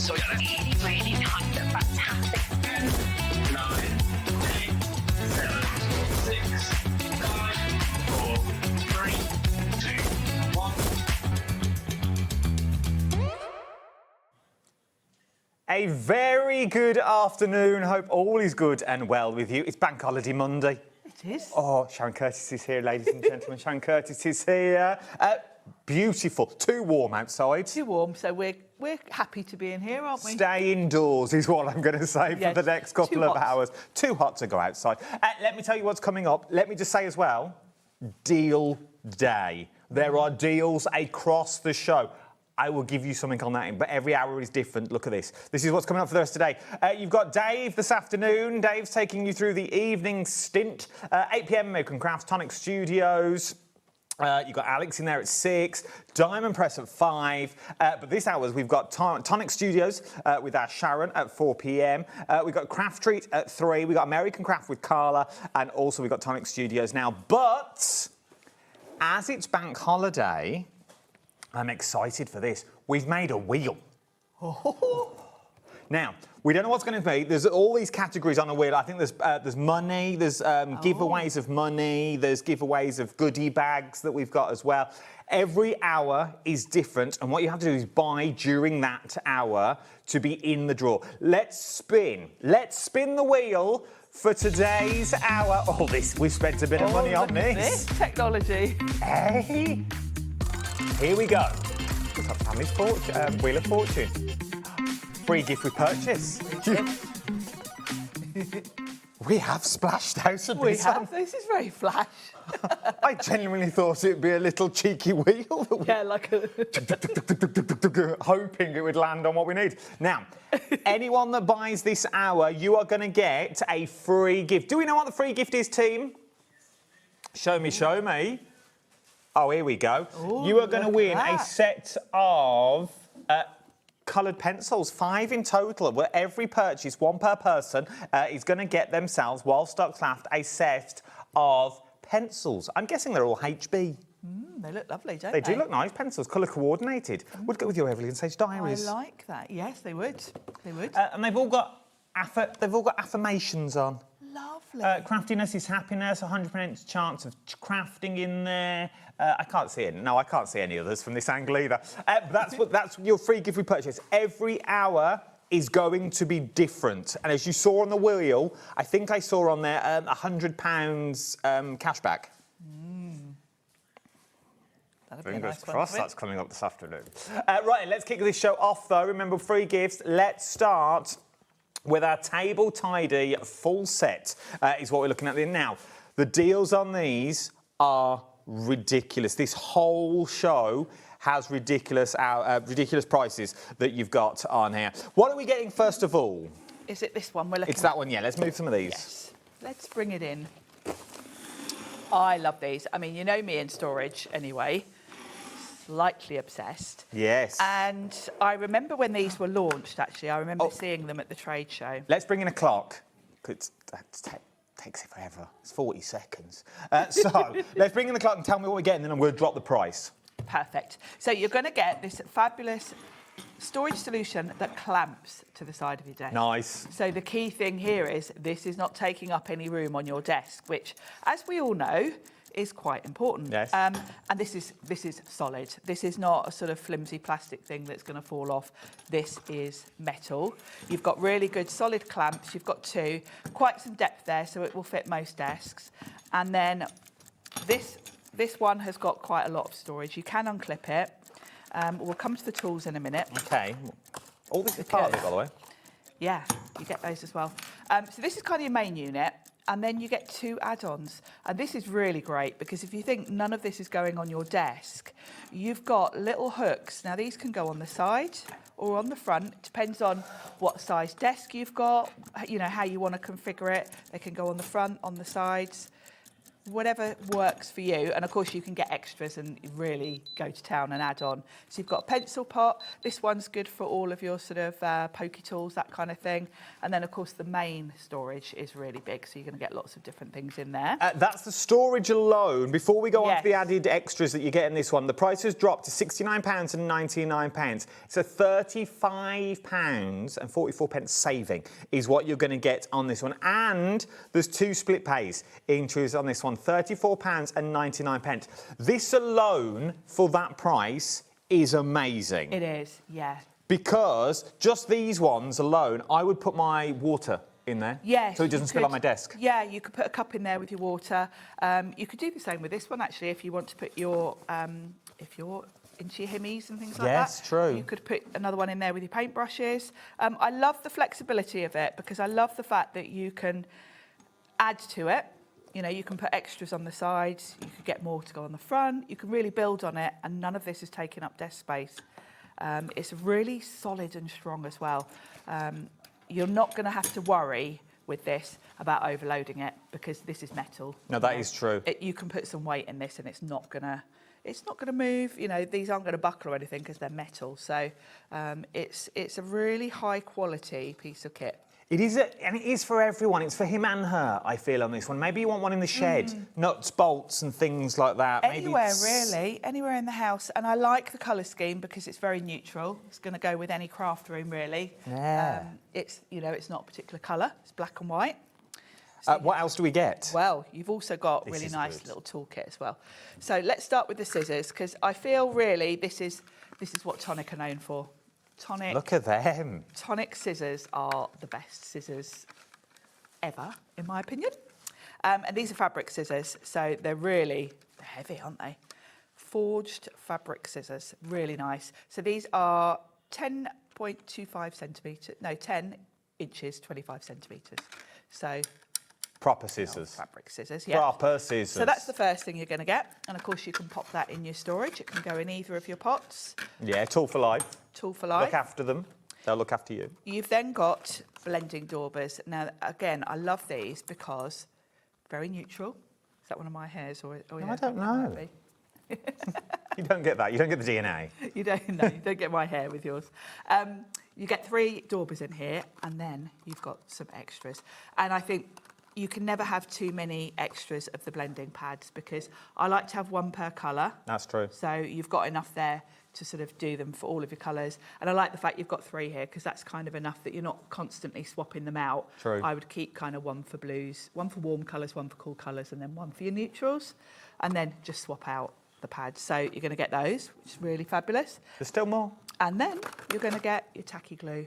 So yeah, that's really kind of fantastic. 9, 8, 7, 6, 5, 4, 3, 2, 1. A very good afternoon. Hope all is good and well with you. It's Bank Holiday Monday. It is. Oh, Sharon Curtis is here, ladies and gentlemen. Sharon Curtis is here. Beautiful. Too warm outside. Too warm, so we're happy to be in here, aren't we? Stay indoors is what I'm going to say for the next couple of hours. Too hot to go outside. Let me tell you what's coming up. Let me just say as well, deal day. There are deals across the show. I will give you something on that, but every hour is different. Look at this. This is what's coming up for the rest of the day. You've got Dave this afternoon. Dave's taking you through the evening stint. 8 p.m. Maker & Crafts, Tonic Studios. You've got Alex in there at 6, Diamond Press at 5. But this hour we've got Tonic Studios with our Sharon at 4 p.m. We've got Craftreat at 3. We've got American Craft with Carla. And also we've got Tonic Studios now. But as it's bank holiday, I'm excited for this. We've made a wheel. Now, we don't know what's going to be. There's all these categories on the wheel. I think there's money, there's giveaways of money, there's giveaways of goodie bags that we've got as well. Every hour is different, and what you have to do is buy during that hour to be in the draw. Let's spin the wheel for today's hour. Oh, we've spent a bit of money on this. Technology. Hey. Here we go. It's our family's fortune, Wheel of Fortune. Free gift with purchase. We have splashed out of this. This is very flash. I genuinely thought it'd be a little cheeky wheel. Yeah, like a... hoping it would land on what we need. Now, anyone that buys this hour, you are going to get a free gift. Do we know what the free gift is, team? Show me. Oh, here we go. Ooh, you are going to win a set of coloured pencils, 5 in total. Where every purchase, 1 per person, is going to get themselves, while stock's left, a set of pencils. I'm guessing they're all HB. They look lovely, don't they? They do look nice, pencils, colour coordinated. Would go with your Evelyn Sage diaries. I like that. Yes, they would. They would. And they've all got affirmations on. Lovely. Craftiness is happiness, 100% chance of crafting in there. I can't see it. No, I can't see any others from this angle either. That's your free gift we purchase. Every hour is going to be different. And as you saw on the wheel, I think I saw on there £100 cashback. That'd be a nice one. Crossed, that's coming up this afternoon. Right, let's kick this show off though. Remember, free gifts. Let's start with our Table Tidy full set is what we're looking at there now. The deals on these are ridiculous. This whole show has ridiculous prices that you've got on here. What are we getting first of all? Is it this one we're looking at? It's that one, yeah. Let's move some of these. Yes. Let's bring it in. I love these. I mean, you know me in storage anyway. Slightly obsessed. Yes. And I remember when these were launched, actually. I remember seeing them at the trade show. Let's bring in a clock. That takes it forever. It's 40 seconds. So let's bring in the clock and tell me what we're getting, and then I'm going to drop the price. Perfect. So you're going to get this fabulous storage solution that clamps to the side of your desk. Nice. So the key thing here is this is not taking up any room on your desk, which, as we all know, is quite important. Yes. And this is solid. This is not a sort of flimsy plastic thing that's going to fall off. This is metal. You've got really good solid clamps. You've got 2, quite some depth there, so it will fit most desks. And then this one has got quite a lot of storage. You can unclip it. We'll come to the tools in a minute. Okay. All this is part of it, by the way. Yeah, you get those as well. So this is kind of your main unit. And then you get 2 add-ons. And this is really great because if you think none of this is going on your desk, you've got little hooks. Now, these can go on the side or on the front. It depends on what size desk you've got, you know, how you want to configure it. They can go on the front, on the sides. whatever works for you. And of course you can get extras and really go to town and add on. So you've got a pencil pot. This one's good for all of your sort of pokey tools, that kind of thing. And then of course the main storage is really big, so you're going to get lots of different things in there. That's the storage alone. Before we go on Yes. to the added extras that you get in this one, the price has dropped to £69.99. It's a £35.44 saving is what you're going to get on this one. And there's 2 split pays included on this one, £34.99. This alone, for that price, is amazing. It is, yeah. Because just these ones alone, I would put my water in there. Yes. So it doesn't spill on my desk. Yeah, you could put a cup in there with your water. You could do the same with this one, actually, if you want to put your, if you're into your himmies and things like that. Yes, true. You could put another one in there with your paintbrushes. I love the flexibility of it because I love the fact that you can add to it. You know, you can put extras on the sides, you could get more to go on the front, you can really build on it, and none of this is taking up desk space. It's really solid and strong as well. You're not going to have to worry with this about overloading it because this is metal. No, that is true. You can put some weight in this and it's not going to move. You know, these aren't going to buckle or anything because they're metal. So it's a really high quality piece of kit. It is, and it is for everyone. It's for him and her, I feel, on this one. Maybe you want one in the shed, nuts, bolts and things like that. Anywhere, really. Anywhere in the house. And I like the colour scheme because it's very neutral. It's going to go with any craft room, really. Yeah. It's not a particular colour. It's black and white. What else do we get? Well, you've also got This really is nice good. little toolkit as well. So let's start with the scissors because I feel really this is what Tonic are known for. Tonic. Look at them. Tonic scissors are the best scissors ever, in my opinion. And these are fabric scissors, so they're heavy, aren't they? Forged fabric scissors, really nice. So these are 10.25 centimetres, no, 10 inches, 25 centimetres. So Proper scissors. fabric scissors, yeah. Proper scissors. So that's the first thing you're going to get. And of course you can pop that in your storage. It can go in either of your pots. Yeah, tool for life. Tool for life. Look after them. They'll look after you. You've then got blending daubers. Now, again, I love these because very neutral. Is that one of my hairs? Or No, I don't know. It You don't get that. You don't get the DNA. you don't get my hair with yours. You get 3 daubers in here, and then you've got some extras. And I think you can never have too many extras of the blending pads because I like to have one per colour. That's true. So you've got enough there to sort of do them for all of your colours. And I like the fact you've got 3 here because that's kind of enough that you're not constantly swapping them out. True. I would keep kind of one for blues, one for warm colours, one for cool colours, and then one for your neutrals, and then just swap out the pads. So you're going to get those, which is really fabulous. There's still more. And then you're going to get your tacky glue.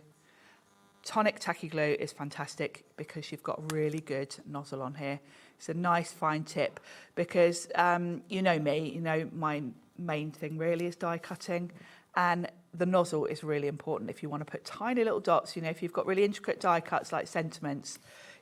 Tonic tacky glue is fantastic because you've got really good nozzle on here. It's a nice fine tip because you know me, you know my main thing really is die cutting, and the nozzle is really important if you want to put tiny little dots. You know, if you've got really intricate die cuts like sentiments,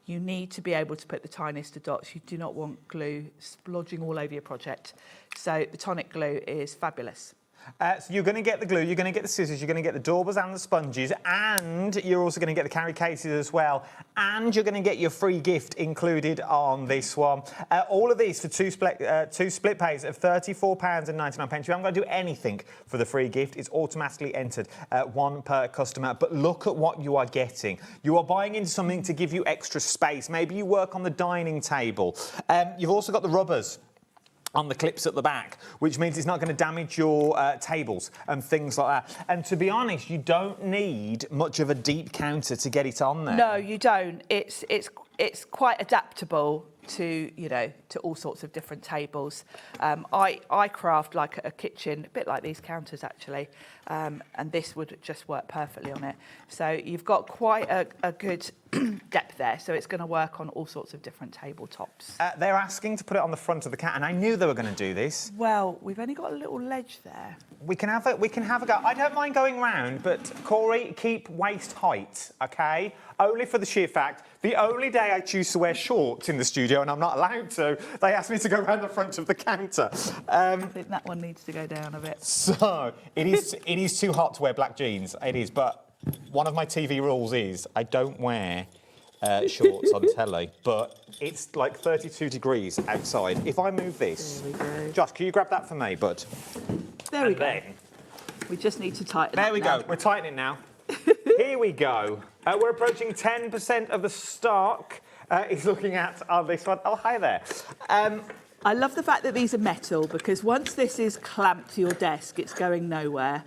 you need to be able to put the tiniest of dots. You do not want glue splodging all over your project. So the Tonic glue is fabulous. So you're going to get the glue, you're going to get the scissors, you're going to get the daubers and the sponges, and you're also going to get the carry cases as well, and you're going to get your free gift included on this one. All of these for two split pays of £34.99. You haven't got to do anything for the free gift. It's automatically entered, one per customer. But look at what you are getting. You are buying into something to give you extra space. Maybe you work on the dining table. You've also got the rubbers on the clips at the back, which means it's not going to damage your tables and things like that. And to be honest, you don't need much of a deep counter to get it on there. No, you don't. It's quite adaptable to, you know, to all sorts of different tables. I craft like a kitchen, a bit like these counters actually, and this would just work perfectly on it. So you've got quite a good depth there, so it's going to work on all sorts of different tabletops. They're asking to put it on the front of the cat, and I knew they were going to do this. Well, we've only got a little ledge there. We can have a go. I don't mind going round, but Corey, keep waist height, okay? Only for the sheer fact, the only day I choose to wear shorts in the studio, and I'm not allowed to, they asked me to go around the front of the counter. I think that one needs to go down a bit. So it is too hot to wear black jeans. It is, but one of my TV rules is I don't wear shorts on telly, but it's like 32 degrees outside. If I move this, There we go. Josh, can you grab that for me, bud? There we And go. then, We just need to tighten there up we now. go. We're tightening now. Here we go. We're approaching 10% of the stock. Is looking at on this one. Oh, hi there. I love the fact that these are metal because once this is clamped to your desk, it's going nowhere.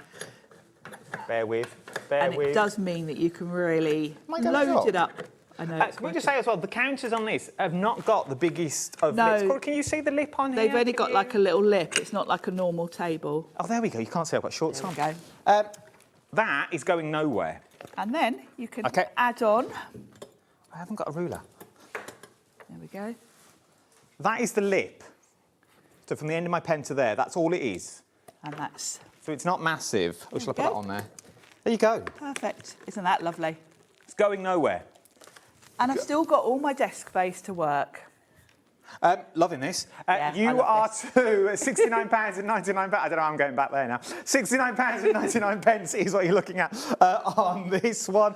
Bear with. And it does mean that you can really I going load up? it up. I know. it's Can we just working. say as well, the counters on this have not got the biggest of No. lips. Can you see the lip on here? They've only got Can like a you? little lip. It's not like a normal table. Oh, there we go. You can't see I've got shorts There on. we go. That is going nowhere. And then you can Okay. add on. I haven't got a ruler. There we go. That is the lip. So from the end of my pen to there, that's all it is. And that's So it's not massive. Oh, shall I put we that go. on there? There you go. perfect. Isn't that lovely? It's going nowhere. And I've still got all my desk space to work. Loving this. Yeah, I You love are this. to £69 and 99 pence. I don't know, I'm going back there now. £69 and 99 pence is what you're looking at on this one.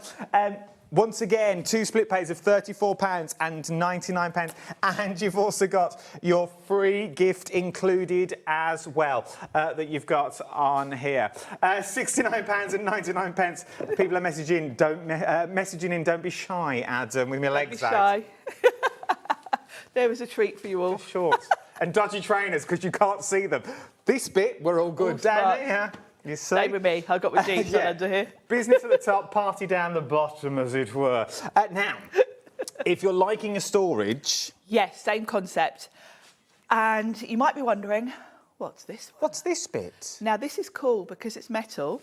Once again, 2 split pays of £34 and 99 pence. And you've also got your free gift included as well that you've got on here. £69 and 99 pence. People are messaging, messaging in, don't be shy, Adam, with my legs Don't be out. shy. There was a treat for you all. Shorts and dodgy trainers because you can't see them. This bit, we're all good All down smart. here. You see? Same with me. I've got my jeans on Yeah. under here. Business at the top, party down the bottom, as it were. Now, if you're liking a storage, Yes, same concept. And you might be wondering, what's this one? what's this bit? Now, this is cool because it's metal,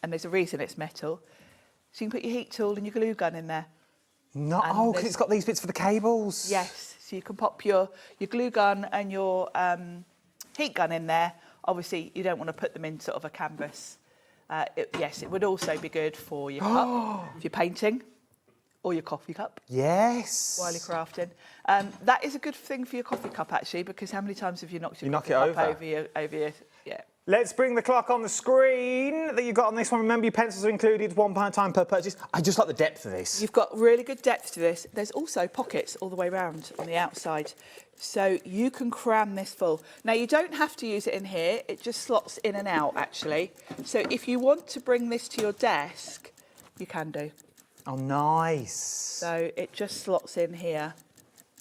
and there's a reason it's metal. So you can put your heat tool and your glue gun in there. No, And because there's- it's got these bits for the cables. Yes, so you can pop your glue gun and your heat gun in there. Obviously, you don't want to put them in sort of a canvas. Yes, it would also be good for your cup, if you're painting, or your coffee cup Yes. while you're crafting. That is a good thing for your coffee cup, actually, because how many times have you knocked your You knock coffee it cup over. over your yeah. Let's bring the clock on the screen that you got on this one. Remember, your pencils are included, £1 per purchase. I just like the depth of this. You've got really good depth to this. There's also pockets all the way around on the outside. So you can cram this full. Now, you don't have to use it in here. It just slots in and out, actually. So if you want to bring this to your desk, you can do. Oh, nice. So it just slots in here.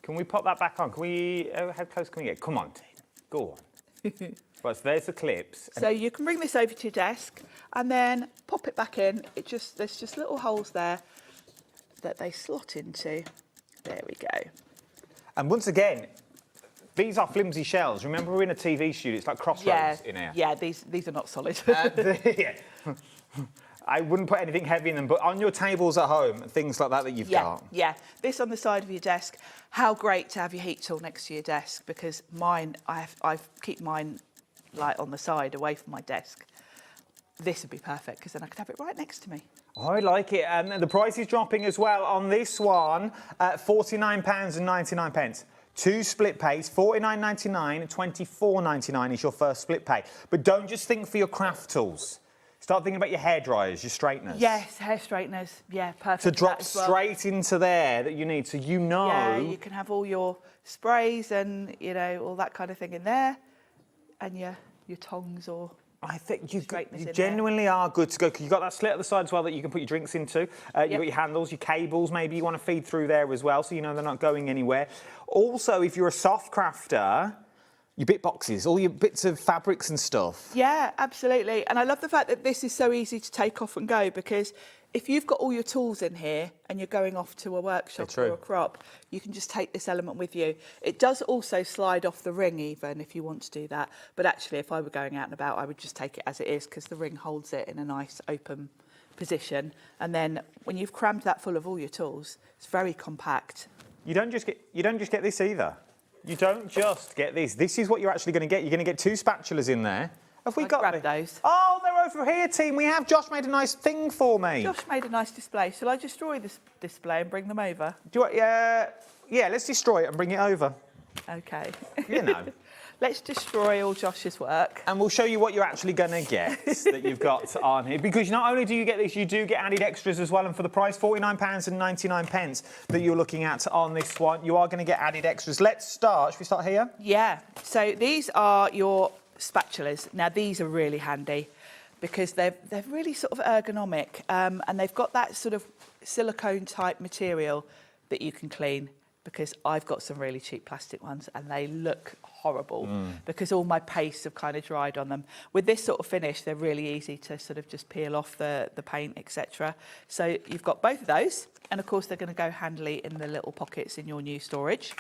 Can we pop that back on? Can we? How close can we get? Come on, Tina. Go on. Right, so there's the clips. So you can bring this over to your desk and then pop it back in. There's just little holes there that they slot into. There we go. And once again, these are flimsy shells. Remember, we're in a TV studio. It's like Crossroads in here. Yeah, these are not solid. Yeah. I wouldn't put anything heavy in them, but on your tables at home, things like that you've got. Yeah. This on the side of your desk. How great to have your heat tool next to your desk, because mine, I keep mine like on the side away from my desk. This would be perfect because then I could have it right next to me. Oh, I like it. The price is dropping as well on this one, £49 and 99 pence. 2 split pays, $49.99, $24.99 is your first split pay. But don't just think for your craft tools. Start thinking about your hair dryers, your straighteners. Yes, hair straighteners. Yeah, perfect. To for drop that as well. straight into there that you need, so you know. Yeah, you can have all your sprays and, all that kind of thing in there. And your tongs or... I think you Straightness in there. genuinely are good to go. You've got that slit at the side as well that you can put your drinks into. You've got your handles, your cables, maybe you want to feed through there as well, so you know they're not going anywhere. Also, if you're a soft crafter, your bit boxes, all your bits of fabrics and stuff. Yeah, absolutely. And I love the fact that this is so easy to take off and go, because if you've got all your tools in here and you're going off to a workshop or a crop, you can just take this element with you. It does also slide off the ring even if you want to do that. But actually, if I were going out and about, I would just take it as it is because the ring holds it in a nice open position. And then when you've crammed that full of all your tools, it's very compact. You don't just get this either. You don't just get this. This is what you're actually going to get. You're going to get 2 spatulas in there. Have we got grab those. Oh, they're over here, team. We have. Josh made a nice thing for me. Josh made a nice display. Shall I destroy this display and bring them over? Do you want, yeah, let's destroy it and bring it over. Okay. You know. let's destroy all Josh's work. And we'll show you what you're actually going to get that you've got on here. Because not only do you get this, you do get added extras as well. And for the price, £49.99 that you're looking at on this one, you are going to get added extras. Let's start. Should we start here? Yeah. So these are your spatulas. Now, these are really handy because they're really sort of ergonomic, and they've got that sort of silicone type material that you can clean, because I've got some really cheap plastic ones and they look horrible because all my pastes have kind of dried on them. With this sort of finish, they're really easy to sort of just peel off the paint, etc. So you've got both of those, and of course they're going to go handily in the little pockets in your new storage.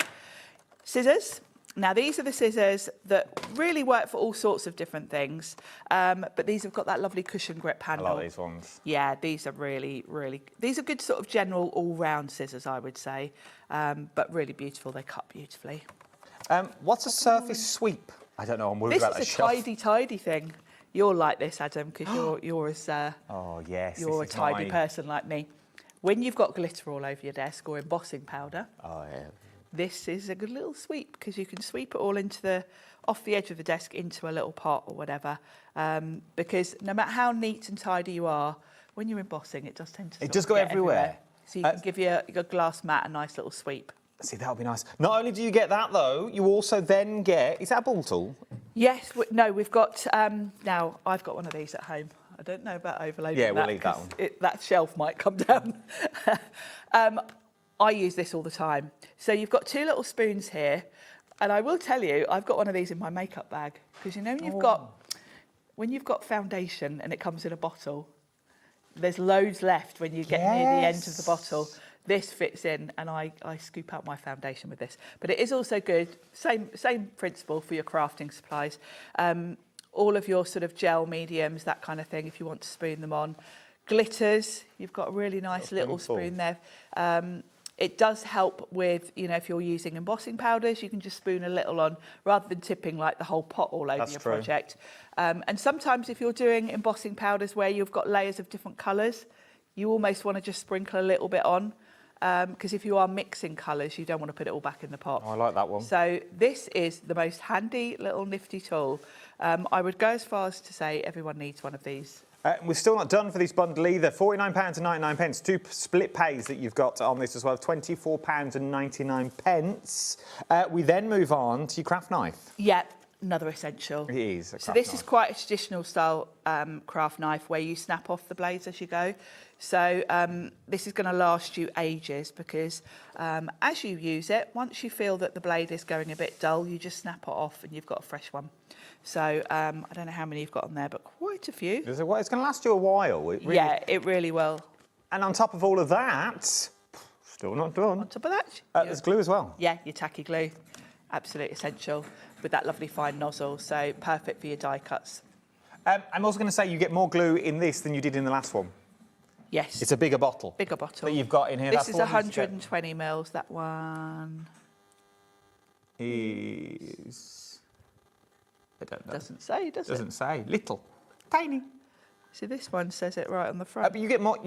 Scissors. Now, these are the scissors that really work for all sorts of different things, but these have got that lovely cushion grip handle. I like these ones. Yeah, these are really, these are good sort of general all-round scissors, I would say, but really beautiful. They cut beautifully. What's a surface sweep? I don't know, I'm worried about that shelf. This is a tidy thing. You'll like this, Adam, because you're as oh, yes, you're a tidy person like me. When you've got glitter all over your desk or embossing powder, oh, yeah. This is a good little sweep, because you can sweep it all off the edge of the desk into a little pot or whatever. Because no matter how neat and tidy you are, when you're embossing, it does tend to It does go everywhere. So you can give your glass mat a nice little sweep. See, that would be nice. Not only do you get that, though, you also then get... Is that a ball tool? Yes. No, we've got... now, I've got one of these at home. I don't know about overloading that. Yeah, we'll leave that one. That shelf might come down. I use this all the time. So you've got two little spoons here, and I will tell you, I've got one of these in my makeup bag, because you know when you've got foundation and it comes in a bottle, there's loads left when you get near the end of the bottle. This fits in, and I scoop out my foundation with this. But it is also good, same principle for your crafting supplies. All of your sort of gel mediums, that kind of thing, if you want to spoon them on. Glitters, you've got a really nice little spoon there. It does help with, if you're using embossing powders, you can just spoon a little on rather than tipping like the whole pot all over your project. And sometimes if you're doing embossing powders where you've got layers of different colours, you almost want to just sprinkle a little bit on, because if you are mixing colours, you don't want to put it all back in the pot. Oh, I like that one. So this is the most handy little nifty tool. I would go as far as to say everyone needs one of these. We're still not done for this bundle either. £49.99. Two split pays that you've got on this as well. £24.99. We then move on to your craft knife. Yeah, another essential. It is. So this is quite a traditional style craft knife where you snap off the blades as you go. So this is going to last you ages, because as you use it, once you feel that the blade is going a bit dull, you just snap it off and you've got a fresh one. So I don't know how many you've got on there, but quite a few. It's going to last you a while. It really will. And on top of all of that, still not done. On top of that, there's glue as well. Yeah, your tacky glue, absolutely essential, with that lovely fine nozzle. So perfect for your die cuts. I'm also going to say you get more glue in this than you did in the last one. Yes. It's a bigger bottle. Bigger bottle. That you've got in here. This is 120 mils. That one is... I don't know. Doesn't say, does it? Doesn't say. Little. Tiny. See, this one says it right on the front. But you get more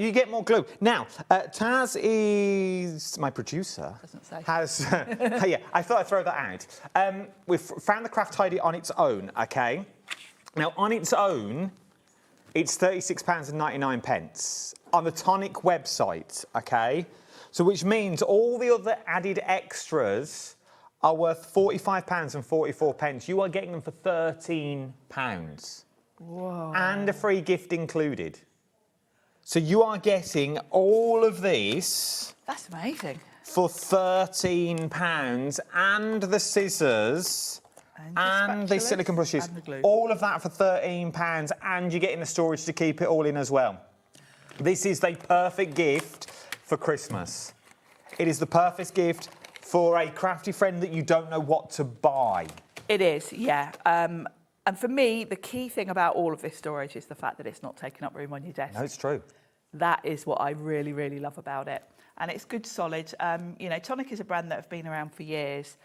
glue. Now, Taz is my producer. Doesn't say. Has yeah, I thought I'd throw that out. We've found the Craft Tidy on its own, okay? Now, on its own, it's £36.99 on the Tonic website, okay? So which means all the other added extras are worth £45.44. You are getting them for £13. Whoa. And a free gift included. So you are getting all of this. That's amazing. For £13, and the scissors, and the silicone brushes. And the glue. All of that for £13, and you're getting the storage to keep it all in as well. This is the perfect gift for Christmas. It is the perfect gift for a crafty friend that you don't know what to buy. It is, yeah. And for me, the key thing about all of this storage is the fact that it's not taking up room on your desk. No, it's true. That is what I really, really love about it. And it's good, solid. Tonic is a brand that have been around for years.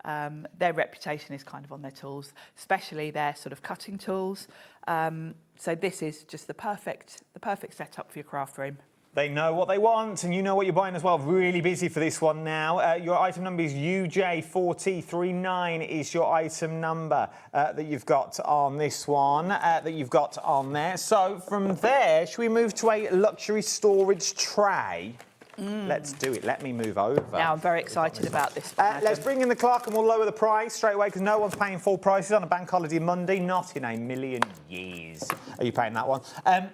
Their reputation is kind of on their tools, especially their sort of cutting tools. So this is just the perfect setup for your craft room. They know what they want, and you know what you're buying as well. Really busy for this one now. Your item number is UJ4039 is your item number that you've got on this one, that you've got on there. So from there, should we move to a luxury storage tray? Let's do it. Let me move over. Now I'm very excited about this. Let's bring in the clock and we'll lower the price straight away because no one's paying full prices on a Bank Holiday Monday. Not in a million years. Are you paying that one? I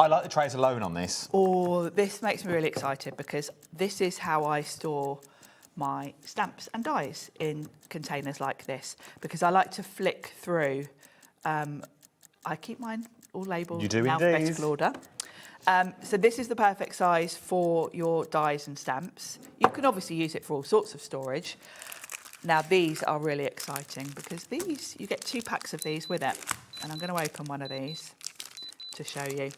like the trays alone on this. Oh, this makes me really excited because this is how I store my stamps and dies in containers like this because I like to flick through. I keep mine all labelled in alphabetical order. So this is the perfect size for your dies and stamps. You can obviously use it for all sorts of storage. Now these are really exciting because these, you get 2 packs of these with it. And I'm going to open one of these to show you.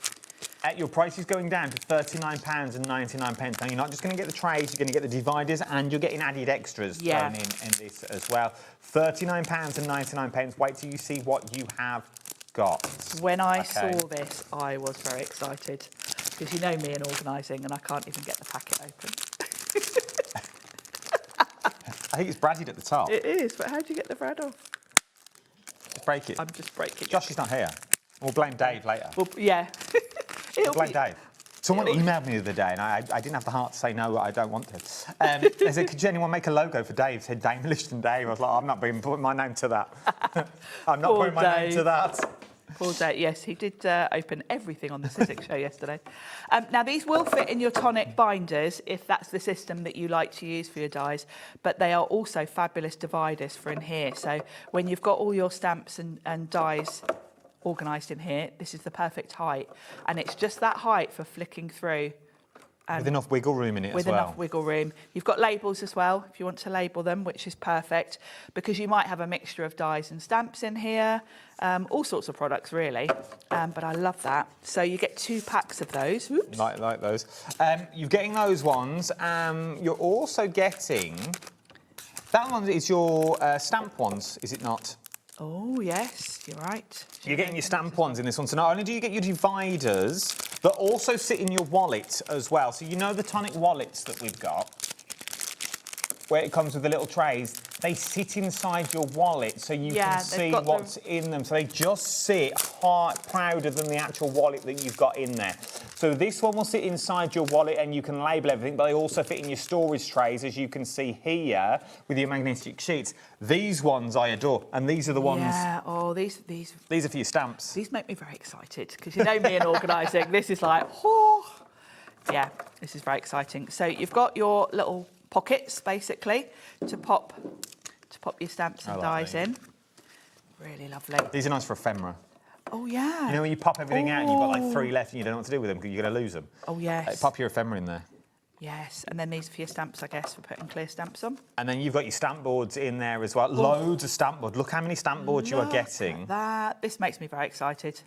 Your price is going down to £39.99. Now you're not just going to get the trays, you're going to get the dividers and you're getting added extras thrown in this as well. £39.99. Wait till you see what you have got. When I saw this, I was very excited because you know me in organising and I can't even get the packet open. I think it's bradded at the top. It is, but how do you get the brad off? Just break it. I'm just breaking Josh is not here. We'll blame Dave later. Well, yeah. We'll blame Dave. Someone emailed me the other day and I didn't have the heart to say no, I don't want to. They said, could anyone make a logo for Dave? Said Embellishments Dave. I was like, I'm not putting my name to that. I'm not putting my name to that. Poor Dave. Yes, he did open everything on the Sizzix show yesterday. Now, these will fit in your Tonic binders if that's the system that you like to use for your dies, but they are also fabulous dividers for in here. So when you've got all your stamps and dies organised in here, this is the perfect height. And it's just that height for flicking through. With enough wiggle room in it as well. With enough wiggle room. You've got labels as well, if you want to label them, which is perfect, because you might have a mixture of dies and stamps in here, all sorts of products, really. But I love that. So you get 2 packs of those. Oops. Like those. You're getting those ones. You're also getting... That one is your stamp ones, is it not? Oh, yes, you're right. You're getting your stamp ones in this one. So not only do you get your dividers, but also sit in your wallet as well. So you know the Tonic wallets that we've got, where it comes with the little trays, they sit inside your wallet so you can see what's in them. So they just sit prouder than the actual wallet that you've got in there. So this one will sit inside your wallet and you can label everything, but they also fit in your storage trays, as you can see here, with your magnetic sheets. These ones I adore, and these are the ones... Yeah, oh, these are for your stamps. These make me very excited, because you know me in organising. This is like, oh, yeah, this is very exciting. So you've got your little pockets, basically, to pop your stamps and dies in. Really lovely. These are nice for ephemera. Oh, yeah. You know when you pop everything out and you've got like 3 left and you don't know what to do with them because you're going to lose them? Oh, yes. Pop your ephemera in there. Yes, and then these are for your stamps, I guess, for putting clear stamps on. And then you've got your stamp boards in there as well. Loads of stamp boards. Look how many stamp boards you are getting. At that. This makes me very excited.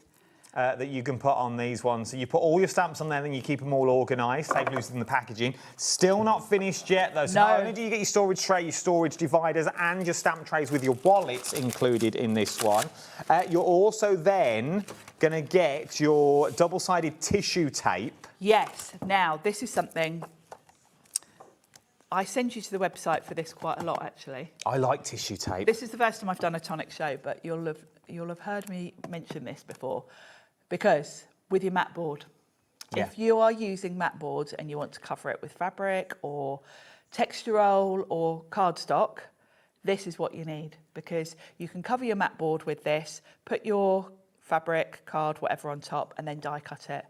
That you can put on these ones. So you put all your stamps on there, then you keep them all organised, save losing the packaging. Still not finished yet, though. So not only do you get your storage tray, your storage dividers, and your stamp trays with your wallets included in this one, you're also then going to get your double-sided tissue tape. Yes. Now, this is something... I send you to the website for this quite a lot, actually. I like tissue tape. This is the first time I've done a Tonic show, but you'll have heard me mention this before. Because with your mat board, if you are using mat boards and you want to cover it with fabric or texture roll or cardstock, this is what you need, because you can cover your mat board with this, put your fabric, card, whatever on top, and then die cut it.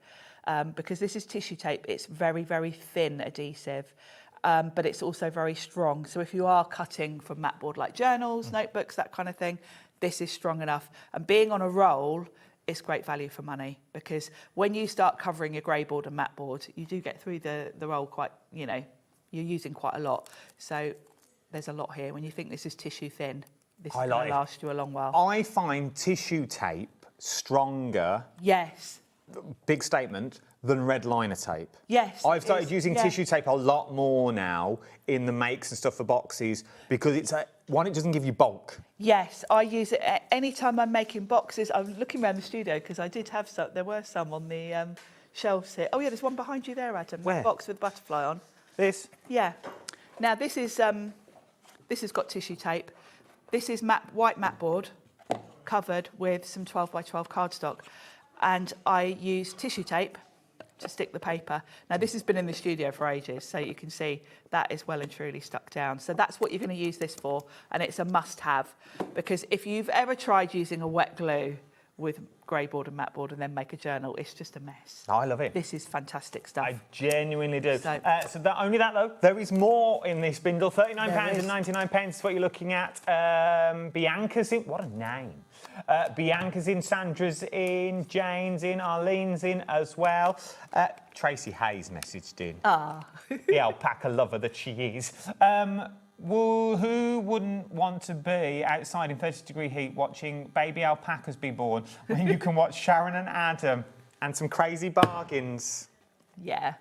Because this is tissue tape, it's very, very thin adhesive. But it's also very strong. So if you are cutting from mat board like journals, notebooks, that kind of thing, this is strong enough. And being on a roll, it's great value for money, because when you start covering your grey board and mat board, you do get through the roll quite, you're using quite a lot. So there's a lot here. When you think this is tissue thin, this is going to last you a long while. I find tissue tape stronger. Yes. Big statement. Than red liner tape. Yes. I've started using tissue tape a lot more now in the makes and stuff for boxes, because it doesn't give you bulk. Yes, I use it any time I'm making boxes. I'm looking around the studio because I did have some. There were some on the shelves here. Oh yeah, there's one behind you there, Adam. Where? The box with butterfly on. This? Yeah. Now this has got tissue tape. This is white mat board covered with some 12 by 12 cardstock, and I use tissue tape to stick the paper. Now this has been in the studio for ages, so you can see that is well and truly stuck down. So that's what you're going to use this for, and it's a must-have, because if you've ever tried using a wet glue with grey board and matte board and then make a journal, it's just a mess. I love it. This is fantastic stuff. I genuinely do. So Only that though, there is more in this bindle. £39.99 is what you're looking at. Bianca's in, what a name. Bianca's in, Sandra's in, Jane's in, Arlene's in as well. Tracy Hayes messaged in. The alpaca lover that she is. Well, who wouldn't want to be outside in 30-degree heat watching baby alpacas be born when you can watch Sharon and Adam and some crazy bargains? Yeah.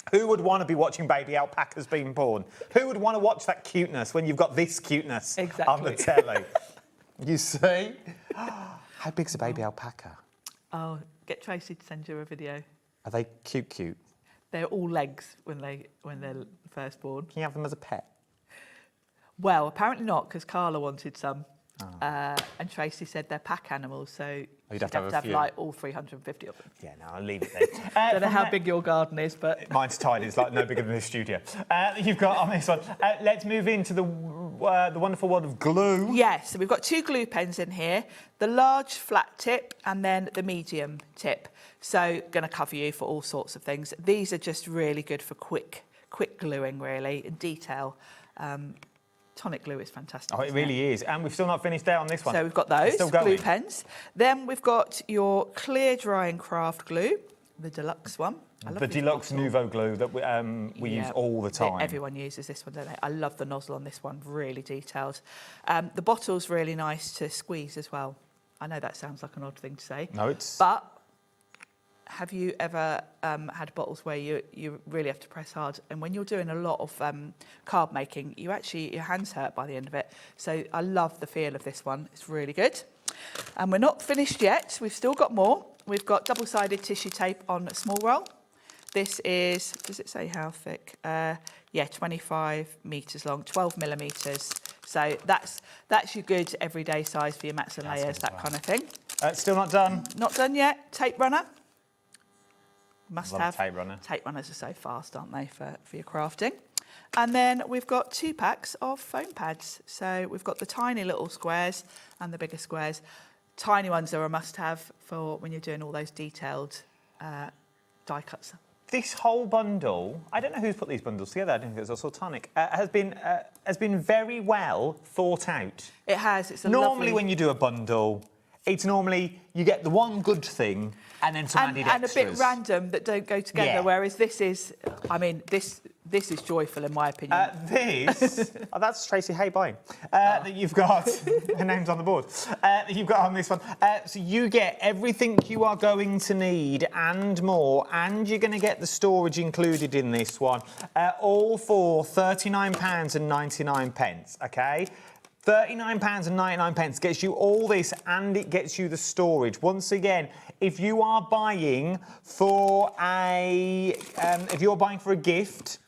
Who would want to be watching baby alpacas being born? Who would want to watch that cuteness when you've got this cuteness on the telly? You see? How big's a baby alpaca? Oh, get Tracy to send you a video. Are they cute? They're all legs when they're first born. Can you have them as a pet? Well, apparently not, because Carla wanted some. And Tracy said they're pack animals, so you'd have to have like all 350 of them. Yeah, no, I'll leave it there. Don't know how big your garden is, but... Mine's tiny, it's like no bigger than this studio. You've got on this one. Let's move into the wonderful world of glue. Yes, so we've got 2 glue pens in here, the large flat tip and then the medium tip. So going to cover you for all sorts of things. These are just really good for quick gluing, really, in detail. Tonic glue is fantastic. Oh, it really is. And we've still not finished there on this one. So we've got those glue pens. Then we've got your clear drying craft glue, the deluxe one. I love the deluxe Nouveau glue that we use all the time. Everyone uses this one, don't they? I love the nozzle on this one, really detailed. The bottle's really nice to squeeze as well. I know that sounds like an odd thing to say. No, it's... But have you ever had bottles where you really have to press hard? And when you're doing a lot of card making, your hands hurt by the end of it. So I love the feel of this one. It's really good. And we're not finished yet. We've still got more. We've got double-sided tissue tape on a small roll. This is, does it say how thick? 25 metres long, 12 millimetres. So that's your good everyday size for your mats and layers, that kind of thing. Still not done? Not done yet. Tape runner. Must Love have. tape runner. Tape runners are so fast, aren't they, for your crafting? And then we've got 2 packs of foam pads. So we've got the tiny little squares and the bigger squares. Tiny ones are a must-have for when you're doing all those detailed die cuts. This whole bundle, I don't know who's put these bundles together, I don't think it was also Tonic, has been very well thought out. It has. It's a Normally lovely... when you do a bundle, it's normally you get the one good thing and then some added extras. And a bit random that don't go together, Yeah. whereas this is, I mean, this is joyful in my opinion. That's Tracy Hay buying. That you've got, her name's on the board, that you've got on this one. So you get everything you are going to need and more, and you're going to get the storage included in this one, all for £39.99, okay? £39.99 gets you all this, and it gets you the storage. Once again, if you are buying for a gift,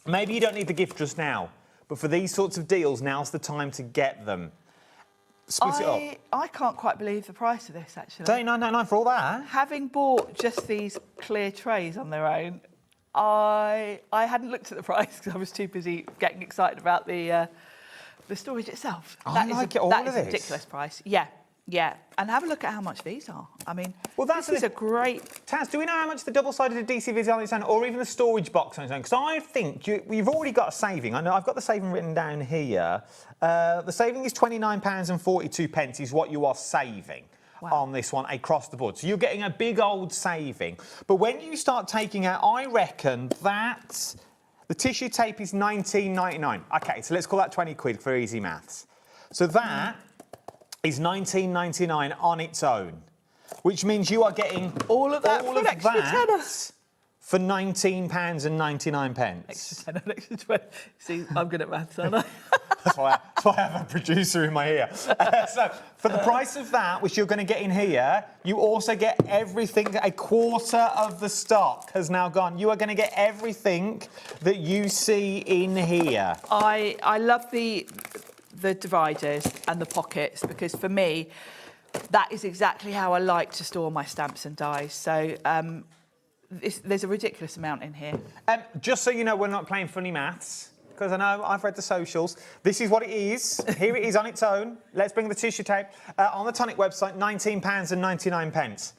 maybe you don't need the gift just now, but for these sorts of deals, now's the time to get them. Split it up. I can't quite believe the price of this, actually. £39.99 for all that? Having bought just these clear trays on their own, I hadn't looked at the price because I was too busy getting excited about the storage itself. That is a ridiculous price. Yeah. And have a look at how much these are. I mean, this is a great... Taz, do we know how much the double-sided adhesive is on its own, or even the storage box on its own? Because I think you've already got a saving. I know I've got the saving written down here. The saving is £29.42 is what you are saving. Wow. On this one across the board. So you're getting a big old saving. But when you start taking out, I reckon that... The tissue tape is £19.99. OK, so let's call that 20 quid for easy maths. So that is £19.99 on its own, which means you are getting all of that for £19.99. Extra 10 and extra 20. See, I'm good at maths, aren't I? That's why I have a producer in my ear. So, for the price of that, which you're going to get in here, you also get everything. A quarter of the stock has now gone. You are going to get everything that you see in here. I love the dividers and the pockets because for me, that is exactly how I like to store my stamps and dies. So there's a ridiculous amount in here. Just so you know, we're not playing funny maths, because I know I've read the socials. This is what it is. Here it is on its own. Let's bring the tissue tape. On the Tonic website, £19.99.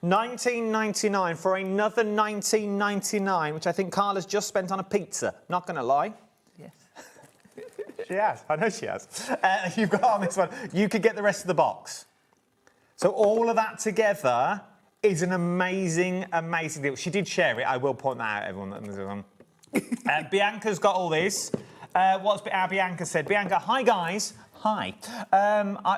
£19.99 for another £19.99, which I think Carla's just spent on a pizza. Not going to lie. Yes. She has. I know she has. You've got on this one. You could get the rest of the box. So all of that together is an amazing, amazing deal. She did share it. I will point that out, everyone. Bianca's got all this. What's our Bianca said? Bianca, hi guys. Hi.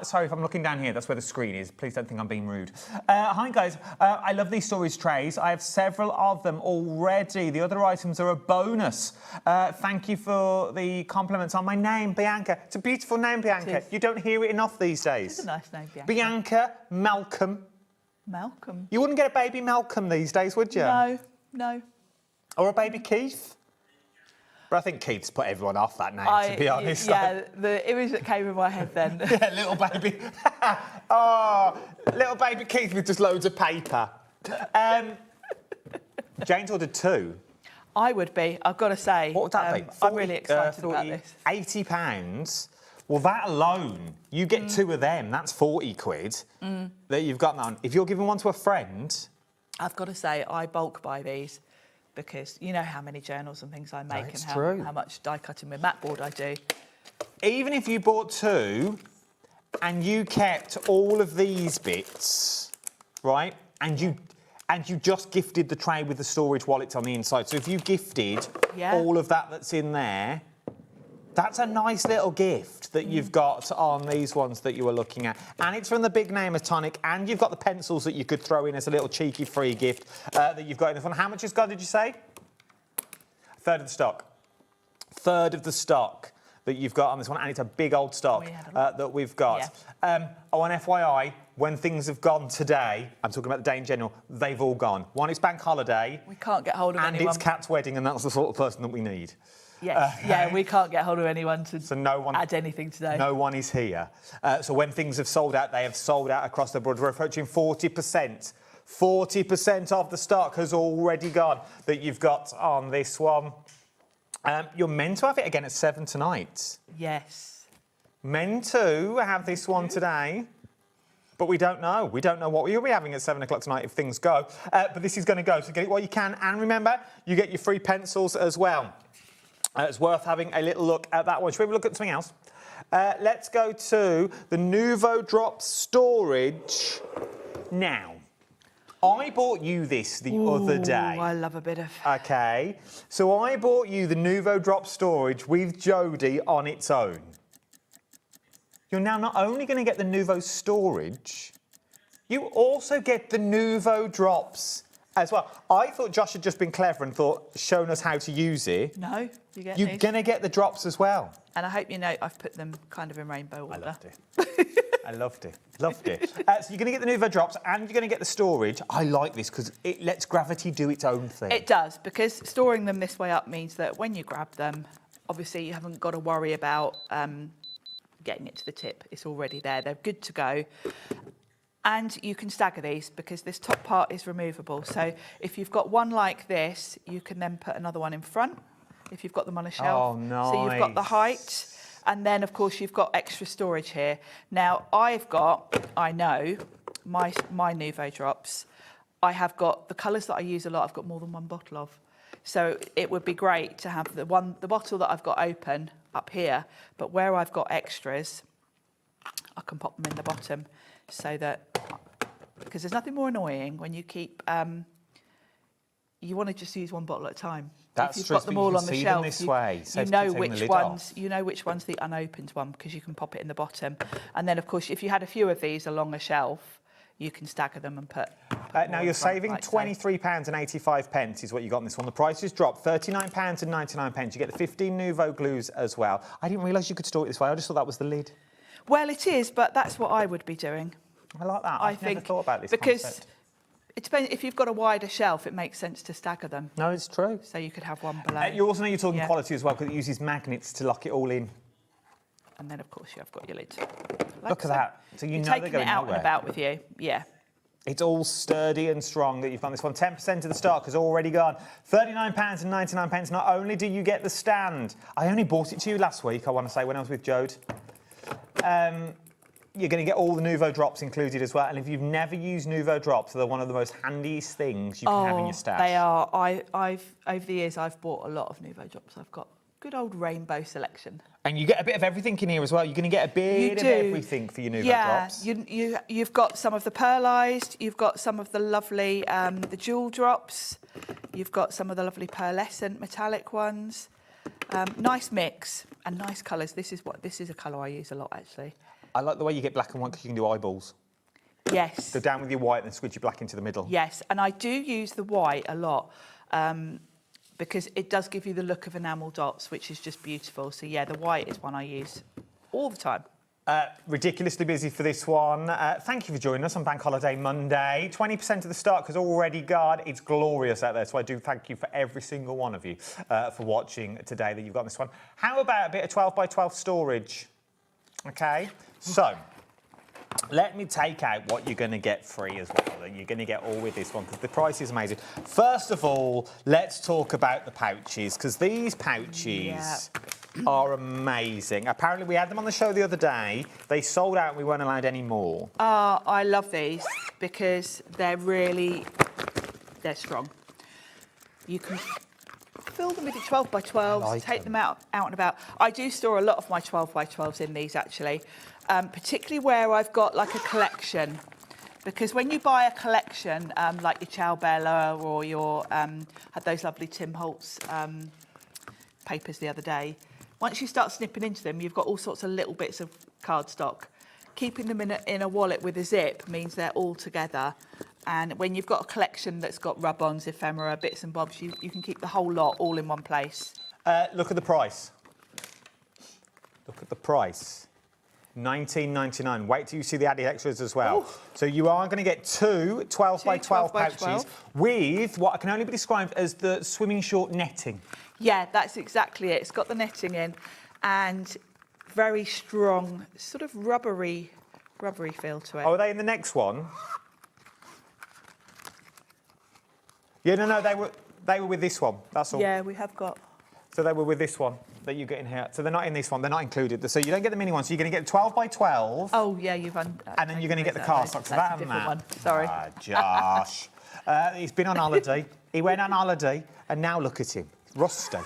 Sorry if I'm looking down here. That's where the screen is. Please don't think I'm being rude. Hi guys. I love these storage trays. I have several of them already. The other items are a bonus. Thank you for the compliments on my name, Bianca. It's a beautiful name, Bianca. You don't hear it enough these days. It's a nice name, Bianca. Bianca Malcolm. Malcolm. You wouldn't get a baby Malcolm these days, would you? No, no. Or a baby Keith? But I think Keith's put everyone off that name, to be honest. Yeah, the image that came in my head then. Yeah, little baby. Oh, little baby Keith with just loads of paper. Jane's ordered 2. I would be, I've got to say. What would that be? 40, I'm really excited about this. £80. Well, that alone, you get 2 of them. That's 40 quid that you've got now. If you're giving one to a friend... I've got to say, I bulk buy these because you know how many journals and things I make That's and true. how much die cutting with mat board I do. Even if you bought 2 and you kept all of these bits, right, and you just gifted the tray with the storage wallets on the inside. So if you gifted all of that that's in there, that's a nice little gift that you've got on these ones that you were looking at. And it's from the big name of Tonic, and you've got the pencils that you could throw in as a little cheeky free gift that you've got in this one. How much has gone, did you say? A third of the stock. Third of the stock that you've got on this one, and it's a big old stock that we've got. Yeah. Oh, and FYI, when things have gone today, I'm talking about the day in general, they've all gone. One, it's Bank Holiday. We can't get hold of anyone. And it's Kat's wedding, and that's the sort of person that we need. Yes, yeah, we can't get hold of anyone to add anything today. No one is here. So when things have sold out, they have sold out across the board. We're approaching 40%. 40% of the stock has already gone that you've got on this one. You're meant to have it again at 7 tonight. Yes. Meant to have this one today. But we don't know. We don't know what we'll be having at 7 o'clock tonight if things go. But this is going to go, so get it while you can. And remember, you get your free pencils as well. It's worth having a little look at that one. Should we have a look at something else? Let's go to the Nouveau Drop Storage now. I bought you this the other day. I love a bit of... OK. So I bought you the Nouveau Drop Storage with Jodie on its own. You're now not only going to get the Nouveau Storage, you also get the Nouveau Drops as well. I thought Josh had just been clever and shown us how to use it. No, you're going to get the drops as well. And I hope you know I've put them kind of in rainbow order. I loved it. I loved it. Loved it. So you're going to get the Nouveau Drops and you're going to get the storage. I like this because it lets gravity do its own thing. It does, because storing them this way up means that when you grab them, obviously you haven't got to worry about getting it to the tip. It's already there. They're good to go. And you can stagger these because this top part is removable. So if you've got one like this, you can then put another one in front if you've got them on a shelf. Oh, nice. So you've got the height. And then, of course, you've got extra storage here. Now, I know, my Nouveau Drops, I have got the colours that I use a lot, I've got more than one bottle of. So it would be great to have the bottle that I've got open up here, but where I've got extras, I can pop them in the bottom. So that, because there's nothing more annoying when you keep, you want to just use one bottle at a time. That's if you've true, got them all on the shelf, you know which one's the unopened one because you can pop it in the bottom. And then, of course, if you had a few of these along a shelf, you can stagger them and put now you're saving £23.85 is what you got on this one. The price has dropped, £39.99. You get the 15 Nouveau glues as well. I didn't realise you could store it this way. I just thought that was the lid. Well, it is, but that's what I would be doing. I like that. I've never thought about this because concept. it depends. If you've got a wider shelf, it makes sense to stagger them. No, it's true. So you could have one below. You also know you're talking quality as well, because it uses magnets to lock it all in. And then, of course, you have got your lid. Look at that. So you know they're taking going it out nowhere. and about with you. Yeah. It's all sturdy and strong that you've got this one. 10% of the stock has already gone. £39.99. Not only do you get the stand, I only bought it to you last week, I want to say, when I was with Jode. You're going to get all the Nouveau drops included as well. And if you've never used Nouveau drops, they're one of the most handiest things you can have in your stash. They are. I've over the years, I've bought a lot of Nouveau drops. I've got good old rainbow selection. And you get a bit of everything in here as well. You're going to get a bit of everything for your Nouveau drops. Yeah, you've got some of the pearlised, you've got some of the lovely the jewel drops, you've got some of the lovely pearlescent metallic ones. Nice mix and nice colours. This is a colour I use a lot, actually. I like the way you get black and white because you can do eyeballs. Yes. Go down with your white and then squidge your black into the middle. Yes, and I do use the white a lot because it does give you the look of enamel dots, which is just beautiful. So yeah, the white is one I use all the time. Ridiculously busy for this one. Thank you for joining us on Bank Holiday Monday. 20% of the stock has already gone. It's glorious out there, so I do thank you for every single one of you for watching today that you've got this one. How about a bit of 12 by 12 storage? Okay, so let me take out what you're going to get free as well, that you're going to get all with this one, because the price is amazing. First of all, let's talk about the pouches, because these pouches are amazing. Apparently, we had them on the show the other day. They sold out and we weren't allowed any more. I love these because they're strong. You can fill them with your 12 by 12s, take them out and about. I do store a lot of my 12 by 12s in these, actually, particularly where I've got like a collection. Because when you buy a collection, like your Ciao Bella or your, had those lovely Tim Holtz papers the other day, once you start snipping into them, you've got all sorts of little bits of cardstock. Keeping them in a wallet with a zip means they're all together. And when you've got a collection that's got rub-ons, ephemera, bits and bobs, you can keep the whole lot all in one place. Look at the price. Look at the price. £19.99. Wait till you see the added extras as well. Ooh. So you are going to get two 12 by 12 pouches with what can only be described as the swimming short netting. Yeah, that's exactly it. It's got the netting in and very strong, sort of rubbery feel to it. Oh, are they in the next one? Yeah, no, they were with this one. That's all. Yeah, we have got. So they were with this one that you get in here. So they're not in this one. They're not included. So you don't get the mini one. So you're going to get 12 by 12. Oh yeah, and then you're going to get the cardstock. So that a different one. Sorry. Josh. He's been on holiday. He went on holiday, and now look at him, rusty.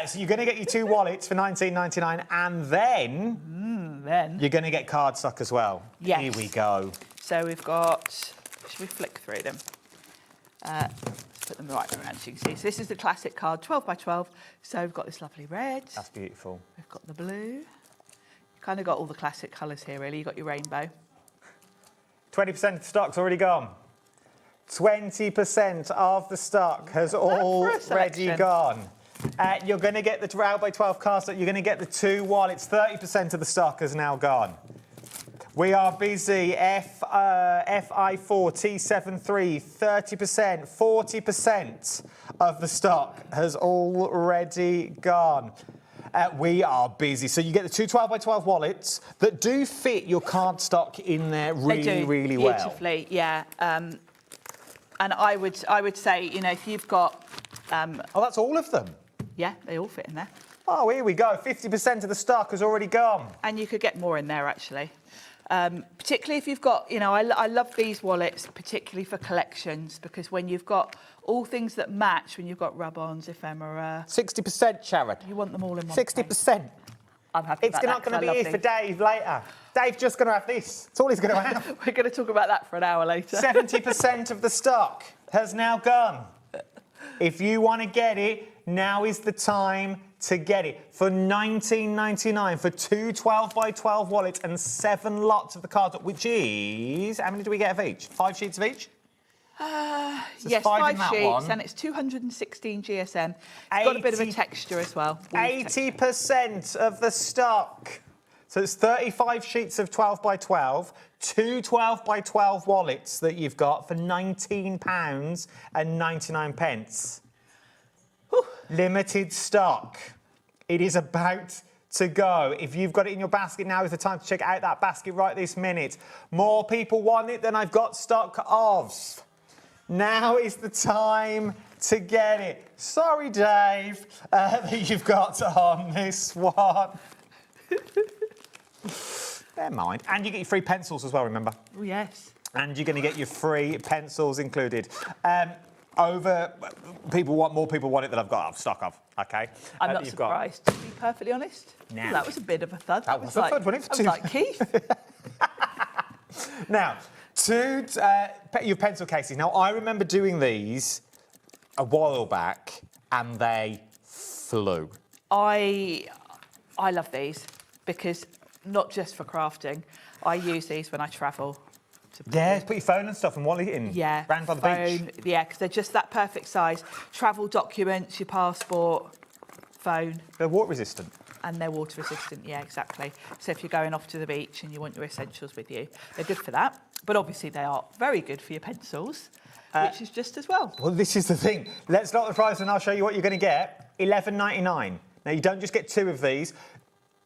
So you're going to get your two wallets for £19.99, and then you're going to get cardstock as well. Yes. Here we go. So we've got. Should we flick through them? Let's put them right around so you can see. So this is the classic card, 12 by 12. So we've got this lovely red. That's beautiful. We've got the blue. You've kind of got all the classic colours here, really. You've got your rainbow. 20% of the stock's already gone. 20% of the stock has already gone. You're going to get the 12 by 12 cardstock. You're going to get the two wallets. 30% of the stock has now gone. We are busy. FI4, T73, 30%, 40% of the stock has already gone. We are busy. So you get the two 12 by 12 wallets that do fit your cardstock in there really well. Beautifully, yeah. And I would say, you know, if you've got... oh, that's all of them? Yeah, they all fit in there. Oh, here we go. 50% of the stock has already gone. And you could get more in there, actually. Particularly if you've got, you know, I love these wallets, particularly for collections, because when you've got all things that match, when you've got rub-ons, ephemera... 60%, Sharon. You want them all in one 60%. place. I'm happy It's not going to be here for Dave later. Dave's just going to have this. That's all he's going to have. We're going to talk about that for an hour later. 70% of the stock has now gone. If you want to get it, now is the time to get it. For $19.99 for two 12 by 12 wallets and 7 lots of the cards, which is, how many do we get of each? 5 sheets of each? So yes, 5 sheets, one. and it's 216 GSM. It's got a bit of a texture as well. 80% of the stock. So it's 35 sheets of 12 by 12, two 12 by 12 wallets that you've got for £19.99. Whew. Limited stock. It is about to go. If you've got it in your basket, now is the time to check out that basket right this minute. More people want it than I've got stock of. Now is the time to get it. Sorry, Dave, that you've got on this one. Never mind. And you get your free pencils as well, remember? Oh, yes. And you're going to get your free pencils included. More people want it than I've got stock of, OK? I'm not surprised, to be perfectly honest. Now, that was a bit of a thud. That was a thud, wasn't it? I was like, Keith. Now, your pencil cases. Now, I remember doing these a while back, and they flew. I love these because not just for crafting. I use these when I travel. Yeah, put your phone and stuff and wallet in. Yeah. Round by the beach. Yeah, because they're just that perfect size. Travel documents, your passport, phone. They're water resistant. And they're water resistant, yeah, exactly. So if you're going off to the beach and you want your essentials with you, they're good for that. But obviously they are very good for your pencils, which is just as well. Well, this is the thing. Let's lock the price and I'll show you what you're going to get. $11.99. Now, you don't just get 2 of these.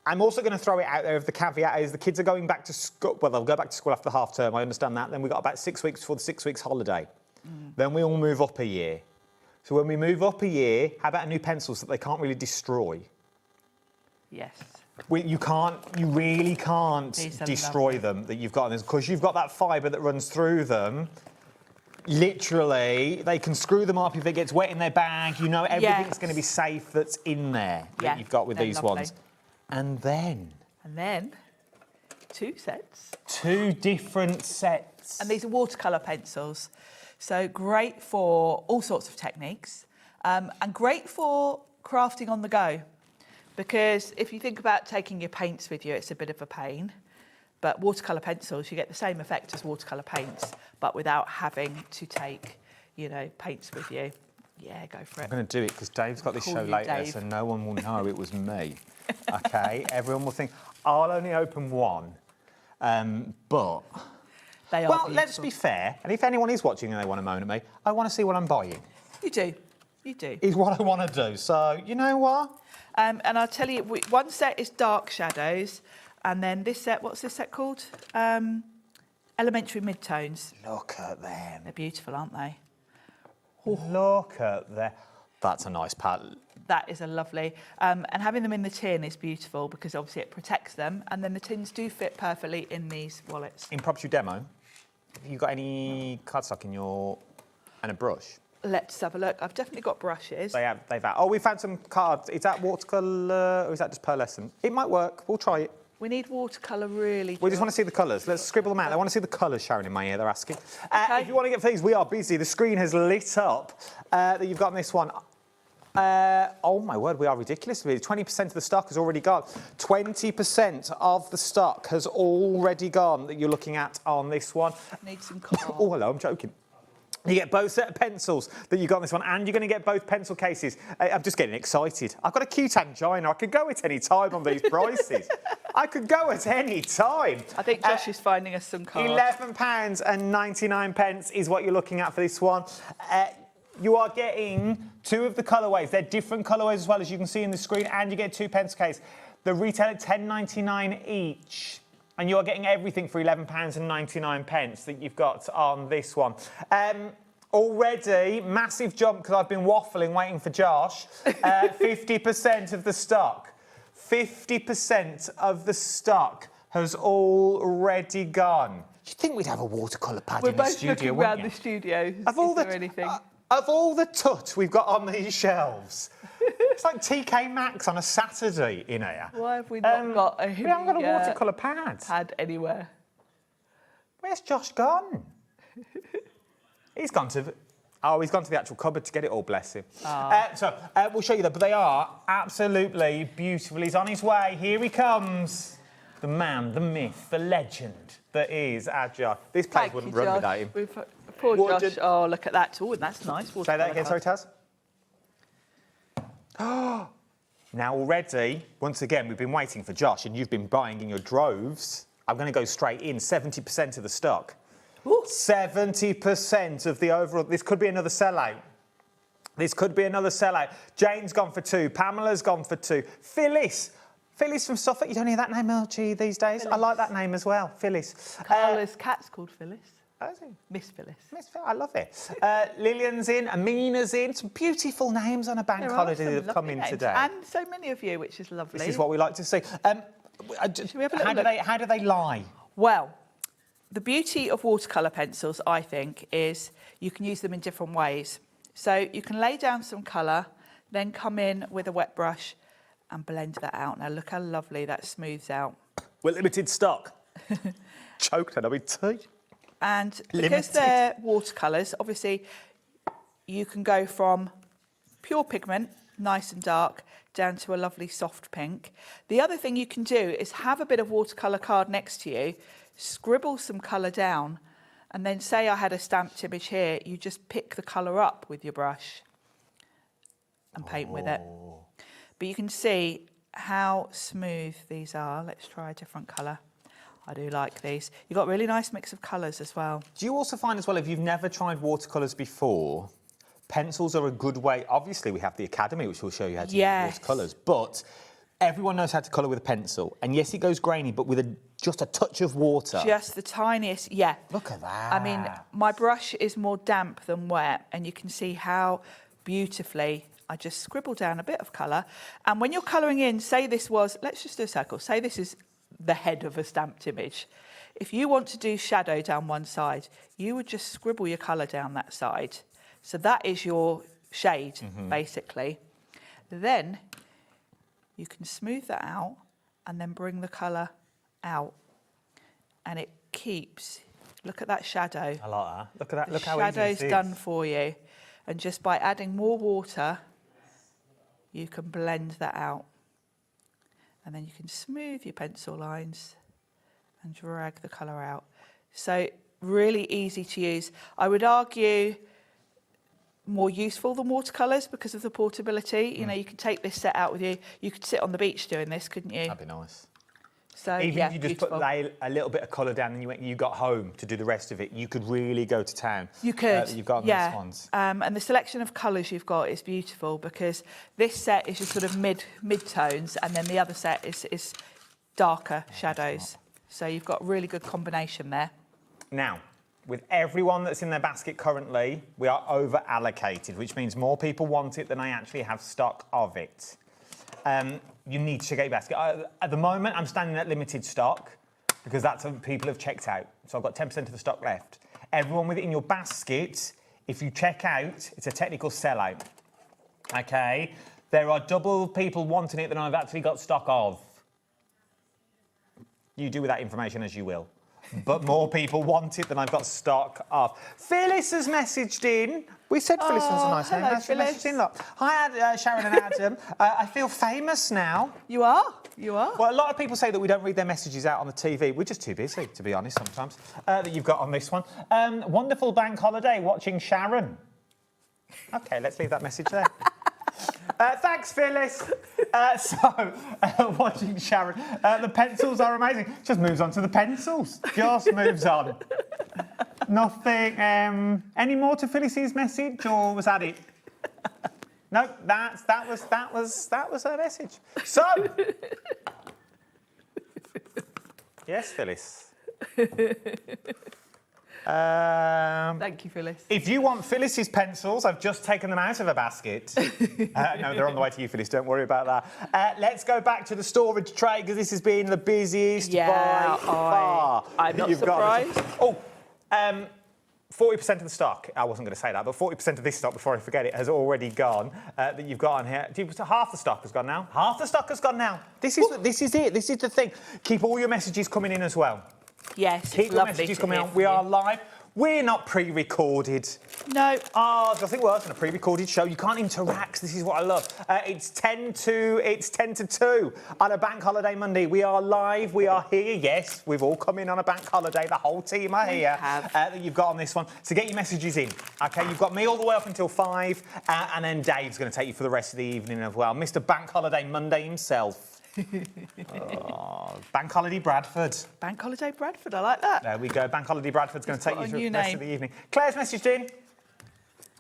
I'm also going to throw it out there if the caveat is the kids are going back to school. Well, they'll go back to school after half term. I understand that. Then we've got about 6 weeks before the 6 weeks holiday. Then we all move up a year. So when we move up a year, how about new pencils that they can't really destroy? Yes. You really can't destroy them that you've got on this because you've got that fibre that runs through them. Literally, they can screw them up if it gets wet in their bag. You know everything's going to be safe that's in there that you've got with these ones. And then 2 sets. 2 different sets. And these are watercolour pencils. So great for all sorts of techniques and great for crafting on the go. Because if you think about taking your paints with you, it's a bit of a pain. But watercolour pencils, you get the same effect as watercolour paints, but without having to take, paints with you. Yeah, go for it. I'm going to do it because Dave's got this show later, so no one will know it was me. OK? Everyone will think, I'll only open one. But... They are well, let's be fair. And if anyone is watching and they want to moan at me, I want to see what I'm buying. You do. You do. Is what I want to do. So, you know what? And I'll tell you, one set is dark shadows. And then this set, what's this set called? Elementary midtones. Look at them. They're beautiful, aren't they? Look at them. That's a nice pattern. That is a lovely. And having them in the tin is beautiful because obviously it protects them. And then the tins do fit perfectly in these wallets. Impromptu demo, have you got any cardstock in your... and a brush? Let's have a look. I've definitely got brushes. They've had. Oh, we found some cards. Is that watercolour or is that just pearlescent? It might work. We'll try it. We need watercolour, really. We just want to see the colours. Let's scribble them out. I want to see the colours showing in my ear, they're asking. If you want to get these, we are busy. The screen has lit up that you've got on this one. Oh, my word, we are ridiculous. 20% of the stock has already gone. 20% of the stock has already gone that you're looking at on this one. Need some colour. Oh, hello, I'm joking. You get both set of pencils that you got on this one, and you're going to get both pencil cases. I'm just getting excited. I've got a cute angina. I could go at any time on these prices. I could go at any time. I think Josh is finding us some cards. £11.99 is what you're looking at for this one. You are getting 2 of the colourways. They're different colourways as well, as you can see in the screen, and you get 2 pencil cases. The retail at $10.99 each. And you're getting everything for £11.99 that you've got on this one. Already, massive jump, because I've been waffling, waiting for Josh. 50% of the stock. 50% of the stock has already gone. Do you think we'd have a watercolour pad in the studio, We're both looking around the studio. Of all the tut we've got on these shelves, it's like TK Maxx on a Saturday in here. Why have we not got a... We haven't got a watercolour pad. Pad anywhere. Where's Josh gone? He's gone to... Oh, he's gone to the actual cupboard to get it all, bless him. So we'll show you that, but they are absolutely beautiful. He's on his way. Here he comes. The man, the myth, the legend that is our Josh. This place wouldn't run without him. Poor Josh. Oh, look at that. Oh, that's nice. Say that again, sorry, Taz. Now already, once again, we've been waiting for Josh and you've been buying in your droves. I'm going to go straight in, 70% of the stock. Ooh. 70% of the overall. This could be another sellout. This could be another sellout. Jane's gone for 2. Pamela's gone for 2. Phyllis from Suffolk. You don't hear that name much these days. Phyllis. I like that name as well, Phyllis. Carla's cat's called Phyllis. Oh, is he? Miss Phyllis. I love it. Lillian's in, Amina's in. Some beautiful names on a bank holiday that have come in today. And so many of you, which is lovely. This is what we like to see. Should we have a little look? How do they lie? Well, the beauty of watercolour pencils, I think, is you can use them in different ways. So you can lay down some colour, then come in with a wet brush and blend that out. Now, look how lovely that smooths out. We're limited stock. Choked on a bit tea. And because they're watercolours, obviously, you can go from pure pigment, nice and dark, down to a lovely soft pink. The other thing you can do is have a bit of watercolour card next to you, scribble some colour down, and then say I had a stamped image here, you just pick the colour up with your brush and paint with it. But you can see how smooth these are. Let's try a different colour. I do like these. You've got a really nice mix of colours as well. Do you also find as well, if you've never tried watercolours before, pencils are a good way. Obviously, we have the Academy, which will show you how to use watercolours, but everyone knows how to colour with a pencil. And yes, it goes grainy, but with just a touch of water. Just the tiniest, yeah. Look at that. I mean, my brush is more damp than wet, and you can see how beautifully I just scribble down a bit of colour. And when you're colouring in, say this was, let's just do a circle, say this is the head of a stamped image. If you want to do shadow down one side, you would just scribble your colour down that side. So that is your shade, basically. Then you can smooth that out and then bring the colour out. And it keeps, look at that shadow. I like that. Look at that, look how easy it is. Shadow's done for you. And just by adding more water, you can blend that out. And then you can smooth your pencil lines and drag the colour out. So really easy to use. I would argue more useful than watercolours because of the portability. You know, you could take this set out with you. You could sit on the beach doing this, couldn't you? That'd be nice. So, even yeah, if you just beautiful. put a little bit of colour down and you got home to do the rest of it, you could really go to town. You could. You've got yeah. these ones. And the selection of colours you've got is beautiful because this set is your sort of mid-tones and then the other set is darker shadows. So you've got a really good combination there. Now, with everyone that's in their basket currently, we are over-allocated, which means more people want it than I actually have stock of it. You need to check out your basket. At the moment, I'm standing at limited stock because that's what people have checked out. So I've got 10% of the stock left. Everyone with it in your basket, if you check out, it's a technical sellout. Okay? There are double people wanting it than I've actually got stock of. You do with that information as you will. But more people want it than I've got stock of. Phyllis has messaged in. We said Phyllis was a nice name. Hello, She messaged in. Look. Hi, Sharon and Adam. I feel famous now. You are? You are? Well, a lot of people say that we don't read their messages out on the TV. We're just too busy, to be honest, sometimes, that you've got on this one. Wonderful bank holiday watching Sharon. OK, let's leave that message there. Thanks, Phyllis. Watching Sharon. The pencils are amazing. Just moves on to the pencils. Just moves on. Nothing. Any more to Phyllis's message, or was that it? No, that was her message. So, yes, Phyllis. Thank you, Phyllis. If you want Phyllis's pencils, I've just taken them out of a basket. No, they're on the way to you, Phyllis. Don't worry about that. Let's go back to the storage tray because this has been the busiest by far. I'm not surprised. 40% of the stock, I wasn't going to say that, but 40% of this stock, before I forget it, has already gone, that you've got on here. Half the stock has gone now. Half the stock has gone now. This is it. This is the thing. Keep all your messages coming in as well. Yes, Keep your messages coming on. We are live. We're not pre-recorded. No. Oh, I think we're on a pre-recorded show. You can't interact. This is what I love. It's 10 to 2 on a Bank Holiday Monday. We are live. We are here. Yes, we've all come in on a bank holiday. The whole team are here that you've got on this one. So get your messages in. OK, you've got me all the way up until 5, and then Dave's going to take you for the rest of the evening as well. Mr. Bank Holiday Monday himself. Bank Holiday Bradford. Bank Holiday Bradford, I like that. There we go. Bank Holiday Bradford's going to take you through the rest of the evening. Claire's messaged in.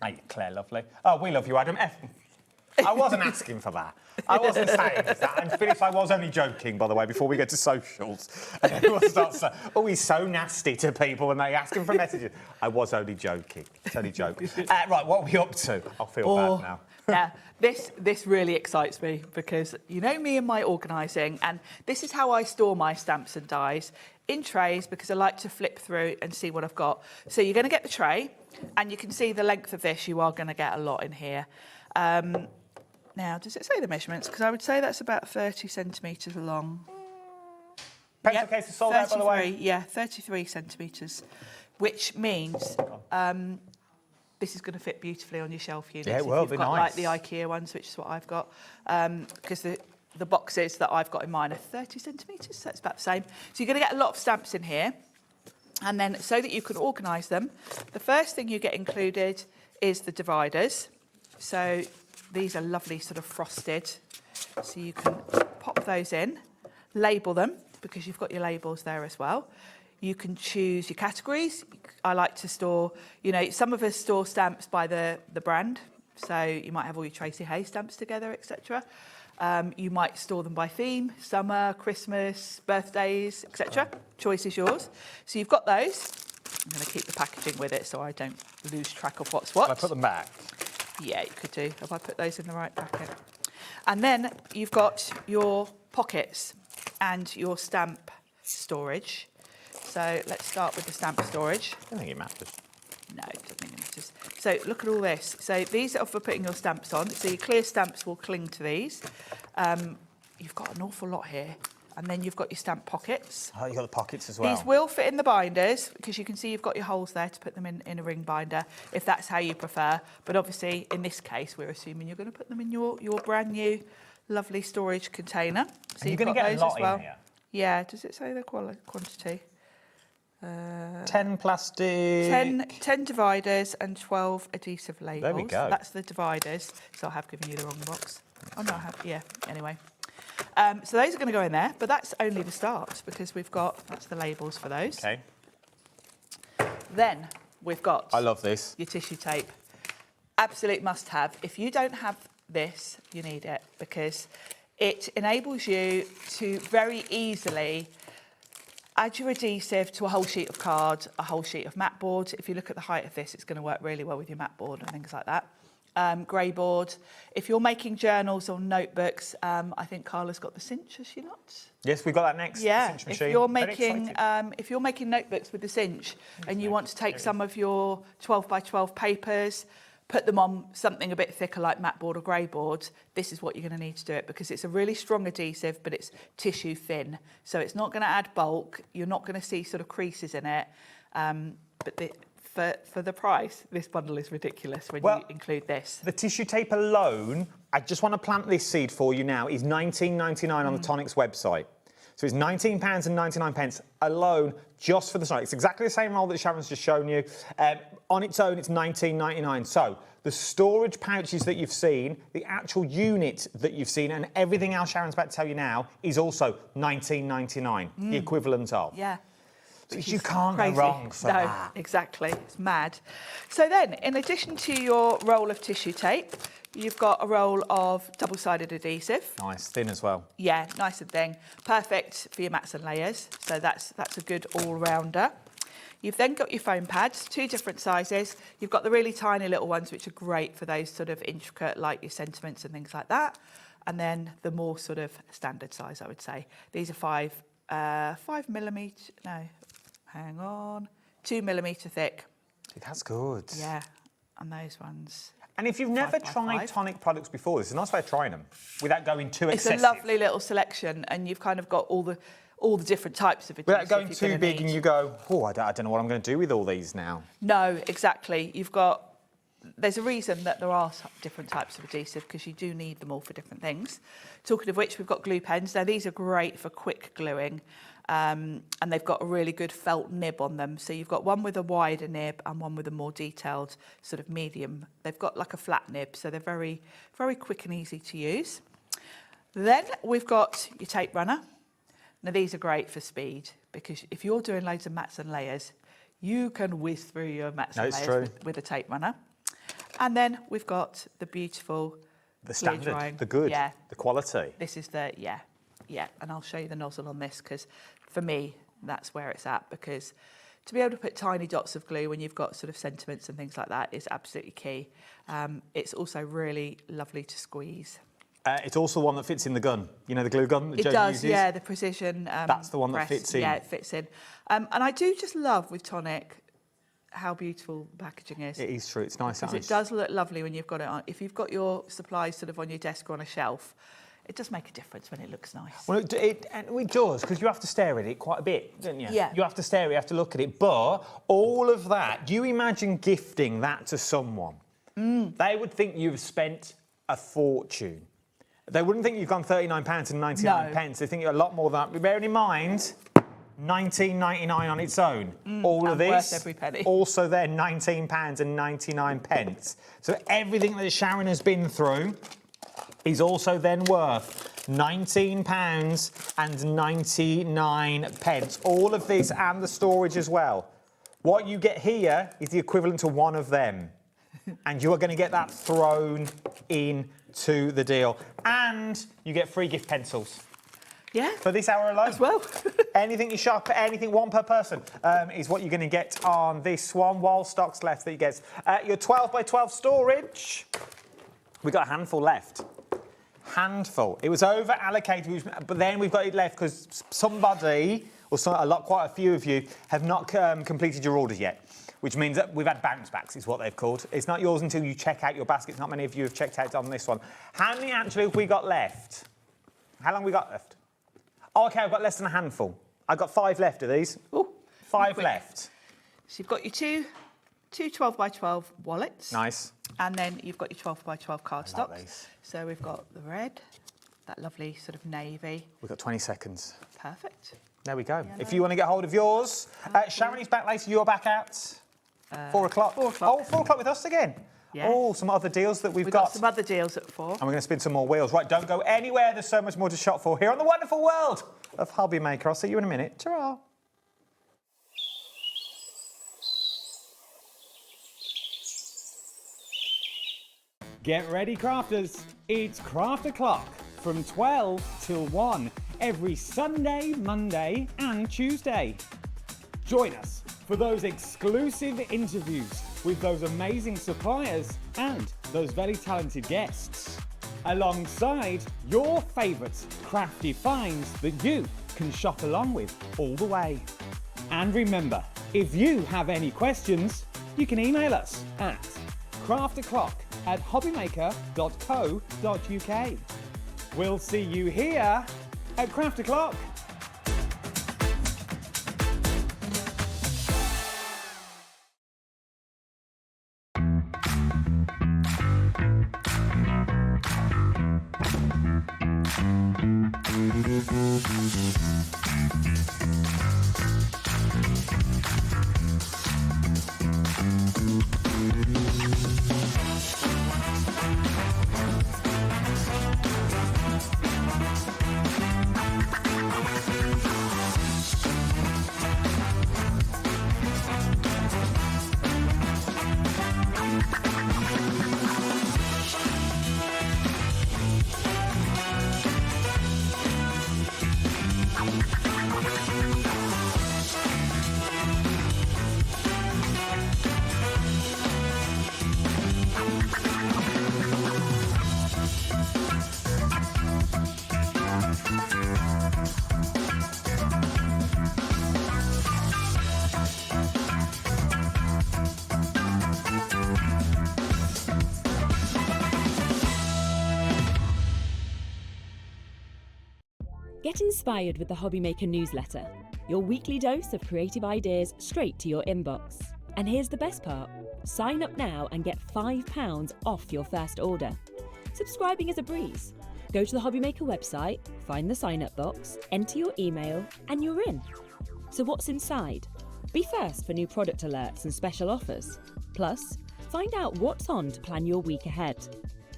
Hey, Claire, lovely. Oh, we love you, Adam. I wasn't asking for that. I wasn't saying that. And Phyllis, I was only joking, by the way, before we get to socials. And everyone starts saying, oh, he's so nasty to people when they ask him for messages. I was only joking. It's only joking. Right, what are we up to? I feel bad now. Yeah, this really excites me because you know me and my organising, and this is how I store my stamps and dies, in trays, because I like to flip through and see what I've got. So you're going to get the tray, and you can see the length of this. You are going to get a lot in here. Now, does it say the measurements? Because I would say that's about 30 centimetres long. Pencil case is sold out, by the way. Yeah, 33 centimetres, which means this is going to fit beautifully on your shelf units. Yeah, it will be nice. Like the IKEA ones, which is what I've got, because the boxes that I've got in mine are 30 centimetres, so it's about the same. So you're going to get a lot of stamps in here, and then so that you can organise them, the first thing you get included is the dividers. So these are lovely, sort of frosted, so you can pop those in, label them, because you've got your labels there as well. You can choose your categories. I like to store, you know, some of us store stamps by the brand. So you might have all your Tracy Hay stamps together, etc. You might store them by theme, summer, Christmas, birthdays, etc. Choice is yours. So you've got those. I'm going to keep the packaging with it so I don't lose track of what's what. Can I put them back? Yeah, you could do, if I put those in the right packet. And then you've got your pockets and your stamp storage. So let's start with the stamp storage. I don't think it matters. No, it doesn't think it matters. So look at all this. So these are for putting your stamps on. So your clear stamps will cling to these. You've got an awful lot here. And then you've got your stamp pockets. Oh, you've got the pockets as well. These will fit in the binders, because you can see you've got your holes there to put them in a ring binder, if that's how you prefer. But obviously, in this case, we're assuming you're going to put them in your brand new, lovely storage container. So and you're going to get a lot in here. Yeah, does it say the quantity? 10 plastic. 10 dividers and 12 adhesive labels. There we go. That's the dividers. So I have given you the wrong box. Oh, no, I have. Yeah, anyway. So those are going to go in there, but that's only the start, because that's the labels for those. Okay. Then we've got... I love this. Your tissue tape. Absolute must-have. If you don't have this, you need it, because it enables you to very easily add your adhesive to a whole sheet of card, a whole sheet of mat board. If you look at the height of this, it's going to work really well with your mat board and things like that. Grey board. If you're making journals or notebooks, I think Carla's got the cinch, has she not? Yes, we've got that next. Yeah, cinch machine. if you're making notebooks with the cinch and you want to take some of your 12 by 12 papers, put them on something a bit thicker like mat board or grey board, this is what you're going to need to do it, because it's a really strong adhesive, but it's tissue thin. So it's not going to add bulk. You're not going to see sort of creases in it. For the price, this bundle is ridiculous when you include this. The tissue tape alone, I just want to plant this seed for you now, is $19.99 on the Tonic's website. So it's £19.99 alone just for the Tonic. It's exactly the same roll that Sharon's just shown you. On its own, it's $19.99. So the storage pouches that you've seen, the actual unit that you've seen, and everything else Sharon's about to tell you now is also $19.99, the equivalent of. Yeah. You can't go wrong for that. No, exactly. It's mad. So then, in addition to your roll of tissue tape, you've got a roll of double-sided adhesive. Nice, thin as well. Yeah, nice and thin. Perfect for your mats and layers. So that's a good all-rounder. You've then got your foam pads, 2 different sizes. You've got the really tiny little ones, which are great for those sort of intricate, like your sentiments and things like that. And then the more sort of standard size, I would say. These are 5 millimetre, no, hang on, 2 millimetre thick. That's good. Yeah, and those ones. And if you've never tried Tonic products before, this is a nice way of trying them without going too excessive. It's a lovely little selection, and you've kind of got all all the different types of adhesive. Without going too big and you go, oh, I don't know what I'm going to do with all these now. No, exactly. There's a reason that there are different types of adhesive because you do need them all for different things. Talking of which, we've got glue pens. Now, these are great for quick gluing, and they've got a really good felt nib on them. So you've got one with a wider nib and one with a more detailed sort of medium. They've got like a flat nib, so they're very, very quick and easy to use. Then we've got your tape runner. Now, these are great for speed because if you're doing loads of mats and layers, you can whiz through your mats and layers with a tape runner. And then we've got the beautiful, the standard, the good, the quality. This is the, and I'll show you the nozzle on this because for me, that's where it's at, because to be able to put tiny dots of glue when you've got sort of sentiments and things like that is absolutely key. It's also really lovely to squeeze. It's also one that fits in the gun. You know, the glue gun that Joe uses? Yeah, the precision that's the one that fits in. Yeah, it fits in. And I do just love with Tonic how beautiful the packaging is. It is true, it's nice. Because it does look lovely when you've got it on. If you've got your supplies sort of on your desk or on a shelf, it does make a difference when it looks nice. Well, it does, because you have to stare at it quite a bit, don't you? Yeah. You have to stare, you have to look at it. But all of that, do you imagine gifting that to someone? They would think you've spent a fortune. They wouldn't think you've gone £39.99. No. They think you're a lot more than that. Bearing in mind, £19.99 on its own. All of this, worth every penny. also there, £19.99. So everything that Sharon has been through is also then worth £19.99. All of this and the storage as well. What you get here is the equivalent to one of them. And you are going to get that thrown into the deal. And you get free gift pencils. Yeah. For this hour alone. As well. Anything you shop, anything, one per person, is what you're going to get on this one, while stock's left that you get. Your 12 by 12 storage, we got a handful left. Handful. It was over allocated, but then we've got it left because somebody, or quite a few of you, have not completed your orders yet. Which means that we've had bounce backs, is what they've called. It's not yours until you check out your baskets. Not many of you have checked out on this one. How many actually have we got left? How long have we got left? Oh, OK, I've got less than a handful. I've got 5 left of these. Ooh, 5 left. So you've got your two 12 by 12 wallets. Nice. And then you've got your 12 by 12 cardstock. Like these. So we've got the red, that lovely sort of navy. We've got 20 seconds. Perfect. There we go. Yellow. If you want to get hold of yours, Sharon is back later. You're back at 4 o'clock. 4 o'clock. Oh, 4 o'clock with us again. Yeah. Oh, some other deals that we've got some other deals at 4. And we're going to spin some more wheels. Right, don't go anywhere. There's so much more to shop for here on the wonderful world of HobbyMaker. I'll see you in a minute. Ta-ra. Get ready, crafters. It's Craft O'Clock from 12 till 1 every Sunday, Monday and Tuesday. Join us for those exclusive interviews with those amazing suppliers and those very talented guests, alongside your favourite crafty finds that you can shop along with all the way. And remember, if you have any questions, you can email us at craftoclock@hobbymaker.co.uk. We'll see you here at Craft O'Clock. inspired with the HobbyMaker newsletter, your weekly dose of creative ideas straight to your inbox. And here's the best part. Sign up now and get £5 off your first order. Subscribing is a breeze. Go to the HobbyMaker website, find the sign-up box, enter your email, and you're in. So what's inside? Be first for new product alerts and special offers. Plus, find out what's on to plan your week ahead.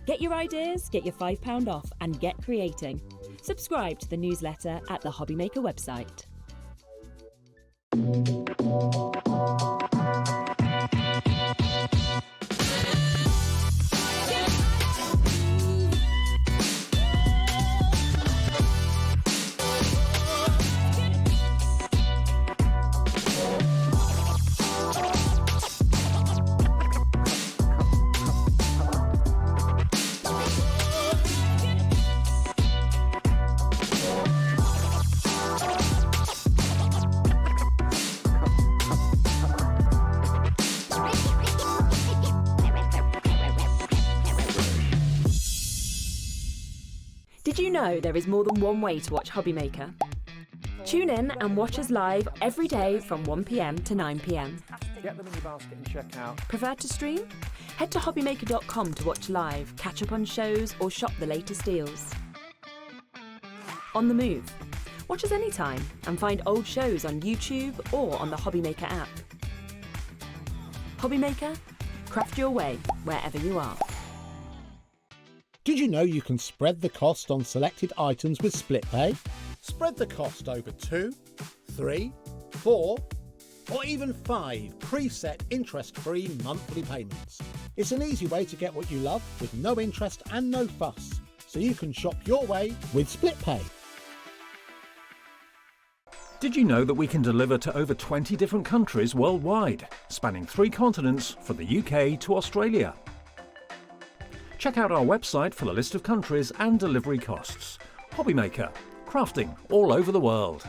Get your ideas, get your £5 off, and get creating. Subscribe to the newsletter at the HobbyMaker website. Did you know there is more than one way to watch HobbyMaker? Tune in and watch us live every day from 1 p.m. to 9 p.m. Get them in your basket and check out. Prefer to stream? Head to hobbymaker.com to watch live, catch up on shows, or shop the latest deals. On the move. Watch us anytime and find old shows on YouTube or on the HobbyMaker app. HobbyMaker, craft your way wherever you are. Did you know you can spread the cost on selected items with split pay? Spread the cost over 2, 3, 4, or even 5 preset interest-free monthly payments. It's an easy way to get what you love with no interest and no fuss, so you can shop your way with split pay. Did you know that we can deliver to over 20 different countries worldwide, spanning 3 continents from the UK to Australia? Check out our website for the list of countries and delivery costs. HobbyMaker, crafting all over the world.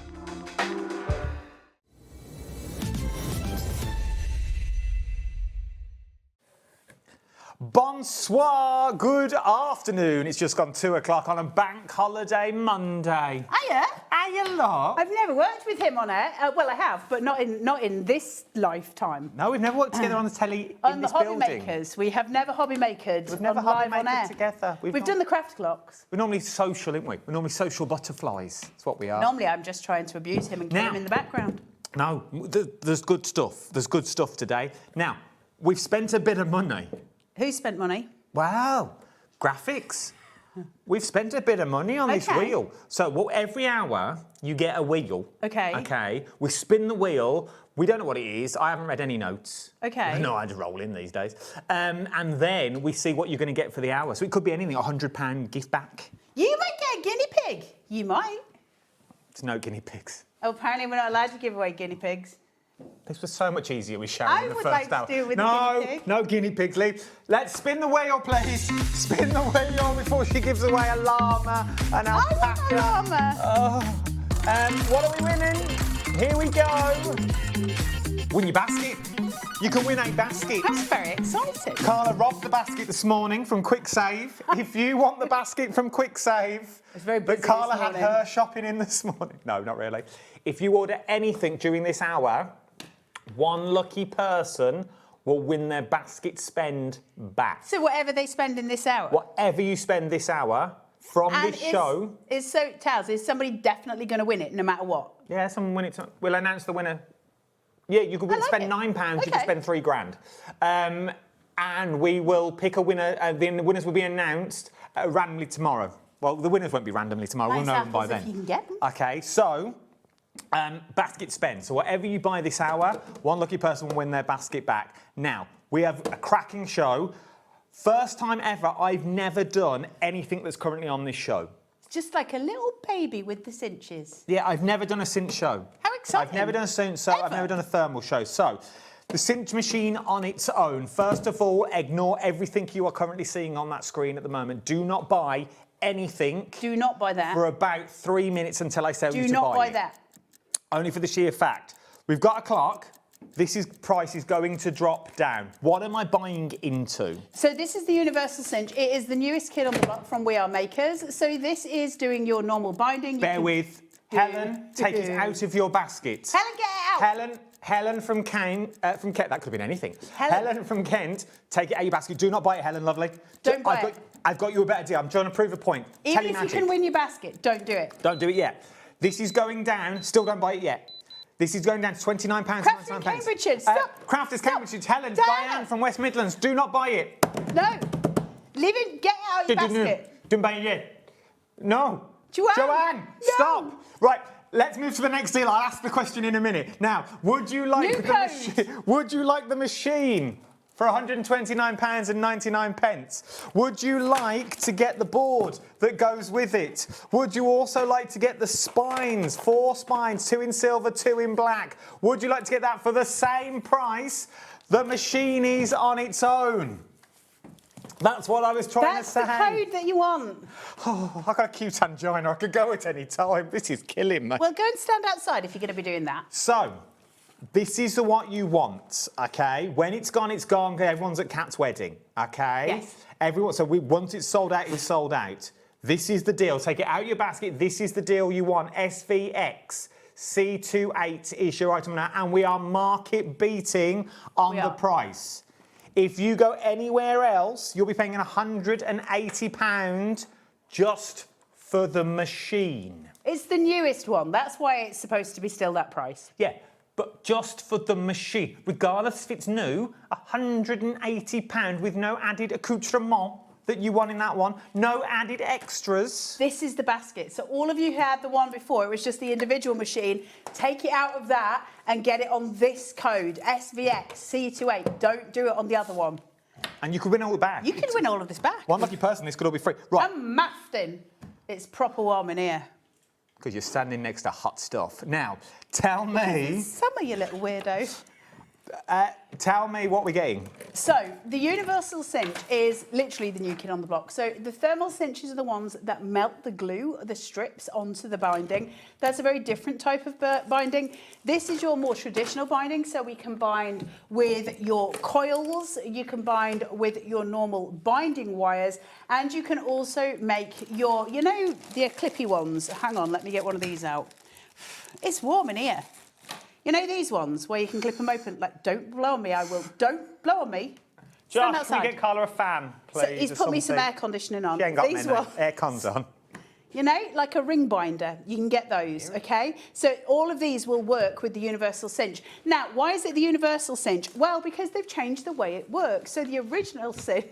Bonsoir, good afternoon. It's just gone 2 o'clock on a Bank Holiday Monday. Hiya. Hiya, lot. I've never worked with him on it. Well, I have, but not in this lifetime. No, we've never worked together on the telly On in the this building. HobbyMakers, we have never HobbyMakered. We've never live on air HobbyMakered together. We've done the craft clocks. We're normally social, aren't we? We're normally social butterflies. That's what we are. Normally, I'm just trying to abuse him and kill him in the background. No, there's good stuff. There's good stuff today. Now, we've spent a bit of money. Who spent money? Wow, graphics. We've spent a bit of money on this wheel. So every hour you get a wheel. Okay. Okay. We spin the wheel. We don't know what it is. I haven't read any notes. Okay. No, I just roll in these days. And then we see what you're going to get for the hour. So it could be anything, £100 gift back. You might get a guinea pig. You might. There's no guinea pigs. Oh, apparently we're not allowed to give away guinea pigs. This was so much easier with Sharon in the first hour. I would like to do it with a guinea pig. No guinea pigs, Lee. Let's spin the wheel, please. Spin the wheel before she gives away a llama, an alpaca. I want a llama. What are we winning? Here we go. Win your basket. You can win a basket. That's very exciting. Carla robbed the basket this morning from Quick Save. If you want the basket from Quick Save, It's very busy but Carla this had morning. her shopping in this morning. No, not really. If you order anything during this hour, one lucky person will win their basket spend back. So whatever they spend in this hour? Whatever you spend this hour from this show. Is somebody definitely going to win it no matter what? Yeah, someone win it. We'll announce the winner. Yeah, you could spend £9, you could spend £3 grand. And we will pick a winner. The winners will be announced randomly tomorrow. Well, the winners won't be randomly tomorrow. We'll know them by then. If you can get them. Okay, so basket spend. So whatever you buy this hour, one lucky person will win their basket back. Now, we have a cracking show. First time ever, I've never done anything that's currently on this show. It's just like a little baby with the cinches. Yeah, I've never done a cinch show. How exciting. I've never done a cinch show. I've never done a thermal show. So, the cinch machine on its own. First of all, ignore everything you are currently seeing on that screen at the moment. Do not buy anything. Do not buy that. For about 3 minutes until I tell you to buy it. Do not buy that. Only for the sheer fact. We've got a clock. This price is going to drop down. What am I buying into? So this is the Universal Cinch. It is the newest kit on the block from We Are Makers. So this is doing your normal binding. Bear with. Helen, take it out of your basket. Helen, get it out. Helen from Kent, that could have been anything. Helen from Kent, take it out of your basket. Do not buy it, Helen, lovely. Don't buy it. I've got you a better deal. I'm trying to prove a point. Even if you can win your basket, don't do it. Don't do it yet. This is going down. Still don't buy it yet. This is going down to £29.99. Crafters Cambridgeshire, stop. Crafters Cambridgeshire, Helen, Diana. Diane from West Midlands, do not buy it. No. Leave it, get it out of your basket. Don't buy it yet. No. Joanne, no. Stop. Right. Let's move to the next deal. I'll ask the question in a minute. Now, would you like the machine for £129.99? Would you like to get the board that goes with it? Would you also like to get the spines, 4 spines, 2 in silver, 2 in black? Would you like to get that for the same price the machine is on its own? That's what I was trying to say. That's the code that you want. Oh, I've got a cute angina. I could go at any time. This is killing me. Well, go and stand outside if you're going to be doing that. So, this is what you want, OK? When it's gone, it's gone. Everyone's at Kat's wedding, OK? Yes. Once it's sold out, it's sold out. This is the deal. Take it out of your basket. This is the deal you want. SVX C28 is your item now, and we are market beating on the price. If you go anywhere else, you'll be paying £180 just for the machine. It's the newest one. That's why it's supposed to be still that price. Yeah, but just for the machine. Regardless if it's new, £180 with no added accoutrement that you want in that one. No added extras. This is the basket. So all of you who had the one before, it was just the individual machine. Take it out of that and get it on this code, SVX C28. Don't do it on the other one. And you could win all the back. You can win all of this back. One lucky person, this could all be free. Right. I'm mafting. It's proper warm in here. Because you're standing next to hot stuff. Now, tell me... Summer, you little weirdo. Tell me what we're getting. So, the universal cinch is literally the new kid on the block. So, the thermal cinches are the ones that melt the glue, the strips, onto the binding. That's a very different type of binding. This is your more traditional binding, so we can bind with your coils, you can bind with your normal binding wires, and you can also make your, you know, the clippy ones. Hang on, let me get one of these out. It's warm in here. You know these ones where you can clip them open? Like, don't blow on me, I will. Don't blow on me. Stand Josh, outside. can we get Carla a fan, please? So he's put me some air conditioning on. She ain't got these many. Air cons on. You know, like a ring binder. You can get those, okay? So all of these will work with the universal cinch. Now, why is it the universal cinch? Well, because they've changed the way it works. So the original cinch...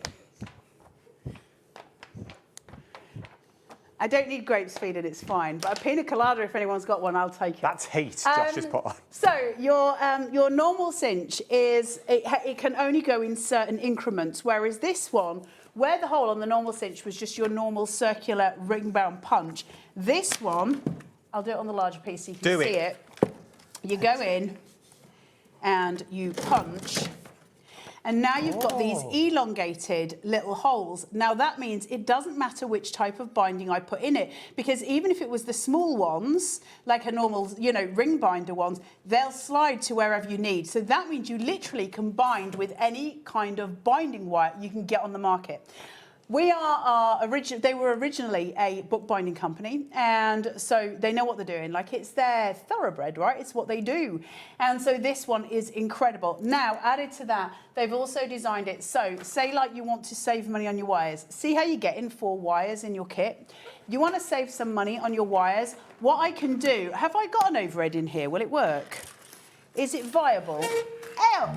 I don't need grapes feeding, it's fine. But a pina colada, if anyone's got one, I'll take it. That's heat, Josh has put on. So your normal cinch is, it can only go in certain increments, whereas this one, where the hole on the normal cinch was just your normal circular ring-bound punch, this one, I'll do it on the larger piece so you can see it. You go in and you punch. And now you've got these elongated little holes. Now that means it doesn't matter which type of binding I put in it, because even if it was the small ones, like a normal, you know, ring binder ones, they'll slide to wherever you need. So that means you literally can bind with any kind of binding wire you can get on the market. We are they were originally a bookbinding company, and so they know what they're doing. Like, it's their thoroughbred, right? It's what they do. And so this one is incredible. Now, added to that, they've also designed it so, say like you want to save money on your wires. See how you're getting 4 wires in your kit? You want to save some money on your wires? What I can do, have I got an overhead in here? Will it work? Is it viable? Ow!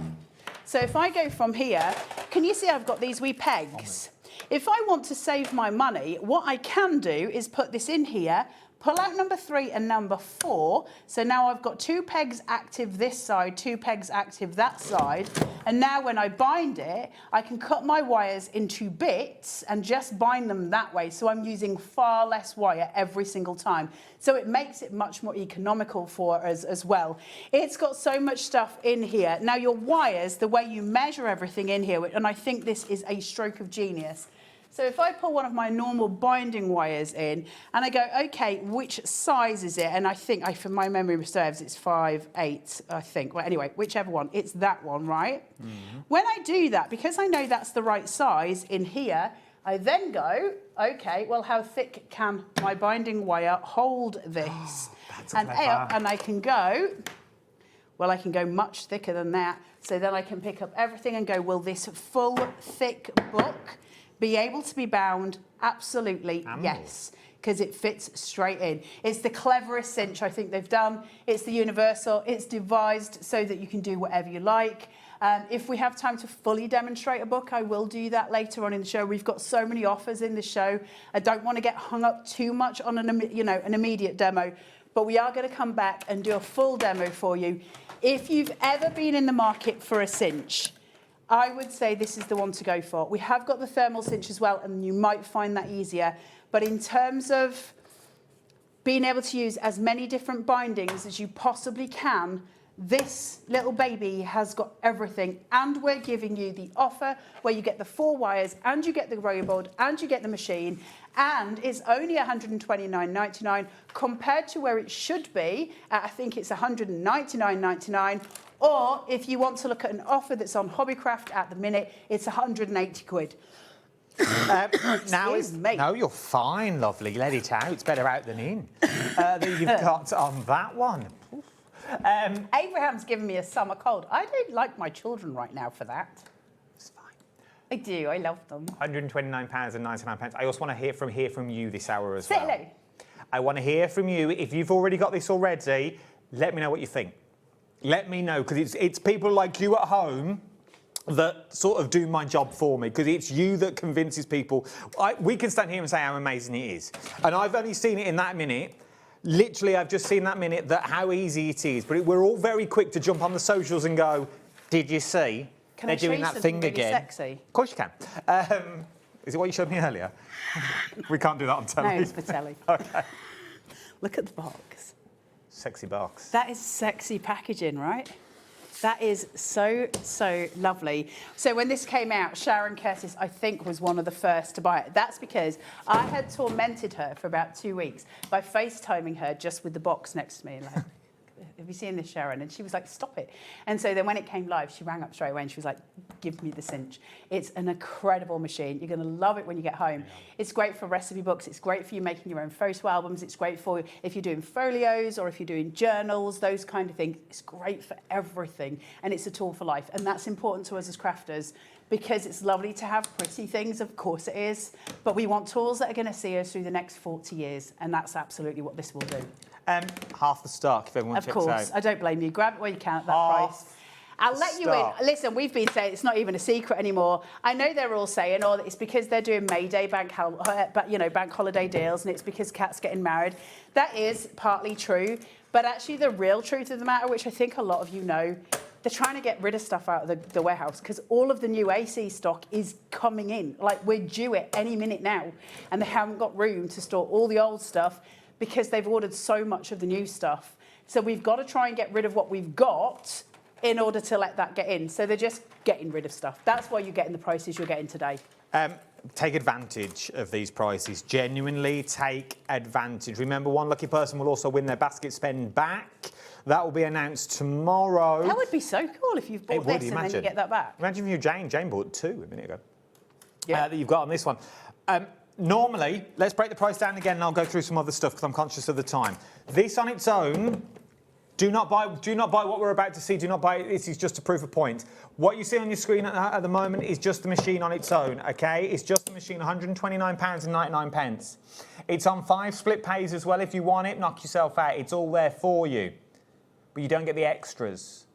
So if I go from here, can you see I've got these wee pegs? If I want to save my money, what I can do is put this in here, pull out number 3 and number 4. So now I've got 2 pegs active this side, 2 pegs active that side. And now when I bind it, I can cut my wires into bits and just bind them that way. So I'm using far less wire every single time. So it makes it much more economical for us as well. It's got so much stuff in here. Now your wires, the way you measure everything in here, and I think this is a stroke of genius. So if I pull one of my normal binding wires in and I go, okay, which size is it? And I think, if my memory serves, it's 5/8, I think. Well, anyway, whichever one, it's that one, right? Mm-hmm. When I do that, because I know that's the right size in here, I then go, okay, well, how thick can my binding wire hold this? That's and clever. and I can go, well, I can go much thicker than that. So then I can pick up everything and go, will this full, thick book be able to be bound? Absolutely, yes, because it fits straight in. It's the cleverest cinch I think they've done. It's the universal. It's devised so that you can do whatever you like. If we have time to fully demonstrate a book, I will do that later on in the show. We've got so many offers in the show. I don't want to get hung up too much on an immediate demo, but we are going to come back and do a full demo for you. If you've ever been in the market for a cinch, I would say this is the one to go for. We have got the thermal cinch as well, and you might find that easier. But in terms of being able to use as many different bindings as you possibly can, this little baby has got everything, and we're giving you the offer where you get the 4 wires and you get the robot and you get the machine, and it's only $129.99 compared to where it should be at, I think it's $199.99. Or if you want to look at an offer that's on Hobbycraft at the minute, it's 180 quid. No, you're fine, lovely. Let it out. It's better out than in. That you've got on that one. Abraham's given me a summer cold. I don't like my children right now for that. It's fine. I do. I love them. £129.99. I also want to hear from you this hour as well. Hello. I want to hear from you. If you've already got this already, let me know what you think. Let me know, because it's people like you at home that sort of do my job for me, because it's you that convinces people. We can stand here and say how amazing it is. And I've only seen it in that minute. Literally, I've just seen that minute that how easy it is. But we're all very quick to jump on the socials and go, did you see? They're doing that thing really again. Sexy? Of course you can. Is it what you showed me earlier? We can't do that on telly. No, it's for telly. Okay. Look at the box. Sexy box. That is sexy packaging, right? That is so, so lovely. So when this came out, Sharon Curtis, I think, was one of the first to buy it. That's because I had tormented her for about 2 weeks by FaceTiming her just with the box next to me. Like, have you seen this, Sharon? And she was like, stop it. And so then when it came live, she rang up straight away and she was like, give me the cinch. It's an incredible machine. You're going to love it when you get home. Yeah. It's great for recipe books. It's great for you making your own photo albums. It's great for if you're doing folios or if you're doing journals, those kind of things. It's great for everything. And it's a tool for life. And that's important to us as crafters, because it's lovely to have pretty things, of course it is, but we want tools that are going to see us through the next 40 years, and that's absolutely what this will do. Half the stock, if everyone checks out. Of course, I don't blame you. Grab it where you can at that price. I'll let you in. Listen, we've been saying it's not even a secret anymore. I know they're all saying, oh, it's because they're doing May Day bank holiday deals, and it's because Kat's getting married. That is partly true, but actually the real truth of the matter, which I think a lot of you know, they're trying to get rid of stuff out of the warehouse, because all of the new AC stock is coming in. Like, we're due it any minute now, and they haven't got room to store all the old stuff because they've ordered so much of the new stuff. So we've got to try and get rid of what we've got in order to let that get in. So they're just getting rid of stuff. That's why you're getting the prices you're getting today. Take advantage of these prices. Genuinely take advantage. Remember, one lucky person will also win their basket spend back. That will be announced tomorrow. That would be so cool if you've bought this and then you get that back. Imagine if Jane bought 2 a minute ago. Yeah. That you've got on this one. Normally, let's break the price down again and I'll go through some other stuff because I'm conscious of the time. This on its own, do not buy what we're about to see. Do not buy it. This is just to prove a point. What you see on your screen at the moment is just the machine on its own, okay? It's just the machine, £129.99. It's on 5 split pays as well. If you want it, knock yourself out. It's all there for you. But you don't get the extras.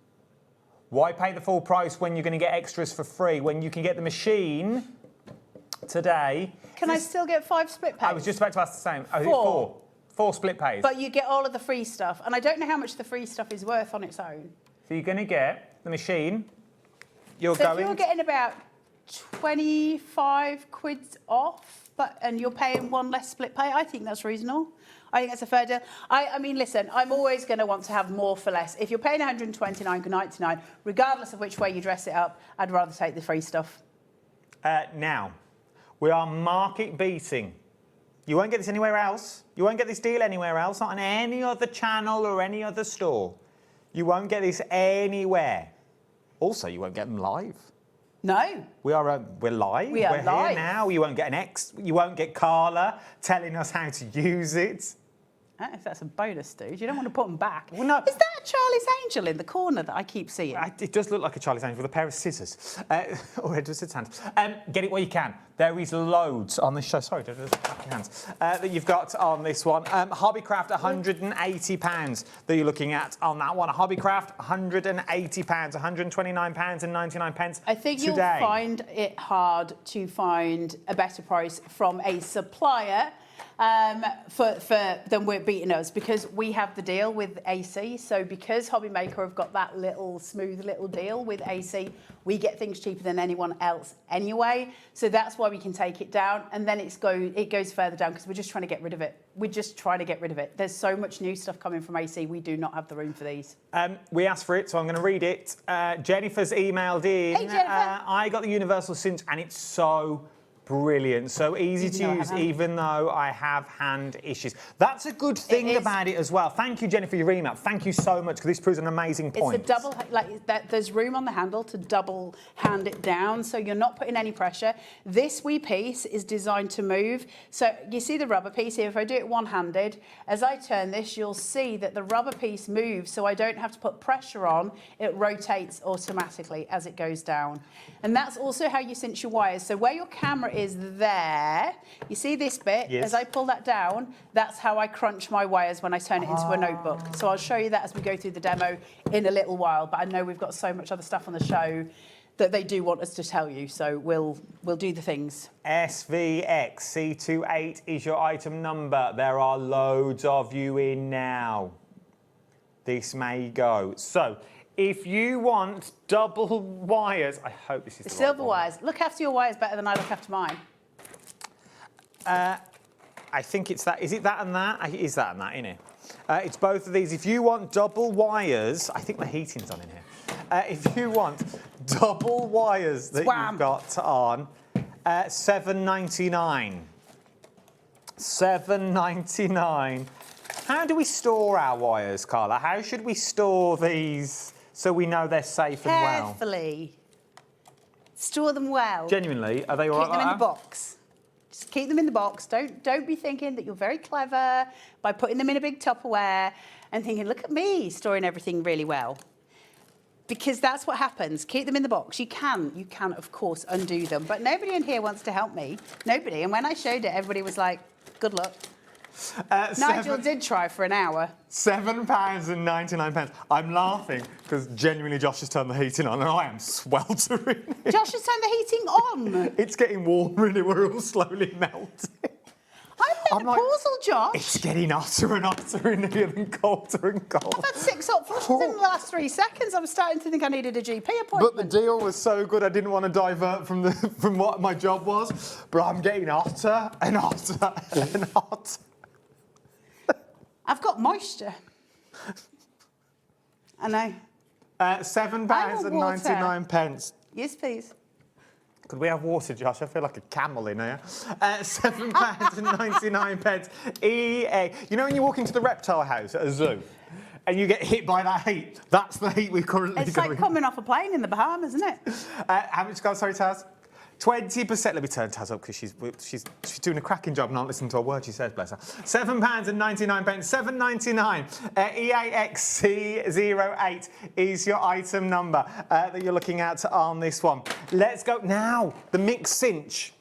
Why pay the full price when you're going to get extras for free when you can get the machine today? Can I still get 5 split pays? I was just about to ask the same. Oh, 4. 4 split pays. But you get all of the free stuff. And I don't know how much the free stuff is worth on its own. So you're going to get the machine. If you're getting about 25 quid off, and you're paying 1 less split pay, I think that's reasonable. I think that's a fair deal. I mean, listen, I'm always going to want to have more for less. If you're paying £129.99, regardless of which way you dress it up, I'd rather take the free stuff. Now, we are market beating. You won't get this anywhere else. You won't get this deal anywhere else, not on any other channel or any other store. You won't get this anywhere. Also, you won't get them live. No. We're live. We are We're live. here now. You won't get Carla telling us how to use it. If that's a bonus, dude, you don't want to put them back. Well, no. Is that Charlie's Angel in the corner that I keep seeing? It does look like a Charlie's Angel with a pair of scissors. Or Edward's hand. Get it where you can. There is loads on this show. Sorry, Edward, your hands. That you've got on this one. HobbyCraft, £180 that you're looking at on that one. HobbyCraft, £180, £129.99 I think today. you'll find it hard to find a better price from a supplier than we're beating us, because we have the deal with AC. So because HobbyMaker have got that little smooth little deal with AC, we get things cheaper than anyone else anyway. So that's why we can take it down, and then it goes further down because we're just trying to get rid of it. We're just trying to get rid of it. There's so much new stuff coming from AC. We do not have the room for these. We asked for it, so I'm going to read it. Jennifer's emailed in. Hey, Jennifer. I got the universal cinch, and it's so brilliant, so easy to use, even though I have hand issues. That's a good thing about it as well. Thank you, Jennifer, for your email. Thank you so much, because this proves an amazing point. It's a double, like that. There's room on the handle to double hand it down, so you're not putting any pressure. This wee piece is designed to move. So you see the rubber piece here. If I do it one-handed, as I turn this, you'll see that the rubber piece moves, so I don't have to put pressure on. It rotates automatically as it goes down. And that's also how you cinch your wires. So where your camera is there, you see this bit? Yes. As I pull that down, that's how I crunch my wires when I turn it into a notebook. So I'll show you that as we go through the demo in a little while. But I know we've got so much other stuff on the show that they do want us to tell you. So we'll do the things. SVXC28 is your item number. There are loads of you in now. This may go. So, if you want double wires, I hope this is the right Silver one. wires. Look after your wires better than I look after mine. I think it's that. Is it that and that? It is that and that, isn't it? It's both of these. If you want double wires, I think the heating's on in here. If you want double wires that you've got on, $7.99. $7.99. How do we store our wires, Carla? How should we store these so we know they're safe and well? Carefully. Store them well. Genuinely, are they all right? Keep them in the box. Just keep them in the box. Don't be thinking that you're very clever by putting them in a big Tupperware and thinking, look at me storing everything really well. Because that's what happens. Keep them in the box. You can, of course, undo them. But nobody in here wants to help me. Nobody. And when I showed it, everybody was like, good luck. Nigel did try for an hour. £7.99. I'm laughing because genuinely Josh has turned the heating on and I am sweltering. Josh has turned the heating on. It's getting warmer and we're all slowly melting. I'm menopausal, Josh. It's getting hotter and hotter in here and colder and colder. I've had 6 hot flushes in the last 3 seconds. I'm starting to think I needed a GP appointment. But the deal was so good, I didn't want to divert from what my job was. But I'm getting hotter and hotter and hotter. I've got moisture. I know. £7.99. Yes, please. Could we have water, Josh? I feel like a camel in here. £7.99. EA. You know when you walk into the reptile house at a zoo and you get hit by that heat? That's the heat we're currently It's going. like coming off a plane in the Bahamas, isn't it? How much got? Sorry, Taz? 20%. Let me turn Taz up because she's doing a cracking job not listening to a word she says, bless her. £7.99. $7.99. EAXC08 is your item number that you're looking at on this one. Let's go now. The mink cinch.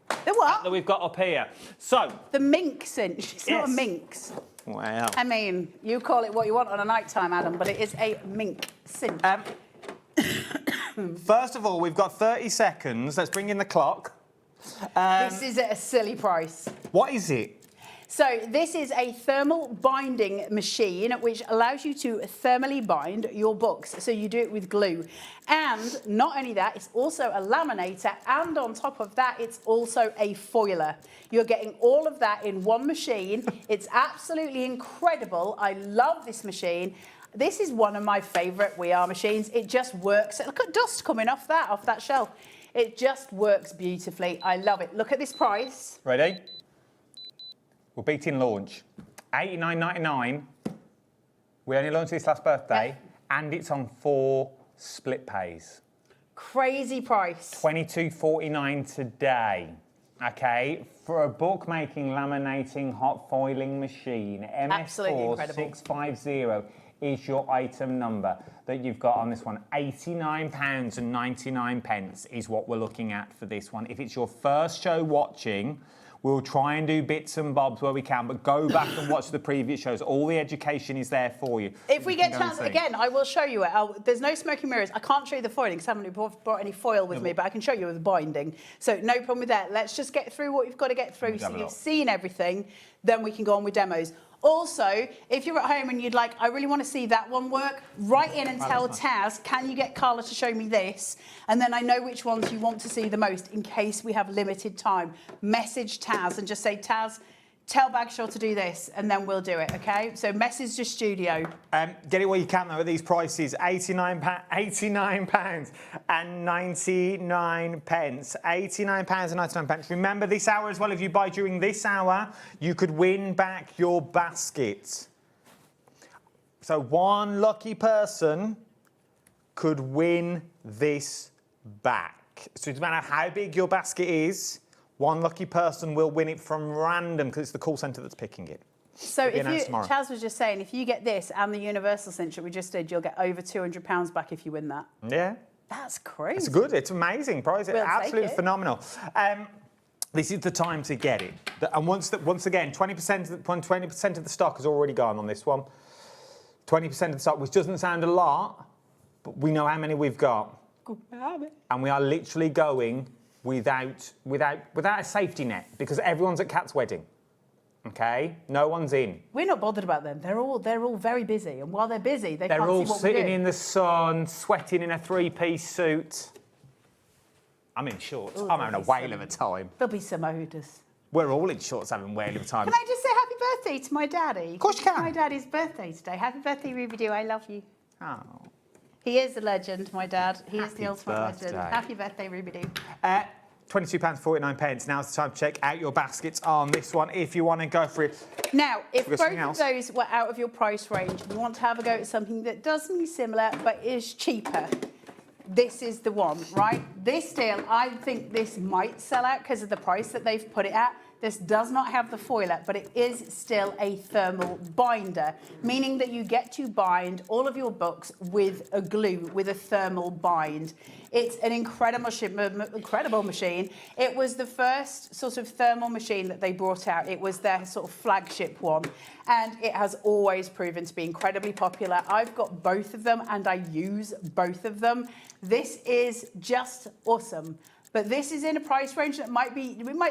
The what? That we've got up here. So. The mink cinch. It's not a minx. Wow. I mean, you call it what you want on a night time, Adam, but it is a mink cinch. First of all, we've got 30 seconds. Let's bring in the clock. This is at a silly price. What is it? So this is a thermal binding machine which allows you to thermally bind your books. So you do it with glue. And not only that, it's also a laminator. And on top of that, it's also a foiler. You're getting all of that in one machine. It's absolutely incredible. I love this machine. This is one of my favourite We Are machines. It just works. Look at dust coming off that shelf. It just works beautifully. I love it. Look at this price. Ready? We're beating launch. $89.99. We only launched this last birthday, and it's on 4 split pays. Crazy price. $22.49 today. Okay, for a bookmaking, laminating, hot foiling machine, Absolutely incredible. MS4650 is your item number that you've got on this one. £89.99 is what we're looking at for this one. If it's your first show watching, we'll try and do bits and bobs where we can, but go back and watch the previous shows. All the education is there for you. If we get a chance, again, I will show you it. There's no smoking mirrors. I can't show you the foiling because I haven't brought any foil with me, but I can show you the binding. So no problem with that. Let's just get through what you've got to get through so you've seen everything, then we can go on with demos. Also, if you're at home and you'd like, I really want to see that one work, write in and tell Taz, can you get Carla to show me this? And then I know which ones you want to see the most in case we have limited time. Message Taz and just say, Taz, tell Bagshaw to do this, and then we'll do it, okay? So message the studio. Get it while you can, though, at these prices. £89 and 99 pence. £89 and 99 pence. Remember this hour as well, if you buy during this hour, you could win back your basket. So one lucky person could win this back. So it doesn't matter how big your basket is, one lucky person will win it from random because it's the call centre that's picking it. So if you, Chaz was just saying, if you get this and the Universal Cinch that we just did, you'll get over £200 back if you win that. Yeah. That's crazy. It's good. It's amazing price. We'll Absolutely take it. phenomenal. This is the time to get it. And once again, 20% of the stock has already gone on this one. 20% of the stock, which doesn't sound a lot, but we know how many we've got. And we are literally going without a safety net because everyone's at Kat's wedding. Okay, no one's in. We're not bothered about them. They're all very busy, and while they're busy, they're all see what sitting we do. in the sun, sweating in a three-piece suit. I'm in shorts. Ooh, I'm having a whale of a time. There'll be some odours. We're all in shorts having a whale of a time. Can I just say happy birthday to my daddy? Of course you can. It's my daddy's birthday today. Happy birthday, Ruby-Doo. I love you. Oh. He is a legend, my dad. He is the Happy ultimate birthday. legend. Happy birthday, Ruby-Doo. £22.49. Now's the time to check out your baskets on this one if you want to go for it. Now, if We've both got something of else. those were out of your price range, you want to have a go at something that does something similar but is cheaper, this is the one, right? This deal, I think this might sell out because of the price that they've put it at. This does not have the foiler, but it is still a thermal binder, meaning that you get to bind all of your books with a glue, with a thermal bind. It's an incredible machine. It was the first sort of thermal machine that they brought out. It was their sort of flagship one, and it has always proven to be incredibly popular. I've got both of them, and I use both of them. This is just awesome. But this is in a price range that might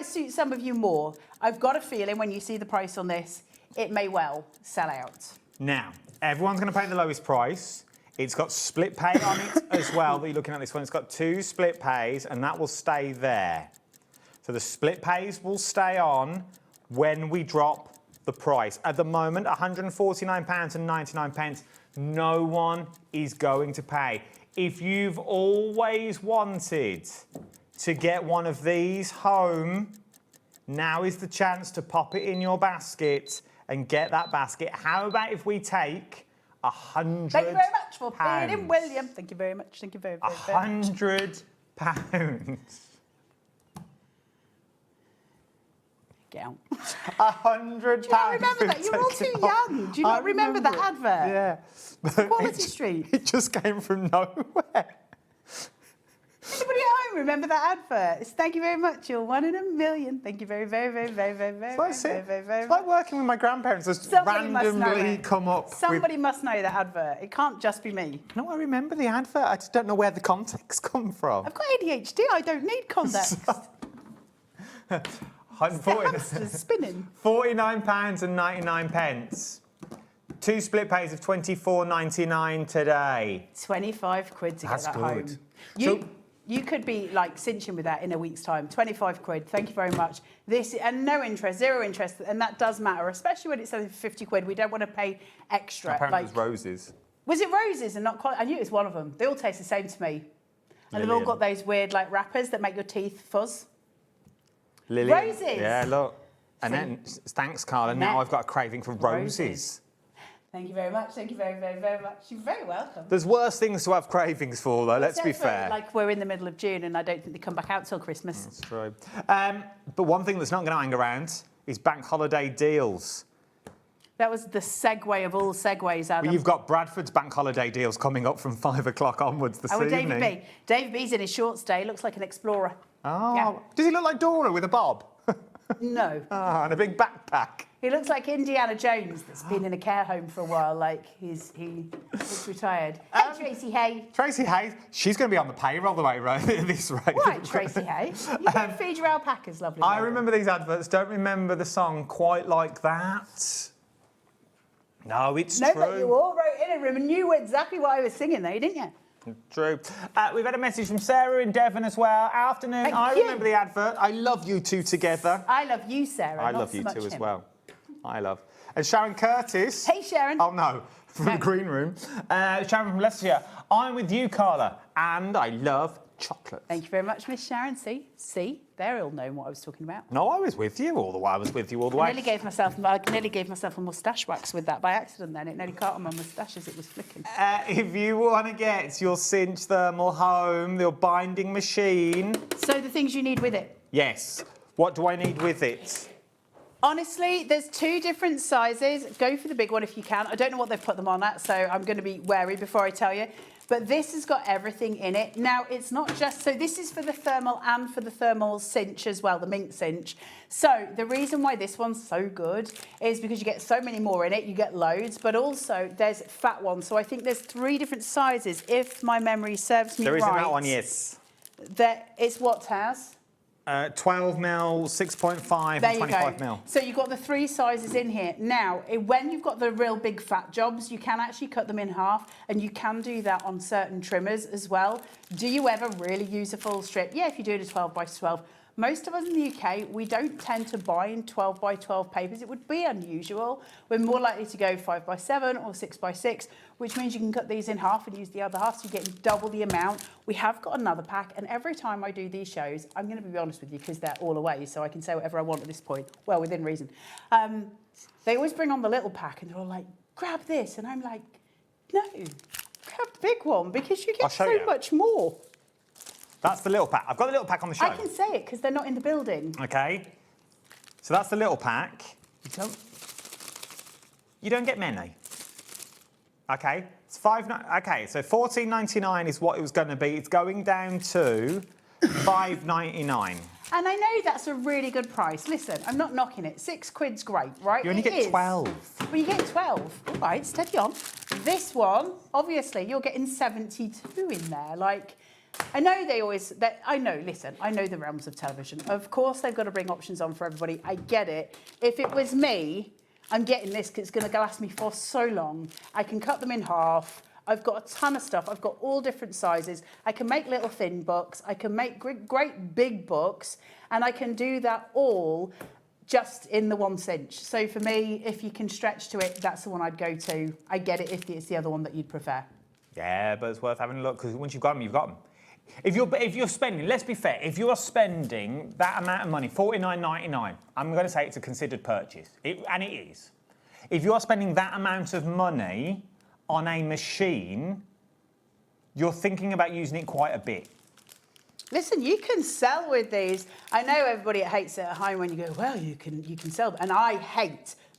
suit some of you more. I've got a feeling when you see the price on this, it may well sell out. Now, everyone's going to pay the lowest price. It's got split pay on it as well. That you're looking at this one. It's got 2 split pays, and that will stay there. So the split pays will stay on when we drop the price. At the moment, £149.99. No one is going to pay. If you've always wanted to get one of these home, now is the chance to pop it in your basket and get that basket. How about if we take £100? Thank you very much for being in, William. Thank you very much. Thank you very, very, very much. £100. Get out. £100. Do you not remember that? You're all too young. Do you not remember that advert? Yeah. Quality Street. It just came from nowhere. Anybody at home remember that advert? It's thank you very much. You're 1 in a million. Thank you very, very, very, very, very, very, It's like working with my grandparents. Just Somebody must know randomly it. come up Somebody must know that advert. It can't just be me. No, I remember the advert. I just don't know where the context come from. I've got ADHD. I don't need context. The hamster's spinning. £49.99. 2 split pays of £24.99 today. 25 quid to That's get that good. home. You could be like cinching with that in a week's time. 25 quid. Thank you very much. This and no interest, 0 interest, and that does matter, especially when it's selling for 50 quid. We don't want to pay extra. Apparently it was roses. Was it roses and not quite? I knew it was one of them. They all taste the same to me. And they've all got those weird like wrappers that make your teeth fuzz. Lillian. Roses. Yeah, look. And then thanks, Carla. Now I've got a craving for roses. Thank you very much. Thank you very, very, very much. You're very welcome. There's worse things to have cravings for, though, let's be fair. Like, we're in the middle of June and I don't think they come back out till Christmas. That's true. But one thing that's not going to hang around is Bank Holiday deals. That was the segue of all segues, Adam. Well, you've got Bradford's Bank Holiday deals coming up from 5 o'clock onwards this evening. David B. David B's in his shorts today. Looks like an explorer. Oh, yeah. Does he look like Dora with a bob? No. Oh, and a big backpack. He looks like Indiana Jones that's been in a care home for a while, like he looks retired. Hey, Tracy Hay. Tracy Hayes, she's going to be on the payroll at this rate. Right, Tracy Hay. You can feed your alpacas, lovely. I remember these adverts, don't remember the song quite like that. No, it's true. No, but you all wrote in a room and knew exactly what I was singing though, didn't you? True. We've had a message from Sarah in Devon as well. Afternoon. I remember the advert. I love you two together. I love you, Sarah. I love you two as well. I love. And Sharon Curtis. Hey, Sharon. Oh, no. From the green room. Sharon from Leicestershire. I'm with you, Carla. And I love chocolate. Thank you very much, Miss Sharon. See? They're all knowing what I was talking about. No, I was with you all the way. I was with you all the way. I nearly gave myself a moustache wax with that by accident then. It nearly caught on my moustache as it was flicking. If you want to get your cinch thermal home, your binding machine... So the things you need with it? Yes. What do I need with it? Honestly, there's 2 different sizes. Go for the big one if you can. I don't know what they've put them on at, so I'm going to be wary before I tell you. But this has got everything in it. Now, it's not just... So this is for the thermal and for the thermal cinch as well, the mink cinch. So the reason why this one's so good is because you get so many more in it. You get loads, but also there's fat ones. So I think there's 3 different sizes, if my memory serves me right. There isn't that one, yes. It's what, Taz? 12 mil, 6.5 and 25 mil. So you've got the 3 sizes in here. Now, when you've got the real big fat jobs, you can actually cut them in half, and you can do that on certain trimmers as well. Do you ever really use a full strip? Yeah, if you do it a 12 by 12. Most of us in the UK, we don't tend to buy in 12 by 12 papers. It would be unusual. We're more likely to go 5 by 7 or 6 by 6, which means you can cut these in half and use the other half, so you're getting double the amount. We have got another pack, and every time I do these shows, I'm going to be honest with you because they're all away, so I can say whatever I want at this point, well, within reason. They always bring on the little pack, and they're all like, grab this, and I'm like, no, grab the big one, because you get so much more. That's the little pack. I've got the little pack on the show. I can say it because they're not in the building. Okay. So that's the little pack. You don't get many. Okay. It's okay, so $14.99 is what it was going to be. It's going down to $5.99. And I know that's a really good price. Listen, I'm not knocking it. £6's great, right? You only get 12. Well, you get 12. All right, steady on. This one, obviously, you're getting 72 in there. Like, I know I know the realms of television. Of course, they've got to bring options on for everybody. I get it. If it was me, I'm getting this because it's going to last me for so long. I can cut them in half. I've got a ton of stuff. I've got all different sizes. I can make little thin books. I can make great big books. And I can do that all just in the 1 cinch. So for me, if you can stretch to it, that's the one I'd go to. I get it if it's the other one that you'd prefer. Yeah, but it's worth having a look because once you've got them, you've got them. If you're spending, let's be fair, if you're spending that amount of money, $49.99, I'm going to say it's a considered purchase, and it is. If you're spending that amount of money on a machine, you're thinking about using it quite a bit. Listen, you can sell with these. I know everybody hates it at home when you go, well, you can sell, and I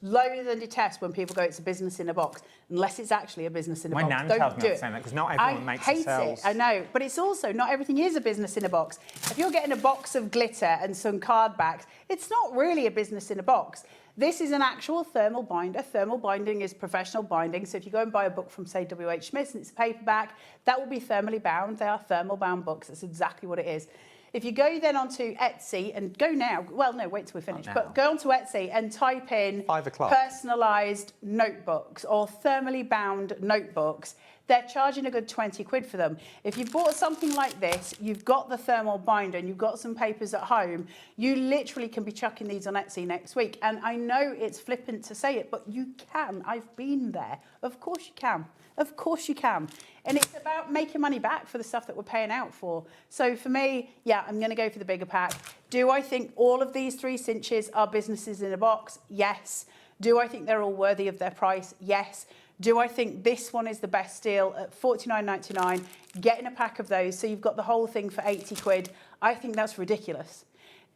loathe and detest when people go, it's a business in a box, unless it's actually a business in a box. My nan tells me not to say that because not everyone makes it sells. I hate it, I know, but it's also not everything is a business in a box. If you're getting a box of glitter and some card backs, it's not really a business in a box. This is an actual thermal binder. Thermal binding is professional binding. So if you go and buy a book from, say, W.H. Smith's and it's a paperback, that will be thermally bound. They are thermal bound books. That's exactly what it is. If you go then onto Etsy and go now, well, no, wait till we finish, but go onto Etsy and type in personalised notebooks or thermally bound notebooks, they're charging a good 20 quid for them. If you've bought something like this, you've got the thermal binder and you've got some papers at home, you literally can be chucking these on Etsy next week. And I know it's flippant to say it, but you can. I've been there. Of course you can. Of course you can. And it's about making money back for the stuff that we're paying out for. So for me, yeah, I'm going to go for the bigger pack. Do I think all of these 3 cinches are businesses in a box? Yes. Do I think they're all worthy of their price? Yes. Do I think this one is the best deal at £49.99? Getting a pack of those, so you've got the whole thing for 80 quid. I think that's ridiculous.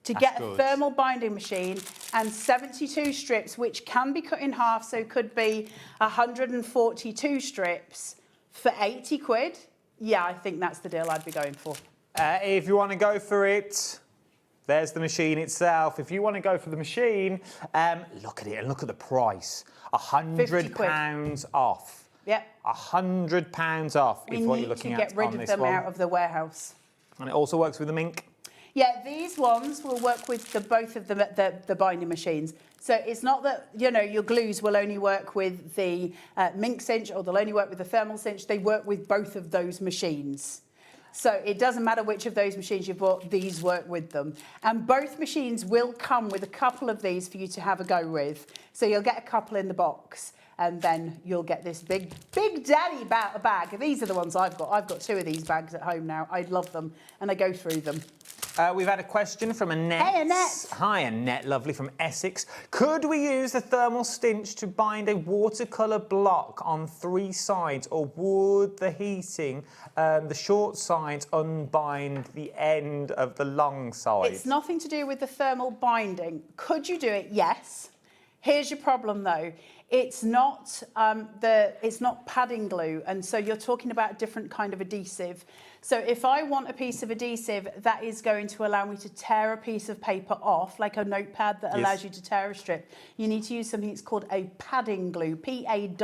To get a thermal binding machine and 72 strips, which can be cut in half, so could be 142 strips for 80 quid. Yeah, I think that's the deal I'd be going for. If you want to go for it, there's the machine itself. If you want to go for the machine, look at it and look at the price. £100 off. Yep. £100 off is what you're looking at on this one. We need to get rid of them out of the warehouse. And it also works with the mink. Yeah, these ones will work with both of them at the binding machines. So it's not that, you know, your glues will only work with the mink cinch or they'll only work with the thermal cinch. They work with both of those machines. So it doesn't matter which of those machines you bought, these work with them. And both machines will come with a couple of these for you to have a go with. So you'll get a couple in the box and then you'll get this big daddy bag. These are the ones I've got. I've got 2 of these bags at home now. I love them and I go through them. We've had a question from Annette. Hey, Annette. Hi, Annette, lovely, from Essex. Could we use the thermal stench to bind a watercolour block on 3 sides, or would the heating, the short sides, unbind the end of the long side? It's nothing to do with the thermal binding. Could you do it? Yes. Here's your problem, though. It's not padding glue, and so you're talking about a different kind of adhesive. So if I want a piece of adhesive that is going to allow me to tear a piece of paper off, like a notepad that allows you to tear a strip, you need to use something that's called a padding glue, P-A-D-D-I-N-G,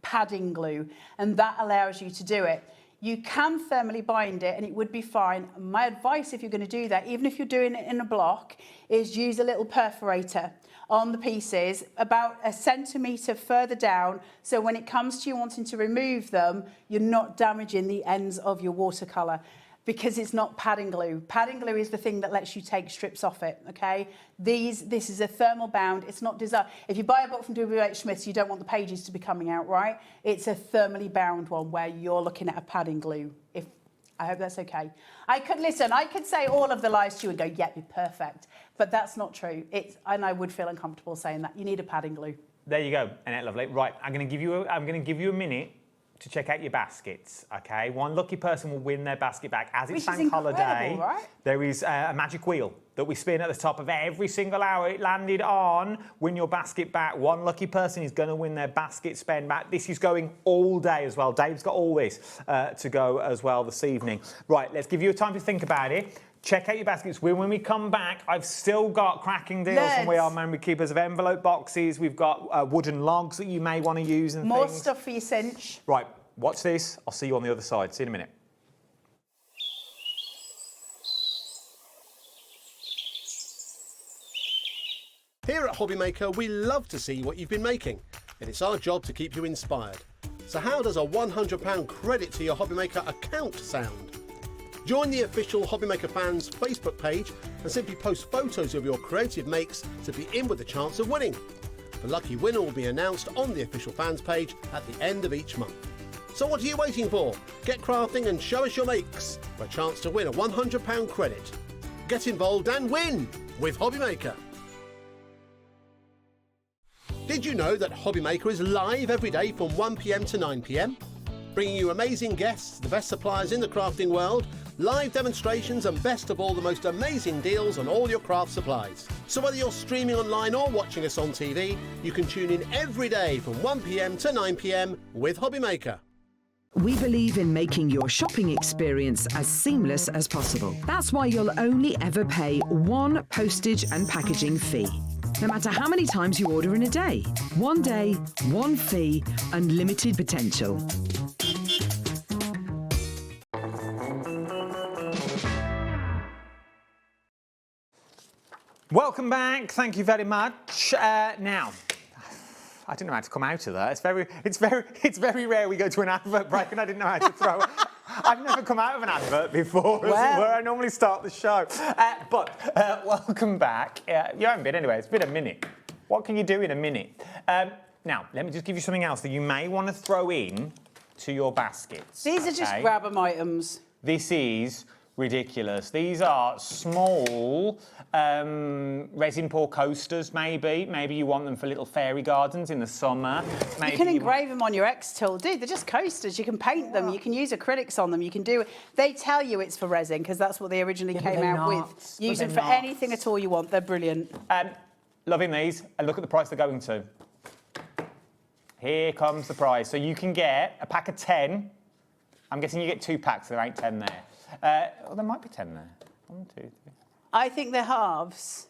padding glue, and that allows you to do it. You can thermally bind it and it would be fine. My advice, if you're going to do that, even if you're doing it in a block, is use a little perforator on the pieces about 1 centimetre further down, so when it comes to you wanting to remove them, you're not damaging the ends of your watercolour, because it's not padding glue. Padding glue is the thing that lets you take strips off it, okay? This is a thermal bound. It's not designed. If you buy a book from WH Smith's, you don't want the pages to be coming out, right? It's a thermally bound one where you're looking at a padding glue. I hope that's okay. I could say all of the lies to you and go, yep, you're perfect. But that's not true. And I would feel uncomfortable saying that. You need a padding glue. There you go, Annette, lovely. Right, I'm going to give you a minute to check out your baskets, okay? One lucky person will win their basket back. As it's Bank Holiday, right? There is a magic wheel that we spin at the top of every single hour it landed on. Win your basket back. One lucky person is going to win their basket spend back. This is going all day as well. Dave's got all this to go as well this evening. Right, let's give you a time to think about it. Check out your baskets. When we come back, I've still got cracking deals from We Are Memory Keepers of envelope boxes. We've got wooden logs that you may want to use and more things. stuff for your cinch. Right, watch this. I'll see you on the other side. See you in a minute. Here at HobbyMaker, we love to see what you've been making, and it's our job to keep you inspired. So how does a £100 credit to your HobbyMaker account sound? Join the official HobbyMaker fans Facebook page and simply post photos of your creative makes to be in with a chance of winning. The lucky winner will be announced on the official fans page at the end of each month. So what are you waiting for? Get crafting and show us your makes for a chance to win a £100 credit. Get involved and win with HobbyMaker. Did you know that HobbyMaker is live every day from 1 PM to 9 PM? Bringing you amazing guests, the best suppliers in the crafting world, live demonstrations and best of all, the most amazing deals on all your craft supplies. So whether you're streaming online or watching us on TV, you can tune in every day from 1 PM to 9 PM with HobbyMaker. We believe in making your shopping experience as seamless as possible. That's why you'll only ever pay one postage and packaging fee. No matter how many times you order in a day. One day, one fee, unlimited potential. Welcome back. Thank you very much. Now, I didn't know how to come out of that. It's very rare we go to an advert break and I didn't know how to throw it. I've never come out of an advert before, as it were. I normally start the show. But welcome back. You haven't been anyway. It's been a minute. What can you do in a minute? Now, let me just give you something else that you may want to throw in to your baskets. These are just grab 'em items. This is ridiculous. These are small resin pour coasters, maybe. Maybe you want them for little fairy gardens in the summer. Maybe you can engrave them on your X tool. Dude, they're just coasters. You can paint them. You can use acrylics on them. You can do it. They tell you it's for resin because that's what they originally came out with. Use them for anything at all you want. They're brilliant. Loving these. And look at the price they're going to. Here comes the price. So you can get a pack of 10. I'm guessing you get 2 packs. There ain't 10 there. Well, there might be 10 there. 1, 2, 3. I think they're halves.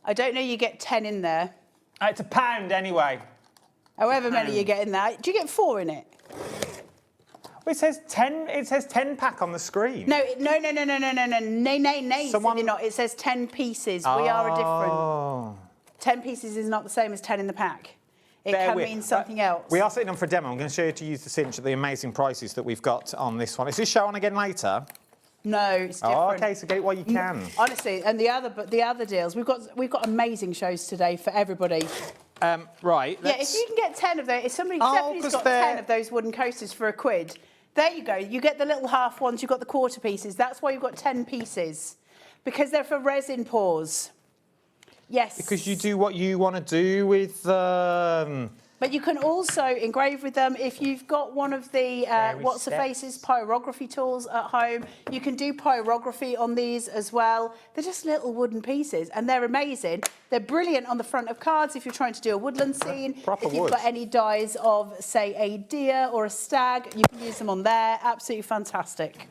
I don't know you get 10 in there. It's £1 anyway. However many you get in there. Do you get 4 in it? Well, it says 10. It says 10 pack on the screen. No. Someone... not. It says 10 pieces. We are a different. 10 pieces is not the same as 10 in the pack. It can mean something else. We are sitting on for a demo. I'm going to show you how to use the cinch at the amazing prices that we've got on this one. Is this show on again later? No, it's different. Oh, okay, so get it while you can. Honestly, and the other deals, we've got amazing shows today for everybody. Right. Yeah, if you can get 10 of those, if somebody's got 10 of those wooden coasters for £1, there you go. You get the little half ones, you've got the quarter pieces. That's why you've got 10 pieces, because they're for resin pours. Yes. Because you do what you want to do with them. But you can also engrave with them if you've got one of the what's-the-faces pyrography tools at home. You can do pyrography on these as well. They're just little wooden pieces and they're amazing. They're brilliant on the front of cards if you're trying to do a woodland scene. Proper if you've wood. got any dies of, say, a deer or a stag, you can use them on there. Absolutely fantastic.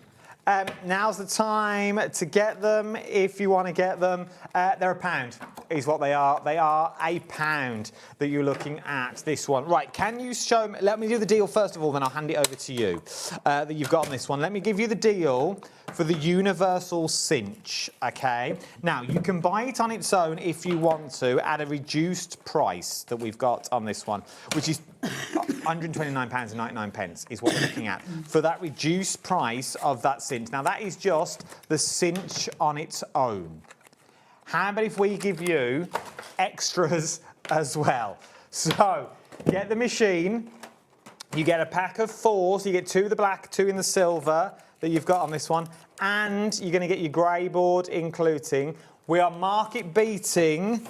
Now's the time to get them if you want to get them. They're £1 is what they are. They are £1 that you're looking at, this one. Right, can you show me... Let me do the deal first of all, then I'll hand it over to you that you've got on this one. Let me give you the deal for the universal cinch, OK? Now, you can buy it on its own if you want to at a reduced price that we've got on this one, which is £129.99 is what we're looking at for that reduced price of that cinch. Now, that is just the cinch on its own. How about if we give you extras as well? So, get the machine. You get a pack of 4, so you get 2 in the black, 2 in the silver that you've got on this one, and you're going to get your grey board including. We are market beating,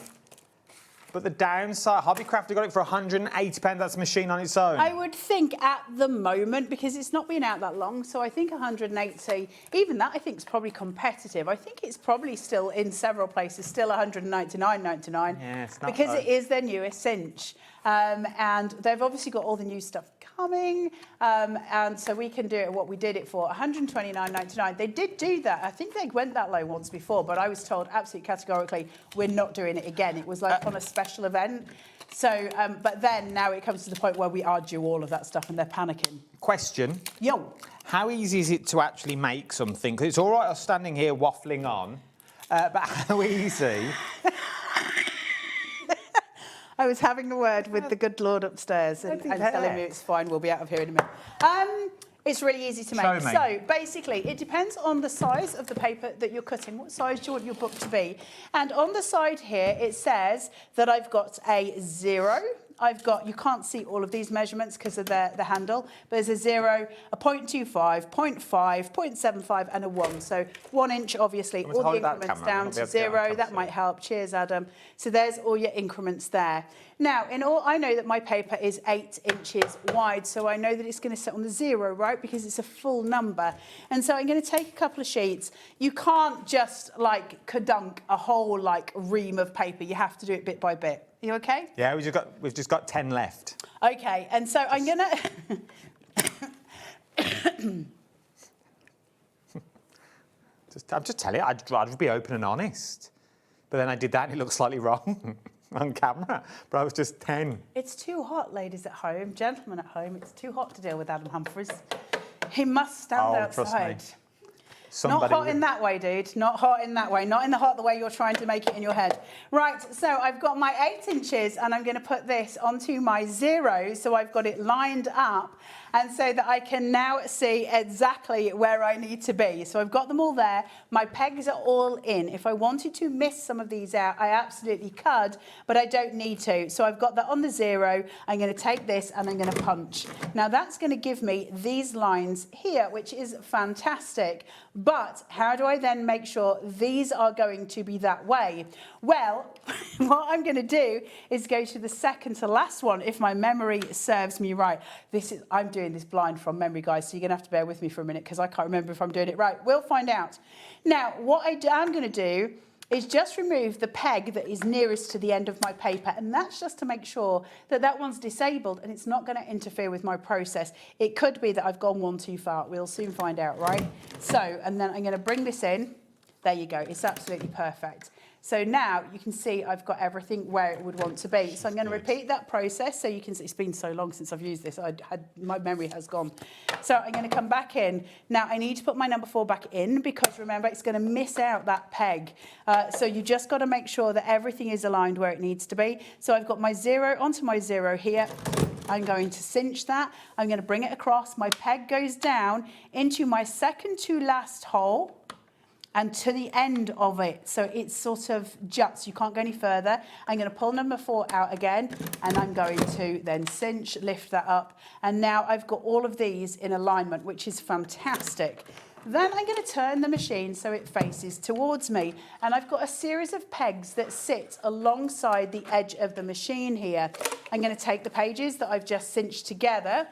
but the downside, HobbyCraft got it for £180. That's a machine on its own. I would think at the moment, because it's not been out that long, so I think 180, even that I think is probably competitive. I think it's probably still in several places, still £199.99. Yeah, it's not because low. it is their newest cinch. And they've obviously got all the new stuff coming, and so we can do it what we did it for, £129.99. They did do that. I think they went that low once before, but I was told absolutely categorically we're not doing it again. It was like on a special event. So, but then now it comes to the point where we are due all of that stuff and they're panicking. Question. Yo. How easy is it to actually make something? Because it's all right us standing here waffling on, but how easy... I was having a word with the good Lord upstairs and telling me it's fine, we'll be out of here in a minute. It's really easy to make. So basically, it depends on the size of the paper that you're cutting. What size do you want your book to be? And on the side here, it says that I've got a 0. I've got, you can't see all of these measurements because of the handle, but there's a 0, a 0.25, 0.5, 0.75 and a 1. So 1 inch, obviously, all the increments down to 0. That might help. Cheers, Adam. So there's all your increments there. Now, in all, I know that my paper is 8 inches wide, so I know that it's going to sit on the 0, right, because it's a full number. And so I'm going to take a couple of sheets. You can't just, like, kadunk a whole, like, ream of paper. You have to do it bit by bit. You okay? Yeah, we've just got 10 left. Okay, and so I'm gonna. I'm just telling you, I'd rather be open and honest. But then I did that and it looked slightly wrong on camera. But I was just 10. It's too hot, ladies at home, gentlemen at home. It's too hot to deal with Adam Humphries. He must stand outside. Trust me. Not hot in that way, dude. Not hot in that way. Not in the hot the way you're trying to make it in your head. Right, so I've got my 8 inches and I'm going to put this onto my 0. So I've got it lined up and so that I can now see exactly where I need to be. So I've got them all there. My pegs are all in. If I wanted to miss some of these out, I absolutely could, but I don't need to. So I've got that on the 0. I'm going to take this and I'm going to punch. Now that's going to give me these lines here, which is fantastic. But how do I then make sure these are going to be that way? Well, what I'm going to do is go to the second to last one, if my memory serves me right. I'm doing this blind from memory, guys, so you're going to have to bear with me for a minute because I can't remember if I'm doing it right. We'll find out. Now, what I'm going to do is just remove the peg that is nearest to the end of my paper, and that's just to make sure that that one's disabled and it's not going to interfere with my process. It could be that I've gone one too far. We'll soon find out, right? So, and then I'm going to bring this in. There you go. It's absolutely perfect. So now you can see I've got everything where it would want to be. So I'm going to repeat that process so you can see. It's been so long since I've used this. My memory has gone. So I'm going to come back in. Now I need to put my number 4 back in because remember it's going to miss out that peg. So you just got to make sure that everything is aligned where it needs to be. So I've got my 0 onto my 0 here. I'm going to cinch that. I'm going to bring it across. My peg goes down into my second to last hole and to the end of it. So it sort of juts, you can't go any further. I'm gonna pull number 4 out again, and I'm going to then cinch, lift that up. And now I've got all of these in alignment, which is fantastic. Then I'm gonna turn the machine so it faces towards me. And I've got a series of pegs that sit alongside the edge of the machine here. I'm gonna take the pages that I've just cinched together,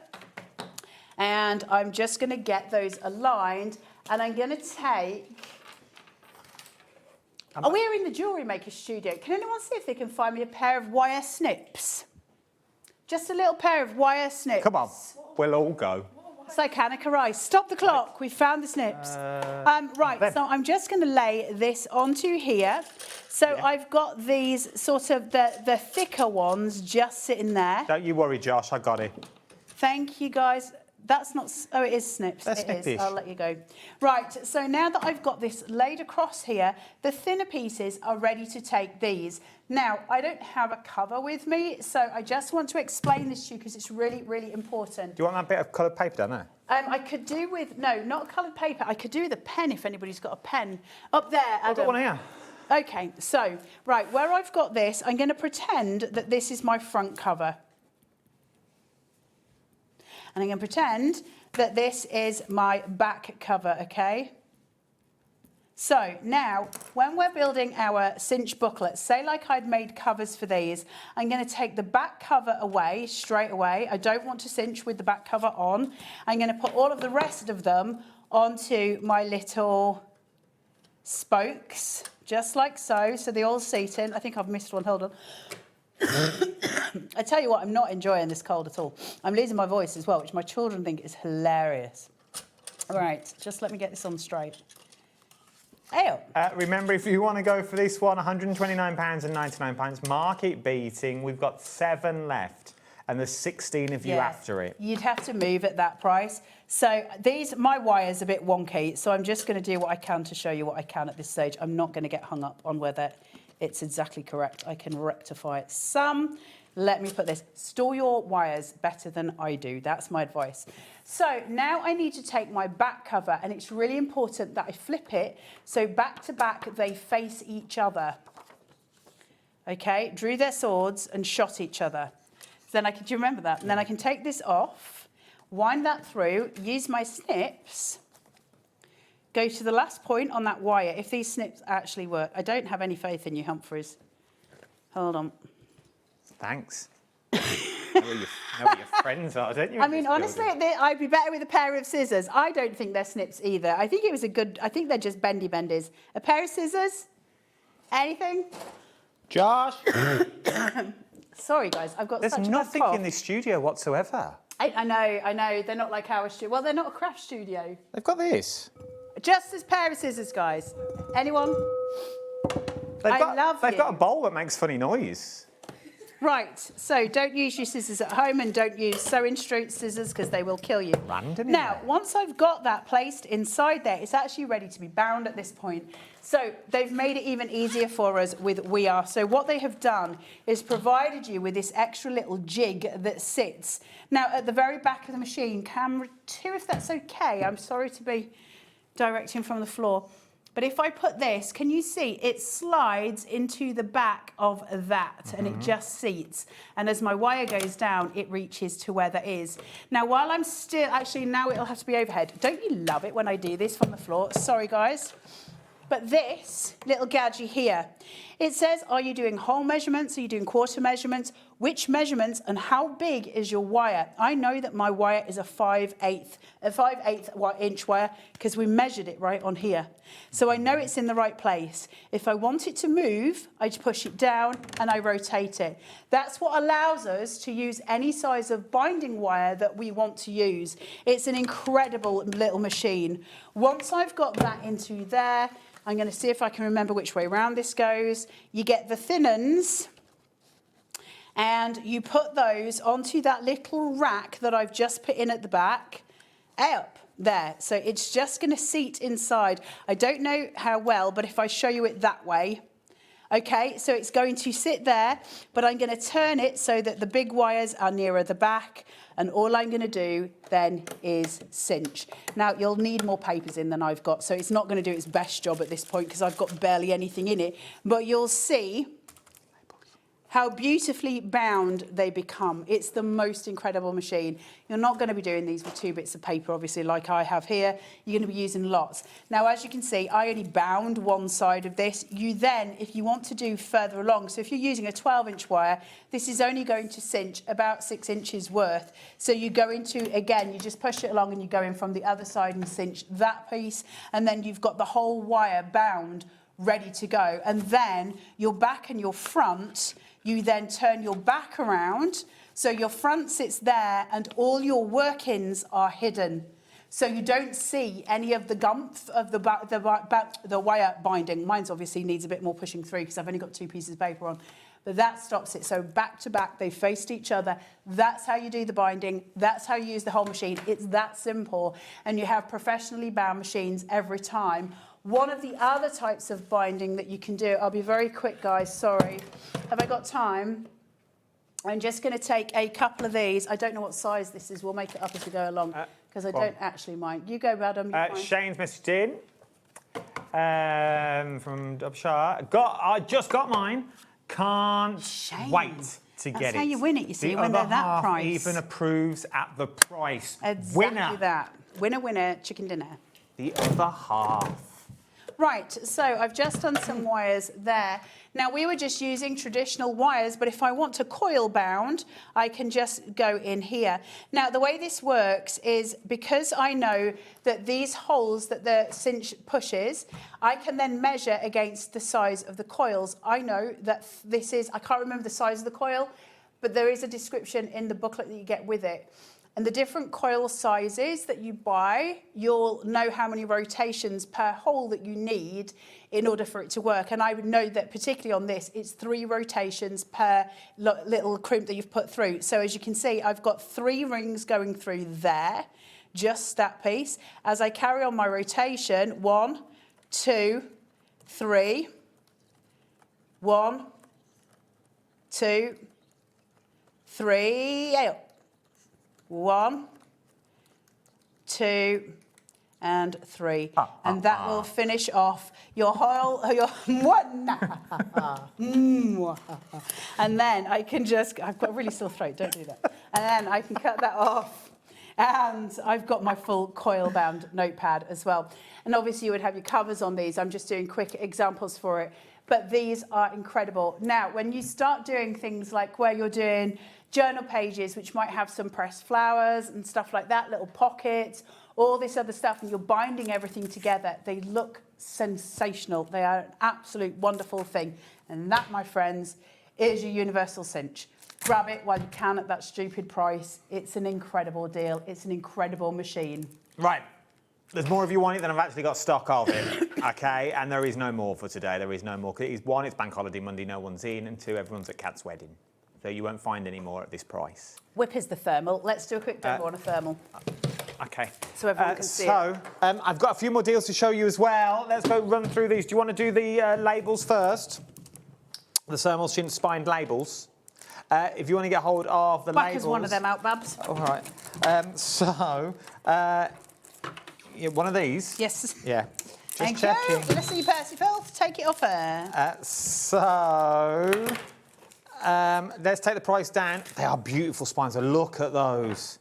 and I'm just gonna get those aligned, and I'm gonna take, we're in the Jewellery Maker studio. Can anyone see if they can find me a pair of wire snips? Just a little pair of wire snips. Come on, we'll all go. It's like Hanukkah rice. Stop the clock. We found the snips. Right, so I'm just going to lay this onto here. So I've got these sort of the thicker ones just sitting there. Don't you worry, Josh, I got it. Thank you, guys. That's not, oh, it is snips. That's it snippish. is. I'll let you go. Right, so now that I've got this laid across here, the thinner pieces are ready to take these. Now, I don't have a cover with me, so I just want to explain this to you because it's really, really important. Do you want that bit of coloured paper down there? I could do with, no, not coloured paper. I could do with a pen if anybody's got a pen. Up there, Adam. I've got one here. Okay, so, right, where I've got this, I'm going to pretend that this is my front cover. And I'm going to pretend that this is my back cover, okay? So now, when we're building our cinch booklets, say like I'd made covers for these, I'm going to take the back cover away straight away. I don't want to cinch with the back cover on. I'm going to put all of the rest of them onto my little spokes, just like so. So they all seat in. I think I've missed one, hold on. I tell you what, I'm not enjoying this cold at all. I'm losing my voice as well, which my children think is hilarious. All right, just let me get this on straight. Ew. Remember, if you want to go for this one, £129 and £99, market beating. We've got 7 left, and there's 16 of you after it. You'd have to move at that price. So my wire's a bit wonky, so I'm just going to do what I can to show you what I can at this stage. I'm not going to get hung up on whether it's exactly correct. I can rectify it some. Let me put this. Store your wires better than I do. That's my advice. So now I need to take my back cover, and it's really important that I flip it so back to back they face each other. Okay, drew their swords and shot each other. So then do you remember that? And then I can take this off, wind that through, use my snips, go to the last point on that wire, if these snips actually work. I don't have any faith in you, Humphreys. Hold on. Thanks. know what your friends are, don't you? I mean, honestly, I'd be better with a pair of scissors. I don't think they're snips either. I think I think they're just bendy bendies. A pair of scissors? Anything? Josh? Sorry, guys, I've got There's such a bad nothing cough. in this studio whatsoever. I know. They're not like our studio. Well, they're not a craft studio. They've got this. Just as pair of scissors, guys. Anyone? They've got a bowl that makes funny noise. Right, so don't use your scissors at home and don't use sewing street scissors because they will kill you. Random. Now, once I've got that placed inside there, it's actually ready to be bound at this point. So they've made it even easier for us with We Are. So what they have done is provided you with this extra little jig that sits. Now, at the very back of the machine, camera 2, if that's okay. I'm sorry to be directing from the floor. But if I put this, can you see it slides into the back of that and it just seats. And as my wire goes down, it reaches to where that is. Now, while I'm still, actually now it'll have to be overhead. Don't you love it when I do this from the floor? Sorry, guys. But this little gadget here, it says, are you doing whole measurements? Are you doing quarter measurements? Which measurements and how big is your wire? I know that my wire is a 5/8 inch wire because we measured it right on here. So I know it's in the right place. If I want it to move, I just push it down and I rotate it. That's what allows us to use any size of binding wire that we want to use. It's an incredible little machine. Once I've got that into there, I'm going to see if I can remember which way around this goes. You get the thin ends and you put those onto that little rack that I've just put in at the back, up there. So it's just going to seat inside. I don't know how well, but if I show you it that way, okay, so it's going to sit there, but I'm going to turn it so that the big wires are nearer the back. And all I'm going to do then is cinch. Now, you'll need more papers in than I've got, so it's not going to do its best job at this point because I've got barely anything in it. But you'll see how beautifully bound they become. It's the most incredible machine. You're not going to be doing these with 2 bits of paper, obviously, like I have here. You're going to be using lots. Now, as you can see, I only bound one side of this. You then, if you want to do further along, so if you're using a 12-inch wire, this is only going to cinch about 6 inches worth. So you go into, again, you just push it along and you go in from the other side and cinch that piece, and then you've got the whole wire bound, ready to go. And then your back and your front, you then turn your back around, so your front sits there and all your workings are hidden. So you don't see any of the gumph of the wire binding. Mine's obviously needs a bit more pushing through because I've only got 2 pieces of paper on. But that stops it. So back to back, they faced each other. That's how you do the binding. That's how you use the whole machine. It's that simple. And you have professionally bound machines every time. One of the other types of binding that you can do, I'll be very quick, guys, sorry. Have I got time? I'm just going to take a couple of these. I don't know what size this is. We'll make it up as we go along because I don't actually mind. You go, madam. Shane's messaged in from Dubshire. I just got mine. Can't wait to get it. That's how you win it, you see, when they're that price. Even approves at the price. Exactly that. Winner, winner, chicken dinner. The other half. Right, so I've just done some wires there. Now, we were just using traditional wires, but if I want to coil bound, I can just go in here. Now, the way this works is because I know that these holes that the cinch pushes, I can then measure against the size of the coils. I know that this is, I can't remember the size of the coil, but there is a description in the booklet that you get with it. And the different coil sizes that you buy, you'll know how many rotations per hole that you need in order for it to work. And I would know that particularly on this, it's 3 rotations per little crimp that you've put through. So as you can see, I've got 3 rings going through there, just that piece. As I carry on my rotation, 1, 2, 3, 1, 2, 3, out. 1, 2, and 3. And that will finish off your whole, and then I can just, I've got a really sore throat, don't do that. And then I can cut that off. And I've got my full coil bound notepad as well. And obviously you would have your covers on these. I'm just doing quick examples for it. But these are incredible. Now, when you start doing things like where you're doing journal pages, which might have some pressed flowers and stuff like that, little pockets, all this other stuff, and you're binding everything together, they look sensational. They are an absolute wonderful thing. And that, my friends, is your universal cinch. Grab it while you can at that stupid price. It's an incredible deal. It's an incredible machine. Right. There's more of you want it than I've actually got stock of it, okay? And there is no more for today. There is no more. 1, it's Bank Holiday Monday, no one's in, and 2, everyone's at Kat's wedding. So you won't find any more at this price. Whip is the thermal. Let's do a quick demo on a thermal. Okay. So everyone can see it. So, I've got a few more deals to show you as well. Let's go run through these. Do you want to do the labels first? The thermal shin spined labels. If you want to get hold of the labels... Whack us one of them out, Babs. All right. Yeah, one of these. Yes. Yeah. Just checking. Let's see, Percival. Take it off her. Let's take the price down. They are beautiful spines. Look at those.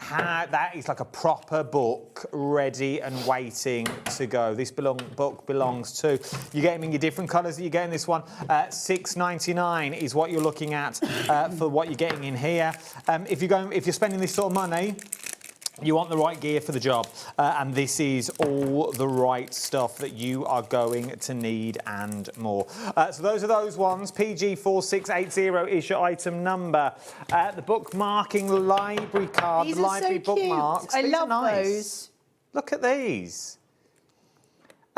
That is like a proper book, ready and waiting to go. This book belongs to. You get them in your different colours that you get in this one. $6.99 is what you're looking at for what you're getting in here. If you're spending this sort of money, you want the right gear for the job, and this is all the right stuff that you are going to need and more. So those are those ones. PG4680 is your item number. The bookmarking library card, These the are library so cute. bookmarks. I These love are nice. those. Look at these.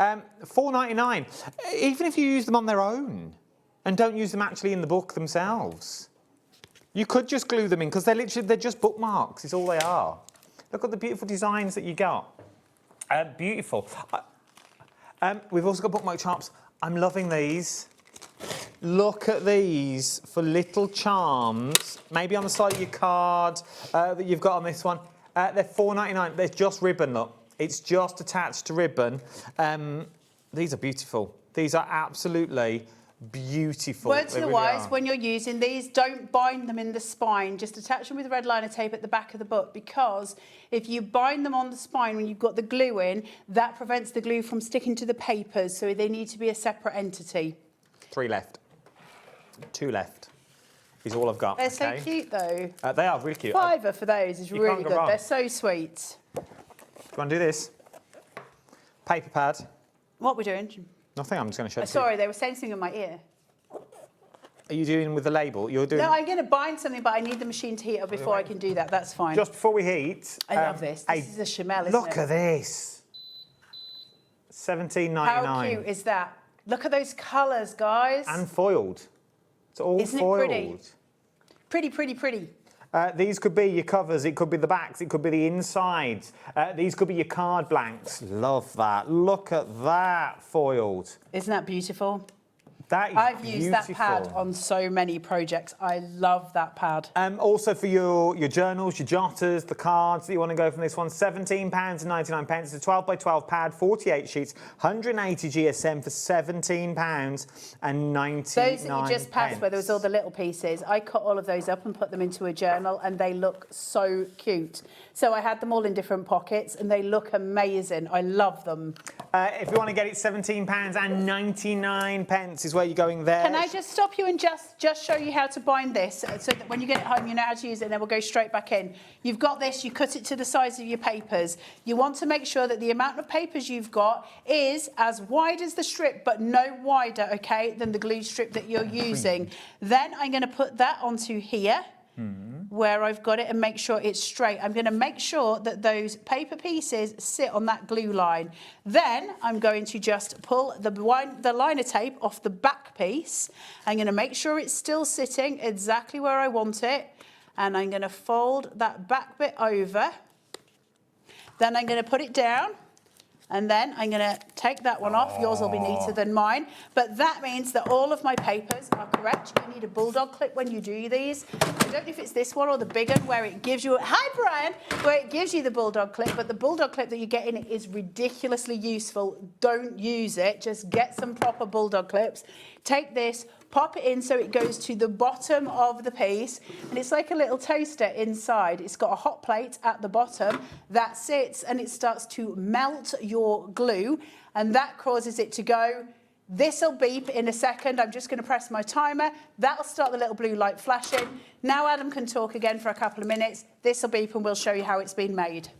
$4.99. Even if you use them on their own and don't use them actually in the book themselves, you could just glue them in because they're just bookmarks. Is all they are. Look at the beautiful designs that you got. Beautiful. We've also got bookmark charms. I'm loving these. Look at these for little charms, maybe on the side of your card that you've got on this one. They're $4.99. They're just ribbon, look. It's just attached to ribbon. These are beautiful. These are absolutely beautiful. Words to the wise, when you're using these, don't bind them in the spine. Just attach them with red liner tape at the back of the book, because if you bind them on the spine when you've got the glue in, that prevents the glue from sticking to the papers, so they need to be a separate entity. 3 left. 2 left is all I've got. They're so cute, though. They are really cute. $5 for those is really good. Wrong. They're so sweet. Do you want to do this? Paper pad. What are we doing? Nothing, I'm just going to show it to you. Sorry, they were saying something in my ear. Are you doing with the label? You're doing... No, I'm going to bind something, but I need the machine to heat up before I can do that. That's fine. Just before we heat... I love this. This is a Chamel, isn't it? Look at this. $17.99. How cute is that? Look at those colours, guys. And foiled. It's all Isn't foiled. it pretty? Pretty, pretty, pretty. These could be your covers, it could be the backs, it could be the insides. These could be your card blanks. Love that. Look at that foiled. Isn't that beautiful? That is I've used that pad on so many projects. I love that pad. Also for your journals, your jotters, the cards that you want to go from this one, £17.99. It's a 12 by 12 pad, 48 sheets, 180 GSM for £17.99. Those that you just passed where there was all the little pieces, I cut all of those up and put them into a journal, and they look so cute. So I had them all in different pockets and they look amazing. I love them. If you want to get it, £17.99 is where you're going there. Can I just stop you and just show you how to bind this so that when you get it home you know how to use it, and then we'll go straight back in. You've got this, you cut it to the size of your papers. You want to make sure that the amount of papers you've got is as wide as the strip but no wider, okay, than the glue strip that you're using. Then I'm going to put that onto here. Where I've got it, and make sure it's straight. I'm going to make sure that those paper pieces sit on that glue line. Then I'm going to just pull the liner tape off the back piece. I'm going to make sure it's still sitting exactly where I want it, and I'm going to fold that back bit over. Then I'm going to put it down. And then I'm going to take that one off. Yours will be neater than mine. But that means that all of my papers are correct. You need a bulldog clip when you do these. I don't know if it's this one or the big one where it gives you... Hi, Brian! Where it gives you the bulldog clip. But the bulldog clip that you get in it is ridiculously useful. Don't use it. Just get some proper bulldog clips. Take this, pop it in so it goes to the bottom of the piece, and it's like a little toaster inside. It's got a hot plate at the bottom that sits, and it starts to melt your glue, and that causes it to go. This'll beep in a second. I'm just going to press my timer. That'll start the little blue light flashing. Now Adam can talk again for a couple of minutes. This'll beep and we'll show you how it's been made.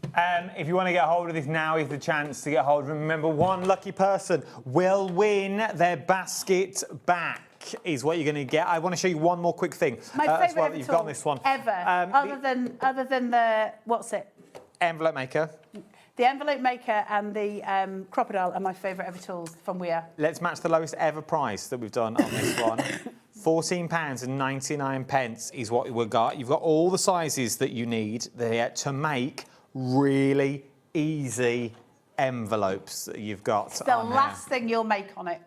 If you want to get hold of this, now is the chance to get hold of it. Remember, one lucky person will win their basket back, is what you're going to get. I want to show you one more quick thing. My favourite well, that you've got on this one. Ever. Other than the, what's it? Envelope maker. The envelope maker and the crocodile are my favourite ever tools from Weir. Let's match the lowest ever price that we've done on this one. £14.99 is what we've got. You've got all the sizes that you need there to make really easy envelopes that you've got. It's the last thing you'll make on it.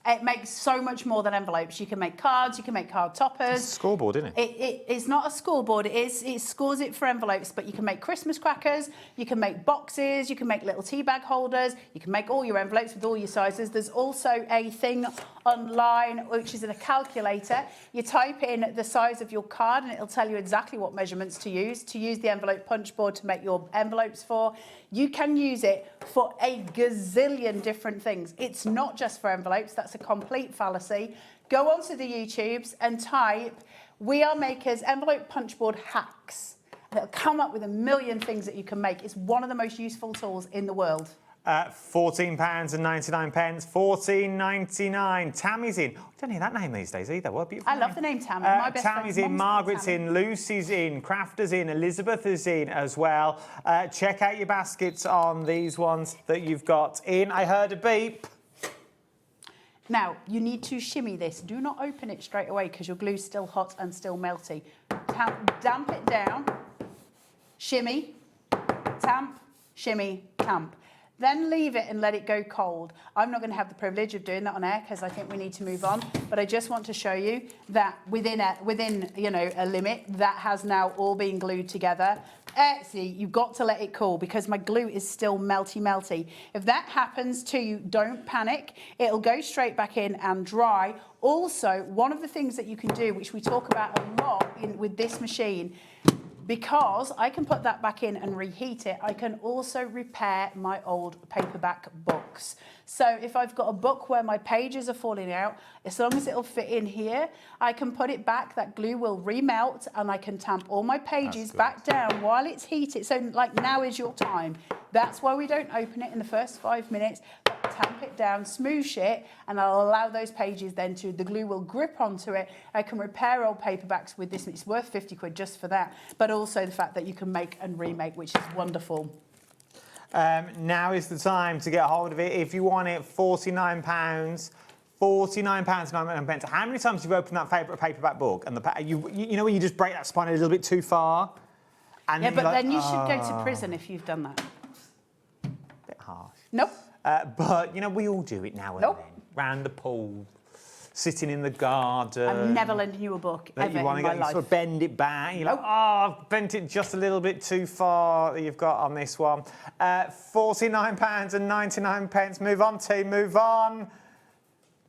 It makes so much more than envelopes. You can make cards, you can make card toppers. It's a scoreboard, isn't it? It's not a scoreboard. It scores it for envelopes, but you can make Christmas crackers, you can make boxes, you can make little tea bag holders, you can make all your envelopes with all your sizes. There's also a thing online which is in a calculator. You type in the size of your card and it'll tell you exactly what measurements to use the envelope punch board to make your envelopes for. You can use it for a gazillion different things. It's not just for envelopes. That's a complete fallacy. Go onto the YouTubes and type "We Are Makers envelope punch board hacks." And it'll come up with a million things that you can make. It's one of the most useful tools in the world. £14.99. £14.99. Tammy's in. I don't hear that name these days either. What a beautiful I love the name Tammy. My best Tammy's friend's in, mom's called Margaret's Tammy. in, Lucy's in, Crafter's in, Elizabeth is in as well. Check out your baskets on these ones that you've got in. I heard a beep. Now, you need to shimmy this. Do not open it straight away because your glue's still hot and still melty. Damp it down. Shimmy. Tamp. Shimmy. Tamp. Then leave it and let it go cold. I'm not going to have the privilege of doing that on air because I think we need to move on. But I just want to show you that within a limit, that has now all been glued together. See, you've got to let it cool because my glue is still melty. If that happens to you, don't panic. It'll go straight back in and dry. Also, one of the things that you can do, which we talk about a lot with this machine, because I can put that back in and reheat it, I can also repair my old paperback books. So if I've got a book where my pages are falling out, as long as it'll fit in here, I can put it back, that glue will remelt, and I can tamp all my pages back down while it's heated. So like now is your time. That's why we don't open it in the first 5 minutes. Tamp it down, smoosh it, and I'll allow those pages then the glue will grip onto it. I can repair old paperbacks with this, and it's worth 50 quid just for that, but also the fact that you can make and remake, which is wonderful. Now is the time to get hold of it. If you want it, £49. £49.99. How many times have you opened that favourite paperback book and you know when you just break that spine a little bit too far? And Yeah, then but you're like, then you should go to prison if you've done that. bit harsh. Nope. But, you know, we all do it now and then. Round the pool, sitting in the garden. I'm never lending you a book that ever you want in to my get, life. you sort of bend it back. You're like, oh, I've bent it just a little bit too far that you've got on this one. £49.99. Move on.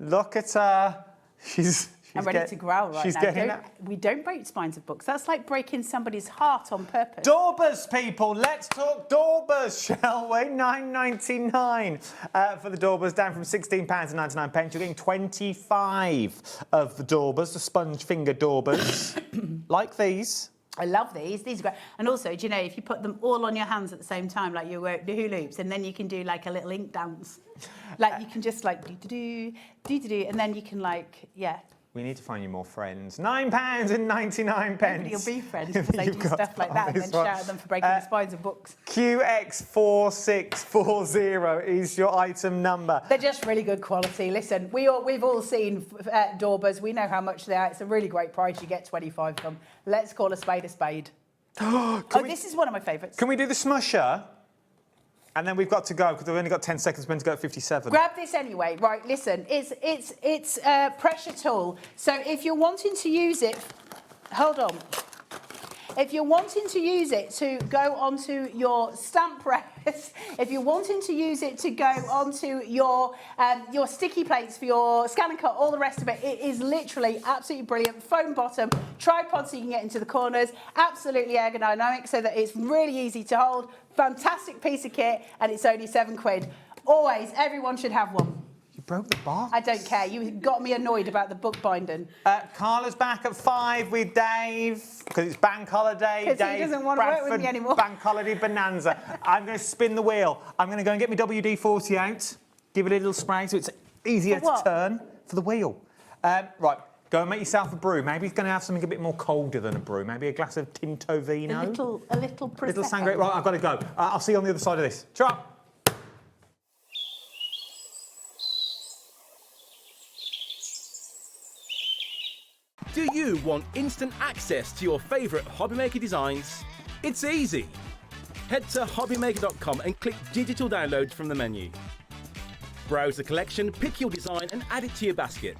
Look at her. I'm ready to growl right she's now. Getting We don't break spines of books. That's like breaking somebody's heart on purpose. Daubers, people. Let's talk Daubers, shall we? £9.99 for the Daubers, down from £16.99. You're getting 25 of the Daubers, the sponge finger Daubers, like these. I love these. These are great. And also, do you know, if you put them all on your hands at the same time, like you work the hula hoops, and then you can do like a little ink dance. Like you can just like do, and then you can like, yeah. We need to find you more friends. £9.99. You'll be friends because they do stuff like that and then shout at them for breaking the spines of books. QX4640 is your item number. They're just really good quality. Listen, we've all seen Daubers. We know how much they are. It's a really great price. You get 25 of them. Let's call a spade a spade. This is one of my favourites. Can we do the smusher? And then we've got to go because we've only got 10 seconds. We're meant to go at 57. Grab this anyway. Right, listen, it's a pressure tool. So if you're wanting to use it, hold on. If you're wanting to use it to go onto your stamp press, if you're wanting to use it to go onto your sticky plates for your scan and cut, all the rest of it, it is literally absolutely brilliant. Foam bottom, tripod so you can get into the corners, absolutely ergonomic so that it's really easy to hold. Fantastic piece of kit, and it's only £7. Always, everyone should have one. You broke the box. I don't care. You got me annoyed about the book binding. Carla's back at 5 with Dave because it's Bank Holiday. Because he Dave doesn't want to work with me anymore. Bank Holiday Bonanza. I'm going to spin the wheel. I'm going to go and get my WD-40 out, give it a little spray so it's easier to turn for the wheel. Right. Go and make yourself a brew. Maybe he's going to have something a bit more colder than a brew. Maybe a glass of Tinto Vino. A little Prosecco. Little sangria. Right, I've got to go. I'll see you on the other side of this. Ciao. Do you want instant access to your favourite HobbyMaker designs? It's easy. Head to hobbymaker.com and click Digital Downloads from the menu. Browse the collection, pick your design and add it to your basket.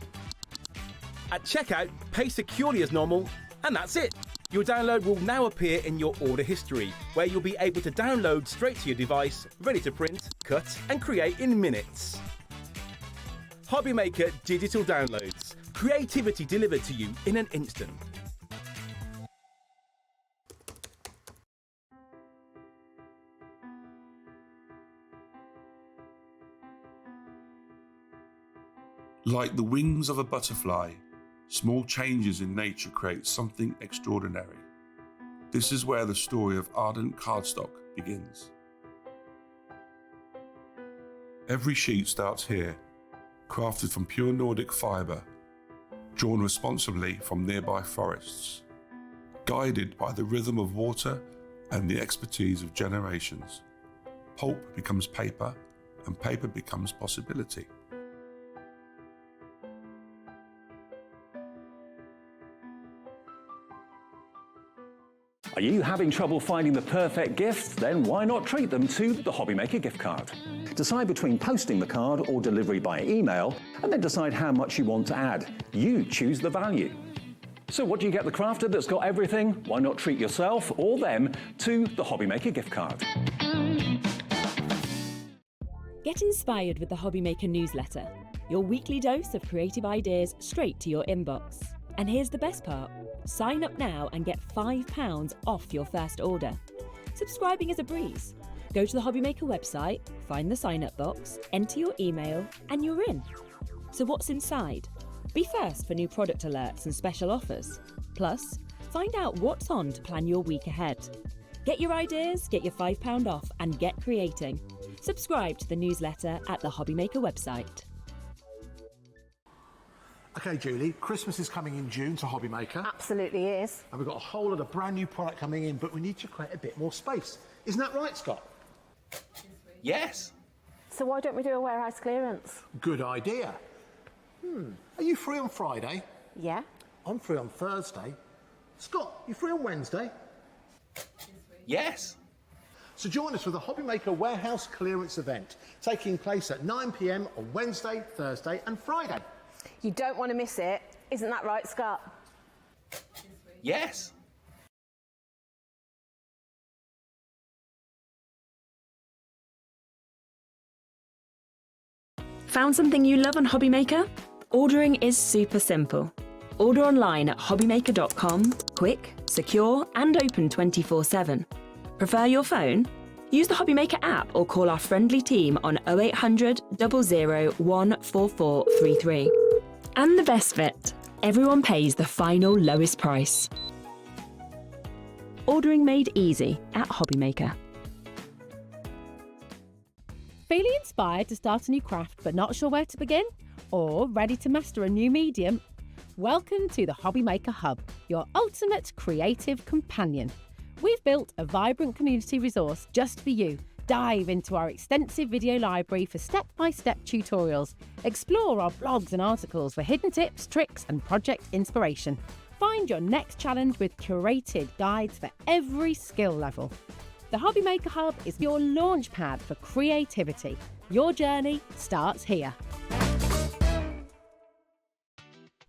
At checkout, pay securely as normal, and that's it. Your download will now appear in your order history, where you'll be able to download straight to your device, ready to print, cut and create in minutes. HobbyMaker Digital Downloads. Creativity delivered to you in an instant. Like the wings of a butterfly, small changes in nature create something extraordinary. This is where the story of ardent cardstock begins. Every sheet starts here, crafted from pure Nordic fibre, drawn responsibly from nearby forests, guided by the rhythm of water and the expertise of generations. Pulp becomes paper, and paper becomes possibility. Are you having trouble finding the perfect gift? Then why not treat them to the HobbyMaker gift card? Decide between posting the card or delivery by email, and then decide how much you want to add. You choose the value. So what do you get the crafter that's got everything? Why not treat yourself or them to the HobbyMaker gift card? Get inspired with the HobbyMaker newsletter, your weekly dose of creative ideas straight to your inbox. And here's the best part. Sign up now and get £5 off your first order. Subscribing is a breeze. Go to the HobbyMaker website, find the sign-up box, enter your email, and you're in. So what's inside? Be first for new product alerts and special offers. Plus, find out what's on to plan your week ahead. Get your ideas, get your £5 off, and get creating. Subscribe to the newsletter at the HobbyMaker website. Okay, Julie, Christmas is coming in June to HobbyMaker. Absolutely is. And we've got a whole lot of brand new product coming in, but we need to create a bit more space. Isn't that right, Scott? Yes. So why don't we do a warehouse clearance? Good idea. Are you free on Friday? Yeah. I'm free on Thursday. Scott, you free on Wednesday? Yes. So join us for the HobbyMaker warehouse clearance event, taking place at 9 p.m. on Wednesday, Thursday and Friday. You don't want to miss it. Isn't that right, Scott? Yes. Found something you love on HobbyMaker? Ordering is super simple. Order online at hobbymaker.com, quick, secure and open 24/7. Prefer your phone? Use the HobbyMaker app or call our friendly team on 0800 00 14433. And the best bit, everyone pays the final lowest price. Ordering made easy at HobbyMaker. Feeling inspired to start a new craft but not sure where to begin? Or ready to master a new medium? Welcome to the HobbyMaker Hub, your ultimate creative companion. We've built a vibrant community resource just for you. Dive into our extensive video library for step-by-step tutorials. Explore our blogs and articles for hidden tips, tricks and project inspiration. Find your next challenge with curated guides for every skill level. The HobbyMaker Hub is your launch pad for creativity. Your journey starts here.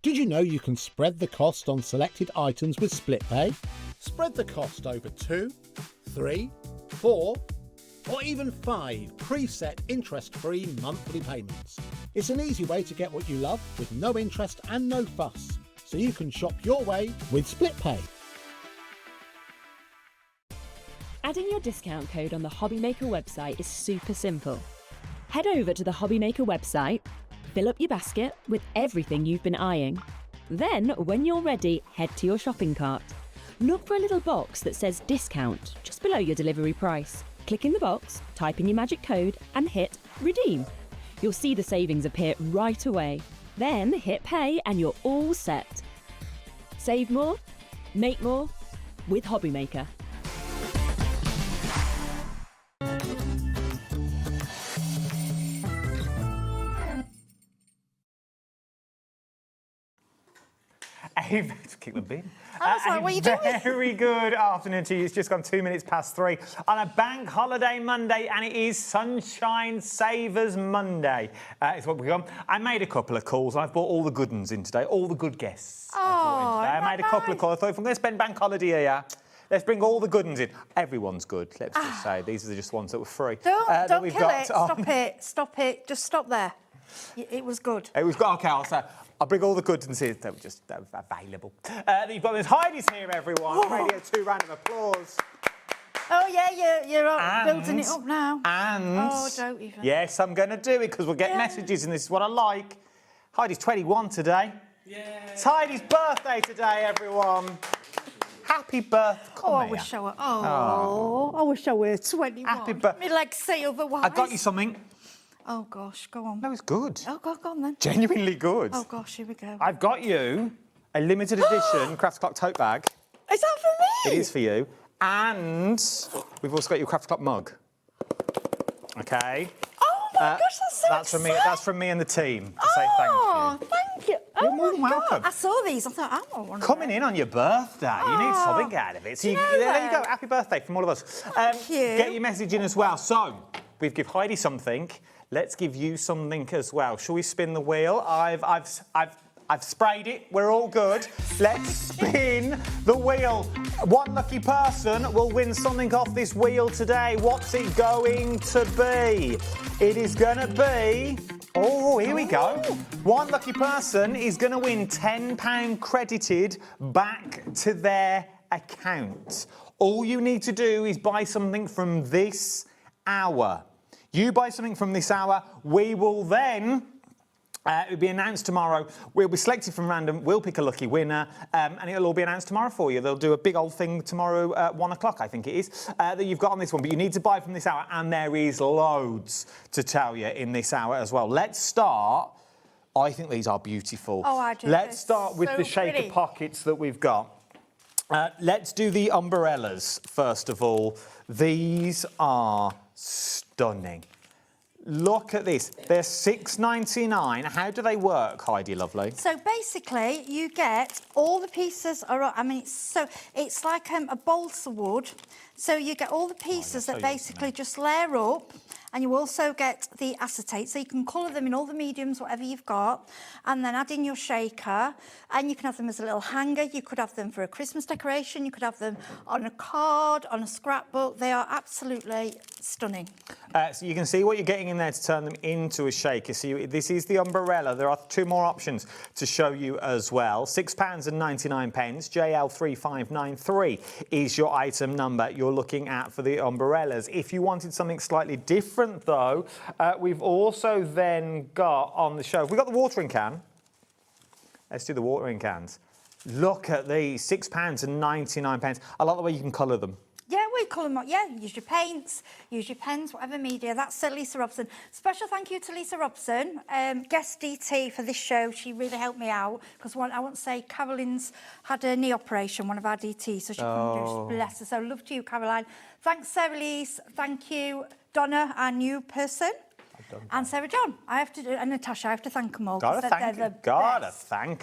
Did you know you can spread the cost on selected items with split pay? Spread the cost over 2, 3, 4, or even 5 preset interest-free monthly payments. It's an easy way to get what you love with no interest and no fuss, so you can shop your way with split pay. Adding your discount code on the HobbyMaker website is super simple. Head over to the HobbyMaker website, fill up your basket with everything you've been eyeing. Then, when you're ready, head to your shopping cart. Look for a little box that says discount just below your delivery price. Click in the box, type in your magic code and hit redeem. You'll see the savings appear right away. Then hit pay and you're all set. Save more, make more with HobbyMaker. kick the bin. I was like, what are you doing? Very good afternoon to you. It's just gone 2 minutes past 3 on a Bank Holiday Monday, and it is Sunshine Savers Monday. It's what we've got. I made a couple of calls. I've brought all the good ones in today, all the good guests. I made a couple of calls. I thought, if I'm going to spend Bank Holiday here, let's bring all the good ones in. Everyone's good, let's just say. These are just ones that were free. Don't kill it. Stop it. Just stop there. It was good. It was good. OK, I'll bring all the goods and see if they're just available. You've got this. Heidi's here, everyone. Radio 2, round of applause. Oh, yeah, you're building it up now. And... Oh, don't even. Yes, I'm going to do it because we'll get messages, and this is what I like. Heidi's 21 today. Yeah. It's Heidi's birthday today, everyone. Happy birthday. I wish I were... I wish I were 21. Happy birthday. My legs say otherwise. I got you something. Oh, gosh, go on. No, it's good. Oh, go on then. Genuinely good. Oh, gosh, here we go. I've got you a limited edition Craft Clock tote bag. Is that for me? It is for you. And we've also got your Craft Clock mug. OK? Oh, my gosh, that's so exciting. That's from me and the team to say thank you. Oh, thank you. You're more than welcome. I saw these. I thought, I want one. Coming in on your birthday, you need something out of it. So there you go. Happy birthday from all of us. Thank you. Get your message in as well. So we've given Heidi something. Let's give you something as well. Shall we spin the wheel? I've sprayed it. We're all good. Let's spin the wheel. One lucky person will win something off this wheel today. What's it going to be? It is going to be... Oh, here we go. One lucky person is going to win £10 credited back to their account. All you need to do is buy something from this hour. You buy something from this hour, we will then... it'll be announced tomorrow. We'll be selected from random. We'll pick a lucky winner, and it'll all be announced tomorrow for you. They'll do a big old thing tomorrow at 1 o'clock, I think it is, that you've got on this one. But you need to buy from this hour, and there is loads to tell you in this hour as well. Let's start. I think these are beautiful. Oh, I do. Let's start with the shaker pretty. pockets that we've got. Let's do the umbrellas first of all. These are stunning. Look at this. They're $6.99. How do they work, Heidi, lovely? So basically, you get all the pieces. It's like a balsa wood. So you get all the pieces that basically just layer up, and you also get the acetate. So you can colour them in all the mediums, whatever you've got, and then add in your shaker. And you can have them as a little hanger. You could have them for a Christmas decoration. You could have them on a card, on a scrapbook. They are absolutely stunning. So you can see what you're getting in there to turn them into a shaker. So this is the umbrella. There are 2 more options to show you as well. £6.99. JL3593 is your item number you're looking at for the umbrellas. If you wanted something slightly different, though, we've also then got on the shelf, we've got the watering can. Let's do the watering cans. Look at these, £6.99. I like the way you can colour them. Yeah, we colour them up. Yeah, use your paints, use your pens, whatever media. That's Lisa Robson. Special thank you to Lisa Robson, guest DT for this show. She really helped me out because I want to say Caroline's had a knee operation, one of our DTs, so she couldn't do it. Bless her. So love to you, Caroline. Thanks, Sarah Lise. Thank you, Donna, our new person. And Sarah John, and Natasha, I have to thank them all. Gotta thank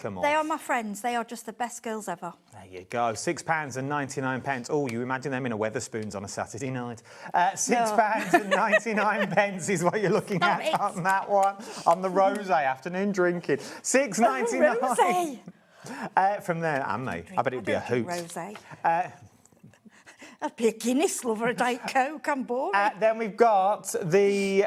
them all. They are my friends. They are just the best girls ever. There you go, £6.99. Oh, you imagine them in a Wetherspoons on a Saturday night. £6.99 is what you're looking at on that one. On the rosé afternoon drinking. £6.99. Rosé. From there, and me. I bet it'd be a hoot. Rosé. I'd be a Guinness lover, a Diet Coke. I'm bored. Then we've got the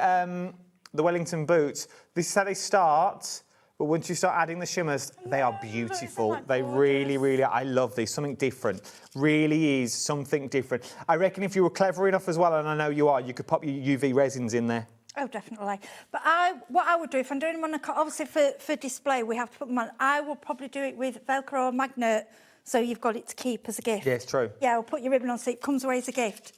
Wellington boots. This is how they start, but once you start adding the shimmers, they are beautiful. They really, I love these. Something different. Really is something different. I reckon if you were clever enough as well, and I know you are, you could pop your UV resins in there. Oh, definitely. But what I would do, if I'm doing them on a car, obviously for display, we have to put them on. I will probably do it with Velcro or magnet, so you've got it to keep as a gift. Yeah, it's true. Yeah, I'll put your ribbon on so it comes away as a gift.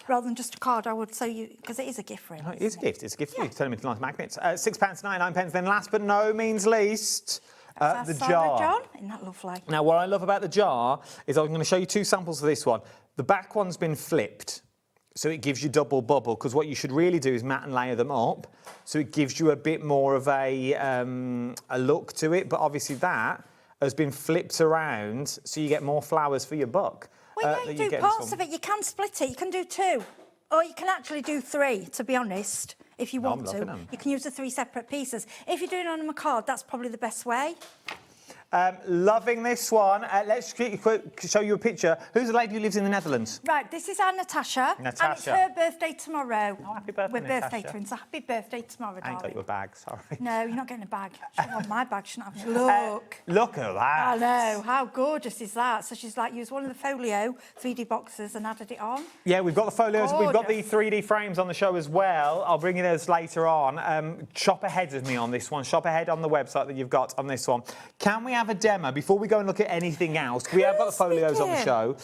Rather than just a card, I would because it is a gift, really. No, it is a gift. It's a gift for you to turn them into nice magnets. £6.99. Then last but no means least, the jar. John, isn't that lovely? Now, what I love about the jar is I'm going to show you 2 samples of this one. The back one's been flipped, so it gives you double bubble, because what you should really do is mat and layer them up, so it gives you a bit more of a look to it. But obviously that has been flipped around so you get more flowers for your buck. Well, you do parts of it. You can split it. You can do 2. Or you can actually do 3, to be honest, if you want to. You can use the 3 separate pieces. If you're doing it on a card, that's probably the best way. Loving this one. Let's show you a picture. Who's the lady who lives in the Netherlands? Right, this is our Natasha. And it's her birthday tomorrow. Oh, happy birthday, We're birthday twins, so happy birthday tomorrow, darling. I ain't got your bag, sorry. No, you're not getting a bag. She doesn't want my bag, she doesn't have it. Look. Look at that. I know, how gorgeous is that? So she's like used one of the folio 3D boxes and added it on. Yeah, we've got the folios, gorgeous. We've got the 3D frames on the show as well. I'll bring you those later on. Shop ahead of me on this one. Shop ahead on the website that you've got on this one. Can we have a demo before we go and look at anything else? We have got the folios on the show.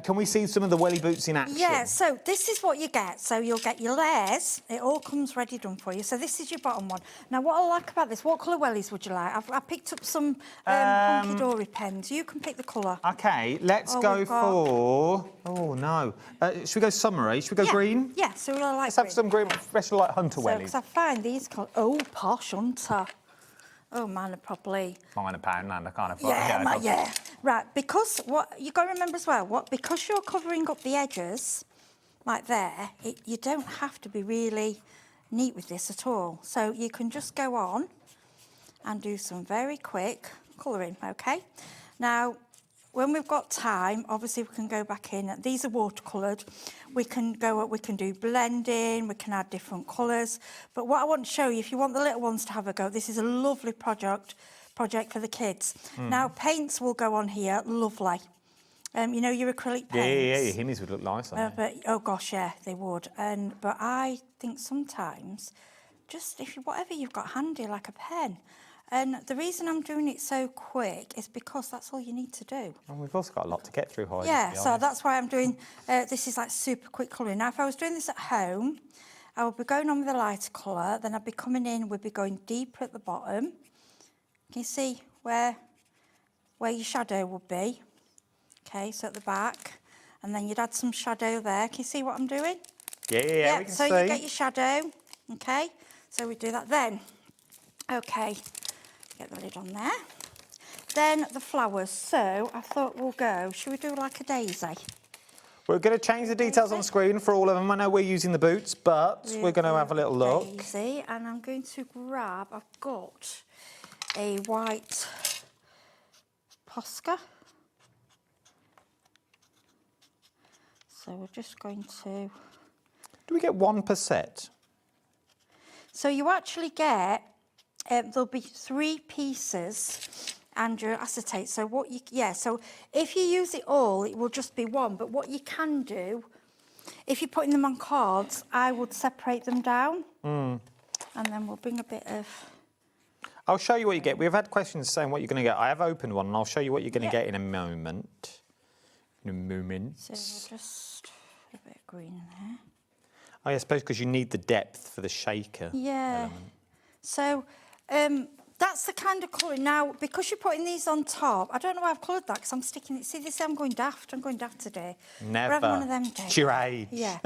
Can we see some of the welly boots in action? Yeah, so this is what you get. So you'll get your layers. It all comes ready done for you. So this is your bottom one. Now, what I like about this, what colour wellies would you like? I picked up some Hunky Dory pens. You can pick the colour. OK, let's go for... Oh, no. Should we go summery? Should we go green? Yeah, so we'll like Let's have some green, especially like hunter wellies. Because I find these colours... Oh, posh hunter. Oh, mine are probably... £5 I can't afford Yeah. Right, because what you got to remember as well, because you're covering up the edges, like there, you don't have to be really neat with this at all. So you can just go on and do some very quick colouring, OK? Now, when we've got time, obviously we can go back in. These are watercoloured. We can do blending, we can add different colours. But what I want to show you, if you want the little ones to have a go, this is a lovely project for the kids. Now, paints will go on here, lovely. You know, your acrylic paints. Yeah, your Himmies would look nice. But oh gosh, yeah, they would. But I think sometimes, just whatever you've got handy, like a pen. And the reason I'm doing it so quick is because that's all you need to do. And we've also got a lot to get through, Heidi. Yeah, so that's why I'm doing, this is like super quick colouring. Now, if I was doing this at home, I would be going on with a lighter colour, then I'd be coming in, we'd be going deeper at the bottom. Can you see where your shadow would be? Okay, so at the back, and then you'd add some shadow there. Can you see what I'm doing? Yeah, we can so see. You get your shadow, okay? So we do that then. Okay. Get the lid on there. Then the flowers. So I thought should we do like a daisy? We're going to change the details on screen for all of them. I know we're using the boots, but we're going to have a little look. Daisy, and I'm going to grab, I've got a white Posca. So we're just going to... Do we get one per set? So you actually get... there'll be 3 pieces and your acetate. So so if you use it all, it will just be 1. But what you can do, if you're putting them on cards, I would separate them down. And then we'll bring a bit of... I'll show you what you get. We've had questions saying what you're going to get. I have opened one, and I'll show you what you're going to get in a moment. So we'll just put a bit of green in there. I suppose because you need the depth for the shaker. Yeah. Element. So... that's the kind of colour. Now, because you're putting these on top, I don't know why I've coloured that, because I'm sticking it. See, I'm going daft. I'm going daft today. Never. We're having one of them days. It's your age. Yeah.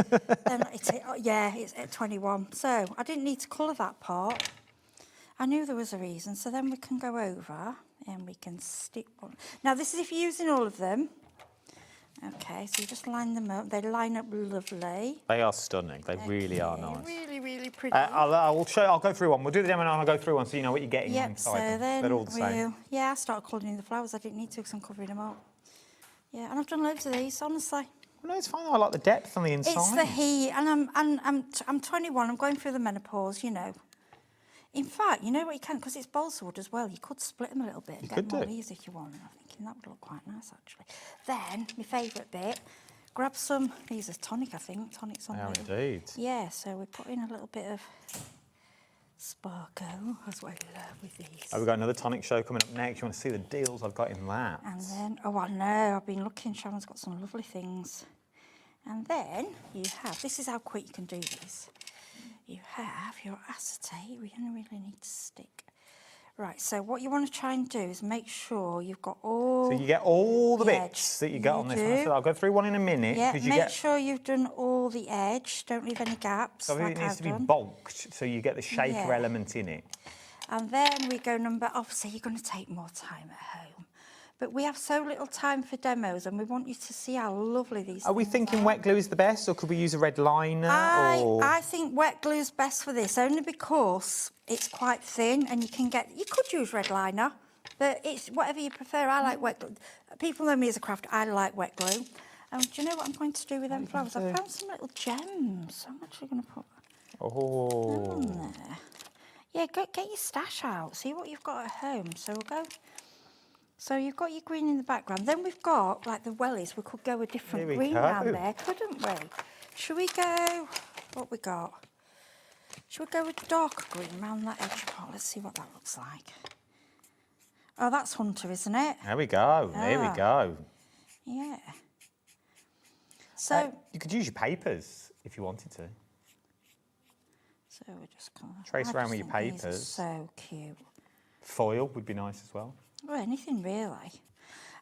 It's at 21. So I didn't need to colour that part. I knew there was a reason. So then we can go over and we can stick one. Now, this is if you're using all of them. Okay, so you just line them up. They line up lovely. They are stunning. They really are nice. Really, really pretty. I'll go through one. We'll do the demo and I'll go through one so you know what you're getting inside. So then they're all the same. Yeah, I started colouring the flowers. I didn't need to because I'm covering them up. Yeah, and I've done loads of these, honestly. Well, no, it's fine. I like the depth on the inside. It's the heat, and I'm 21. I'm going through the menopause, you know. In fact, you know what you can, because it's balsa wood as well, you could split them a little bit and get more leaves if you want. I'm thinking that would look quite nice, actually. Then, my favourite bit, grab some, these are tonic, I think, tonics on there. Oh, indeed. Yeah, so we put in a little bit of sparkle, that's what I love with these. We've got another tonic show coming up next. You want to see the deals I've got in that? And then, oh, I know, I've been looking, Sharon's got some lovely things. And then you have, this is how quick you can do this. You have your acetate, we only really need to stick. Right, so what you want to try and do is make sure you've got all... So you get all the bits edge. that you get on this one. So I'll go through one in a minute. Yeah, make sure you've done all the edge, don't leave any gaps. So it needs to be bulked, so you get the shaker element in it. And then we go obviously you're going to take more time at home. But we have so little time for demos and we want you to see how lovely these Are we thinking wet glue is the best, or could we use a red liner? I think wet glue is best for this, only because it's quite thin and you could use red liner, but it's whatever you prefer. I like wet glue. People know me as a crafter, I like wet glue. And do you know what I'm going to do with them flowers? I found some little gems. I'm actually going to put on there. Yeah, get your stash out. See what you've got at home. So we'll go. So you've got your green in the background. Then we've got, like the wellies, we could go a different green round there, couldn't we? Should we go, what we got? Should we go with darker green around that edge part? Let's see what that looks like. Oh, that's Hunter, isn't it? There we go, there we go. Yeah. So... you could use your papers if you wanted to. So we're just kind of... Trace around with your papers. So cute. Foil would be nice as well. Well, anything really.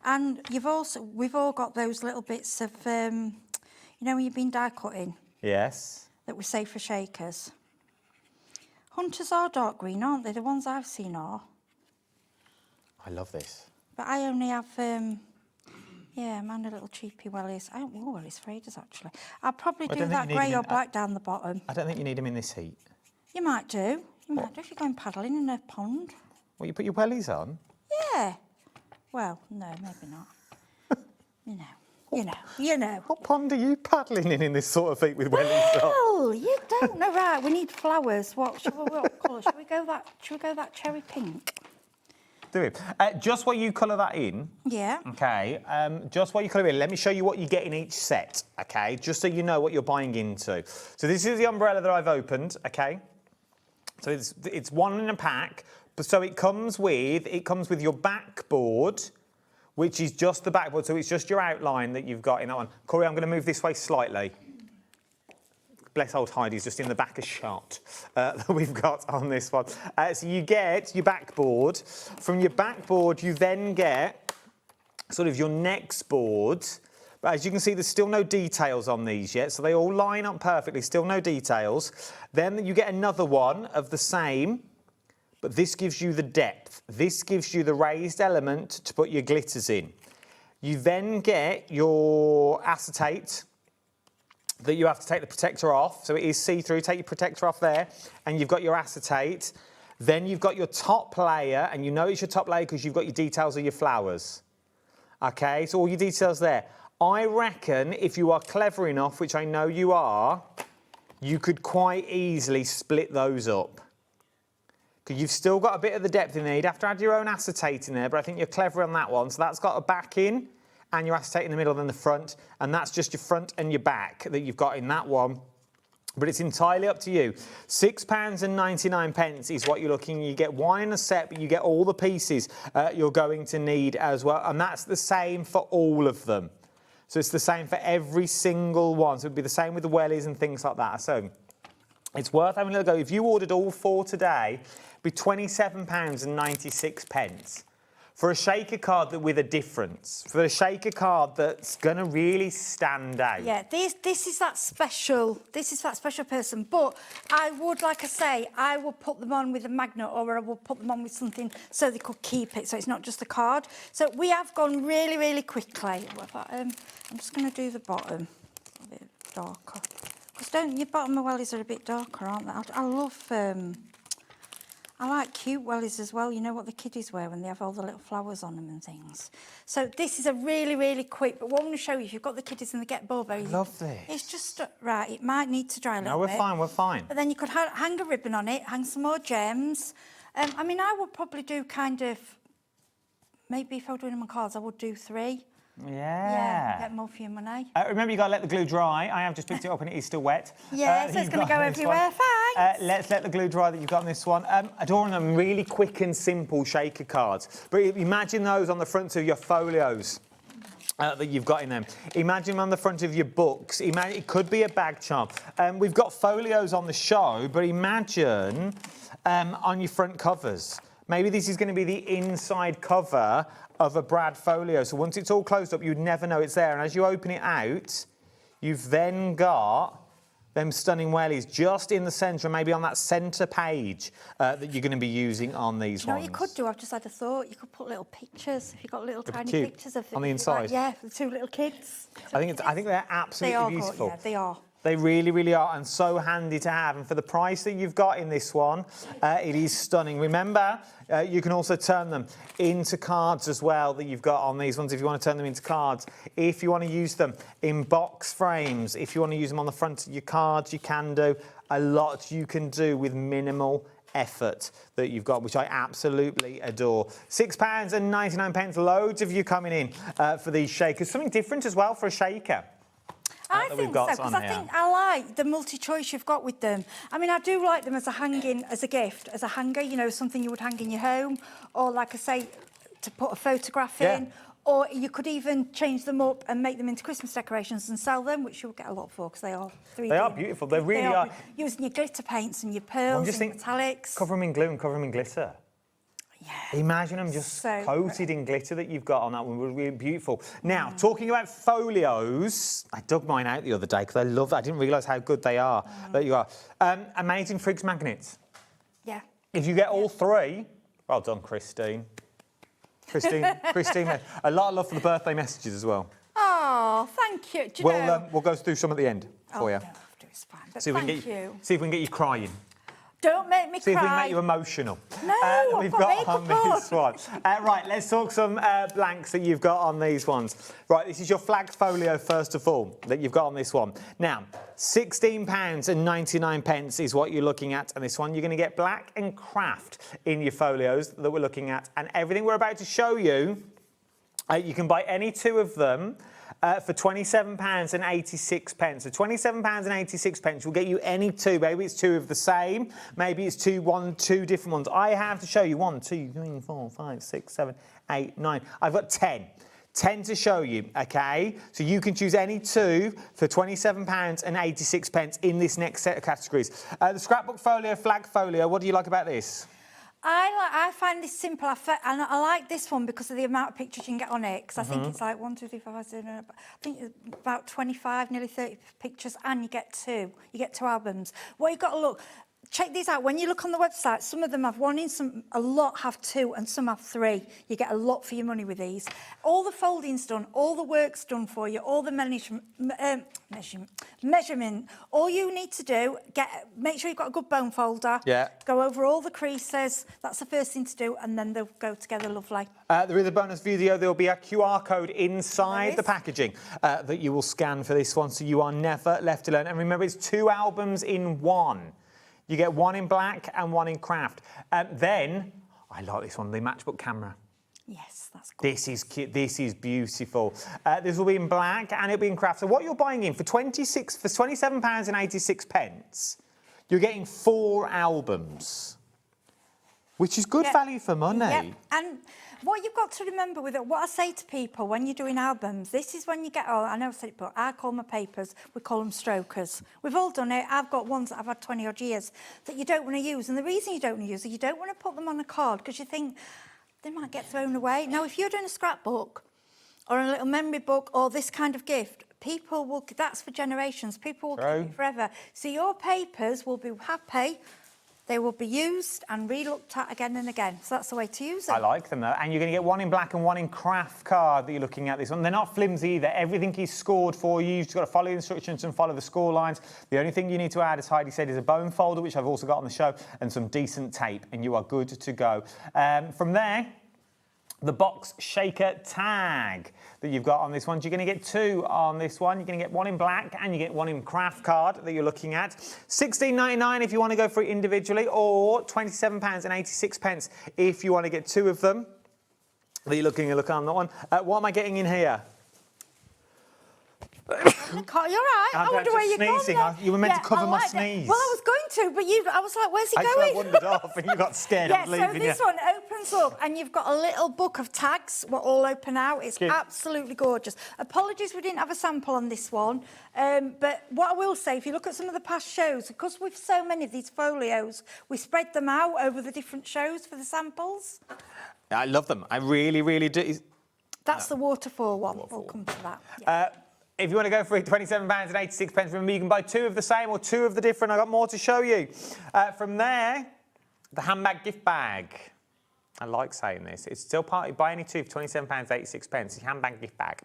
And we've all got those little bits of, you know when you've been die cutting? Yes. That we save for shakers. Hunters are dark green, aren't they? The ones I've seen are. I love this. But I only have, yeah, mine are little cheapy wellies. I don't want wellies for ages, actually. I'll probably do that grey or black down the bottom. I don't think you need them in this heat. You might do. You might do if you're going paddling in a pond. Well, you put your wellies on? Yeah. Well, no, maybe not. You know. What pond are you paddling in this sort of heat with wellies on? Well, you don't know. Right, we need flowers. What colour? Should we go that cherry pink? Do it. Just while you colour that in. Yeah. Okay. Just while you colour in, let me show you what you get in each set. Okay. Just so you know what you're buying into. So this is the umbrella that I've opened. Okay. So it's one in a pack. So it comes with your backboard, which is just the backboard. So it's just your outline that you've got in that one. Corey, I'm going to move this way slightly. Bless old Heidi's just in the back of shot that we've got on this one. So you get your backboard. From your backboard, you then get sort of your next board. But as you can see, there's still no details on these yet. So they all line up perfectly, still no details. Then you get another one of the same. But this gives you the depth. This gives you the raised element to put your glitters in. You then get your acetate that you have to take the protector off. So it is see-through. Take your protector off there. And you've got your acetate. Then you've got your top layer. And you know it's your top layer because you've got your details of your flowers. Okay, so all your details there. I reckon if you are clever enough, which I know you are, you could quite easily split those up. Because you've still got a bit of the depth in there. You'd have to add your own acetate in there, but I think you're clever on that one. So that's got a back in and your acetate in the middle and the front. And that's just your front and your back that you've got in that one. But it's entirely up to you. £6.99 is what you're looking. You get one in a set, but you get all the pieces you're going to need as well. And that's the same for all of them. So it's the same for every single one. So it'd be the same with the wellies and things like that. So it's worth having a little go. If you ordered all four today, it'd be £27.96 for a shaker card with a difference, for a shaker card that's going to really stand out. Yeah, this is that special. This is that special person. But I would, like I say, I would put them on with a magnet, or I would put them on with something so they could keep it. So it's not just a card. So we have gone really, really quickly. I'm just going to do the bottom a bit darker. Because your bottom of wellies are a bit darker, aren't they? I love, I like cute wellies as well. You know what the kiddies wear when they have all the little flowers on them and things. So this is a really, really quick, but what I'm going to show you, if you've got the kiddies and they get bored very easily. Love this. It's just, right, it might need to dry a little bit. No, we're fine. But then you could hang a ribbon on it, hang some more gems. I mean, I would probably do kind of, maybe if I were doing them on cards, I would do 3. Yeah, get more for your money. Remember, you've got to let the glue dry. I have just picked it up and it is still wet. Yeah, so it's going to go everywhere. Thanks. Let's let the glue dry that you've got on this one. Adorning them really quick and simple shaker cards. But imagine those on the front of your folios that you've got in them. Imagine them on the front of your books. It could be a bag charm. We've got folios on the show, but imagine on your front covers. Maybe this is going to be the inside cover of a Brad folio. So once it's all closed up, you'd never know it's there. And as you open it out, you've then got them stunning wellies just in the centre, maybe on that centre page that you're going to be using on these You know ones. what you could do? I've just had a thought. You could put little pictures. If you've got little tiny cute. pictures of On the inside? yeah, the two little kids. I think they're absolutely beautiful. Yeah, they are. They really, really are, and so handy to have. And for the price that you've got in this one, it is stunning. Remember, you can also turn them into cards as well that you've got on these ones if you want to turn them into cards. If you want to use them in box frames, if you want to use them on the front of your cards, you can do. A lot you can do with minimal effort that you've got, which I absolutely adore. £6.99, loads of you coming in for these shakers. Something different as well for a shaker. I think so, because I think I like the multi-choice you've got with them. I mean, I do like them as a hanging, as a gift, as a hanger, you know, something you would hang in your home, or like I say, to put a photograph in, or you could even change them up and make them into Christmas decorations and sell them, which you'll get a lot for, because they are 3D. They are beautiful, they really are. Using your glitter paints and your pearls and metallics. Cover them in glue and cover them in glitter. Yeah. Imagine them just coated in glitter that you've got on that one. Would be beautiful. Now, talking about folios, I dug mine out the other day because I love it. I didn't realise how good they are. That you are. Amazing Frigs magnets. Yeah. If you get all three, well done, Christine. Christine, a lot of love for the birthday messages as well. Oh, thank you. Do you know? We'll go through some at the end for you. No, it's fine. But See if we can get you crying. Don't make me cry. See if we can make you emotional. No, we've got on this one. Right, let's talk some blanks that you've got on these ones. Right, this is your flag folio first of all that you've got on this one. Now, £16.99 is what you're looking at, and this one you're going to get black and craft in your folios that we're looking at, and everything we're about to show you, you can buy any two of them. For £27.86. So £27.86 will get you any two. Maybe it's two of the same. Maybe it's two different ones. I have to show you 1, 2, 3, 4, 5, 6, 7, 8, 9. I've got 10. 10 to show you, okay? So you can choose any two for £27.86 in this next set of categories. The scrapbook folio, flag folio, what do you like about this? I find this simple, and I like this one because of the amount of pictures you can get on it, because I think it's like 1, 2, 3, 4, 5, 6, 7, I think it's about 25, nearly 30 pictures, and you get two albums. What you've got to look, check these out. When you look on the website, some of them have one in, a lot have two, and some have three. You get a lot for your money with these. All the folding's done, all the work's done for you, all the measurement. All you need to do, make sure you've got a good bone folder. Yeah. Go over all the creases. That's the first thing to do, and then they'll go together lovely. There is a bonus video. There will be a QR code inside the packaging that you will scan for this one, so you are never left alone. And remember, it's 2 albums in one. You get one in black and one in craft. Then, I like this one, the matchbook camera. Yes, that's cool. This is cute. This is beautiful. This will be in black and it'll be in craft. So what you're buying in for £27.86, you're getting 4 albums, which is good value for money. Yep. And what you've got to remember with it, what I say to people when you're doing albums, this is when you get, I know I said it, but I call my papers, we call them strokers. We've all done it. I've got ones that I've had 20 odd years that you don't want to use. And the reason you don't want to use it, you don't want to put them on a card because you think they might get thrown away. Now, if you're doing a scrapbook or a little memory book or this kind of gift, people will, that's for generations. People will keep it forever. So your papers will be happy. They will be used and re-looked at again and again. So that's the way to use them. I like them, though. And you're going to get one in black and one in craft card that you're looking at this one. They're not flimsy either. Everything is scored for you. You've just got to follow the instructions and follow the score lines. The only thing you need to add, as Heidi said, is a bone folder, which I've also got on the show, and some decent tape, and you are good to go. From there, the box shaker tag that you've got on this one. You're going to get 2 on this one. You're going to get one in black and you get one in craft card that you're looking at. £16.99 if you want to go for it individually, or £27.86 if you want to get 2 of them. That you're looking on that one. What am I getting in here? You're right. I wonder where you're going. You were meant to cover my sneeze. Well, I was going to, but I was like, where's he going? I wandered off and you got scared. Yeah, so this one opens up and you've got a little book of tags, what all open out. It's absolutely gorgeous. Apologies we didn't have a sample on this one. But what I will say, if you look at some of the past shows, because we've so many of these folios, we spread them out over the different shows for the samples. I love them. I really, really do. That's the waterfall one. We'll come to that. Yeah. If you want to go for it, £27.86. Remember, you can buy 2 of the same or 2 of the different. I've got more to show you. From there, the handbag gift bag. I like saying this. It's still buy any 2 for £27.86. Handbag gift bag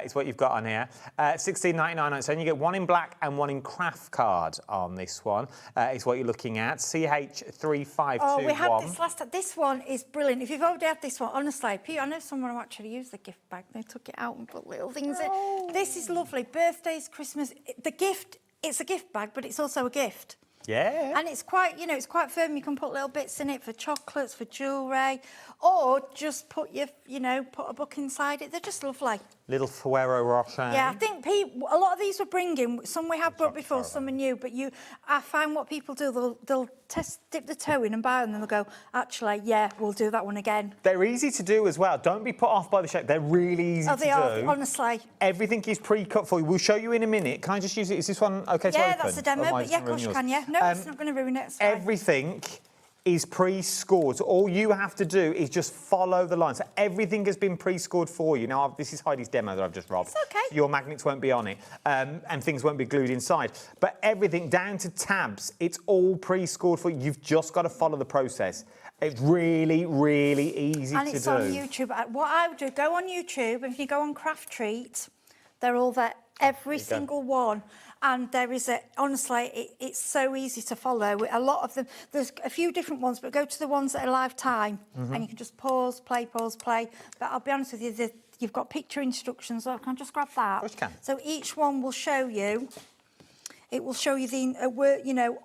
is what you've got on here. £16.99 on its own. You get 1 in black and 1 in craft card on this one. Is what you're looking at. CH3521. Oh, we had this last time. This one is brilliant. If you've already had this one, honestly, I know someone who actually used the gift bag. They took it out and put little things in. This is lovely. Birthdays, Christmas. The gift, it's a gift bag, but it's also a gift. Yeah. And it's quite, you know, it's quite firm. You can put little bits in it for chocolates, for jewellery, or just put put a book inside it. They're just lovely. Little Ferrero Rocher. Yeah, I think a lot of these we're bringing. Some we have brought before, some are new. But I find what people do, they'll dip the toe in and buy them, and they'll go, actually, yeah, we'll do that one again. They're easy to do as well. Don't be put off by the shape. They're really easy to do. Oh, they are, honestly. Everything is pre-cut for you. We'll show you in a minute. Can I just use it? Is this one okay to open? Yeah, that's a demo, but yeah, of course you can, yeah. No, it's not going to ruin it. It's fine. Everything is pre-scored. So all you have to do is just follow the line. So everything has been pre-scored for you. Now, this is Heidi's demo that I've just robbed. It's okay. Your magnets won't be on it, and things won't be glued inside. But everything, down to tabs, it's all pre-scored for you. You've just got to follow the process. It's really, really easy to do. And it's on YouTube. What I would do, go on YouTube, and if you go on Craftreat, they're all there, every single one. And there is honestly, it's so easy to follow. A lot of them, there's a few different ones, but go to the ones that are lifetime, and you can just pause, play. But I'll be honest with you, you've got picture instructions. So can I just grab that? Of course you can. So each one will show you. It will show you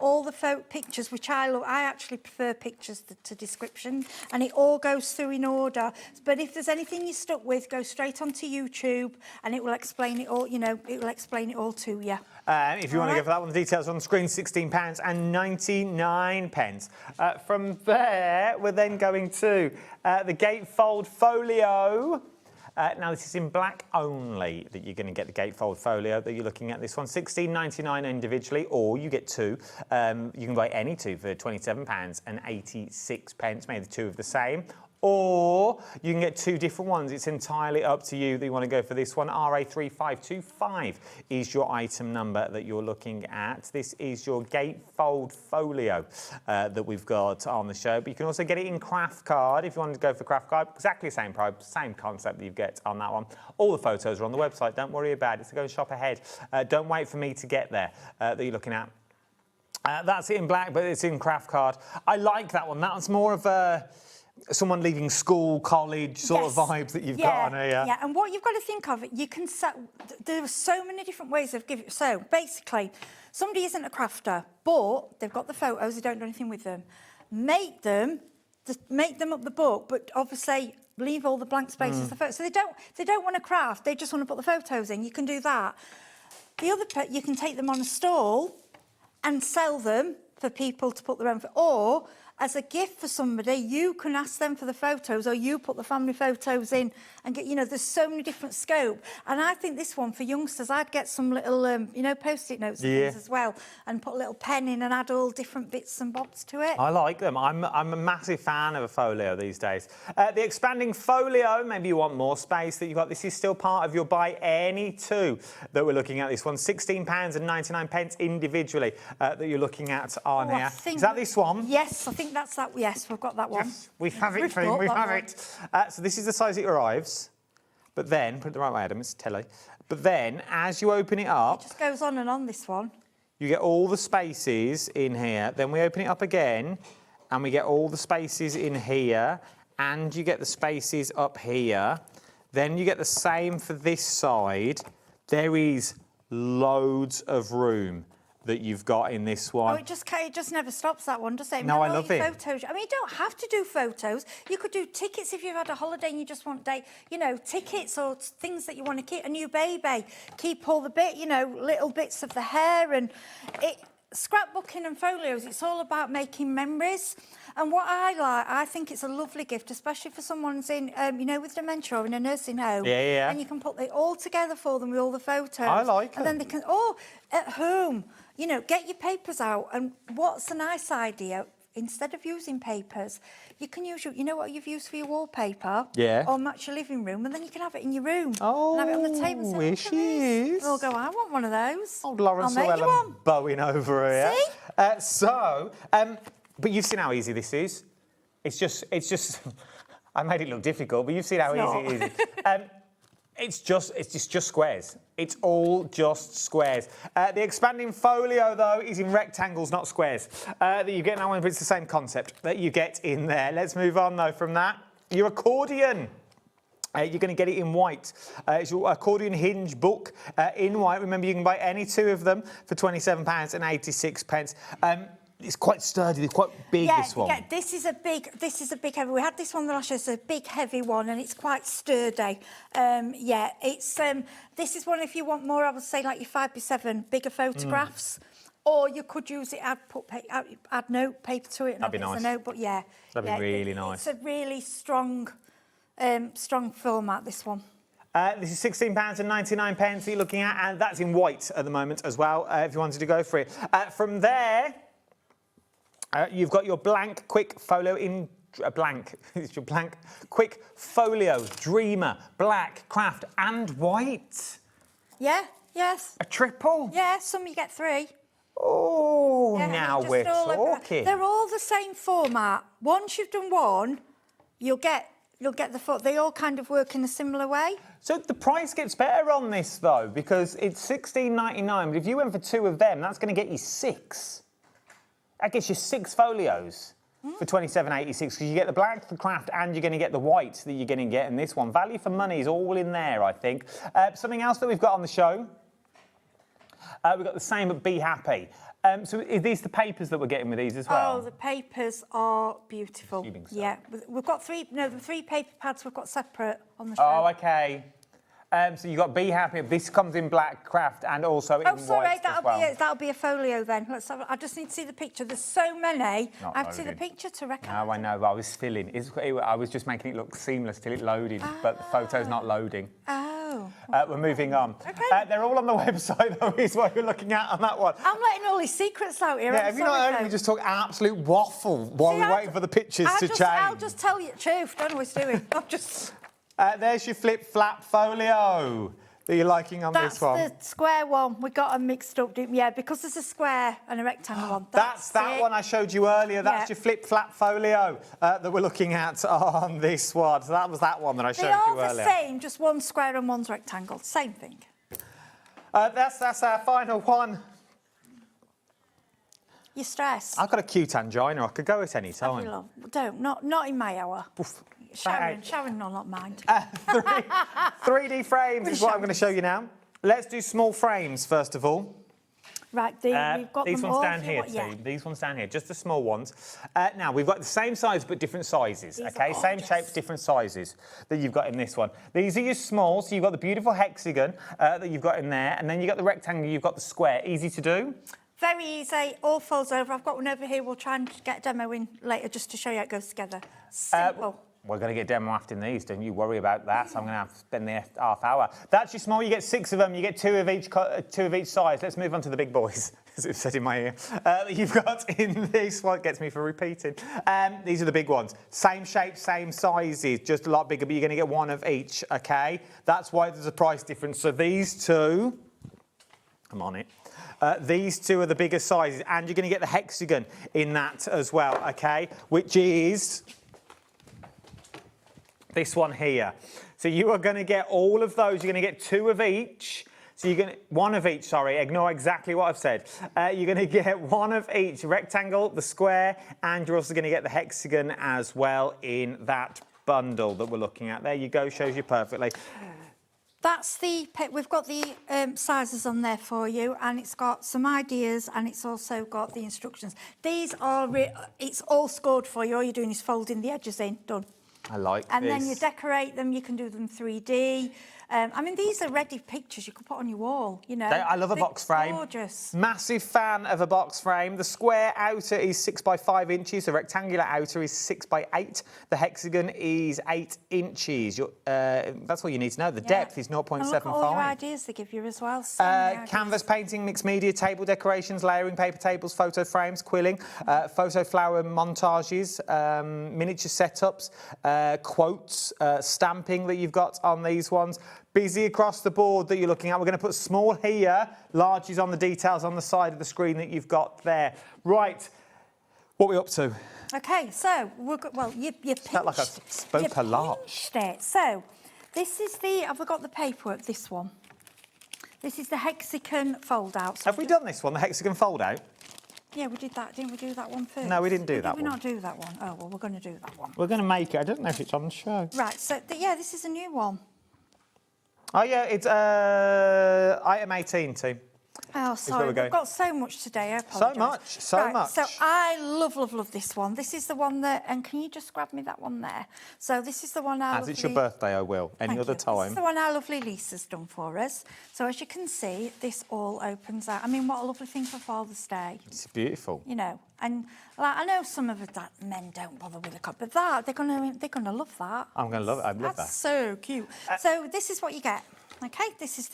all the pictures, which I love. I actually prefer pictures to description, and it all goes through in order. But if there's anything you're stuck with, go straight onto YouTube, and it will explain it all. It will explain it all to you. If you want to go for that one, the details are on the screen, £16.99. From there, we're then going to the gatefold folio. Now, this is in black only that you're going to get the gatefold folio that you're looking at. This one, £16.99 individually, or you get 2. You can buy any 2 for £27.86, maybe the 2 of the same. Or you can get 2 different ones. It's entirely up to you that you want to go for this one. RA3525 is your item number that you're looking at. This is your gatefold folio that we've got on the show. But you can also get it in craft card if you wanted to go for craft card. Exactly the same price, same concept that you get on that one. All the photos are on the website. Don't worry about it. So go and shop ahead. Don't wait for me to get there that you're looking at. That's it in black, but it's in craft card. I like that one. That one's more of a someone leaving school, college sort of vibes that you've got on here. Yeah, and what you've got to think of, you can there are so many different ways of giving. So basically, somebody isn't a crafter, but they've got the photos, they don't do anything with them. Make them up the book, but obviously leave all the blank spaces. So they don't want to craft, they just want to put the photos in. You can do that. The other part, you can take them on a stall and sell them for people to put their own, or as a gift for somebody, you can ask them for the photos, or you put the family photos in and get, there's so many different scope. And I think this one for youngsters, I'd get some little, Post-it notes and things as well, and put a little pen in and add all different bits and bobs to it. I like them. I'm a massive fan of a folio these days. The expanding folio, maybe you want more space that you've got. This is still part of your buy any 2 that we're looking at. This one, £16.99 individually that you're looking at on here. Is that this one? Yes, I think that's that. Yes, we've got that one. Yes, we have it, we have it. So this is the size it arrives, but then, put it the right way, Adam, it's telly. But then, as you open it up... It just goes on and on, this one. You get all the spaces in here. Then we open it up again, and we get all the spaces in here, and you get the spaces up here. Then you get the same for this side. There is loads of room that you've got in this one. Oh, it just never stops, that one, does it? No, I love it. Photos. I mean, you don't have to do photos. You could do tickets if you've had a holiday and you just want tickets or things that you want to keep. A new baby, keep all the little bits of the hair, and scrapbooking and folios. It's all about making memories. And what I think it's a lovely gift, especially for someone's in, with dementia or in a nursing home. Yeah. And you can put it all together for them with all the photos. I like it. And then they can, at home, get your papers out. And what's a nice idea? instead of using papers, you can use you know what you've used for your wallpaper? Yeah. Or match your living room, and then you can have it in your room. Oh, and have it on the table. And say, here she is. We'll go, I want one of those. Old Lawrence I'll make you Llewellyn one. bowing over here. See? But you've seen how easy this is. It's just, I made it look difficult, but you've seen how easy it is. It's just squares. It's all just squares. The expanding folio, though, is in rectangles, not squares. That you get in that one, but it's the same concept that you get in there. Let's move on, though, from that. Your accordion. You're going to get it in white. It's your accordion hinge book in white. Remember, you can buy any two of them for £27.86. It's quite sturdy. They're quite big. This one. Yeah, this is a big heavy. We had this one last year. It's a big heavy one, and it's quite sturdy. It's this is one if you want more. I would say like your 5x7 bigger photographs. Or you could use it, add note paper to it. And That'd be nice. A note, but yeah. That'd be really nice. It's a really strong format, this one. This is £16.99 you're looking at, and that's in white at the moment as well, if you wanted to go for it. From there, you've got your blank quick folio in it's your blank quick folio, Dreamer, black, craft, and white. Yeah, yes. A triple? Yeah, some you get 3. Oh, yeah, now we're talking. They're all the same format. Once you've done one, you'll get the foot. They all kind of work in a similar way. So the price gets better on this though, because it's £16.99. But if you went for 2 of them, that's going to get you 6. That gets you 6 folios for £27.86 because you get the black, the craft, and you're going to get the white that you're going to get in this one. Value for money is all in there, I think. Something else that we've got on the show. We've got the same at Be Happy. So are these the papers that we're getting with these as well? Oh, the papers are beautiful. So. Yeah, we've got the 3 paper pads we've got separate on the show. Oh, okay. So you've got Be Happy. This comes in black craft and also in white as well. That'll be a folio then. I just need to see the picture. There's so many. Not I have to see the loading. picture to reckon. No, I know, but I was filling. I was just making it look seamless till it loaded, but the photo's not loading. Oh. We're moving on. Okay. They're all on the website, though, is what you're looking at on that one. I'm letting all these secrets out here. Yeah, have you not heard me just talk absolute waffle while we're waiting for the pictures to change? I'll just tell you the truth. Don't know what it's doing. I'm just... There's your flip-flap folio that you're liking on this one. That's the square one. We got them mixed up, didn't we? Yeah, because there's a square and a rectangle one. That's that one I showed you earlier. That's your flip-flap folio that we're looking at on this one. So that was that one that I showed you earlier. They're all the same, just one's square and one's rectangle. Same thing. That's our final one. You stress. I've got a cute angina. I could go at any time. Don't. Not in my hour. Oof. Sharon will not mind. 3D frames is what I'm going to show you now. Let's do small frames first of all. Right, we've got these them ones all. down here too. These ones down here, just the small ones. Now we've got the same size but different sizes. Okay, same shapes, different sizes that you've got in this one. These are your small, so you've got the beautiful hexagon that you've got in there, and then you've got the rectangle, you've got the square. Easy to do. Very easy, all folds over. I've got one over here. We'll try and get a demo in later just to show you how it goes together. Simple. We're going to get demo after these, don't you worry about that. So I'm going to have to spend the half hour. That's your small, you get 6 of them, you get 2 of each size. Let's move on to the big boys, as it said in my ear. You've got in this one, gets me for repeating. These are the big ones. Same shape, same sizes, just a lot bigger, but you're going to get 1 of each, okay? That's why there's a price difference. So these 2, I'm on it. These 2 are the bigger sizes, and you're going to get the hexagon in that as well, okay? Which is this one here. So you are going to get all of those. You're going to get 2 of each. So you're going to, 1 of each, sorry, ignore exactly what I've said. You're going to get 1 of each rectangle, the square, and you're also going to get the hexagon as well in that bundle that we're looking at. There you go, shows you perfectly. That's we've got the sizes on there for you, and it's got some ideas, and it's also got the instructions. These are, it's all scored for you. All you're doing is folding the edges in, done. I like and this. then you decorate them. You can do them 3D. I mean, these are ready pictures you could put on your wall, you know. I love a box frame. Gorgeous. Massive fan of a box frame. The square outer is 6 by 5 inches. The rectangular outer is 6 by 8. The hexagon is 8 inches. That's all you need to know. The depth is 0.75. And look at all your ideas they give you as well. So many ideas. Canvas painting, mixed media, table decorations, layering paper tables, photo frames, quilling, photo flower montages, miniature setups, quotes, stamping that you've got on these ones. Busy across the board that you're looking at. We're going to put small here, large is on the details on the side of the screen that you've got there. Right, what are we up to? Okay, so you pinched. Felt like I spoke a lot. It. So this is have we got the paperwork? This one. This is the hexagon fold out. So Have we done this one, the hexagon fold out? Yeah, we did that. Didn't we do that one first? No, we didn't do that Did we one. not do that one? Oh, well, we're going to do that one. We're going to make it. I don't know if it's on the show. Right, so this is a new one. Oh, yeah, it's item 18, team. Oh, sorry, we've got so much today, I apologise. So much. So I love this one. This is the one that, and can you just grab me that one there? So this is the one As it's your birthday, I will. Any other time. This is the one our lovely Lisa's done for us. So as you can see, this all opens out. I mean, what a lovely thing for Father's Day. It's beautiful. You know, and like, I know some of the men don't bother with the cup, but they're gonna love that. I'm going to love it. I love that. That's so cute. So this is what you get. Okay, this is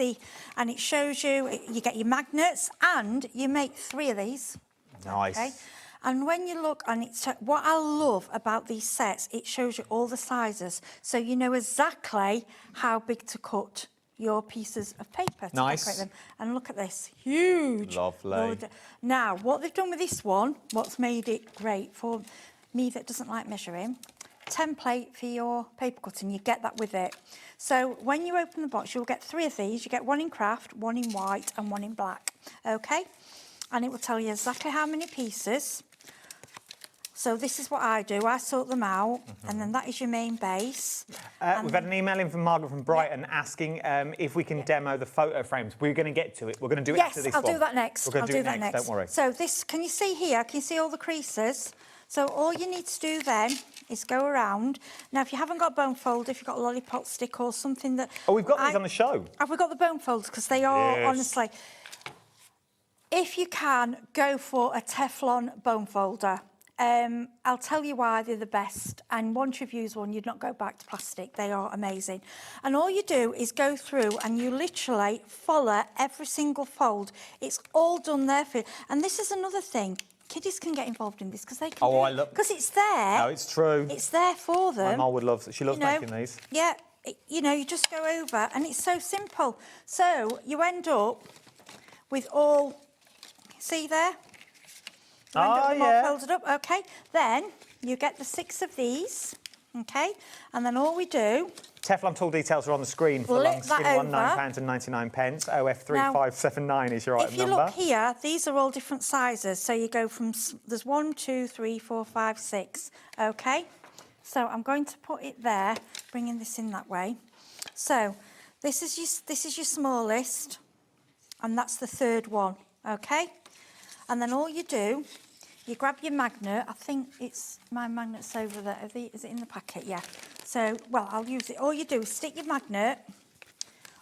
and it shows you get your magnets, and you make 3 of these. Nice. Okay? And when you look, and what I love about these sets, it shows you all the sizes, so you know exactly how big to cut your pieces of paper to decorate them. And look at this, huge. Lovely. Now, what they've done with this one, what's made it great for me that doesn't like measuring, template for your paper cutting, you get that with it. So when you open the box, you'll get 3 of these. You get 1 in craft, 1 in white and 1 in black, okay? And it will tell you exactly how many pieces. So this is what I do. I sort them out, and then that is your main base. We've had an email in from Margaret from Brighton asking if we can demo the photo frames. We're going to get to it. We're going to do it after this one. Yes, I'll do that next. We're going to do that next, don't worry. So this, can you see here? Can you see all the creases? So all you need to do then is go around. Now, if you haven't got bone fold, if you've got a lollipop stick or something that... Oh, we've got these on the show. Have we got the bone folds? Because they are, honestly... If you can, go for a Teflon bone folder. I'll tell you why they're the best. And once you've used one, you'd not go back to plastic. They are amazing. And all you do is go through and you literally follow every single fold. It's all done there for you. And this is another thing. Kiddies can get involved in this because they can. I love. Because it's there. No, it's true. It's there for them. My mum would love. She loves making these. Yeah, you just go over, and it's so simple. So you end up with all. See there? You end up with them all folded up. Okay. Then you get the 6 of these. Okay. And then all we do. Teflon tool details are on the screen for the long skin one, £9.99. OF3579 is your item number. If you look here, these are all different sizes. So you go from, there's 1, 2, 3, 4, 5, 6. Okay? So I'm going to put it there, bringing this in that way. So this is your smallest, and that's the 3rd one. Okay? And then all you do, you grab your magnet. I think my magnet's over there. Is it in the packet? Yeah. So, well, I'll use it. All you do is stick your magnet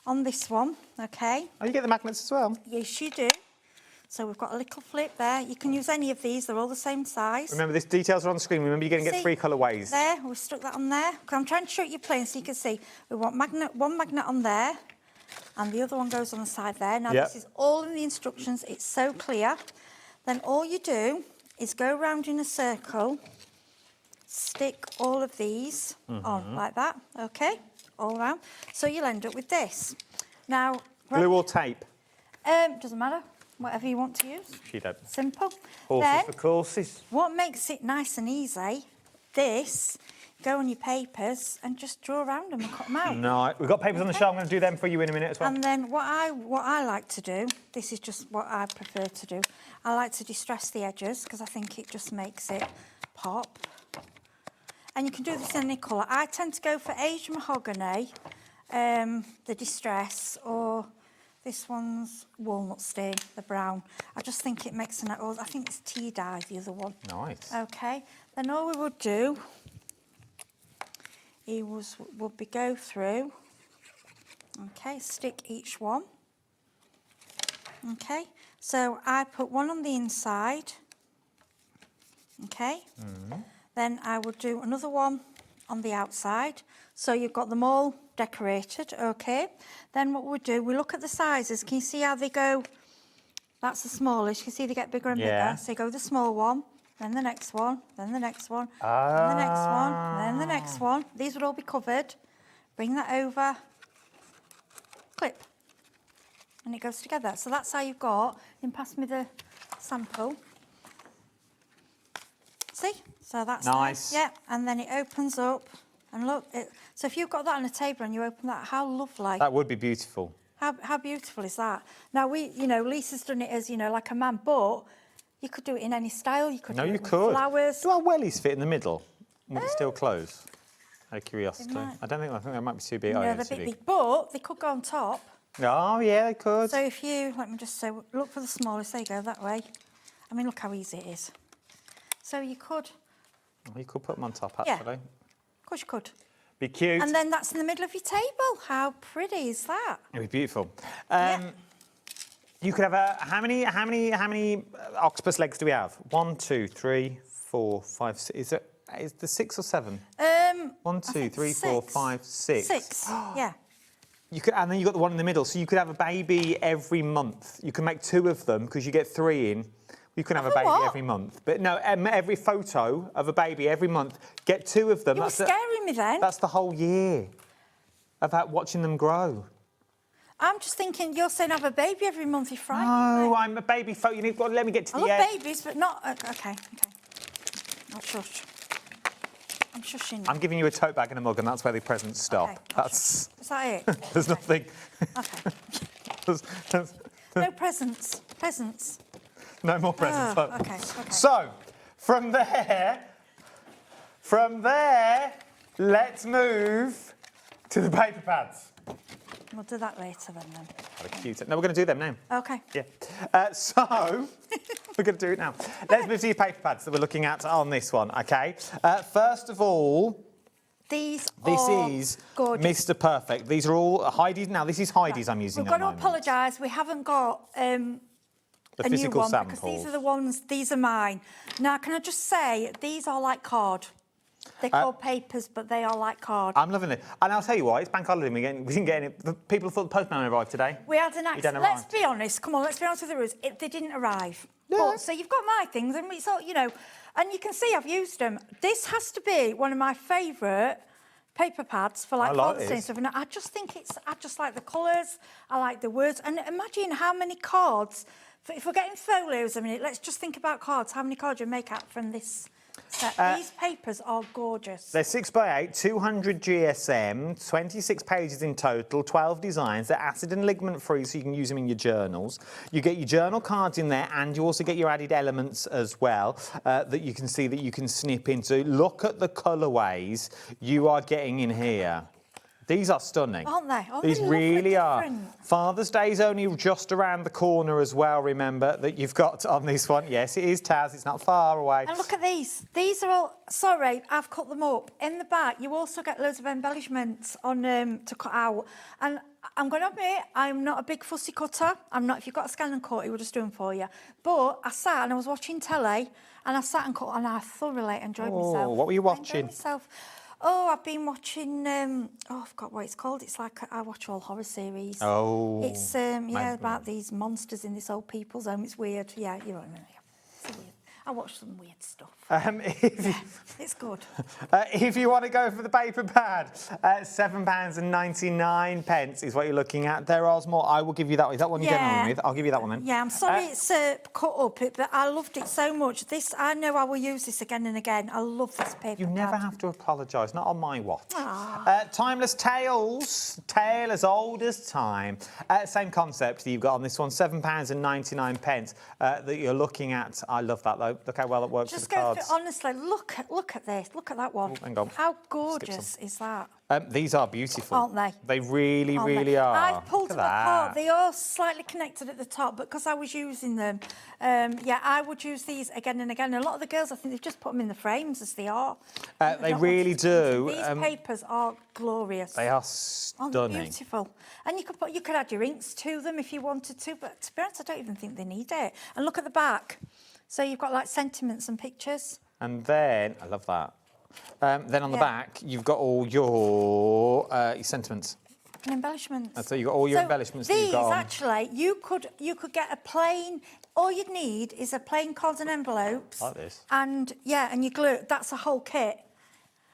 on this one, okay? Oh, you get the magnets as well? Yes, you do. So we've got a little flip there. You can use any of these. They're all the same size. Remember, this details are on the screen. Remember, you're going to get 3 colourways. There, we've stuck that on there. I'm trying to show you plain so you can see. We want one magnet on there, and the other one goes on the side there. Now, this is all in the instructions. It's so clear. Then all you do is go around in a circle, stick all of these on like that, okay, all around. So you'll end up with this. Now, glue or tape? Doesn't matter, whatever you want to use. She don't. Simple. Horses for courses. What makes it nice and easy, go on your papers and just draw around them and cut them out. No, we've got papers on the show. I'm going to do them for you in a minute as well. And then what I like to do, this is just what I prefer to do, I like to distress the edges because I think it just makes it pop. And you can do this in any colour. I tend to go for aged mahogany, the distress, or this one's walnut stain, the brown. I just think it makes I think it's tea dye, the other one. Nice. Okay, then all we would do would be go through. Okay, stick each one. Okay, so I put one on the inside. Okay, then I would do another one on the outside. So you've got them all decorated, okay. Then what we do, we look at the sizes. Can you see how they go? That's the smallest. You can see they get bigger and bigger. So you go with the small one, then the next one, then the next one, then the next one, then the next one. These would all be covered. Bring that over, clip, and it goes together. So that's how you've got. Then pass me the sample. See? So that's nice. Yeah, and then it opens up. And look, so if you've got that on a table and you open that, how lovely. That would be beautiful. How beautiful is that? Now, Lisa's done it as, like a man, but you could do it in any style. You could do it with flowers. Do our wellies fit in the middle? Would it still close? Out of curiosity. I think they might be too big. No, they're a bit big, but they could go on top. Oh, yeah, they could. So if you, let me just say, look for the smallest. There you go, that way. I mean, look how easy it is. So you could... Oh, you could put them on top, actually. Yeah. Of course you could. Be cute. And then that's in the middle of your table. How pretty is that? It'd be beautiful. You could have how many octopus legs do we have? 1, 2, 3, 4, 5, 6. Is there 6 or 7? 1, 2, 3, 4, 5, 6. 6. Yeah. You could, and then you got the one in the middle. So you could have a baby every month. You can make 2 of them because you get 3 in. You can have a baby every month. But no, every photo of a baby every month, get 2 of them. You were scaring me then. That's the whole year of watching them grow. I'm just thinking, you're saying have a baby every month, you're frightened. No, I'm a baby photo. You need to let me get to the end. I love babies, but not... Okay. Not shush. I'm shushing. I'm giving you a tote bag and a mug, and that's where the presents stop. Okay, That's... Is that it? There's nothing... Okay. No presents. Presents. No more presents. Oh, okay. So, from there, let's move to the paper pads. We'll do that later then. No, we're going to do them now. Okay. Yeah. So, we're going to do it now. Let's move to your paper pads that we're looking at on this one, okay? First of all... This is gorgeous. Mr. Perfect. These are all Heidi's. Now, this is Heidi's I'm using. We've got to apologise. We haven't got... the a new physical one samples. because these are the ones, these are mine. Now, can I just say, these are like card. They're called papers, but they are like card. I'm loving it. And I'll tell you what, it's Bank Holiday. We didn't get any... The people thought the postman arrived today. We had an accident. Let's be honest. Come on, let's be honest with the rules. They didn't arrive. Yeah. But, so you've got my things, and it's all, and you can see I've used them. This has to be one of my favourite paper pads for Father's Day and stuff. And I just think I just like the colours, I like the words. And imagine how many cards... If we're getting folios a minute, let's just think about cards. How many cards you make out from this set? These papers are gorgeous. They're 6x8, 200 GSM, 26 pages in total, 12 designs. They're acid and ligament free, so you can use them in your journals. You get your journal cards in there, and you also get your added elements as well that you can see that you can snip into. Look at the colourways you are getting in here. These are stunning. Aren't they? These really are. Father's Day is only just around the corner as well, remember, that you've got on this one. Yes, it is, Taz. It's not far away. And look at these. These are all... Sorry, I've cut them up. In the back, you also get loads of embellishments on to cut out. And I'm going to admit, I'm not a big fussy cutter. I'm not. If you've got a scan and cut, it will just do them for you. But I sat and I was watching telly, and I sat and cut, and I thoroughly enjoyed myself. What were you watching? I enjoyed myself. Oh, I've been watching, I forgot what it's called. It's like, I watch all horror series. Oh. It's, about these monsters in this old people's home. It's weird. Yeah, you know what I mean. It's weird. I watch some weird stuff. It's good. If you want to go for the paper pad, £7.99 is what you're looking at. There are more. I will give you that. Is that one you're getting on with? I'll give you that one then. Yeah, I'm sorry it's cut up, but I loved it so much. This, I know I will use this again and again. I love this paper pad. You never have to apologise, not on my watch. Timeless Tales, tale as old as time. Same concept that you've got on this one, £7.99 that you're looking at. I love that though. though. Look how well it works Just with the go cards. for, honestly, look at this. Look at that one. Oh, hang on. How gorgeous is that? These are beautiful. Aren't they? They really, Aren't really they? are. I've pulled Look them at apart. that. They are slightly connected at the top, but because I was using them, yeah, I would use these again and again. A lot of the girls, I think they've just put them in the frames as they are. They really do. These papers are glorious. They are Aren't stunning. they beautiful? And you could add your inks to them if you wanted to, but to be honest, I don't even think they need it. And look at the back. So you've got like sentiments and pictures. And then, I love that. Then on the back, you've got all your sentiments. And embellishments. And so you've got all your embellishments that you've got on. Actually, you could get a plain, all you'd need is a plain cards and envelopes. Like this. And yeah, and you glue, that's a whole kit.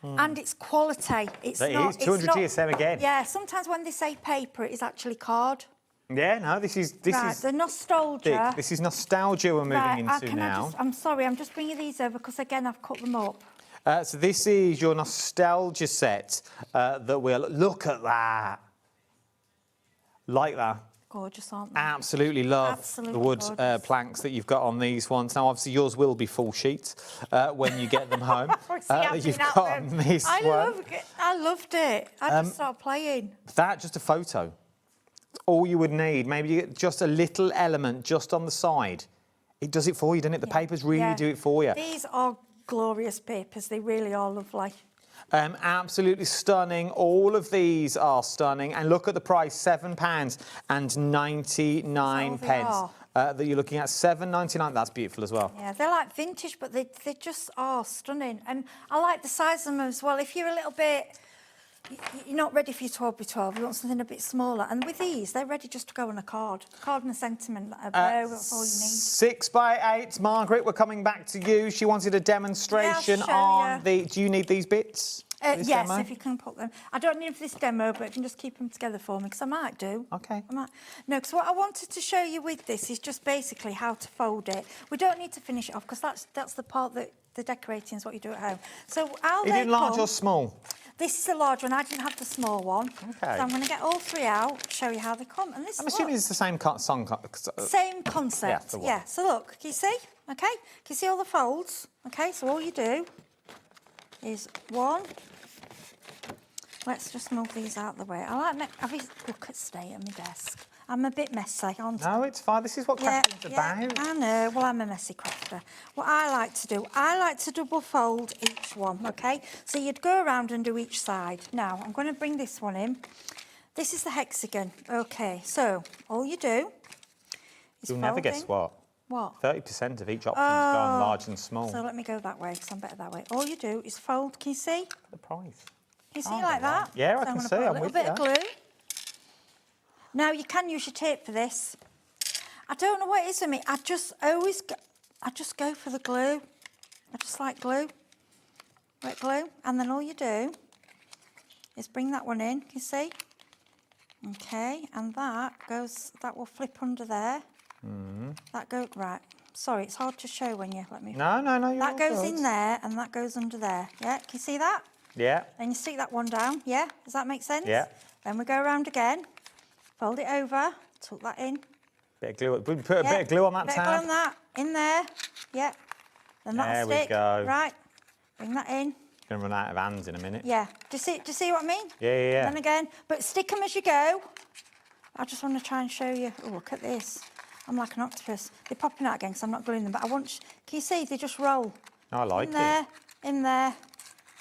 And it's quality. It's That not, is 200 GSM again. Yeah, sometimes when they say paper, it is actually card. Yeah, no, this is right, the nostalgia. This is nostalgia we're moving into now. I'm sorry, I'm just bringing these over because again I've cut them up. So this is your nostalgia set that we'll look at that. Like that. Gorgeous, aren't they? Absolutely love the wood planks that you've got on these ones. Now, obviously, yours will be full sheet when you get them home. You've got on this one. I loved it. I just started playing. That, just a photo. All you would need, maybe just a little element just on the side. It does it for you, doesn't it? The papers really do it for you. These are glorious papers. They really are lovely. Absolutely stunning. All of these are stunning. And look at the price, £7.99 that you're looking at. £7.99. That's beautiful as well. Yeah, they're like vintage, but they just are stunning. And I like the size of them as well. If you're a little bit... You're not ready for your 12 by 12. You want something a bit smaller. And with these, they're ready just to go on a card. Card and a sentiment. That's all you need. 6 by 8. Margaret, we're coming back to you. She wanted a demonstration on the... Do you need these bits? Yes, demo? if you can put them. I don't need them for this demo, but you can just keep them together for me, because I might do. OK. I might. No, because what I wanted to show you with this is just basically how to fold it. We don't need to finish it off, because that's the part that the decorating is what you do at home. So I'll Is it large or small? This is the large one. I didn't have the small one. OK. So I'm going to get all three out, show you how they come. And this, I'm assuming it's the same song. Same concept. Yeah, so look, can you see? OK? Can you see all the folds? OK, so all you do is one. Let's just move these out of the way. I like look at stay at my desk. I'm a bit messy, aren't I? No, it's fine. This is what crafting's about. I know. Well, I'm a messy crafter. What I like to do, I like to double fold each one, OK? So you'd go around and do each side. Now, I'm going to bring this one in. This is the hexagon. OK, so all you do is You'll never guess what. What? 30% of each option's gone large and small. So let me go that way, because I'm better that way. All you do is fold. Can you see? The price. Can you see like that? Yeah, so I can see. I'm I'm going to with put a little bit you. of glue. Now, you can use your tape for this. I don't know what it is with me. I just go for the glue. I just like glue. Wet glue. And then all you do is bring that one in. Can you see? OK, and that will flip under there. That goes, right. Sorry, it's hard to show when you let me... No, you're that goes all good. in there, and that goes under there. Yeah, can you see that? Yeah. Then you stick that one down, yeah? Does that make sense? Yeah. Then we go around again, fold it over, tuck that in. Bit of glue. We put a bit of glue on that bit tab. of glue on that, in there, yeah. Then that'll There we stick. go. Right, bring that in. Going to run out of hands in a minute. Yeah, do you see what I mean? Yeah. Then again, but stick them as you go. I just want to try and show you. Oh, look at this. I'm like an octopus. They're popping out again because I'm not gluing them, but I want... Can you see? They just roll. I like it. it. In there,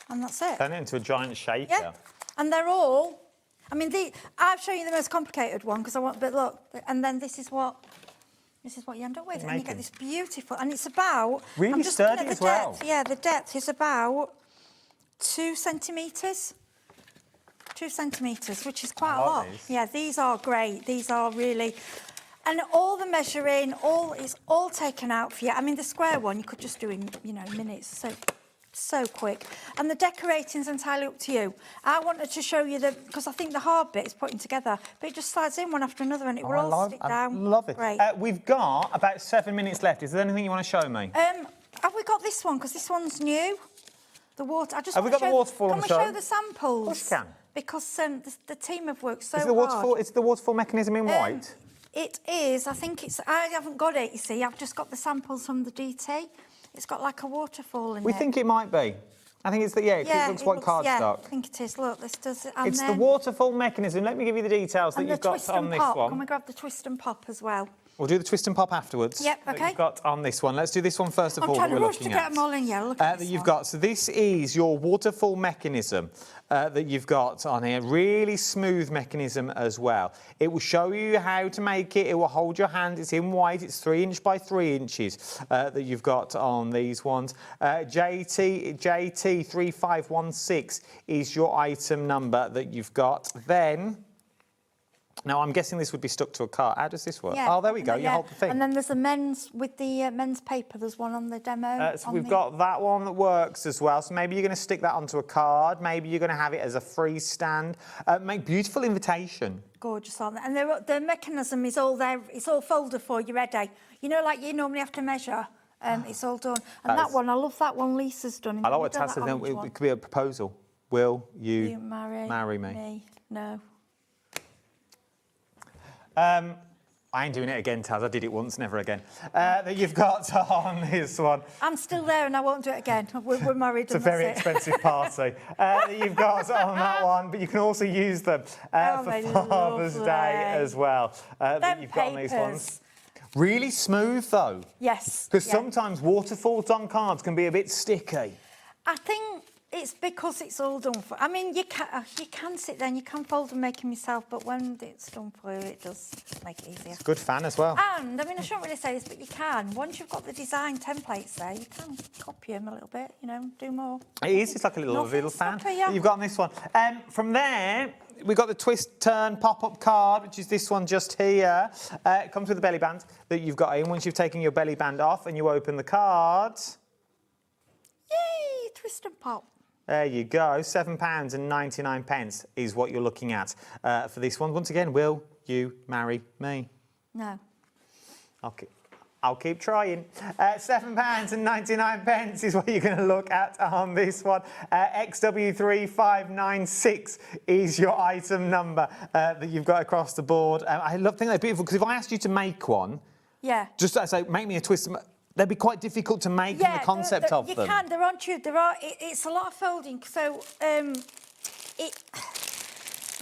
and that's it. Turn it into a giant shaker. Yeah, and they're all... I mean, I've shown you the most complicated one because I want... But look, and then this is what you end up with. And you get this beautiful... And it's about... Really I'm just sturdy looking at as the well. depth. Yeah, the depth is about 2 centimetres. 2 centimetres, which is quite a lot. Yeah, these are great. These are really... And all the measuring, it's all taken out for you. I mean, the square one you could just do in, minutes. So quick. And the decorating's entirely up to you. I wanted to show you because I think the hard bit is putting together, but it just slides in one after another and it will all stick down. I love it. Great. We've got about 7 minutes left. Is there anything you want to show me? Have we got this one? Because this one's new. The water. Have we got the waterfall on the show? Can we show the samples? Of course you can. Because the team have worked so hard. Is the waterfall mechanism in white? It is. I think it's... I haven't got it, you see. I've just got the samples from the DT. It's got like a waterfall in it. We think it might be. I think it's the, it looks like cardstock. I think it is. Look, this does it. It's the waterfall mechanism. Let me give you the details that you've got on this one. Can we grab the twist and pop as well? We'll do the twist and pop afterwards. Yep, That okay. you've got on this one. Let's do this one first of all. I'm trying to rush to looking get at. them all in. Yeah, look at That this you've one. got. So this is your waterfall mechanism that you've got on here. Really smooth mechanism as well. It will show you how to make it. It will hold your hand. It's in white. It's 3 inch by 3 inches that you've got on these ones. JT3516 is your item number that you've got. Then. Now, I'm guessing this would be stuck to a cart. How does this work? Yeah, oh, there we go. You hold the thing. And then there's a men's with the men's paper. There's one on the demo. So we've got that one that works as well. So maybe you're going to stick that onto a card. Maybe you're going to have it as a freestand. Make beautiful invitation. Gorgeous, aren't they? And the mechanism is all there. It's all folded for you, ready. You know, like you normally have to measure. It's all done. And that one, I love that one Lisa's done. I like what Taz says. It could be a proposal. Will you marry me? No. I ain't doing it again, Taz. I did it once, never again. That you've got on this one. I'm still there and I won't do it again. We're married. It's a very expensive party that you've got on that one, but you can also use them for Father's Day as well. That you've got on these ones. Really smooth though. Yes. Because sometimes waterfalls on cards can be a bit sticky. I think it's because it's all done for. I mean, you can sit there and you can fold and make them yourself, but when it's done for you, it does make it easier. It's good fan as well. And I mean, I shouldn't really say this, but you can. Once you've got the design templates there, you can copy them a little bit. You know, do more. It is. It's like a little fan stucker, yeah. that you've got on this one. From there, we've got the twist, turn, pop-up card, which is this one just here. It comes with a belly band that you've got in. Once you've taken your belly band off and you open the card. Yay! Twist and pop. There you go. £7.99 is what you're looking at for this one. Once again, will you marry me? No. I'll keep trying. £7.99 is what you're going to look at on this one. XW3596 is your item number that you've got across the board. I think they're beautiful because if I asked you to make one, just say, make me a twist. They'd be quite difficult to make in the concept of them. You can. They're on tube. It's a lot of folding. So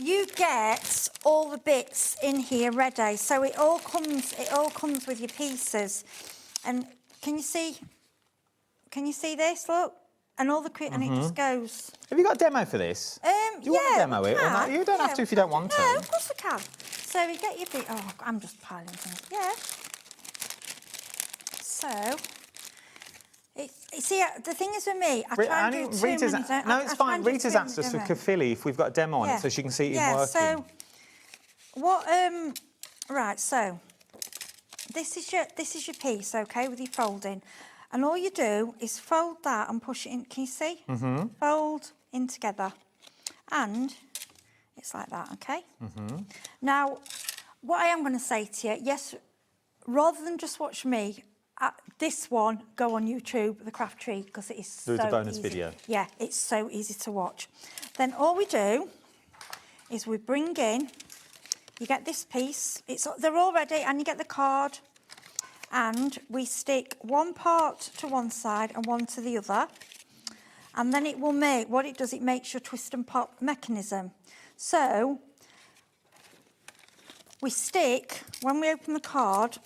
you get all the bits in here ready. So it all comes with your pieces. And can you see this? Look, and all the and it just goes. Have you got a demo for this? Do you want to demo it or not? You don't have to if you don't want to. No, of course I can. So you get your bit. Oh, I'm just piling things. Yeah. So, see, the thing is with me, I try and do too many. No, it's fine. Rita's asked us for Kafili if we've got a demo on it so she can see it working. So, what? Right. So, this is your piece, okay, with your folding, and all you do is fold that and push it in. Can you see? Fold in together, and it's like that, okay. Now, what I am going to say to you, yes, rather than just watch me. This one, go on YouTube, the Craftreat, because it is so easy. Do the bonus easy. video. Yeah, it's so easy to watch. Then all we do is we bring in, you get this piece, they're all ready, and you get the card, and we stick one part to one side and one to the other, and then it will make, what it does, it makes your twist and pop mechanism. So, we stick, when we open the card,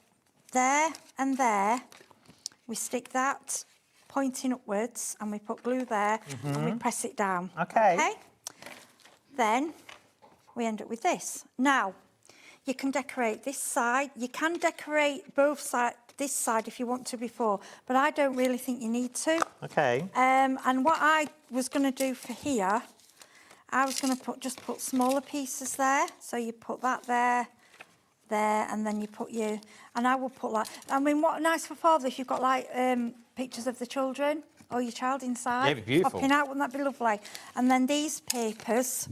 there and there, we stick that pointing upwards and we put glue there and we press it down. Okay. Then we end up with this. Now, you can decorate this side. You can decorate both sides, this side if you want to before, but I don't really think you need to. Okay. And what I was going to do for here, I was going to just put smaller pieces there. So you put that there, and then you put and I will put like, I mean, what nice for Father if you've got like pictures of the children or your child inside. Yeah, it'd be beautiful. Popping out, wouldn't that be lovely? And then these papers,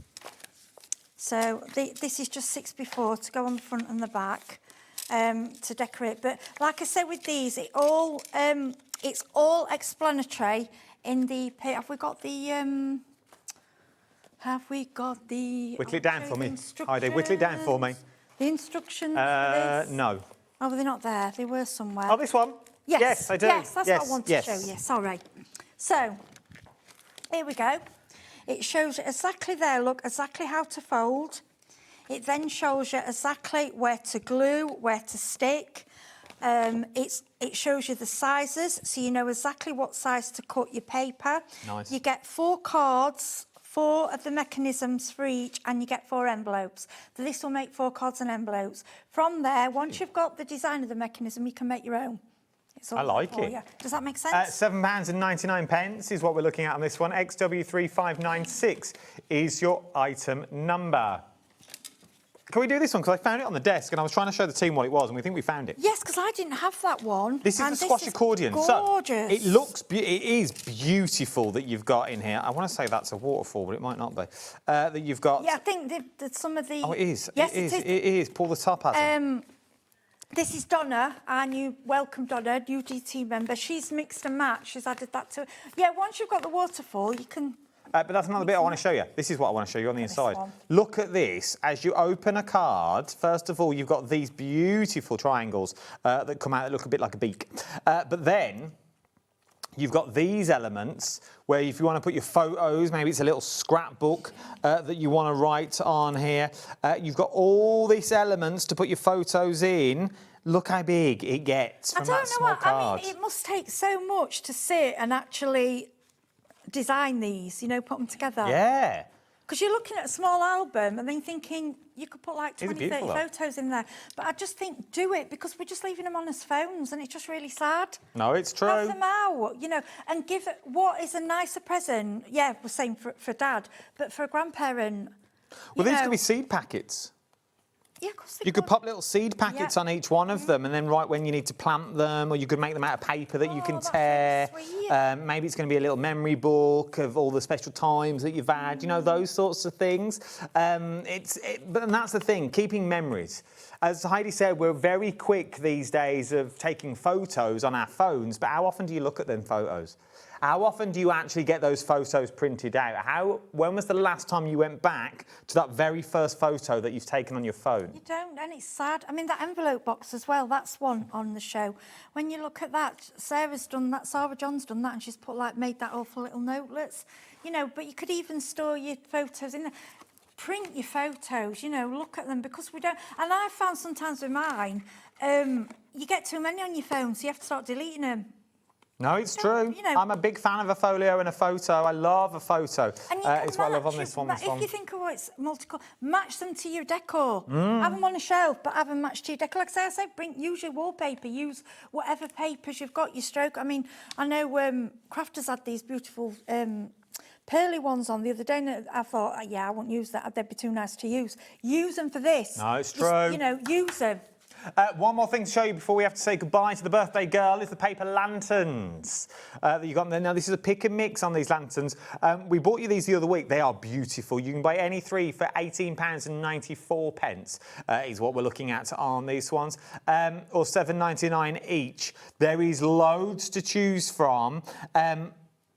so this is just 6x4 to go on the front and the back to decorate. But like I said with these, it's all explanatory in the, have we got the... Whittle it down for me. Heidi, whittle it down for me. The instructions for this? No. Oh, they're not there. They were somewhere. Oh, this one. Yes. Yes, I do. Yes, that's what I wanted yes. to show you. Sorry. So, here we go. It shows you exactly there, look, exactly how to fold. It then shows you exactly where to glue, where to stick. It shows you the sizes, so you know exactly what size to cut your paper. Nice. You get 4 cards, 4 of the mechanisms for each, and you get 4 envelopes. So this will make 4 cards and envelopes. From there, once you've got the design of the mechanism, you can make your own. It's all I like for it. you. Does that make sense? £7.99 is what we're looking at on this one. XW3596 is your item number. Can we do this one? Because I found it on the desk and I was trying to show the team what it was and we think we found it. Yes, because I didn't have that one. This is and the squash accordion. Gorgeous. So it looks, it is beautiful that you've got in here. I want to say that's a waterfall, but it might not be. That you've got. Yeah, I think that some of the. Oh, it is. Yes, it is. Pull the top at it. This is Donna, our new welcome Donna, new team member. She's mixed and matched. She's added that to it. Yeah, once you've got the waterfall, you can. But that's another bit I want to show you. This is what I want to show you on the inside. Look at this. As you open a card, first of all, you've got these beautiful triangles that come out that look a bit like a beak. But then you've got these elements where if you want to put your photos, maybe it's a little scrapbook that you want to write on here. You've got all these elements to put your photos in. Look how big it gets from that small card. I mean, it must take so much to sit and actually design these, you know, put them together. Yeah. Because you're looking at a small album and then thinking you could put like 20, 30 though. photos in there. But I just think do it because we're just leaving them on as phones and it's just really sad. No, it's true. Have them out, you know, and give it what is a nicer present. Yeah, we're saying for dad, but for a grandparent. Well, these could be seed packets. Yeah, of course you could pop little seed packets on each one of them and then write when you need to plant them, or you could make them out of paper that you can tear. Maybe it's going to be a little memory book of all the special times that you've had, you know, those sorts of things. But that's the thing, keeping memories. As Heidi said, we're very quick these days of taking photos on our phones, but how often do you look at them photos? How often do you actually get those photos printed out? When was the last time you went back to that very first photo that you've taken on your phone? You don't, and it's sad. I mean, that envelope box as well, that's one on the show. When you look at that, Sarah John's done that, and she's made that awful little notelets, you know, but you could even store your photos in there. Print your photos, you know, look at them, because we don't, and I found sometimes with mine, you get too many on your phone, so you have to start deleting them. No, it's true. You know, I'm a big fan of a folio and a photo. I love a photo. It's what I love on this one. If you think, oh, it's multicolor, match them to your decor. Have them on a shelf, but have them matched to your decor. Like I say, use your wallpaper, use whatever papers you've got, your stroke. I mean, I know Crafters had these beautiful pearly ones on the other day, and I thought, yeah, I won't use that. They'd be too nice to use. Use them for this. No, it's true. You know, use them. One more thing to show you before we have to say goodbye to the birthday girl is the paper lanterns that you got there. Now, this is a pick and mix on these lanterns. We bought you these the other week. They are beautiful. You can buy any 3 for £18.94 is what we're looking at on these ones, or £7.99 each. There is loads to choose from.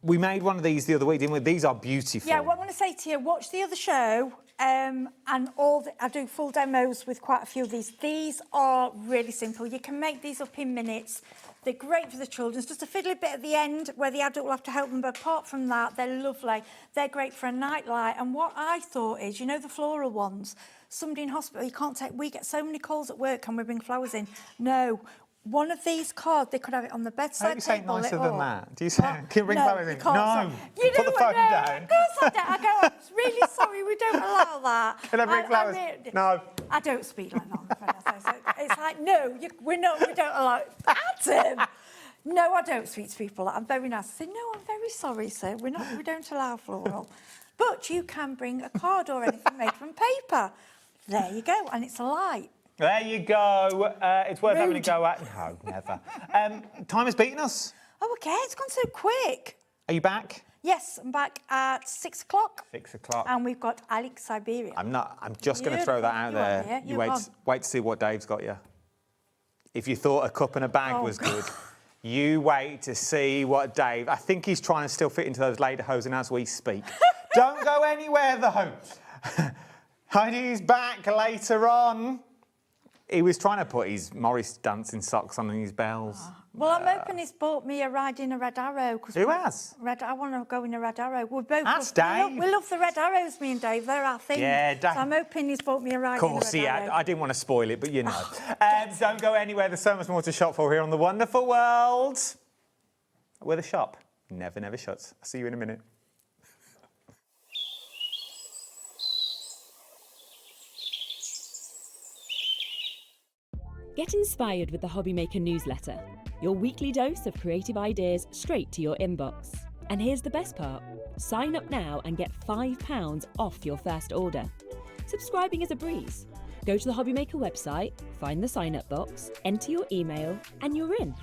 We made one of these the other week, didn't we? These are beautiful. Yeah, what I'm going to say to you, watch the other show. And I do full demos with quite a few of these. These are really simple. You can make these up in minutes. They're great for the children. It's just a fiddly bit at the end where the adult will have to help them. But apart from that, they're lovely. They're great for a night light. And what I thought is, you know, the floral ones, somebody in hospital, you can't take, we get so many calls at work, can we bring flowers in? No. One of these cards, they could have it on the bedside I hope you say it table. nicer than that. Do you say, can you bring flowers in? No. You put the phone down. Of course I don't. I go, I'm really sorry, we don't allow that. Can I bring flowers? No. I don't speak like that. So it's like, no, we don't allow it. Adam! No, I don't speak to people. I'm very nice. I say, no, I'm very sorry, sir. We don't allow floral. But you can bring a card or anything made from paper. There you go, and it's a light. There you go. It's worth having a go at. No, never. Time has beaten us. Oh, okay. It's gone so quick. Are you back? Yes, I'm back at 6 o'clock. 6 o'clock. And we've got Alex Syberia. I'm just going to throw that out there. You wait to see what Dave's got you. If you thought a cup and a bag was good, you wait to see what Dave... I think he's trying to still fit into those lederhosen as we speak. Don't go anywhere, though. Heidi's back later on. He was trying to put his Morris dancing socks on his bells. Well, I'm hoping he's bought me a ride in a red arrow. Who has? I want to go in a red arrow. We're both. That's Dave. We love the red arrows, me and Dave. They're our thing. Yeah, Dave. So I'm hoping he's bought me a ride Of course in a he red had. arrow. I didn't want to spoil it, but you know. Don't go anywhere. There's so much more to shop for here on The Wonderful World. Where the shop never shuts. I'll see you in a minute. Get inspired with the HobbyMaker newsletter, your weekly dose of creative ideas straight to your inbox. And here's the best part. Sign up now and get £5 off your first order. Subscribing is a breeze. Go to the HobbyMaker website, find the sign-up box, enter your email, and you're in.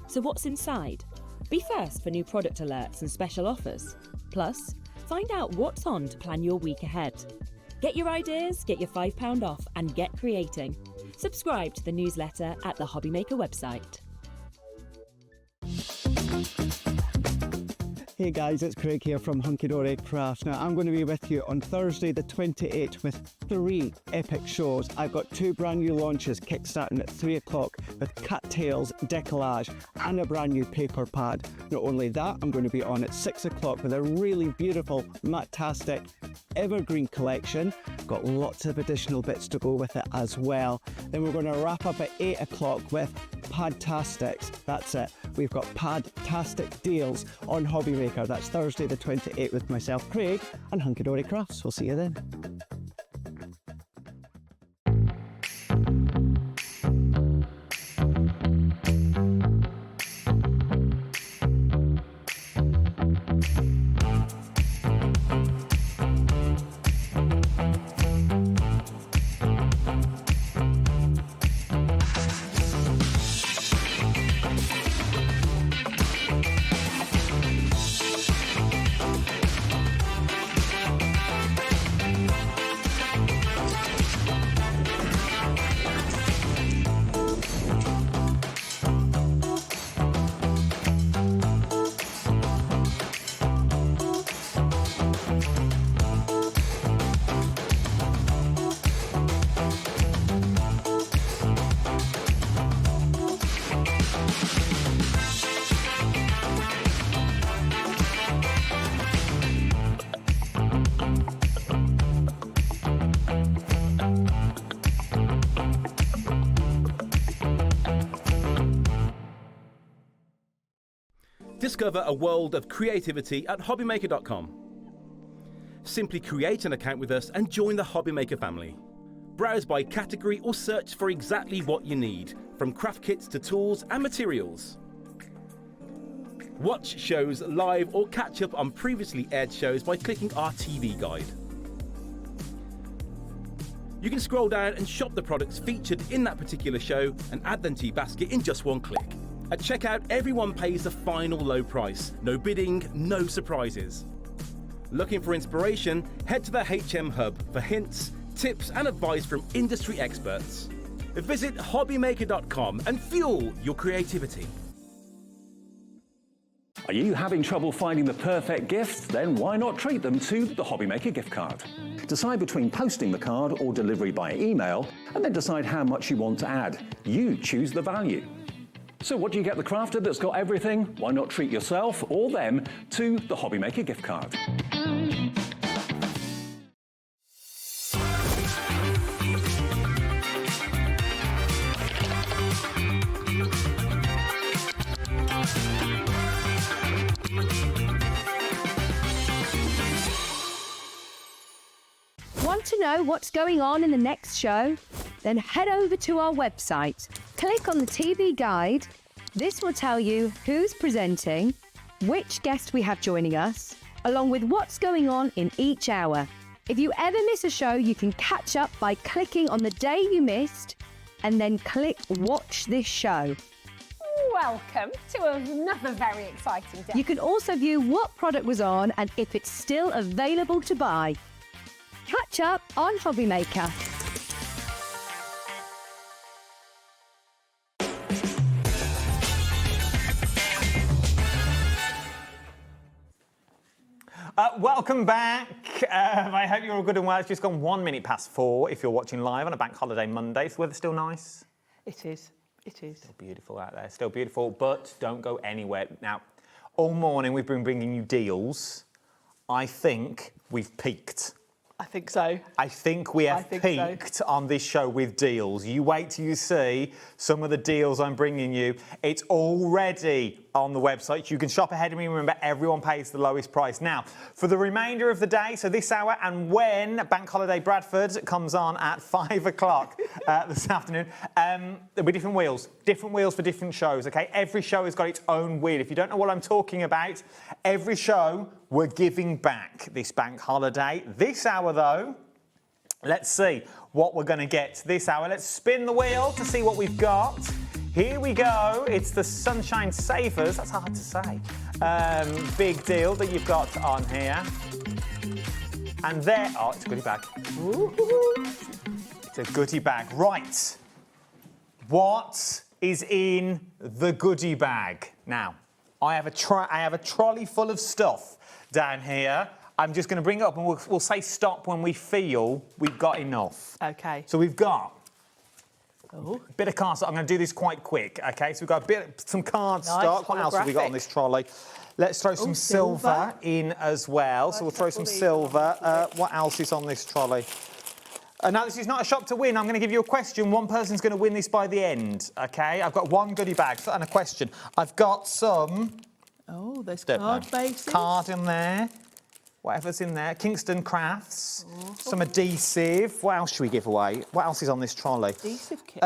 So what's inside? Be first for new product alerts and special offers. Plus, find out what's on to plan your week ahead. Get your ideas, get your £5 off, and get creating. Subscribe to the newsletter at the HobbyMaker website. Hey guys, it's Craig here from Hunky Dory Crafts. Now I'm going to be with you on Thursday the 28th with 3 epic shows. I've got 2 brand new launches kickstarting at 3 o'clock with cattails, decollage and a brand new paper pad. Not only that, I'm going to be on at 6 o'clock with a really beautiful Matastic evergreen collection. Got lots of additional bits to go with it as well. Then we're going to wrap up at 8 o'clock with Padtastics. That's it. We've got Padtastic deals on HobbyMaker. That's Thursday the 28th with myself, Craig, and Hunky Dory Crafts. We'll see you then. Discover a world of creativity at hobbymaker.com. Simply create an account with us and join the HobbyMaker family. Browse by category or search for exactly what you need, from craft kits to tools and materials. Watch shows live or catch up on previously aired shows by clicking our TV guide. You can scroll down and shop the products featured in that particular show and add them to your basket in just one click. At checkout, everyone pays the final low price. No bidding, no surprises. Looking for inspiration? Head to the HM Hub for hints, tips and advice from industry experts. Visit hobbymaker.com and fuel your creativity. Are you having trouble finding the perfect gift? Then why not treat them to the HobbyMaker gift card? Decide between posting the card or delivery by email, and then decide how much you want to add. You choose the value. So what do you get the crafter that's got everything? Why not treat yourself or them to the HobbyMaker gift card? Want to know what's going on in the next show? Then head over to our website. Click on the TV guide. This will tell you who's presenting, which guest we have joining us, along with what's going on in each hour. If you ever miss a show, you can catch up by clicking on the day you missed and then click Watch This Show. Welcome to another very exciting day. You can also view what product was on and if it's still available to buy. Catch up on HobbyMaker. Welcome back. I hope you're all good and well. It's just gone 1 minute past 4 if you're watching live on a Bank Holiday Monday. Is the weather still nice? It is. It is. Still beautiful out there. Still beautiful, but don't go anywhere. Now, all morning we've been bringing you deals. I think we've peaked. I think so. I think we have peaked on this show with deals. You wait till you see some of the deals I'm bringing you. It's already on the website. You can shop ahead of me. Remember, everyone pays the lowest price. Now, for the remainder of the day, so this hour and when Bank Holiday Bradford comes on at 5 o'clock this afternoon, there'll be different wheels for different shows, okay? Every show has got its own wheel. If you don't know what I'm talking about, every show we're giving back this bank holiday. This hour, though, let's see what we're going to get this hour. Let's spin the wheel to see what we've got. Here we go. It's the Sunshine Savers. That's hard to say. Big deal that you've got on here. And there... Oh, it's a goodie bag. Ooh. It's a goodie bag. Right. What is in the goodie bag? Now, I have a trolley full of stuff down here. I'm just going to bring it up and we'll say stop when we feel we've got enough. OK. So we've got a bit of card stock. I'm going to do this quite quick, OK? So we've got some card stock. What else have we got on this trolley? Let's throw some silver in as well. So we'll throw some silver. What else is on this trolley? Now, this is not a shop to win. I'm going to give you a question. One person's going to win this by the end, OK? I've got one goodie bag and a question. I've got some... Oh, there's card bases. Card in there. Whatever's in there. Kingston Crafts. Some adhesive. What else should we give away? What else is on this trolley? Adhesive kit.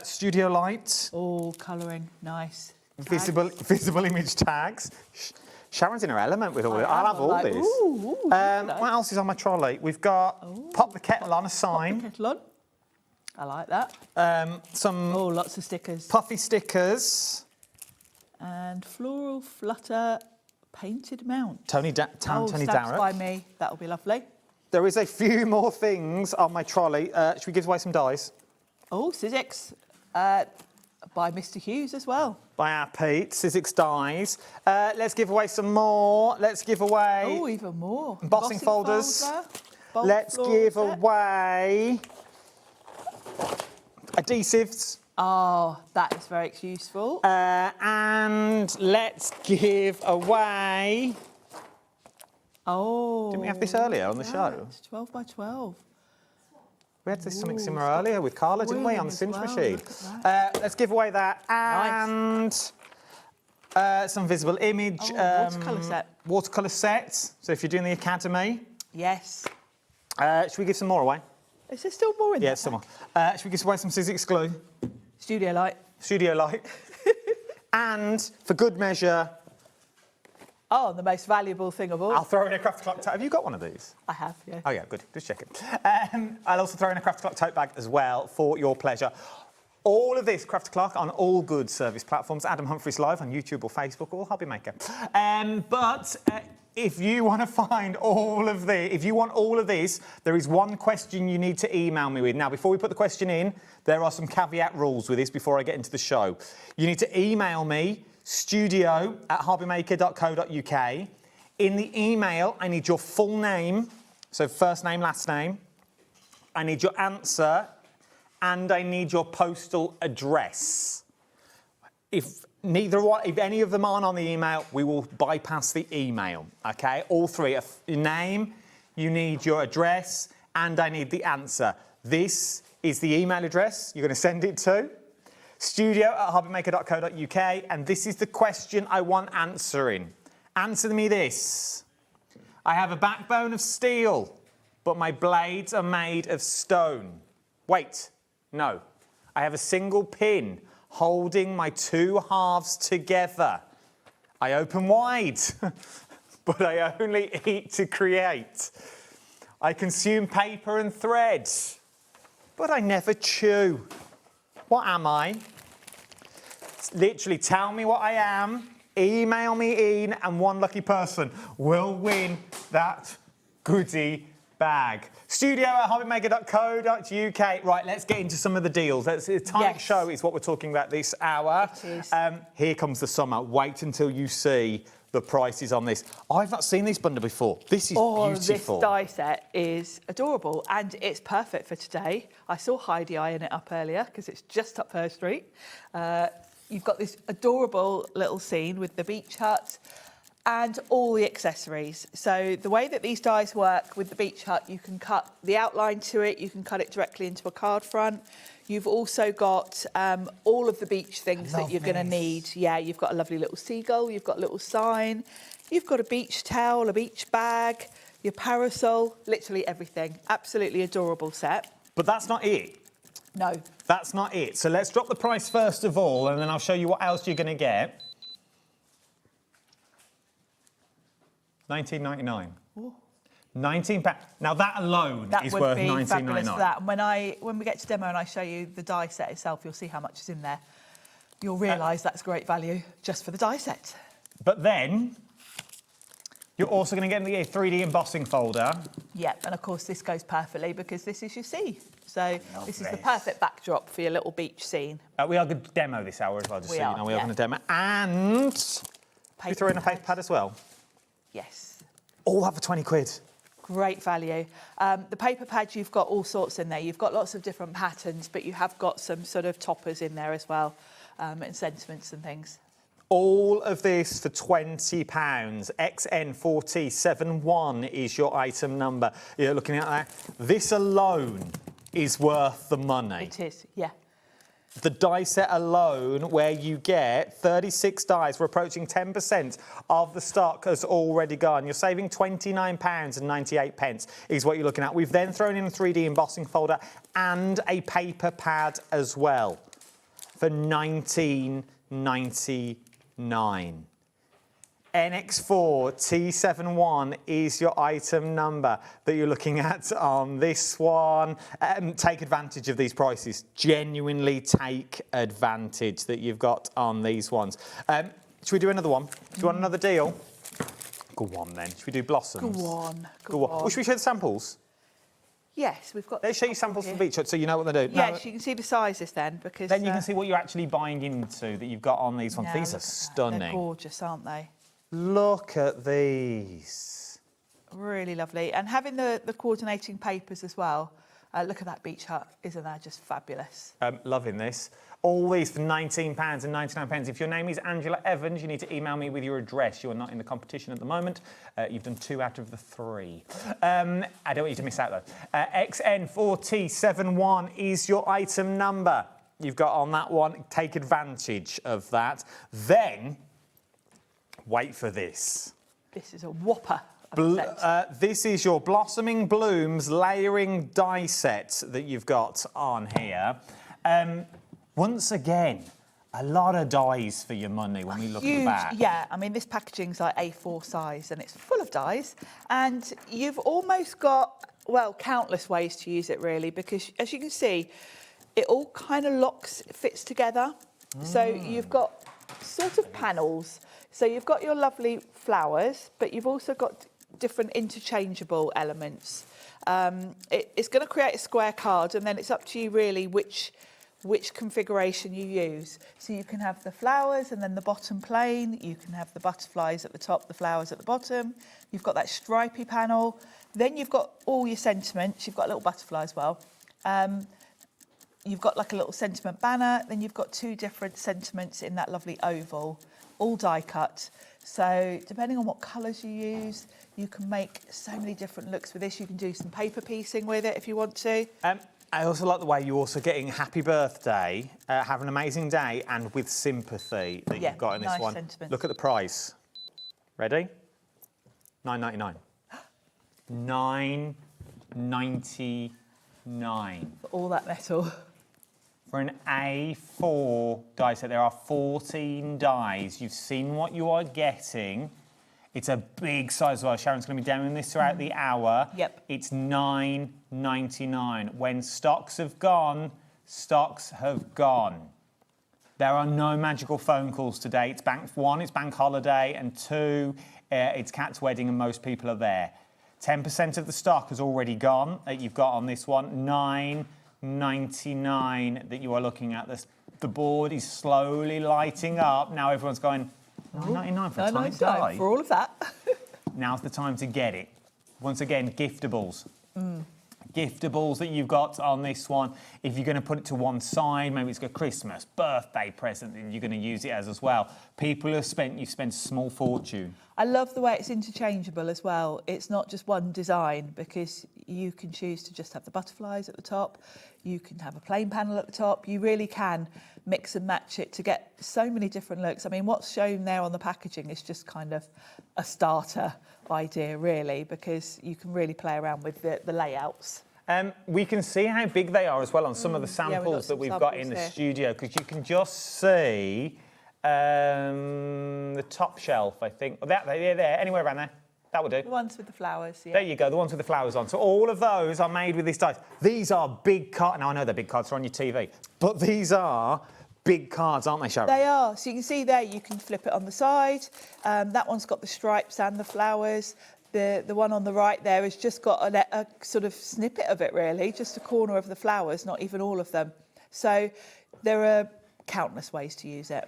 Studio light. Oh, colouring. Nice. Visible image tags. Sharon's in her element with all this. I'll have all this. Ooh, what else is on my trolley? We've got Pop the Kettle On, a sign. Pop the kettle on. I like that. Some... Oh, lots of stickers. Puffy stickers. And floral flutter painted mount. Tony stamps Darrett. By me. That'll be lovely. There is a few more things on my trolley. Should we give away some dies? Oh, Sizzix. By Mr. Hughes as well. By our Pete. Sizzix dies. Let's give away some more. Let's give away... Oh, even more. Embossing folders. Let's give away... adhesives. Oh, that is very useful. And let's give away... Oh. Didn't we have this earlier on the show? It's 12 by 12. We had something similar earlier with Carla, didn't we, on the Sims machine? Let's give away that. And some visible image. Watercolour set. Watercolour sets. So if you're doing the academy. Yes. Should we give some more away? Is there still more in there? Yeah, some more. Should we give away some Sizzix glue? Studio light. Studio light. And for good measure... Oh, the most valuable thing of all. I'll throw in a Craft Clock tote. Have you got one of these? I have, yeah. Oh, yeah, good. Just checking. I'll also throw in a Craft Clock tote bag as well for your pleasure. All of this Craft Clock on all good service platforms. Adam Humphries Live on YouTube or Facebook or HobbyMaker. But if you want to find all of this, if you want all of this, there is one question you need to email me with. Now, before we put the question in, there are some caveat rules with this before I get into the show. You need to email me studio@hobbymaker.co.uk. In the email, I need your full name, so first name, last name. I need your answer, and I need your postal address. If any of them aren't on the email, we will bypass the email, okay? All three, your name, you need your address, and I need the answer. This is the email address you're going to send it to. studio@hobbymaker.co.uk, and this is the question I want answering. Answer me this. I have a backbone of steel, but my blades are made of stone. Wait, no. I have a single pin holding my two halves together. I open wide, but I only eat to create. I consume paper and thread, but I never chew. What am I? Literally, tell me what I am, email me in, and one lucky person will win that goodie bag. studio@hobbymaker.co.uk. Right, let's get into some of the deals. The Tonic show is what we're talking about this hour. It is. Here comes the summer. Wait until you see the prices on this. I've not seen this bundle before. This is beautiful. This die set is adorable and it's perfect for today. I saw Heidi eyeing it up earlier because it's just up her street. You've got this adorable little scene with the beach hut and all the accessories. So the way that these dies work with the beach hut, you can cut the outline to it, you can cut it directly into a card front. You've also got all of the beach things that you're going to need. Yeah, you've got a lovely little seagull, you've got a little sign, you've got a beach towel, a beach bag, your parasol, literally everything. Absolutely adorable set. But that's not it. No. That's not it. So let's drop the price first of all, and then I'll show you what else you're going to get. £19.99. £19. Now that alone is worth £19.99. That. When we get to demo and I show you the die set itself, you'll see how much is in there. You'll realise that's great value just for the die set. But then you're also going to get the 3D embossing folder. Yep, and of course this goes perfectly because this is your sea. So this is the perfect backdrop for your little beach scene. We are going to demo this hour as well, just so you know. We are going to demo. And we throw in a paper pad as well. Yes. All that for 20 quid. Great value. The paper pads, you've got all sorts in there. You've got lots of different patterns, but you have got some sort of toppers in there as well, and sentiments and things. All of this for £20. XN4071 is your item number. You're looking at that. This alone is worth the money. It is, yeah. The die set alone, where you get 36 dies, we're approaching 10% of the stock has already gone. You're saving £29.98 is what you're looking at. We've then thrown in a 3D embossing folder and a paper pad as well for £19.99. NX4T71 is your item number that you're looking at on this one. Take advantage of these prices. Genuinely take advantage that you've got on these ones. Should we do another one? Do you want another deal? Go on then. Should we do blossoms? Go on. Well, should we show the samples? Yes, we've got... Let's show you samples from the beach hut so you know what they do. Yes, you can see the sizes then, because... Then you can see what you're actually buying into that you've got on these ones. These are stunning. They're gorgeous, aren't they? Look at these. Really lovely. And having the coordinating papers as well. Look at that beach hut. Isn't that just fabulous? Loving this. All these for £19.99. If your name is Angela Evans, you need to email me with your address. You are not in the competition at the moment. You've done 2 out of the 3. I don't want you to miss out, though. XN4T71 is your item number. You've got on that one. Take advantage of that. Then... wait for this. This is a whopper. This is your Blossoming Blooms layering die set that you've got on here. Once again, a lot of dies for your money when we look at the back. Yeah, I mean, this packaging's like A4 size and it's full of dies. And you've almost got, well, countless ways to use it, really, because as you can see, it all kind of fits together. So you've got sort of panels. So you've got your lovely flowers, but you've also got different interchangeable elements. It's going to create a square card, and then it's up to you really which configuration you use. So you can have the flowers and then the bottom plain. You can have the butterflies at the top, the flowers at the bottom. You've got that stripy panel. Then you've got all your sentiments. You've got a little butterfly as well. You've got like a little sentiment banner. Then you've got 2 different sentiments in that lovely oval, all die cut. So depending on what colours you use, you can make so many different looks with this. You can do some paper piecing with it if you want to. I also like the way you're also getting happy birthday, have an amazing day, and with sympathy that you've got in this one. Sentiment. Look at the price. Ready? £9.99. £9.99. For all that metal. For an A4 die set, there are 14 dies. You've seen what you are getting. It's a big size as well. Sharon's going to be demoing this throughout the hour. Yep. It's £9.99. When stocks have gone, stocks have gone. There are no magical phone calls today. It's Bank Holiday, and 2, it's Kat's wedding, and most people are there. 10% of the stock has already gone that you've got on this one. £9.99 that you are looking at. The board is slowly lighting up. Now everyone's going, $9.99 for a tonic $9.99 die. for all of that. Now's the time to get it. Once again, giftables. Giftables that you've got on this one. If you're going to put it to one side, maybe it's a Christmas, birthday present that you're going to use it as well. People have spent, you've spent a small fortune. I love the way it's interchangeable as well. It's not just one design, because you can choose to just have the butterflies at the top. You can have a plain panel at the top. You really can mix and match it to get so many different looks. I mean, what's shown there on the packaging is just kind of a starter idea, really, because you can really play around with the layouts. We can see how big they are as well on some of the samples that we've got in the studio, because you can just see the top shelf, I think. There, anywhere around there. That will do. The ones with the flowers, yeah. There you go, the ones with the flowers on. So all of those are made with these dies. These are big cards. Now, I know they're big cards, they're on your TV, but these are big cards, aren't they, Sharon? They are. So you can see there, you can flip it on the side. That one's got the stripes and the flowers. The one on the right there has just got a sort of snippet of it, really, just a corner of the flowers, not even all of them. So there are countless ways to use it.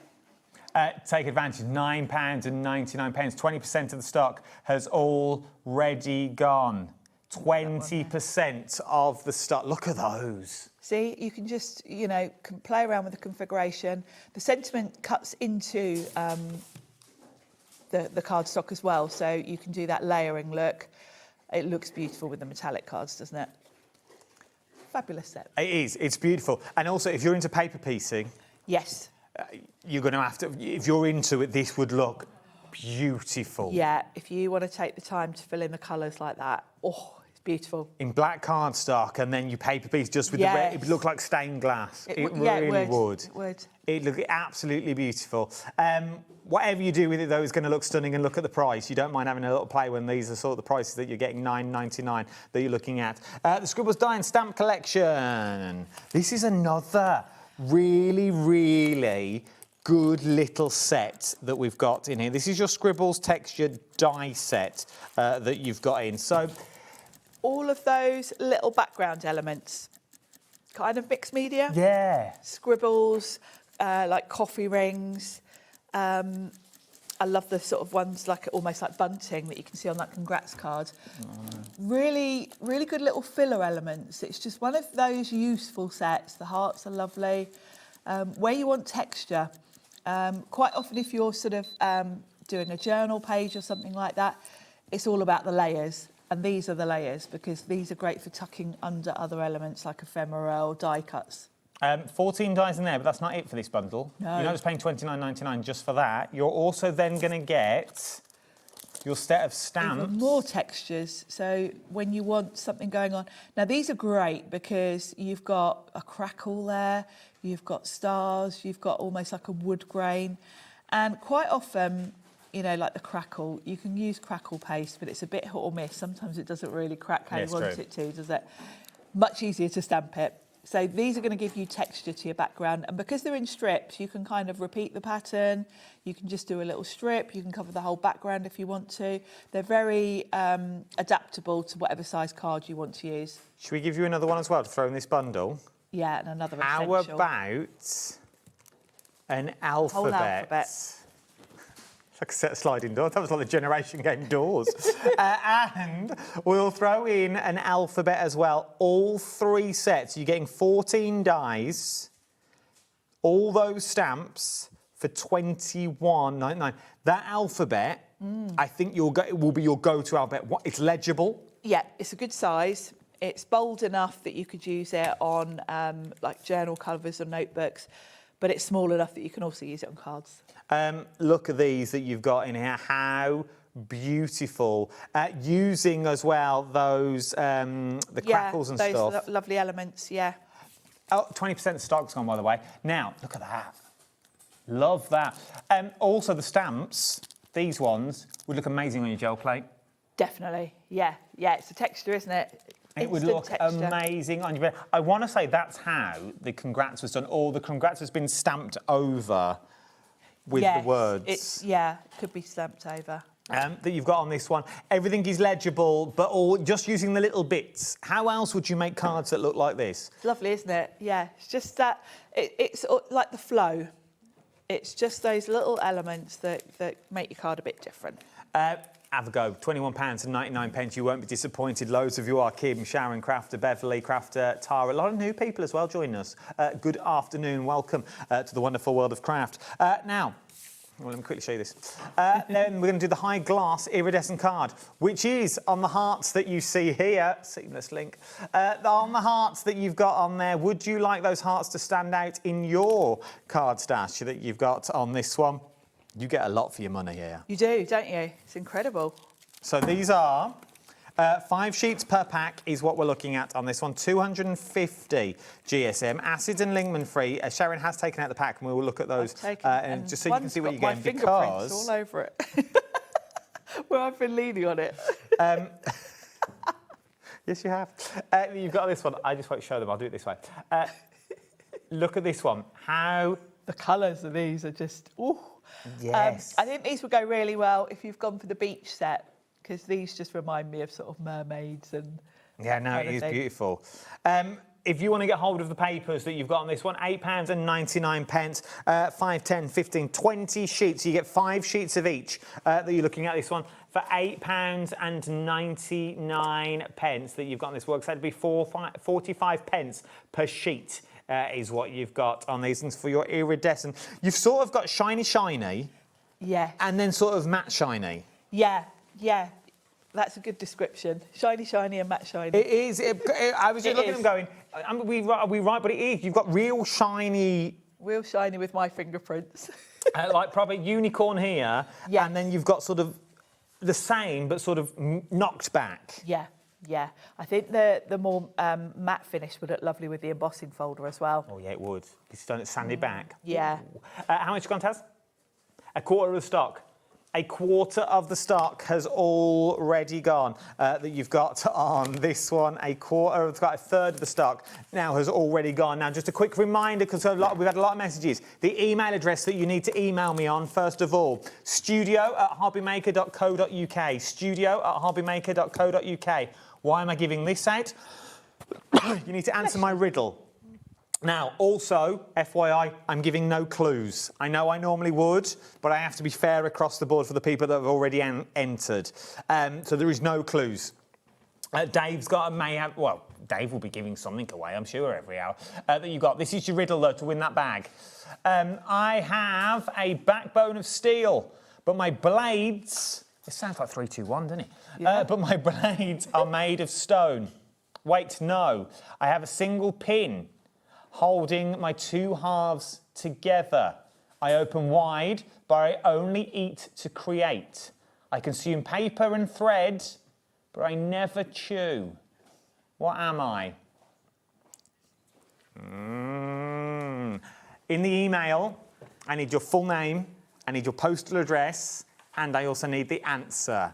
Take advantage, £9.99. 20% of the stock has already gone. 20% of the stock. Look at those. See, you can just, you know, play around with the configuration. The sentiment cuts into the cardstock as well, so you can do that layering look. It looks beautiful with the metallic cards, doesn't it? Fabulous set. It is, it's beautiful. And also, if you're into paper piecing... Yes. You're going to have to, if you're into it, this would look beautiful. Yeah, if you want to take the time to fill in the colours like that, oh, it's beautiful. In black cardstock, and then you paper piece just with the red, it would look like stained glass. It really would. It would. It'd look absolutely beautiful. Whatever you do with it, though, is going to look stunning. And look at the price. You don't mind having a little play when these are sort of the prices that you're getting, $9.99 that you're looking at. The Scribbles Die and Stamp Collection. This is another really, really good little set that we've got in here. This is your Scribbles textured die set that you've got in. So all of those little background elements, kind of mixed media. Yeah. Scribbles, like coffee rings. I love the sort of ones like almost like bunting that you can see on that congrats card. Really, really good little filler elements. It's just one of those useful sets. The hearts are lovely. Where you want texture, quite often if you're sort of doing a journal page or something like that, it's all about the layers. And these are the layers, because these are great for tucking under other elements like ephemera or die cuts. 14 dies in there, but that's not it for this bundle. No. You're not just paying $29.99 just for that. You're also then going to get your set of stamps. Even more textures. So when you want something going on. Now, these are great because you've got a crackle there, you've got stars, you've got almost like a wood grain. And quite often, you know, like the crackle, you can use crackle paste, but it's a bit hit or miss. Sometimes it doesn't really crack how you want it to, does it? Much easier to stamp it. So these are going to give you texture to your background. And because they're in strips, you can kind of repeat the pattern. You can just do a little strip. You can cover the whole background if you want to. They're very adaptable to whatever size card you want to use. Should we give you another one as well to throw in this bundle? Yeah, and another How essential. about an alphabet? Whole alphabet. Like a set of sliding doors. That was like the generation game doors. And we'll throw in an alphabet as well. All three sets. You're getting 14 dies. All those stamps for $21.99. That alphabet, I think it will be your go-to alphabet. It's legible. Yeah, it's a good size. It's bold enough that you could use it on like journal covers or notebooks, but it's small enough that you can also use it on cards. Look at these that you've got in here. How beautiful. Using as well those, the crackles and those stuff. Lovely elements, yeah. Oh, 20% of stock's gone, by the way. Now, look at that. Love that. Also, the stamps, these ones, would look amazing on your gel plate. Definitely, yeah. Yeah, it's a texture, isn't it? It would look amazing on your... I want to say that's how the congrats was done. Or the congrats has been stamped over with the words. Could be stamped over. That you've got on this one. Everything is legible, but all just using the little bits. How else would you make cards that look like this? It's lovely, isn't it? Yeah, it's just that, it's like the flow. It's just those little elements that make your card a bit different. Have a go. £21.99. You won't be disappointed. Loads of you are. Kim, Sharon, Crafter, Beverly, Crafter, Tara. A lot of new people as well joining us. Good afternoon. Welcome to the wonderful world of craft. Now, well, let me quickly show you this. Then we're going to do the high glass iridescent card, which is on the hearts that you see here. Seamless link. On the hearts that you've got on there, would you like those hearts to stand out in your card stash that you've got on this one? You get a lot for your money here. You do, don't you? It's incredible. So these are 5 sheets per pack is what we're looking at on this one. 250 GSM, acid and lignin free. Sharon has taken out the pack and we will look at those and just so you can see what you're getting. Because all over it. Well, I've been leaning on it. Yes, you have. You've got this one. I just won't show them. I'll do it this way. Look at this one. How... The colours of these are just... Ooh. Yes. I think these would go really well if you've gone for the beach set, because these just remind me of sort of mermaids and... Yeah, no, it is beautiful. If you want to get hold of the papers that you've got on this one, £8.99, 5, 10, 15, 20 sheets. You get 5 sheets of each that you're looking at this one for £8.99 that you've got on this. Works out to be 45 pence per sheet. Is what you've got on these things for your iridescent. You've sort of got shiny, yeah, and then sort of matte shiny. Yeah, that's a good description. Shiny and matte shiny. It is. I was just looking at them going, are we right? But it is. You've got real shiny with my fingerprints. Like proper unicorn here, and then you've got sort of the same but sort of knocked back. Yeah, I think the more matte finish would look lovely with the embossing folder as well. Oh, yeah, it would. It's done it sanded back. Yeah. How much you got, Taz? A quarter of the stock. A quarter of the stock has already gone that you've got on this one. A third of the stock now has already gone. Now, just a quick reminder, because we've had a lot of messages. The email address that you need to email me on, first of all, studio@hobbymaker.co.uk. Studio@hobbymaker.co.uk. Why am I giving this out? You need to answer my riddle. Now, also, FYI, I'm giving no clues. I know I normally would, but I have to be fair across the board for the people that have already entered. So there is no clues. Dave will be giving something away, I'm sure, every hour that you got. This is your riddle, though, to win that bag. I have a backbone of steel, but my blades... It sounds like 3, 2, 1, doesn't it? Yeah. But my blades are made of stone. Wait, no. I have a single pin holding my 2 halves together. I open wide, but I only eat to create. I consume paper and thread, but I never chew. What am I? In the email, I need your full name, I need your postal address, and I also need the answer.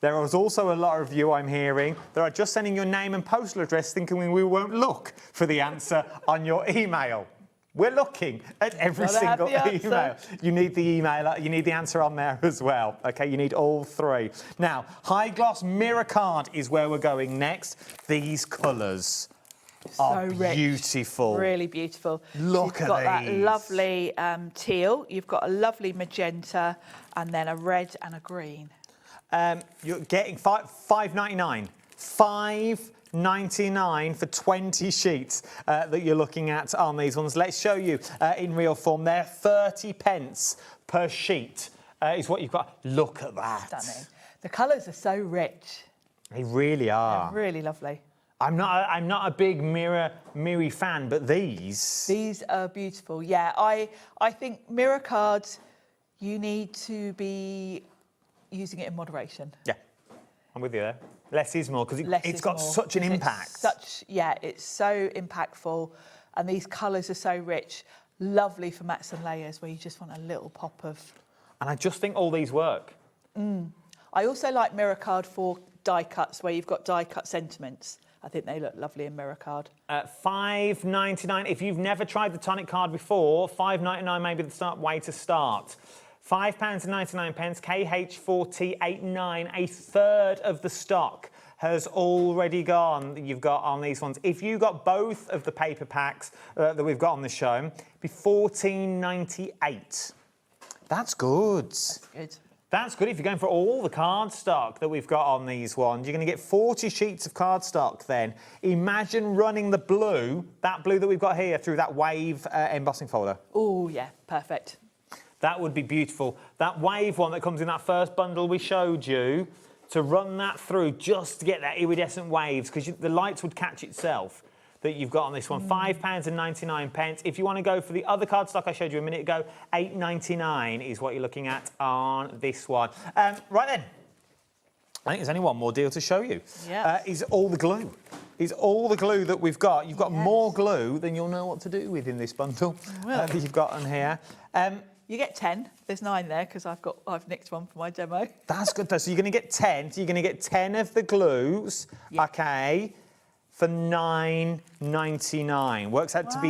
There is also a lot of you I'm hearing that are just sending your name and postal address thinking we won't look for the answer on your email. We're looking at every single email. You need the email, you need the answer on there as well. Okay, you need all 3. Now, high gloss mirror card is where we're going next. These colours are beautiful. Really beautiful. Look at these. You've got that lovely teal, you've got a lovely magenta, and then a red and a green. You're getting $5.99. $5.99 for 20 sheets that you're looking at on these ones. Let's show you in real form there. 30 pence per sheet is what you've got. Look at that. Stunning. The colours are so rich. They really are. They're really lovely. I'm not a big mirror fan, but these are beautiful. Yeah, I think mirror cards, you need to be using it in moderation. Yeah, I'm with you there. Less is more, because it's got such an impact. It's so impactful, and these colours are so rich. Lovely for mats and layers where you just want a little pop of... And I just think all these work. I also like mirror card for die cuts, where you've got die cut sentiments. I think they look lovely in mirror card. $5.99. If you've never tried the Tonic card before, $5.99 may be the way to start. £5.99, KH4T89, a third of the stock has already gone. You've got on these ones. If you got both of the paper packs that we've got on the show, it'd be $14.98. That's good. That's good. That's good if you're going for all the cardstock that we've got on these ones. You're going to get 40 sheets of cardstock then. Imagine running the blue, that blue that we've got here, through that wave embossing folder. Oh, yeah, perfect. That would be beautiful. That wave one that comes in that first bundle we showed you, to run that through just to get that iridescent waves, because the lights would catch itself, that you've got on this one. £5.99. If you want to go for the other cardstock I showed you a minute ago, $8.99 is what you're looking at on this one. Right then, I think there's only one more deal to show you. Yeah. Is all the glue. Is all the glue that we've got. You've got more glue than you'll know what to do with in this bundle that you've got on here. You get 10. There's 9 there because I've nicked one for my demo. That's good though. So you're going to get 10. So you're going to get 10 of the glues. Yep. Okay. For $9.99. Works out to be,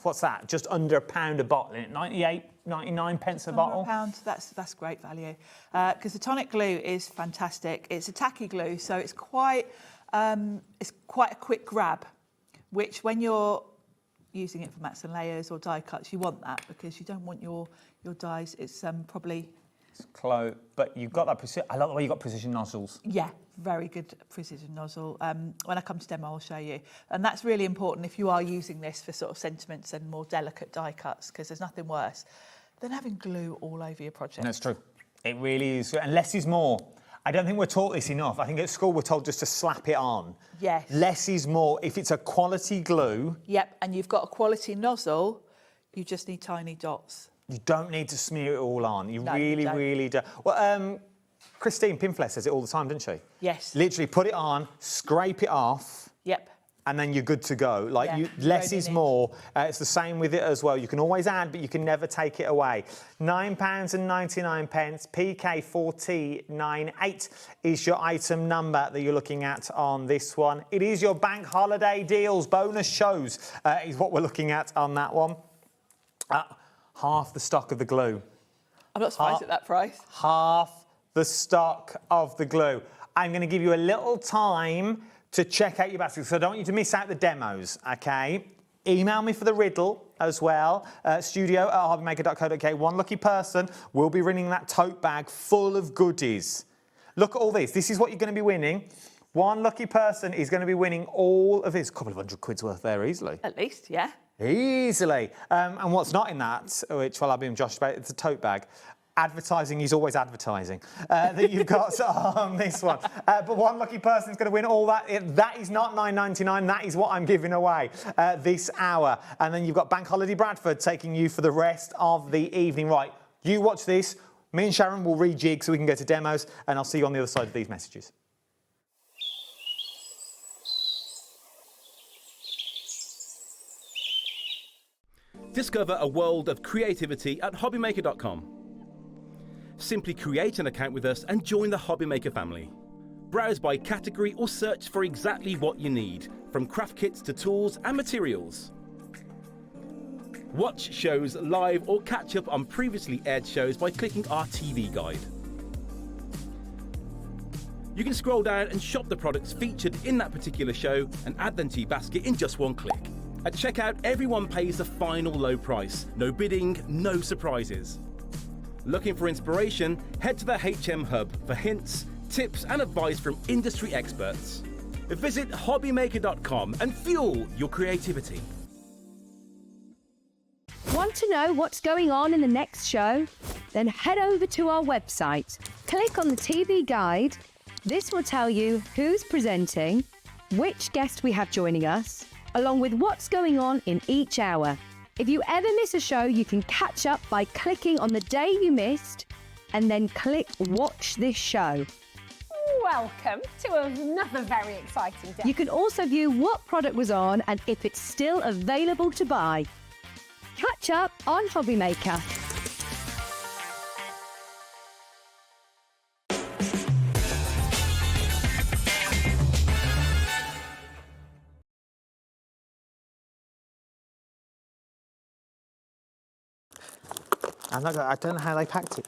what's that? Just under £1 a bottle, isn't it? 99 pence a bottle. £1. That's great value. Because the tonic glue is fantastic. It's a tacky glue, so it's quite a quick grab, which when you're using it for mats and layers or die cuts, you want that because you don't want your dies. It's probably. It's close, but you've got that precision. I love the way you've got precision nozzles. Yeah, very good precision nozzle. When I come to demo, I'll show you. And that's really important if you are using this for sort of sentiments and more delicate die cuts, because there's nothing worse than having glue all over your project. That's true. It really is. And less is more. I don't think we're taught this enough. I think at school we're told just to slap it on. Yes. Less is more. If it's a quality glue. Yep, and you've got a quality nozzle, you just need tiny dots. You don't need to smear it all on. You No, really, you don't. really don't. Well, Christine Pinfless says it all the time, doesn't she? Yes. Literally put it on, scrape it off. Yep. And then you're good to go. Like, less is more. It's the same with it as well. You can always add, but you can never take it away. £9.99, PK1498 is your item number that you're looking at on this one. It is your Bank Holiday deals, bonus shows, is what we're looking at on that one. Half the stock of the glue. I'm not surprised at that price. Half the stock of the glue. I'm going to give you a little time to check out your basket, so I don't want you to miss out the demos, okay? Email me for the riddle as well, studio@hobbymaker.co.uk. One lucky person will be winning that tote bag full of goodies. Look at all this. This is what you're going to be winning. One lucky person is going to be winning all of this. A couple of £100 worth there easily. At least, yeah. Easily. And what's not in that, which I'll be and Josh about, it's a tote bag. Advertising is always advertising that you've got on this one. But one lucky person is going to win all that. That is not $9.99. That is what I'm giving away this hour. And then you've got Bank Holiday Bradford taking you for the rest of the evening. Right, you watch this. Me and Sharon will rejig so we can go to demos, and I'll see you on the other side of these messages. Discover a world of creativity at hobbymaker.com. Simply create an account with us and join the HobbyMaker family. Browse by category or search for exactly what you need, from craft kits to tools and materials. Watch shows live or catch up on previously aired shows by clicking our TV guide. You can scroll down and shop the products featured in that particular show and add them to your basket in just one click. At checkout, everyone pays the final low price. No bidding, no surprises. Looking for inspiration? Head to the HM Hub for hints, tips and advice from industry experts. Visit hobbymaker.com and fuel your creativity. Want to know what's going on in the next show? Then head over to our website. Click on the TV guide. This will tell you who's presenting, which guest we have joining us, along with what's going on in each hour. If you ever miss a show, you can catch up by clicking on the day you missed and then click Watch This Show. Welcome to another very exciting day. You can also view what product was on and if it's still available to buy. Catch up on HobbyMaker. I don't know how they packed it.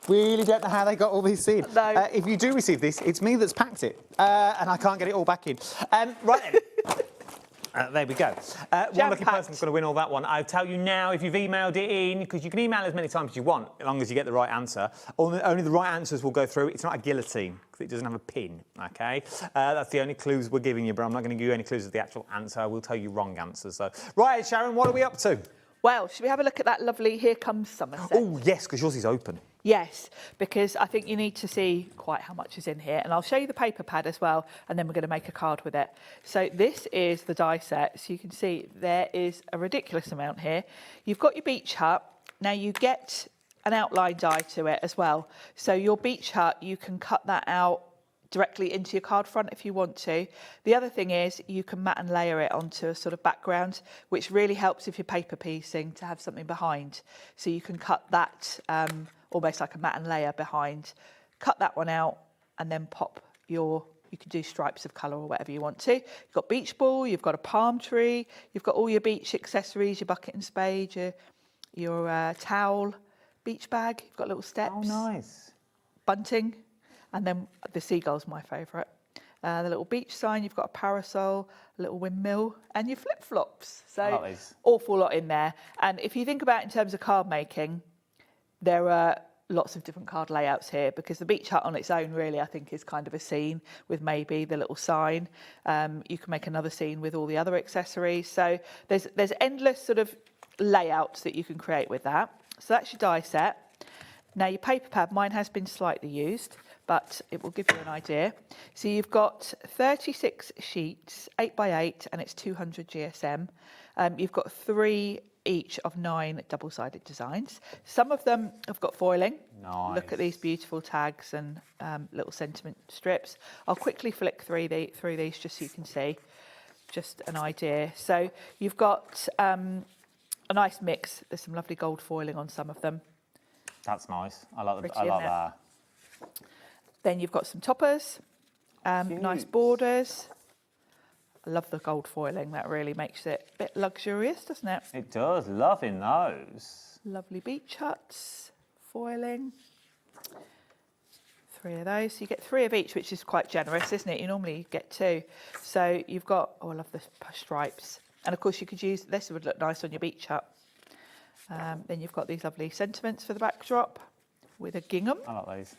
Really don't know how they got all these in. No. If you do receive this, it's me that's packed it, and I can't get it all back in. Right then. There we go. One lucky person's going to win all that one. I'll tell you now, if you've emailed it in, because you can email as many times as you want, as long as you get the right answer. Only the right answers will go through. It's not a guillotine, because it doesn't have a pin, OK? That's the only clues we're giving you, but I'm not going to give you any clues of the actual answer. I will tell you wrong answers, though. Right, Sharon, what are we up to? Well, should we have a look at that lovely Here Comes Somerset? Oh, yes, because yours is open. Yes, because I think you need to see quite how much is in here. And I'll show you the paper pad as well, and then we're going to make a card with it. So this is the die set. So you can see there is a ridiculous amount here. You've got your beach hut. Now you get an outline die to it as well. So your beach hut, you can cut that out directly into your card front if you want to. The other thing is you can mat and layer it onto a sort of background, which really helps if you're paper piecing to have something behind. So you can cut that almost like a mat and layer behind, cut that one out, and then pop you can do stripes of colour or whatever you want to. You've got beach ball, you've got a palm tree, you've got all your beach accessories, your bucket and spade, your towel, beach bag, you've got little steps. Oh, nice. Bunting, and then the seagull's my favourite. The little beach sign, you've got a parasol, a little windmill, and your flip-flops. So awful lot in there. And if you think about it in terms of card making, there are lots of different card layouts here, because the beach hut on its own really I think is kind of a scene with maybe the little sign. You can make another scene with all the other accessories. So there's endless sort of layouts that you can create with that. So that's your die set. Now your paper pad, mine has been slightly used, but it will give you an idea. So you've got 36 sheets, 8x8, and it's 200 GSM. You've got 3 each of 9 double-sided designs. Some of them have got foiling. Nice. Look at these beautiful tags and little sentiment strips. I'll quickly flick through these just so you can see, just an idea. So you've got a nice mix. There's some lovely gold foiling on some of them. That's nice. I like that. Then you've got some toppers, nice borders. I love the gold foiling. That really makes it a bit luxurious, doesn't it? It does. Loving those. Lovely beach huts, foiling. 3 of those. So you get 3 of each, which is quite generous, isn't it? You normally get 2. So you've got, oh, I love the stripes. And of course you could use, this would look nice on your beach hut. Then you've got these lovely sentiments for the backdrop with a gingham. I like those.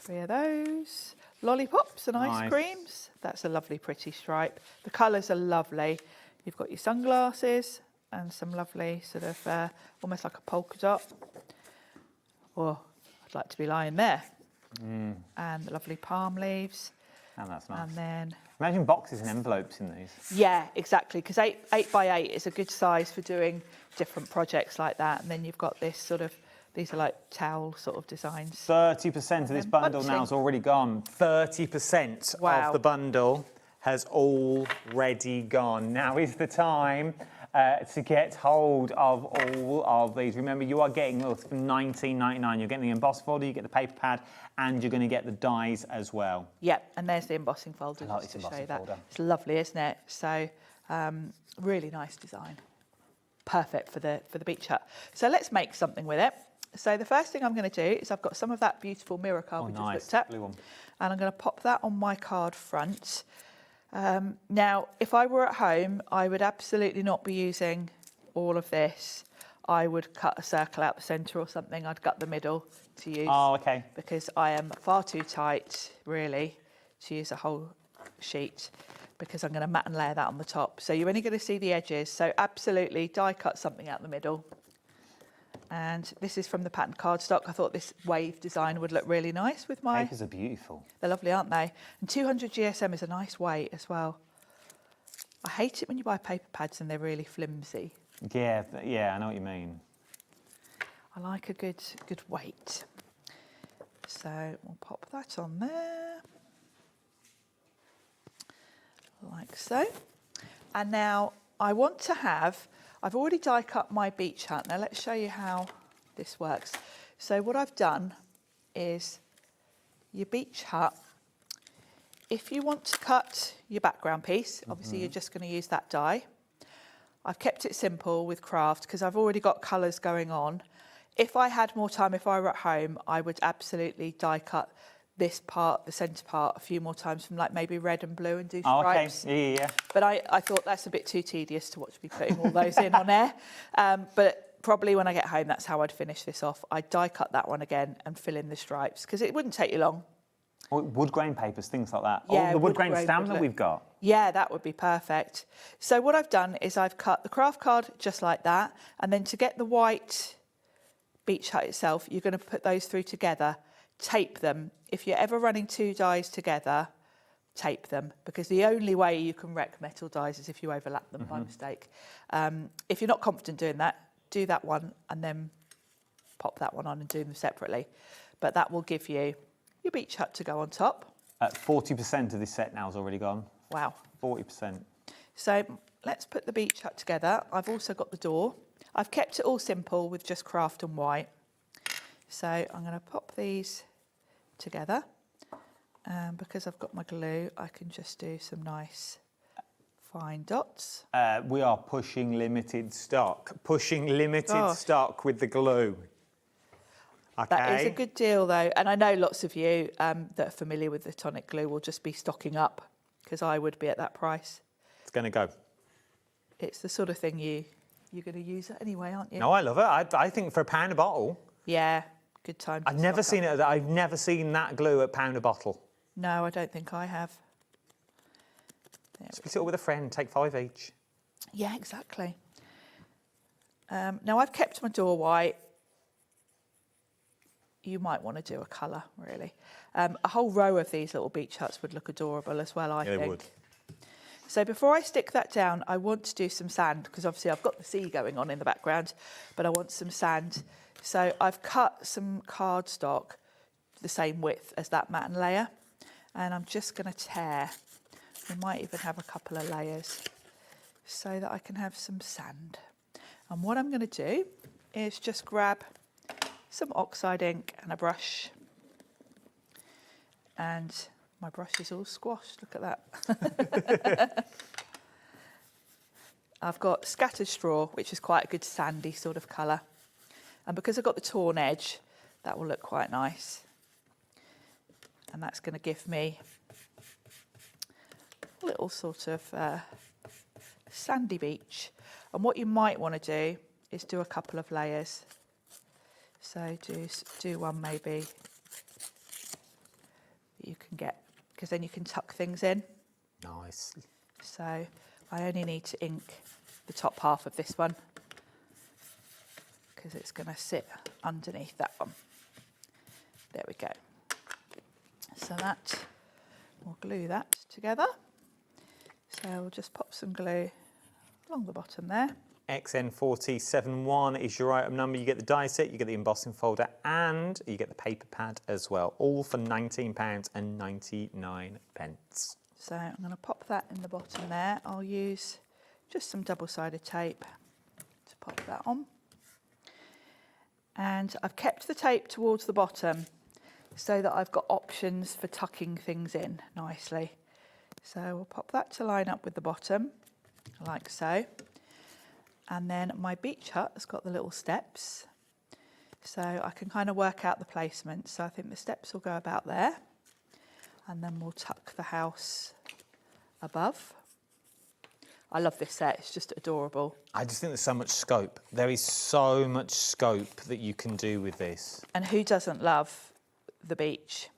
3 of those. Lollipops and ice creams. That's a lovely, pretty stripe. The colours are lovely. You've got your sunglasses and some lovely sort of almost like a polka dot. Oh, I'd like to be lying there. And the lovely palm leaves. And that's nice. And then imagine boxes and envelopes in these. Yeah, exactly. Because 8x8 is a good size for doing different projects like that. And then you've got this sort of, these are like towel sort of designs. 30% of this bundle now is already gone. 30% of the bundle has already gone. Now is the time to get hold of all of these. Remember, you are getting those for $19.99. You're getting the embossed folder, you get the paper pad, and you're going to get the dies as well. Yep, and there's the embossing folder. I like this embossing folder. It's lovely, isn't it? So, really nice design. Perfect for the beach hut. So let's make something with it. So the first thing I'm going to do is I've got some of that beautiful mirror card we just looked at. Blue one. And I'm going to pop that on my card front. Now, if I were at home, I would absolutely not be using all of this. I would cut a circle out the centre or something. I'd gut the middle to use. Oh, okay. Because I am far too tight, really, to use a whole sheet, because I'm going to mat and layer that on the top. So you're only going to see the edges. So absolutely die cut something out the middle. And this is from the pattern cardstock. I thought this wave design would look really nice with my... Papers are beautiful. They're lovely, aren't they? And 200 GSM is a nice weight as well. I hate it when you buy paper pads and they're really flimsy. Yeah, I know what you mean. I like a good weight. So we'll pop that on there. Like so. And now I want to have... I've already die cut my beach hut. Now let's show you how this works. So what I've done is your beach hut. If you want to cut your background piece, obviously you're just going to use that die. I've kept it simple with craft because I've already got colours going on. If I had more time, if I were at home, I would absolutely die cut this part, the centre part, a few more times from like maybe red and blue and do stripes. Okay, yeah. But I thought that's a bit too tedious to watch me putting all those in on air. But probably when I get home, that's how I'd finish this off. I'd die cut that one again and fill in the stripes because it wouldn't take you long. Wood grain papers, things like that. Yeah, the wood grain grain stamp would that look- we've got. Yeah, that would be perfect. So what I've done is I've cut the craft card just like that. And then to get the white beach hut itself, you're going to put those through together, tape them. If you're ever running two dies together, tape them, because the only way you can wreck metal dies is if you overlap them by mistake. If you're not confident doing that, do that one and then pop that one on and do them separately. But that will give you your beach hut to go on top. 40% of this set now is already gone. Wow. 40%. So let's put the beach hut together. I've also got the door. I've kept it all simple with just craft and white. So I'm going to pop these together. Because I've got my glue, I can just do some nice fine dots. We are pushing limited stock. Pushing limited stock with the glue. Okay. That is a good deal, though. And I know lots of you that are familiar with the tonic glue will just be stocking up, because I would be at that price. It's going to go. It's the sort of thing you're going to use it anyway, aren't you? No, I love it. I think for £1 a bottle. Yeah, good time. I've never seen it. I've never seen that glue at £1 a bottle. No, I don't think I have. Split it up with a friend. Take 5 each. Yeah, exactly. Now I've kept my door white. You might want to do a colour, really. A whole row of these little beach huts would look adorable as well, I think. They would. So before I stick that down, I want to do some sand, because obviously I've got the sea going on in the background, but I want some sand. So I've cut some cardstock the same width as that matten layer, and I'm just going to tear. We might even have a couple of layers so that I can have some sand. And what I'm going to do is just grab some oxide ink and a brush. And my brush is all squashed, look at that. I've got scattered straw, which is quite a good sandy sort of colour. And because I've got the torn edge, that will look quite nice. And that's going to give me a little sort of sandy beach. And what you might want to do is do a couple of layers. So do one maybe that you can get, because then you can tuck things in. Nice. So I only need to ink the top half of this one, because it's going to sit underneath that one. There we go. So that, we'll glue that together. So we'll just pop some glue along the bottom there. XN4071 is your item number. You get the die set, you get the embossing folder, and you get the paper pad as well, all for £19.99. So I'm going to pop that in the bottom there. I'll use just some double-sided tape to pop that on. And I've kept the tape towards the bottom so that I've got options for tucking things in nicely. So we'll pop that to line up with the bottom, like so. And then my beach hut has got the little steps, so I can kind of work out the placement. So I think the steps will go about there, and then we'll tuck the house above. I love this set, it's just adorable. I just think there's so much scope. There is so much scope that you can do with this. And who doesn't love the beach?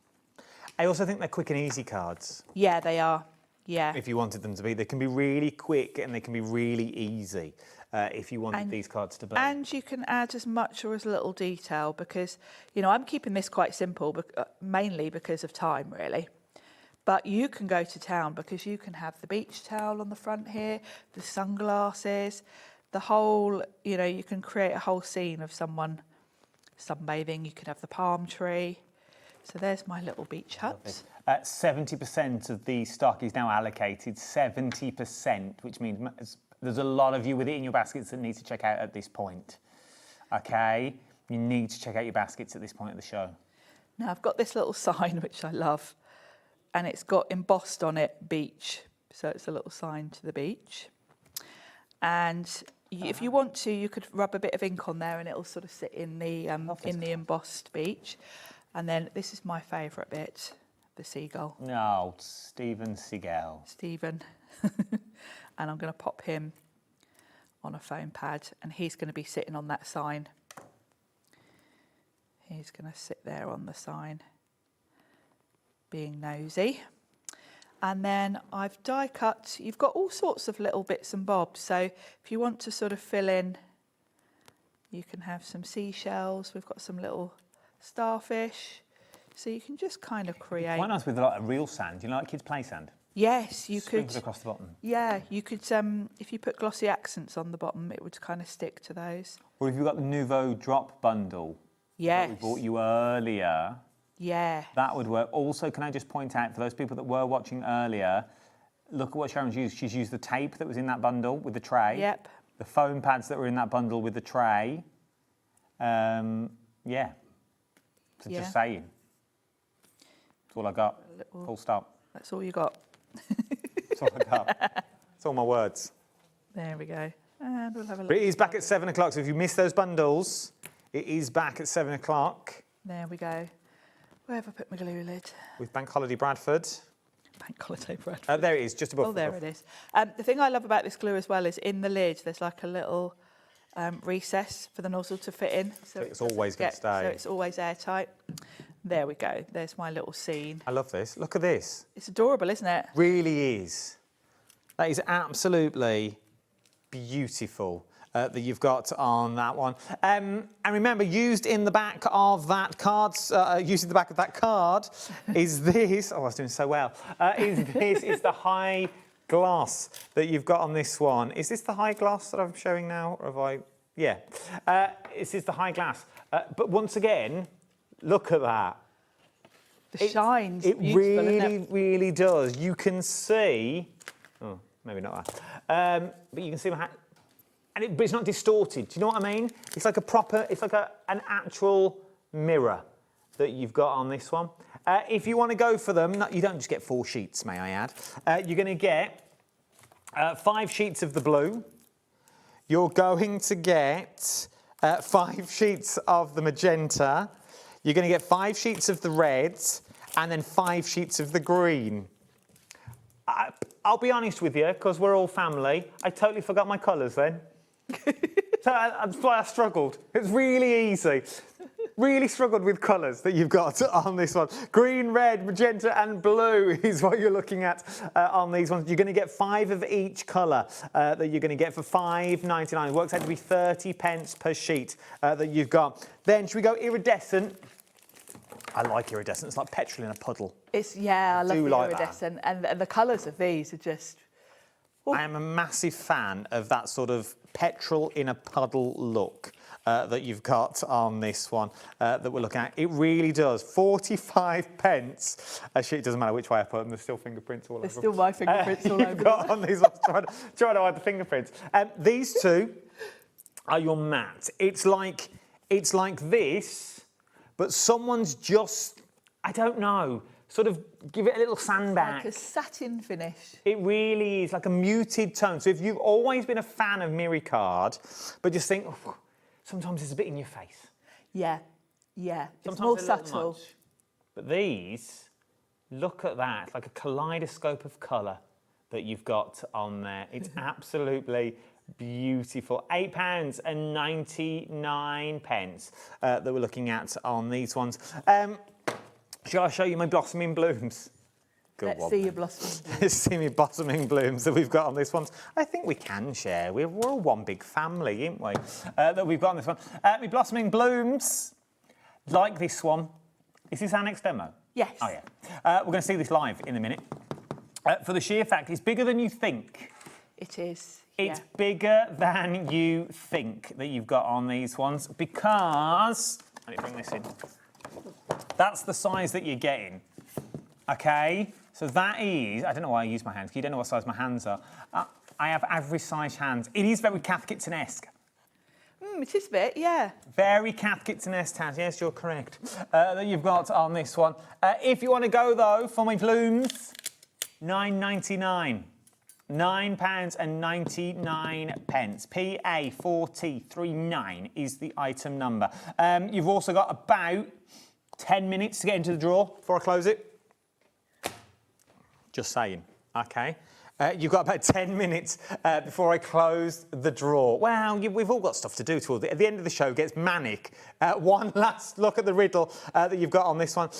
I also think they're quick and easy cards. Yeah, they are. Yeah. If you wanted them to be. They can be really quick and they can be really easy if you wanted these cards to be. And you can add as much or as little detail, because, you know, I'm keeping this quite simple, but mainly because of time, really. But you can go to town, because you can have the beach towel on the front here, the sunglasses, the whole, you know, you can create a whole scene of someone sunbathing. You can have the palm tree. So there's my little beach hut. 70% of the stock is now allocated, 70%, which means there's a lot of you with it in your baskets that need to check out at this point. Okay? You need to check out your baskets at this point of the show. Now I've got this little sign, which I love, and it's got embossed on it, beach. So it's a little sign to the beach. And If you want to, you could rub a bit of ink on there and it'll sort of sit in the embossed beach. And then this is my favourite bit, the seagull. No, Stephen Seagull. Stephen. And I'm going to pop him on a foam pad and he's going to be sitting on that sign. He's going to sit there on the sign, being nosy. And then I've die cut, you've got all sorts of little bits and bobs. So if you want to sort of fill in, you can have some seashells. We've got some little starfish. So you can just kind of create. Quite nice with like a real sand. You know, like kids play sand? Yes, you could. Sprinkled across the bottom. Yeah, you could. If you put glossy accents on the bottom, it would kind of stick to those. Or if you've got the Nouveau Drop bundle yes. that we bought you earlier, yeah, that would work. Also, can I just point out, for those people that were watching earlier, look at what Sharon's used. She's used the tape that was in that bundle with the tray. Yep. The foam pads that were in that bundle with the tray. Yeah. So just saying. That's all I got. Full stop. That's all you got. That's all I got. That's all my words. There we go. And we'll have a look. But it is back at 7 o'clock, so if you missed those bundles, it is back at 7 o'clock. There we go. Where have I put my glue lid? With Bank Holiday Bradford. Bank Holiday Bradford. There it is, just above. Oh, there it is. The thing I love about this glue as well is in the lid, there's like a little recess for the nozzle to fit in. So it's always going to stay. So it's always airtight. There we go. There's my little scene. I love this. Look at this. It's adorable, isn't it? Really is. That is absolutely beautiful that you've got on that one. And remember, used in the back of that card, used in the back of that card is this. Oh, I was doing so well. Is the high gloss that you've got on this one. Is this the high gloss that I'm showing now? Or have I? Yeah. This is the high glass. But once again, look at that. The shine's It beautiful, really, isn't it? really does. You can see. Oh, maybe not that. But you can see my hand. But it's not distorted. Do you know what I mean? It's like a proper. It's like an actual mirror that you've got on this one. If you want to go for them, you don't just get 4 sheets, may I add. You're going to get 5 sheets of the blue. You're going to get 5 sheets of the magenta. You're going to get 5 sheets of the red, and then 5 sheets of the green. I'll be honest with you, because we're all family, I totally forgot my colours then. So that's why I struggled. It's really easy. Really struggled with colours that you've got on this one. Green, red, magenta and blue is what you're looking at on these ones. You're going to get 5 of each colour that you're going to get for £5.99. It works out to be 30 pence per sheet that you've got. Then, should we go iridescent? I like iridescent. It's like petrol in a puddle. I love the like iridescent. And the colours of these are just... I am a massive fan of that sort of petrol in a puddle look that you've got on this one that we're looking at. It really does. 45 pence. Actually, it doesn't matter which way I put them. There's still fingerprints all over them. There's still my fingerprints all over You've got on these ones, trying to hide the fingerprints. These two are your matte. It's like this, but someone's just, I don't know, sort of give it a little sandbag. Like a satin finish. It really is, like a muted tone. So if you've always been a fan of Miri Card, but just think, oh, sometimes it's a bit in your face. Yeah, yeah. It's Sometimes more a little subtle. much. But these, look at that. It's like a kaleidoscope of colour that you've got on there. It's absolutely beautiful. £8.99 that we're looking at on these ones. Shall I show you my blossoming blooms? Let's see your blossoming blooms. Let's see my blossoming blooms that we've got on this one. I think we can share. We're all one big family, aren't we? That we've got on this one. My blossoming blooms, like this one. Is this our next demo? Yes. Oh, yeah. We're going to see this live in a minute. For the sheer fact, it's bigger than you think. It is. It's bigger than you think that you've got on these ones because... Let me bring this in. That's the size that you're getting, okay? So that is, I don't know why I use my hands, because you don't know what size my hands are. I have average size hands. It is very Kath Kitson-esque. It is a bit, yeah. Very Kath Kitson-esque hands, yes, you're correct, that you've got on this one. If you want to go, though, for my blooms, £9.99. £9.99. PA4T39 is the item number. You've also got about 10 minutes to get into the drawer before I close it. Just saying, okay. You've got about 10 minutes before I close the drawer. Well, we've all got stuff to do towards at the end of the show. It gets manic. One last look at the riddle that you've got on this one.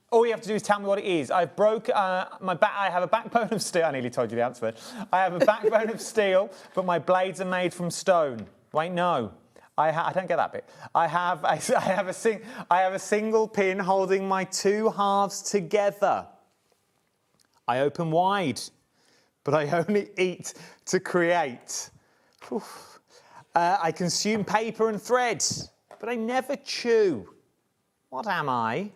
All you have to do is tell me what it is. I've broke my back. I have a backbone of steel. I nearly told you the answer. I have a backbone of steel, but my blades are made from stone. Wait, no. I don't get that bit. I have a single pin holding my two halves together. I open wide, but I only eat to create. I consume paper and thread, but I never chew. What am I?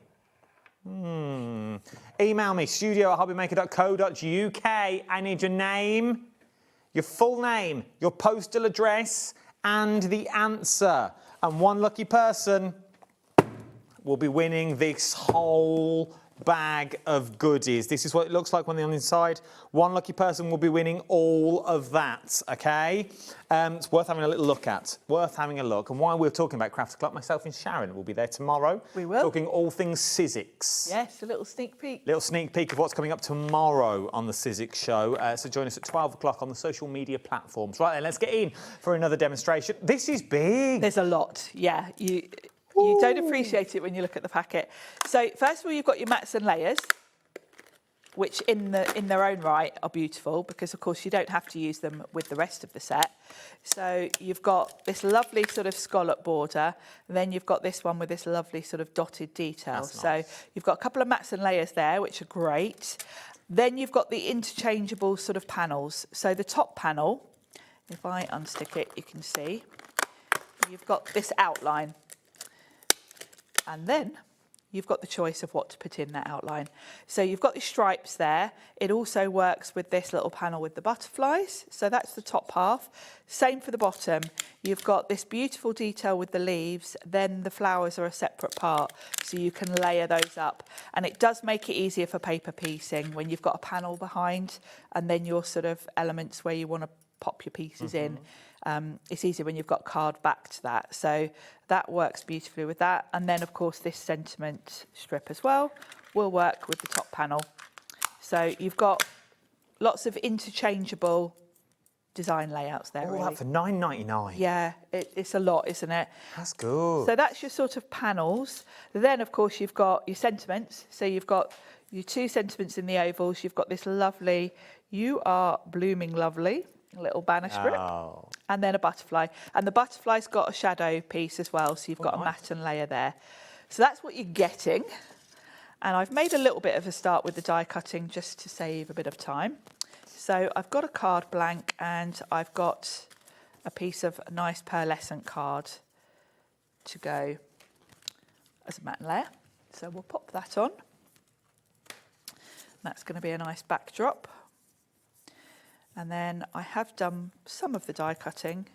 Email me, studio@hobbymaker.co.uk. I need your name, your full name, your postal address, and the answer. And one lucky person will be winning this whole bag of goodies. This is what it looks like when they're on the inside. One lucky person will be winning all of that, okay? It's worth having a little look at. Worth having a look. And while we're talking about Craft O'Clock, myself and Sharon will be there tomorrow. We will. Talking all things Sizzix. Yes, a little sneak peek. Little sneak peek of what's coming up tomorrow on the Sizzix show. So join us at 12 o'clock on the social media platforms. Right then, let's get in for another demonstration. This is big. There's a lot, yeah. You don't appreciate it when you look at the packet. So first of all, you've got your mats and layers, which in their own right are beautiful because, of course, you don't have to use them with the rest of the set. So you've got this lovely sort of scallop border, and then you've got this one with this lovely sort of dotted detail. That's nice. So you've got a couple of mats and layers there, which are great. Then you've got the interchangeable sort of panels. So the top panel, if I unstick it, you can see, you've got this outline. And then you've got the choice of what to put in that outline. So you've got the stripes there. It also works with this little panel with the butterflies. So that's the top half. Same for the bottom. You've got this beautiful detail with the leaves. Then the flowers are a separate part. So you can layer those up. And it does make it easier for paper piecing when you've got a panel behind and then your sort of elements where you want to pop your pieces in. It's easier when you've got card back to that. So that works beautifully with that. And then, of course, this sentiment strip as well will work with the top panel. So you've got lots of interchangeable design layouts there. All that for £9.99. Yeah, it's a lot, isn't it? That's good. So that's your sort of panels. Then, of course, you've got your sentiments. So you've got your two sentiments in the ovals. You've got this lovely, you are blooming lovely, little banner strip. Oh. And then a butterfly. And the butterfly's got a shadow piece as well, so you've got a mat and layer there. So that's what you're getting. And I've made a little bit of a start with the die cutting just to save a bit of time. So I've got a card blank and I've got a piece of nice pearlescent card to go as a mat and layer. So we'll pop that on. That's going to be a nice backdrop. And then I have done some of the die cutting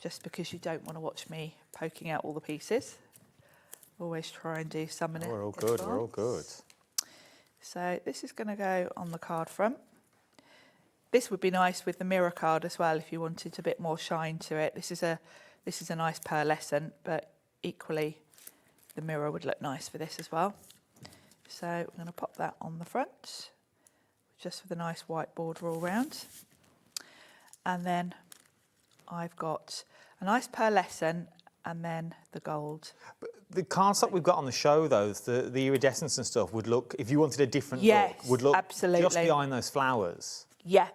just because you don't want to watch me poking out all the pieces. Always try and do some in it. We're all good, we're all good. So this is going to go on the card front. This would be nice with the mirror card as well if you wanted a bit more shine to it. This is a nice pearlescent, but equally the mirror would look nice for this as well. So I'm going to pop that on the front, just with a nice white border all round. And then I've got a nice pearlescent and then the gold. But the cardstock we've got on the show, though, the iridescence and stuff would look, if you wanted a different look, would look absolutely. Just behind those flowers. Yeah,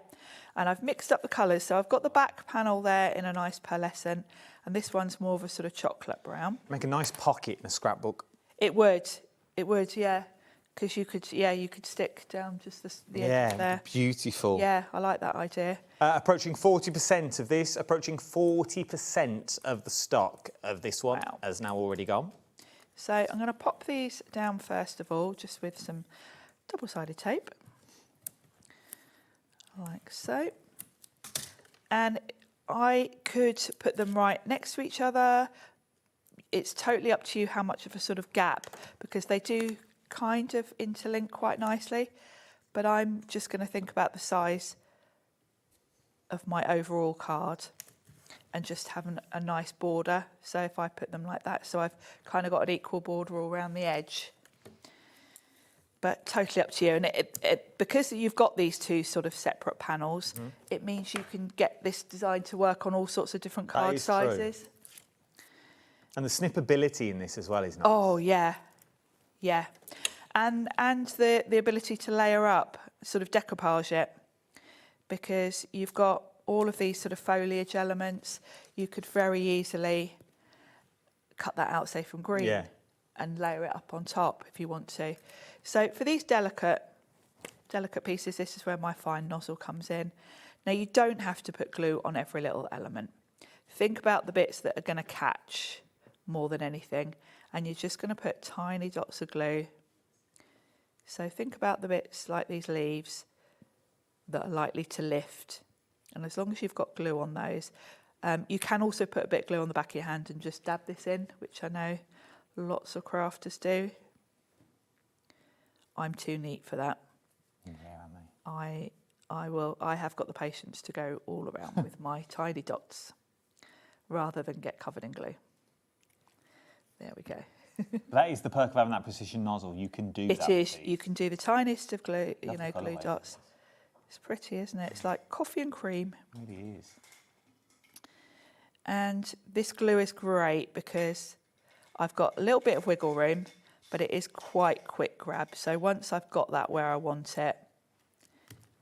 and I've mixed up the colours. So I've got the back panel there in a nice pearlescent, and this one's more of a sort of chocolate brown. Make a nice pocket in a scrapbook. It would, yeah. Because you could stick down just the edge there. Beautiful. Yeah, I like that idea. Approaching 40% of this, approaching 40% of the stock of this one has now already gone. So I'm going to pop these down first of all, just with some double-sided tape, like so. And I could put them right next to each other. It's totally up to you how much of a sort of gap, because they do kind of interlink quite nicely, but I'm just going to think about the size of my overall card and just have a nice border. So if I put them like that, so I've kind of got an equal border all around the edge. But totally up to you. And because you've got these two sort of separate panels, it means you can get this design to work on all sorts of different card sizes. True. And the snippability in this as well is nice. Oh, yeah. Yeah. And the ability to layer up, sort of decoupage it, because you've got all of these sort of foliage elements. You could very easily cut that out, say, from green and layer it up on top if you want to. So for these delicate pieces, this is where my fine nozzle comes in. Now, you don't have to put glue on every little element. Think about the bits that are going to catch more than anything, and you're just going to put tiny dots of glue. So think about the bits like these leaves that are likely to lift, and as long as you've got glue on those, you can also put a bit of glue on the back of your hand and just dab this in, which I know lots of crafters do. I'm too neat for that. I have got the patience to go all around with my tiny dots rather than get covered in glue. There we go. That is the perk of having that precision nozzle. You can do that. It is. You can do the tiniest of glue, glue dots. It's pretty, isn't it? It's like coffee and cream. It really is. And this glue is great because I've got a little bit of wiggle room, but it is quite quick grab. So once I've got that where I want it,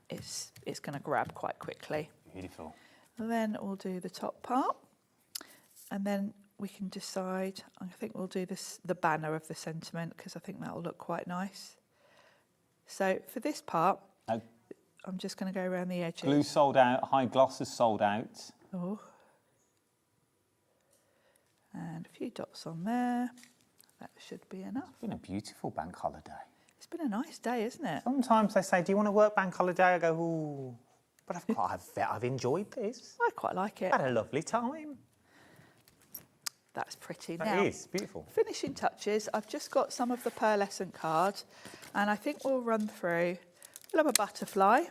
it's going to grab quite quickly. Beautiful. And then we'll do the top part, and then we can decide. I think we'll do the banner of the sentiment, because I think that will look quite nice. So for this part, I'm just going to go around the edges. Glue sold out. High gloss is sold out. Oh. And a few dots on there. That should be enough. It's been a beautiful bank holiday. It's been a nice day, isn't it? Sometimes they say, do you want to work bank holiday? I go, ooh, but I've enjoyed this. I quite like it. Had a lovely time. That's pretty. That now, is beautiful. Finishing touches. I've just got some of the pearlescent card, and I think we'll run through. We'll have a butterfly,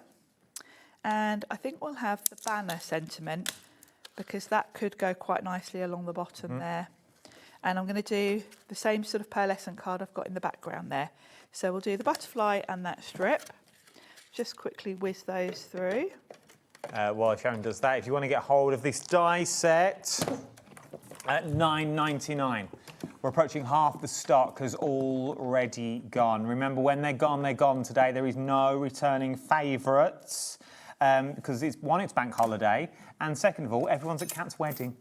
and I think we'll have the banner sentiment, because that could go quite nicely along the bottom there. And I'm going to do the same sort of pearlescent card I've got in the background there. So we'll do the butterfly and that strip. Just quickly whiz those through. While Sharon does that, if you want to get hold of this die set at $9.99, we're approaching half the stock has already gone. Remember, when they're gone today. There is no returning favourites because it's bank holiday, and second of all, everyone's at Kat's wedding.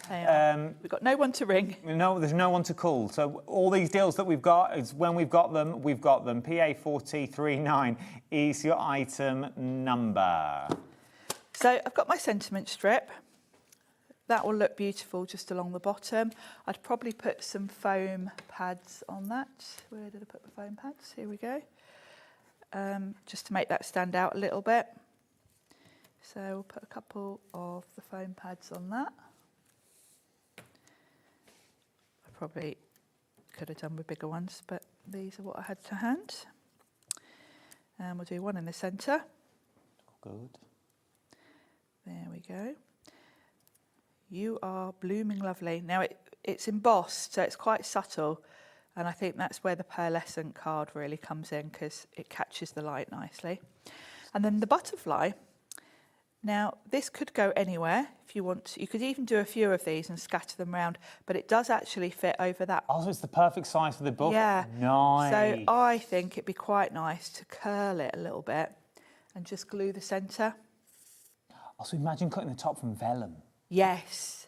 We've got no one to ring. No, there's no one to call. So all these deals that we've got, is when we've got them, we've got them. PA4039 is your item number. So I've got my sentiment strip. That will look beautiful just along the bottom. I'd probably put some foam pads on that. Where did I put the foam pads? Here we go. Just to make that stand out a little bit. So we'll put a couple of the foam pads on that. Probably could have done with bigger ones, but these are what I had to hand. And we'll do one in the centre. Good. There we go. You are blooming lovely. Now it's embossed, so it's quite subtle, and I think that's where the pearlescent card really comes in, because it catches the light nicely. And then the butterfly. Now, this could go anywhere if you want. You could even do a few of these and scatter them around, but it does actually fit over that. Oh, so it's the perfect size for the book? Yeah. Nice. So I think it'd be quite nice to curl it a little bit and just glue the centre. Oh, so imagine cutting the top from vellum. Yes.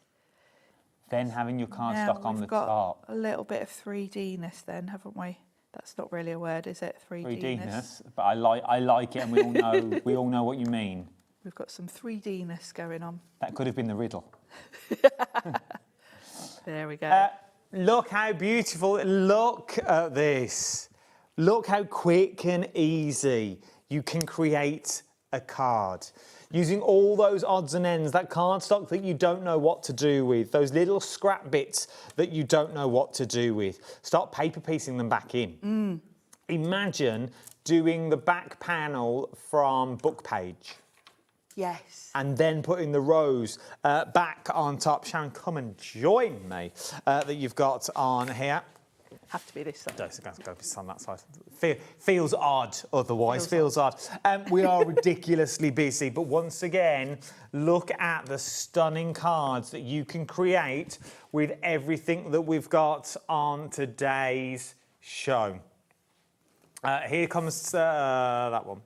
Then having your cardstock on the got top. A little bit of 3D-ness then, haven't we? That's not really a word, is it? 3D-ness, but I like it, and we all know what you mean. We've got some 3D-ness going on. That could have been the riddle. There we go. Look how beautiful. Look at this. Look how quick and easy you can create a card. Using all those odds and ends, that cardstock that you don't know what to do with, those little scrap bits that you don't know what to do with. Start paper piecing them back in. Imagine doing the back panel from book page. Yes. And then putting the rose back on top. Sharon, come and join me that you've got on here. Have to be this side. It's got to be on that side. Feels odd otherwise. Feels odd. We are ridiculously busy, but once again, look at the stunning cards that you can create with everything that we've got on today's show. Here comes that one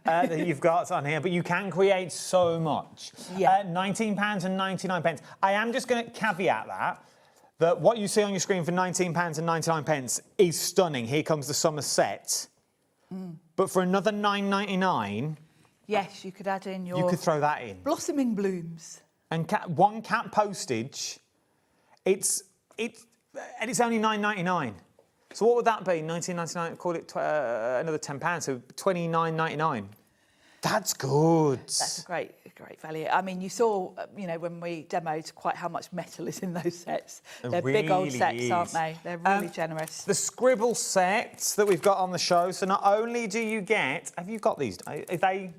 that you've got on here, but you can create so much. Yeah. £19.99. I am just going to caveat that what you see on your screen for £19.99 is stunning. Here comes the summer set. But for another $9.99... Yes, you could add in your... You could throw that in. Blossoming blooms. And one cat postage, it's only $9.99. So what would that be? $19.99, call it another £10, so $29.99. That's good. That's a great value. I mean, you saw, when we demoed quite how much metal is in those sets. They're really big old sets, is. aren't they? They're really generous. The scribble sets that we've got on the show. So not only do you get... Have you got these? Are they...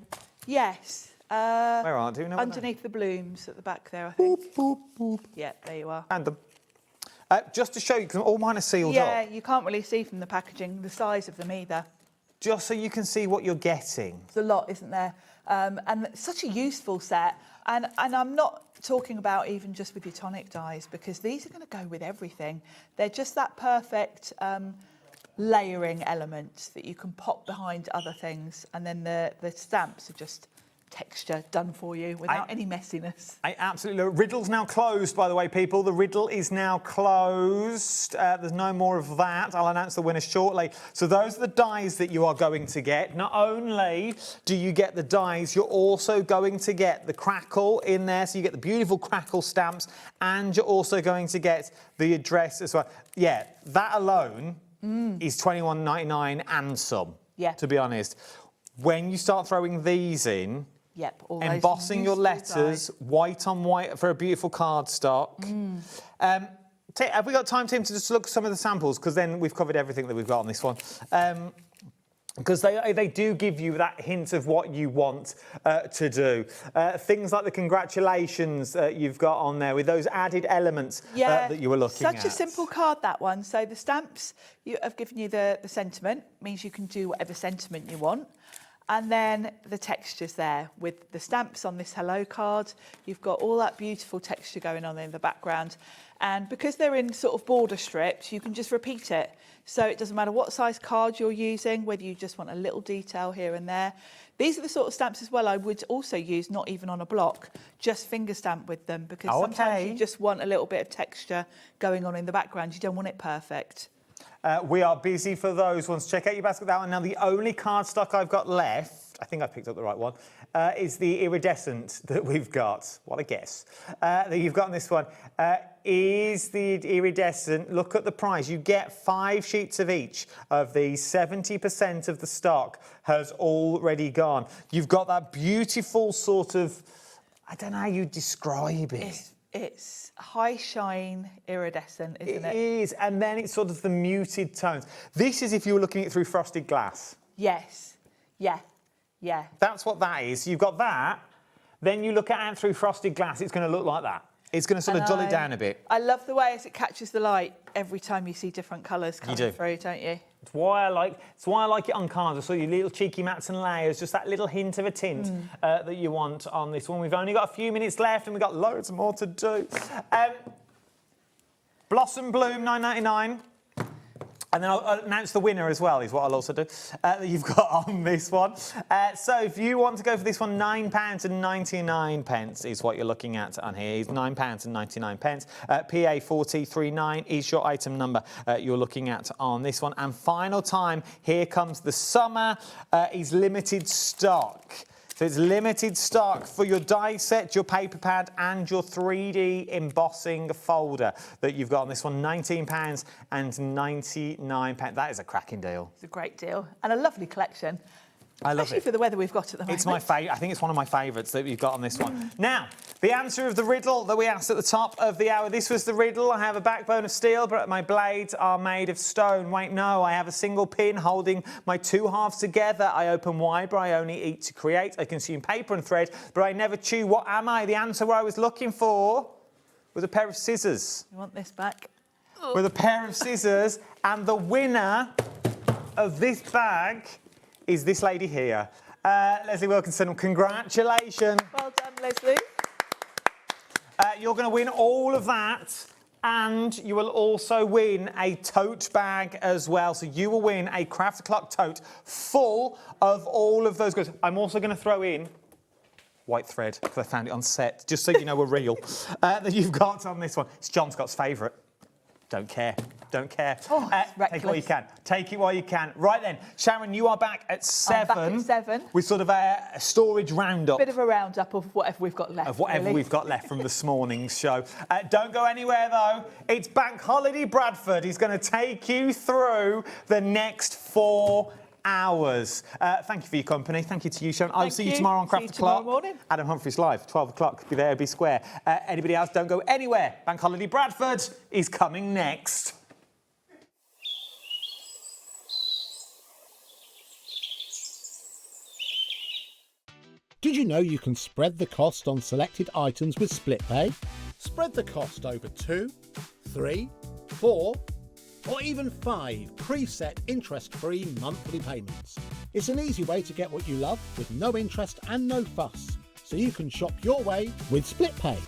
Yes. Where are they? Do you know underneath the blooms at the back there, I think. Boop, boop, boop. Yeah, there you are. And them. Just to show you, because all mine are sealed up. Yeah, you can't really see from the packaging the size of them either. Just so you can see what you're getting. There's a lot, isn't there? And it's such a useful set. And I'm not talking about even just with your tonic dies, because these are going to go with everything. They're just that perfect layering element that you can pop behind other things. And then the stamps are just texture done for you without any messiness. I absolutely love it. Riddle's now closed, by the way, people. The riddle is now closed. There's no more of that. I'll announce the winner shortly. So those are the dies that you are going to get. Not only do you get the dies, you're also going to get the crackle in there. So you get the beautiful crackle stamps, and you're also going to get the address as well. Yeah, that alone is $21.99 and some, to be honest. When you start throwing these in, embossing your letters, white on white for a beautiful cardstock. Have we got time, Tim, to just look at some of the samples? Because then we've covered everything that we've got on this one. Because they do give you that hint of what you want to do. Things like the congratulations you've got on there with those added elements that you were looking at. Such a simple card, that one. So the stamps have given you the sentiment, means you can do whatever sentiment you want. And then the textures there with the stamps on this hello card. You've got all that beautiful texture going on in the background. And because they're in sort of border strips, you can just repeat it. So it doesn't matter what size card you're using, whether you just want a little detail here and there. These are the sort of stamps as well I would also use, not even on a block, just finger stamp with them, because sometimes you just want a little bit of texture going on in the background. You don't want it perfect. We are busy for those ones. Check out your basket, that one. Now, the only cardstock I've got left, I think I picked up the right one, is the iridescent that we've got. What a guess. That you've got on this one is the iridescent. Look at the price. You get 5 sheets of each of these. 70% of the stock has already gone. You've got that beautiful sort of, I don't know how you describe it. It's high shine iridescent, isn't it? It is, and then it's sort of the muted tones. This is if you were looking at it through frosted glass. Yes, yeah. That's what that is. You've got that, then you look at it through frosted glass, it's going to look like that. It's going to sort of dull it down a bit. I love the way as it catches the light every time you see different colours coming through, don't you? It's why I like it on cards. So your little cheeky mats and layers, just that little hint of a tint that you want on this one. We've only got a few minutes left and we've got loads more to do. Blossom Bloom, $9.99. And then I'll announce the winner as well, is what I'll also do, that you've got on this one. So if you want to go for this one, £9.99 is what you're looking at on here. It's £9.99. PA4039 is your item number you're looking at on this one. And final time, here comes the summer is limited stock. So it's limited stock for your die set, your paper pad and your 3D embossing folder that you've got on this one. £19.99. That is a cracking deal. It's a great deal and a lovely collection. I love Especially it. for the weather we've got at the moment. It's my favourite. I think it's one of my favourites that we've got on this one. Now, the answer of the riddle that we asked at the top of the hour. This was the riddle. I have a backbone of steel, but my blades are made of stone. Wait, no. I have a single pin holding my two halves together. I open wide, but I only eat to create. I consume paper and thread, but I never chew. What am I? The answer I was looking for was a pair of scissors. You want this back? With a pair of scissors, and the winner of this bag is this lady here. Leslie Wilkinson, congratulations. Well done, Leslie. You're going to win all of that, and you will also win a tote bag as well. So you will win a Craft O'Clock tote full of all of those goods. I'm also going to throw in white thread, because I found it on set, just so you know we're real, that you've got on this one. It's John Scott's favourite. Don't care. Don't care. Oh, take it while you can. Take it while you can. Right then, Sharon, you are back at 7. I'm back at 7. With sort of a storage roundup. Bit of a roundup of whatever we've got left. Of whatever really. we've got left from this morning's show. Don't go anywhere, though. It's Bank Holiday Bradford. He's going to take you through the next 4 hours. Thank you for your company. Thank you to you, Sharon. I'll see you tomorrow on Craft O'Clock. Morning. Adam Humphries live, 12 o'clock. Be there, be square. Anybody else, don't go anywhere. Bank Holiday Bradford is coming next. Did you know you can spread the cost on selected items with split pay? Spread the cost over 2, 3, 4, or even 5 preset interest-free monthly payments. It's an easy way to get what you love with no interest and no fuss, so you can shop your way with split pay.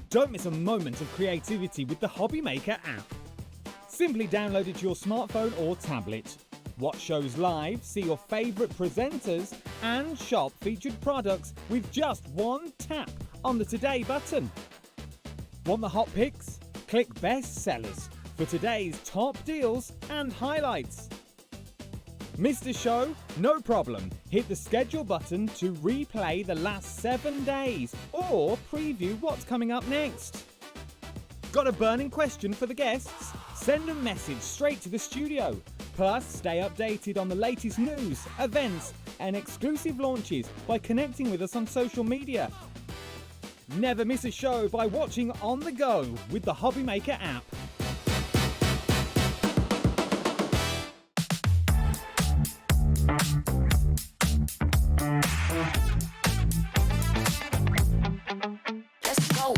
Don't miss a moment of creativity with the HobbyMaker app. Simply download it to your smartphone or tablet. Watch shows live, see your favourite presenters, and shop featured products with just one tap on the Today button. Want the hot picks? Click Best Sellers for today's top deals and highlights. Missed a show? No problem. Hit the schedule button to replay the last 7 days or preview what's coming up next. Got a burning question for the guests? Send a message straight to the studio. Plus, stay updated on the latest news, events, and exclusive launches by connecting with us on social media. Never miss a show by watching on the go with the HobbyMaker app. Let's go.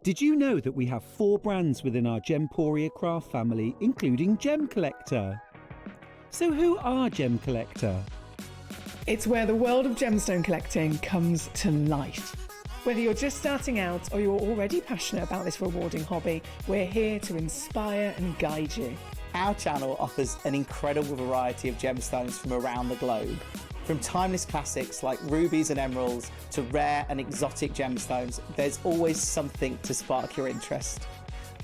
Did you know that we have 4 brands within our Gemporia craft family, including Gem Collector? So who are Gem Collector? It's where the world of gemstone collecting comes to life. Whether you're just starting out or you're already passionate about this rewarding hobby, we're here to inspire and guide you. Our channel offers an incredible variety of gemstones from around the globe. From timeless classics like rubies and emeralds to rare and exotic gemstones, there's always something to spark your interest.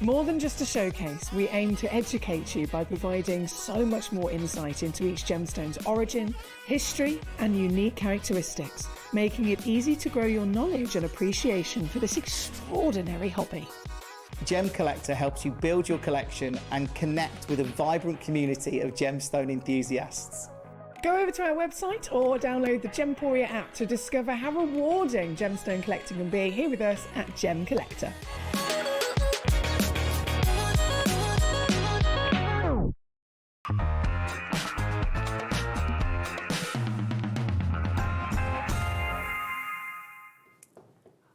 More than just a showcase, we aim to educate you by providing so much more insight into each gemstone's origin, history, and unique characteristics, making it easy to grow your knowledge and appreciation for this extraordinary hobby. Gem Collector helps you build your collection and connect with a vibrant community of gemstone enthusiasts. Go over to our website or download the Gemporia app to discover how rewarding gemstone collecting can be here with us at Gem Collector.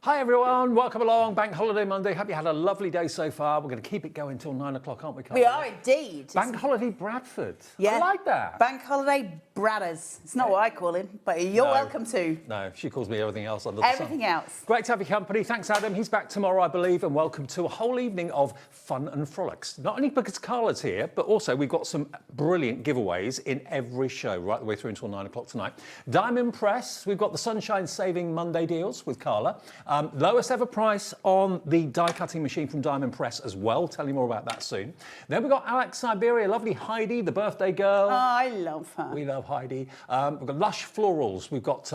Hi everyone, welcome along. Bank Holiday Monday. Hope you had a lovely day so far. We're going to keep it going till 9 o'clock, aren't we, Carla? We are indeed. Bank Holiday Bradford. Yeah. I like that. Bank Holiday Bradders. It's not what I call him, but you're welcome to. No, she calls me everything else under the sun. Everything else. Great to have your company. Thanks, Adam. He's back tomorrow, I believe, and welcome to a whole evening of fun and frolics. Not only because Carla's here, but also we've got some brilliant giveaways in every show, right the way through until 9 o'clock tonight. Diamond Press, we've got the Sunshine Saving Monday deals with Carla. Lowest ever price on the die cutting machine from Diamond Press as well. Tell you more about that soon. Then we've got Alex Syberia, lovely Heidi, the birthday girl. Oh, I love her. We love Heidi. We've got Lush Florals. We've got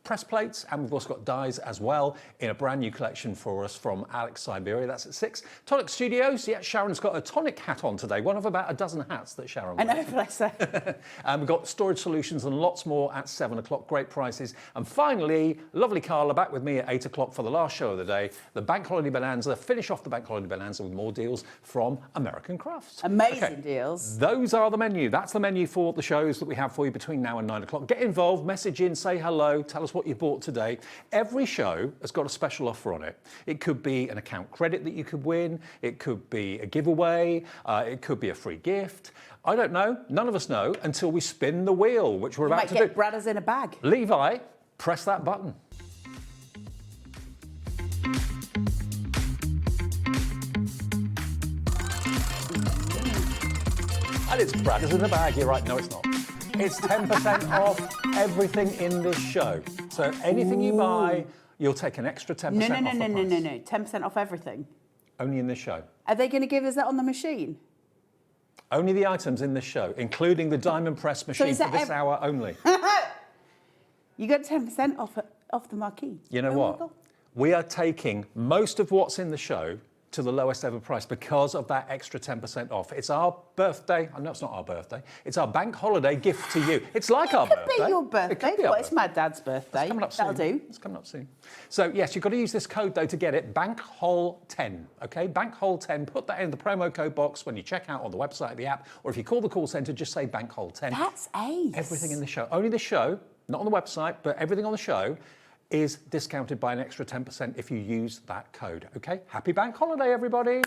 press plates, and we've also got dies as well in a brand new collection for us from Alex Syberia. That's at 6. Tonic Studios. Yeah, Sharon's got a Tonic hat on today. One of about a dozen hats that Sharon wears. I know, bless her. And we've got Storage Solutions and lots more at 7 o'clock. Great prices. And finally, lovely Carla back with me at 8 o'clock for the last show of the day, the Bank Holiday Bonanza. Finish off the Bank Holiday Bonanza with more deals from American Crafts. Amazing deals. Those are the menu. That's the menu for the shows that we have for you between now and 9 o'clock. Get involved, message in, say hello, tell us what you bought today. Every show has got a special offer on it. It could be an account credit that you could win. It could be a giveaway. It could be a free gift. I don't know. None of us know until we spin the wheel, which we're about to do. You might get Bradders in a bag. Levi, press that button. And it's Bradders in the bag. You're right. No, it's not. It's 10% off everything in this show. So anything you buy, you'll take an extra 10% off the price. No. 10% off everything. Only in this show. Are they going to give us that on the machine? Only the items in this show, including the Diamond Press machine for this hour only. You got 10% off the marquee. You know what? We are taking most of what's in the show to the lowest ever price because of that extra 10% off. It's our birthday. I know it's not our birthday. It's our bank holiday gift to you. It's like our birthday. It could be your birthday. Well, it's my dad's birthday. It's coming up soon. That'll do. It's coming up soon. So, yes, you've got to use this code, though, to get it. BankHol10, OK? BankHol10. Put that in the promo code box when you check out on the website, the app, or if you call the call centre, just say BankHol10. That's ace. Everything in the show. Only the show, not on the website, but everything on the show is discounted by an extra 10% if you use that code, OK? Happy bank holiday, everybody.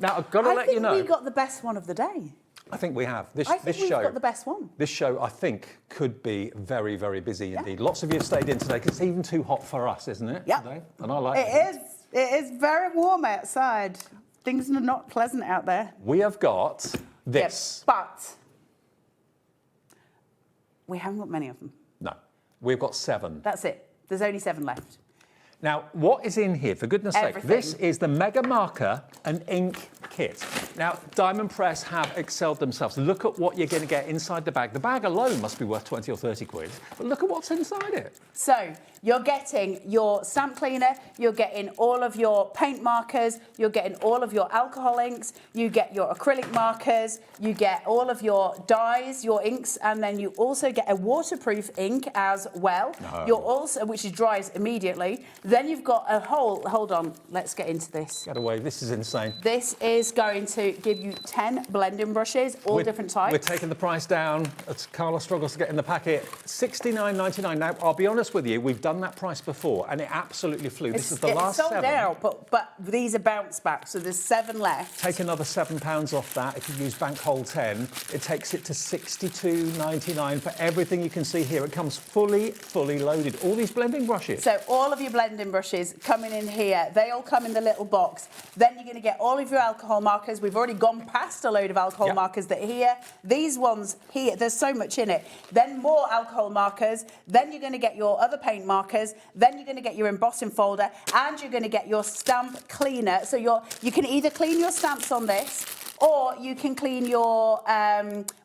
Now, I've got to let you know. I think we got the best one of the day. I think we have. This we've show got the best one. This show, I think, could be very, very busy indeed. Lots of you have stayed in today because it's even too hot for us, isn't it? Yeah. Today? And I like it. It is very warm outside. Things are not pleasant out there. We have got this. Yep, but we haven't got many of them. No. We've got 7. That's it. There's only 7 left. Now, what is in here, for goodness sake? This is the Mega Marker and Ink Kit. Now, Diamond Press have excelled themselves. Look at what you're going to get inside the bag. The bag alone must be worth 20 or 30 quid, but look at what's inside it. So, you're getting your stamp cleaner, you're getting all of your paint markers, you're getting all of your alcohol inks, you get your acrylic markers, you get all of your dyes, your inks, and then you also get a waterproof ink as well. You're also, which dries immediately. Then you've got a whole, hold on, let's get into this. Get away, this is insane. This is going to give you 10 blending brushes, all different types. We're taking the price down. Carla struggles to get in the packet. $69.99. Now, I'll be honest with you, we've done that price before and it absolutely flew. This is the last 7. It's sold out, but these are bounce back, so there's 7 left. Take another £7 off that if you use BankHol10. It takes it to $62.99 for everything you can see here. It comes fully loaded. All these blending brushes. So all of your blending brushes coming in here. They all come in the little box. Then you're going to get all of your alcohol markers. We've already gone past a load of alcohol markers that are here. These ones here, there's so much in it. Then more alcohol markers. Then you're going to get your other paint markers. markers. Then you're going to get your embossing folder, and you're going to get your stamp cleaner. So you can either clean your stamps on this, or you can clean your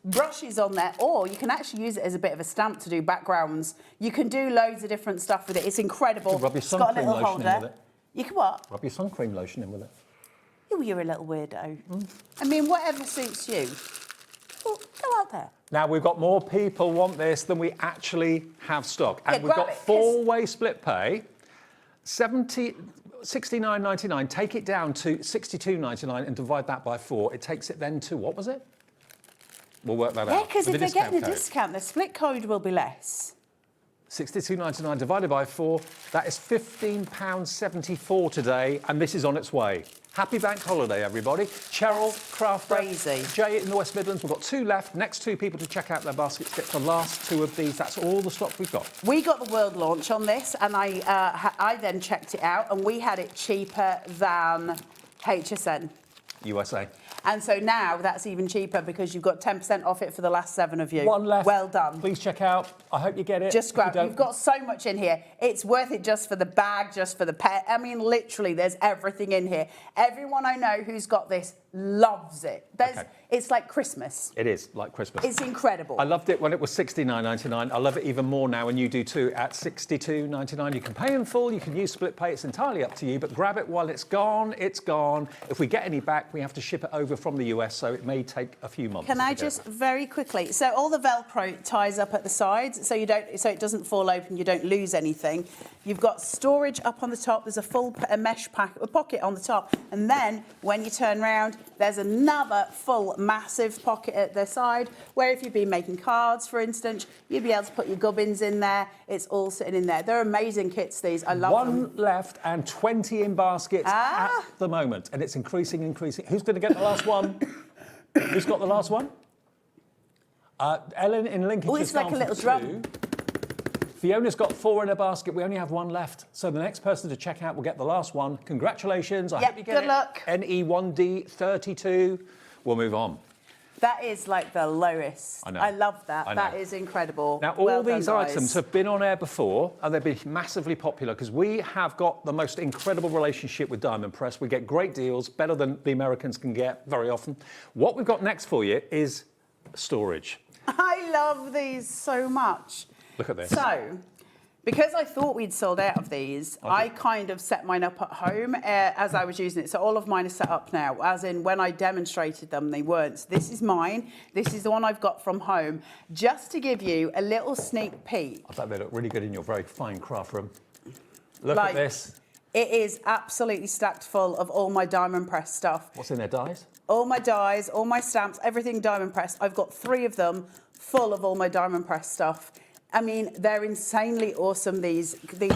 brushes on there, or you can actually use it as a bit of a stamp to do backgrounds. You can do loads of different stuff with it. It's incredible. You can rub your It's got a sun little cream lotion in holder. with it. You can what? Rub your sun cream lotion in with it. Oh, you're a little weirdo. I mean, whatever suits you. Well, go out there. Now, we've got more people want this than we actually have stock. And Yeah, we've grab got it, 4-way split pay, $69.99. Take it down to $62.99 and divide that by 4. It takes it then to, what was it? We'll work that out. Yeah, because with if the they're getting a code. discount, the split code will be less. $62.99 divided by 4, that is £15.74 today, and this is on its way. Happy Bank Holiday, everybody. Cheryl, Craftreat, Jay in the West Midlands. We've got 2 left. Next 2 people to check out their baskets get the last 2 of these. That's all the stock we've got. We got the world launch on this, and I then checked it out, and we had it cheaper than HSN. USA. And so now that's even cheaper because you've got 10% off it for the last 7 of you. 1 left. Well done. Please check out. I hope you get it. Just grab it. You've got so much in here. It's worth it just for the bag, just for the pet. I mean, literally, there's everything in here. Everyone I know who's got this loves it. It's like Christmas. It is like Christmas. It's incredible. I loved it when it was $69.99. I love it even more now, and you do too, at $62.99. You can pay in full, you can use split pay. It's entirely up to you, but grab it while it's gone. It's gone. If we get any back, we have to ship it over from the US, so it may take a few months. Can I just very quickly? So all the Velcro ties up at the sides, so it doesn't fall open. You don't lose anything. You've got storage up on the top. There's a full mesh pocket on the top, and then when you turn round, there's another full massive pocket at the side where if you've been making cards, for instance, you'd be able to put your gubbins in there. It's all sitting in there. They're amazing kits, these. I love them. 1 left and 20 in baskets at the moment, and it's increasing. Who's going to get the last one? Who's got the last one? Ellen in Lincolnshire. Oh, it's like a little drum. Fiona's got 4 in a basket. We only have 1 left. So the next person to check out will get the last one. Congratulations. I hope you get it. Good luck. NE1D32. We'll move on. That is like the lowest. I know. I love that. I know. That is incredible. Now, all Well done, these guys. items have been on air before, and they've been massively popular because we have got the most incredible relationship with Diamond Press. We get great deals, better than the Americans can get very often. What we've got next for you is storage. I love these so much. Look at this. So, because I thought we'd sold out of these, I kind of set mine up at home as I was using it. So all of mine are set up now, as in when I demonstrated them, they weren't. So this is mine. This is the one I've got from home. Just to give you a little sneak peek. I bet they look really good in your very fine craft room. Look at this. It is absolutely stacked full of all my Diamond Press stuff. What's in there, dies? All my dies, all my stamps, everything Diamond Press. I've got 3 of them full of all my Diamond Press stuff. I mean, they're insanely awesome, these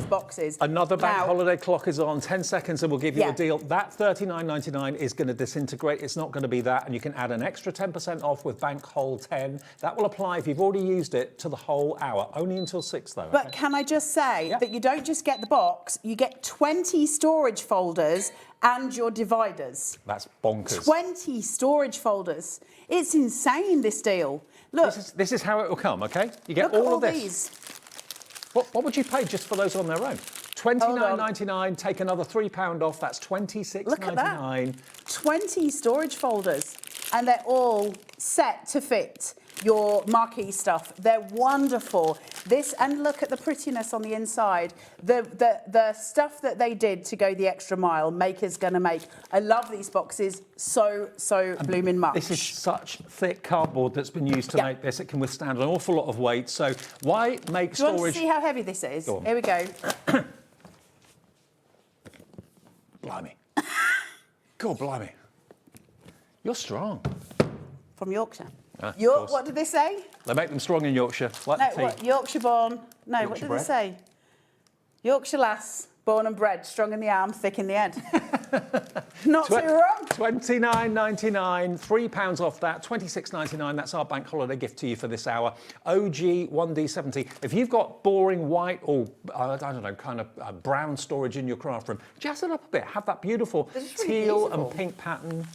boxes. Another Bank Holiday clock is on. 10 seconds and we'll give you a deal. That $39.99 is going to disintegrate. It's not going to be that. And you can add an extra 10% off with Bank Hol 10. That will apply if you've already used it to the whole hour. Only until 6, though. But can I just say that you don't just get the box, you get 20 storage folders and your dividers. That's bonkers. 20 storage folders. It's insane, this deal. Look. This is how it will come, OK? You get Look all at of this. These. What would you pay just for those on their own? $29.99, take another £3 off, that's $26.99. Look at that. 20 storage folders, and they're all set to fit your marquee stuff. They're wonderful. And look at the prettiness on the inside. The stuff that they did to go the extra mile, Maker's gonna make. I love these boxes so blooming much. This is such thick cardboard that's been used to make this. It can withstand an awful lot of weight. So why make Do you storage... want to see how heavy this is? Go on. Here we go. Blimey. God, blimey. You're strong. From Yorkshire. Of course. What did they say? They make them strong in Yorkshire, like No, the tea. what? Yorkshire born. No, what Yorkshire did bred? they say? Yorkshire lass, born and bred, strong in the arm, thick in the head. Not too wrong. $29.99, £3 off that, $26.99. That's our Bank Holiday gift to you for this hour. OG 1D70. If you've got boring white or, I don't know, kind of brown storage in your craft room, jazz it up a bit. Have that beautiful Really teal beautiful. and pink pattern.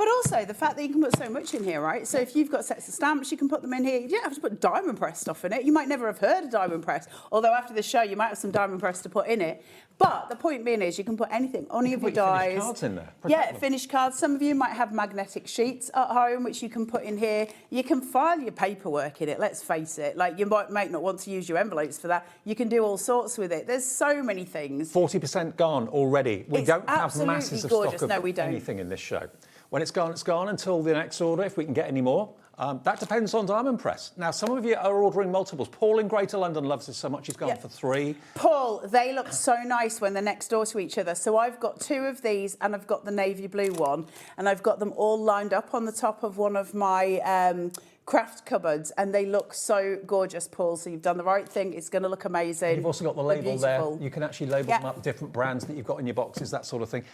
But also the fact that you can put so much in here, right? So if you've got sets of stamps, you can put them in here. You don't have to put diamond press stuff in it. You might never have heard of diamond press, although after the show you might have some diamond press to put in it. But the point being is you can put anything, any of your dies. Finished cards in there. Yeah, finished cards. Some of you might have magnetic sheets at home, which you can put in here. You can file your paperwork in it, let's face it. Like, you might not want to use your envelopes for that. You can do all sorts with it. There's so many things. 40% gone already. We don't have masses of gorgeous. stock of No, we don't. anything in this show. When it's gone until the next order, if we can get any more. That depends on diamond press. Now, some of you are ordering multiples. Paul in Greater London loves this so much, he's gone for 3. Paul, they look so nice when they're next door to each other. So I've got 2 of these, and I've got the navy blue one, and I've got them all lined up on the top of one of my craft cupboards, and they look so gorgeous, Paul. So you've done the right thing. It's going to look amazing. You've also got the label there. You can actually label them up, different brands that you've got in your boxes, that sort of thing.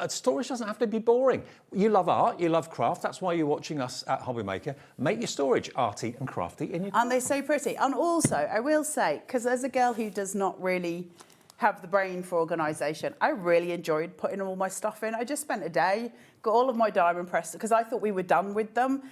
Storage doesn't have to be boring. You love art, you love craft. That's why you're watching us at HobbyMaker. Make your storage arty and crafty in your And they're so pretty. And also, I will say, because as a girl who does not really have the brain for organisation, I really enjoyed putting all my stuff in. I just spent a day, got all of my diamond press, because I thought we were done with them.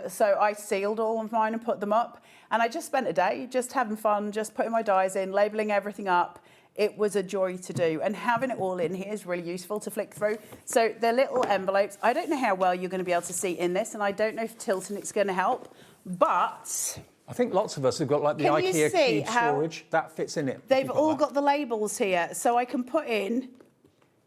So I sealed all of mine and put them up. And I just spent a day just having fun, just putting my dies in, labelling everything up. It was a joy to do. And having it all in here is really useful to flick through. So they're little envelopes. I don't know how well you're going to be able to see in this, and I don't know if tilting it's going to help, but I think lots of us have got like the Can you IKEA see cube how storage. That fits in it. they've all got the labels here. So I can put in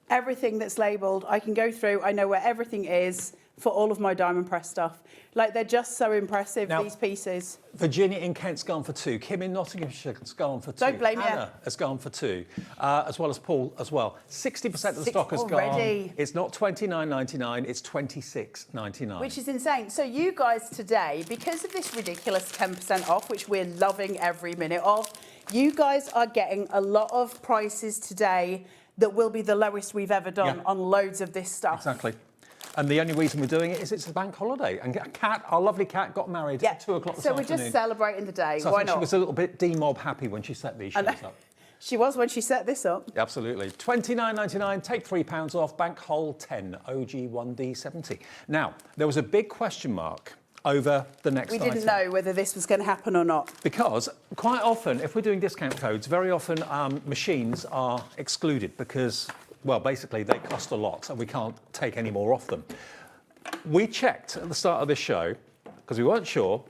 everything that's labelled. I can go through. I know where everything is for all of my diamond press stuff. Like, they're just so impressive, these pieces. Virginia in Kent's gone for 2. Kim in Nottinghamshire has gone for 2. Don't blame Hannah has gone for 2, as well as Paul as well. 60% of the stock has already. gone. It's not $29.99, it's $26.99. Which is insane. So you guys today, because of this ridiculous 10% off, which we're loving every minute of, you guys are getting a lot of prices today that will be the lowest we've ever done on loads of this stuff. Exactly. And the only reason we're doing it is it's a bank holiday. And Kat, our lovely Kat, got married at 2 o'clock this afternoon. So we're just celebrating the day. So Why I think not? she was a little bit D-mob happy when she set these shows up. She was when she set this up. Absolutely. $29.99, take £3 off, Bank Hol 10, OG1D70. Now, there was a big question mark over the next We item. didn't know whether this was going to happen or not. Because quite often, if we're doing discount codes, very often machines are excluded because, well, basically they cost a lot and we can't take any more off them. We checked at the start of this show, because we weren't sure,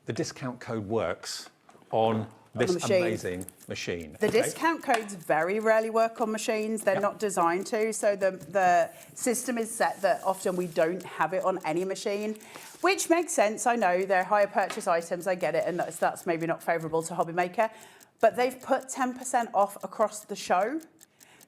the discount code works on this amazing machine. The discount codes very rarely work on machines. They're not designed to. So the system is set that often we don't have it on any machine, which makes sense. I know they're higher purchase items. I get it. And that's maybe not favourable to HobbyMaker. But they've put 10% off across the show.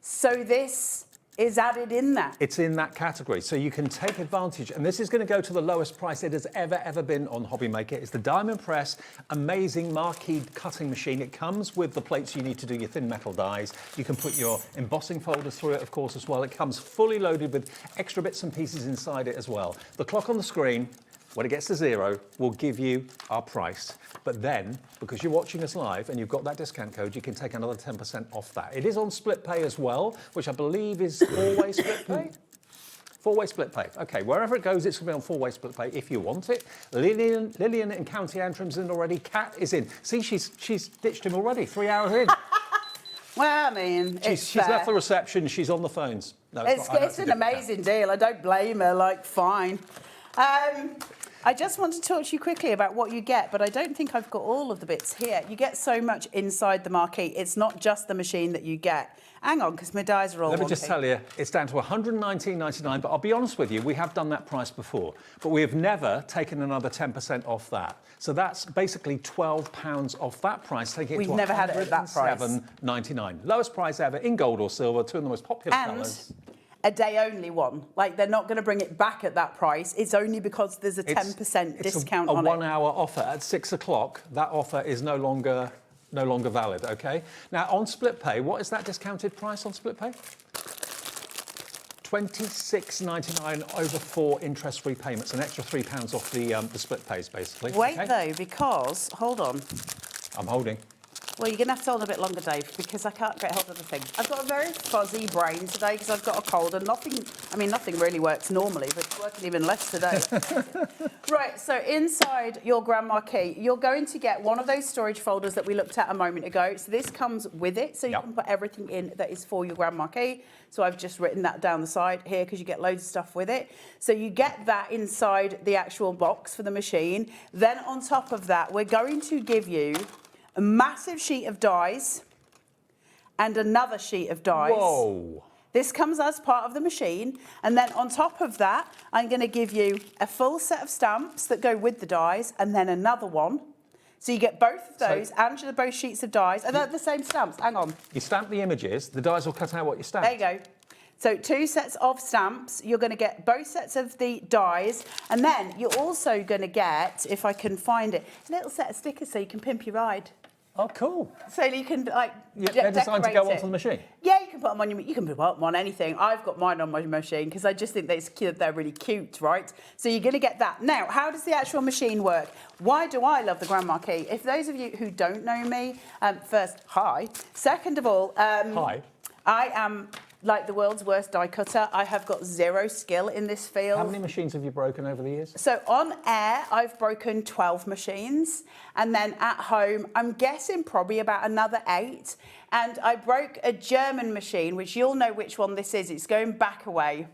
So this is added in that. It's in that category, so you can take advantage. And this is going to go to the lowest price it has ever been on HobbyMaker. It's the Diamond Press amazing marquee cutting machine. It comes with the plates you need to do your thin metal dies. You can put your embossing folders through it, of course, as well. It comes fully loaded with extra bits and pieces inside it as well. The clock on the screen, when it gets to 0, will give you our price. But then, because you're watching us live and you've got that discount code, you can take another 10% off that. It is on split pay as well, which I believe is 4-way split pay. 4-way split pay. OK, wherever it goes, it's going to be on 4-way split pay if you want it. Lillian in County Antrim's in already. Kat is in. See, she's ditched him already, 3 hours in. Well, I mean, she's left the reception. She's on the phones. No, it's an amazing deal. I don't blame her. Like, fine. I just want to talk to you quickly about what you get, but I don't think I've got all of the bits here. You get so much inside the marquee. It's not just the machine that you get. Hang on, because my dies are all Let me just tell you, it's down to $119.99, but I'll be honest with you, we have done that price before, but we have never taken another 10% off that. So that's basically £12 off that price, taking it to We've never had it at that price. $107.99. Lowest price ever in gold or silver, 2 of the most popular colours. A day only one. Like, they're not going to bring it back at that price. It's only because there's a 10% discount on it. A 1 hour offer at 6 o'clock. That offer is no longer valid, OK? Now, on split pay, what is that discounted price on split pay? $26.99 over 4 interest-free payments, an extra £3 off the split pays, basically. Wait, though, because, hold on. I'm holding. Well, you're going to have to hold a bit longer, Dave, because I can't get hold of the thing. I've got a very fuzzy brain today because I've got a cold and nothing really works normally, but it's working even less today. Right, so inside your Grand Marquee, you're going to get one of those storage folders that we looked at a moment ago. So this comes with it, so you can put everything in that is for your Grand Marquee. So I've just written that down the side here because you get loads of stuff with it. So you get that inside the actual box for the machine. Then on top of that, we're going to give you a massive sheet of dies and another sheet of dies. Whoa. This comes as part of the machine. And then on top of that, I'm going to give you a full set of stamps that go with the dies and then another one. So you get both of those and both sheets of dies. And they're the same stamps. Hang on. You stamp the images, the dies will cut out what you stamp. There you go. So 2 sets of stamps. You're going to get both sets of the dies. And then you're also going to get, if I can find it, a little set of stickers so you can pimp your ride. Oh, cool. So you can, like, they're designed to go decorate onto the machine? Yeah, you can put them on you can put them on anything. I've got mine on my machine because I just think they're really cute, right? So you're going to get that. Now, how does the actual machine work? Why do I love the Grand Marquee? If those of you who don't know me, first, hi. Second of all, hi. I am like the world's worst die cutter. I have got zero skill in this field. How many machines have you broken over the years? So on air, I've broken 12 machines. And then at home, I'm guessing probably about another 8. And I broke a German machine, which you'll know which one this is. It's going back away.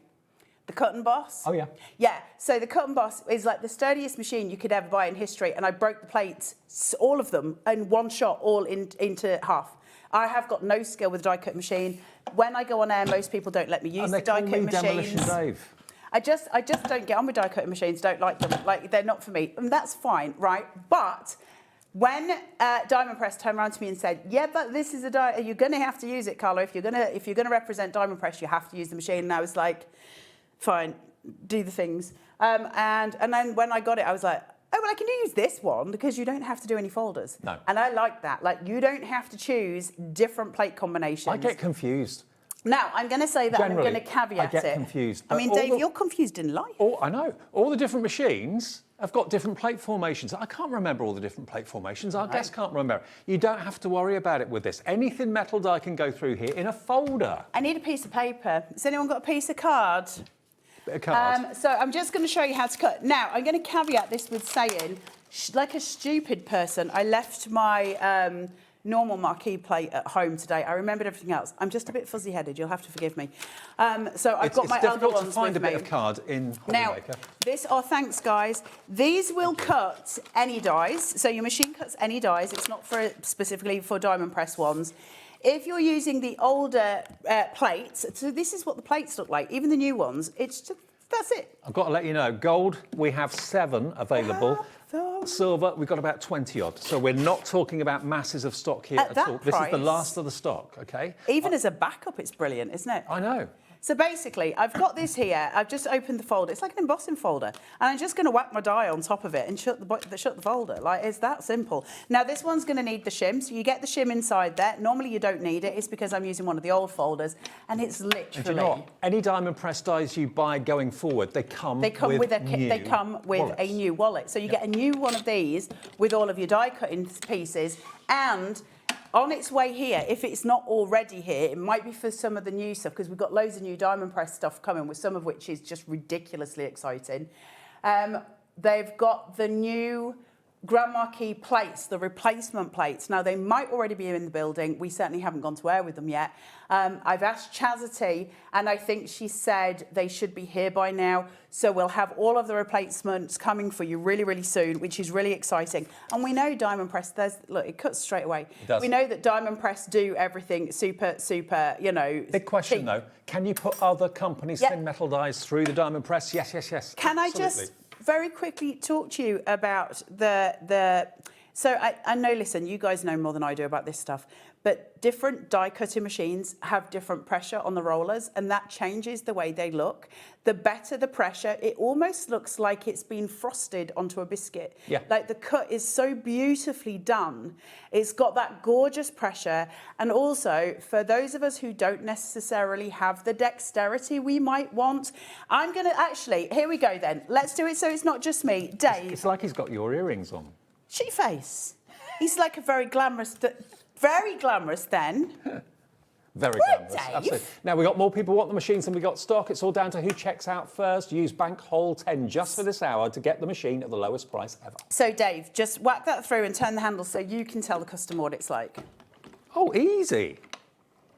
The Cut and Boss. Oh, yeah. Yeah, so the Cut and Boss is like the sturdiest machine you could ever buy in history. And I broke the plates, all of them, in one shot, all into half. I have got no skill with a die cut machine. When I go on air, most people don't let me use the die cut machines. Demolition Dave. I just don't get on with die cutting machines. Don't like them. Like, they're not for me, and that's fine, right? But when Diamond Press turned around to me and said, "Yeah, but this is a die. You're going to have to use it, Carla. If you're going to represent Diamond Press, you have to use the machine." And I was like, "Fine, do the things." And then when I got it, I was like, "Oh, well, I can use this one because you don't have to do any folders." No. And I like that. Like, you don't have to choose different plate combinations. I get confused. Now, I'm going to say that Generally, I'm going to caveat it. I get confused. I mean, Dave, you're confused in life. I know. All the different machines have got different plate formations. I can't remember all the different plate formations. Our guests can't remember. You don't have to worry about it with this. Any thin metal die can go through here in a folder. I need a piece of paper. Has anyone got a piece of card? Bit of card. So I'm just going to show you how to cut. Now, I'm going to caveat this with saying, like a stupid person, I left my normal marquee plate at home today. I remembered everything else. I'm just a bit fuzzy-headed. You'll have to forgive me. So I've got my other ones with me. It's difficult to find a bit of card in HobbyMaker. Now, thanks, guys. These will cut any dies. So your machine cuts any dies. It's not specifically for diamond press ones. If you're using the older plates, so this is what the plates look like, even the new ones, that's it. I've got to let you know, gold, we have 7 available. Silver, we've got about 20 odd. So we're not talking about masses of stock here at all. This is the last of the stock, okay? Even as a backup, it's brilliant, isn't it? I know. So basically, I've got this here. I've just opened the folder. It's like an embossing folder. And I'm just going to whack my die on top of it and shut the folder. Like, it's that simple. Now, this one's going to need the shim. So you get the shim inside there. Normally, you don't need it. It's because I'm using one of the old folders. And it's literally... And do you know what? Any diamond press dies you buy going forward, they come with a new wallet. So you get a new one of these with all of your die cutting pieces. And on its way here, if it's not already here, it might be for some of the new stuff, because we've got loads of new diamond press stuff coming, with some of which is just ridiculously exciting. They've got the new Grand Marquee plates, the replacement plates. Now, they might already be in the building. We certainly haven't gone to air with them yet. I've asked Chazity, and I think she said they should be here by now. So we'll have all of the replacements coming for you really, really soon, which is really exciting. And we know Diamond Press, look, it cuts straight away. It does. We know that Diamond Press do everything super, you know. Big question, though. Can you put other companies' thin metal dies through the Diamond Press? Yes, yes, yes. Can I just very quickly talk to you about so I know, listen, you guys know more than I do about this stuff, but different die cutting machines have different pressure on the rollers, and that changes the way they look. The better the pressure, it almost looks like it's been frosted onto a biscuit. Yeah. Like, the cut is so beautifully done. It's got that gorgeous pressure. And also, for those of us who don't necessarily have the dexterity we might want, I'm going to actually, here we go then. Let's do it so it's not just me. Dave. It's like he's got your earrings on. She face. He's like a very glamorous... Very glamorous then. Very Right, glamorous. Dave. Absolutely. Now, we've got more people want the machines than we got stock. It's all down to who checks out first. Use Bank Holiday 10 just for this hour to get the machine at the lowest price ever. So, Dave, just whack that through and turn the handle so you can tell the customer what it's like. Oh, easy.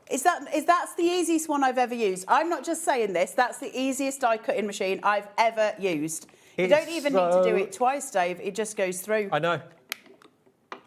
That's the easiest one I've ever used. I'm not just saying this. That's the easiest die cutting machine I've ever used. You don't even need to do it twice, Dave. It just goes through. I know.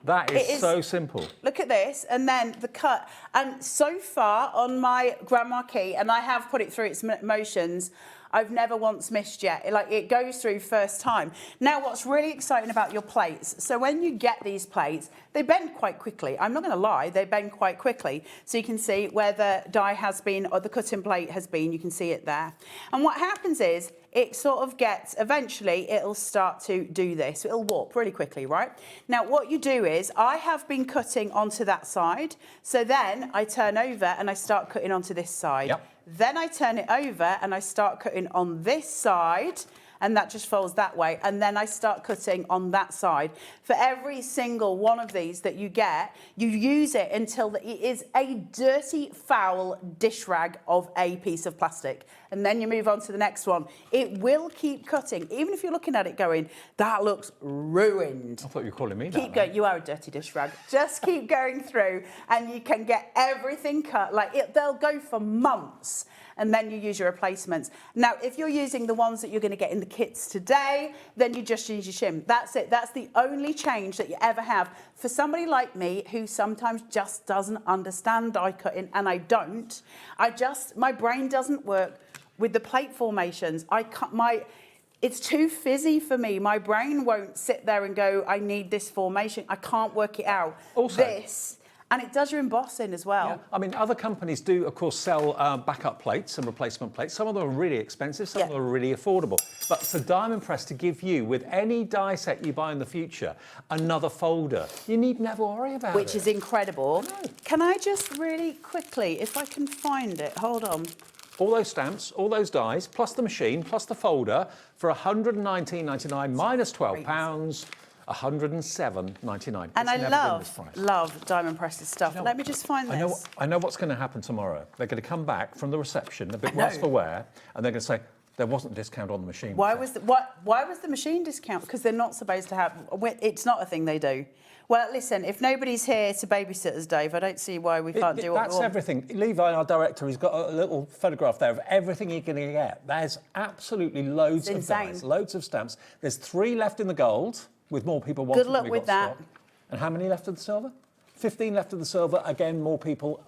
That is so simple. Look at this, and then the cut. And so far on my Grand Marquis, and I have put it through its motions, I've never once missed yet. Like, it goes through first time. Now, what's really exciting about your plates, so when you get these plates, they bend quite quickly. I'm not going to lie, they bend quite quickly. So you can see where the die has been, or the cutting plate has been, you can see it there. And what happens is, it sort of gets, eventually, it'll start to do this. It'll warp really quickly, right? Now, what you do is, I have been cutting onto that side, so then I turn over and I start cutting onto this side. Yep. Then I turn it over and I start cutting on this side, and that just folds that way. And then I start cutting on that side. For every single one of these that you get, you use it until it is a dirty, foul dish rag of a piece of plastic. And then you move on to the next one. It will keep cutting, even if you're looking at it going, that looks ruined. I thought you were calling me Keep going. You are a dirty dish rag. Just keep going through, and you can get everything cut. They'll go for months, and then you use your replacements. Now, if you're using the ones that you're going to get in the kits today, then you just use your shim. That's it. That's the only change that you ever have. For somebody like me, who sometimes just doesn't understand die cutting, and I don't, my brain doesn't work with the plate formations. It's too fizzy for me. My brain won't sit there and go, I need this formation. I can't work it out. Also, and it does your embossing as well. Yeah. I mean, other companies do, of course, sell backup plates and replacement plates. Some of them are really expensive, some of them are really affordable. But for Diamond Press to give you, with any die set you buy in the future, another folder, you need never worry about it. Which is incredible. Can I just really quickly, if I can find it, hold on. All those stamps, all those dies, plus the machine, plus the folder, for £119.99 minus £12, £107.99. And I love Diamond Press's stuff. Let me just find this. I know what's going to happen tomorrow. They're going to come back from the reception, a bit worse for wear, and they're going to say, there wasn't a discount on the machine. Why was the machine discount? Because they're not supposed to have. It's not a thing they do. Well, listen, if nobody's here to babysit us, Dave, I don't see why we can't do what we want. That's everything. Levi, our director, he's got a little photograph there of everything you're going to get. There's absolutely loads of dies, loads of stamps. There's 3 left in the gold, with more people wanting. Good luck with that. And how many left of the silver? 15 left of the silver. Again, more people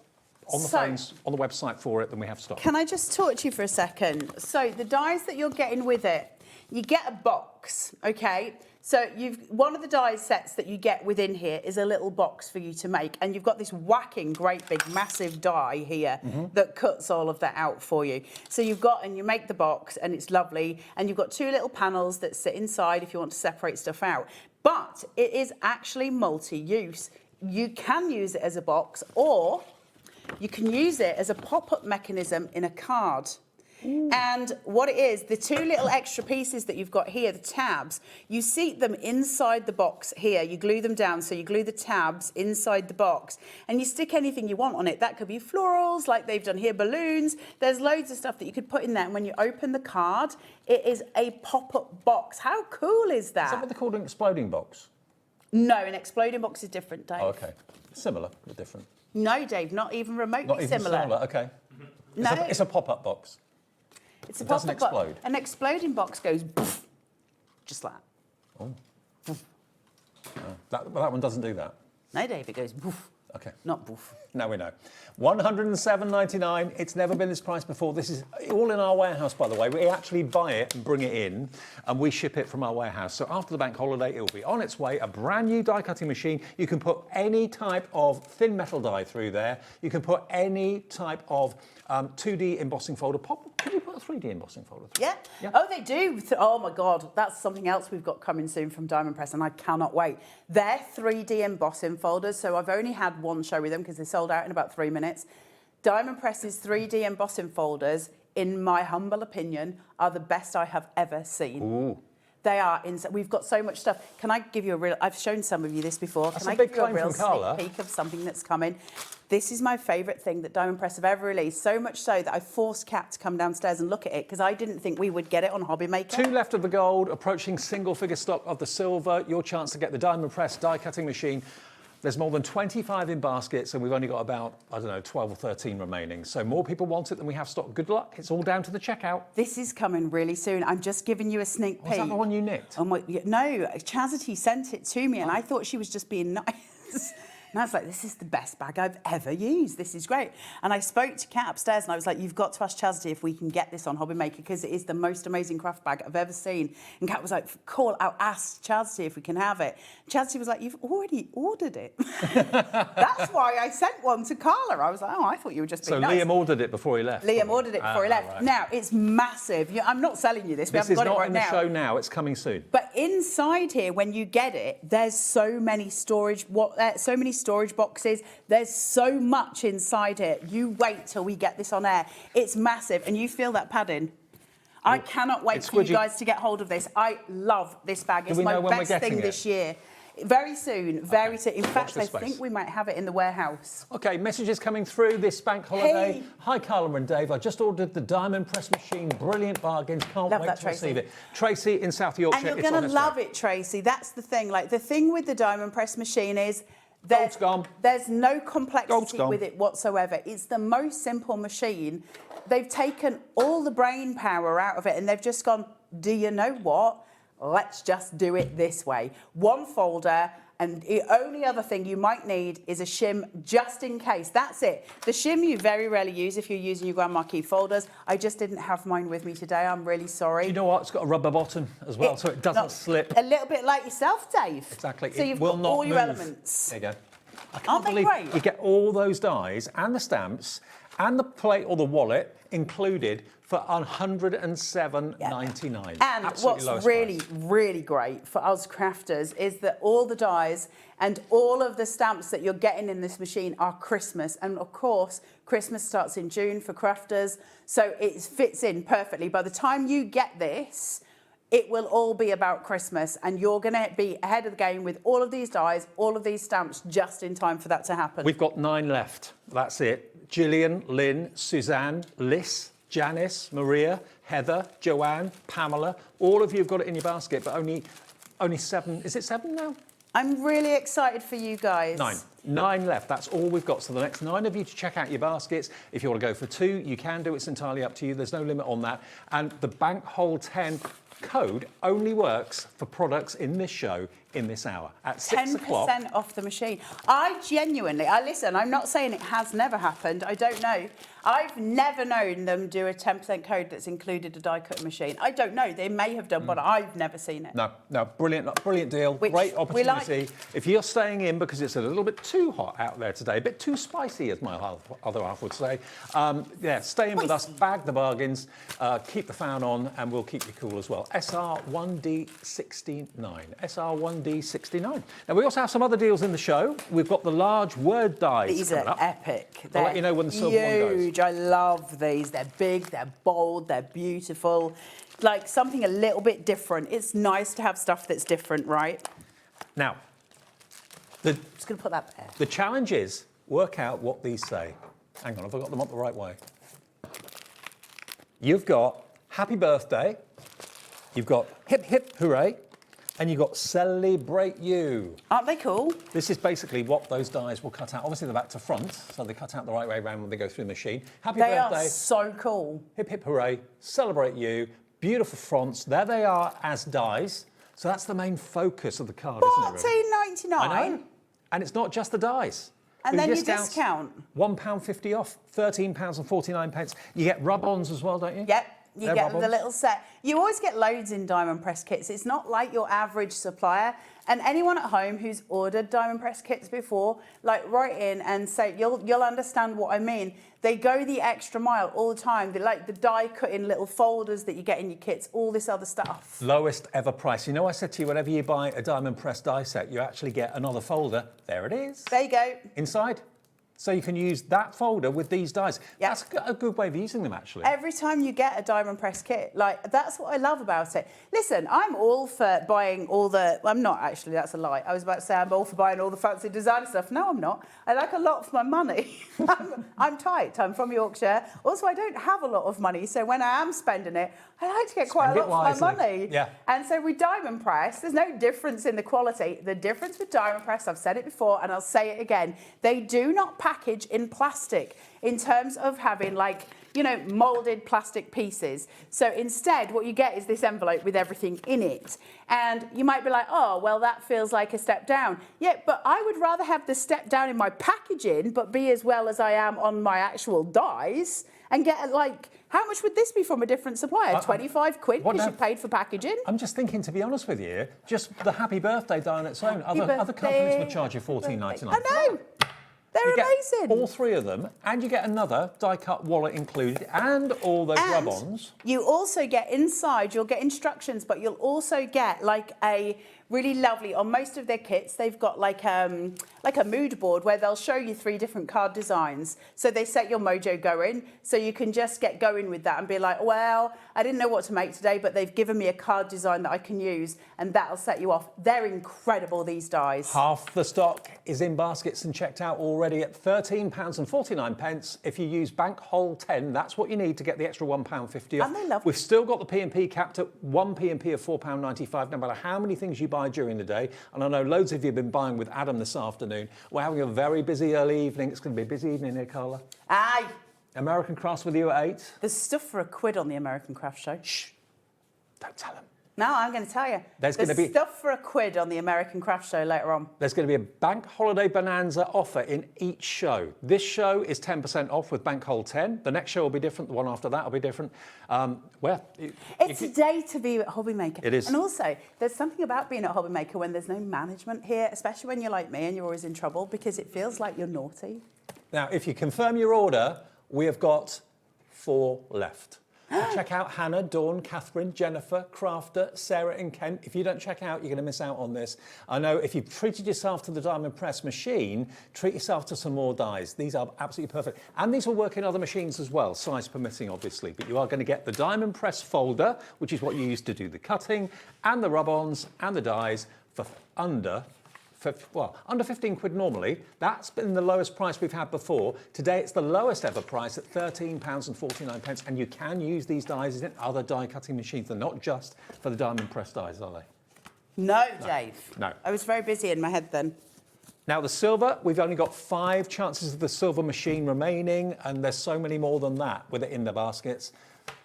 on the phones, on the website for it than we have stock. Can I just talk to you for a second? So the dies that you're getting with it, you get a box, okay? So one of the die sets that you get within here is a little box for you to make, and you've got this whacking great big massive die here that cuts all of that out for you. So you make the box, and it's lovely, and you've got 2 little panels that sit inside if you want to separate stuff out. But it is actually multi-use. You can use it as a box, or you can use it as a pop-up mechanism in a card. And what it is, the 2 little extra pieces that you've got here, the tabs, you seat them inside the box here. You glue them down, so you glue the tabs inside the box, and you stick anything you want on it. That could be florals, like they've done here, balloons. There's loads of stuff that you could put in there, and when you open the card, it is a pop-up box. How cool is that? Is that what they call an exploding box? No, an exploding box is different, Dave. Oh, OK. Similar, but different. No, Dave, not even remotely not even similar. OK. No. It's a pop-up box. It doesn't explode. An exploding box goes poof, just like that. Oh. That one doesn't do that. No, Dave, it goes poof. OK. Not poof. Now we know. £107.99. It's never been this price before. This is all in our warehouse, by the way. We actually buy it and bring it in, and we ship it from our warehouse. So after the bank holiday, it'll be on its way. A brand new die cutting machine. You can put any type of thin metal die through there. You can put any type of 2D embossing folder. Can you put a 3D embossing folder through? Yeah. Oh, they do. Oh my God, that's something else we've got coming soon from Diamond Press, and I cannot wait. They're 3D embossing folders, so I've only had one show with them because they sold out in about 3 minutes. Diamond Press's 3D embossing folders, in my humble opinion, are the best I have ever seen. Ooh. They are insane. We've got so much stuff. Can I give you a real... I've shown some of you this before. That's Can a I big give you a claim real from Carla. sneak peek of something that's coming? This is my favourite thing that Diamond Press have ever released, so much so that I forced Kat to come downstairs and look at it because I didn't think we would get it on HobbyMaker. 2 left of the gold, approaching single figure stock of the silver. Your chance to get the Diamond Press die cutting machine. There's more than 25 in baskets, and we've only got about, I don't know, 12 or 13 remaining. So more people want it than we have stock. Good luck. It's all down to the checkout. This is coming really soon. I'm just giving you a sneak peek. Was that the one you nicked? No, Chastity sent it to me, and I thought she was just being nice. And I was like, this is the best bag I've ever used. This is great. And I spoke to Kat upstairs and I was like, you've got to ask Chastity if we can get this on HobbyMaker because it is the most amazing craft bag I've ever seen. And Kat was like, ask Chastity if we can have it. Chastity was like, you've already ordered it. That's why I sent one to Carla. I was like, oh, I thought you were just being nice. So Liam ordered it before he left? Liam ordered it before he left. Right. Now, it's massive. I'm not selling you this. We This haven't is got it not right in the now. show now. It's coming soon. But inside here, when you get it, there's so many storage boxes. There's so much inside here. You wait till we get this on air. It's massive, and you feel that padding. I cannot wait for you guys to get hold of this. I love this bag. It's my best thing this year. Very soon, very soon. In fact, I think we might have it in the warehouse. Okay, messages coming through this bank holiday. Hey. Hi, Carla and Dave. I just ordered the Diamond Press machine. Brilliant bargains. Can't wait to receive it. Tracy in South Yorkshire. And you're going to love it, Tracy. That's the thing. Like, the thing with the Diamond Press machine is there's no complexity with it whatsoever. It's the most simple machine. They've taken all the brain power out of it and they've just gone, do you know what? Let's just do it this way. One folder, and the only other thing you might need is a shim just in case. That's it. The shim you very rarely use if you're using your Grand Marquee folders. I just didn't have mine with me today. I'm really sorry. Do you know what? It's got a rubber bottom as well, so it doesn't slip. A little bit like yourself, Dave. Exactly. So you've will got not all your move. elements. There you go. I can't Aren't they believe great? you get all those dies and the stamps and the plate or the wallet included for $107.99. And what's really great for us crafters is that all the dies and all of the stamps that you're getting in this machine are Christmas. And of course, Christmas starts in June for crafters, so it fits in perfectly. By the time you get this, it will all be about Christmas, and you're going to be ahead of the game with all of these dies, all of these stamps, just in time for that to happen. We've got 9 left. That's it. Gillian, Lynn, Suzanne, Liz, Janice, Maria, Heather, Joanne, Pamela. All of you have got it in your basket, but only 7. Is it 7 now? I'm really excited for you guys. 9 left. That's all we've got. So the next 9 of you to check out your baskets. If you want to go for 2, you can do. It's entirely up to you. There's no limit on that. And the Bank Hole 10 code only works for products in this show in this hour at 6 o'clock. 10% off the machine. Listen, I'm not saying it has never happened. I don't know. I've never known them do a 10% code that's included a die cut machine. I don't know. They may have done, but I've never seen it. No, brilliant deal. Great opportunity. If you're staying in because it's a little bit too hot out there today, a bit too spicy, as my other half would say, stay in with us, bag the bargains, keep the fan on, and we'll keep you cool as well. SR1D69. SR1D69. Now, we also have some other deals in the show. We've got the large word dies. These are epic. I'll let you know when the silver one goes. I love these. They're big, they're bold, they're beautiful. Like something a little bit different. It's nice to have stuff that's different, right? Now, I'm just going to put that there. The challenge is work out what these say. Hang on, have I got them up the right way? You've got happy birthday, you've got hip hip hooray, and you've got celebrate you. Aren't they cool? This is basically what those dies will cut out. Obviously, they're back to front, so they cut out the right way around when they go through the machine. Happy birthday. They are so cool. Hip hip hooray, celebrate you, beautiful fronts. There they are as dies. So that's the main focus of the card, isn't it? $14.99. I know. And it's not just the dies. And then your discount. £1.50 off, £13.49. You get rub-ons as well, don't you? Yep. You get the little set. You always get loads in Diamond Press kits. It's not like your average supplier. And anyone at home who's ordered Diamond Press kits before, like write in and say, you'll understand what I mean. They go the extra mile all the time. They like the die cut in little folders that you get in your kits, all this other stuff. Lowest ever price. You know, I said to you, whenever you buy a Diamond Press die set, you actually get another folder. There it is. There you go. Inside. So you can use that folder with these dies. That's a good way of using them, actually. Every time you get a diamond press kit, like, that's what I love about it. Listen, I'm all for buying all the... Well, I'm not, actually, that's a lie. I was about to say I'm all for buying all the fancy designer stuff. No, I'm not. I like a lot for my money. I'm tight. I'm from Yorkshire. Also, I don't have a lot of money, so when I am spending it, I like to get quite a lot for my money. Yeah. And so with diamond press, there's no difference in the quality. The difference with diamond press, I've said it before and I'll say it again, they do not package in plastic in terms of having, like, you know, moulded plastic pieces. So instead, what you get is this envelope with everything in it. And you might be like, oh, well, that feels like a step down. Yeah, but I would rather have the step down in my packaging, but be as well as I am on my actual dies, and get, like, how much would this be from a different supplier? 25 quid because you paid for packaging? I'm just thinking, to be honest with you, just the happy birthday die on its own. Other companies would charge you $14.99. I know. They're amazing. All three of them, and you get another die-cut wallet included, and all those rub-ons. You also get inside, you'll get instructions, but you'll also get like a really lovely, on most of their kits, they've got like a mood board where they'll show you 3 different card designs. So they set your mojo going, so you can just get going with that and be like, well, I didn't know what to make today, but they've given me a card design that I can use, and that'll set you off. They're incredible, these dies. Half the stock is in baskets and checked out already at £13.49. If you use Bank Holiday 10, that's what you need to get the extra £1.50 off. And they love We've still got the P&P capped at one P&P of £4.95, no matter how many things you buy during the day. And I know loads of you have been buying with Adam this afternoon. We're having a very busy early evening. It's going to be a busy evening here, Carla. Aye. American Crafts with you at 8. There's stuff for £1 on the American Craft Show. Shh. Don't tell them. No, I'm going to tell you. There's going to be stuff for £1 on the American Craft Show later on. There's going to be a Bank Holiday Bonanza offer in each show. This show is 10% off with Bank Holiday 10. The next show will be different. The one after that will be different. It's a day to be at HobbyMaker. It is. And also, there's something about being at HobbyMaker when there's no management here, especially when you're like me and you're always in trouble, because it feels like you're naughty. Now, if you confirm your order, we have got 4 left. Check out Hannah, Dawn, Catherine, Jennifer, Crafter, Sarah and Kent. If you don't check out, you're going to miss out on this. I know if you've treated yourself to the diamond press machine, treat yourself to some more dies. These are absolutely perfect. And these will work in other machines as well, size permitting, obviously. But you are going to get the diamond press folder, which is what you use to do the cutting, and the rub-ons and the dies for under 15 quid normally. That's been the lowest price we've had before. Today it's the lowest ever price at £13.49, and you can use these dies in other die cutting machines. They're not just for the diamond press dies, are they? No, Dave. No. I was very busy in my head then. Now the silver, we've only got 5 chances of the silver machine remaining, and there's so many more than that with it in the baskets.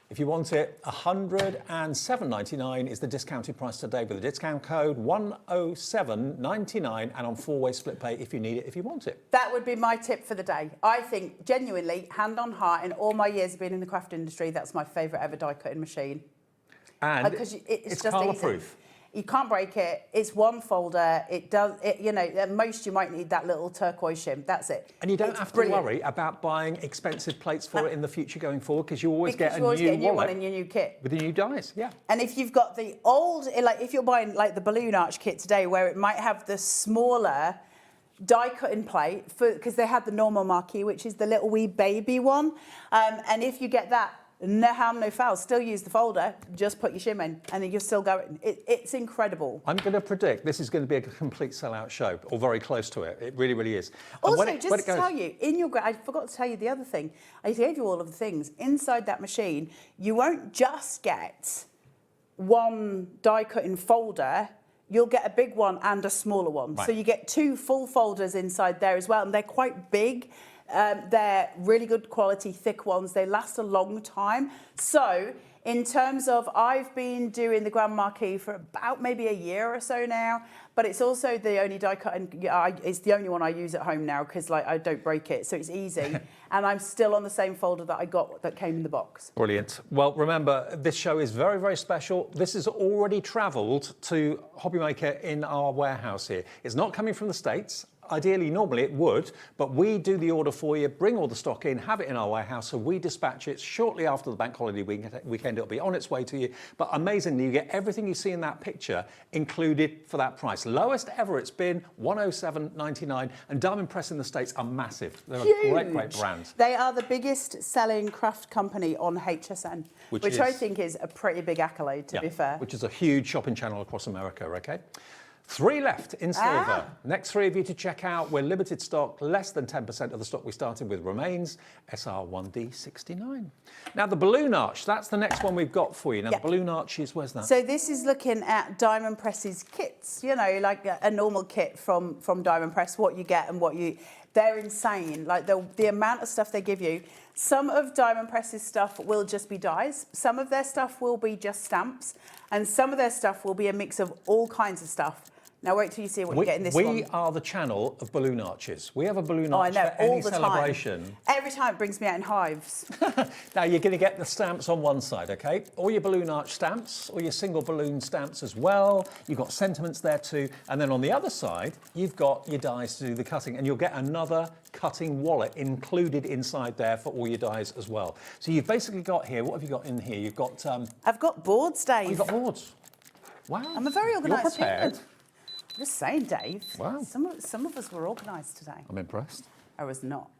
If you want it, £107.99 is the discounted price today with the discount code 107.99 and on 4-way split pay if you need it, if you want it. That would be my tip for the day. I think, genuinely, hand on heart, in all my years of being in the craft industry, that's my favourite ever die cutting machine. And it's just Carla easy. proof. You can't break it. It's one folder. You know, at most you might need that little turquoise shim. That's it. And you don't have to worry about buying expensive plates for it in the future going forward, because you always get a new one in your new kit. With the new dies, yeah. And if you've got the old, like if you're buying like the balloon arch kit today, where it might have the smaller die cutting plate, because they had the normal marquee, which is the little wee baby one. And if you get that, no harm, no foul. Still use the folder. Just put your shim in, and then you're still going. It's incredible. I'm going to predict this is going to be a complete sellout show, or very close to it. It really, really is. Also, just to tell you, I forgot to tell you the other thing. I gave you all of the things inside that machine. You won't just get one die cutting folder. You'll get a big one and a smaller one. Right. So you get 2 full folders inside there as well, and they're quite big. They're really good quality, thick ones. They last a long time. So in terms of, I've been doing the Grand Marquis for about maybe a year or so now, but it's also the only die cut, and it's the only one I use at home now because like I don't break it, so it's easy. And I'm still on the same folder that I got that came in the box. Brilliant. Well, remember, this show is very, very special. This has already travelled to HobbyMaker in our warehouse here. It's not coming from the States. Ideally, normally it would, but we do the order for you, bring all the stock in, have it in our warehouse, so we dispatch it shortly after the Bank Holiday weekend. It'll be on its way to you. But amazingly, you get everything you see in that picture included for that price. Lowest ever it's been, $107.99, and Diamond Press in the States are massive. They're a great, great brand. They are the biggest selling craft company on HSN, which I think is a pretty big accolade, to be fair. Which is a huge shopping channel across America, okay? 3 left in silver. Next 3 of you to check out. We're limited stock. Less than 10% of the stock we started with remains. SR1D69. Now, the balloon arch, that's the next one we've got for you. Now, the balloon arch is, where's that? So this is looking at Diamond Press's kits, you know, like a normal kit from Diamond Press, what you get and what you... They're insane, like the amount of stuff they give you. Some of Diamond Press's stuff will just be dies. Some of their stuff will be just stamps. And some of their stuff will be a mix of all kinds of stuff. Now wait till you see what you get in this one. We are the channel of balloon arches. We have a balloon arch for any celebration. Time. Every time it brings me out in hives. Now you're going to get the stamps on one side, okay? All your balloon arch stamps, all your single balloon stamps as well. You've got sentiments there too. And then on the other side, you've got your dies to do the cutting, and you'll get another cutting wallet included inside there for all your dies as well. So you've basically got here, what have you got in here? You've got... I've got boards, Dave. Oh, you've got boards. Wow. I'm a very organised prepared. human. Just saying, Dave. Wow. Some of us were organised today. I'm impressed. I was not.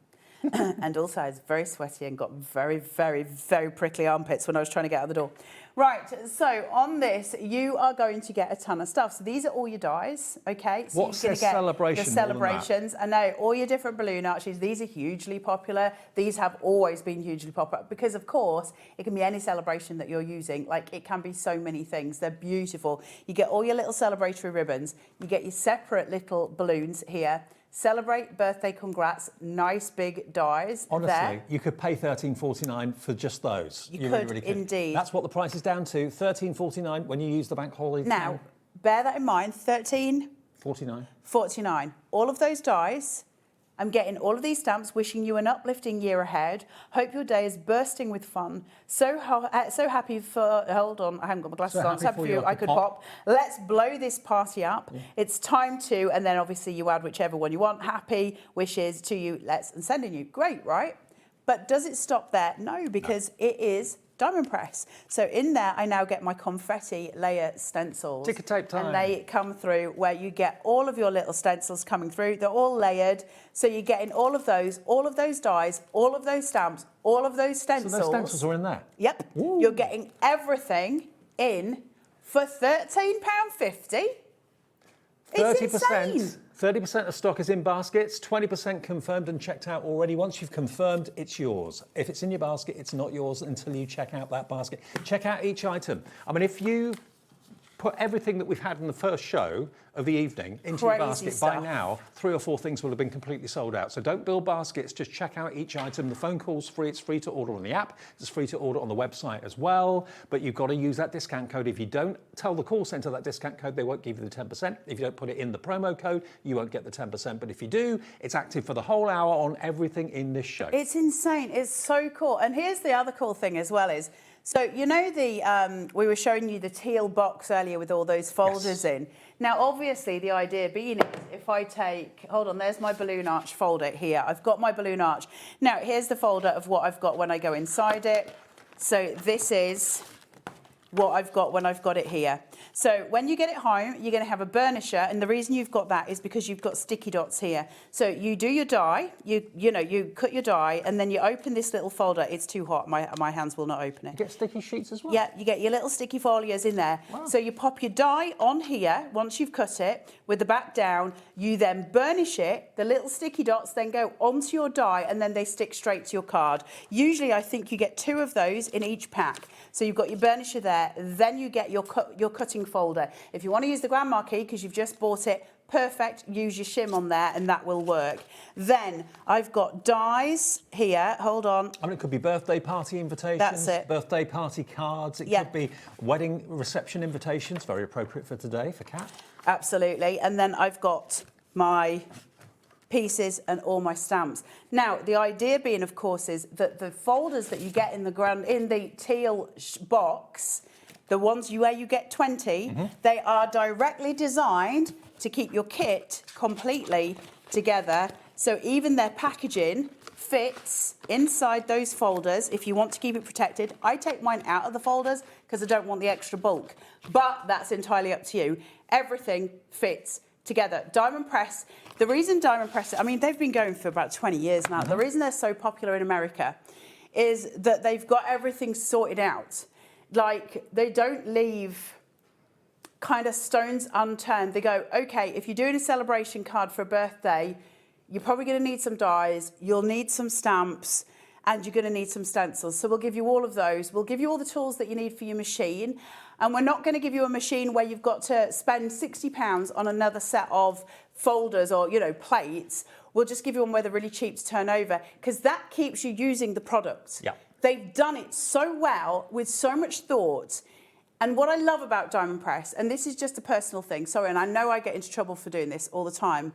And also, I was very sweaty and got very, very, very prickly armpits when I was trying to get out the door. Right, so on this, you are going to get a ton of stuff. So these are all your dies, okay? So What says celebration? The celebrations. I know, all your different balloon arches. These are hugely popular. These have always been hugely popular because, of course, it can be any celebration that you're using. Like, it can be so many things. They're beautiful. You get all your little celebratory ribbons. You get your separate little balloons here. Celebrate, birthday, congrats, nice big dies. Honestly, there. you could pay $13.49 for just those. You could, really indeed. That's what the price is down to, $13.49 when you use the Bank Holiday. Now, bear that in mind, $13.49. All of those dies. I'm getting all of these stamps, wishing you an uplifting year ahead. Hope your day is bursting with fun. So happy for... Hold on, I haven't got my glasses on. So happy for you, I could pop. Let's blow this party up. Yeah. It's time to, and then obviously you add whichever one you want. Happy wishes to you, and sending you. Great, right? But does it stop there? No, because it is Diamond Press. So in there, I now get my confetti layer stencils. Ticker tape time. And they come through where you get all of your little stencils coming through. They're all layered. So you're getting all of those dies, all of those stamps, all of those stencils. So those stencils are in there? Yep. Ooh. You're getting everything in for £13.50. 30%. 30% of stock is in baskets, 20% confirmed and checked out already. Once you've confirmed, it's yours. If it's in your basket, it's not yours until you check out that basket. Check out each item. I mean, if you put everything that we've had in the first show of the evening into your basket, by now, 3 or 4 things will have been completely sold out. So don't build baskets, just check out each item. The phone call's free, it's free to order on the app, it's free to order on the website as well, but you've got to use that discount code. If you don't tell the call centre that discount code, they won't give you the 10%. If you don't put it in the promo code, you won't get the 10%, but if you do, it's active for the whole hour on everything in this show. It's insane, it's so cool. And here's the other cool thing as well is, so, you know, we were showing you the teal box earlier with all those folders in. Now, obviously, the idea being is if I take... Hold on, there's my balloon arch folder here. I've got my balloon arch. Now, here's the folder of what I've got when I go inside it. So this is what I've got when I've got it here. So when you get it home, you're going to have a burnisher, and the reason you've got that is because you've got sticky dots here. So you do your die, you cut your die, and then you open this little folder. It's too hot, my hands will not open it. You get sticky sheets as well? Yeah, you get your little sticky folios in there. Wow. So you pop your die on here, once you've cut it, with the back down, you then burnish it, the little sticky dots then go onto your die, and then they stick straight to your card. Usually, I think you get 2 of those in each pack. So you've got your burnisher there, then you get your cutting folder. If you want to use the grandma key because you've just bought it, perfect, use your shim on there and that will work. Then I've got dies here, hold on. I mean, it could be birthday party invitations, that's it. Birthday party cards, it could be wedding reception invitations, very appropriate for today, for Kat. Absolutely, and then I've got my pieces and all my stamps. Now, the idea being, of course, is that the folders that you get in the teal box, the ones where you get 20, they are directly designed to keep your kit completely together. So even their packaging fits inside those folders if you want to keep it protected. I take mine out of the folders because I don't want the extra bulk, but that's entirely up to you. Everything fits together. Diamond Press, the reason Diamond Press, I mean, they've been going for about 20 years now. The reason they're so popular in America is that they've got everything sorted out. Like, they don't leave kind of stones unturned. They go, okay, if you're doing a celebration card for a birthday, you're probably going to need some dies, you'll need some stamps, and you're going to need some stencils. So we'll give you all of those. We'll give you all the tools that you need for your machine. And we're not going to give you a machine where you've got to spend £60 on another set of folders or, you know, plates. We'll just give you one where they're really cheap to turn over, because that keeps you using the product. Yeah. They've done it so well with so much thought. And what I love about Diamond Press, and this is just a personal thing, sorry, and I know I get into trouble for doing this all the time.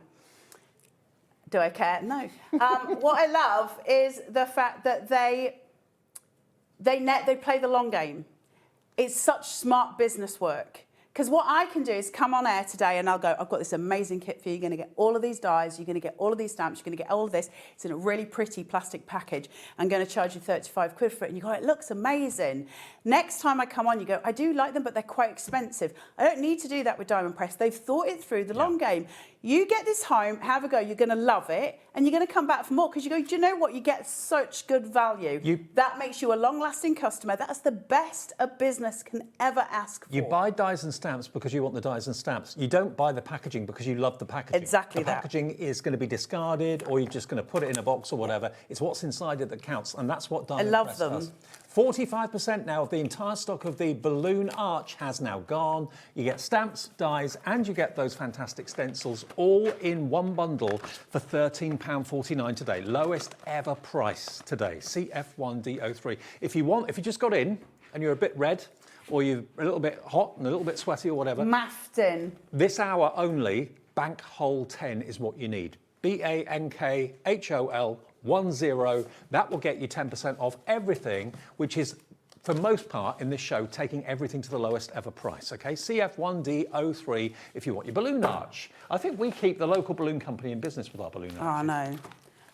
Do I care? No. What I love is the fact that they play the long game. It's such smart business work. Because what I can do is come on air today and I'll go, I've got this amazing kit for you. You're going to get all of these dies. You're going to get all of these stamps. You're going to get all of this. It's in a really pretty plastic package. I'm going to charge you 35 quid for it. And you go, it looks amazing. Next time I come on, you go, I do like them, but they're quite expensive. I don't need to do that with Diamond Press. They've thought it through, the long game. You get this home, have a go. You're going to love it. And you're going to come back for more because you go, do you know what? You get such good value. That makes you a long-lasting customer. That's the best a business can ever ask for. You buy dies and stamps because you want the dies and stamps. You don't buy the packaging because you love the packaging. Exactly the packaging is going to be discarded, or you're just going to put it in a box or whatever. It's what's inside it that counts, and that's what Diamond Press does. 45% now of the entire stock of the balloon arch has now gone. You get stamps, dies, and you get those fantastic stencils all in one bundle for £13.49 today. Lowest ever price today, CF1D03. If you just got in and you're a bit red, or you're a little bit hot and a little bit sweaty or whatever. Maffed in. This hour only, Bank Hole 10 is what you need. BANKHOL 10. That will get you 10% off everything, which is, for most part, in this show, taking everything to the lowest ever price, okay? CF1D03 if you want your balloon arch. I think we keep the local balloon company in business with our balloon arches. Oh, no.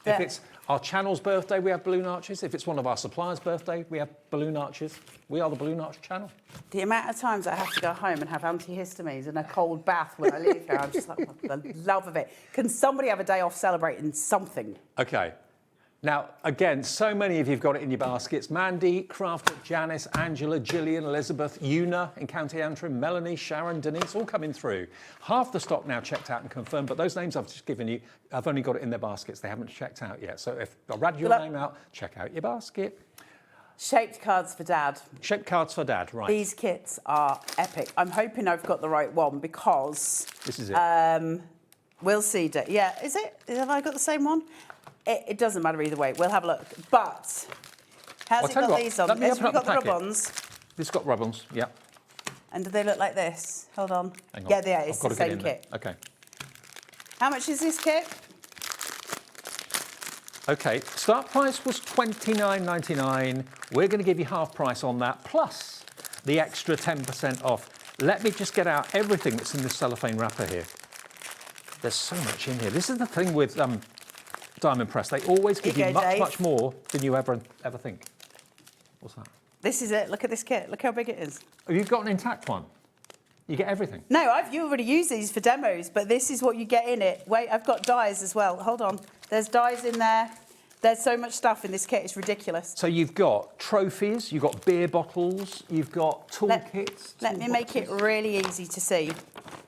If it's our channel's birthday, we have balloon arches. If it's one of our suppliers' birthday, we have balloon arches. We are the Balloon Arch channel. The amount of times I have to go home and have antihistamines and a cold bath when I leave here, I'm just like, oh, the love of it. Can somebody have a day off celebrating something? Okay. Now, again, so many of you have got it in your baskets. Mandy, Craftreat, Janice, Angela, Gillian, Elizabeth, Una in County Antrim, Melanie, Sharon, Denise, all coming through. Half the stock now checked out and confirmed, but those names I've just given you, I've only got it in their baskets. They haven't checked out yet. So if I read your name out, check out your basket. Shaped cards for Dad. Shaped cards for Dad, right. These kits are epic. I'm hoping I've got the right one because... This is it. We'll see. Yeah, is it? Have I got the same one? It doesn't matter either way. We'll have a look. But how's it got these on? Has it got the rub-ons? This has got rub-ons, yeah. And do they look like this? Hold on. Hang on. Yeah, they are. It's the same kit. Okay. How much is this kit? Okay, start price was $29.99. We're going to give you half price on that, plus the extra 10% off. Let me just get out everything that's in this cellophane wrapper here. There's so much in here. This is the thing with Diamond Press. They always give you much more than you ever think. What's that? This is it. Look at this kit. Look how big it is. Have you got an intact one? You get everything. No, you already used these for demos, but this is what you get in it. Wait, I've got dies as well. Hold on. There's dies in there. There's so much stuff in this kit. It's ridiculous. So you've got trophies, you've got beer bottles, you've got toolkits. Let me make it really easy to see.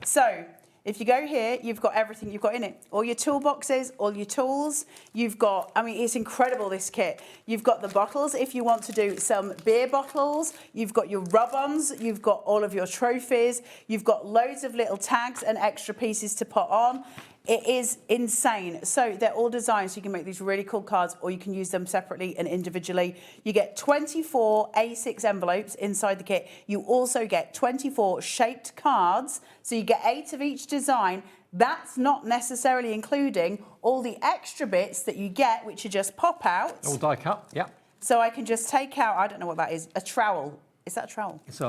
So if you go here, you've got everything you've got in it. All your toolboxes, all your tools. You've got, I mean, it's incredible, this kit. You've got the bottles if you want to do some beer bottles. You've got your rub-ons. You've got all of your trophies. You've got loads of little tags and extra pieces to put on. It is insane. So they're all designed so you can make these really cool cards, or you can use them separately and individually. You get 24 A6 envelopes inside the kit. You also get 24 shaped cards. So you get 8 of each design. That's not necessarily including all the extra bits that you get, which are just pop out. All die cut, yeah. So I can just take out, I don't know what that is, a trowel. Is that a trowel? It's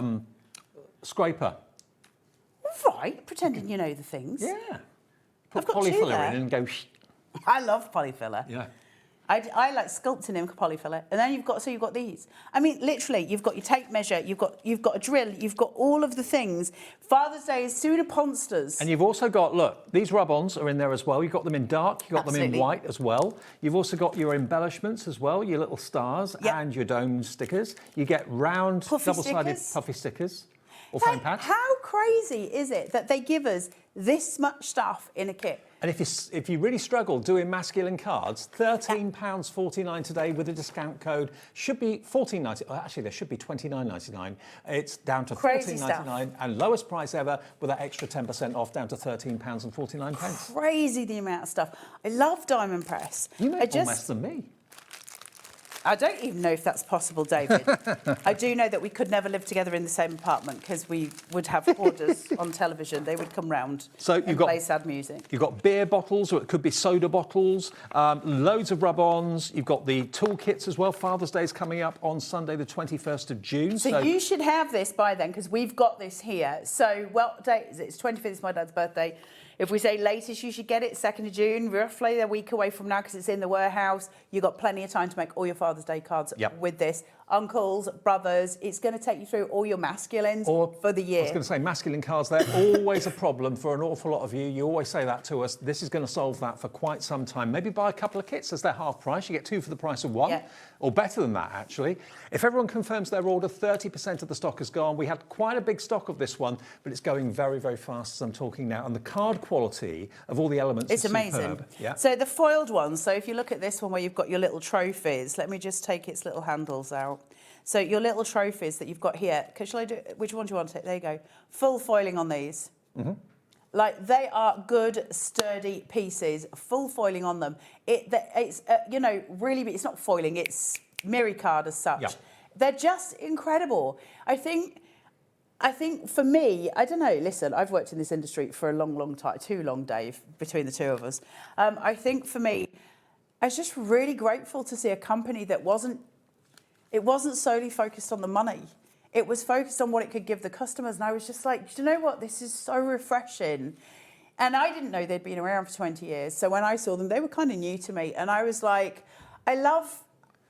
scraper. Right, pretending you know the things. Yeah. I've Put got two polyfiller there. in and go I love polyfiller. Yeah. I like sculpting in polyfiller, and then you've got these. I mean, literally, you've got your tape measure, you've got a drill, you've got all of the things. Father's Day is soon upon us. And you've also got, look, these rub-ons are in there as well. You've got them in dark, you've got them in white as well. You've also got your embellishments as well, your little stars and your dome stickers. You get round, double-sided puffy stickers. Or foam pads. How crazy is it that they give us this much stuff in a kit? And if you really struggle doing masculine cards, £13.49 today with a discount code should be $14.99. Oh, actually, there should be $29.99. It's down to $14.99 and lowest price ever with that extra 10% off, down to £13.49. Crazy the amount of stuff. I love Diamond Press. You make more mess than me. I don't even know if that's possible, David. I do know that we could never live together in the same apartment because we would have hoarders on television. They would come round and play sad music. You've got beer bottles, or it could be soda bottles, loads of rub-ons. You've got the toolkits as well. Father's Day is coming up on Sunday, the 21st of June. So you should have this by then because we've got this here. So, well, it's 25th, it's my dad's birthday. If we say latest, you should get it 2nd of June, roughly a week away from now because it's in the warehouse. You've got plenty of time to make all your Father's Day cards with this. Uncles, brothers, it's going to take you through all your masculines for the year. I was going to say, masculine cards, they're always a problem for an awful lot of you. You always say that to us. This is going to solve that for quite some time. Maybe buy a couple of kits as they're half price. You get 2 for the price of 1, or better than that, actually. If everyone confirms their order, 30% of the stock is gone. We had quite a big stock of this one, but it's going very, very fast as I'm talking now. And the card quality of all the elements is amazing. Superb. Yeah. So the foiled ones, so if you look at this one where you've got your little trophies, let me just take its little handles out. So your little trophies that you've got here, shall I do, which one do you want to take? There you go. Full foiling on these. Like, they are good, sturdy pieces, full foiling on them. It's you know, really, it's not foiling, it's mirror card as such. Yep. They're just incredible. I think for me, I don't know, listen, I've worked in this industry for a long, long time, too long, Dave, between the two of us. I think for me, I was just really grateful to see a company that wasn't solely focused on the money. It was focused on what it could give the customers. And I was just like, do you know what? This is so refreshing. And I didn't know they'd been around for 20 years. So when I saw them, they were kind of new to me. And I was like, I love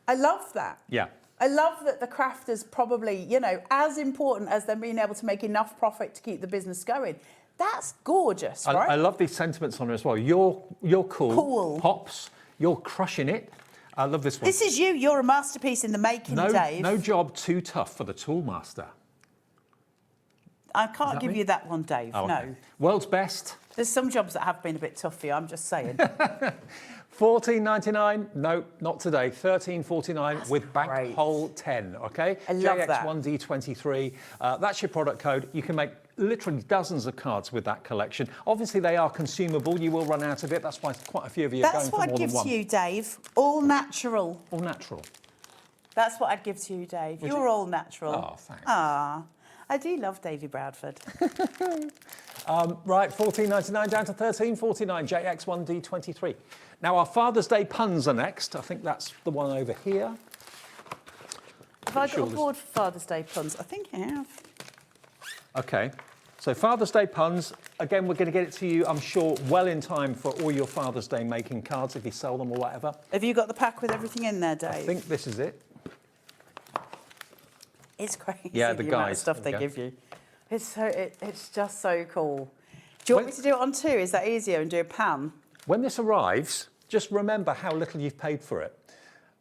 that. Yeah. I love that the craft is probably, you know, as important as them being able to make enough profit to keep the business going. That's gorgeous, right? I love these sentiments on it as well. You're cool. Pops, you're crushing it. I love this one. This is you. You're a masterpiece in the making, Dave. No job too tough for the toolmaster. I can't give you that one, Dave. Oh, okay. No. World's best. There's some jobs that have been a bit tough for you. I'm just saying. $14.99. No, not today. $13.49 with Bank Hole 10. Okay. I love that. JX1D23. That's your product code. You can make literally dozens of cards with that collection. Obviously, they are consumable. You will run out of it. That's why quite a few of you are going for more than one. That's what I'd give to you, Dave. All natural. All natural. That's what I'd give to you, Dave. You're all natural. Oh, thanks. Ah, I do love Davy Bradford. Right, $14.99 down to $13.49, JX1D23. Now, our Father's Day puns are next. I think that's the one over here. Have I got a board for Father's Day puns? I think I have. OK. So Father's Day puns. Again, we're going to get it to you, I'm sure, well in time for all your Father's Day making cards, if you sell them or whatever. Have you got the pack with everything in there, Dave? I think this is it. It's crazy, yeah, the amount of stuff they give you. It's just so cool. Do you want me to do it on 2? Is that easier, and do a pan? When this arrives, just remember how little you've paid for it.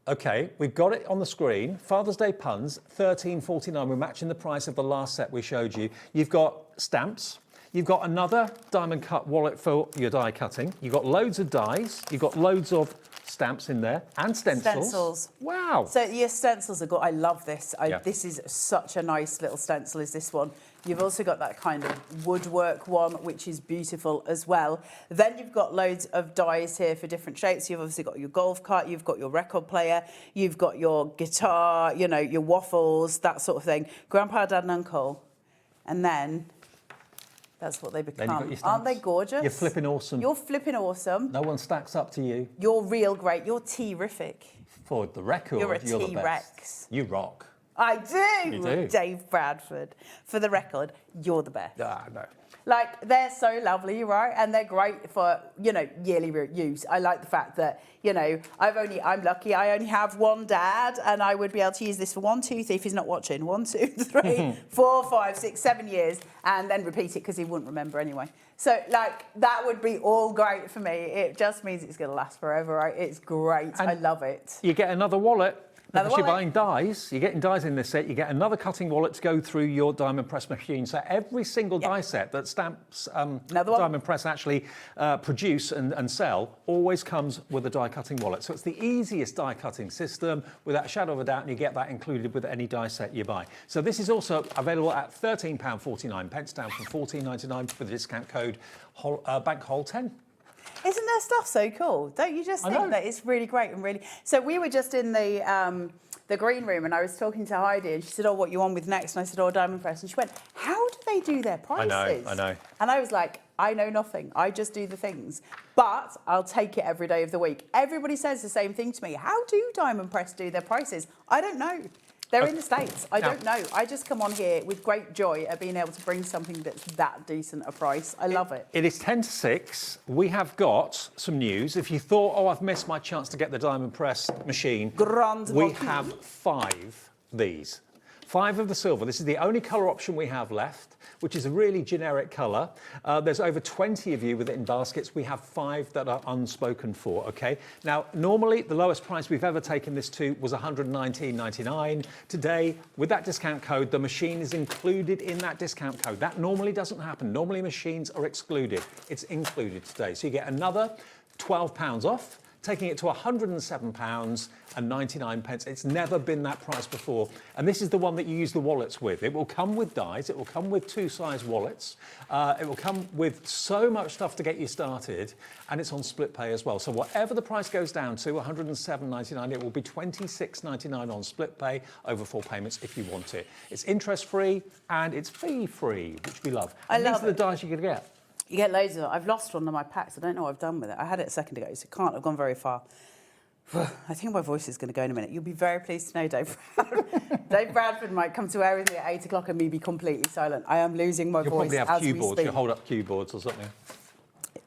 OK, we've got it on the screen. Father's Day puns, $13.49. We're matching the price of the last set we showed you. You've got stamps. You've got another diamond cut wallet for your die cutting. You've got loads of dies. You've got loads of stamps in there and stencils. Wow. So your stencils are good. I love this. This is such a nice little stencil, is this one. You've also got that kind of woodwork one, which is beautiful as well. Then you've got loads of dies here for different shapes. You've obviously got your golf cart, you've got your record player, you've got your guitar, you know, your waffles, that sort of thing. Grandpa, Dad and Uncle. And then that's what they become. Then you've got your stamps. Aren't they gorgeous? You're flipping awesome. You're flipping awesome. No one stacks up to you. You're real great. You're T-rific. For the record, You're a the T-Rex. best. You rock. I do. You do. Dave Bradford. For the record, you're the best. Ah, no. Like, they're so lovely, right? And they're great for, you know, yearly use. I like the fact that, you know, I'm lucky I only have one dad, and I would be able to use this for 1, 2, 3, if he's not watching, 1, 2, 3, 4, 5, 6, 7 years, and then repeat it because he wouldn't remember anyway. So, like, that would be all great for me. It just means it's going to last forever, right? It's great. And I love it. You get another wallet. Another Because you're wallet. buying dies, you're getting dies in this set, you get another cutting wallet to go through your diamond press machine. So every single die set that Stamps Diamond Press actually produce and sell always comes with a die cutting wallet. So it's the easiest die cutting system without a shadow of a doubt, and you get that included with any die set you buy. So this is also available at £13.49, down from £14.99 with the discount code Bank Holiday 10. Isn't their stuff so cool? Don't you just think that it's really great and really... So we were just in the green room, and I was talking to Heidi, and she said, oh, what you on with next? And I said, oh, Diamond Press. And she went, how do they do their prices? I know. And I was like, I know nothing. I just do the things. But I'll take it every day of the week. Everybody says the same thing to me. How do Diamond Press do their prices? I don't know. They're in the States. I don't know. I just come on here with great joy at being able to bring something that's that decent a price. I love it. It is 10 to 6. We have got some news. If you thought, oh, I've missed my chance to get the Diamond Press machine, we have 5 these. 5 of the silver. This is the only colour option we have left, which is a really generic colour. There's over 20 of you with it in baskets. We have 5 that are unspoken for, okay? Now, normally, the lowest price we've ever taken this to was $119.99. Today, with that discount code, the machine is included in that discount code. That normally doesn't happen. Normally, machines are excluded. It's included today. So you get another £12 off, taking it to £107.99. It's never been that price before. And this is the one that you use the wallets with. It will come with dies. It will come with 2-size wallets. It will come with so much stuff to get you started. And it's on split pay as well. So whatever the price goes down to, $107.99, it will be $26.99 on split pay over 4 payments if you want it. It's interest-free and it's fee-free, which we love. And these are the dies you're going to get. You get loads of them. I've lost one of my packs. I don't know what I've done with it. I had it a second ago, so it can't have gone very far. I think my voice is going to go in a minute. You'll be very pleased to know, Dave. Dave Bradford might come to where with me at 8 o'clock and me be completely silent. I am losing my voice as we speak. You'll probably have cue boards. You'll hold up cue boards or something.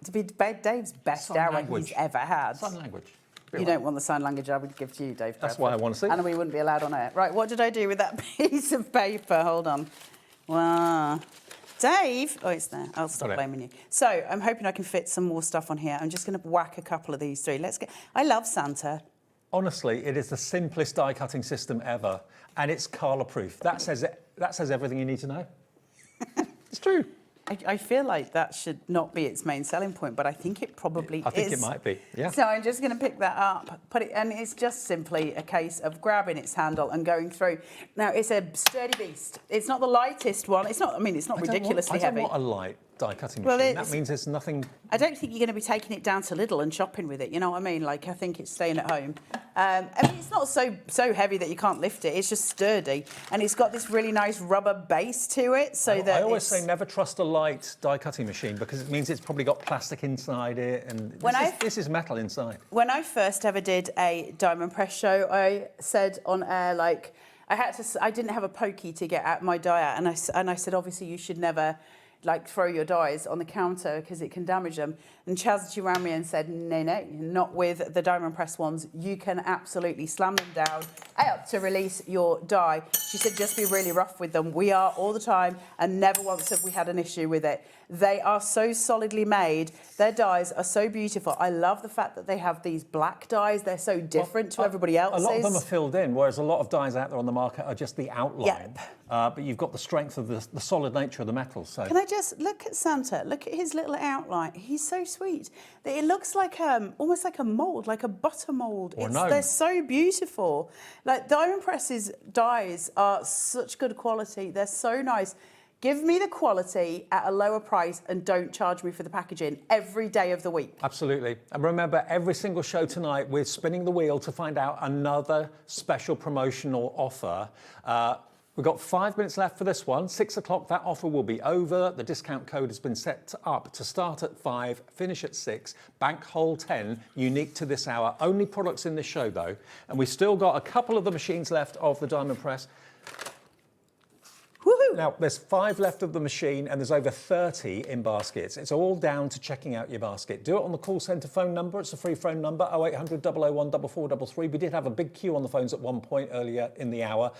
To be Dave's best hour he's ever had. Sign language. You don't want the sign language I would give to you, Dave. That's why I want to see. And we wouldn't be allowed on air. Right, what did I do with that piece of paper? Hold on. Wow. Dave, oh, it's there. I'll stop blaming you. So I'm hoping I can fit some more stuff on here. I'm just going to whack a couple of these through. Let's get. I love Santa. Honestly, it is the simplest die cutting system ever, and it's Carla proof. That says everything you need to know. It's true. I feel like that should not be its main selling point, but I think it probably is. I think it might be, yeah. So I'm just going to pick that up, put it, and it's just simply a case of grabbing its handle and going through. Now, it's a sturdy beast. It's not the lightest one. It's not, I mean, it's not ridiculously heavy. I don't want a light die cutting machine. That means there's nothing... I don't think you're going to be taking it down to Lidl and shopping with it, you know what I mean? Like, I think it's staying at home. I mean, it's not so heavy that you can't lift it. It's just sturdy. And it's got this really nice rubber base to it, so that I always say never trust a light die cutting machine because it means it's probably got plastic inside it, and this is metal inside. When I first ever did a Diamond Press show, I said on air, like, I didn't have a pokey to get at my die out, and I said, obviously, you should never like throw your dies on the counter because it can damage them. And Chaz ran me and said, no, not with the Diamond Press ones. You can absolutely slam them down up to release your die. She said, just be really rough with them. We are all the time, and never once have we had an issue with it. They are so solidly made. Their dies are so beautiful. I love the fact that they have these black dies. They're so different to everybody else's. A lot of them are filled in, whereas a lot of dies out there on the market are just the outline. Yep. But you've got the strength of the solid nature of the metal. So. Can I just look at Santa? Look at his little outline. He's so sweet. It looks like almost like a mould, like a butter mould. They're so beautiful. Like Diamond Press's dies are such good quality. They're so nice. Give me the quality at a lower price and don't charge me for the packaging every day of the week. Absolutely. And remember, every single show tonight, we're spinning the wheel to find out another special promotional offer. We've got 5 minutes left for this one. 6 o'clock, that offer will be over. The discount code has been set up to start at 5, finish at 6. Bank Holiday 10, unique to this hour. Only products in this show, though. And we've still got a couple of the machines left of the Diamond Press. Woohoo! Now, there's 5 left of the machine and there's over 30 in baskets. It's all down to checking out your basket. Do it on the call centre phone number. It's a free phone number, 0800 001 4433. We did have a big queue on the phones at one point earlier in the hour.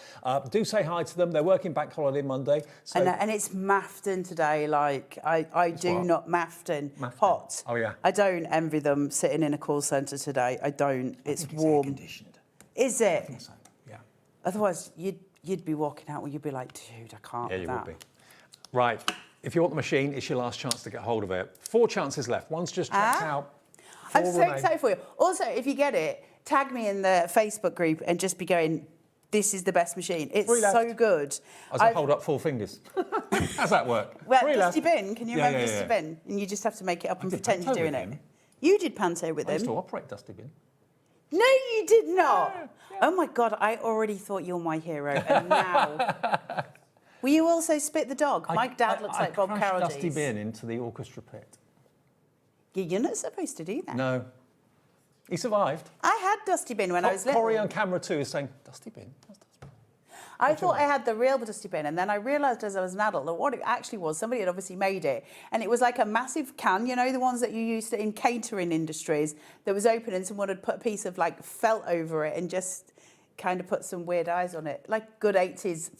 Do say hi to them. They're working Bank Holiday Monday. So And it's Mafton today. Like, I do what? not Mafton. Hot. Oh, yeah. I don't envy them sitting in a call centre today. I don't. It's warm. Air-conditioned. Is it? I think so, yeah. Otherwise, you'd be walking out where you'd be like, dude, I can't Yeah, with you that. would be. Right. If you want the machine, it's your last chance to get hold of it. 4 chances left. One's just checked out. 4 I'm so remain. excited for you. Also, if you get it, tag me in the Facebook group and just be going, this is the best machine. It's 3 left. so good. As I hold up 4 fingers. How's that work? Well, 3 Dusty left. Bin, can you Yeah, remember yeah, Dusty yeah. Bin? And you just have to make it up and did pretend you're Panto doing with it. him. You did Panto with I used him. to operate Dusty Bin. No, you did not. Oh my God, I already thought you're my hero, and now. Will you also spit the dog? My dad looks like Bob I crashed Carradine. Dusty Bin into the orchestra pit. You're not supposed to do that. No. He survived. I had Dusty Bin when I was little. Corey on camera too is saying, Dusty Bin? I thought I had the real Dusty Bin, and then I realised as I was an adult that what it actually was, somebody had obviously made it, and it was like a massive can, you know, the ones that you used in catering industries, that was open, and someone had put a piece of like felt over it and just kind of put some weird eyes on it, like good 80s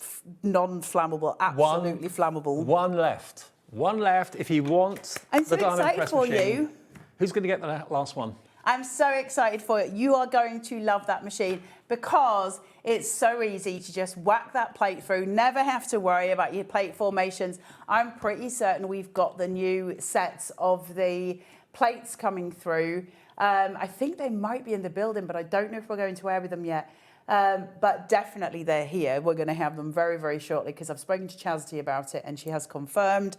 non-flammable, absolutely flammable. 1 left. 1 left. If you want I'm so the diamond excited press for machine, you. who's going to get the last one? I'm so excited for it. You are going to love that machine because it's so easy to just whack that plate through, never have to worry about your plate formations. I'm pretty certain we've got the new sets of the plates coming through. I think they might be in the building, but I don't know if we're going to wear with them yet. But definitely they're here. We're going to have them very, very shortly because I've spoken to Chastity about it and she has confirmed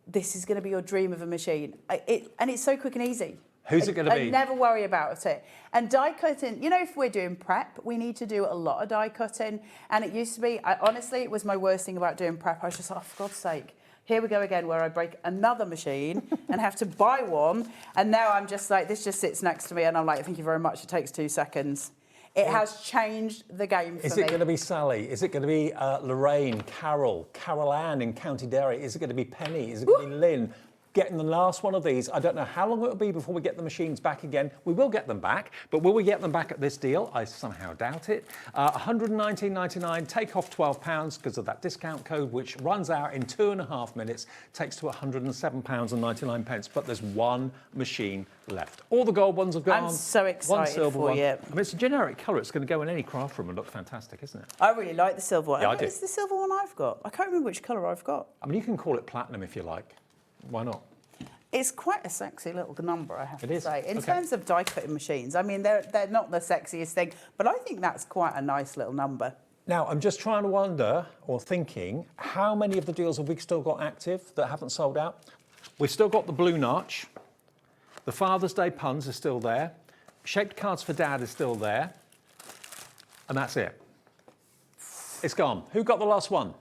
this is going to be your dream of a machine. And it's so quick and easy. Who's it going to be? I never worry about it. And die cutting, you know, if we're doing prep, we need to do a lot of die cutting. And it used to be, honestly, it was my worst thing about doing prep. I was just like, oh, for God's sake, here we go again, where I break another machine and have to buy one. And now I'm just like, this just sits next to me. And I'm like, thank you very much. It takes 2 seconds. It has changed the game for me. Is it going to be Sally? Is it going to be Lorraine, Carol Ann in County Derry? Is it going to be Penny? Is it going to be Lynn? Getting the last one of these. I don't know how long it will be before we get the machines back again. We will get them back, but will we get them back at this deal? I somehow doubt it. £119.99, take off £12 because of that discount code, which runs out in 2.5 minutes, takes to £107.99. But there's 1 machine left. All the gold ones have gone. I'm so excited 1 silver for one. you. I mean, it's a generic colour. It's going to go in any craft room and look fantastic, isn't it? I really like the silver one. Yeah, I do. It's the silver one I've got. I can't remember which colour I've got. I mean, you can call it platinum if you like. Why not? It's quite a sexy little number, I have to say. In Okay. terms of die cutting machines, I mean, they're not the sexiest thing, but I think that's quite a nice little number. Now, I'm just trying to wonder, or thinking, how many of the deals have we still got active that haven't sold out? We've still got the Blue Notch. The Father's Day puns are still there. Shaped Cards for Dad is still there. And that's it. It's gone. Who got the last one?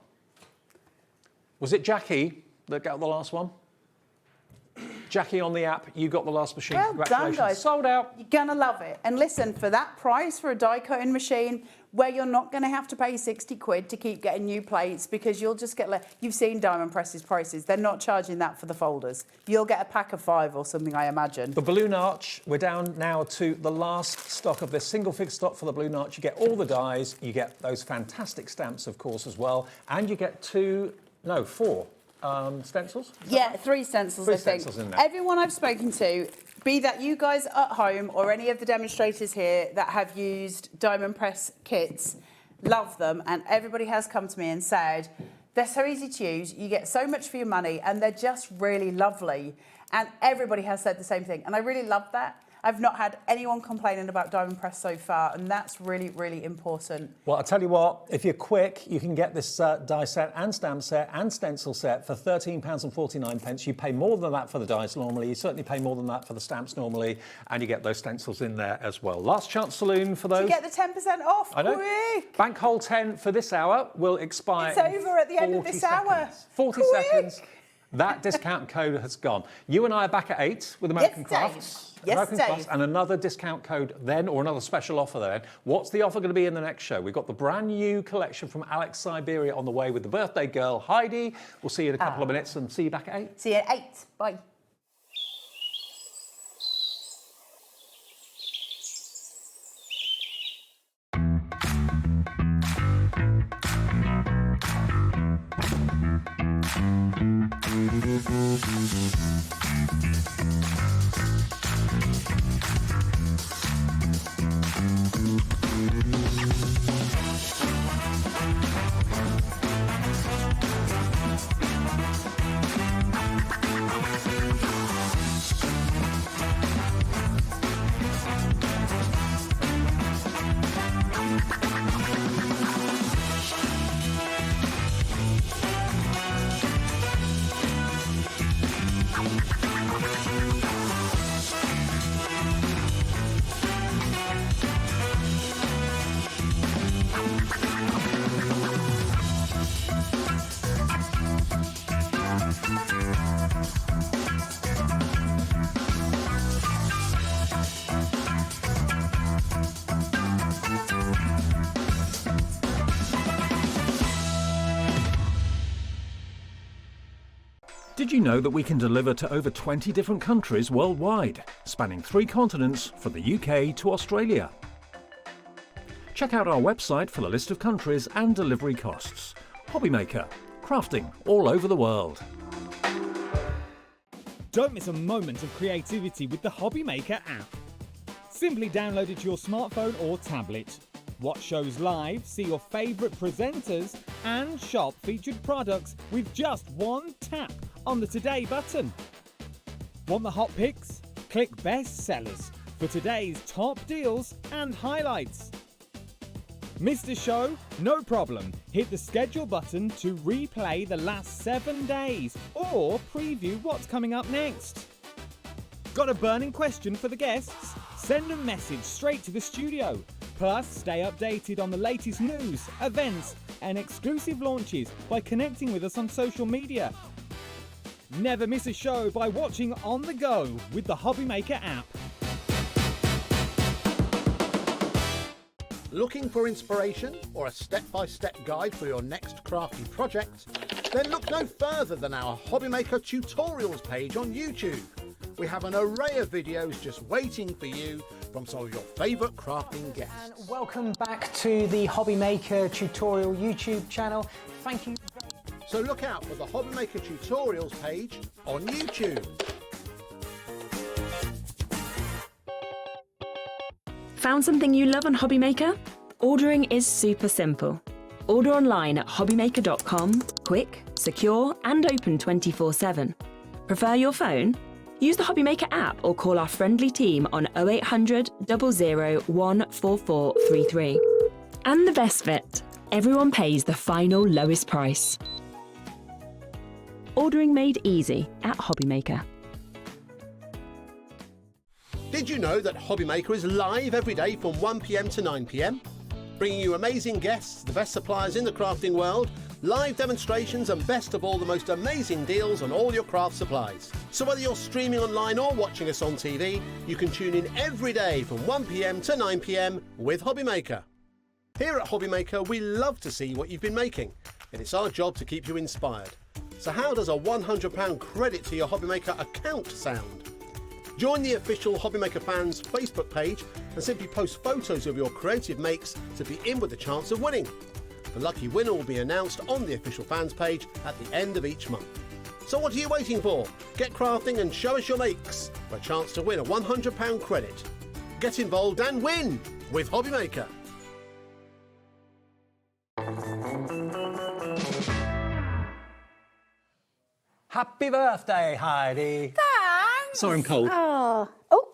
Was it Jackie that got the last one? Jackie on the app, you got the last machine. Well done, Congratulations. guys. Sold out. You're going to love it. And listen, for that price for a die cutting machine, where you're not going to have to pay 60 quid to keep getting new plates because you'll just get, you've seen Diamond Press's prices. They're not charging that for the folders. You'll get a pack of 5 or something, I imagine. The Balloon Arch, we're down now to the last stock of this single fig stock for the Balloon Arch. You get all the dies, you get those fantastic stamps, of course, as well, and you get 4 stencils? Yeah, 3 stencils, Three I think. stencils in there. Everyone I've spoken to, be that you guys at home or any of the demonstrators here that have used Diamond Press kits, love them. And everybody has come to me and said, they're so easy to use, you get so much for your money, and they're just really lovely. And everybody has said the same thing. And I really love that. I've not had anyone complaining about Diamond Press so far, and that's really, really important. Well, I'll tell you what, if you're quick, you can get this die set and stamp set and stencil set for £13.49. You pay more than that for the dies normally. You certainly pay more than that for the stamps normally, and you get those stencils in there as well. Last chance saloon for those. You get the 10% off. I know. Quick. Bank Hole 10 for this hour will expire. It's over at the end of this hour. 40 Quick. seconds. That discount code has gone. You and I are back at 8 with American Yes, Crafts. Dave. Yes, American Dave. Crafts, and another discount code then, or another special offer then. What's the offer going to be in the next show? We've got the brand new collection from Alex Syberia on the way with the birthday girl, Heidi. We'll see you in a couple of minutes and see you back at 8. See you at 8. Bye. Did you know that we can deliver to over 20 different countries worldwide, spanning 3 continents from the UK to Australia? Check out our website for the list of countries and delivery costs. HobbyMaker, crafting all over the world. Don't miss a moment of creativity with the HobbyMaker app. Simply download it to your smartphone or tablet. Watch shows live, see your favourite presenters, and shop featured products with just one tap on the Today button. Want the hot picks? Click Best Sellers for today's top deals and highlights. Missed a show? No problem. Hit the schedule button to replay the last 7 days or preview what's coming up next. Got a burning question for the guests? Send a message straight to the studio. Plus, stay updated on the latest news, events, and exclusive launches by connecting with us on social media. Never miss a show by watching on the go with the HobbyMaker app. Looking for inspiration or a step-by-step guide for your next crafty project? Then look no further than our HobbyMaker tutorials page on YouTube. We have an array of videos just waiting for you from some of your favourite crafting guests. And welcome back to the HobbyMaker tutorial YouTube channel. Thank you. So look out for the HobbyMaker tutorials page on YouTube. Found something you love on HobbyMaker? Ordering is super simple. Order online at hobbymaker.com, quick, secure, and open 24/7. Prefer your phone? Use the HobbyMaker app or call our friendly team on 0800 00 14433. And the best bit, everyone pays the final lowest price. Ordering made easy at HobbyMaker. Did you know that HobbyMaker is live every day from 1 PM to 9 PM? Bringing you amazing guests, the best suppliers in the crafting world, live demonstrations, and best of all, the most amazing deals on all your craft supplies. So whether you're streaming online or watching us on TV, you can tune in every day from 1 PM to 9 PM with HobbyMaker. Here at HobbyMaker, we love to see what you've been making, and it's our job to keep you inspired. So how does a £100 credit to your HobbyMaker account sound? Join the official HobbyMaker fans Facebook page and simply post photos of your creative makes to be in with a chance of winning. The lucky winner will be announced on the official fans page at the end of each month. So what are you waiting for? Get crafting and show us your makes for a chance to win a £100 credit. Get involved and win with HobbyMaker. Happy birthday, Heidi. Thanks. Sorry, I'm cold. Oh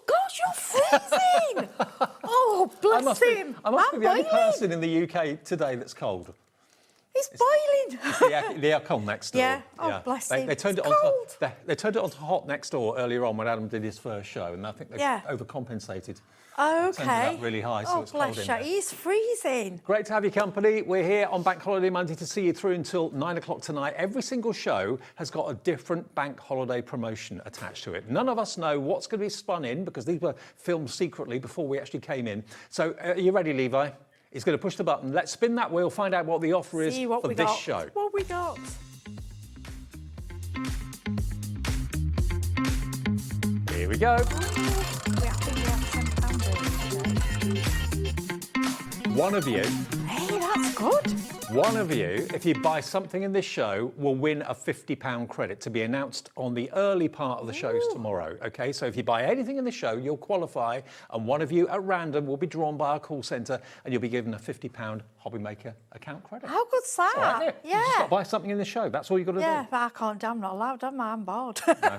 gosh, you're freezing. Oh, bless him. I must be the only person in the UK today that's cold. It's boiling. The aircon next door. Yeah. Oh, bless him. They turned it on. They turned it on to hot next door earlier on when Adam did his first show, and I think they overcompensated. Oh, Turned it up really high, so it's cold in there. He's freezing. Great to have your company. We're here on Bank Holiday Monday to see you through until 9 o'clock tonight. Every single show has got a different bank holiday promotion attached to it. None of us know what's going to be spun in because these were filmed secretly before we actually came in. So are you ready, Levi? He's going to push the button. Let's spin that wheel, find out what the offer is for this show. What we got? Here we go. One of you. Hey, that's good. One of you, if you buy something in this show, will win a £50 credit to be announced on the early part of the shows tomorrow. OK, so if you buy anything in the show, you'll qualify, and one of you at random will be drawn by our call centre, and you'll be given a £50 HobbyMaker account credit. How good's that? All right, yeah. You just got to buy something in the show. That's all you got to do. Yeah, but I can't. I'm not allowed. I'm bored. No.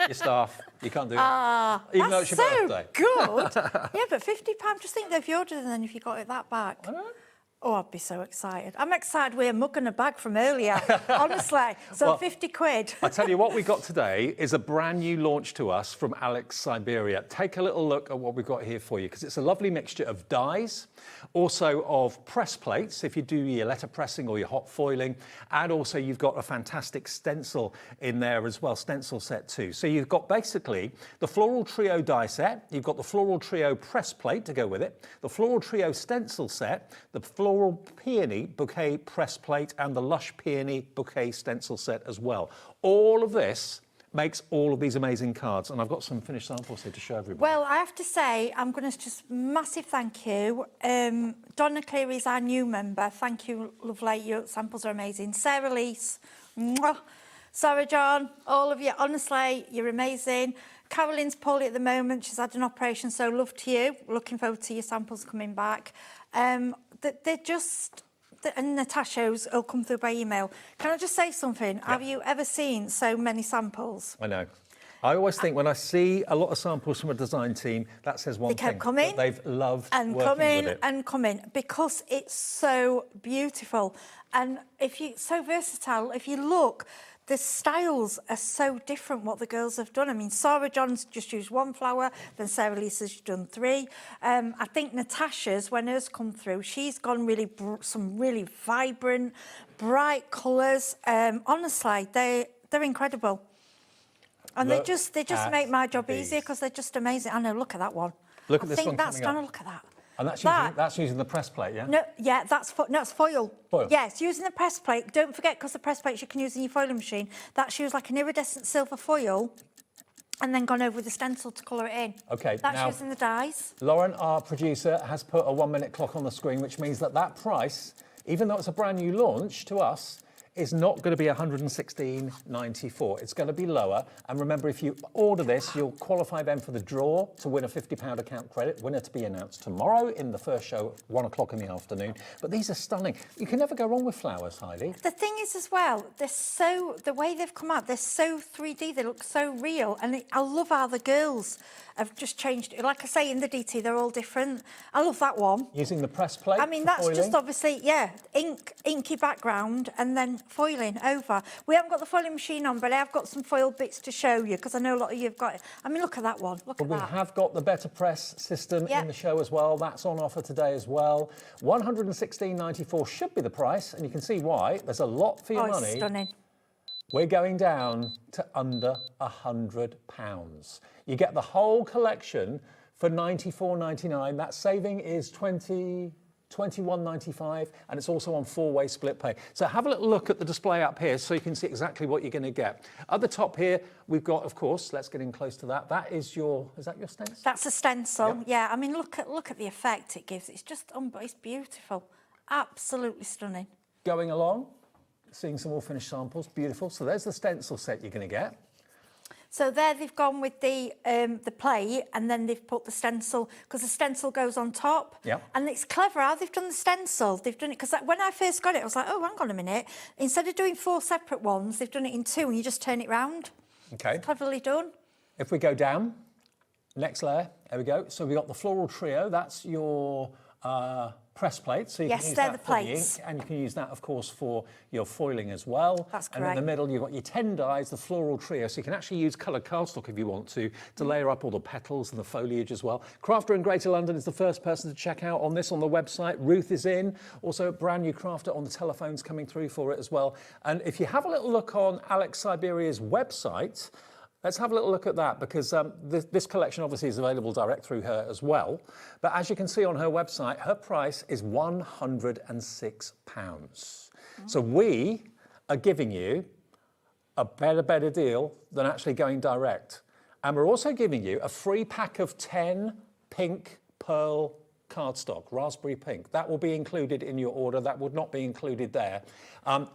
Your staff, you can't do it. Even though it's your birthday. Good. Yeah, but £50. Just think that if you ordered it, then if you got it that back. I know. Oh, I'd be so excited. I'm excited with a mug and a bag from earlier, honestly. So Well, 50 quid. I tell you what we got today is a brand new launch to us from Alex Syberia. Take a little look at what we've got here for you, because it's a lovely mixture of dies, also of press plates, if you do your letter pressing or your hot foiling, and also you've got a fantastic stencil in there as well, stencil set too. So you've got basically the Floral Trio die set, you've got the Floral Trio press plate to go with it, the Floral Trio stencil set, the Floral Peony bouquet press plate, and the Lush Peony bouquet stencil set as well. All of this makes all of these amazing cards, and I've got some finished samples here to show everybody. Well, I have to say, I'm going to just massive thank you. Donna Cleary is our new member. Thank you, lovely. Your samples are amazing. Sarah Lease, mwah. Sarah John, all of you, honestly, you're amazing. Caroline's poorly at the moment. She's had an operation, so love to you. Looking forward to your samples coming back. They're just... And Natasha's will come through by email. Can I just say something? Yeah. Have you ever seen so many samples? I know. I always think when I see a lot of samples from a design team, that says one thing. They kept coming. They've loved and working coming with it. and coming because it's so beautiful. And so versatile. If you look, the styles are so different what the girls have done. I mean, Sarah John's just used one flower, then Sarah Lisa's done 3. I think Natasha's, when hers come through, she's gone really some really vibrant, bright colours. Honestly, they're incredible. And they just make my job easier because they're just amazing. I know, look at that one. Look at this one coming up. Look at that. And that's using the press plate, yeah? No, yeah, that's foil. Foil. Yes, using the press plate. Don't forget, because the press plates you can use in your foiling machine, that's used like an iridescent silver foil and then gone over with a stencil to colour it in. OK, that's now, using the dies. Lauren, our producer, has put a 1-minute clock on the screen, which means that price, even though it's a brand new launch to us, is not going to be $116.94. It's going to be lower. And remember, if you order this, you'll qualify then for the draw to win a £50 account credit. Winner to be announced tomorrow in the first show, 1 o'clock in the afternoon. But these are stunning. You can never go wrong with flowers, Heidi. The thing is as well, the way they've come out, they're so 3D, they look so real. And I love how the girls have just changed it. Like I say, in the DT, they're all different. I love that one. Using the press plate. I mean, that's foiling. just obviously, inky background and then foiling over. We haven't got the foiling machine on, but I have got some foil bits to show you because I know a lot of you have got it. I mean, look at that one. Look at that. We have got the better press system in the show as well. That's on offer today as well. $116.94 should be the price, and you can see why. There's a lot for your money. It's stunning. We're going down to under £100. You get the whole collection for $94.99. That saving is $21.95, and it's also on 4-way split pay. So have a little look at the display up here so you can see exactly what you're going to get. At the top here, we've got, of course, let's get in close to that. Is that your stencil? That's a stencil, Yep. yeah. I mean, look at the effect it gives. It's just, it's beautiful. Absolutely stunning. Going along, seeing some more finished samples, beautiful. So there's the stencil set you're going to get. So there they've gone with the plate, and then they've put the stencil, because the stencil goes on top. Yeah. And it's clever how they've done the stencil. They've done it, because when I first got it, I was like, oh, hang on a minute. Instead of doing 4 separate ones, they've done it in 2, and you just turn it round. Okay. It's cleverly done. If we go down, next layer, there we go. So we've got the Floral Trio. That's your press plates, so you Yes, can use they're that the for the plates. ink, and you can use that, of course, for your foiling as well. That's And in the correct. middle, you've got your 10 dies, the floral trio, so you can actually use coloured cardstock if you want to layer up all the petals and the foliage as well. Crafter in Greater London is the first person to check out on this on the website. Ruth is in, also a brand new crafter on the telephones coming through for it as well. And if you have a little look on Alex Syberia's website, let's have a little look at that, because this collection obviously is available direct through her as well. But as you can see on her website, her price is £106. So we are giving you a better deal than actually going direct. And we're also giving you a free pack of 10 pink pearl cardstock, raspberry pink. That will be included in your order. That would not be included there.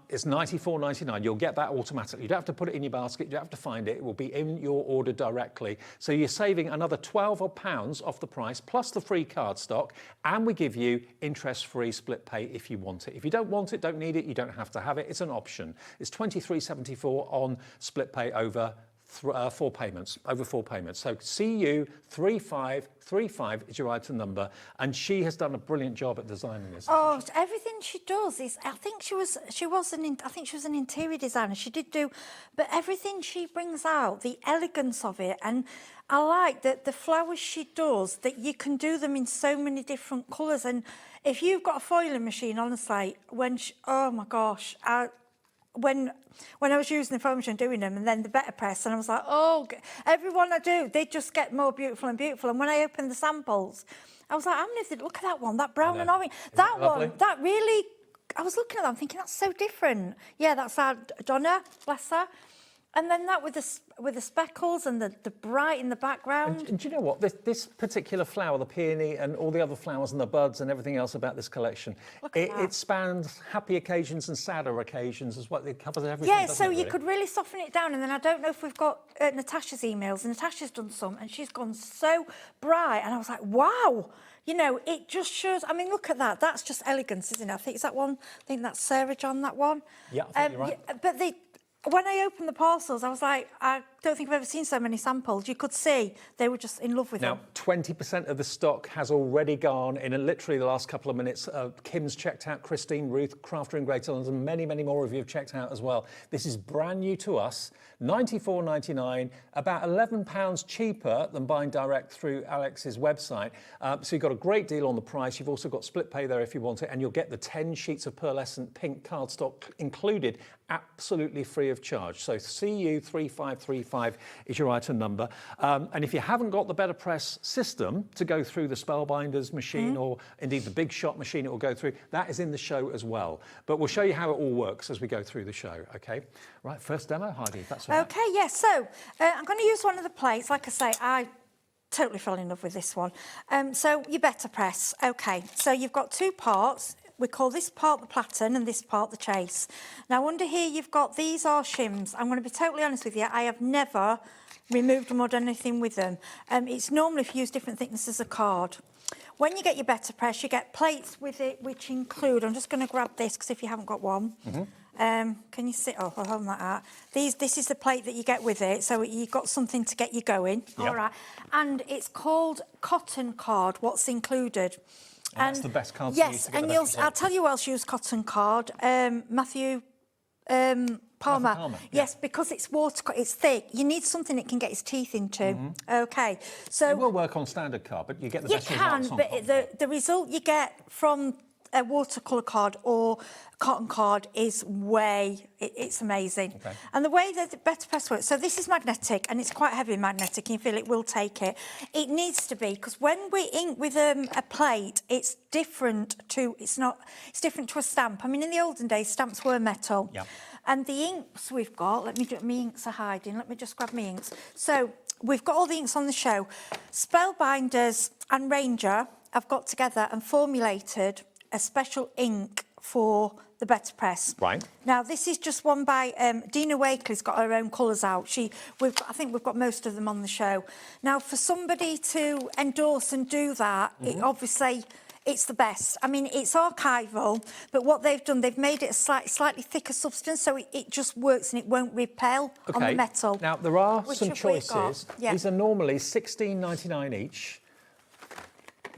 It's $94.99. You'll get that automatically. You don't have to put it in your basket. You don't have to find it. It will be in your order directly. So you're saving another £12 off the price, plus the free cardstock, and we give you interest-free split pay if you want it. If you don't want it, don't need it, you don't have to have it. It's an option. It's $23.74 on split pay over 4 payments, over 4 payments. So CU3535 is your item number, and she has done a brilliant job at designing this. Oh, everything she does is. I think she was an interior designer. She did do, but everything she brings out, the elegance of it, and I like that the flowers she does. That you can do them in so many different colours, and if you've got a foiling machine, honestly, oh my gosh, when I was using the foam machine doing them, and then the better press, and I was like, oh, everyone I do, they just get more beautiful and beautiful. And when I opened the samples, I was like, how many did, look at that one, that brown and orange. That one, that really, I was looking at that, I'm thinking, that's so different. Yeah, that's our Donna, bless her. And then that with the speckles and the bright in the background. And do you know what? This particular flower, the peony, and all the other flowers and the buds and everything else about this collection, it spans happy occasions and sadder occasions as well. It covers everything. Yeah, so you could really soften it down. And then I don't know if we've got Natasha's emails. And Natasha's done some, and she's gone so bright. And I was like, wow. You know, it just shows. I mean, look at that. That's just elegance, isn't it? I think it's that one. I think that's Sarah John, that one. Yeah, I think you're right. Yeah, but when I opened the parcels, I was like, I don't think I've ever seen so many samples. You could see they were just in love with them. Now, 20% of the stock has already gone in literally the last couple of minutes. Kim's checked out, Christine, Ruth, Crafter in Greater London, many more of you have checked out as well. This is brand new to us, $94.99, about £11 cheaper than buying direct through Alex's website. So you've got a great deal on the price. You've also got split pay there if you want it, and you'll get the 10 sheets of pearlescent pink cardstock included, absolutely free of charge. So CU3535 is your item number. And if you haven't got the Better Press system to go through the Spellbinders machine or indeed the Big Shot machine it will go through, that is in the show as well. But we'll show you how it all works as we go through the show, okay? Right, first demo, Heidi, if that's all right. Okay, yes. So I'm going to use one of the plates. Like I say, I totally fell in love with this one. So your Better Press. Okay, so you've got 2 parts. We call this part the platen and this part the chase. Now, under here, you've got these are shims. I'm going to be totally honest with you. I have never removed them or done anything with them. It's normally if you use different thicknesses of card. When you get your Better Press, you get plates with it, which include, I'm just going to grab this, because if you haven't got one, can you see? Oh, I'll hold that out. This is the plate that you get with it, so you've got something to get you going. All right. And it's called cotton card, what's included. And that's the best card. Yes, and I'll tell you who else used cotton card. Matthew Palmer. Yes, because it's it's thick. You need something it can get its teeth into. Okay, so it will work on standard card, but you get the best results on but the result you get from a watercolour card or cotton card is it's amazing. Okay. And the way that the Better Press works, so this is magnetic and it's quite heavy magnetic, and you feel it will take it. It needs to be, because when we ink with a plate, it's different to a stamp. I mean, in the olden days, stamps were metal. Yeah. And the inks we've got, my inks are hiding, let me just grab my inks. So we've got all the inks on the show. Spellbinders and Ranger have got together and formulated a special ink for the Better Press. Right. Now, this is just one by Dina Wakely's got her own colours out. I think we've got most of them on the show. Now, for somebody to endorse and do that, obviously, it's the best. I mean, it's archival, but what they've done, they've made it a slightly thicker substance, so it just works and it won't repel on the metal. Now, there are some choices. Yeah. These are normally $16.99 each.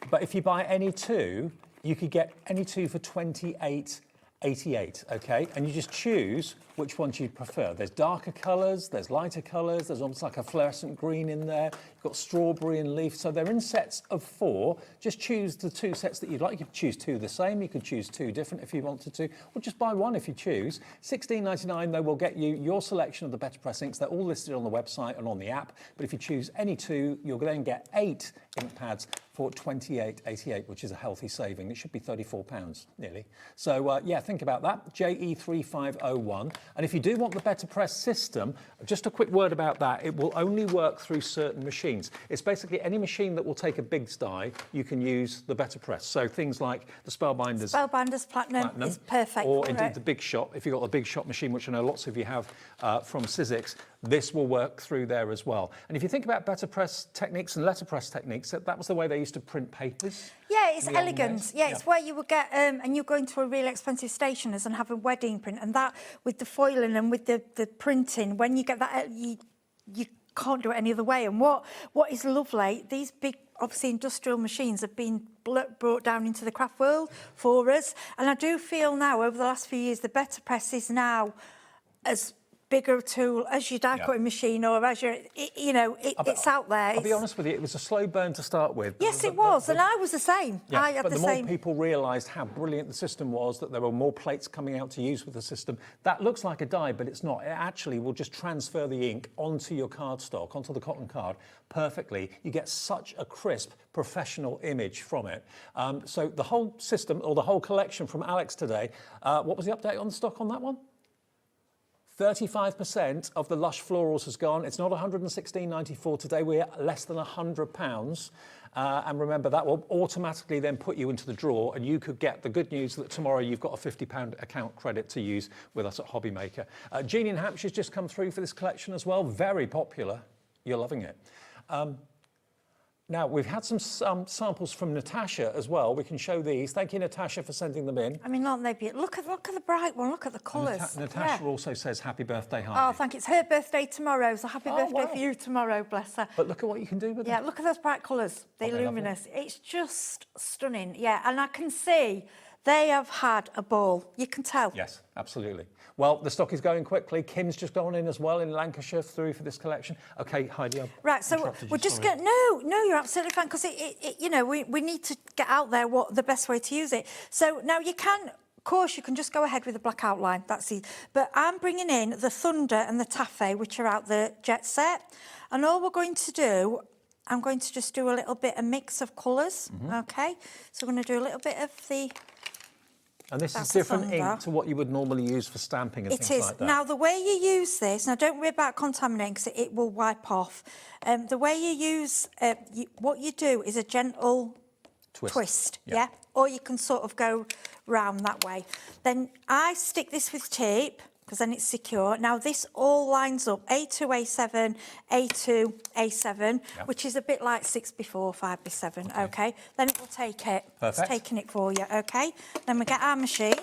But if you buy any 2, you could get any two for $28.88, okay? And you just choose which ones you prefer. There's darker colours, there's lighter colours, there's almost like a fluorescent green in there. You've got strawberry and leaf, so they're in sets of 4. Just choose the 2 sets that you'd like. You could choose 2 the same, you could choose 2 different if you wanted to, or just buy 1 if you choose. $16.99, though, will get you your selection of the Better Press inks. They're all listed on the website and on the app, but if you choose any 2, you'll then get 8 ink pads for $28.88, which is a healthy saving. It should be £34 nearly. So yeah, think about that. JE3501. And if you do want the Better Press system, just a quick word about that. It will only work through certain machines. It's basically any machine that will take a big die, you can use the Better Press. So things like the Spellbinders. Spellbinders Platinum is perfect or for indeed it. the Big Shot. If you've got the Big Shot machine, which I know lots of you have from Sizzix, this will work through there as well. And if you think about Better Press techniques and letterpress techniques, that was the way they used to print papers. Yeah, it's elegant. Yeah, it's where you would get, and you're going to a really expensive stationer's and have a wedding print, and that with the foiling and with the printing, when you get that, you can't do it any other way. And what is lovely, these big, obviously industrial machines have been brought down into the craft world for us, and I do feel now over the last few years the Better Press is now as bigger a tool as your die cutting machine, or as your, it's out there. I'll be honest with you, it was a slow burn to start with. Yes, it was, and I was the same. Yeah, I had but the the more same. people realised how brilliant the system was, that there were more plates coming out to use with the system, that looks like a die, but it's not. It actually will just transfer the ink onto your cardstock, onto the cotton card, perfectly. You get such a crisp, professional image from it. So the whole system, or the whole collection from Alex today, what was the update on the stock on that one? 35% of the Lush Florals has gone. It's not £116.94 today. We're less than £100. And remember, that will automatically then put you into the draw, and you could get the good news that tomorrow you've got a £50 account credit to use with us at HobbyMaker. Jean in Hampshire's just come through for this collection as well. Very popular. You're loving it. Now, we've had some samples from Natasha as well. We can show these. Thank you, Natasha, for sending them in. I mean, aren't they beautiful? Look at the bright one. Look at the colours. Natasha also says happy birthday, Heidi. Oh, thank you. It's her birthday tomorrow, so happy birthday for you tomorrow, bless her. But look at what you can do with them. Yeah, look at those bright colours. They're luminous. It's just stunning. Yeah, and I can see they have had a ball. You can tell. Yes, absolutely. Well, the stock is going quickly. Kim's just gone in as well in Lancashire through for this collection. Okay, Heidi. Right, so we're just going. No, you're absolutely fine, because we need to get out there what the best way to use it. So now you can. Of course, you can just go ahead with the black outline. That's easy. But I'm bringing in the Thunder and the Taffy, which are out the jet set, and all we're going to do. I'm going to just do a little bit of mix of colours. Okay, so we're going to do a little bit of the. And this is different ink to what you would normally use for stamping and things like that. Now, the way you use this, now don't worry about contaminating, because it will wipe off. The way you use, what you do is a gentle twist, yeah? Or you can sort of go round that way. Then I stick this with tape, because then it's secure. Now, this all lines up, A2, A7, A2, A7, which is a bit like 6x4, 5x7, okay? Then it will take it. Perfect. It's taking it for you, okay? Then we get our machine.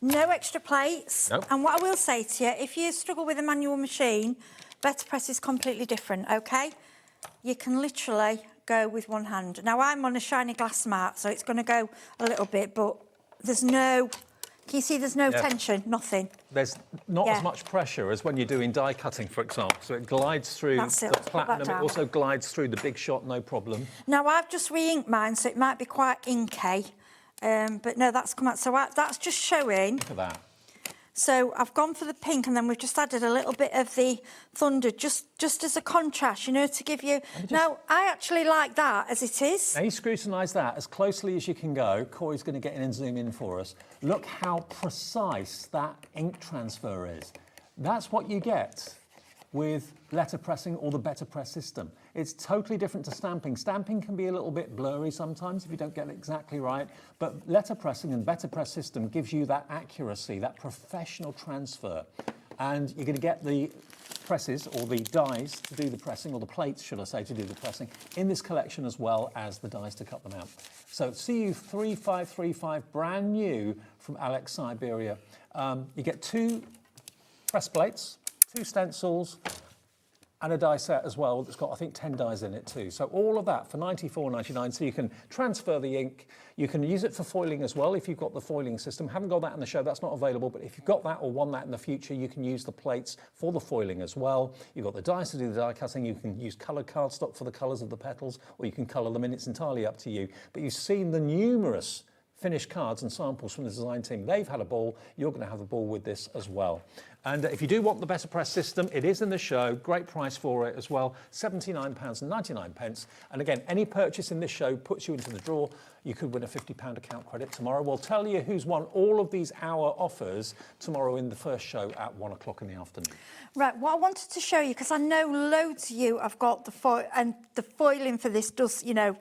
No extra plates. Nope. And what I will say to you, if you struggle with a manual machine, Better Press is completely different, okay? You can literally go with one hand. Now, I'm on a shiny glass mat, so it's going to go a little bit, but there's no... Can you see there's no tension, nothing? There's not as much pressure as when you're doing die cutting, for example. So it glides through the platinum. It also glides through the Big Shot, no problem. Now, I've just re-inked mine, so it might be quite inky. But no, that's come out. So that's just showing. Look at that. So I've gone for the pink, and then we've just added a little bit of the Thunder, just as a contrast, to give you... Now, I actually like that as it is. Now, you scrutinise that as closely as you can go. Corey's going to get in and zoom in for us. Look how precise that ink transfer is. That's what you get with letterpressing or the Better Press system. It's totally different to stamping. Stamping can be a little bit blurry sometimes if you don't get it exactly right, but letterpressing and Better Press system gives you that accuracy, that professional transfer. And you're going to get the presses, or the dies to do the pressing, or the plates, should I say, to do the pressing, in this collection, as well as the dies to cut them out. So CU3535, brand new from Alex Syberia. You get 2 press plates, 2 stencils, And a die set as well that's got, I think, 10 dies in it too. So all of that for $94.99. So you can transfer the ink. You can use it for foiling as well if you've got the foiling system. Haven't got that in the show, that's not available. But if you've got that or want that in the future, you can use the plates for the foiling as well. You've got the dies to do the die cutting. You can use coloured cardstock for the colours of the petals, or you can colour them in. It's entirely up to you. But you've seen the numerous finished cards and samples from the design team. They've had a ball. You're going to have a ball with this as well. And if you do want the Better Press system, it is in the show. Great price for it as well, £79.99. And again, any purchase in this show puts you into the draw. You could win a £50 account credit tomorrow. We'll tell you who's won all of these hour offers tomorrow in the first show at 1 o'clock in the afternoon. Right, what I wanted to show you, because I know loads of you have got the foil, and the foiling for this does, you know,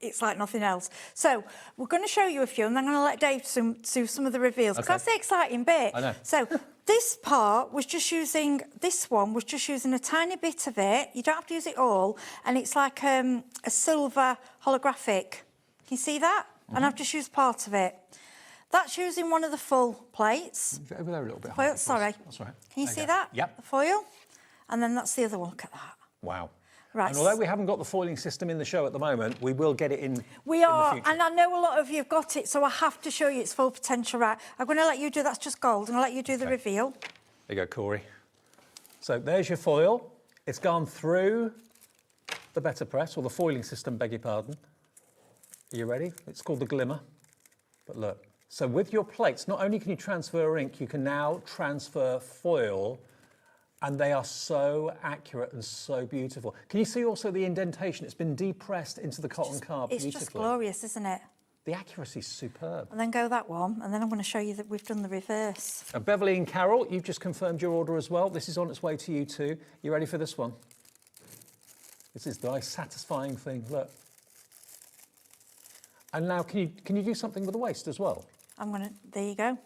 it's like nothing else. So we're going to show you a few, and then I'm going to let Dave do some of the reveals, because that's the exciting bit. I know. So this part was just using, this one was just using a tiny bit of it. You don't have to use it all. And it's like a silver holographic. Can you see that? And I've just used part of it. That's using one of the full plates. Over there a little bit. Foil, sorry. That's right. Can you see that? Yep. The foil. And then that's the other one. Look at that. Wow. Right. And although we haven't got the foiling system in the show at the moment, we will get it in. We are, and I know a lot of you have got it, so I have to show you its full potential. Right, I'm going to let you do, that's just gold, and I'll let you do the reveal. There you go, Corey. So there's your foil. It's gone through the Better Press, or the foiling system, beg your pardon. Are you ready? It's called the Glimmer. But look, so with your plates, not only can you transfer ink, you can now transfer foil. And they are so accurate and so beautiful. Can you see also the indentation? It's been depressed into the cotton card beautifully. It's just glorious, isn't it? The accuracy is superb. And then go that one, and then I'm going to show you that we've done the reverse. And Beverly and Carol, you've just confirmed your order as well. This is on its way to you too. You ready for this one? This is the nice satisfying thing, look. And now can you do something with the waist as well? There you go.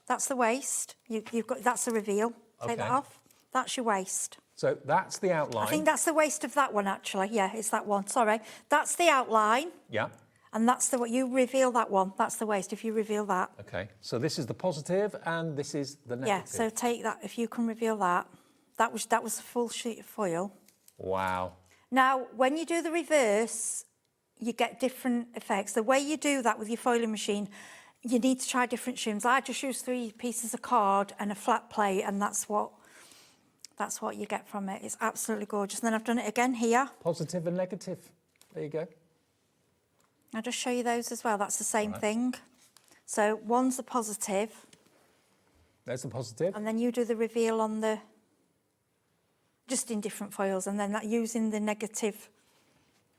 That's the waist. You've got, that's the reveal. Take that off. That's your waist. So that's the outline. I think that's the waist of that one, actually. Yeah, it's that one. Sorry. That's the outline. Yeah. And that's the what you reveal that one. That's the waist. If you reveal that. Okay. So this is the positive, and this is the negative. Yeah. So take that. If you can reveal that. That was a full sheet of foil. Wow. Now, when you do the reverse, you get different effects. The way you do that with your foiling machine, you need to try different shims. I just use 3 pieces of card and a flat plate, and that's what you get from it. It's absolutely gorgeous. And then I've done it again here. Positive and negative. There you go. I'll just show you those as well. That's the same thing. So one's the positive. There's the positive. And then you do the reveal on the, just in different foils, and then that using the negative.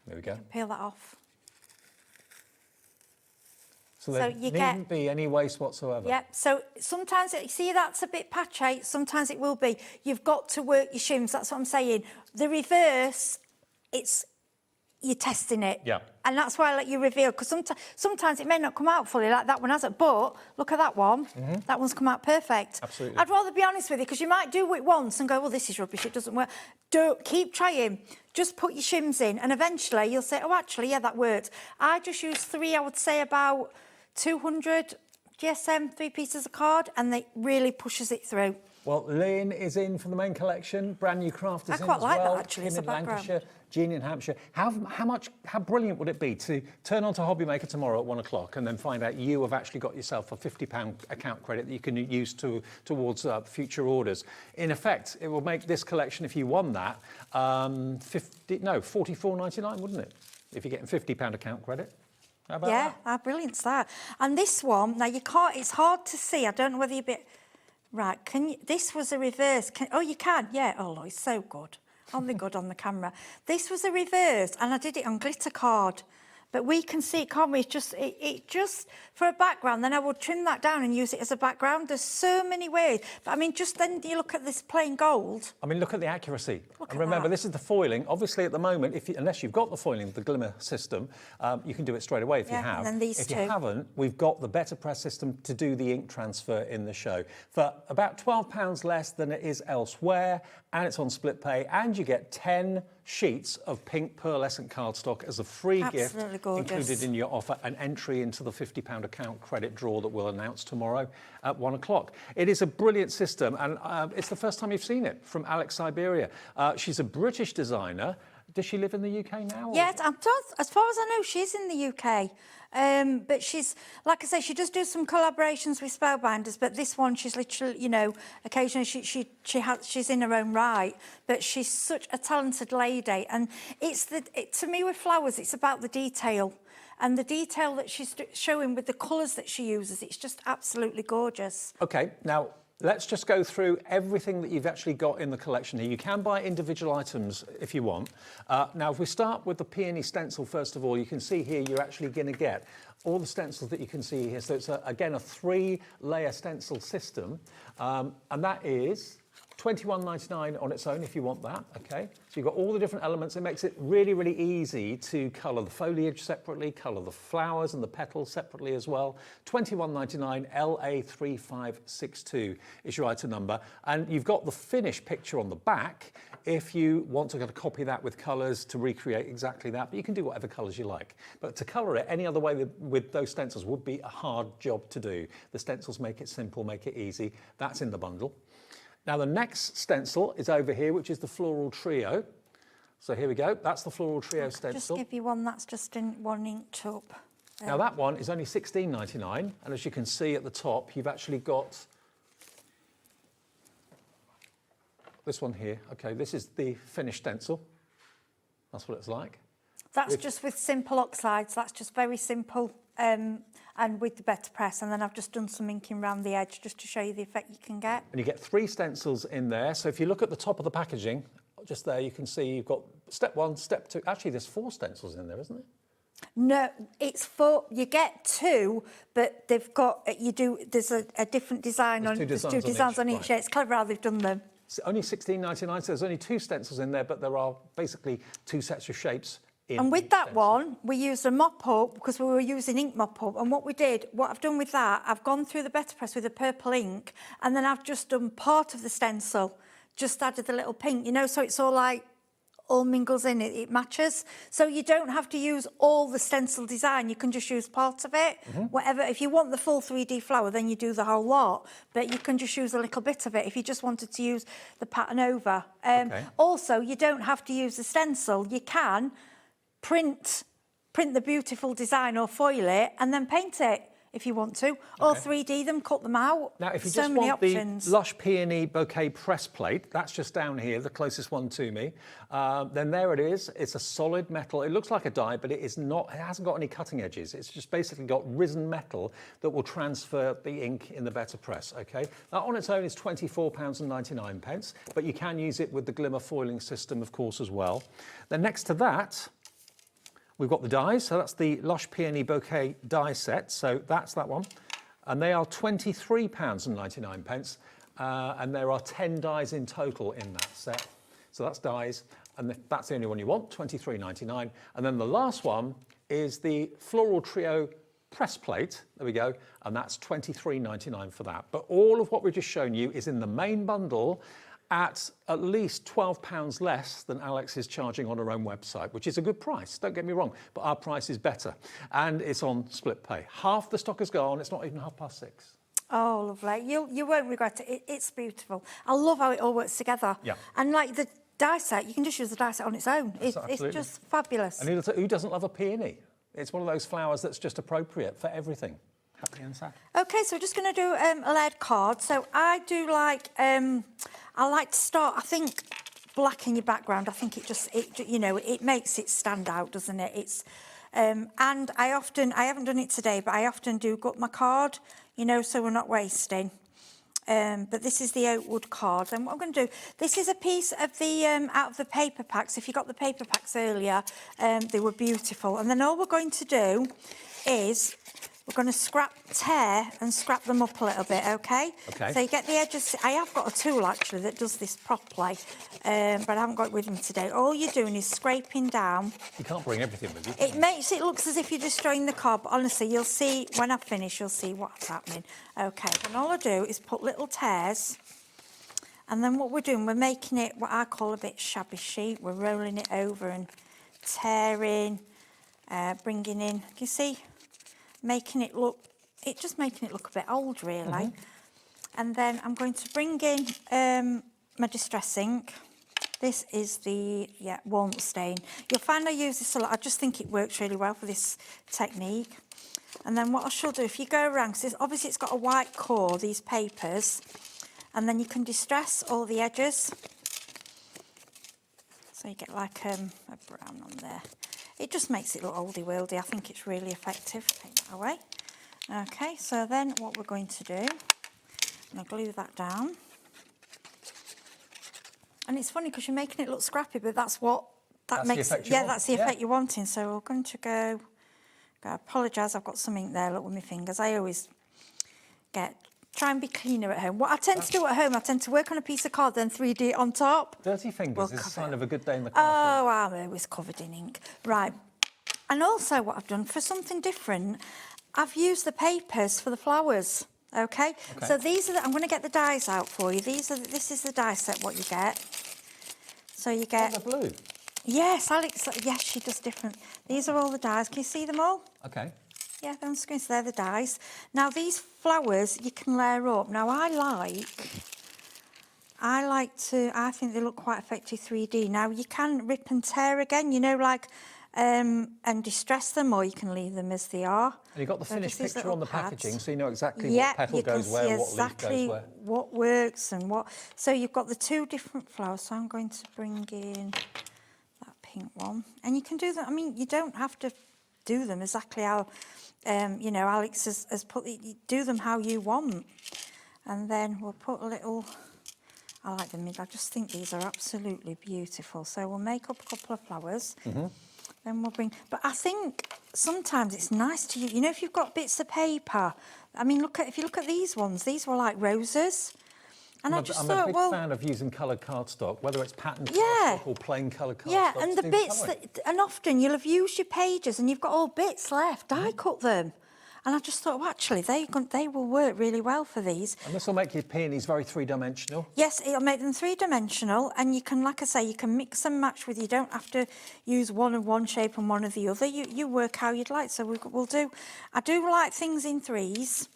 There we go. Peel that off. So there needn't be any waste whatsoever. Yep. So sometimes, see, that's a bit patchy. Sometimes it will be. You've got to work your shims. That's what I'm saying. The reverse, you're testing it. Yeah. And that's why I let you reveal, because sometimes it may not come out fully like that one hasn't. But look at that one. That one's come out perfect. Absolutely. I'd rather be honest with you, because you might do it once and go, well, this is rubbish. It doesn't work. Keep trying. Just put your shims in, and eventually you'll say, oh, actually, yeah, that worked. I just used 3, I would say about 200 GSM, 3 pieces of card, and it really pushes it through. Well, Lynn is in for the main collection. Brand new craft is in as well. I quite like that, actually, Kim as a in background. Lancashire, Jean in Hampshire. How brilliant would it be to turn on to HobbyMaker tomorrow at 1 o'clock and then find out you have actually got yourself a £50 account credit that you can use towards future orders. In effect, it will make this collection, if you won that, £44.99, wouldn't it? If you're getting £50 account credit. How about that? Yeah, brilliant's that. And this one, now you can't, it's hard to see. I don't know whether you're a bit... Right, this was a reverse. You can, yeah. Oh, Lord, it's so good. Only good on the camera. This was a reverse, and I did it on glitter card. But we can see it, can't we? It just for a background, then I would trim that down and use it as a background. There's so many ways. But I mean, just then you look at this plain gold. I mean, look at the accuracy. And remember, this is the foiling. Obviously, at the moment, unless you've got the foiling, the Glimmer system, you can do it straight away if you have. And then these if two. you haven't, we've got the Better Press system to do the ink transfer in the show for about £12 less than it is elsewhere, and it's on split pay, and you get 10 sheets of pink pearlescent cardstock as a free Absolutely gift gorgeous. included in your offer, an entry into the £50 account credit draw that we'll announce tomorrow at 1 o'clock. It is a brilliant system, and it's the first time you've seen it from Alex Syberia. She's a British designer. Does she live in the UK now? Yeah, as far as I know, she's in the UK. But she's, like I say, she does do some collaborations with Spellbinders, but this one she's literally, you know, occasionally she's in her own right. But she's such a talented lady, and to me with flowers, it's about the detail. And the detail that she's showing with the colours that she uses, it's just absolutely gorgeous. Okay, now let's just go through everything that you've actually got in the collection here. You can buy individual items if you want. Now, if we start with the peony stencil, first of all, you can see here you're actually going to get all the stencils that you can see here. So it's, again, a 3-layer stencil system, and that is £21.99 on its own if you want that, okay? So you've got all the different elements. It makes it really, really easy to colour the foliage separately, colour the flowers and the petals separately as well. £21.99, LA3562 is your item number. And you've got the finished picture on the back if you want to copy that with colours to recreate exactly that. But you can do whatever colours you like. But to colour it any other way with those stencils would be a hard job to do. The stencils make it simple, make it easy. That's in the bundle. Now the next stencil is over here, which is the Floral Trio. So here we go, that's the Floral Trio stencil. Just give you one that's just in one ink tub. Now that one is only £16.99, and as you can see at the top, you've actually got this one here. Okay, this is the finished stencil. That's what it's like. That's just with simple oxides, that's just very simple. And with the better press, and then I've just done some inking around the edge just to show you the effect you can get. And you get 3 stencils in there. So if you look at the top of the packaging, just there, you can see you've got step 1, step 2. Actually, there's 4 stencils in there, isn't it? No, it's 4. You get 2, but they've got there's a different design on. There's 2 designs on each. Right. Yeah, it's clever how they've done them. It's only £16.99, so there's only 2 stencils in there, but there are basically 2 sets of shapes. And with that one, we used a mop-up because we were using ink mop-up. And what I've done with that, I've gone through the better press with a purple ink, and then I've just done part of the stencil, just added the little pink, you know, so it's all mingles in, it matches. So you don't have to use all the stencil design, you can just use part of it. Whatever, if you want the full 3D flower, then you do the whole lot, but you can just use a little bit of it if you just wanted to use the pattern over. Also, you don't have to use the stencil, you can print the beautiful design or foil it and then paint it if you want to, or 3D them, cut them out. Now, if you so just many want options. the Lush Peony Bouquet press plate, that's just down here, the closest one to me. Then there it is. It's a solid metal. It looks like a die, but it is not. It hasn't got any cutting edges. It's just basically got risen metal that will transfer the ink in the better press. Okay. That on its own is £24.99, but you can use it with the glimmer foiling system, of course, as well. Then next to that, we've got the dies, so that's the Lush Peony Bouquet die set, so that's that one. And they are £23.99, and there are 10 dies in total in that set. So that's dies, and that's the only one you want, £23.99. And then the last one is the Floral Trio press plate, there we go, and that's £23.99 for that. But all of what we've just shown you is in the main bundle at least £12 less than Alex is charging on her own website, which is a good price, don't get me wrong, but our price is better. And it's on split pay. Half the stock is gone, it's not even 6:30. Oh, lovely. You won't regret it. It's beautiful. I love how it all works together. Yeah. And like the die set, you can just use the die set on its own. It's just fabulous. And who doesn't love a peony? It's one of those flowers that's just appropriate for everything. Happy and sad. Okay, so we're just going to do a layered card. So I do like, I like to start, I think, black in your background. I think it makes it stand out, doesn't it? It's, and I haven't done it today, but I often do gut my card, you know, so we're not wasting. But this is the Oakwood card, and what I'm going to do, this is a piece of the out of the paper packs. If you got the paper packs earlier, they were beautiful. And then all we're going to do is we're going to tear and scrap them up a little bit, okay? Okay. So you get the edges. I have got a tool actually that does this properly, but I haven't got it with me today. All you're doing is scraping down. You can't bring everything with you. It makes it look as if you're destroying the card, but honestly, you'll see when I finish, you'll see what's happening. Okay, and all I do is put little tears, And then what we're doing, we're making it what I call a bit shabby chic. We're rolling it over and tearing, bringing in, can you see, making it look, just making it look a bit old really. And then I'm going to bring in my distress ink. This is the walnut stain. You'll find I use this a lot. I just think it works really well for this technique. And then what I shall do, if you go around, because obviously it's got a white core, these papers, and then you can distress all the edges. So you get like a brown on there. It just makes it look oldie-worldy. I think it's really effective. Take that away. Okay, so then what we're going to do, I'm going to glue that down. And it's funny because you're making it look scrappy, but that's what that makes. That's the effect you're wanting. So we're going to go. I apologise, I've got some ink there. Look with my fingers. I always try and be cleaner at home. What I tend to do at home, I tend to work on a piece of card, then 3D it on top. Dirty fingers is a sign of a good day in the craft room. Oh, I'm always covered in ink. Right. And also, what I've done for something different, I've used the papers for the flowers. Okay. So these are. I'm going to get the dies out for you. This is the die set. What you get. So you get. Oh, the blue. Yes, Alex. Yes, she does different. These are all the dies. Can you see them all? Okay. Yeah, they're on screen. So they're the dies. Now these flowers you can layer up. Now I think they look quite effective 3D. Now you can rip and tear again. You know, like. And distress them, or you can leave them as they are. And you've got the finished picture on the packaging, so you know exactly what petal goes where, what leaf goes where. What works and what. So you've got the two different flowers. So I'm going to bring in that pink one, and you can do that. I mean, you don't have to do them exactly how, you know, Alex has put. You do them how you want, and then we'll put a little. I like them. I just think these are absolutely beautiful. So we'll make up a couple of flowers. Then we'll bring, but I think sometimes it's nice to use, you know, if you've got bits of paper. I mean, if you look at these ones, these were like roses. And I'm a big fan of using coloured cardstock, whether it's patterned cardstock or plain coloured cardstock. Yeah, and the bits and often you'll have used your pages and you've got all bits left. I cut them. And I just thought, well, actually, they will work really well for these. And this will make your peonies very three-dimensional. Yes, it'll make them three-dimensional, and you can, like I say, you can mix and match with. You don't have to use one of one shape and one of the other. You work how you'd like. So we'll do. I do like things in threes,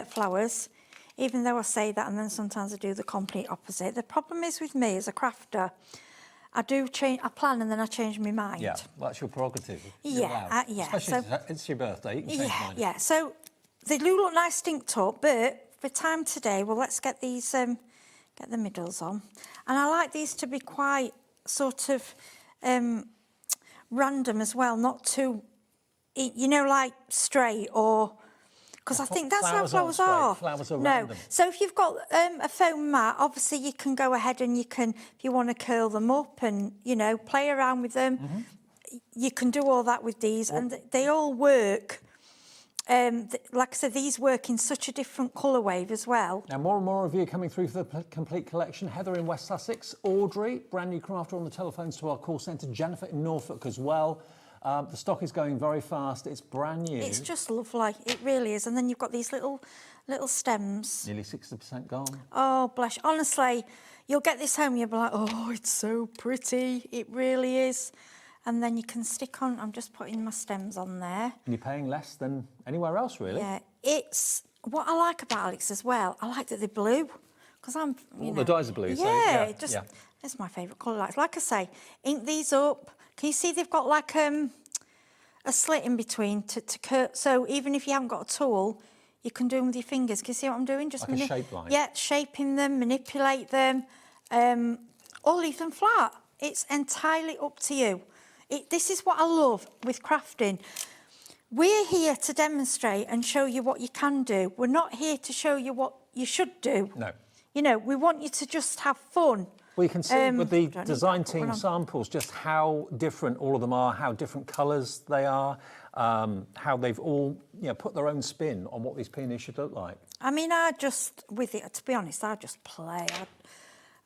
flowers, even though I say that, and then sometimes I do the complete opposite. The problem is with me as a crafter, I do change. I plan and then I change my mind. Yeah, well, that's your prerogative. Yeah, Especially it's your birthday. You can change your mind. Yeah. So they do look nice stinked up, but for time today, well, let's get these, get the middles on, and I like these to be quite sort of random as well, not too, you know, like straight or. Because I think that's how flowers are. Flowers are random. So if you've got a foam mat, obviously you can go ahead and you can, if you want to curl them up and, you know, play around with them, you can do all that with these. And they all work. Like I said, these work in such a different colour wave as well. Now, more and more of you coming through for the complete collection. Heather in West Sussex, Audrey, brand new crafter on the telephones to our call centre, Jennifer in Norfolk as well. The stock is going very fast. It's brand new. It's just lovely. It really is. And then you've got these little stems. Nearly 60% gone. Oh, bless. Honestly, you'll get this home, you'll be like, oh, it's so pretty. It really is. And then you can stick on, I'm just putting my stems on there. And you're paying less than anywhere else, really. Yeah. It's, what I like about Alex as well, I like that they're blue. Because I'm, you know. The dyes are blue. Yeah, that's my favourite colour. Like I say, ink these up. Can you see they've got like a slit in between to cut? So even if you haven't got a tool, you can do them with your fingers. Can you see what I'm doing? Just like a shape line. Yeah, shaping them, manipulate them, or leave them flat. It's entirely up to you. This is what I love with crafting. We're here to demonstrate and show you what you can do. We're not here to show you what you should do. No. You know, we want you to just have fun. Well, you can see with the design team samples just how different all of them are, how different colours they are, how they've all put their own spin on what these peonies should look like. I mean, to be honest, I just play.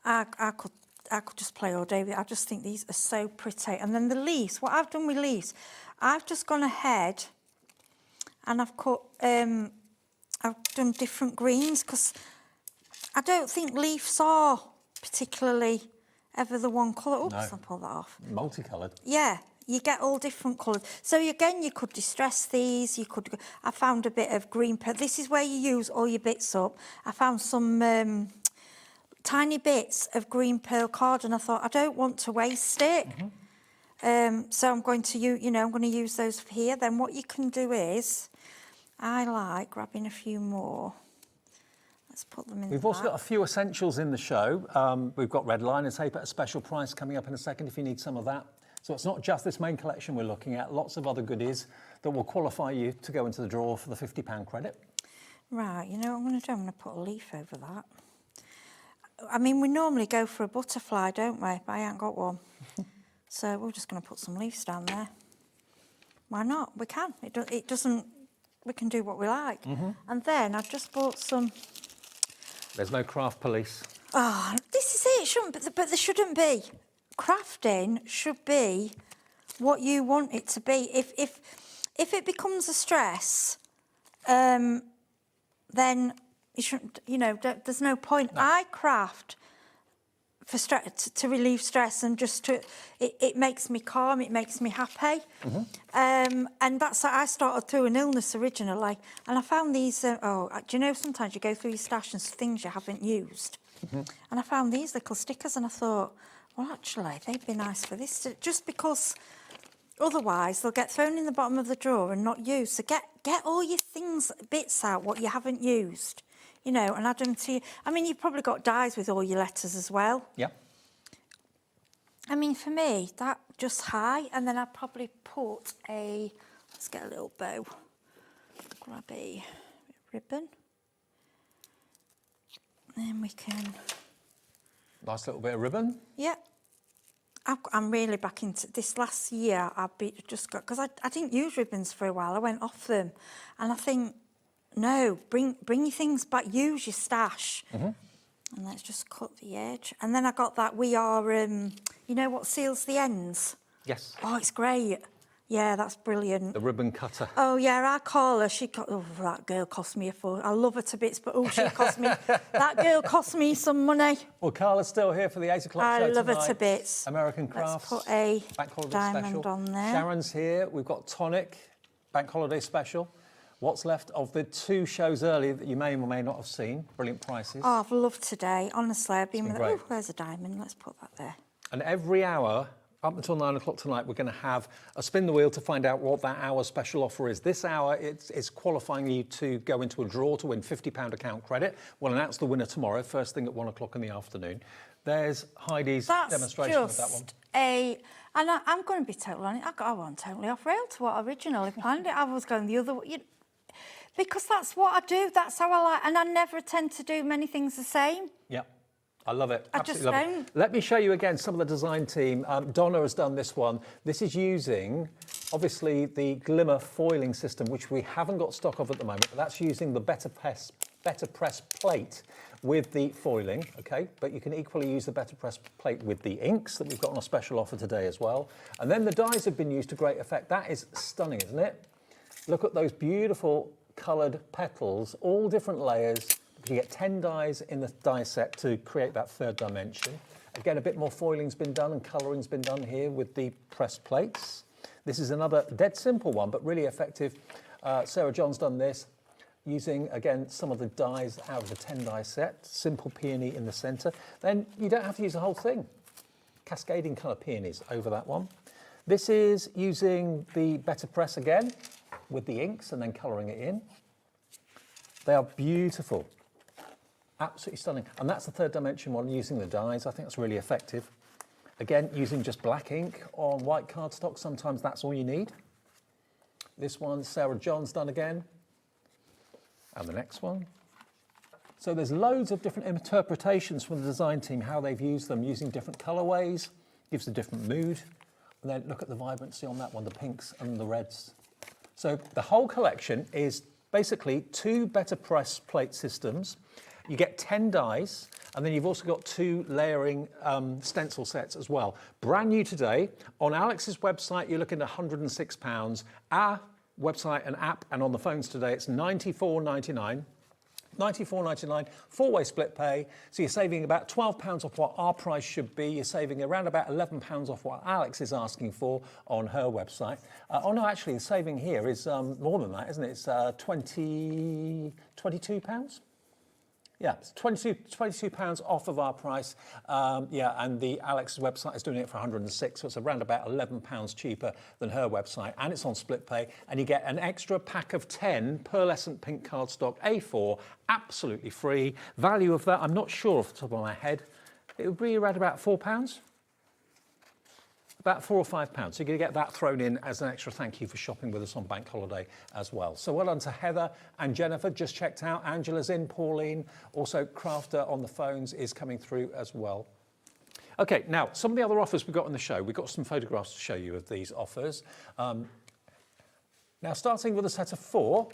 I could just play all day with it. I just think these are so pretty. And then the leaves, what I've done with leaves, I've just gone ahead and I've cut, I've done different greens because I don't think leaves are particularly ever the one colour. Oops, No. I'll pull that off. Multicoloured. Yeah, you get all different colours. So again, you could distress these. You could. I found a bit of green. This is where you use all your bits up. I found some tiny bits of green pearl cord, and I thought I don't want to waste it. So I'm going to use, I'm going to use those here. Then what you can do is, I like grabbing a few more. Let's put them in. We've also got a few essentials in the show. We've got red liner tape at a special price coming up in a second if you need some of that. So it's not just this main collection we're looking at, lots of other goodies that will qualify you to go into the draw for the £50 credit. Right, you know what I'm going to do? I'm going to put a leaf over that. I mean, we normally go for a butterfly, don't we? But I ain't got one. So we're just going to put some leaves down there. Why not? We can. It doesn't... We can do what we like. And then I've just bought some... There's no craft police. Oh, this is it. Shouldn't, but there shouldn't be. Crafting should be what you want it to be. If it becomes a stress, then you shouldn't. There's no point. No. I craft for to relieve stress and just to. It makes me calm. It makes me happy. And that's I started through an illness originally, and I found these. Do you know sometimes you go through your stash and things you haven't used, and I found these little stickers, and I thought, well, actually, they'd be nice for this, just because otherwise they'll get thrown in the bottom of the drawer and not used. So get all your bits out, what you haven't used, and add them to you. I mean, you've probably got dies with all your letters as well. Yeah. I mean, for me, that just high, and then I'd probably put let's get a little bow, grab a ribbon, then we can... Nice little bit of ribbon. Yeah. I'm really back into this last year. Because I didn't use ribbons for a while. I went off them, and I think, no, bring your things back. Use your stash. And let's just cut the edge. And then I got that you know what seals the ends? Yes. Oh, it's great. Yeah, that's brilliant. The ribbon cutter. Oh, yeah, our Carla, that girl cost me a fortune. I love her to bits, but that girl cost me some money. Well, Carla's still here for the 8 o'clock show I love tonight. her to bits. American Crafts. Let's put a Bank Holiday diamond special. on there. Sharon's here. We've got Tonic, Bank Holiday special. What's left of the 2 shows earlier that you may or may not have seen? Brilliant prices. Oh, I've loved today. Honestly, I've been with... great. Oh, there's a diamond. Let's put that there. And every hour, up until 9 o'clock tonight, we're going to have a spin the wheel to find out what that hour's special offer is. This hour, it's qualifying you to go into a draw to win £50 account credit. We'll announce the winner tomorrow, first thing at 1 o'clock in the afternoon. There's Heidi's demonstration of that one. And I'm going to be totally honest. I went totally off rail to what I originally planned it. I was going the other way. Because that's what I do. That's how I like. And I never tend to do many things the same. Yeah. I love it. I Absolutely just love don't. it. Let me show you again some of the design team. Donna has done this one. This is using, obviously, the glimmer foiling system, which we haven't got stock of at the moment, but that's using the Better Press plate with the foiling, okay? But you can equally use the Better Press plate with the inks that we've got on a special offer today as well. And then the dies have been used to great effect. That is stunning, isn't it? Look at those beautiful coloured petals, all different layers. You get 10 dies in the die set to create that third dimension. Again, a bit more foiling's been done and colouring's been done here with the press plates. This is another dead simple one, but really effective. Sarah John's done this using, again, some of the dies out of the 10 die set. Simple peony in the centre. Then you don't have to use the whole thing. Cascading colour peonies over that one. This is using the Better Press again with the inks and then colouring it in. They are beautiful. Absolutely stunning. And that's the third dimension one using the dies. I think that's really effective. Again, using just black ink on white cardstock, sometimes that's all you need. This one, Sarah John's done again. And the next one. So there's loads of different interpretations from the design team, how they've used them, using different colourways, gives a different mood. And then look at the vibrancy on that one, the pinks and the reds. So the whole collection is basically 2 Better Press plate systems. You get 10 dies, and then you've also got 2 layering stencil sets as well. Brand new today. On Alex's website, you're looking at £106. Our website and app and on the phones today, it's $94.99. £94.99, four-way split pay. So you're saving about £12 off what our price should be. You're saving around about £11 off what Alex is asking for on her website. Oh no, actually the saving here is more than that, isn't it? It's £22. Yeah, it's £22 off of our price. Yeah, and the Alex's website is doing it for 106, so it's around about £11 cheaper than her website, and it's on split pay. And you get an extra pack of 10 pearlescent pink cardstock A4, absolutely free. Value of that, I'm not sure off the top of my head. It would be around about £4. About £4 or £5. So you're going to get that thrown in as an extra thank you for shopping with us on Bank Holiday as well. So well done to Heather and Jennifer, just checked out. Angela's in, Pauline, also Crafter on the phones is coming through as well. Okay, now some of the other offers we've got on the show. We've got some photographs to show you of these offers. Now starting with a set of 4.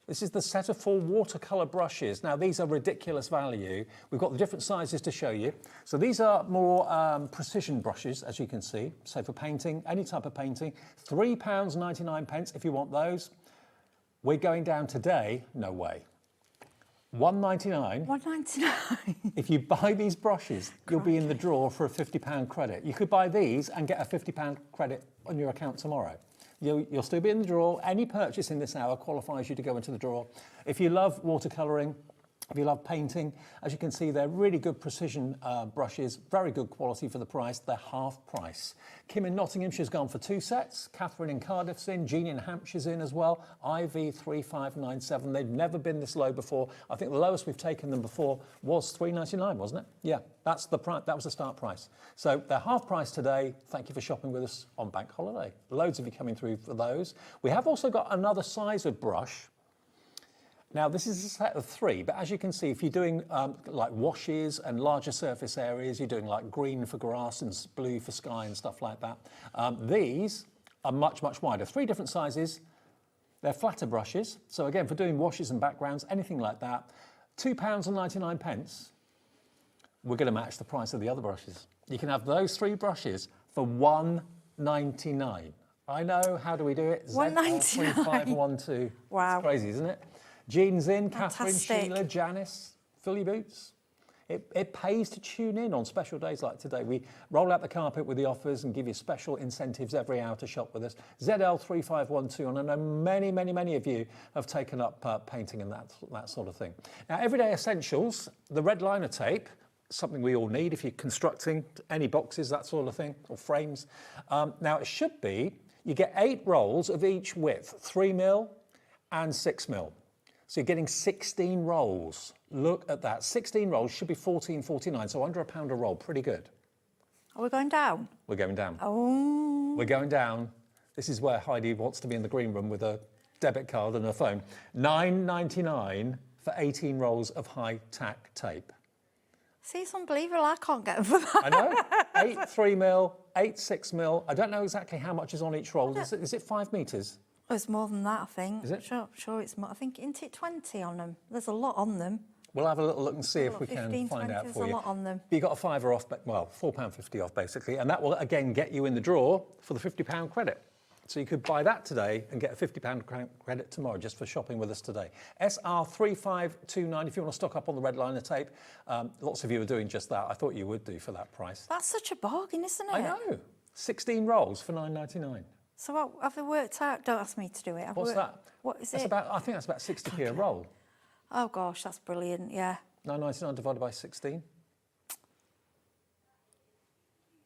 This is the set of 4 watercolour brushes. Now, these are ridiculous value. We've got the different sizes to show you. So these are more precision brushes, as you can see. So for painting, any type of painting, £3.99 if you want those. We're going down today, no way. £1.99. £1.99. If you buy these brushes, you'll be in the draw for a £50 credit. You could buy these and get a £50 credit on your account tomorrow. You'll still be in the draw. Any purchase in this hour qualifies you to go into the draw. If you love watercolouring, if you love painting, as you can see, they're really good precision brushes, very good quality for the price. They're half price. Kim in Nottinghamshire's gone for 2 sets. Catherine in Cardiff's in. Jean in Hampshire's in as well. IV3597. They've never been this low before. I think the lowest we've taken them before was £3.99, wasn't it? Yeah, that's the price. That was the start price. So they're half price today. Thank you for shopping with us on Bank Holiday. Loads of you coming through for those. We have also got another size of brush. Now, this is a set of 3, but as you can see, if you're doing like washes and larger surface areas, you're doing like green for grass and blue for sky and stuff like that. These are much, much wider. 3 different sizes. They're flatter brushes. So again, for doing washes and backgrounds, anything like that, £2.99. We're going to match the price of the other brushes. You can have those 3 brushes for £1.99. I know, how do we do it? £1.99. Z3512. Wow. It's crazy, isn't it? Jean's in, Fantastic. Catherine, Sheila, Janice, fill your boots. It pays to tune in on special days like today. We roll out the carpet with the offers and give you special incentives every hour to shop with us. ZL3512, and I know many, many, many of you have taken up painting and that sort of thing. Now, everyday essentials, the red liner tape, something we all need if you're constructing any boxes, that sort of thing, or frames. Now, it should be, you get 8 rolls of each width, 3mm and 6mm. So you're getting 16 rolls. Look at that. 16 rolls should be £14.49, so under £1 a roll. Pretty good. Are we going down? We're going down. Oh. We're going down. This is where Heidi wants to be in the green room with a debit card and her phone. £9.99 for 18 rolls of high-tack tape. See, it's unbelievable. I can't get them for that. I know. 8 3mm, 8 6mm. I don't know exactly how much is on each roll. Is it 5 metres? Oh, it's more than that, I think. Is it? Sure, it's more. I think, isn't it 20 on them? There's a lot on them. We'll have a little look and see if we 15, can find 20, out for there's you. a lot on them. You got a £5 off, well, £4.50 off basically, and that will again get you in the draw for the £50 credit. So you could buy that today and get a £50 credit tomorrow just for shopping with us today. SR3529, if you want to stock up on the red liner tape, lots of you are doing just that. I thought you would do for that price. That's such a bargain, isn't it? I know. 16 rolls for £9.99. So what have they worked out? Don't ask me to do it. What's that? What is that's it? I think that's about 60p a roll. Oh gosh, that's brilliant. Yeah. £9.99 divided by 16.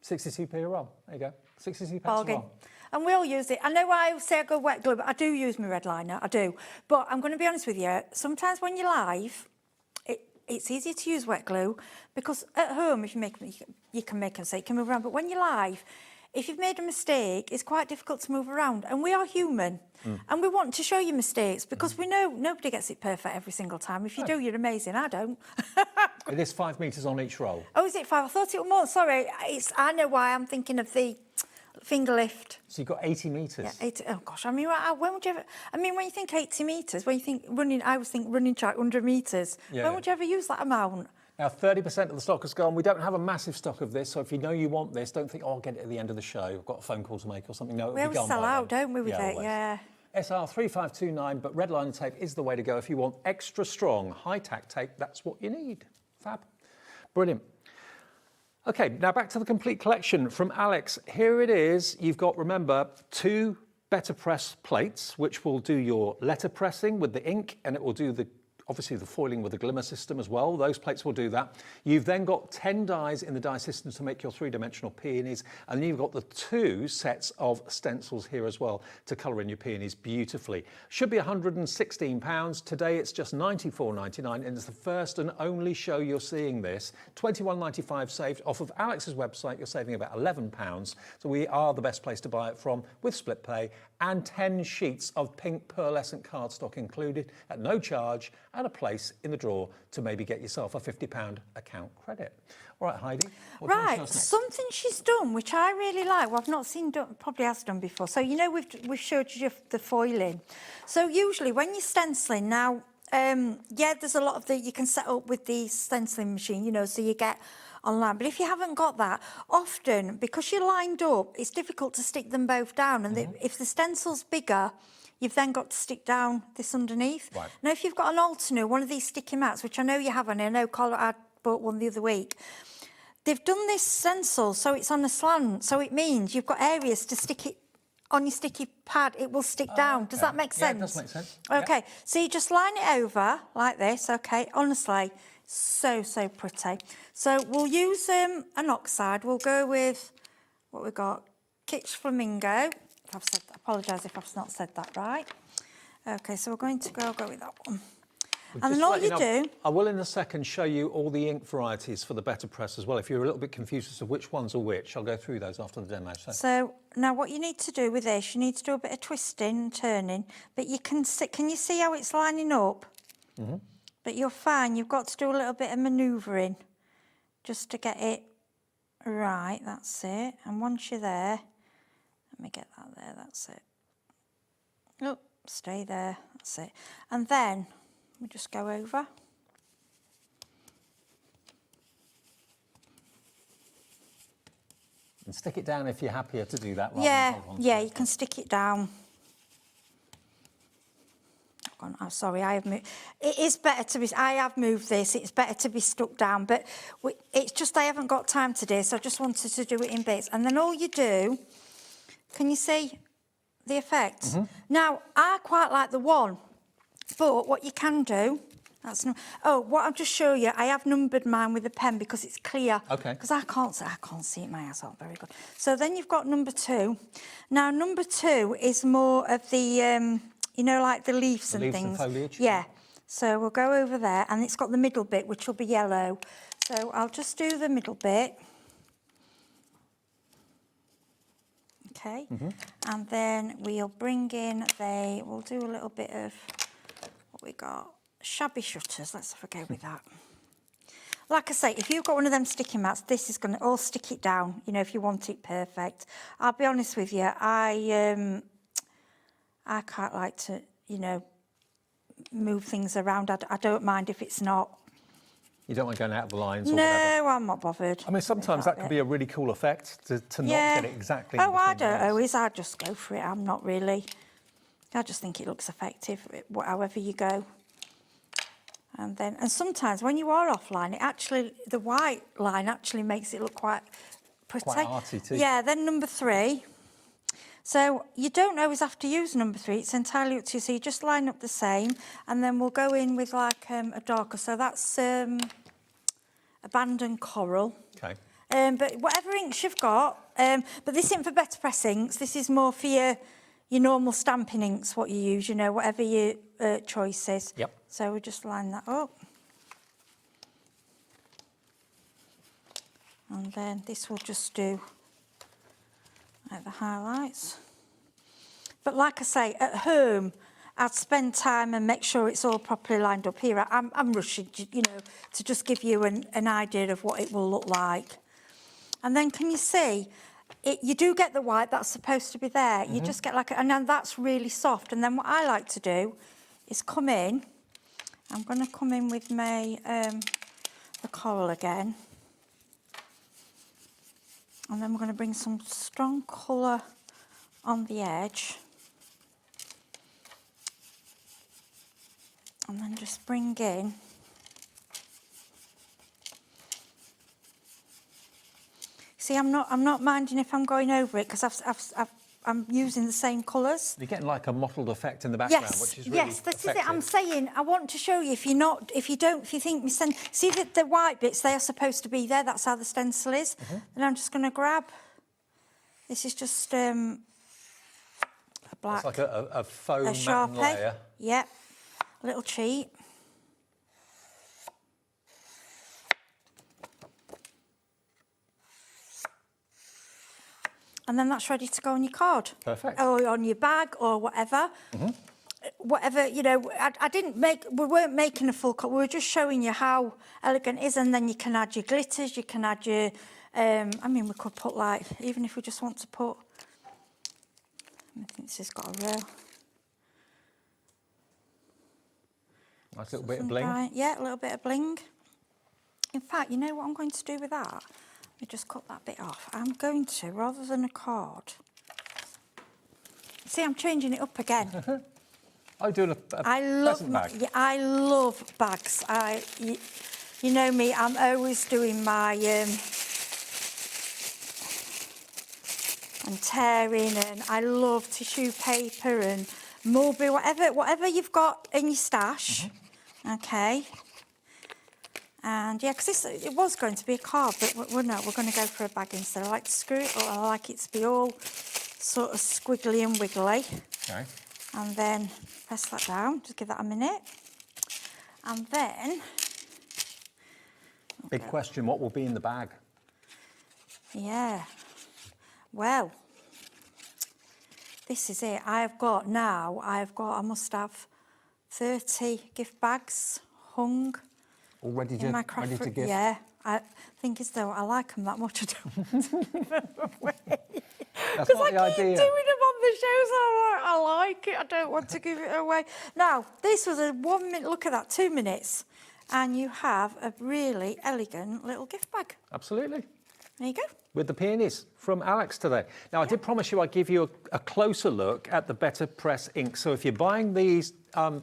62p a roll. There you go. 62 pence a Bargain. roll. And we all use it. I know I say I go wet glue, but I do use my red liner. I do. But I'm going to be honest with you. Sometimes when you're live, it's easier to use wet glue because at home, if you can make a mistake, you can move around. But when you're live, if you've made a mistake, it's quite difficult to move around. And we are human. And we want to show you mistakes because we know nobody gets it perfect every single time. If you do, you're amazing. I don't. It is 5 metres on each roll. Oh, is it 5? I thought it was more. Sorry. I know why I'm thinking of the finger lift. So you've got 80 metres. Yeah, 80. Oh gosh, I mean, when would you ever? I mean, when you think 80 metres, when you think running, I always think running track 100 metres. Yeah. When would you ever use that amount? Now, 30% of the stock has gone. We don't have a massive stock of this, so if you know you want this, don't think, oh, I'll get it at the end of the show. I've got a phone call to make or something. No, it'll We be always gone sell by out, then. don't we, with it? Always. Yeah. SR3529, but red liner tape is the way to go if you want extra strong high-tack tape. That's what you need. Fab. Brilliant. Okay, now back to the complete collection from Alex. Here it is. You've got, remember, 2 Better Press plates, which will do your letter pressing with the ink, and it will do obviously the foiling with the glimmer system as well. Those plates will do that. You've then got 10 dies in the die system to make your 3-dimensional peonies, and then you've got the 2 sets of stencils here as well to colour in your peonies beautifully. Should be £116. Today it's just £94.99, and it's the first and only show you're seeing this. £21.95 saved off of Alex's website. You're saving about £11. So we are the best place to buy it from with split pay, and 10 sheets of pink pearlescent cardstock included at no charge, and a place in the drawer to maybe get yourself a £50 account credit. All right, Heidi. Right, something she's done, which I really like, well, I've not seen done, probably has done before. So, you know, we've showed you the foiling. So usually when you're stenciling now, yeah, there's a lot of you can set up with the stenciling machine, you know, so you get online. But if you haven't got that, often, because you're lined up, it's difficult to stick them both down. And if the stencil's bigger, you've then got to stick down this underneath. Right. Now, if you've got an alternate, one of these sticky mats, which I know you have, and I know Carla, I bought one the other week, they've done this stencil so it's on a slant, so it means you've got areas to stick it on your sticky pad, it will stick down. Does that make sense? Yeah, it does make sense. Okay, so you just line it over like this, okay, honestly, so pretty. So we'll use an oxide, we'll go with what we've got, Kitsch Flamingo. I've said, apologise if I've not said that right. Okay, so we're going to go with that one. And then all you do... I will in a second show you all the ink varieties for the Better Press as well. If you're a little bit confused as to which ones are which, I'll go through those after the demo. So now what you need to do with this, you need to do a bit of twisting and turning, but you can you see how it's lining up? Mm-hmm. But you're fine, you've got to do a little bit of manoeuvring just to get it right, that's it. And once you're there, let me get that there, that's it. Oh, stay there, that's it. And then we just go over. And stick it down if you're happier to do that. Yeah, you can stick it down. I'm sorry, I have moved. It is better to be, I have moved this, it's better to be stuck down, but it's just I haven't got time today, so I just wanted to do it in bits. And then all you do, can you see the effect? Mm-hmm. Now, I quite like the one, but what you can do, what I'll just show you, I have numbered mine with a pen because it's clear. Okay. Because I can't see it, my eyes aren't very good. So then you've got number 2. Now, number 2 is more of the, you know, like the leaves and things. And foliage? Yeah. So we'll go over there, and it's got the middle bit, which will be yellow. So I'll just do the middle bit. Okay. Mm-hmm. And then we'll bring in we'll do a little bit of what we got. Shabby shutters. Let's have a go with that. Like I say, if you've got one of them sticky mats, this is going to all stick it down, you know, if you want it perfect. I'll be honest with you, I quite like to, you know, move things around. I don't mind if it's not. You don't want going out of the lines or No, whatever. I'm not bothered. I mean, sometimes that can be a really cool effect to not get it exactly. Oh, I don't always. I just go for it. I'm not really. I just think it looks effective, however you go. And sometimes when you are offline, the white line actually makes it look quite pretty. Quite arty too. Yeah, then number 3. So you don't always have to use number 3, it's entirely up to you. So you just line up the same, and then we'll go in with like a darker. So that's abandoned coral. Okay. But whatever inks you've got, but this isn't for Better Press inks, this is more for your normal stamping inks, what you use, you know, whatever your choice is. Yep. So we just line that up. And then this will just do like the highlights. But like I say, at home, I'd spend time and make sure it's all properly lined up. Here, I'm rushing, you know, to just give you an idea of what it will look like. And then can you see, you do get the white that's supposed to be there. Mm-hmm. You just get and then that's really soft. And then what I like to do is come in. I'm going to come in with my the coral again. And then we're going to bring some strong colour on the edge. And then just bring in. See, I'm not minding if I'm going over it because I'm using the same colours. You're getting like a mottled effect in the background, Yes, which is really yes, this effective. is it. I'm saying I want to show you. If you think see the white bits, they are supposed to be there. That's how the stencil is. And I'm just going to grab. This is just a black. It's like a faux matte Sharpie. layer. Yep, a little cheat. And then that's ready to go on your card. Perfect. Or on your bag or whatever. Whatever, you know, we weren't making a full cut, we were just showing you how elegant it is, and then you can add your glitters, you can add your, I mean, we could put like, even if we just want to put, I think this has got a real. Nice little bit of bling. Yeah, a little bit of bling. In fact, you know what I'm going to do with that? Let me just cut that bit off. I'm going to, rather than a card, see, I'm changing it up again. I do a present bag. Yeah, I love bags. You know me, I'm always doing my and tearing, and I love tissue paper and mulberry, whatever you've got in your stash. Okay. And yeah, because it was going to be a card, but we're going to go for a bag instead. I like to screw it, or I like it to be all sort of squiggly and wiggly. Okay. And then press that down, just give that a minute. And then... Big question, what will be in the bag? Yeah. Well, this is it. I must have 30 gift bags hung. All ready to, in my ready to give? Yeah. I think as though I like them that much, I don't want to give them away. That's Because not I the keep idea. doing them on the shows, I like it, I don't want to give it away. Now, this was a 1 minute, look at that, 2 minutes, and you have a really elegant little gift bag. Absolutely. There you go. With the peonies from Alex today. Now, I did promise you I'd give you a closer look at the Better Press ink. So if you're buying these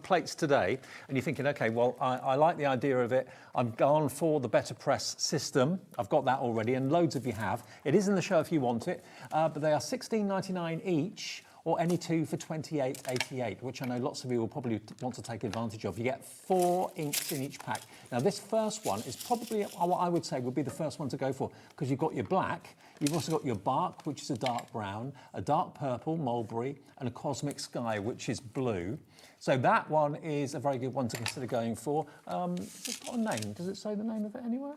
plates today and you're thinking, okay, well, I like the idea of it. I'm gone for the Better Press system. I've got that already, and loads of you have. It is in the show if you want it, but they are $16.99 each, or any two for $28.88, which I know lots of you will probably want to take advantage of. You get 4 inks in each pack. Now, this first one is probably what I would say would be the first one to go for, because you've got your black, you've also got your bark, which is a dark brown, a dark purple, mulberry, and a cosmic sky, which is blue. So that one is a very good one to consider going for. Has it got a name? Does it say the name of it anywhere?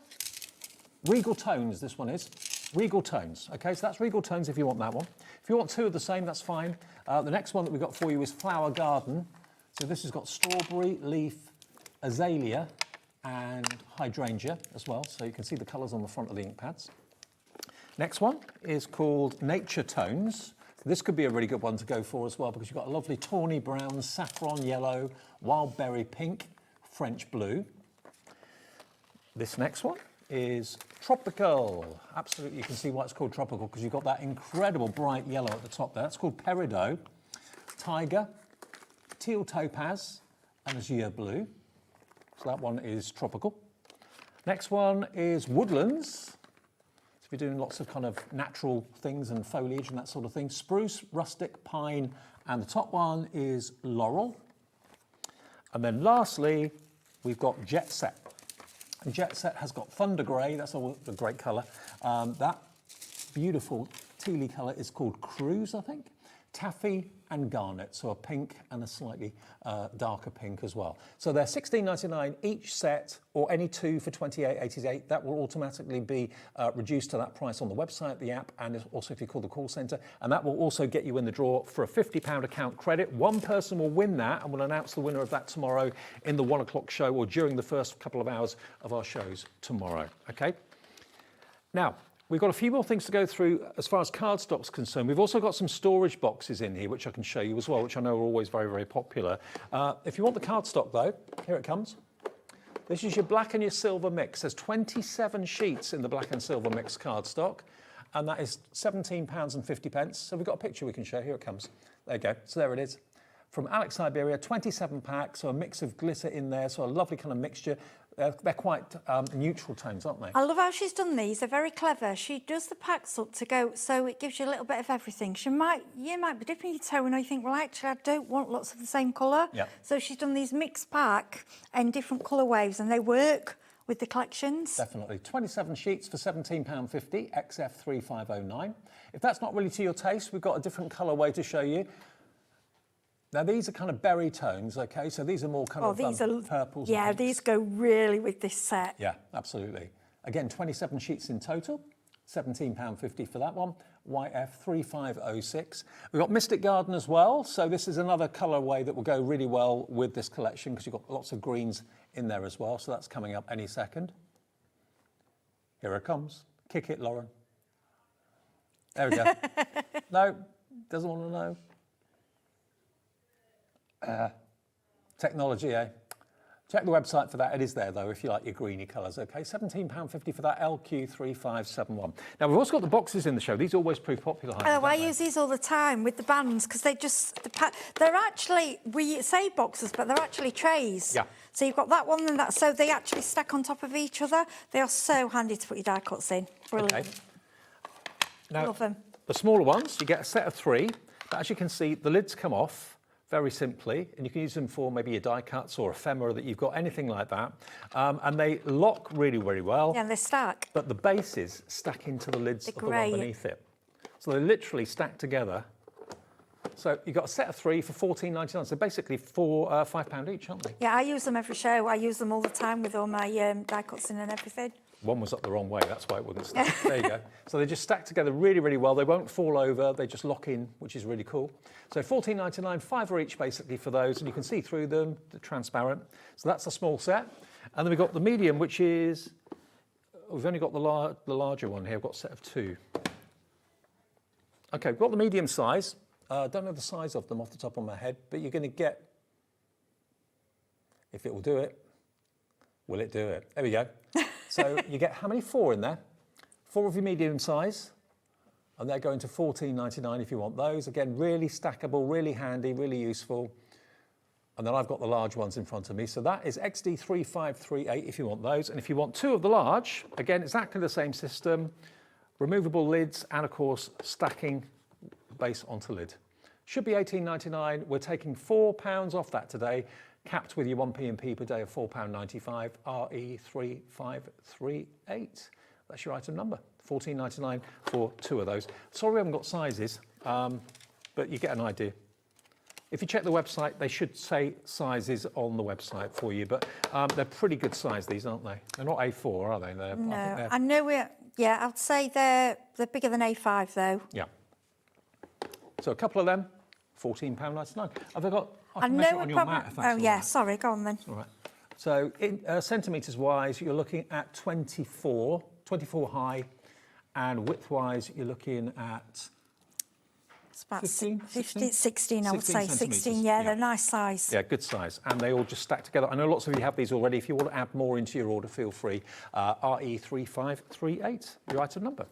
Regal Tones, this one is. Regal Tones, okay, so that's Regal Tones if you want that one. If you want 2 of the same, that's fine. The next one that we've got for you is Flower Garden. So this has got strawberry, leaf, azalea, and hydrangea as well. So you can see the colours on the front of the ink pads. Next one is called Nature Tones. This could be a really good one to go for as well, because you've got a lovely tawny brown, saffron yellow, wild berry pink, French blue. This next one is Tropical. Absolutely, you can see why it's called Tropical, because you've got that incredible bright yellow at the top there. That's called Peridot, Tiger, Teal Topaz, and Azure Blue. So that one is Tropical. Next one is Woodlands. So if you're doing lots of kind of natural things and foliage and that sort of thing. Spruce, Rustic, Pine, and the top one is Laurel. And then lastly, we've got Jet Set. And Jet Set has got Thunder Grey, that's a great colour. That beautiful tealy colour is called Cruise, I think. Taffy and Garnet, so a pink and a slightly darker pink as well. So they're $16.99 each set, or any 2 for $28.88. That will automatically be reduced to that price on the website, the app, and also if you call the call centre. And that will also get you in the draw for a £50 account credit. One person will win that, and we'll announce the winner of that tomorrow in the 1 o'clock show, or during the first couple of hours of our shows tomorrow, okay? Now, we've got a few more things to go through as far as cardstock's concerned. We've also got some storage boxes in here, which I can show you as well, which I know are always very, very popular. If you want the cardstock, though, here it comes. This is your black and your silver mix. There's 27 sheets in the black and silver mix cardstock, and that is £17.50. So we've got a picture we can show. Here it comes. There you go. So there it is. from Alex Syberia, 27 packs, so a mix of glitter in there, so a lovely kind of mixture. They're quite neutral tones, aren't they? I love how she's done these. They're very clever. She does the packs up to go, so it gives you a little bit of everything. You might be dipping your toe and you think, well, actually, I don't want lots of the same colour. Yeah. So she's done these mixed pack in different colour waves, and they work with the collections. Definitely. 27 sheets for £17.50, XF3509. If that's not really to your taste, we've got a different colourway to show you. Now, these are kind of berry tones, OK? So these are more kind of purples. Yeah, these go really with this set. Yeah, absolutely. Again, 27 sheets in total, £17.50 for that one, YF3506. We've got Mystic Garden as well, so this is another colourway that will go really well with this collection because you've got lots of greens in there as well, so that's coming up any second. Here it comes. Kick it, Lauren. There we go. No, doesn't want to know. Technology, eh? Check the website for that. It is there, though, if you like your greeny colours, OK? £17.50 for that LQ3571. Now, we've also got the boxes in the show. These always prove popular. Oh, I use these all the time with the bands because they're actually, we say boxes, but they're actually trays. Yeah. So you've got that one and that, so they actually stack on top of each other. They are so handy to put your die cuts in. Brilliant. Okay. Now, love them. The smaller ones, you get a set of 3. But as you can see, the lids come off very simply, and you can use them for maybe your die cuts or ephemera that you've got, anything like that. And they lock really, really well. Yeah, and they stack. But the bases stack into the lids of the one beneath it. So they literally stack together. So you've got a set of 3 for £14.99. So basically £5 each, aren't they? Yeah, I use them every show. I use them all the time with all my die cuts in and everything. One was up the wrong way, that's why it wouldn't stack. There you go. So they just stack together really, really well. They won't fall over, they just lock in, which is really cool. So £14.99, £5 each basically for those, and you can see through them, they're transparent. So that's a small set. And then we've got the medium, which is, we've only got the larger one here, we've got a set of 2. Okay, we've got the medium size. I don't know the size of them off the top of my head, but you're going to get, if it will do it, will it do it? There we go. So you get how many? 4 in there. 4 of your medium size, and they're going to £14.99 if you want those. Again, really stackable, really handy, really useful. And then I've got the large ones in front of me. So that is XD3538 if you want those. And if you want 2 of the large, again, exactly the same system. Removable lids and, of course, stacking base onto lid. Should be £18.99. We're taking £4 off that today, capped with your 1p&P per day of £4.95, RE3538. That's your item number, £14.99 for 2 of those. Sorry we haven't got sizes, but you get an idea. If you check the website, they should say sizes on the website for you, but they're pretty good size, these, aren't they? They're not A4, are they? No, I know I'd say they're bigger than A5, though. Yeah. So a couple of them, £14.99. Have I got... I can measure it on your mat, if that's all right. Sorry, go on then. All right. So in centimetres-wise, you're looking at 24 high, and width-wise, you're looking at... It's about 16, I would say. 16, yeah, they're a nice size. Yeah, good size. And they all just stack together. I know lots of you have these already. If you want to add more into your order, feel free. RE3538, your item number.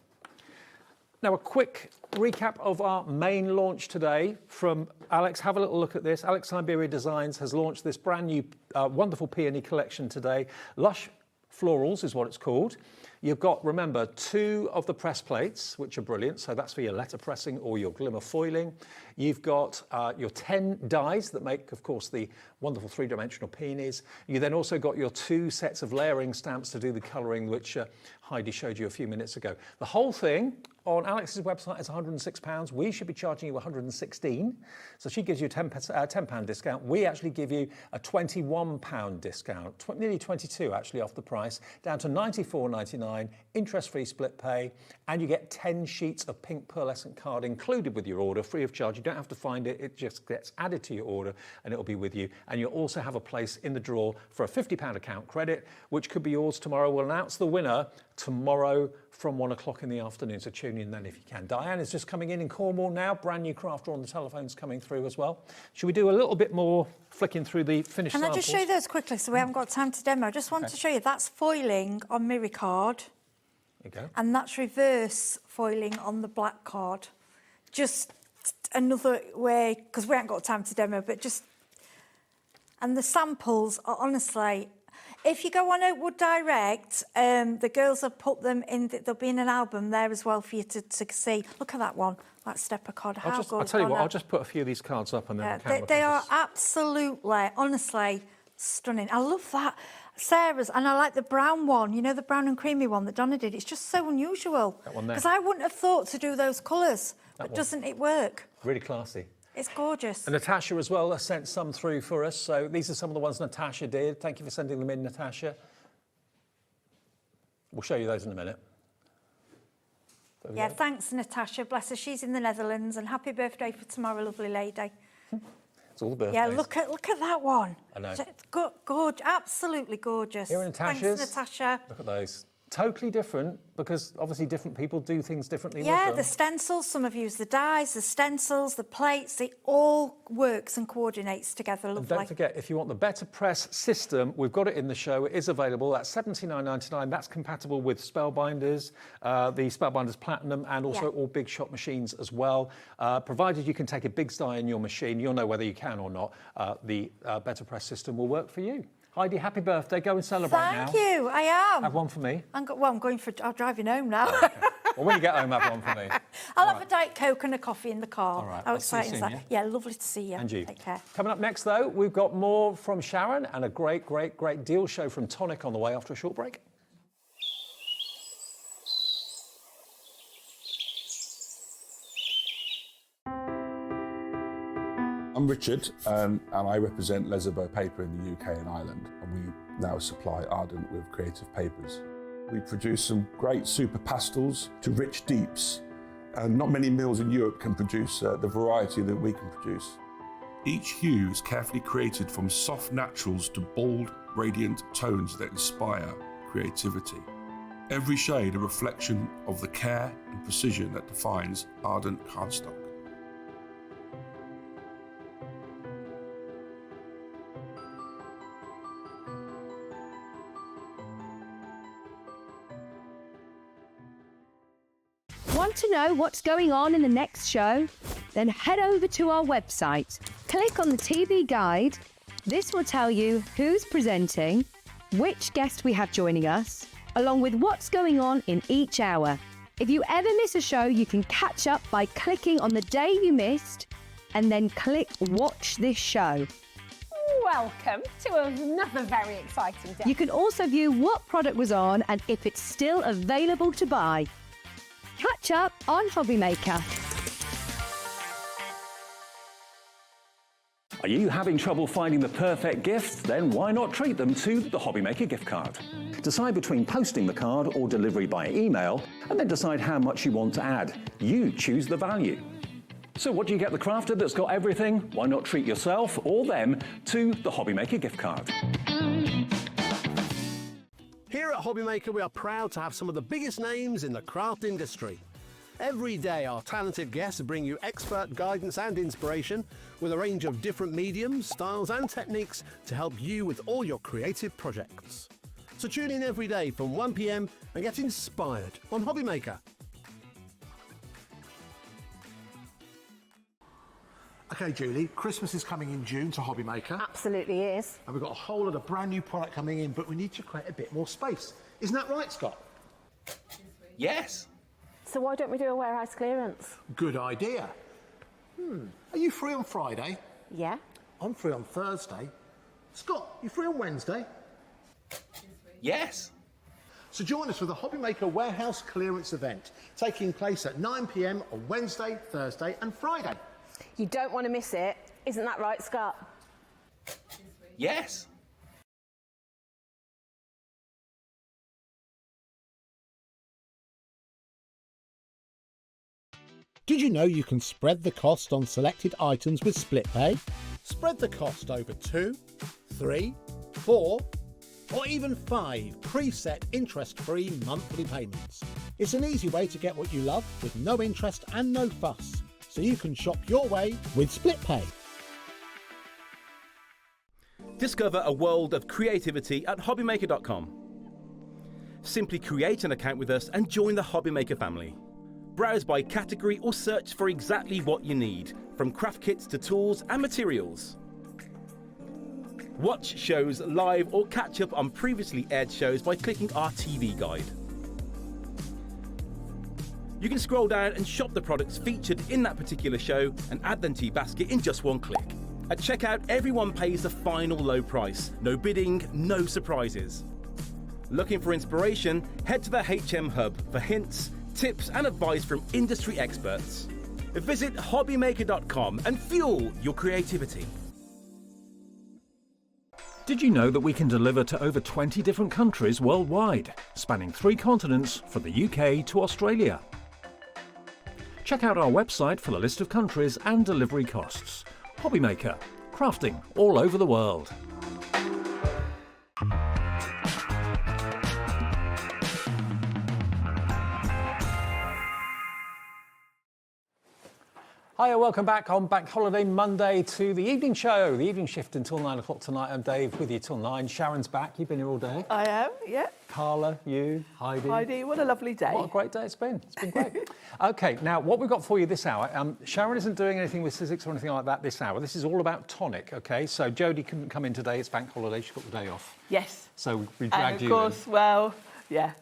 Now, a quick recap of our main launch today from Alex. Have a little look at this. Alex Syberia Designs has launched this brand new wonderful peony collection today. Lush Florals is what it's called. You've got, remember, 2 of the press plates, which are brilliant. So that's for your letter pressing or your glimmer foiling. You've got your 10 dies that make, of course, the wonderful 3-dimensional peonies. You then also got your 2 sets of layering stamps to do the colouring, which Heidi showed you a few minutes ago. The whole thing on Alex's website is £106. We should be charging you £116. So she gives you a £10 discount. We actually give you a £21 discount, nearly 22 actually off the price, down to £94.99, interest-free split pay, and you get 10 sheets of pink pearlescent card included with your order, free of charge. You don't have to find it, it just gets added to your order and it'll be with you. And you'll also have a place in the draw for a £50 account credit, which could be yours tomorrow. We'll announce the winner tomorrow from 1 o'clock in the afternoon, so tune in then if you can. Diane is just coming in Cornwall now, brand new craft drawer on the telephone's coming through as well. Should we do a little bit more flicking through the finished samples? Can I just show you those quickly so we haven't got time to demo? I just want to show you, that's foiling on mirror card. There you go. And that's reverse foiling on the black card. Just another way, because we haven't got time to demo, but just... And the samples are honestly... If you go on Oakwood Direct, the girls have put them in, there'll be in an album there as well for you to see. Look at that one, that stepper card. I'll tell you what, I'll just put a few of these cards up and then they are absolutely, honestly, stunning. I love that. Sarah's, and I like the brown one, you know, the brown and creamy one that Donna did. It's just so unusual. That one there. Because I wouldn't have thought to do those colours, but doesn't it work? Really classy. It's gorgeous. And Natasha as well has sent some through for us. So these are some of the ones Natasha did. Thank you for sending them in, Natasha. We'll show you those in a minute. Yeah, thanks, Natasha. Bless her. She's in the Netherlands. And happy birthday for tomorrow, lovely lady. It's all the birthdays. Yeah, look at that one. I know. Gorgeous, absolutely gorgeous. Here are Natasha's. Thanks, Natasha. Look at those. Totally different, because obviously different people do things differently Yeah, with them. the stencils, some have used the dies, the stencils, the plates, it all works and coordinates together lovely. And don't forget, if you want the Better Press system, we've got it in the show. It is available. That's $79.99. That's compatible with Spellbinders, the Spellbinders Platinum, and also all big shot machines as well. Provided you can take a big die in your machine, you'll know whether you can or not. The Better Press system will work for you. Heidi, happy birthday. Go and celebrate now. Thank you, I am. Have one for me. I'm going for, I'm driving home now. Oh, okay. Well, when you get home, have one for me. I'll have a Diet Coke and a coffee in the car. All right. How I'll see you exciting is soon, that? Yeah, lovely to see you. And you. Take care. Coming up next, though, we've got more from Sharon and a great deal show from Tonic on the way after a short break. I'm Richard, and I represent Lesabo Paper in the UK and Ireland, and we now supply Ardent with creative papers. We produce some great super pastels to rich deeps, and not many mills in Europe can produce the variety that we can produce. Each hue is carefully created from soft naturals to bold, radiant tones that inspire creativity. Every shade a reflection of the care and precision that defines Ardent cardstock. Want to know what's going on in the next show? Then head over to our website. Click on the TV guide. This will tell you who's presenting, which guest we have joining us, along with what's going on in each hour. If you ever miss a show, you can catch up by clicking on the day you missed and then click Watch This Show. Welcome to another very exciting day. You can also view what product was on and if it's still available to buy. Catch up on HobbyMaker. Are you having trouble finding the perfect gift? Then why not treat them to the HobbyMaker gift card? Decide between posting the card or delivery by email, and then decide how much you want to add. You choose the value. So what do you get the crafter that's got everything? Why not treat yourself or them to the HobbyMaker gift card? Here at HobbyMaker, we are proud to have some of the biggest names in the craft industry. Every day, our talented guests bring you expert guidance and inspiration with a range of different mediums, styles and techniques to help you with all your creative projects. So tune in every day from 1 p.m. and get inspired on HobbyMaker. Okay, Julie, Christmas is coming in June to HobbyMaker. Absolutely is. And we've got a whole lot of brand new product coming in, but we need to create a bit more space. Isn't that right, Scott? Yes. So why don't we do a warehouse clearance? Good idea. Are you free on Friday? Yeah. I'm free on Thursday. Scott, you free on Wednesday? Yes. So join us for the HobbyMaker Warehouse Clearance event, taking place at 9 p.m. on Wednesday, Thursday and Friday. You don't want to miss it. Isn't that right, Scott? Yes. Did you know you can spread the cost on selected items with split pay? Spread the cost over 2, 3, 4, or even 5 preset interest-free monthly payments. It's an easy way to get what you love with no interest and no fuss, so you can shop your way with split pay. Discover a world of creativity at hobbymaker.com. Simply create an account with us and join the HobbyMaker family. Browse by category or search for exactly what you need, from craft kits to tools and materials. Watch shows live or catch up on previously aired shows by clicking our TV guide. You can scroll down and shop the products featured in that particular show and add them to your basket in just one click. At checkout, everyone pays the final low price. No bidding, no surprises. Looking for inspiration? Head to the HM Hub for hints, tips and advice from industry experts. Visit hobbymaker.com and fuel your creativity. Did you know that we can deliver to over 20 different countries worldwide, spanning 3 continents from the UK to Australia? Check out our website for the list of countries and delivery costs. HobbyMaker, crafting all over the world. Hiya, welcome back on Bank Holiday Monday to the evening show, the evening shift until 9 o'clock tonight. I'm Dave with you till 9. Sharon's back. You've been here all day. I am, yeah. Carla, you, Heidi. Heidi, what a lovely day. What a great day it's been. It's been great. OK, now what we've got for you this hour, Sharon isn't doing anything with Sizzix or anything like that this hour. This is all about Tonic, OK? So Jodie couldn't come in today. It's Bank Holiday. She's got the day off. Yes. So we dragged you in. And of course, well, yeah.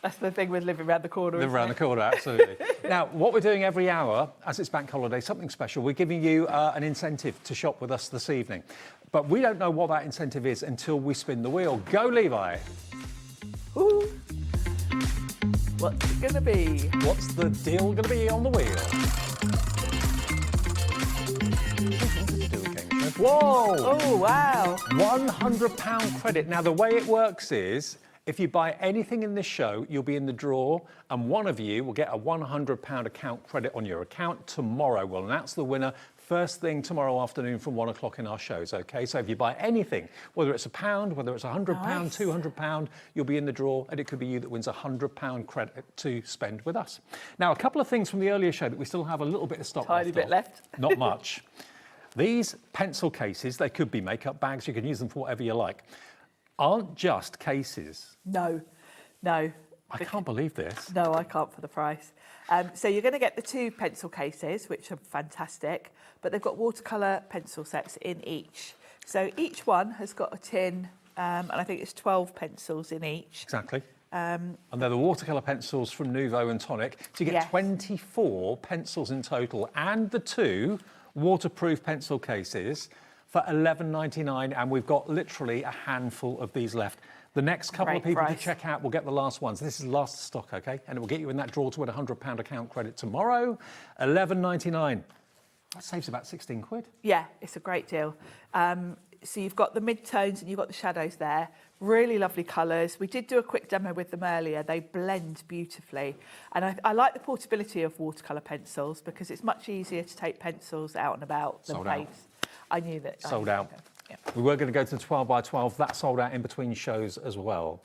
That's the thing with living around the corner. Live around the corner, absolutely. Now, what we're doing every hour, as it's Bank Holiday, something special. We're giving you an incentive to shop with us this evening. But we don't know what that incentive is until we spin the wheel. Go, Levi. Ooh. What's it going to be? What's the deal going to be on the wheel? Whoa! Oh, wow. £100 credit. Now, the way it works is, if you buy anything in this show, you'll be in the draw, and one of you will get a £100 account credit on your account tomorrow. We'll announce the winner first thing tomorrow afternoon from 1 o'clock in our shows, OK? So if you buy anything, whether it's £1, whether it's £100, Nice. £200, you'll be in the draw, and it could be you that wins a £100 credit to spend with us. Now, a couple of things from the earlier show that we still have a little bit of stock Tiny bit left. Not much. These pencil cases, they could be makeup bags. You can use them for whatever you like. Aren't just cases. No, no. I can't believe this. No, I can't for the price. So you're going to get the 2 pencil cases, which are fantastic, but they've got watercolour pencil sets in each. So each one has got a tin, and I think it's 12 pencils in each. Exactly. And they're the watercolour pencils from Nuvo and Tonic. So you get 24 pencils in total, and the 2 waterproof pencil cases for £11.99, and we've got literally a handful of these left. The next couple of people to check out will get the last ones. This is the last stock, OK? And it will get you in that draw to win a £100 account credit tomorrow, £11.99. That saves about 16 quid. Yeah, it's a great deal. So you've got the mid-tones and you've got the shadows there. Really lovely colours. We did do a quick demo with them earlier. They blend beautifully. And I like the portability of watercolour pencils because it's much easier to take pencils out and about than paints. I knew that. Sold out. Yeah. We were going to go to the 12 by 12. That sold out in between shows as well.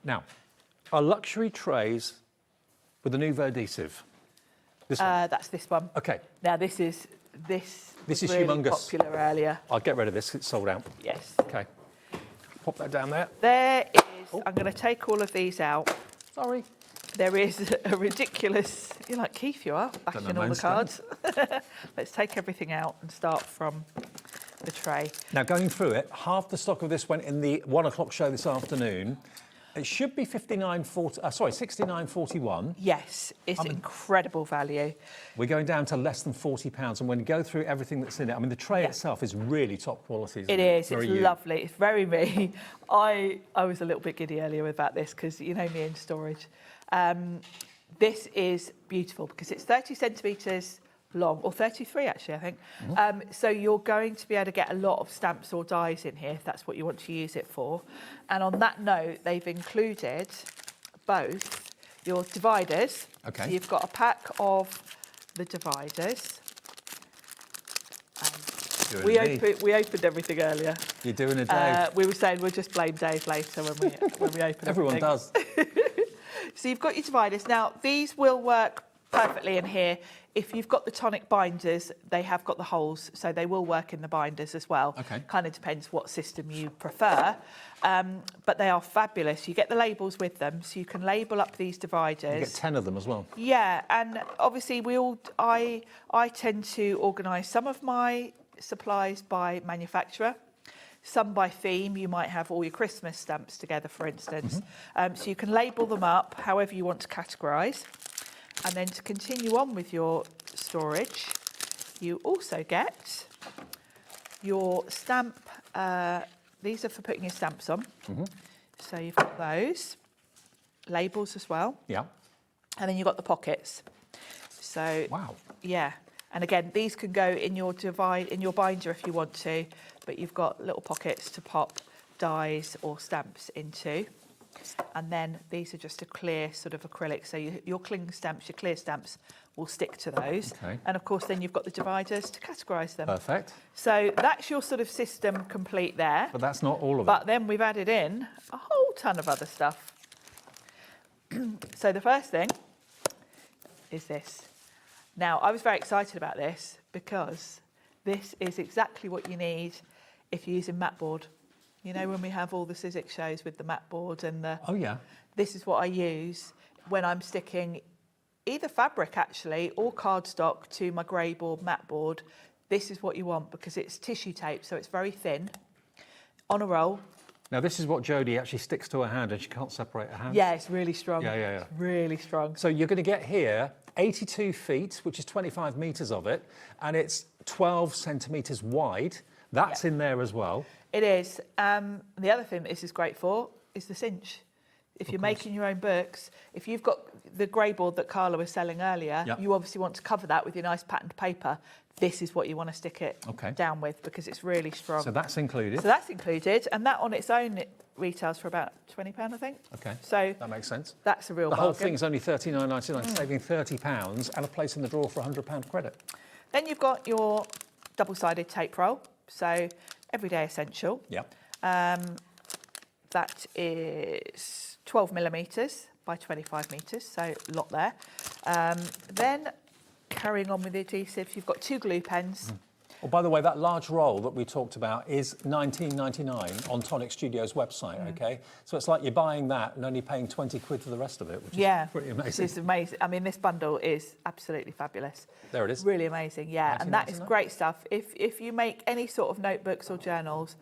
Now, our luxury trays with the Nuvo adhesive. This one. That's this one. OK. Now this is really humongous. Popular earlier. I'll get rid of this. It's sold out. Yes. OK. Pop that down there. There is. Oh. I'm going to take all of these out. Sorry. There is a ridiculous. You're like Keith. You are backing all the cards. Let's take everything out and start from the tray. Now, going through it, half the stock of this went in the 1 o'clock show this afternoon. It should be £69.41. Yes, it's incredible value. We're going down to less than £40, and when you go through everything that's in it, I mean, the tray itself is really top quality. It is. It's lovely. It's very me. I was a little bit giddy earlier about this because you know me in storage. This is beautiful because it's 30 centimetres long, or 33 actually, I think. So you're going to be able to get a lot of stamps or dies in here if that's what you want to use it for. And on that note, they've included both your dividers. Okay. So you've got a pack of the dividers. We opened everything earlier. You're doing a Dave. We were saying we'll just blame Dave later when we open Everyone does. So you've got your dividers. Now, these will work perfectly in here if you've got the Tonic binders, they have got the holes, so they will work in the binders as well. Okay. Kind of depends what system you prefer, but they are fabulous. You get the labels with them, so you can label up these dividers. You get 10 of them as well. Yeah, and obviously I tend to organise some of my supplies by manufacturer. Some by theme. You might have all your Christmas stamps together, for instance. So you can label them up however you want to categorise. And then to continue on with your storage, you also get your stamp. These are for putting your stamps on. So you've got those. Labels as well. Yeah. And then you've got the pockets. So, wow. Yeah. And again, these can go in your binder if you want to, but you've got little pockets to pop dies or stamps into. And then these are just a clear sort of acrylic. So your cling stamps, your clear stamps will stick to those. Okay. And of course, then you've got the dividers to categorise them. Perfect. So that's your sort of system complete there. But that's not all of it. But then we've added in a whole ton of other stuff. So the first thing is this. Now, I was very excited about this because this is exactly what you need if you're using mat board. You know, when we have all the Sizzix shows with the mat board and the... Oh, yeah. This is what I use when I'm sticking either fabric, actually, or cardstock to my grey board, mat board. This is what you want because it's tissue tape, so it's very thin, on a roll. Now, this is what Jodie actually sticks to her hand and she can't separate her hands. Yeah, it's really strong. Yeah. It's really strong. So you're going to get here 82 feet, which is 25 metres of it, and it's 12 centimetres wide. That's in there as well. It is. The other thing that this is great for is the cinch. If you're making your own books, if you've got the grey board that Carla was selling earlier, you obviously want to cover that with your nice patterned paper. This is what you want to stick it down with because it's really strong. So that's included. So that's included, and that on its own it retails for about £20, I think. Okay. So that makes sense. That's a real The bargain. whole thing's only $39.99, saving £30 and a place in the drawer for £100 credit. Then you've got your double-sided tape roll, so everyday essential. Yeah. That is 12 millimetres by 25 metres, so a lot there. Then carrying on with the adhesives, you've got 2 glue pens. Oh, by the way, that large roll that we talked about is $19.99 on Tonic Studios website, okay? So it's like you're buying that and only paying 20 quid for the rest of it, which is pretty amazing. This is amazing. I mean, this bundle is absolutely fabulous. There it is. Really amazing, yeah. And that is great stuff. If you make any sort of notebooks or journals,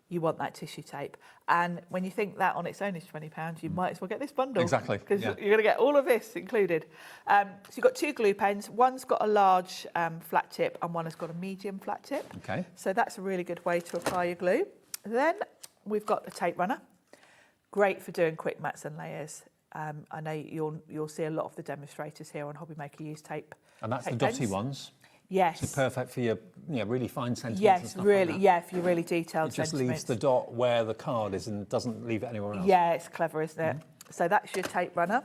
you want that tissue tape. And when you think that on its own is £20, you might as well get this bundle. Exactly. Because you're going to get all of this included. So you've got 2 glue pens. One's got a large flat tip and one has got a medium flat tip. Okay. So that's a really good way to apply your glue. Then we've got the tape runner. Great for doing quick mats and layers. I know you'll see a lot of the demonstrators here on HobbyMaker use tape. And that's the tape dotty pens. ones. Yes. It's perfect for your really fine sentiments and Yes, stuff really, like that. yeah, for your really detailed It just sentiments. leaves the dot where the card is and doesn't leave it anywhere else. Yeah, it's clever, isn't it? So that's your tape runner.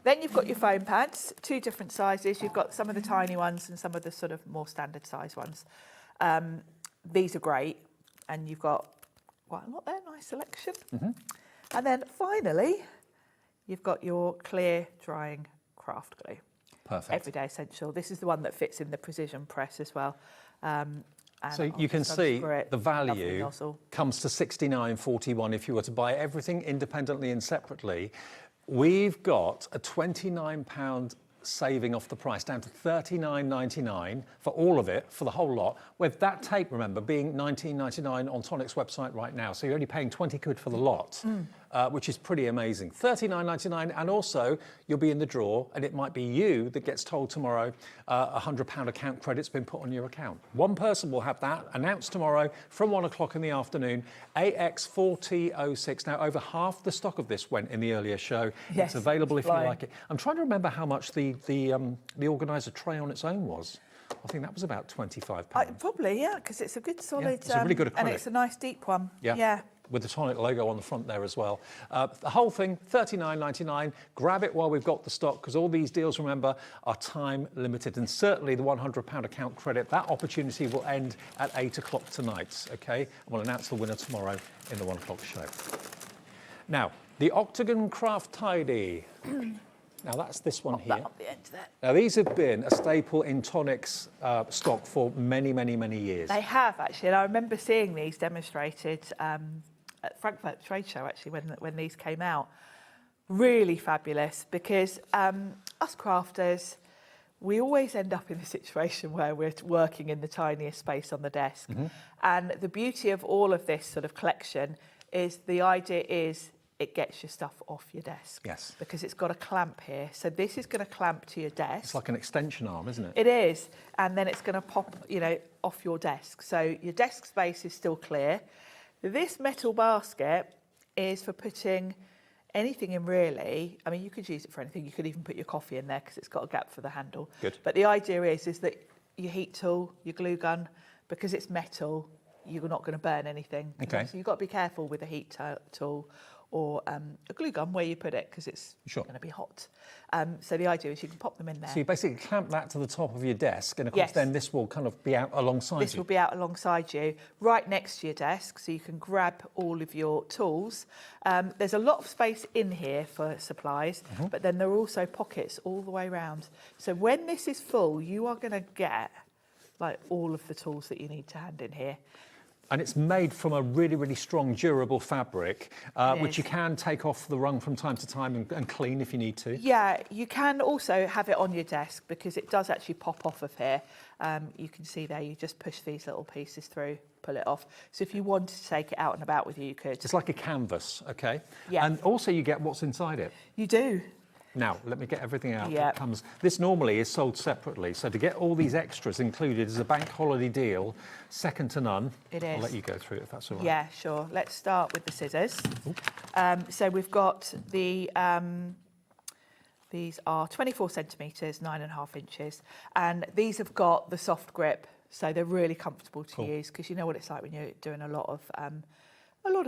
Then you've got your foam pads, 2 different sizes. You've got some of the tiny ones and some of the sort of more standard size ones. These are great, and you've got quite a lot there, nice selection. And then finally, you've got your clear drying craft glue. Perfect. Everyday essential. This is the one that fits in the precision press as well. So you can see the value comes to $69.41 if you were to buy everything independently and separately. We've got a £29 saving off the price down to $39.99 for all of it, for the whole lot, with that tape, remember, being $19.99 on Tonic's website right now. So you're only paying 20 quid for the lot, which is pretty amazing. $39.99, and also you'll be in the draw, and it might be you that gets told tomorrow a £100 account credit's been put on your account. One person will have that announced tomorrow from 1 o'clock in the afternoon, AX4T06. Now, over half the stock of this went in the earlier show. Yes, it's available if you flying. like it. I'm trying to remember how much the organiser tray on its own was. I think that was about £25. Probably, yeah, because it's a good solid... it's a really good and acrylic. it's a nice deep one. Yeah. With the Tonic logo on the front there as well. The whole thing, $39.99. Grab it while we've got the stock, because all these deals, remember, are time limited. And certainly the £100 account credit, that opportunity will end at 8 o'clock tonight, okay? And we'll announce the winner tomorrow in the 1 o'clock show. Now, the Octagon Craft Tidy. Now that's this one Pop here. that up the end there. Now these have been a staple in Tonic's stock for many, many, many years. They have actually, and I remember seeing these demonstrated at Frankfurt Trade Show actually when these came out. Really fabulous because us crafters, we always end up in a situation where we're working in the tiniest space on the desk. And the beauty of all of this sort of collection is the idea is it gets your stuff off your desk. Yes. Because it's got a clamp here. So this is going to clamp to your desk. It's like an extension arm, isn't it? It is. And then it's going to pop, off your desk. So your desk space is still clear. This metal basket is for putting anything in really. I mean, you could use it for anything. You could even put your coffee in there because it's got a gap for the handle. Good. But the idea is that your heat tool, your glue gun, because it's metal, you're not going to burn anything. Okay. So you've got to be careful with a heat tool or a glue gun where you put it because it's going to be hot. So the idea is you can pop them in there. So you basically clamp that to the top of your desk, and of course Yes. then this will kind of be out alongside This you. will be out alongside you, right next to your desk, so you can grab all of your tools. There's a lot of space in here for supplies, but then there are also pockets all the way around. So when this is full, you are going to get like all of the tools that you need to hand in here. And it's made from a really, really strong, durable fabric, which you can take off the rung from time to time and clean if you need to. Yeah, you can also have it on your desk because it does actually pop off of here. You can see there, you just push these little pieces through, pull it off. So if you wanted to take it out and about with you, you could. It's like a canvas, okay? Yeah. And also you get what's inside it. You do. Now, let me get everything out. Yeah. That comes. This normally is sold separately, so to get all these extras included is a bank holiday deal, second to none. It I'll is. let you go through it if that's all right. Yeah, sure. Let's start with the scissors. So we've got the, these are 24 centimetres, 9.5 inches, and these have got the soft grip, so they're really comfortable to use because you know what it's like when you're doing a lot of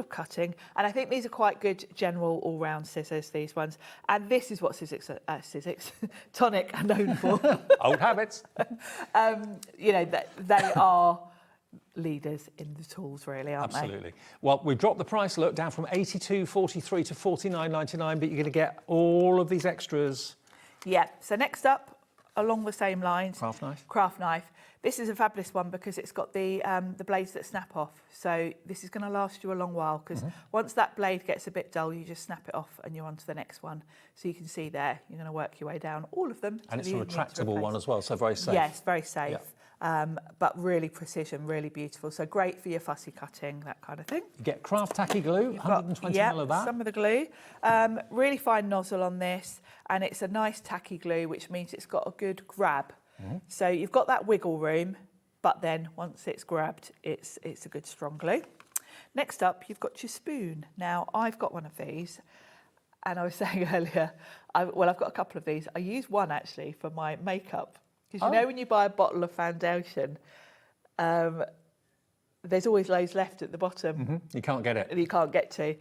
cutting. And I think these are quite good general all-round scissors, these ones. And this is what Tonic are known for. Old habits. They are leaders in the tools, really, aren't they? Absolutely. Well, we've dropped the price, look, down from $82.43 to $49.99, but you're going to get all of these extras. Yeah. So next up, along the same lines, Craft knife. Craft knife. This is a fabulous one because it's got the blades that snap off. So this is going to last you a long while because once that blade gets a bit dull, you just snap it off and you're on to the next one. So you can see there, you're going to work your way down all of them. And it's a retractable one as well, so very safe. Yes, very safe. Yeah. But really precision, really beautiful. So great for your fussy cutting, that kind of thing. You get craft tacky glue, 120 ml of that. Some of the glue. Really fine nozzle on this, and it's a nice tacky glue, which means it's got a good grab. So you've got that wiggle room, but then once it's grabbed, it's a good strong glue. Next up, you've got your spoon. Now, I've got one of these, and I was saying earlier, I've got a couple of these. I use one actually for my makeup. Because you know when you buy a bottle of foundation, there's always loads left at the bottom. You can't get it. You can't get to.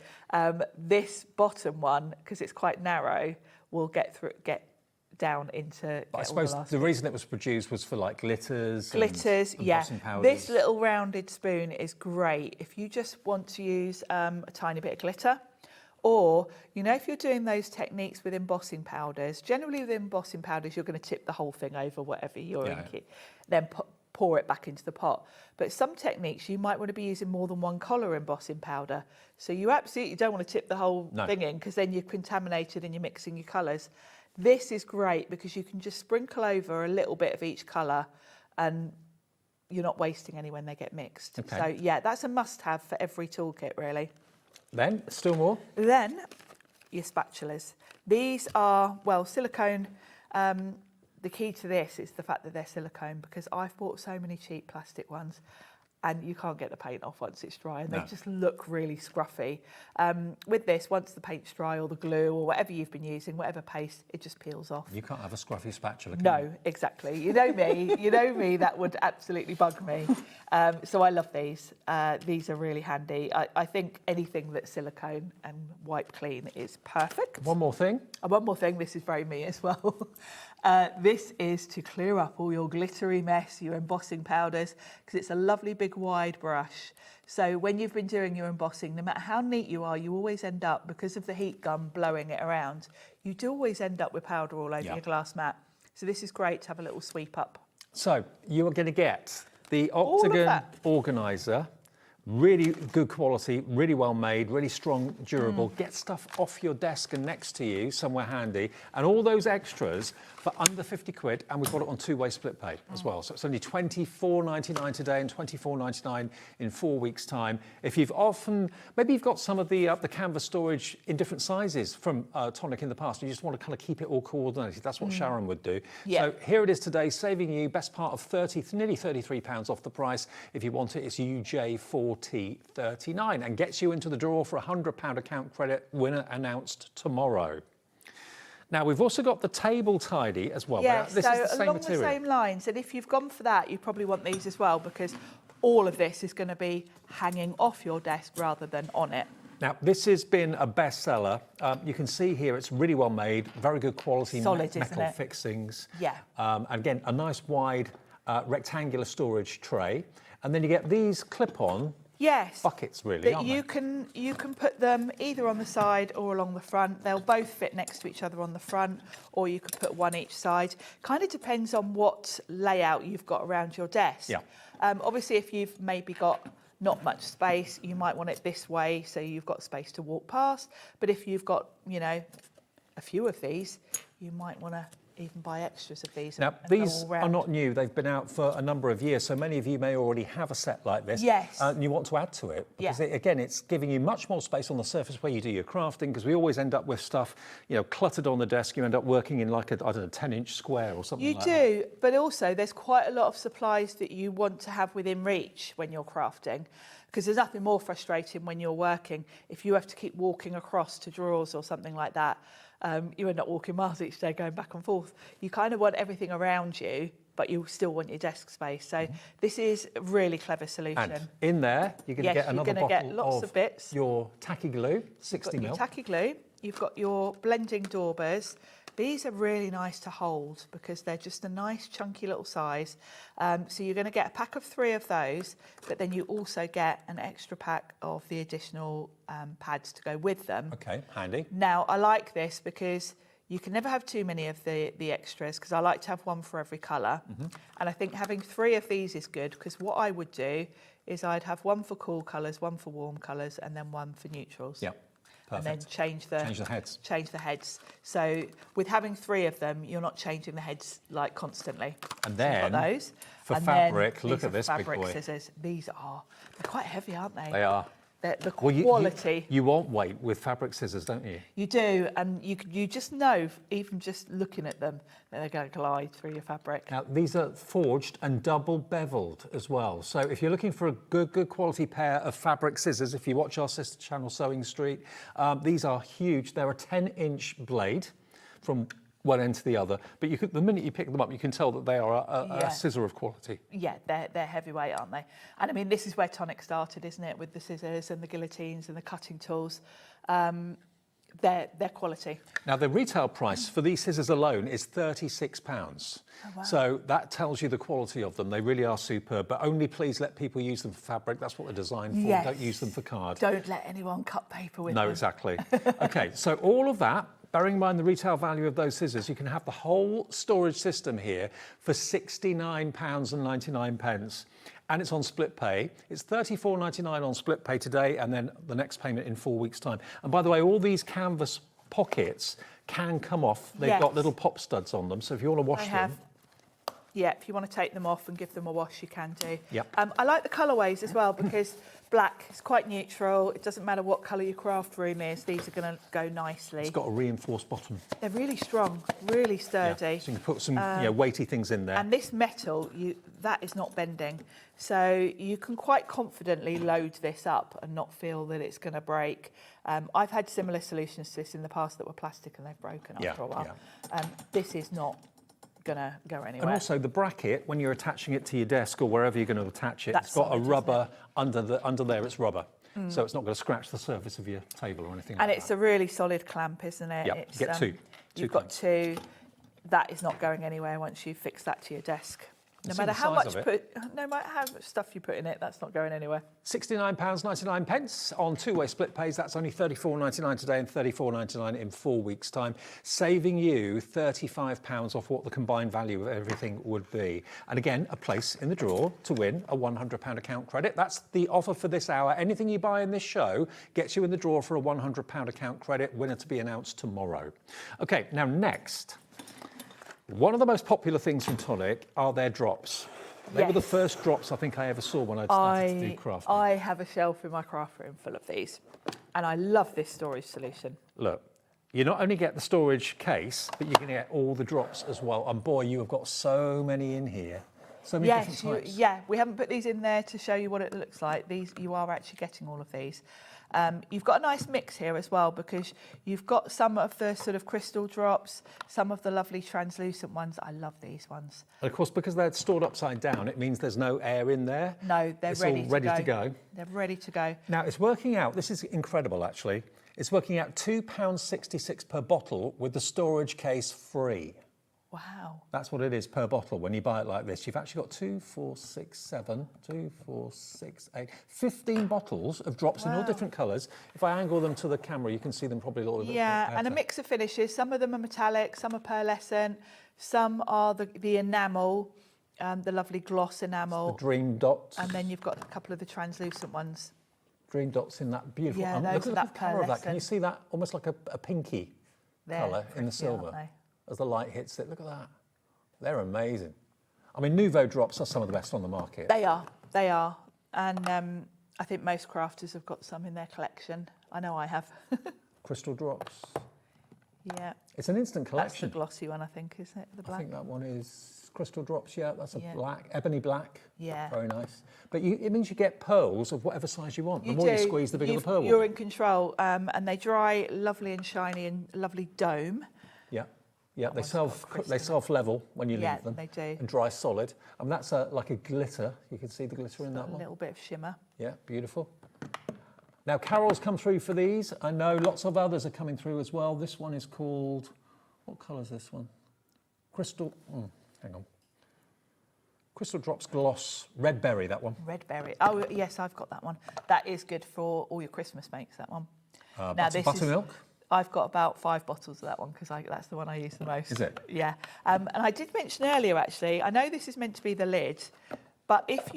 This bottom one, because it's quite narrow, will get down into. But I suppose the reason it was produced was for like glitters. Glitters, and yeah. embossing powders. This little rounded spoon is great if you just want to use a tiny bit of glitter. Or, if you're doing those techniques with embossing powders, generally with embossing powders, you're going to tip the whole thing over whatever you're inking, then pour it back into the pot. But some techniques, you might want to be using more than one colour embossing powder. So you absolutely don't want to tip the whole thing in because then you're contaminated and you're mixing your colours. This is great because you can just sprinkle over a little bit of each colour and you're not wasting any when they get mixed. Okay. So, yeah, that's a must-have for every toolkit, really. Then, still more? Then, your spatulas. These are, silicone. The key to this is the fact that they're silicone because I've bought so many cheap plastic ones and you can't get the paint off once it's dry and they just look really scruffy. With this, once the paint's dry or the glue or whatever you've been using, whatever paste, it just peels off. You can't have a scruffy spatula, can No, you? exactly. You know me, that would absolutely bug me. So I love these. These are really handy. I think anything that's silicone and wipe clean is perfect. One more thing. And one more thing, this is very me as well. This is to clear up all your glittery mess, your embossing powders, because it's a lovely big wide brush. So when you've been doing your embossing, no matter how neat you are, you always end up, because of the heat gun blowing it around, you do always end up with powder all over your glass mat. So this is great to have a little sweep up. So you are going to get the Octagon organiser. Really good quality, really well made, really strong, durable. Get stuff off your desk and next to you, somewhere handy. And all those extras for under 50 quid, and we've got it on two-way split pay as well. So it's only £24.99 today and £24.99 in 4 weeks' time. If you've maybe you've got some of the canvas storage in different sizes from Tonic in the past, you just want to kind of keep it all coordinated. That's what Sharon would do. Yeah. So here it is today, saving you best part of nearly £33 off the price. If you want it, it's UJ4039 and gets you into the draw for a £100 account credit, winner announced tomorrow. Now, we've also got the table tidy as well. Yes, this so is the same along material. the same lines, and if you've gone for that, you probably want these as well, because all of this is going to be hanging off your desk rather than on it. Now, this has been a bestseller. You can see here it's really well made, very good quality metal fixings. Yeah. And again, a nice wide rectangular storage tray. And then you get these clip-on buckets, really, that aren't you they? you can put them either on the side or along the front. They'll both fit next to each other on the front, or you could put one each side. Kind of depends on what layout you've got around your desk. Yeah. Obviously, if you've maybe got not much space, you might want it this way, so you've got space to walk past. But if you've got, you know, a few of these, you might want to even buy extras of these. Now, these are not new. They've been out for a number of years, so many of you may already have a set like this. Yes. And you want to add to it. Because, again, it's giving you much more space on the surface where you do your crafting, because we always end up with stuff, you know, cluttered on the desk. You end up working in like a, I don't know, 10-inch square or something like that. You do, but also there's quite a lot of supplies that you want to have within reach when you're crafting, because there's nothing more frustrating when you're working if you have to keep walking across to drawers or something like that. You end up walking miles each day going back and forth. You kind of want everything around you, but you still want your desk space. So this is a really clever solution. And in there, you're going to get another bottle lots of bits. Your tacky glue, 60 mil. Your tacky glue. You've got your blending daubers. These are really nice to hold because they're just a nice chunky little size. So you're going to get a pack of 3 of those, but then you also get an extra pack of the additional pads to go with them. Okay, handy. Now, I like this because you can never have too many of the extras, because I like to have one for every colour. And I think having 3 of these is good, because what I would do is I'd have one for cool colours, one for warm colours, and then one for neutrals. Yep. Perfect. And then change the heads. Change the heads. So with having 3 of them, you're not changing the heads like constantly. And So you've then got those. for And fabric, then look these at are this big fabric boy. scissors. They're quite heavy, aren't they? They are. The Well, quality. you want weight with fabric scissors, don't you? You do, and you just know, even just looking at them, that they're going to glide through your fabric. Now, these are forged and double beveled as well. So if you're looking for a good quality pair of fabric scissors, if you watch our sister channel, Sewing Street, these are huge. They're a 10-inch blade from one end to the other. But you could, the minute you pick them up, you can tell that they are a scissor of quality. Yeah, they're heavyweight, aren't they? And I mean, this is where Tonic started, isn't it? With the scissors and the guillotines and the cutting tools. They're quality. Now, the retail price for these scissors alone is £36. Oh, wow. So that tells you the quality of them. They really are superb, but only please let people use them for fabric. That's what they're designed for. Yes. Don't use them for card. Don't let anyone cut paper with them. No, exactly. Okay, so all of that, bearing in mind the retail value of those scissors, you can have the whole storage system here for £69.99. And it's on split pay. It's $34.99 on split pay today, and then the next payment in 4 weeks' time. And by the way, all these canvas pockets can come off. They've got little pop studs on them, so if you want to wash them... Yeah, if you want to take them off and give them a wash, you can do. Yep. I like the colourways as well, because black is quite neutral. It doesn't matter what colour your craft room is. These are going to go nicely. It's got a reinforced bottom. They're really strong, really sturdy. Yeah. So you can put some weighty things in there. And this metal, that is not bending. So you can quite confidently load this up and not feel that it's going to break. I've had similar solutions to this in the past that were plastic and they've broken after a while. This is not going to go anywhere. And also the bracket, when you're attaching it to your desk or wherever you're going to attach it, That's it's got solid, a rubber under there. It's rubber, so it's not going to scratch the surface of your table or anything. And like it's a really solid clamp, isn't it? Yep. It's, You get two. You've got 2. that is not going anywhere once you fix that to your desk. No See matter the how size much of it. no matter how much stuff you put in it, that's not going anywhere. £69.99 on two-way split pays. That's only £34.99 today and £34.99 in 4 weeks' time, saving you £35 off what the combined value of everything would be. And again, a place in the draw to win a £100 account credit. That's the offer for this hour. Anything you buy in this show gets you in the draw for a £100 account credit. Winner to be announced tomorrow. Okay, now next. One of the most popular things from Tonic are their drops. They were the first drops I think I ever saw when I started to do craft. I have a shelf in my craft room full of these, and I love this storage solution. Look, you not only get the storage case, but you're going to get all the drops as well. And boy, you have got so many in here. So many different types. Yeah, we haven't put these in there to show you what it looks like. You are actually getting all of these. You've got a nice mix here as well, because you've got some of the sort of crystal drops, some of the lovely translucent ones. I love these ones. And of course, because they're stored upside down, it means there's no air in there. No, they're ready to go. They're ready to go. Now, it's working out, this is incredible actually, it's working out £2.66 per bottle with the storage case free. Wow. That's what it is per bottle when you buy it like this. You've actually got 15 bottles of drops in all different colours. If I angle them to the camera, you can see them probably a little bit better. And a mix of finishes. Some of them are metallic, some are pearlescent, some are the enamel, the lovely gloss enamel. The dream dots. And then you've got a couple of the translucent ones. Dream dots in that beautiful... Yeah, look at that the colour of that. pearlescent. Can you see that? Almost like a pinky colour in the silver. As the light hits it, look at that. They're amazing. I mean, Nouveau drops are some of the best on the market. They are. And I think most crafters have got some in their collection. I know I have. Crystal drops. Yeah. It's an instant collection. That's the glossy one, I think, isn't it? The black. I think that one is crystal drops, yeah. That's a black, ebony black. Yeah. Very nice. But it means you get pearls of whatever size you want. The more you squeeze, the bigger the pearl will be. You're in control. And they dry lovely and shiny and lovely dome. Yeah. Yeah, they self-level when you leave them. They do. And dry solid. And that's like a glitter. You can see the glitter in that one. A little bit of shimmer. Yeah, beautiful. Now, Carol's come through for these. I know lots of others are coming through as well. This one is called, what colour is this one? Crystal, hang on. Crystal Drops Gloss, Red Berry, that one. Red Berry. Oh, yes, I've got that one. That is good for all your Christmas makes, that one. Buttermilk? I've got about 5 bottles of that one because that's the one I use the most. Is it? Yeah. And I did mention earlier, actually, I know this is meant to be the lid, but if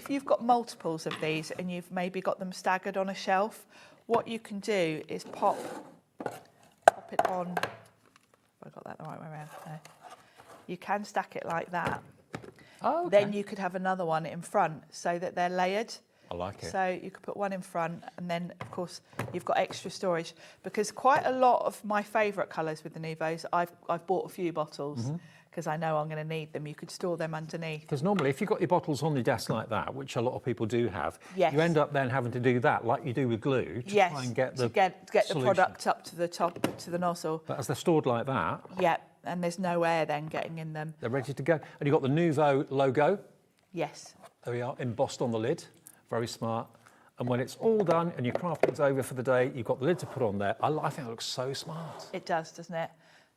you've got multiples of these and you've maybe got them staggered on a shelf, what you can do is pop it on. Have I got that the right way around? No. You can stack it like that. Oh, okay. Then you could have another one in front so that they're layered. I like it. So you could put one in front, and then, of course, you've got extra storage. Because quite a lot of my favourite colours with the Nouveaux, I've bought a few bottles because I know I'm going to need them. You could store them underneath. Because normally, if you've got your bottles on your desk like that, which a lot of people do have, yes. you end up then having to do that, like you do with glue, to try and get the get the product up to the top, to the nozzle. But as they're stored like that... Yeah, and there's no air then getting in them. They're ready to go. And you've got the Nouveau logo. Yes. There we are, embossed on the lid. Very smart. And when it's all done and your crafting's over for the day, you've got the lid to put on there. I think it looks so smart. It does, doesn't it?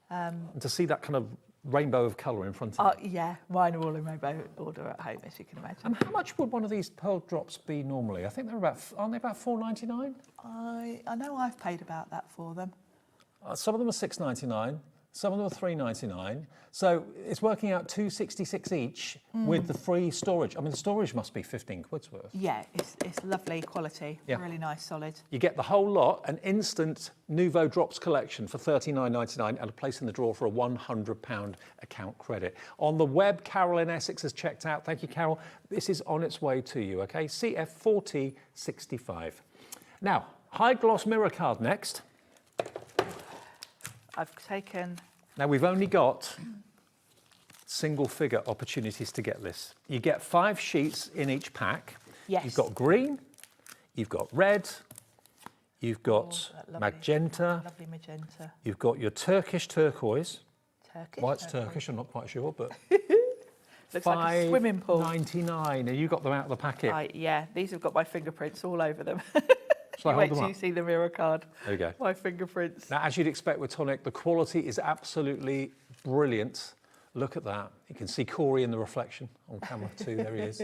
And to see that kind of rainbow of colour in front of you. Yeah, mine are all in rainbow order at home, as you can imagine. And how much would one of these pearl drops be normally? I think they're aren't they about $4.99? I know I've paid about that for them. Some of them are $6.99. Some of them are $3.99. So it's working out $2.66 each with the free storage. I mean, the storage must be 15 quid's worth. Yeah, it's lovely quality, really nice, solid. You get the whole lot, an instant Nouveau Drops collection for $39.99 and a place in the draw for a £100 account credit. On the web, Carol in Essex has checked out. Thank you, Carol. This is on its way to you, OK? CF4065. Now, high gloss mirror card next. I've taken... Now, we've only got single figure opportunities to get this. You get 5 sheets in each pack. Yes. You've got green, you've got red, you've got magenta. Lovely magenta. You've got your Turkish turquoise. Turkish? Why it's Turkish, I'm not quite sure, but... Looks like a swimming pool. $5.99, and you got them out of the packet. Yeah, these have got my fingerprints all over them. Shall I hold Wait them till up? you see the mirror card. There you go. My fingerprints. Now, as you'd expect with Tonic, the quality is absolutely brilliant. Look at that. You can see Corey in the reflection on camera too. There he is.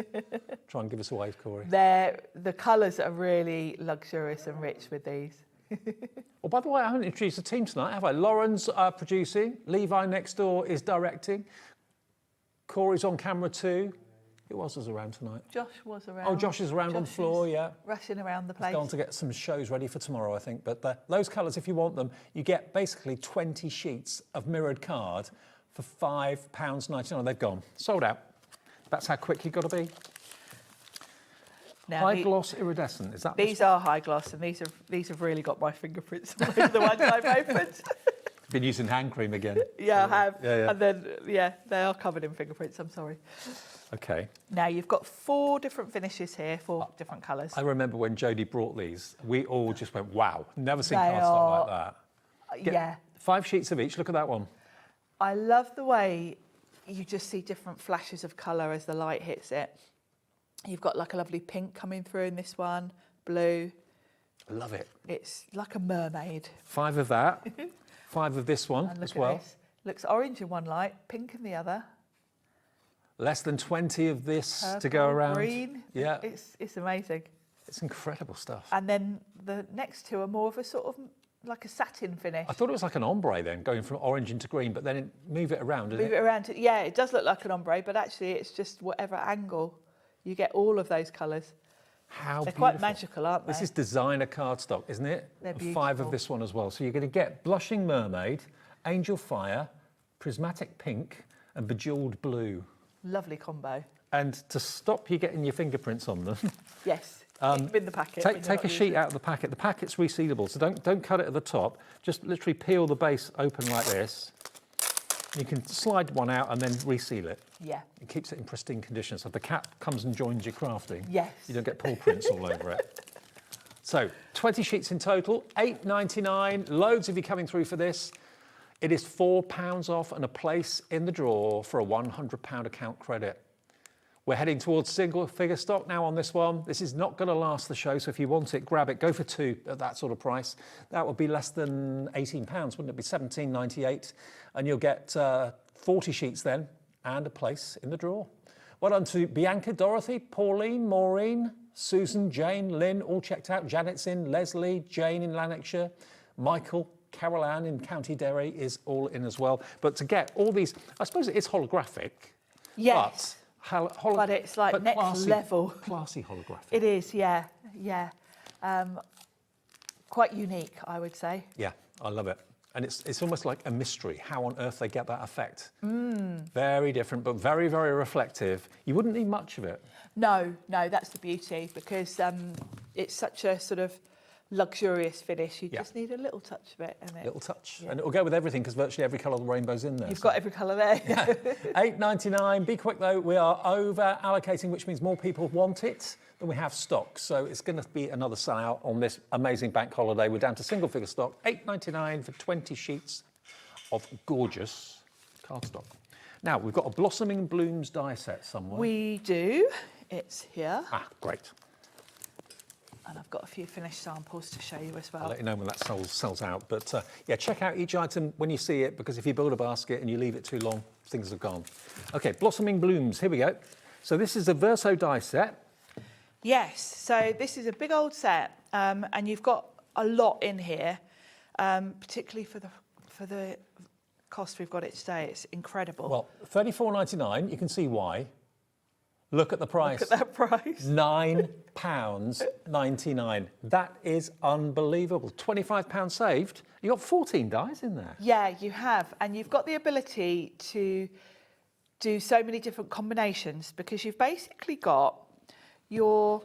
Try and give us a wave, Corey. The colours are really luxurious and rich with these. Well, by the way, I haven't introduced the team tonight, have I? Lauren's producing. Levi next door is directing. Corey's on camera too. Who else was around tonight? Josh was around. Oh, Josh is around on the floor, yeah. Rushing around the place. He's gone to get some shows ready for tomorrow, I think. But those colours, if you want them, you get basically 20 sheets of mirrored card for £5.99. They've gone. Sold out. That's how quick you've got to be. Now, high gloss iridescent, is that these are high gloss, and these have really got my fingerprints on the ones I've opened. Been using hand cream again. Yeah, I have. Yeah. And then, yeah, they are covered in fingerprints, I'm sorry. Okay. Now, you've got 4 different finishes here, 4 different colours. I remember when Jodie brought these, we all just went, wow, never seen cardstock like that. Yeah. 5 sheets of each, look at that one. I love the way you just see different flashes of colour as the light hits it. You've got like a lovely pink coming through in this one, blue. I love it. It's like a mermaid. 5 of that, 5 of this one And look as at well. this. Looks orange in one light, pink in the other. Less than 20 of this Purple, to go around. green. Yeah. It's amazing. It's incredible stuff. And then the next 2 are more of a sort of like a satin finish. I thought it was like an ombre then, going from orange into green, but then move it around, didn't Move it around. Yeah, it does look like an ombre, but actually it's just whatever angle. You get all of those colours. How They're beautiful. quite magical, aren't they? This is designer cardstock, isn't it? They're And 5 of beautiful. this one as well. So you're going to get Blushing Mermaid, Angel Fire, Prismatic Pink, and Bejeweled Blue. Lovely combo. And to stop you getting your fingerprints on them, Yes. Keep them in the packet. when you're take not a sheet using out of the packet. The packet's resealable, so don't cut it at the top. Just literally peel the base open like this. You can slide one out and then reseal it. Yeah. It keeps it in pristine condition. So if the cat comes and joins your crafting, Yes. you don't get paw prints all over it. So 20 sheets in total, £8.99. Loads of you coming through for this. It is £4 off and a place in the draw for a £100 account credit. We're heading towards single figure stock now on this one. This is not going to last the show, so if you want it, grab it. Go for 2 at that sort of price. That would be less than £18, wouldn't it be? £17.98. And you'll get 40 sheets then and a place in the draw. Well done to Bianca, Dorothy, Pauline, Maureen, Susan, Jane, Lynn, all checked out. Janet's in, Leslie, Jane in Lanarkshire, Michael, Carol Ann in County Derry is all in as well. But to get all these, I suppose it is holographic. Yes. But it's like next classy, level. Classy holographic. It is, yeah. Quite unique, I would say. Yeah, I love it. And it's almost like a mystery, how on earth they get that effect. Mm. Very different, but very, very reflective. You wouldn't need much of it. No, that's the beauty, because it's such a sort of luxurious finish. You just need a little touch of it. Little touch. Yeah. And it'll go with everything, because virtually every colour of the rainbow's in there. You've got every colour there. £8.99. Be quick, though. We are over allocating, which means more people want it than we have stock. So it's going to be another sellout on this amazing bank holiday. We're down to single figure stock. £8.99 for 20 sheets of gorgeous cardstock. Now, we've got a Blossoming Blooms die set somewhere. We do. It's here. Ah, great. And I've got a few finished samples to show you as well. I'll let you know when that sells out. But yeah, check out each item when you see it, because if you build a basket and you leave it too long, things have gone. Okay, Blossoming Blooms, here we go. So this is a Verso die set. Yes, so this is a big old set, and you've got a lot in here, particularly for the cost we've got it today. It's incredible. Well, £34.99, you can see why. Look at the price. Look at that price. £9.99. That is unbelievable. £25 saved. You got 14 dies in there. Yeah, you have, and you've got the ability to do so many different combinations, because you've basically got your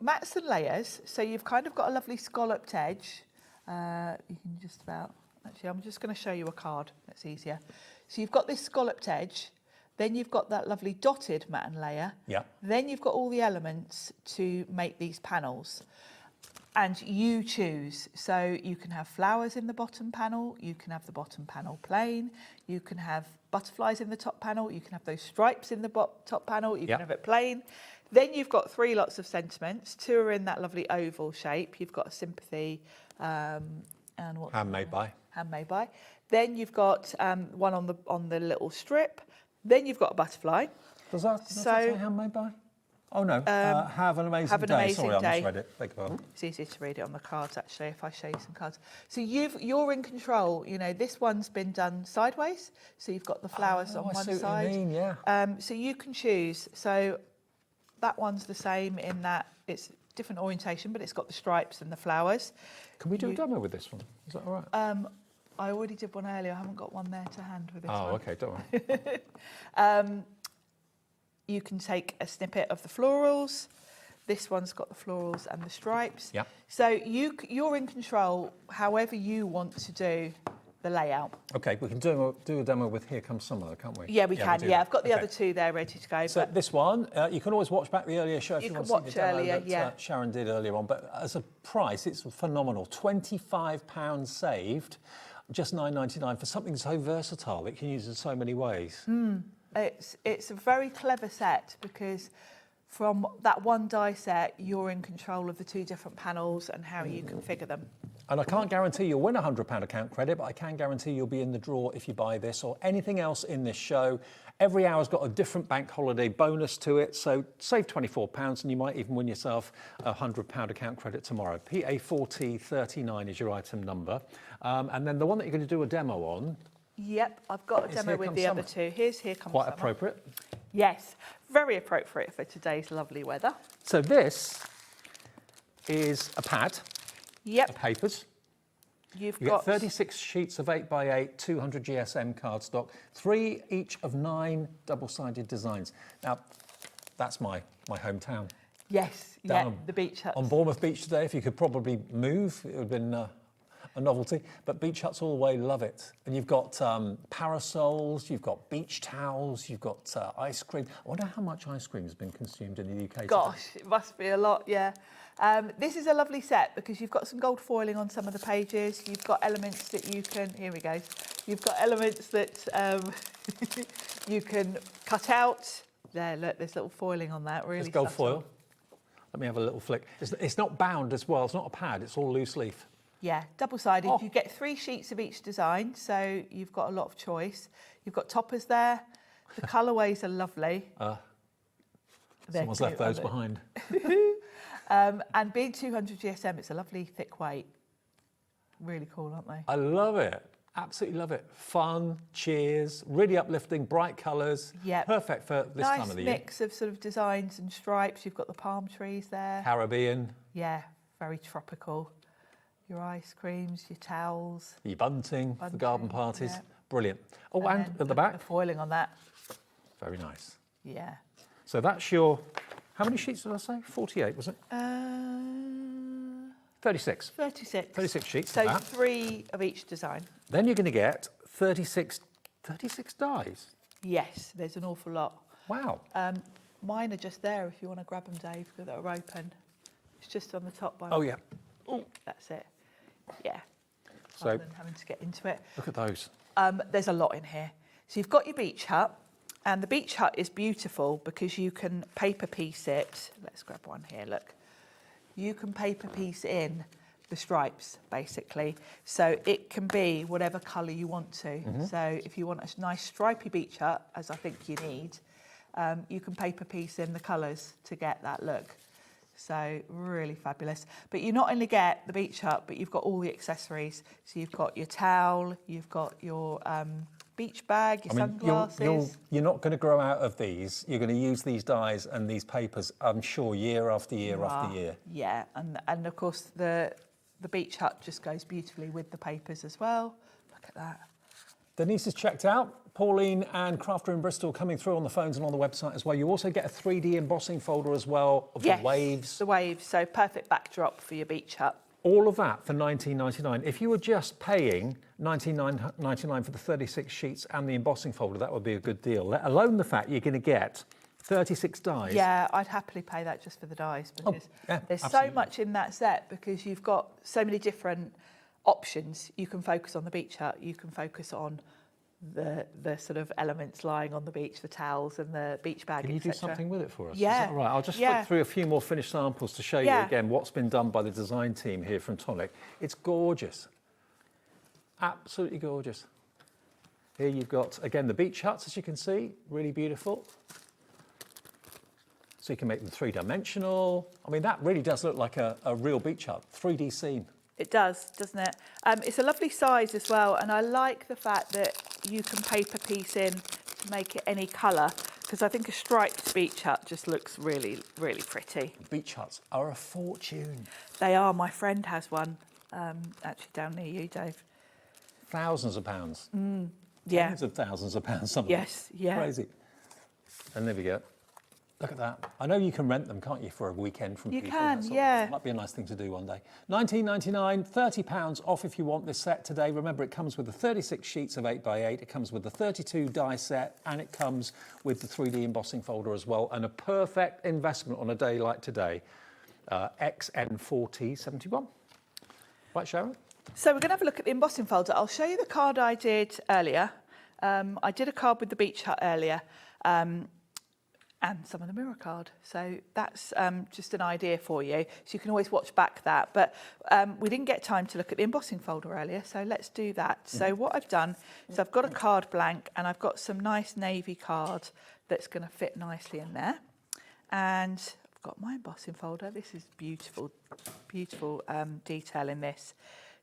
mats and layers. So you've kind of got a lovely scalloped edge. You can just about, actually, I'm just going to show you a card. That's easier. So you've got this scalloped edge. Then you've got that lovely dotted mat and layer. Yeah. Then you've got all the elements to make these panels. And you choose. So you can have flowers in the bottom panel, you can have the bottom panel plain, you can have butterflies in the top panel, you can have those stripes in the top panel, you can have it plain. Then you've got 3 lots of sentiments. 2 are in that lovely oval shape. You've got a sympathy and what? Handmade by. Handmade by. Then you've got one on the little strip. Then you've got a butterfly. Does that say handmade by? Oh no, have an amazing day. Sorry, I misread it. Beg your pardon. It's easier to read it on the cards, actually, if I show you some cards. So you're in control. You know, this one's been done sideways, so you've got the flowers on one I see side. What you mean, yeah. So you can choose. So that one's the same in that it's different orientation, but it's got the stripes and the flowers. Can we do a demo with this one? Is that all right? I already did one earlier. I haven't got one there to hand with this one. Oh, okay, don't worry. You can take a snippet of the florals. This one's got the florals and the stripes. Yeah. So you're in control however you want to do the layout. Okay, we can do a demo with Here Comes Summer, can't we? Yeah, we can. We'll Yeah, I've got the other 2 there ready to go. So this one, you can always watch back the earlier show if you want to see the demo earlier, that Sharon did earlier on. But as a price, it's phenomenal. £25 saved, just $9.99 for something so versatile. It can use in so many ways. It's a very clever set because from that one die set, you're in control of the 2 different panels and how you configure them. And I can't guarantee you'll win a £100 account credit, but I can guarantee you'll be in the draw if you buy this or anything else in this show. Every hour's got a different bank holiday bonus to it, so save £24 and you might even win yourself a £100 account credit tomorrow. PA4039 is your item number. And then the one that you're going to do a demo on. Yep, I've got a demo with the other 2. Here Comes Quite Summer. appropriate. Yes, very appropriate for today's lovely weather. So this is a pad of papers. You got 36 sheets of 8x8, 200 GSM cardstock, 3 each of 9 double-sided designs. Now, that's my hometown. Yes, Down the beach huts. On Bournemouth Beach today, if you could probably move, it would have been a novelty. But beach huts all the way love it. And you've got parasols, you've got beach towels, you've got ice cream. I wonder how much ice cream has been consumed in the UK Gosh, it must be a lot, yeah. This is a lovely set because you've got some gold foiling on some of the pages. You've got elements that you can, here we go. You've got elements that you can cut out. There, look, there's little foiling on that, really. It's gold subtle. foil. Let me have a little flick. It's not bound as well, it's not a pad, it's all loose leaf. Yeah, double-sided. You get 3 sheets of each design, so you've got a lot of choice. You've got toppers there. The colourways are lovely. Someone's left those behind. And being 200 GSM, it's a lovely thick weight. Really cool, aren't they? I love it. Absolutely love it. Fun, cheers, really uplifting, bright colours. Yep. Perfect for this time of the year. Nice mix of sort of designs and stripes. You've got the palm trees there. Caribbean. Yeah, very tropical. Your ice creams, your towels. Your bunting for garden parties. Yeah. Brilliant. Oh, and at the back. The foiling on that. Very nice. Yeah. So that's your, how many sheets did I say? 48, was it? 36. 36. 36 sheets. So of that. 3 of each design. Then you're going to get 36 dies. Yes, there's an awful lot. Wow. Mine are just there if you want to grab them, Dave, because they're open. It's just on the top one. Oh, yeah. Oh, that's it. Yeah. So, rather than having to get into it. look at those. There's a lot in here. So you've got your beach hut, and the beach hut is beautiful because you can paper piece it. Let's grab one here, look. You can paper piece in the stripes, basically. So it can be whatever colour you want to. So if you want a nice stripy beach hut, as I think you need, you can paper piece in the colours to get that look. So really fabulous. But you not only get the beach hut, but you've got all the accessories. So you've got your towel, you've got your beach bag, your sunglasses. You're not going to grow out of these. You're going to use these dies and these papers, I'm sure, year after year after year. Yeah, and of course the beach hut just goes beautifully with the papers as well. Look at that. Denise is checked out. Pauline and Crafter in Bristol coming through on the phones and on the website as well. You also get a 3D embossing folder as well of the waves. The waves, so perfect backdrop for your beach hut. All of that for $19.99. If you were just paying $19.99 for the 36 sheets and the embossing folder, that would be a good deal, let alone the fact you're going to get 36 dies? Yeah, I'd happily pay that just for the dies because there's absolutely. so much in that set because you've got so many different options. You can focus on the beach hut, you can focus on the sort of elements lying on the beach, the towels and the beach bag, Can you do etc. something with it for us? Yeah. Is that all right? I'll just flick through a few more finished samples to show you again what's been done by the design team here from Tonic. It's gorgeous. Absolutely gorgeous. Here you've got, again, the beach huts, as you can see, really beautiful. So you can make them three-dimensional. I mean, that really does look like a real beach hut, 3D scene. It does, doesn't it? It's a lovely size as well, and I like the fact that you can paper piece in to make it any colour, because I think a striped beach hut just looks really, really pretty. Beach huts are a fortune. They are. My friend has one, actually down near you, Dave. Thousands of pounds. Yeah. Tens of thousands of pounds, something. Yes, yeah. Crazy. And there we go. Look at that. I know you can rent them, can't you, for a weekend from people? You can, That sort of yeah. thing. Might be a nice thing to do one day. £19.99, £30 off if you want this set today. Remember, it comes with the 36 sheets of 8x8, it comes with the 32 die set, and it comes with the 3D embossing folder as well, and a perfect investment on a day like today. XN4T71. Right, Sharon? So we're going to have a look at the embossing folder. I'll show you the card I did earlier. I did a card with the beach hut earlier. And some of the mirror card. So that's just an idea for you. So you can always watch back that. But we didn't get time to look at the embossing folder earlier, so let's do that. So what I've done is I've got a card blank and I've got some nice navy card that's going to fit nicely in there. And I've got my embossing folder. This is beautiful, beautiful detail in this.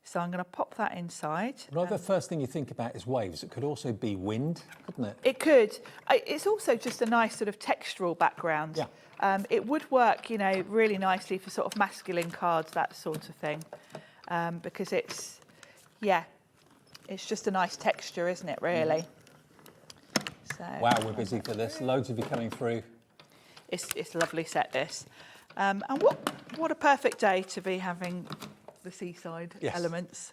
So I'm going to pop that inside. Well, the first thing you think about is waves. It could also be wind, couldn't it? It could. It's also just a nice sort of textural background. Yeah. It would work, you know, really nicely for sort of masculine cards, that sort of thing, because it's just a nice texture, isn't it, really? So, wow, we're busy for this. Loads of you coming through. It's a lovely set, this. And what a perfect day to be having the seaside elements.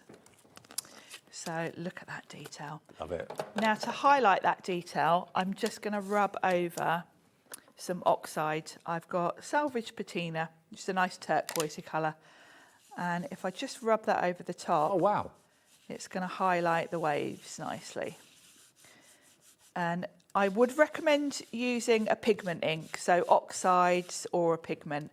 So look at that detail. Love it. Now to highlight that detail, I'm just going to rub over some oxide. I've got salvage patina, just a nice turquoisey colour. And if I just rub that over the top, oh wow, it's going to highlight the waves nicely. And I would recommend using a pigment ink, so oxides or a pigment,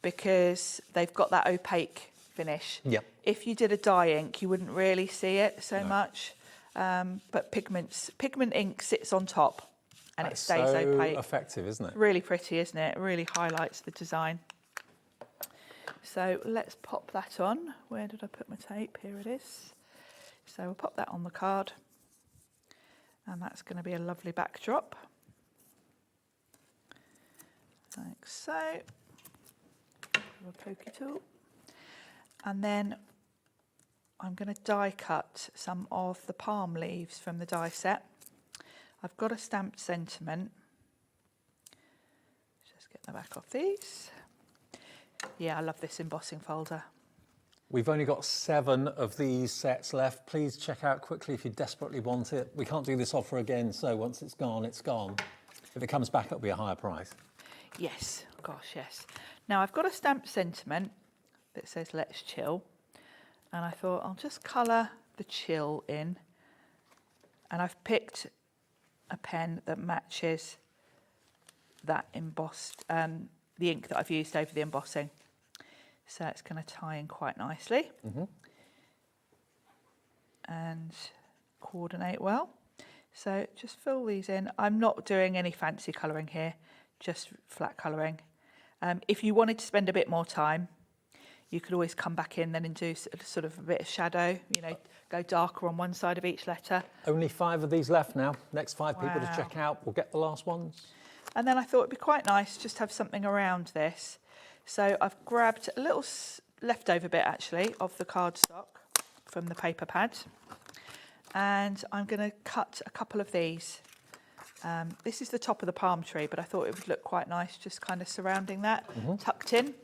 because they've got that opaque finish. Yep. If you did a dye ink, you wouldn't really see it so much. But pigment ink sits on top and it stays opaque. Effective, isn't it? Really pretty, isn't it? It really highlights the design. So let's pop that on. Where did I put my tape? Here it is. So we'll pop that on the card. And that's going to be a lovely backdrop. Like so. A pokey tool. And then I'm going to die cut some of the palm leaves from the die set. I've got a stamped sentiment. Just get the back off these. Yeah, I love this embossing folder. We've only got 7 of these sets left. Please check out quickly if you desperately want it. We can't do this offer again, so once it's gone, it's gone. If it comes back, it'll be a higher price. Yes, gosh, yes. Now I've got a stamped sentiment that says let's chill, and I thought I'll just colour the chill in, and I've picked a pen that matches that embossed, the ink that I've used over the embossing, so it's going to tie in quite nicely and coordinate well. So just fill these in. I'm not doing any fancy colouring here, just flat colouring. If you wanted to spend a bit more time, you could always come back in then and do sort of a bit of shadow, you know, go darker on one side of each letter. Only 5 of these left now. Next 5 people to check out. We'll get the last ones. And then I thought it'd be quite nice just to have something around this. So I've grabbed a little leftover bit actually of the cardstock from the paper pad. And I'm going to cut a couple of these. This is the top of the palm tree, but I thought it would look quite nice just kind of surrounding that, tucked in.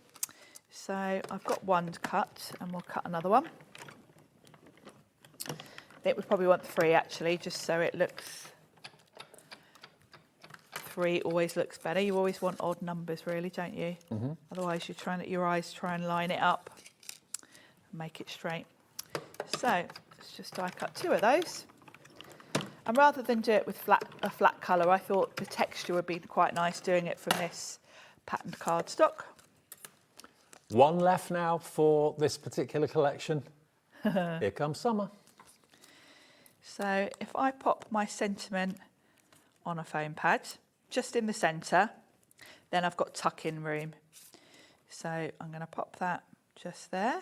So I've got one cut and we'll cut another one. I think we probably want 3 actually, just so it looks 3 always looks better. You always want odd numbers, really, don't you? Otherwise, you're trying your eyes try and line it up and make it straight. So let's just die cut 2 of those. And rather than do it with a flat colour, I thought the texture would be quite nice doing it from this patterned cardstock. One left now for this particular collection. Here comes summer. So if I pop my sentiment on a foam pad, just in the centre, then I've got tuck-in room. So I'm going to pop that just there.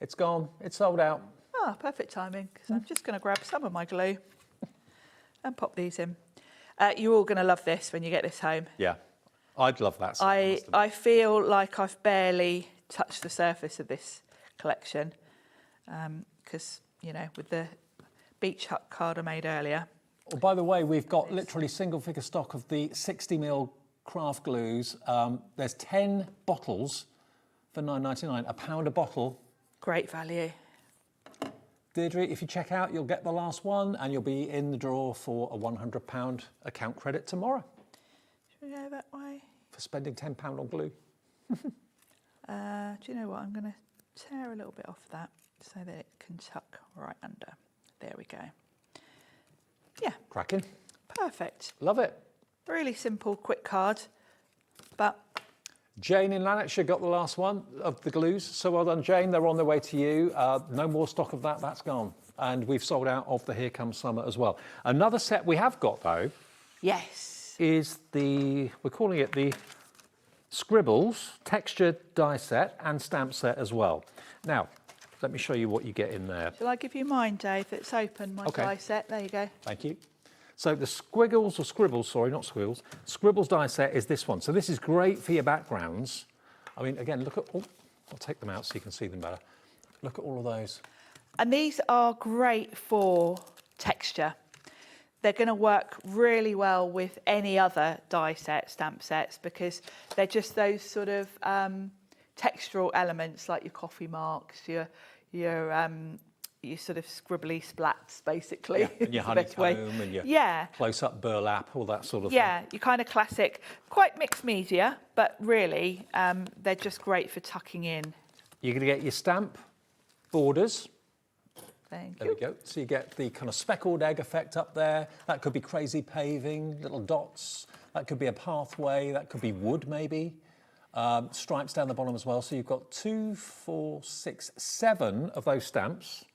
It's gone. It's sold out. Ah, perfect timing, because I'm just going to grab some of my glue and pop these in. You're all going to love this when you get this home. Yeah, I'd love that. I feel like I've barely touched the surface of this collection because, you know, with the beach hut card I made earlier. Oh, by the way, we've got literally single figure stock of the 60ml craft glues. There's 10 bottles for £9.99, £1 a bottle. Great value. Deirdre, if you check out, you'll get the last one and you'll be in the draw for a £100 account credit tomorrow. Should we go that way? For spending £10 on glue. Do you know what? I'm going to tear a little bit off that so that it can tuck right under. There we go. Yeah. Cracking. Perfect. Love it. Really simple, quick card, but... Jane in Lanarkshire got the last one of the glues, so well done, Jane. They're on their way to you. No more stock of that, that's gone. And we've sold out of the Here Comes Summer as well. Another set we have got, though, yes, is we're calling it the Scribbles textured die set and stamp set as well. Now, let me show you what you get in there. Shall I give you mine, Dave? It's open, my die set. There you go. Thank you. So the Scribbles die set is this one. So this is great for your backgrounds. I mean, again, look at, I'll take them out so you can see them better. Look at all of those. And these are great for texture. They're going to work really well with any other die set, stamp sets, because they're just those sort of textural elements like your coffee marks, your sort of scribbly splats, basically. Yeah, and your honeycomb and your close-up burlap, all that sort of thing. Yeah, your kind of classic, quite mixed media, but really they're just great for tucking in. You're going to get your stamp borders. Thank you. There we go. So you get the kind of speckled egg effect up there. That could be crazy paving, little dots. That could be a pathway. That could be wood, maybe. Stripes down the bottom as well. So you've got 2, 4, 6, 7 of those stamps.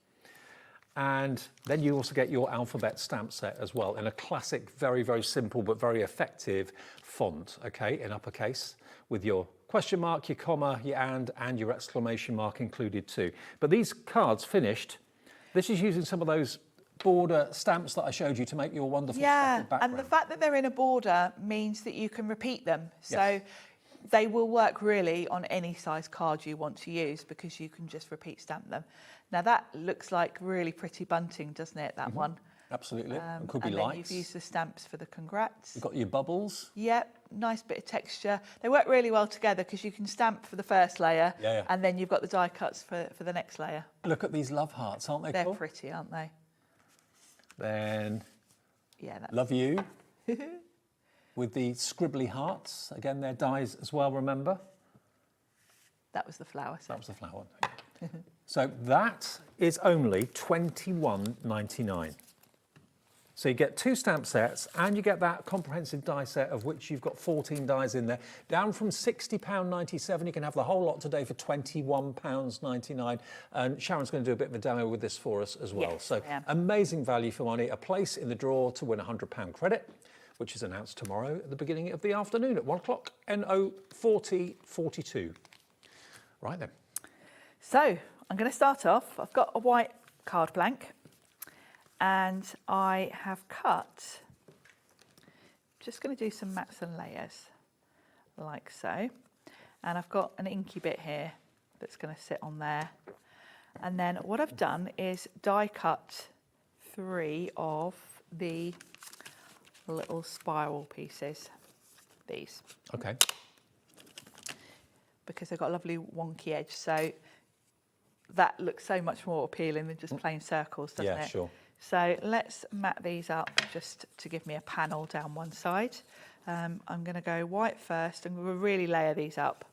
And then you also get your alphabet stamp set as well in a classic, very, very simple but very effective font, okay, in uppercase, with your question mark, your comma, your and your exclamation mark included too. But these cards finished. This is using some of those border stamps that I showed you to make your wonderful background. And the fact that they're in a border means that you can repeat them. So they will work really on any size card you want to use because you can just repeat stamp them. Now that looks like really pretty bunting, doesn't it, that one? Absolutely. It could be and lights. then you've used the stamps for the congrats. You've got your bubbles. Yep, nice bit of texture. They work really well together because you can stamp for the first layer and then you've got the die cuts for the next layer. Look at these love hearts, aren't they They're cool? pretty, aren't they? Then that's... Love You with the scribbly hearts. Again, they're dies as well, remember? That was the flower set. That was the flower one. So that is only £21.99. So you get 2 stamp sets and you get that comprehensive die set of which you've got 14 dies in there. Down from £60.97, you can have the whole lot today for £21.99. And Sharon's going to do a bit of a demo with this for us as well. Yes, so amazing value for money, a place in the draw to win £100 credit, which is announced tomorrow at the beginning of the afternoon at 1 o'clock, NO 4042. Right then. So I'm going to start off. I've got a white card blank. And I have cut, just going to do some mats and layers, like so. And I've got an inky bit here that's going to sit on there. And then what I've done is die cut 3 of the little spiral pieces, these. Okay. Because they've got a lovely wonky edge, so that looks so much more appealing than just plain circles, doesn't it? Yeah, sure. So let's mat these up just to give me a panel down one side. I'm going to go white first, and we'll really layer these up.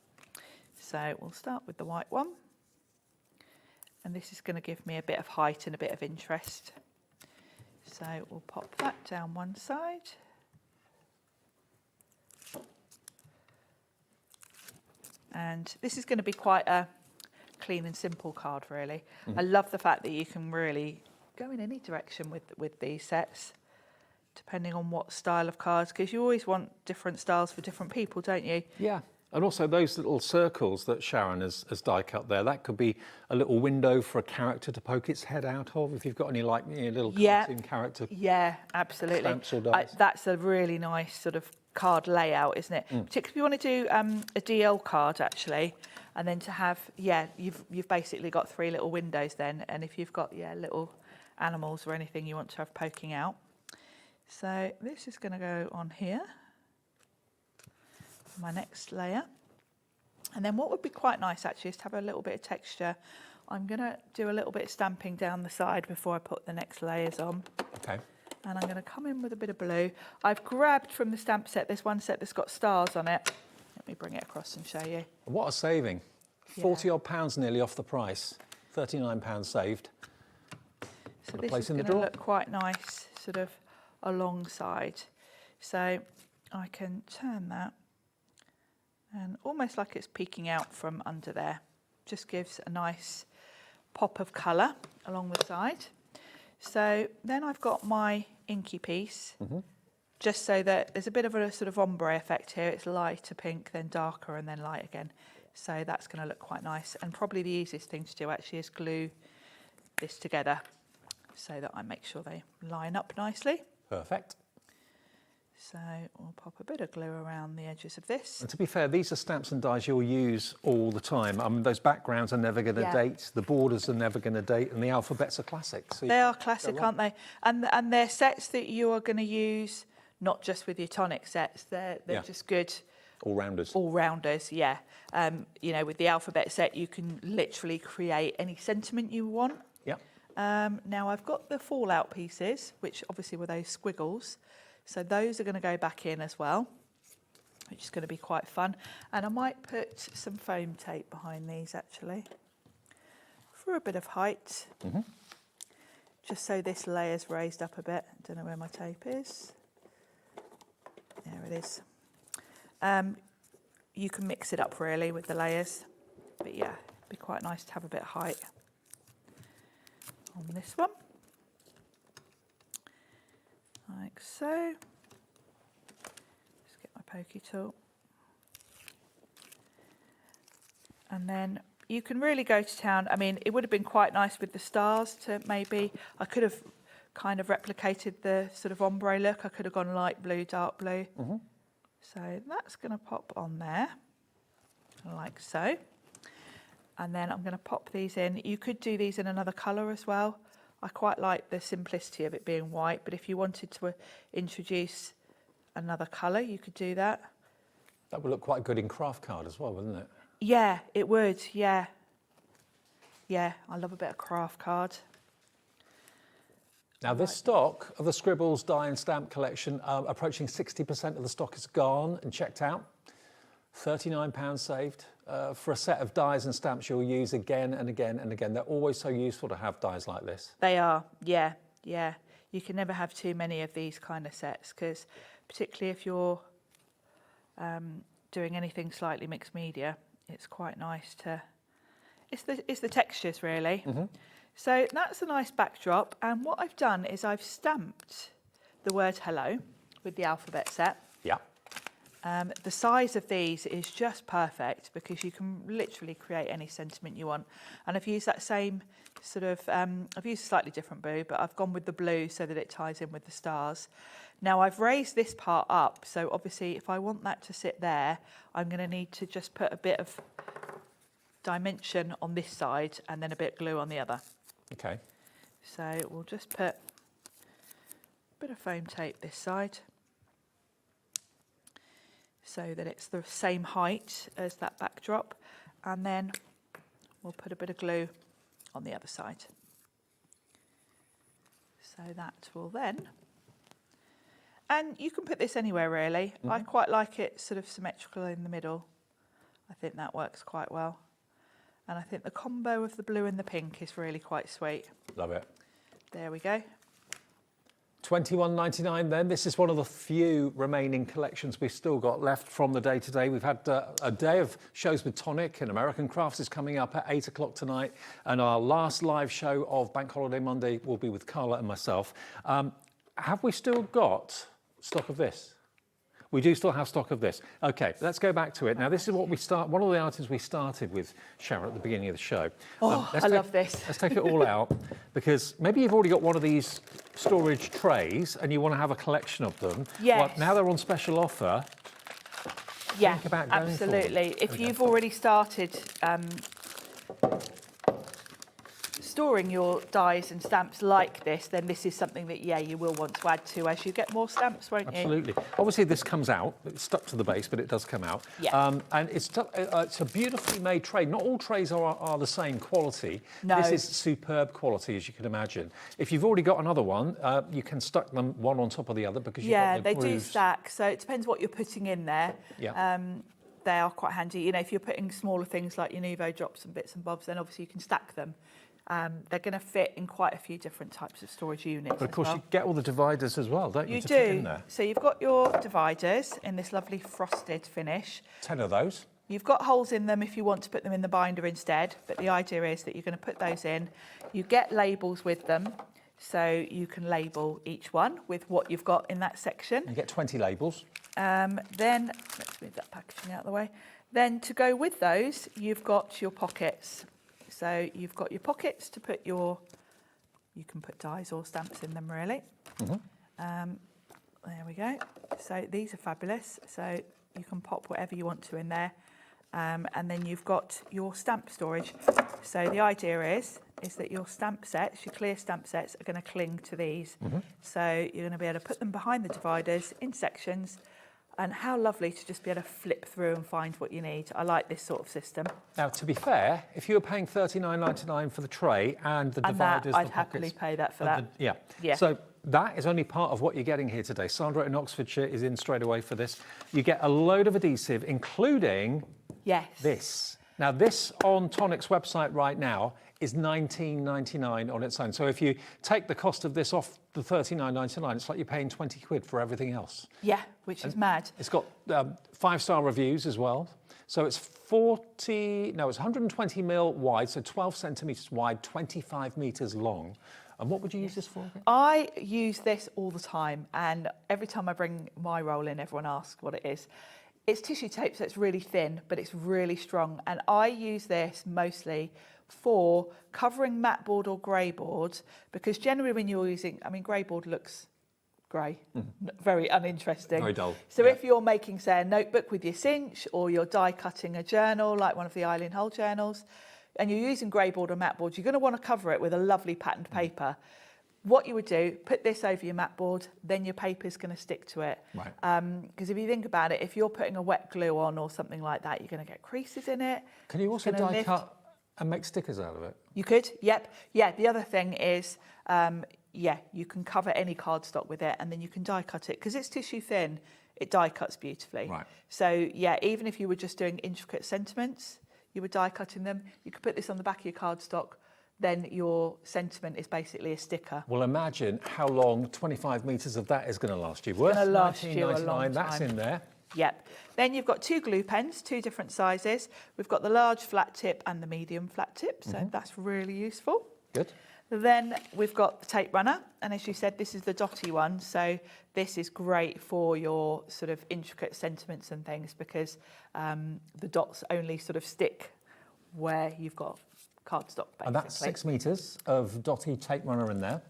So we'll start with the white one. And this is going to give me a bit of height and a bit of interest. So we'll pop that down one side. And this is going to be quite a clean and simple card, really. I love the fact that you can really go in any direction with these sets, depending on what style of cards, because you always want different styles for different people, don't you? Yeah. And also those little circles that Sharon has die cut there, that could be a little window for a character to poke its head out of, if you've got any like little cartoon character. Yeah, absolutely. Stamps or dies. That's a really nice sort of card layout, isn't it? Particularly if you want to do a DL card, actually, and then to have, you've basically got 3 little windows then, and if you've got, little animals or anything you want to have poking out. So this is going to go on here. My next layer, and then what would be quite nice actually is to have a little bit of texture. I'm going to do a little bit of stamping down the side before I put the next layers on. Okay. And I'm going to come in with a bit of blue. I've grabbed from the stamp set, there's one set that's got stars on it. Let me bring it across and show you. What a saving. 40 odd pounds nearly off the price. £39 saved. So this is going to look quite nice sort of alongside. So I can turn that. And almost like it's peeking out from under there. Just gives a nice pop of colour along the side. So then I've got my inky piece, just so that there's a bit of a sort of ombre effect here. It's lighter pink, then darker, and then light again. So that's going to look quite nice. And probably the easiest thing to do actually is glue this together so that I make sure they line up nicely. Perfect. So we'll pop a bit of glue around the edges of this. And to be fair, these are stamps and dies you'll use all the time. I mean, those backgrounds are never going to date, the borders are never going to date, and the alphabets are classic. So they are classic, aren't they? And they're sets that you are going to use not just with your Tonic sets. They're just good. All-rounders. All-rounders, yeah. With the alphabet set, you can literally create any sentiment you want. Yeah. Now I've got the fallout pieces, which obviously were those squiggles. So those are going to go back in as well, which is going to be quite fun. And I might put some foam tape behind these actually for a bit of height, just so this layer's raised up a bit. Don't know where my tape is. There it is. You can mix it up really with the layers, but yeah, it'd be quite nice to have a bit of height on this one. Like so. Just get my pokey tool. And then you can really go to town. I mean, it would have been quite nice with the stars to maybe, I could have kind of replicated the sort of ombre look. I could have gone light blue, dark blue. So that's going to pop on there, like so. And then I'm going to pop these in. You could do these in another colour as well. I quite like the simplicity of it being white, but if you wanted to introduce another colour, you could do that. That would look quite good in craft card as well, wouldn't it? Yeah, it would, yeah. Yeah, I love a bit of craft card. Now this stock of the Scribbles die and stamp collection, approaching 60% of the stock is gone and checked out. £39 saved for a set of dies and stamps you'll use again and again and again. They're always so useful to have dies like this. They are, yeah. You can never have too many of these kind of sets, because particularly if you're doing anything slightly mixed media, it's quite nice to... It's the textures really. So that's a nice backdrop, and what I've done is I've stamped the word hello with the alphabet set. Yeah. The size of these is just perfect because you can literally create any sentiment you want. And I've used that same sort of, I've used a slightly different blue, but I've gone with the blue so that it ties in with the stars. Now I've raised this part up, so obviously if I want that to sit there, I'm going to need to just put a bit of dimension on this side and then a bit of glue on the other. Okay. So we'll just put a bit of foam tape this side, so that it's the same height as that backdrop, and then we'll put a bit of glue on the other side. So that will then And you can put this anywhere really. I quite like it sort of symmetrical in the middle. I think that works quite well. And I think the combo of the blue and the pink is really quite sweet. Love it. There we go. $21.99 then. This is one of the few remaining collections we've still got left from the day today. We've had a day of shows with Tonic and American Crafts is coming up at 8 o'clock tonight. And our last live show of Bank Holiday Monday will be with Carla and myself. Have we still got stock of this? We do still have stock of this. Okay, let's go back to it. Now, this is what one of the items we started with, Sharon, at the beginning of the show. I love this. Let's take it all out, because maybe you've already got one of these storage trays and you want to have a collection of them. Yes. Well, now they're on special offer. Yeah, think about going for them. absolutely. If you've already started storing your dies and stamps like this, then this is something that, yeah, you will want to add to as you get more stamps, won't you? Absolutely. Obviously, this comes out. It's stuck to the base, but it does come out. Yeah. And it's a beautifully made tray. Not all trays are the same quality. No. This is superb quality, as you can imagine. If you've already got another one, you can stack them one on top of the other because you've got the they do grooves. stack, so it depends what you're putting in there. Yeah. They are quite handy. You know, if you're putting smaller things like your Nuvo drops and bits and bobs, then obviously you can stack them. They're going to fit in quite a few different types of storage units. But of course, as well. you get all the dividers as well, don't you? You to fit in do. there? So you've got your dividers in this lovely frosted finish. 10 of those. You've got holes in them if you want to put them in the binder instead, but the idea is that you're going to put those in. You get labels with them, so you can label each one with what you've got in that section. You get 20 labels. Then, let's move that packaging out of the way. Then to go with those, you've got your pockets. So you've got your pockets to put you can put dies or stamps in them really. There we go. So these are fabulous. So you can pop whatever you want to in there. And then you've got your stamp storage. So the idea is that your stamp sets, your clear stamp sets, are going to cling to these. So you're going to be able to put them behind the dividers in sections. And how lovely to just be able to flip through and find what you need. I like this sort of system. Now, to be fair, if you were paying $39.99 for the tray and the dividers, I'd the happily pockets, pay that for that. Yeah. So that is only part of what you're getting here today. Sandra in Oxfordshire is in straight away for this. You get a load of adhesive, including this. Now, this on Tonic's website right now is $19.99 on its own. So if you take the cost of this off the $39.99, it's like you're paying 20 quid for everything else. Yeah, which is mad. It's got 5-star reviews as well. So it's 120 mil wide, so 12 centimetres wide, 25 metres long. And what would you use this for? I use this all the time, and every time I bring my roll in, everyone asks what it is. It's tissue tape, so it's really thin, but it's really strong. And I use this mostly for covering matte board or grey board, because generally when you're using, I mean, grey board looks grey, very uninteresting. Very dull. So if you're making, say, a notebook with your cinch, or you're die cutting a journal, like one of the Eileen Hull journals, and you're using grey board or matte board, you're going to want to cover it with a lovely patterned paper. What you would do, put this over your matte board, then your paper's going to stick to it. Because if you think about it, if you're putting a wet glue on or something like that, you're going to get creases in it. Can you also die cut and make stickers out of it? You could, yep. Yeah, the other thing is, you can cover any cardstock with it, and then you can die cut it. Because it's tissue thin, it die cuts beautifully. So, yeah, even if you were just doing intricate sentiments, you were die cutting them, you could put this on the back of your cardstock, then your sentiment is basically a sticker. Well, imagine how long 25 metres of that is going to last you. It's going to last you a long $19.99, that's in there. Yep. Then you've got 2 glue pens, 2 different sizes. We've got the large flat tip and the medium flat tip, so that's really useful. Good. Then we've got the tape runner, and as you said, this is the dotty one, so this is great for your sort of intricate sentiments and things, because the dots only sort of stick where you've got cardstock, basically. And that's 6 metres of dotty tape runner in there.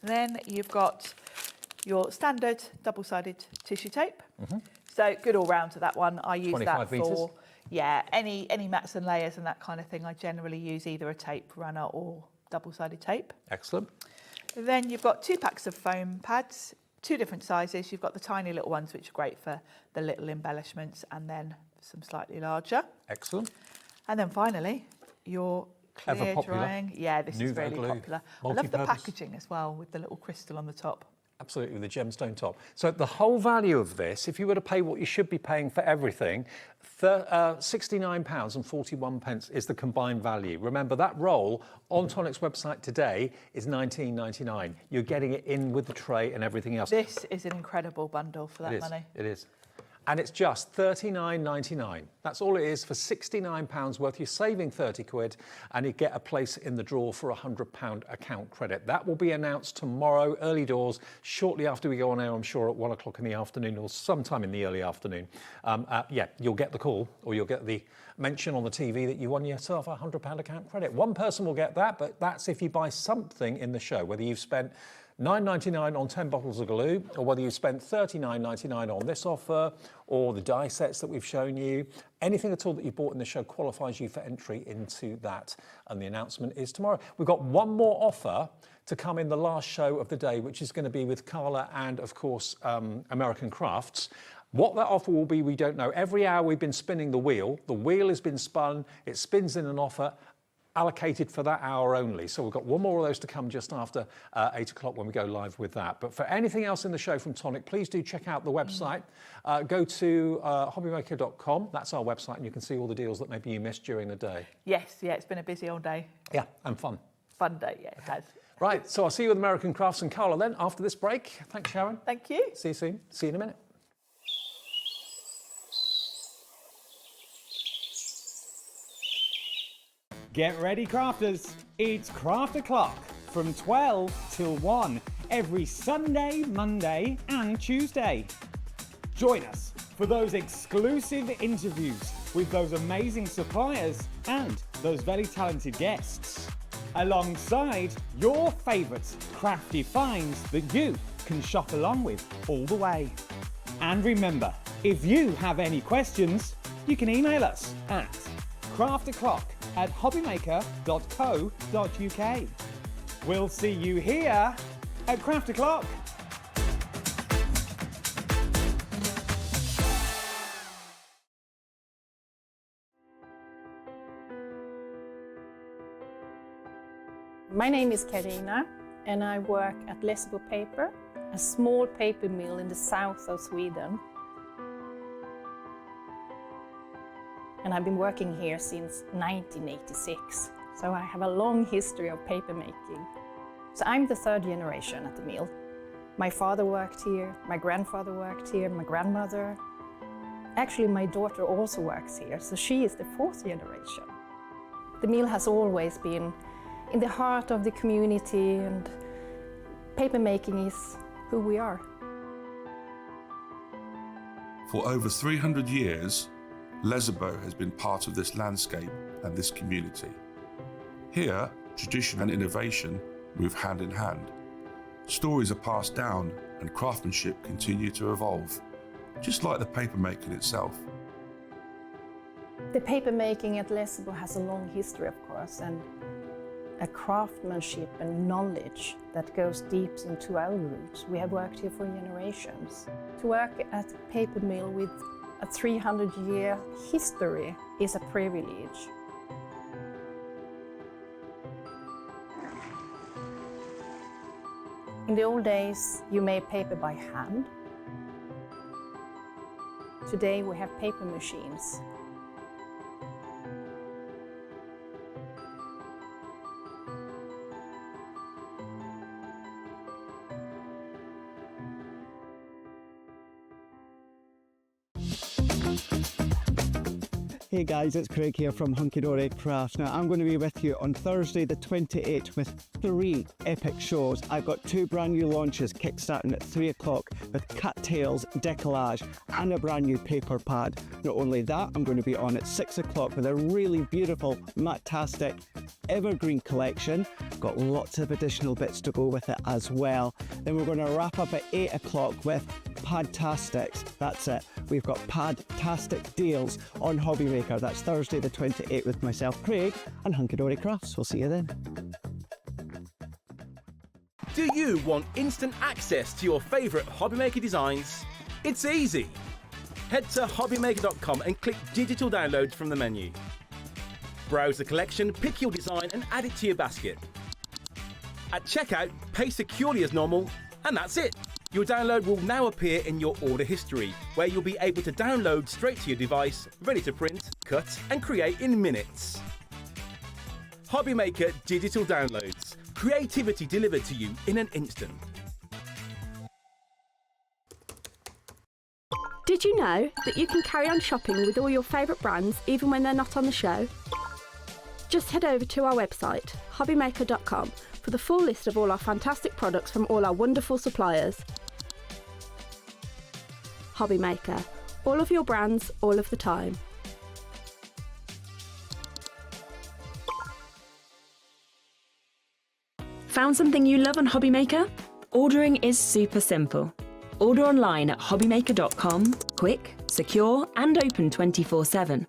Then you've got your standard double-sided tissue tape. So good all round to that one. I use that for meters. Any mats and layers and that kind of thing. I generally use either a tape runner or double-sided tape. Excellent. Then you've got 2 packs of foam pads, 2 different sizes. You've got the tiny little ones, which are great for the little embellishments, and then some slightly larger. Excellent. And then finally, your clear drying. Yeah, this is really Nuvo glue, popular. I love the multi-purpose. packaging as well, with the little crystal on the top. Absolutely, the gemstone top. So the whole value of this, if you were to pay what you should be paying for everything, £69.41 is the combined value. Remember, that roll on Tonic's website today is $19.99. You're getting it in with the tray and everything else. This is an incredible bundle for that money. It is. And it's just $39.99. That's all it is for £69 worth. You're saving 30 quid and you get a place in the draw for a £100 account credit. That will be announced tomorrow, early doors, shortly after we go on air, I'm sure at 1 o'clock in the afternoon or sometime in the early afternoon. Yeah, you'll get the call or you'll get the mention on the TV that you won yourself a £100 account credit. One person will get that, but that's if you buy something in the show, whether you've spent $9.99 on 10 bottles of glue, or whether you spent $39.99 on this offer, or the die sets that we've shown you. Anything at all that you bought in the show qualifies you for entry into that. And the announcement is tomorrow. We've got one more offer to come in the last show of the day, which is going to be with Carla and, of course, American Crafts. What that offer will be, we don't know. Every hour we've been spinning the wheel. The wheel has been spun. It spins in an offer allocated for that hour only. So we've got one more of those to come just after 8 o'clock when we go live with that. But for anything else in the show from Tonic, please do check out the website. Go to hobbymaker.com. That's our website, and you can see all the deals that maybe you missed during the day. Yes, yeah, it's been a busy old day. Yeah, and fun. Fun day, yeah, it has. Right, so I'll see you with American Crafts and Carla then after this break. Thanks, Sharon. Thank you. See you soon. See you in a minute. Get ready, crafters. It's Craft O'Clock from 12 till 1 every Sunday, Monday and Tuesday. Join us for those exclusive interviews with those amazing suppliers and those very talented guests, alongside your favourite crafty finds that you can shop along with all the way. And remember, if you have any questions, you can email us at crafto'clock@hobbymaker.co.uk. We'll see you here at Craft O'Clock. My name is Karina and I work at Lessebo Paper, a small paper mill in the south of Sweden. And I've been working here since 1986, so I have a long history of paper making. So I'm the third generation at the mill. My father worked here, my grandfather worked here, my grandmother. Actually, my daughter also works here, so she is the fourth generation. The mill has always been in the heart of the community, and paper making is who we are. For over 300 years, Lessebo has been part of this landscape and this community. Here, tradition and innovation move hand in hand. Stories are passed down and craftsmanship continue to evolve, just like the paper making itself. The paper making at Lessebo has a long history, of course, and a craftsmanship and knowledge that goes deep into our roots. We have worked here for generations. To work at a paper mill with a 300-year history is a privilege. In the old days, you made paper by hand. Today we have paper machines. Hey guys, it's Craig here from Hunky Dory Crafts. Now I'm going to be with you on Thursday the 28th with 3 epic shows. I've got 2 brand new launches kickstarting at 3 o'clock with cattails, decollage and a brand new paper pad. Not only that, I'm going to be on at 6 o'clock with a really beautiful Matastic evergreen collection. Got lots of additional bits to go with it as well. Then we're going to wrap up at 8 o'clock with Padtastics. That's it. We've got Padtastic deals on HobbyMaker. That's Thursday the 28th with myself, Craig, and Hunky Dory Crafts. We'll see you then. Do you want instant access to your favourite HobbyMaker designs? It's easy. Head to hobbymaker.com and click digital downloads from the menu. Browse the collection, pick your design and add it to your basket. At checkout, pay securely as normal, and that's it. Your download will now appear in your order history, where you'll be able to download straight to your device, ready to print, cut and create in minutes. HobbyMaker Digital Downloads. Creativity delivered to you in an instant. Did you know that you can carry on shopping with all your favourite brands even when they're not on the show? Just head over to our website, hobbymaker.com, for the full list of all our fantastic products from all our wonderful suppliers. HobbyMaker. All of your brands, all of the time. Found something you love on HobbyMaker? Ordering is super simple. Order online at hobbymaker.com, quick, secure and open 24/7.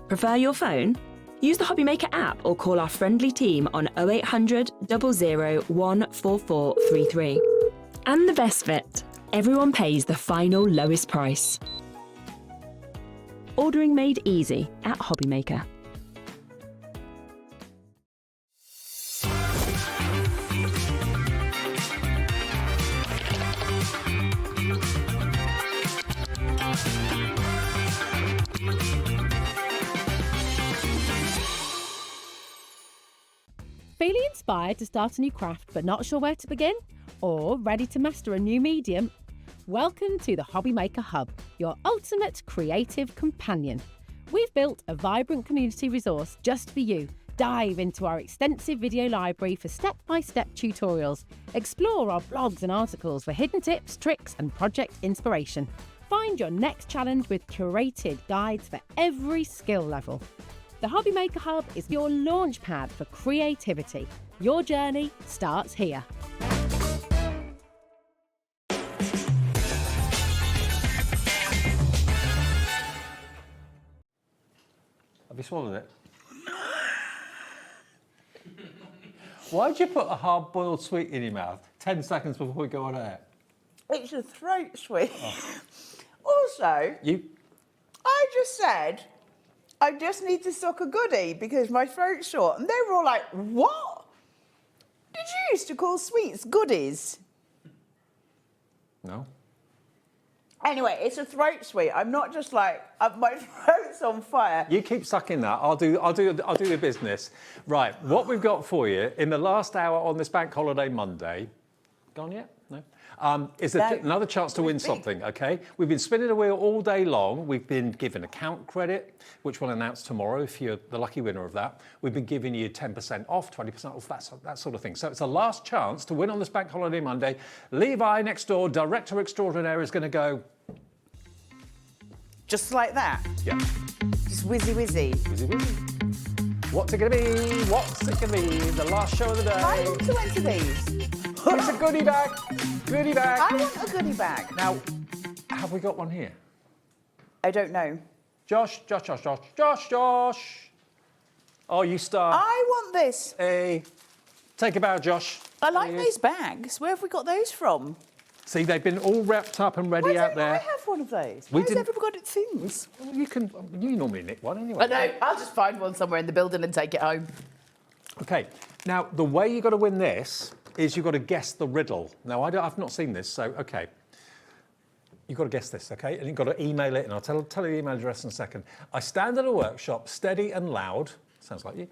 Prefer your phone? Use the HobbyMaker app or call our friendly team on 0800 00 14433. And the best bit, everyone pays the final lowest price. Ordering made easy at HobbyMaker. Feeling inspired to start a new craft but not sure where to begin? Or ready to master a new medium? Welcome to the HobbyMaker Hub, your ultimate creative companion. We've built a vibrant community resource just for you. Dive into our extensive video library for step-by-step tutorials. Explore our blogs and articles for hidden tips, tricks and project inspiration. Find your next challenge with curated guides for every skill level. The HobbyMaker Hub is your launch pad for creativity. Your journey starts here. Have you swallowed it? Why'd you put a hard-boiled sweet in your mouth 10 seconds before we go on air? It's a throat sweet. Also, I just said, I just need to stock a goodie because my throat's short. And they were all like, what? Did you used to call sweets goodies? No. Anyway, it's a throat sweet. I'm not just like, my throat's on fire. You keep sucking that. I'll do the business. Right, what we've got for you in the last hour on this Bank Holiday Monday, gone yet? No. Is another chance to win something, okay? We've been spinning a wheel all day long. We've been given account credit, which we'll announce tomorrow if you're the lucky winner of that. We've been giving you 10% off, 20% off, that sort of thing. So it's the last chance to win on this Bank Holiday Monday. Levi next door, director extraordinaire, is going to go... Just like that? Yeah. Just whizzy whizzy. Whizzy whizzy. What's it going to be? What's it going to be? The last show of the day. I want to enter these. It's a goodie bag. Goodie bag. I want a goodie bag. Now, have we got one here? I don't know. Josh. Oh, you start. I want this. Hey, take a bow, Josh. I like those bags. Where have we got those from? See, they've been all wrapped up and ready out there. I have one of those. Why has everyone got it things? Well, you normally nick one anyway. I know. I'll just find one somewhere in the building and take it home. Okay. Now, the way you've got to win this is you've got to guess the riddle. Now, I've not seen this, so, okay. You've got to guess this, okay? And you've got to email it, and I'll tell you the email address in a second. I stand at a workshop, steady and loud, sounds like you,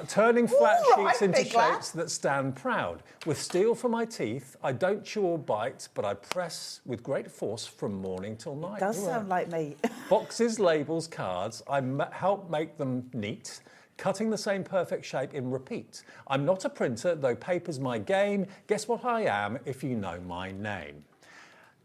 turning flat sheets into shapes that stand proud. With steel for my teeth, I don't chew or bite, but I press with great force from morning till night. It does sound like me. Boxes, labels, cards, I help make them neat, cutting the same perfect shape in repeat. I'm not a printer, though paper's my game. Guess what I am if you know my name.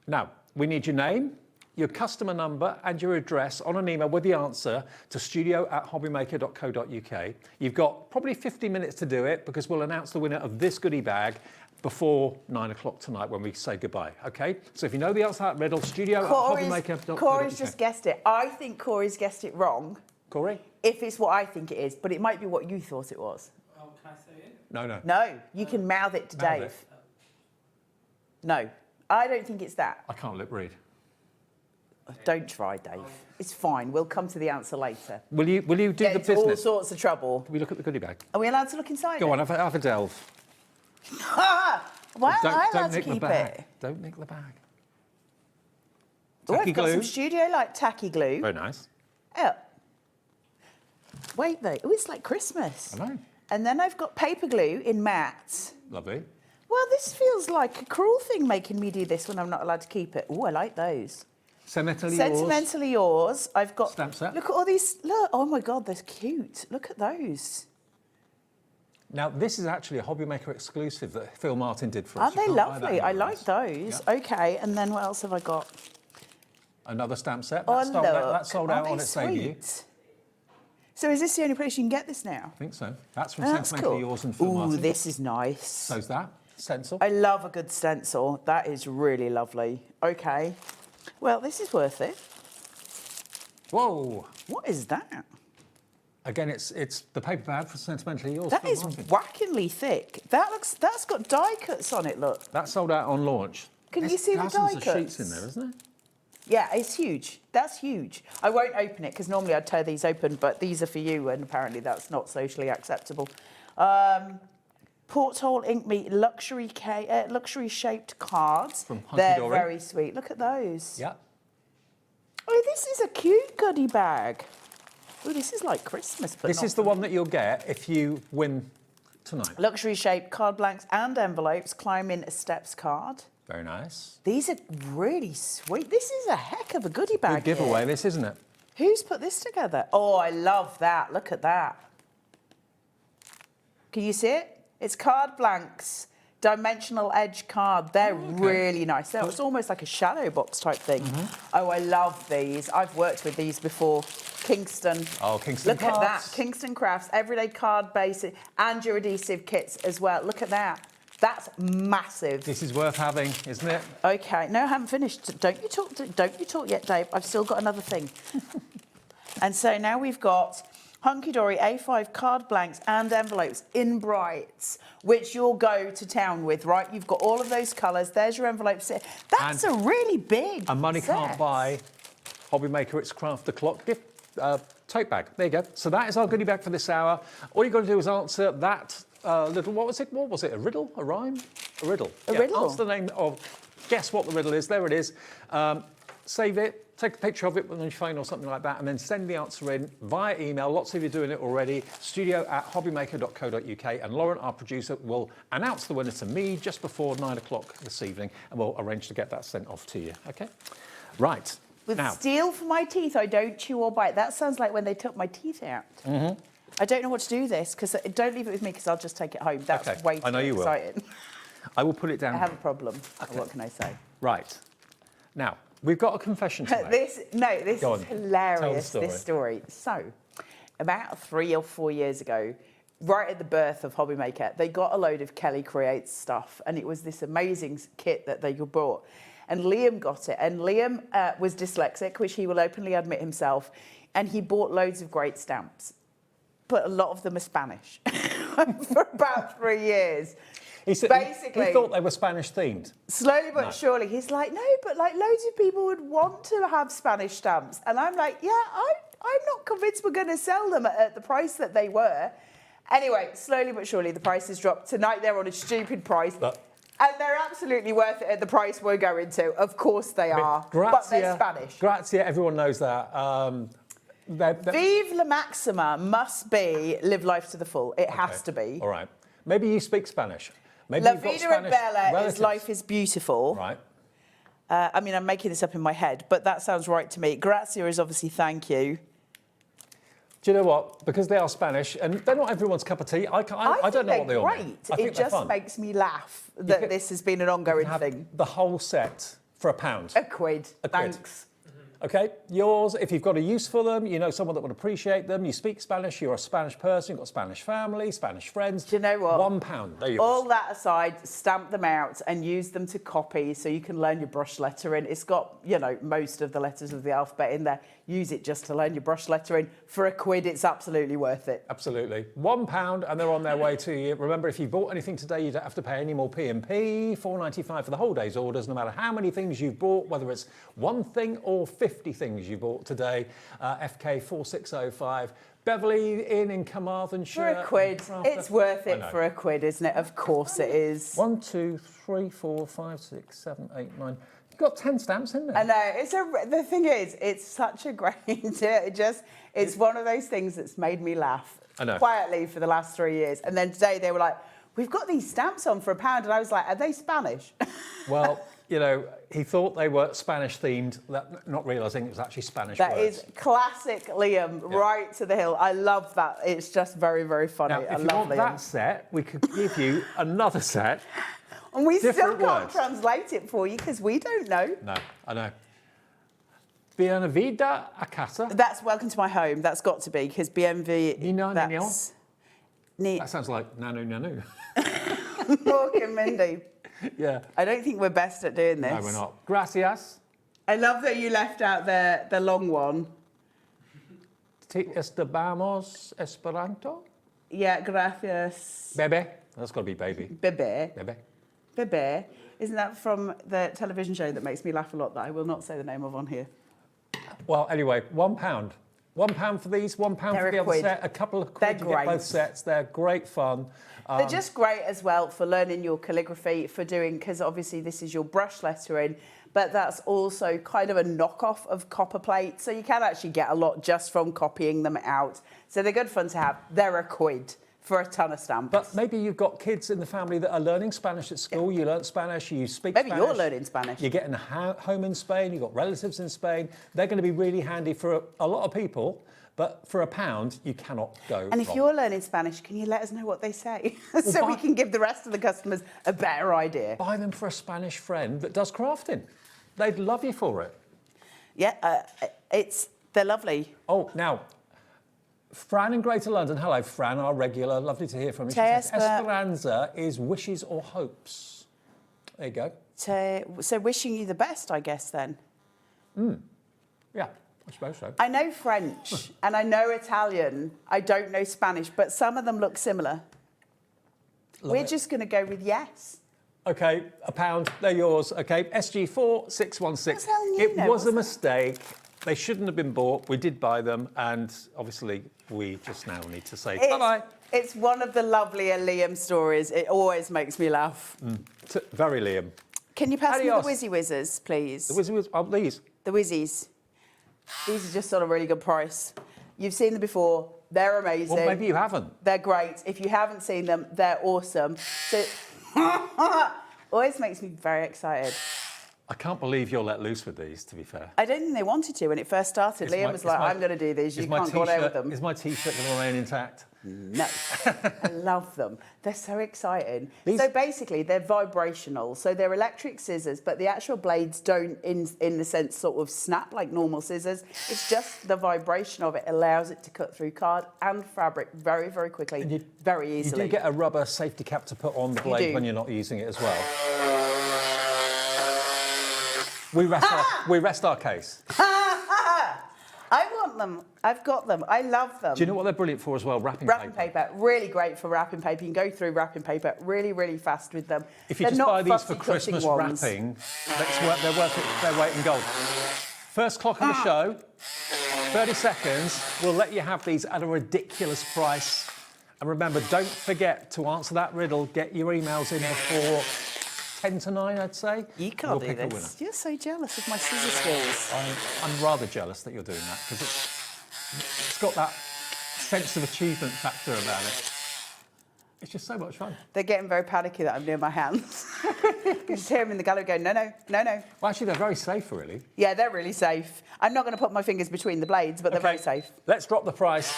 Now, we need your name, your customer number and your address on an email with the answer to studio@hobbymaker.co.uk. You've got probably 50 minutes to do it because we'll announce the winner of this goodie bag before 9 o'clock tonight when we say goodbye, okay? So if you know the answer to that riddle, studio@hobbymaker.co.uk. Corey's just guessed it. I think Corey's guessed it wrong. Corey? If it's what I think it is, but it might be what you thought it was. Oh, can I say it? No. No, you can mouth it to Dave. No, I don't think it's that. I can't lip read. Don't try, Dave. It's fine. We'll come to the answer later. Will you do the business? All sorts of trouble. Can we look at the goodie bag? Are we allowed to look inside? Go on, have a delve. Why am I allowed to nick the keep bag. it? Don't nick the bag. I've got some Studio Light tacky glue. Very nice. Yeah. Wait though, oh, it's like Christmas. I know. And then I've got paper glue in matte. Lovely. Well, this feels like a cruel thing making me do this when I'm not allowed to keep it. Oh, I like those. Sentimentally yours. I've got. Stamp set. Look at all these. Look. Oh my God, they're cute. Look at those. Now, this is actually a HobbyMaker exclusive that Phil Martin did for us. Aren't they lovely? I like those. Yep. Okay, and then what else have I got? Another stamp set. Oh, That sold out on its sweet? debut. So is this the only place you can get this now? I think so. That's from That's Sentimentally cool. Yours and Phil Martin. Ooh, this is nice. So's that. Stencil. I love a good stencil. That is really lovely. Okay. Well, this is worth it. Whoa. What is that? Again, it's the paper pad for Sentimentally Yours. That is whackingly thick. That's got die cuts on it, look. That sold out on launch. Can you see the die thousands of cuts? sheets in there, isn't it? Yeah, it's huge. That's huge. I won't open it because normally I'd tear these open, but these are for you, and apparently that's not socially acceptable. Porthole Ink Meat luxury shaped cards. From Hunky They're Dory. very sweet. Look at those. Yeah. Oh, this is a cute goodie bag. Oh, this is like Christmas, but This is the one that you'll get if you win tonight. luxury shaped card blanks and envelopes. Climb in a steps card. Very nice. These are really sweet. This is a heck of a goodie bag. Good giveaway, here. this, isn't it? Who's put this together? Oh, I love that. Look at that. Can you see it? It's card blanks, dimensional edge card. They're really nice. It's almost like a shadow box type thing. Oh, I love these. I've worked with these before. Kingston. Oh, Kingston Look at that. Crafts. Kingston Crafts, everyday card basic and your adhesive kits as well. Look at that. That's massive. This is worth having, isn't it? Okay, no, I haven't finished. Don't you talk yet, Dave. I've still got another thing. And so now we've got Hunky Dory A5 card blanks and envelopes in brights, which you'll go to town with, right? You've got all of those colours. There's your envelope set. That's a really big And money set. can't buy HobbyMaker It's Craft the Clock gift tote bag. There you go. So that is our goodie bag for this hour. All you've got to do is answer that little, what was it? What was it? A riddle? A rhyme? A riddle. A riddle? Answer the name of, guess what the riddle is. There it is. Save it, take a picture of it on your phone or something like that, and then send the answer in via email. Lots of you are doing it already. studio@hobbymaker.co.uk, and Lauren, our producer, will announce the winner to me just before 9 o'clock this evening, and we'll arrange to get that sent off to you. Okay? Right. With now, steel for my teeth, I don't chew or bite. That sounds like when they took my teeth out. I don't know what to do with this, because don't leave it with me, because I'll just take it home. That's way too exciting. I will put it down. I have a problem. What can I say? Right. Now, we've got a confession to make. This Go is on. hilarious, Tell the this story. So, about 3 or 4 years ago, right at the birth of HobbyMaker, they got a load of Kelly Creates stuff, and it was this amazing kit that they bought. And Liam got it, and Liam was dyslexic, which he will openly admit himself, and he bought loads of great stamps, but a lot of them are Spanish for about 3 years. He said, Basically, he thought they were Spanish themed. Slowly but surely, he's like, no, but like loads of people would want to have Spanish stamps. And I'm like, yeah, I'm not convinced we're going to sell them at the price that they were. Anyway, slowly but surely, the prices dropped. Tonight, they're on a stupid price. And they're absolutely worth it at the price we're going to. Of course they are. But they're Spanish. Grazia, everyone knows that. Vive la Maxima must be live life to the full. It has to be. All right. Maybe you speak Spanish. Maybe La you've got vida Spanish bella is relatives. life is beautiful. Right. I mean, I'm making this up in my head, but that sounds right to me. Grazia is obviously thank you. Do you know what? Because they are Spanish, and they're not everyone's cup of tea. I don't know what they all mean. I think It they're just fun. makes me laugh that this has been an ongoing thing. The whole set for £1. A quid. Thanks. Okay, yours, if you've got a use for them, you know someone that would appreciate them, you speak Spanish, you're a Spanish person, you've got Spanish family, Spanish friends. Do you know what? £1, they're yours. All that aside, stamp them out and use them to copy so you can learn your brush lettering. It's got, you know, most of the letters of the alphabet in there. Use it just to learn your brush lettering. For a quid, it's absolutely worth it. Absolutely. £1 and they're on their way to you. Remember, if you bought anything today, you don't have to pay any more P&P. $4.95 for the whole day's orders, no matter how many things you've bought, whether it's one thing or 50 things you bought today. FK 4605. Beverly Inn in Carmarthenshire. For a quid. It's worth it for a quid, isn't it? Of course it is. 1, 2, 3, 4, 5, 6, 7, 8, 9. got 10 stamps in there. I know. The thing is, it's such a great... It's one of those things that's made me laugh I know. quietly for the last 3 years. And then today they were like, we've got these stamps on for £1. And I was like, are they Spanish? Well, you know, he thought they were Spanish themed, not realising it was actually Spanish That words. is classic Liam, right to the hill. I love that. It's just very, very funny. Now, I if you love want Liam. that set, we could give you another set. And we still Different can't words. translate it for you because we don't know. No, I know. Bienvenida a casa. That's welcome to my home. That's got to be because bienvenue. That's That sounds like nanu nanu. Mork and Mindy. Yeah. I don't think we're best at doing this. No, we're not. Gracias. I love that you left out the long one. Ti estimamos Esperanto? Yeah, gracias. Bebe. That's got to be baby. Bebe. Bebe. Bebe. Isn't that from the television show that makes me laugh a lot that I will not say the name of on here? Well, anyway, £1. £1 for these, £1 for the other quid. set, a couple of quid They're to get great. both sets. They're great fun. They're just great as well for learning your calligraphy, for doing, because obviously this is your brush lettering, but that's also kind of a knockoff of copper plate. So you can actually get a lot just from copying them out. So they're good fun to have. They're a quid for a ton of stamps. But maybe you've got kids in the family that are learning Spanish at school. You learn Spanish, you speak Maybe Spanish. you're learning Spanish. You're getting home in Spain, you've got relatives in Spain. They're going to be really handy for a lot of people. But for £1, you cannot go And if wrong. you're learning Spanish, can you let us know what they say? So we can give the rest of the customers a better idea. Buy them for a Spanish friend that does crafting. They'd love you for it. Yeah, they're lovely. Oh, now, Fran in Greater London. Hello, Fran, our regular. Lovely to hear from you. She Te says, Esperanza is wishes or hopes. There you go. So wishing you the best, I guess, then. Yeah, I suppose so. I know French and I know Italian. I don't know Spanish, but some of them look similar. We're just going to go with yes. OK, £1, they're yours. OK, SG4616. It know? was a mistake. They shouldn't have been bought. We did buy them, and obviously we just now need to say bye-bye. It's one of the lovelier Liam stories. It always makes me laugh. Very Liam. Can you pass Adios. me the Wizzy Whizzers, please? The Wizzy Whizzers, oh, these. The Wizzies. These are just on a really good price. You've seen them before. They're amazing. Well, maybe you haven't. They're great. If you haven't seen them, they're awesome. So, always makes me very excited. I can't believe you're let loose with these, to be fair. I don't think they wanted to when it first started. Liam was like, I'm going to do these. You can't go there with them. Is my T-shirt going to remain intact? No. I love them. They're so exciting. So basically, they're vibrational. So they're electric scissors, but the actual blades don't, in the sense, sort of snap like normal scissors. It's just the vibration of it allows it to cut through card and fabric very, very quickly, very easily. You do get a rubber safety cap to put on the blade when you're not using it as well. We rest our case. I want them. I've got them. I love them. Do you know what they're brilliant for as well? Wrapping paper. Really great for wrapping paper. You can go through wrapping paper really, really fast with them. If you just buy these for Christmas wrapping, they're worth their weight in gold. First clock of the show, 30 seconds. We'll let you have these at a ridiculous price. And remember, don't forget to answer that riddle. Get your emails in before 10 to 9, I'd say. You can't do this. You're so jealous of my scissor skills. I'm rather jealous that you're doing that because it's got that sense of achievement factor about it. It's just so much fun. They're getting very panicky that I'm near my hands. You just hear them in the gallery going, no, no, no, no. Well, actually, they're very safe, really. Yeah, they're really safe. I'm not going to put my fingers between the blades, but they're very safe. Let's drop the price.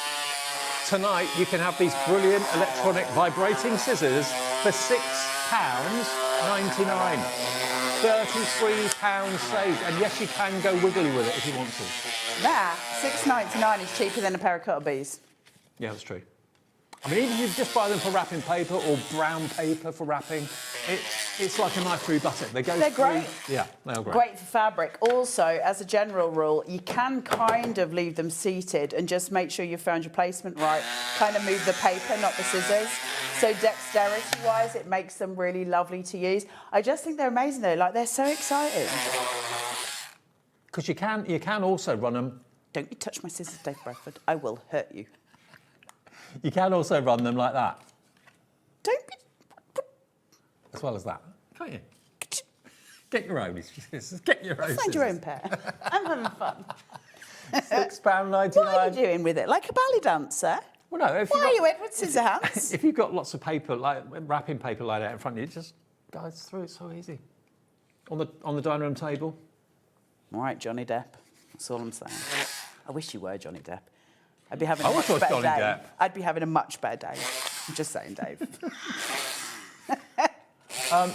Tonight, you can have these brilliant electronic vibrating scissors for £6.99. £33 saved. And yes, you can go wiggly with it if you want to. Nah, £6.99 is cheaper than a pair of cutter bees. Yeah, that's true. I mean, even if you just buy them for wrapping paper or brown paper for wrapping, it's like a knife through butter. They're great. Yeah, they're great. Great for fabric. Also, as a general rule, you can kind of leave them seated and just make sure you found your placement right. Kind of move the paper, not the scissors. So dexterity-wise, it makes them really lovely to use. I just think they're amazing, though. Like, they're so exciting. Because you can also run them. Don't you touch my scissors, Dave Bradford. I will hurt you. You can also run them like that. Don't be... As well as that, can't you? Get your own. Just get your own. Find your own pair. I'm having fun. £6.99. What are you doing with it? Like a ballet dancer? Well, no. If Why you've are got- you Edward Scissorhands? If you've got lots of paper, like wrapping paper laid out in front of you, it just guides through. It's so easy. On the dining room table. All right, Johnny Depp. That's all I'm saying. I wish you were Johnny Depp. I'd be having I a wish much I was better Johnny day. Depp. I'd be having a much better day. I'm just saying, Dave.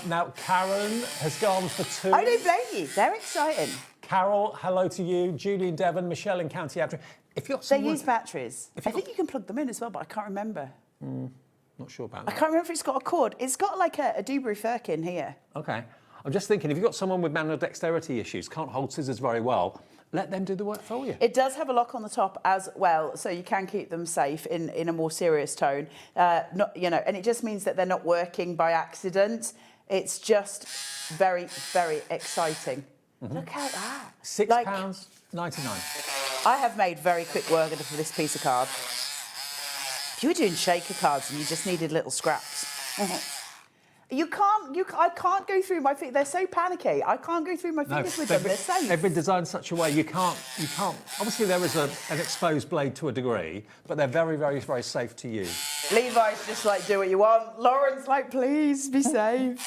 Now, Karen has gone for 2. I don't blame you. They're exciting. Carol, hello to you. Julie in Devon, Michelle in County Antrim. If you're They use batteries. I think you can plug them in as well, but I can't remember. Not sure about I that. can't remember if it's got a cord. It's got like a Dewberry Firkin here. Okay. I'm just thinking, if you've got someone with manual dexterity issues, can't hold scissors very well, let them do the work for you. It does have a lock on the top as well, so you can keep them safe in a more serious tone. And it just means that they're not working by accident. It's just very, very exciting. Look at that. £6.99. I have made very quick work of this piece of card. If you were doing shaker cards and you just needed little scraps. I can't go through my fingers. They're so panicky. I can't go through my fingers with them. They're safe. They've been designed such a way you can't. Obviously, there is an exposed blade to a degree, but they're very, very, very safe to use. Levi's just like, do what you want. Lauren's like, please be safe.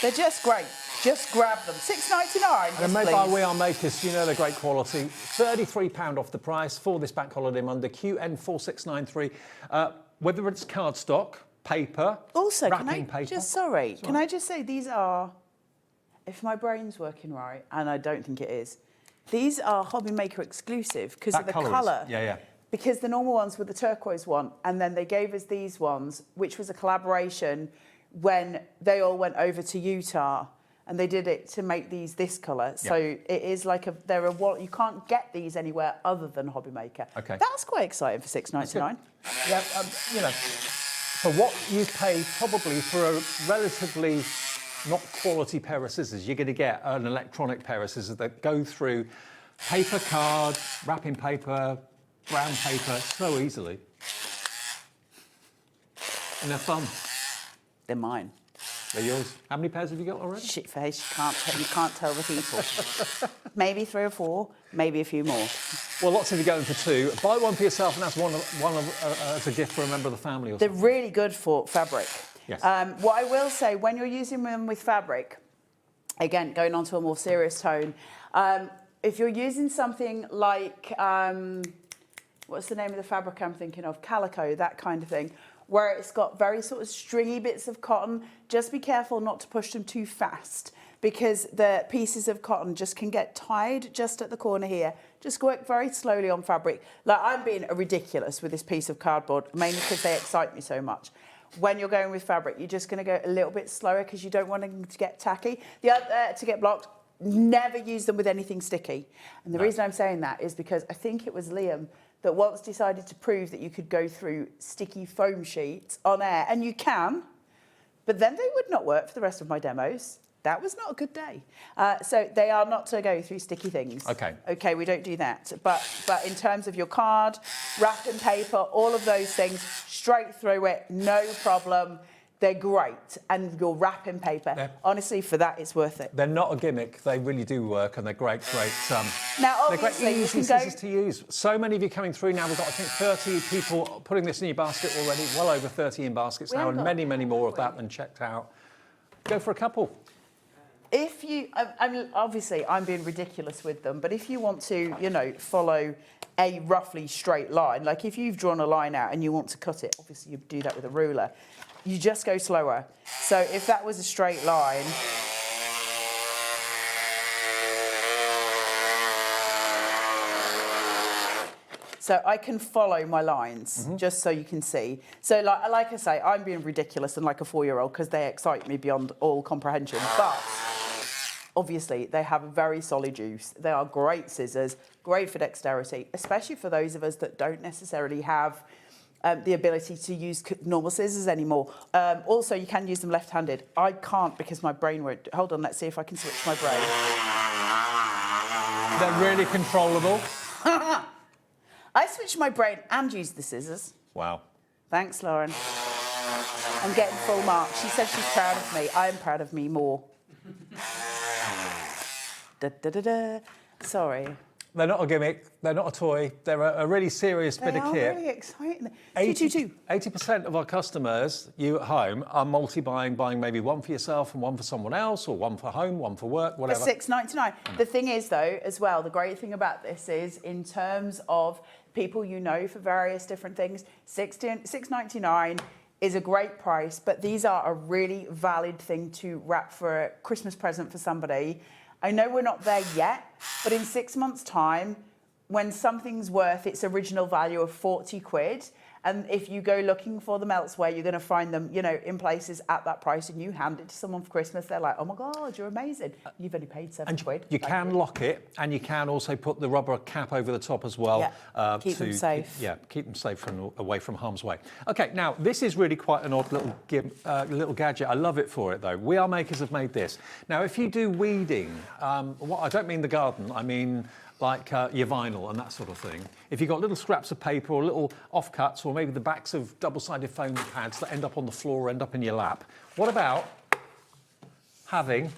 They're just great. Just grab them. $6.99. And they're made by We Are Makers, so you know they're great quality. £33 off the price for this Bank Holiday Monday, QN4693. Whether it's cardstock, paper, also, wrapping paper. Can I just say these are, if my brain's working right, and I don't think it is, these are HobbyMaker exclusive because of the colour. Yeah. Because the normal ones were the turquoise one, and then they gave us these ones, which was a collaboration when they all went over to Utah. And they did it to make these this colour. So it is like you can't get these anywhere other than HobbyMaker. Okay. That's quite exciting for $6.99. Yeah, for what you pay probably for a relatively not quality pair of scissors, you're going to get an electronic pair of scissors that go through paper, card, wrapping paper, brown paper so easily. And they're fun. They're mine. They're yours. How many pairs have you got already? Shit face, you can't tell the people. Maybe 3 or 4, maybe a few more. Well, lots of you going for 2. Buy one for yourself and that's one as a gift for a member of the family or something. They're really good for fabric. Yes. What I will say, when you're using them with fabric, again, going on to a more serious tone, if you're using something like, what's the name of the fabric I'm thinking of? Calico, that kind of thing, where it's got very sort of stringy bits of cotton, just be careful not to push them too fast because the pieces of cotton just can get tied just at the corner here. Just work very slowly on fabric. Like, I'm being ridiculous with this piece of cardboard, mainly because they excite me so much. When you're going with fabric, you're just going to go a little bit slower because you don't want them to get tacky. The other, to get blocked, never use them with anything sticky. And the reason I'm saying that is because I think it was Liam that once decided to prove that you could go through sticky foam sheets on air, and you can, but then they would not work for the rest of my demos. That was not a good day. So they are not to go through sticky things. Okay, we don't do that. But in terms of your card, wrapping paper, all of those things, straight through it, no problem. They're great. And your wrapping paper, honestly, for that, it's worth it. They're not a gimmick. They really do work, and they're great. Now, they're great, obviously, easy scissors to use. So many of you coming through now. We've got, I think, 30 people putting this in your basket already. Well over 30 in baskets now, and many, many more of that than checked out. Go for a couple. If you, I mean, obviously, I'm being ridiculous with them, but if you want to, follow a roughly straight line, like if you've drawn a line out and you want to cut it, obviously you do that with a ruler. You just go slower. So if that was a straight line, so I can follow my lines, just so you can see. So like I say, I'm being ridiculous and like a 4-year-old because they excite me beyond all comprehension. But obviously, they have a very solid use. They are great scissors, great for dexterity, especially for those of us that don't necessarily have the ability to use normal scissors anymore. Also, you can use them left-handed. I can't because my brain won't. Hold on, let's see if I can switch my brain. They're really controllable. I switched my brain and used the scissors. Wow. Thanks, Lauren. I'm getting full marks. She said she's proud of me. I am proud of me more. Da, da, da, da. Sorry. They're not a gimmick, they're not a toy, they're a really serious bit of kit. They are really exciting. 80% of our customers, you at home, are multi-buying, buying maybe one for yourself and one for someone else, or one for home, one for work, whatever. For $6.99. The thing is, though, as well, the great thing about this is, in terms of people you know for various different things, $6.99 is a great price, but these are a really valid thing to wrap for a Christmas present for somebody. I know we're not there yet, but in 6 months' time, when something's worth its original value of 40 quid, and if you go looking for them elsewhere, you're going to find them, you know, in places at that price, and you hand it to someone for Christmas, they're like, oh my God, you're amazing. You've only paid £7 quid. You can lock it, and you can also put the rubber cap over the top as well. Yeah, keep them safe. Yeah, keep them safe from away from harm's way. Okay, now this is really quite an odd little gadget. I love it for it though. We Are Makers have made this. Now, if you do weeding, I don't mean the garden. I mean like your vinyl and that sort of thing. If you've got little scraps of paper or little offcuts, or maybe the backs of double-sided foam pads that end up on the floor or end up in your lap, what about having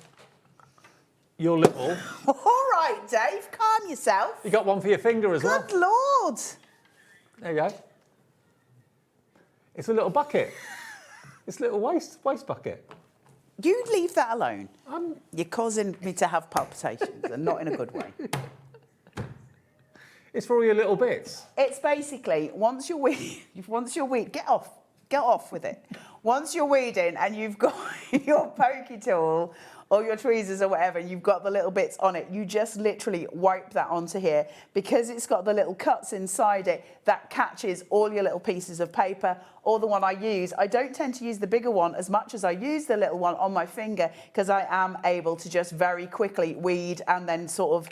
your little... All right, Dave, calm yourself. You got one for your finger as well. Good Lord. There you go. It's a little bucket. It's a little waste bucket. You leave that alone. You're causing me to have palpitations, and not in a good way. It's for all your little bits. It's basically, once you're weeding, get off with it. Once you're weeding and you've got your pokey tool or your tweezers or whatever, and you've got the little bits on it, you just literally wipe that onto here. Because it's got the little cuts inside it, that catches all your little pieces of paper. Or the one I use, I don't tend to use the bigger one as much as I use the little one on my finger, because I am able to just very quickly weed and then sort of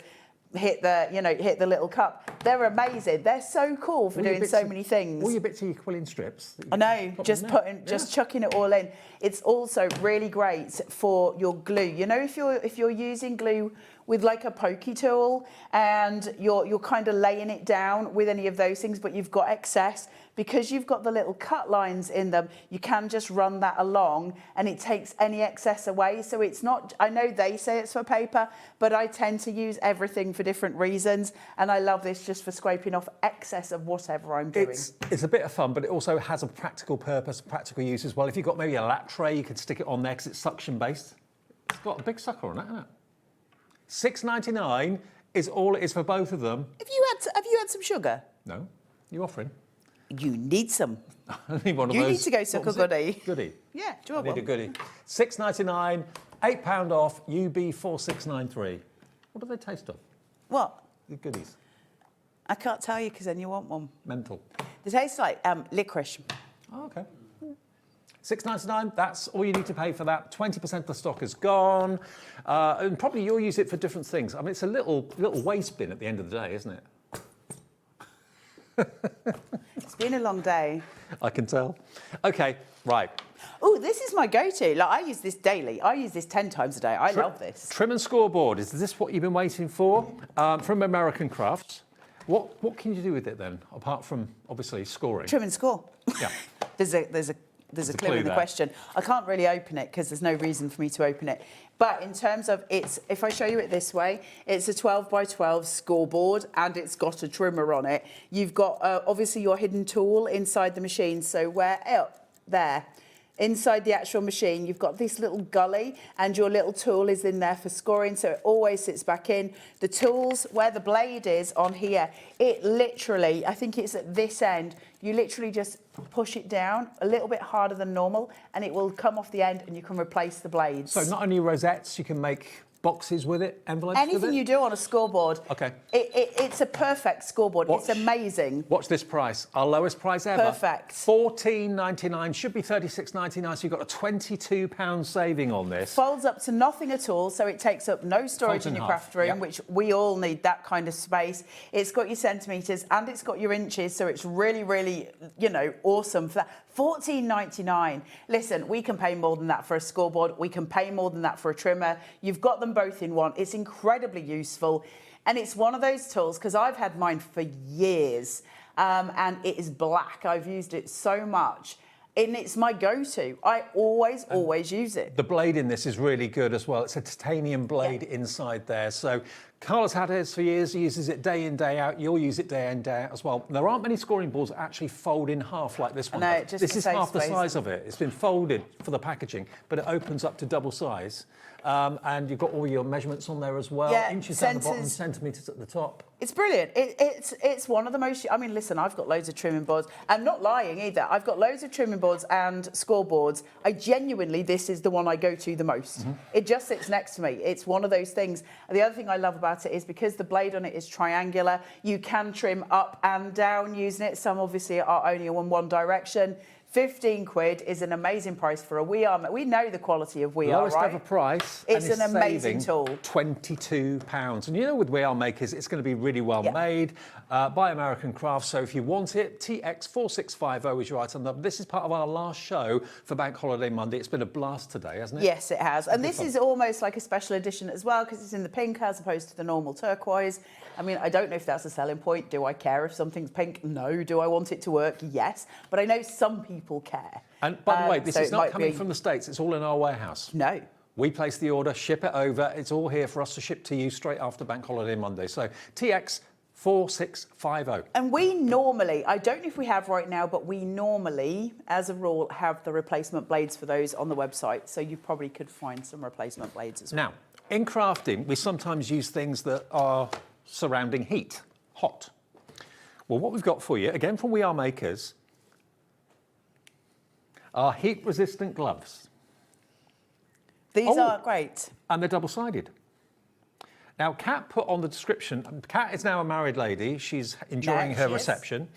hit the little cup. They're amazing. They're so cool for doing so many things. All your bits of your quilling strips. I know, just chucking it all in. It's also really great for your glue. You know, if you're using glue with like a pokey tool and you're kind of laying it down with any of those things, but you've got excess, because you've got the little cut lines in them, you can just run that along and it takes any excess away. So it's not, I know they say it's for paper, but I tend to use everything for different reasons. And I love this just for scraping off excess of whatever I'm doing. It's a bit of fun, but it also has a practical purpose, practical use as well. If you've got maybe a lap tray, you can stick it on there because it's suction based. It's got a big sucker on it, hasn't it? $6.99 is all it is for both of them. Have you had some sugar? No. You offering? You need some. I need one of you those. need to go suck a goodie. Goodie. Yeah, do you I want need one? a goodie. $6.99, £8 off, UB4693. What do they taste of? What? The goodies. I can't tell you because then you want one. Mental. They taste like licorice. Oh, okay. $6.99, that's all you need to pay for that. 20% of the stock is gone. And probably you'll use it for different things. I mean, it's a little waste bin at the end of the day, isn't it? It's been a long day. I can tell. Okay, right. Oh, this is my go-to. Like, I use this daily. I use this 10 times a day. I love this. Trim and scoreboard. Is this what you've been waiting for? From American Crafts. What can you do with it then, apart from, obviously, scoring? Trim and score. Yeah. There's a clue in the question. I can't really open it because there's no reason for me to open it. But in terms of if I show you it this way, it's a 12 by 12 scoreboard and it's got a trimmer on it. You've got obviously your hidden tool inside the machine. So there. Inside the actual machine, you've got this little gully and your little tool is in there for scoring, so it always sits back in. The tools, where the blade is on here, it literally, I think it's at this end, you literally just push it down a little bit harder than normal and it will come off the end and you can replace the blades. So not only rosettes, you can make boxes with it, envelopes with it? Anything you do on a scoreboard. Okay. It's a perfect scoreboard. It's amazing. Watch this price. Our lowest price ever. Perfect. $14.99, should be $36.99, so you've got a £22 saving on this. Folds up to nothing at all, so it takes up no storage in your craft room, which we all need that kind of space. It's got your centimetres and it's got your inches, so it's really, really, awesome for that. $14.99. Listen, we can pay more than that for a scoreboard. We can pay more than that for a trimmer. You've got them both in one. It's incredibly useful. And it's one of those tools, because I've had mine for years, and it is black. I've used it so much. and it's my go-to. I always use it. The blade in this is really good as well. It's a titanium blade inside there. So Carla's had hers for years, uses it day in, day out. You'll use it day in, day out as well. There aren't many scoring boards that actually fold in half like this one. No, just this is half the space. size of it. It's been folded for the packaging, but it opens up to double size. And you've got all your measurements on there as well. Yeah, inches down the bottom, centimetres at the top. It's brilliant. It's one of the most... I mean, listen, I've got loads of trimming boards. I'm not lying either. I've got loads of trimming boards and scoreboards. This is the one I go to the most. Mm-hmm. It just sits next to me. It's one of those things. And the other thing I love about it is because the blade on it is triangular, you can trim up and down using it. Some obviously are only in one direction. 15 quid is an amazing price for a We Are. We know the quality of We Are, Lowest right? ever price. It's and an amazing tool. £22. And you know, with We Are Makers, it's going to be really well made by American crafts. So if you want it, TX4650 is your item number. This is part of our last show for Bank Holiday Monday. It's been a blast today, hasn't it? Yes, it has. And this is almost like a special edition as well because it's in the pink as opposed to the normal turquoise. I mean, I don't know if that's a selling point. Do I care if something's pink? No. Do I want it to work? Yes. But I know some people care. And by the way, this is not coming from the States. It's all in our warehouse. No. We place the order, ship it over. It's all here for us to ship to you straight after Bank Holiday Monday. So TX4650. And we normally, I don't know if we have right now, but we normally, as a rule, have the replacement blades for those on the website. So you probably could find some replacement blades as well. Now, in crafting, we sometimes use things that are surrounding heat, hot. Well, what we've got for you, again from We Are Makers, are heat-resistant gloves. These are great. And they're double-sided. Now, Kat put on the description, Kat is now a married lady. She's enjoying her reception.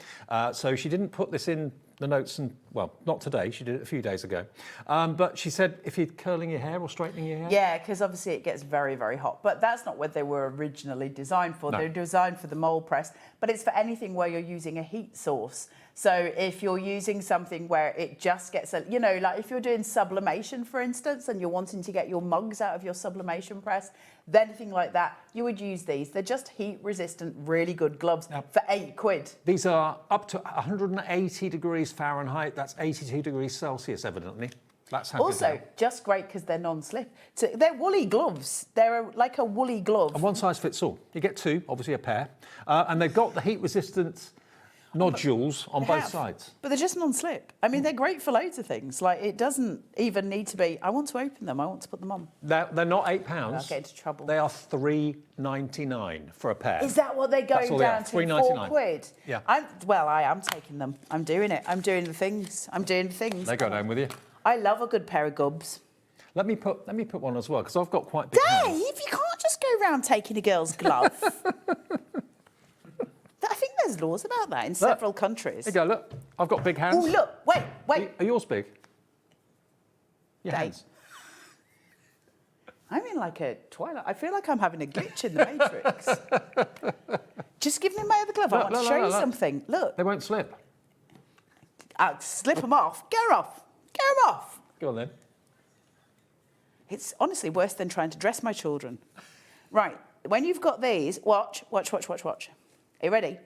So she didn't put this in the notes, and well, not today. She did it a few days ago. But she said if you're curling your hair or straightening your hair. Yeah, because obviously it gets very, very hot. But that's not what they were originally designed for. No. They're designed for the mold press. But it's for anything where you're using a heat source. So if you're using something where it just gets, like if you're doing sublimation, for instance, and you're wanting to get your mugs out of your sublimation press, then anything like that, you would use these. They're just heat-resistant, really good gloves for £8. These are up to 180 degrees Fahrenheit. That's 82 degrees Celsius, evidently. That's how good they Also, are. just great because they're non-slip. So they're woolly gloves. They're like a woolly glove. And one size fits all. You get two, obviously a pair. And they've got the heat-resistant nodules on both sides. But they're just non-slip. I mean, they're great for loads of things. Like, it doesn't even need to be, I want to open them, I want to put them on. They're not £8. I'll get into trouble. They are £3.99 for a pair. Is that what they're going down to? £4? Yeah. I am taking them. I'm doing it. I'm doing the things. They go down with you. I love a good pair of gubs. Let me put one as well, because I've got quite big hands. Dave, you can't just go around taking a girl's glove. I think there's laws about that in several countries. There you go, look. I've got big hands. Oh, look. Wait. Are yours big? Your Dave. hands? I'm in like a Twilight. I feel like I'm having a glitch in the Matrix. Just give me my other glove. I want to show you something. Look. They won't slip. I'll slip them off. Get them off. Get them off. Go on then. It's honestly worse than trying to dress my children. Right. When you've got these, watch. Are you ready?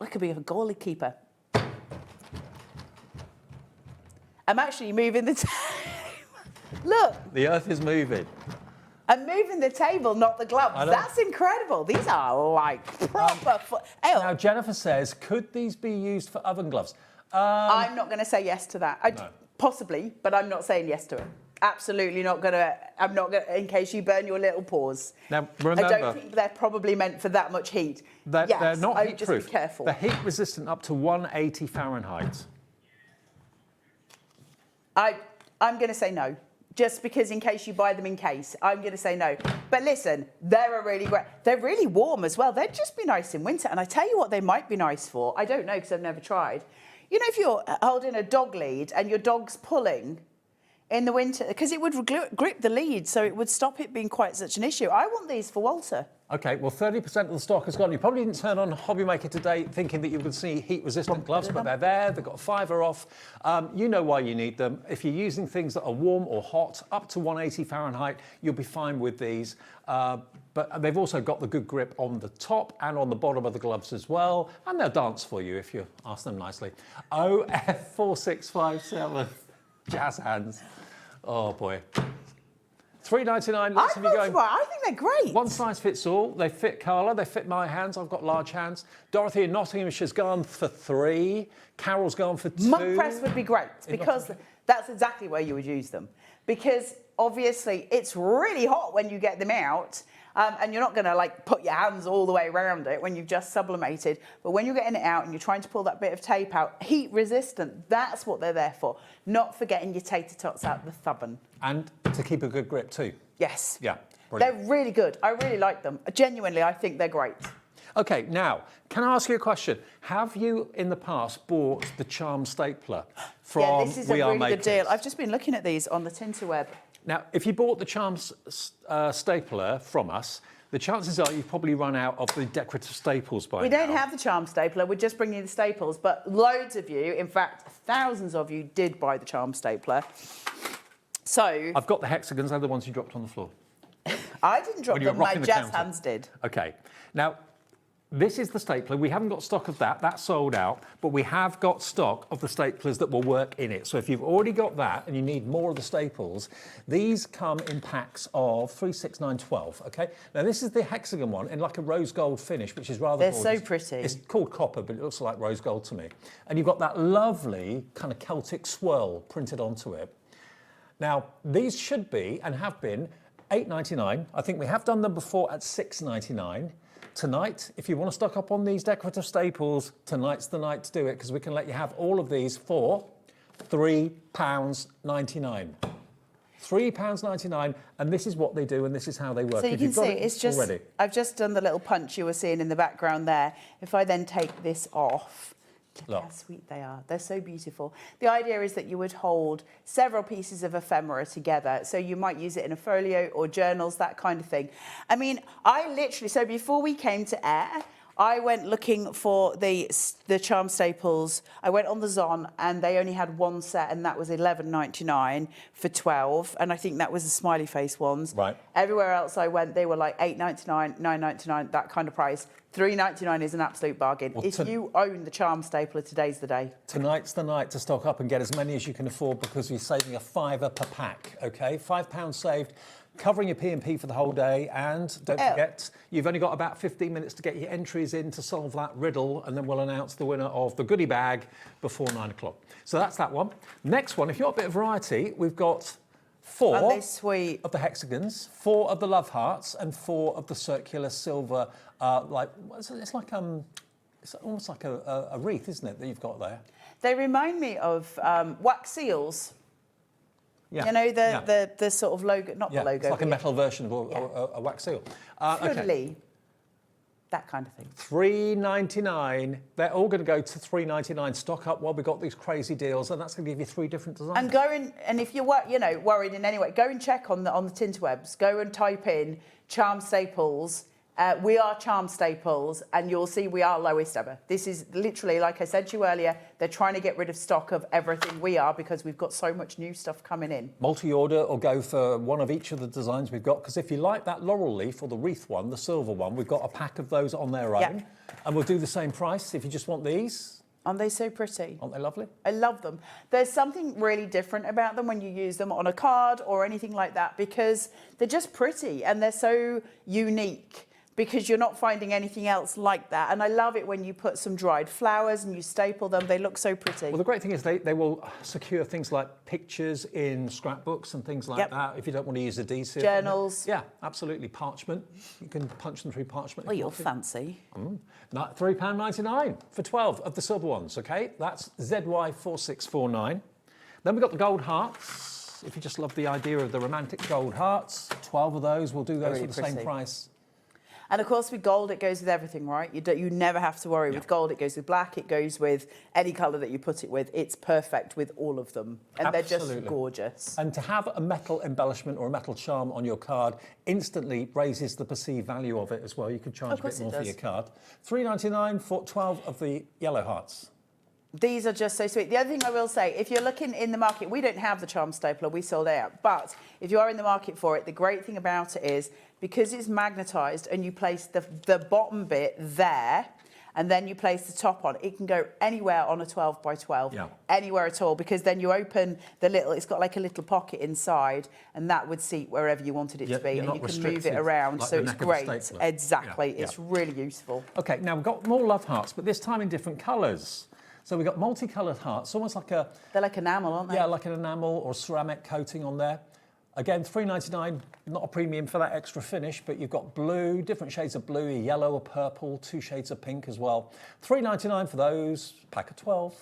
I could be a goalkeeper. I'm actually moving the table. Look. The earth is moving. I'm moving the table, not the gloves. That's incredible. These are like proper... Now, Jennifer says, could these be used for oven gloves? I'm not going to say yes to that. Possibly, but I'm not saying yes to it. Absolutely not going to... I'm not going to... In case you burn your little paws. Now, remember... I don't think they're probably meant for that much heat. They're not heat-proof. Just be careful. They're heat-resistant up to 180 Fahrenheit. I'm going to say no. Just because in case you buy them in case, I'm going to say no. But listen, they're really great. They're really warm as well. They'd just be nice in winter. And I tell you what they might be nice for. I don't know because I've never tried. You know, if you're holding a dog lead and your dog's pulling in the winter, because it would grip the lead, so it would stop it being quite such an issue. I want these for Walter. Okay, well, 30% of the stock has gone. You probably didn't turn on HobbyMaker today thinking that you would see heat-resistant gloves, but they're there. They've got a fiver off. You know why you need them. If you're using things that are warm or hot, up to 180 Fahrenheit, you'll be fine with these. But they've also got the good grip on the top and on the bottom of the gloves as well. And they'll dance for you if you ask them nicely. OF4657, jazz hands. Oh, boy. $3.99, lots of you going. I think they're great. One size fits all. They fit Carla, they fit my hands. I've got large hands. Dorothy in Nottingham, she's gone for 3. Carol's gone for 2. Mug press would be great because that's exactly where you would use them. Because obviously it's really hot when you get them out. And you're not going to like put your hands all the way around it when you've just sublimated. But when you're getting it out and you're trying to pull that bit of tape out, heat resistant, that's what they're there for. Not for getting your tater tots out the thubbin. And to keep a good grip too. Yes. Yeah, brilliant. They're really good. I really like them. Genuinely, I think they're great. Okay, now, can I ask you a question? Have you in the past bought the Charm Stapler from We Are Makers? Yeah, this is a really good deal. I've just been looking at these on the Tinterweb. Now, if you bought the Charm Stapler from us, the chances are you've probably run out of the decorative staples by now. We don't have the Charm Stapler, we're just bringing you the staples, but loads of you, in fact, thousands of you did buy the Charm Stapler. So... I've got the hexagons, they're the ones you dropped on the floor. I didn't drop them, my jazz hands did. Okay. Now, this is the stapler. We haven't got stock of that. That's sold out. But we have got stock of the staplers that will work in it. So if you've already got that and you need more of the staples, these come in packs of 3, 6, 9, 12. Okay. Now, this is the hexagon one in like a rose gold finish, which is rather gorgeous. They're so pretty. It's called copper, but it looks like rose gold to me. And you've got that lovely kind of Celtic swirl printed onto it. Now, these should be and have been $8.99. I think we have done them before at $6.99. Tonight, if you want to stock up on these decorative staples, tonight's the night to do it because we can let you have all of these for £3.99. £3.99, and this is what they do and this is how they work. So you can see, it's just, already. I've just done the little punch you were seeing in the background there. If I then take this off, look how sweet they are. They're so beautiful. The idea is that you would hold several pieces of ephemera together. So you might use it in a folio or journals, that kind of thing. I mean, I literally, so before we came to air, I went looking for the Charm Staples. I went on the Zon and they only had one set and that was $11.99 for 12. And I think that was the smiley face ones. Right. Everywhere else I went, they were like $8.99, $9.99, that kind of price. $3.99 is an absolute bargain. Well, if you own the Charm Stapler, today's the day. Tonight's the night to stock up and get as many as you can afford because you're saving a £5 per pack, okay? £5 saved, covering your P&P for the whole day. And don't forget, you've only got about 15 minutes to get your entries in to solve that riddle, and then we'll announce the winner of the goodie bag before 9 o'clock. So that's that one. Next one, if you want a bit of variety, we've got 4 Aren't they sweet? Of the hexagons, 4 of the love hearts, and 4 of the circular silver. It's like it's almost like a wreath, isn't it, that you've got there? They remind me of wax seals. Yeah. You know, the sort of logo, not the logo. It's like a metal version of a wax seal. Okay. That kind of thing. $3.99. They're all going to go to $3.99. Stock up while we've got these crazy deals, and that's going to give you 3 different designs. And go in, and if you're worried in any way, go and check on the Tinterwebs. Go and type in Charm Staples. We are Charm Staples, and you'll see we are lowest ever. This is literally, like I said to you earlier, they're trying to get rid of stock of everything we are because we've got so much new stuff coming in. Multi-order or go for one of each of the designs we've got, because if you like that laurel leaf or the wreath one, the silver one, we've got a pack of those on their own. And we'll do the same price if you just want these. Aren't they so pretty? Aren't they lovely? I love them. There's something really different about them when you use them on a card or anything like that because they're just pretty and they're so unique. Because you're not finding anything else like that. And I love it when you put some dried flowers and you staple them. They look so pretty. Well, the great thing is they will secure things like pictures in scrapbooks and things like that if you don't want to use adhesive. Journals. Yeah, absolutely. Parchment. You can punch them through parchment. Oh, you're fancy. £3.99 for 12 of the silver ones, OK? That's ZY4649. Then we've got the gold hearts. If you just love the idea of the romantic gold hearts, 12 of those. We'll do those for the same price. And of course, with gold, it goes with everything, right? You never have to worry. With gold, it goes with black, it goes with any colour that you put it with. It's perfect with all of them. And they're just gorgeous. And to have a metal embellishment or a metal charm on your card instantly raises the perceived value of it as well. You could charge a bit more for your card. $3.99 for 12 of the yellow hearts. These are just so sweet. The other thing I will say, if you're looking in the market, we don't have the charm stapler, we sold out. But if you are in the market for it, the great thing about it is because it's magnetised and you place the bottom bit there and then you place the top on, it can go anywhere on a 12 by 12, anywhere at all, because then you open the little, it's got like a little pocket inside and that would seat wherever you wanted it to be and you can move it around, like so it's great. Exactly, it's really useful. Okay, now we've got more love hearts, but this time in different colours. So we've got multicoloured hearts, almost like a... They're like enamel, aren't they? Yeah, like an enamel or ceramic coating on there. Again, $3.99, not a premium for that extra finish, but you've got blue, different shades of blue, a yellow, a purple, 2 shades of pink as well. $3.99 for those, pack of 12.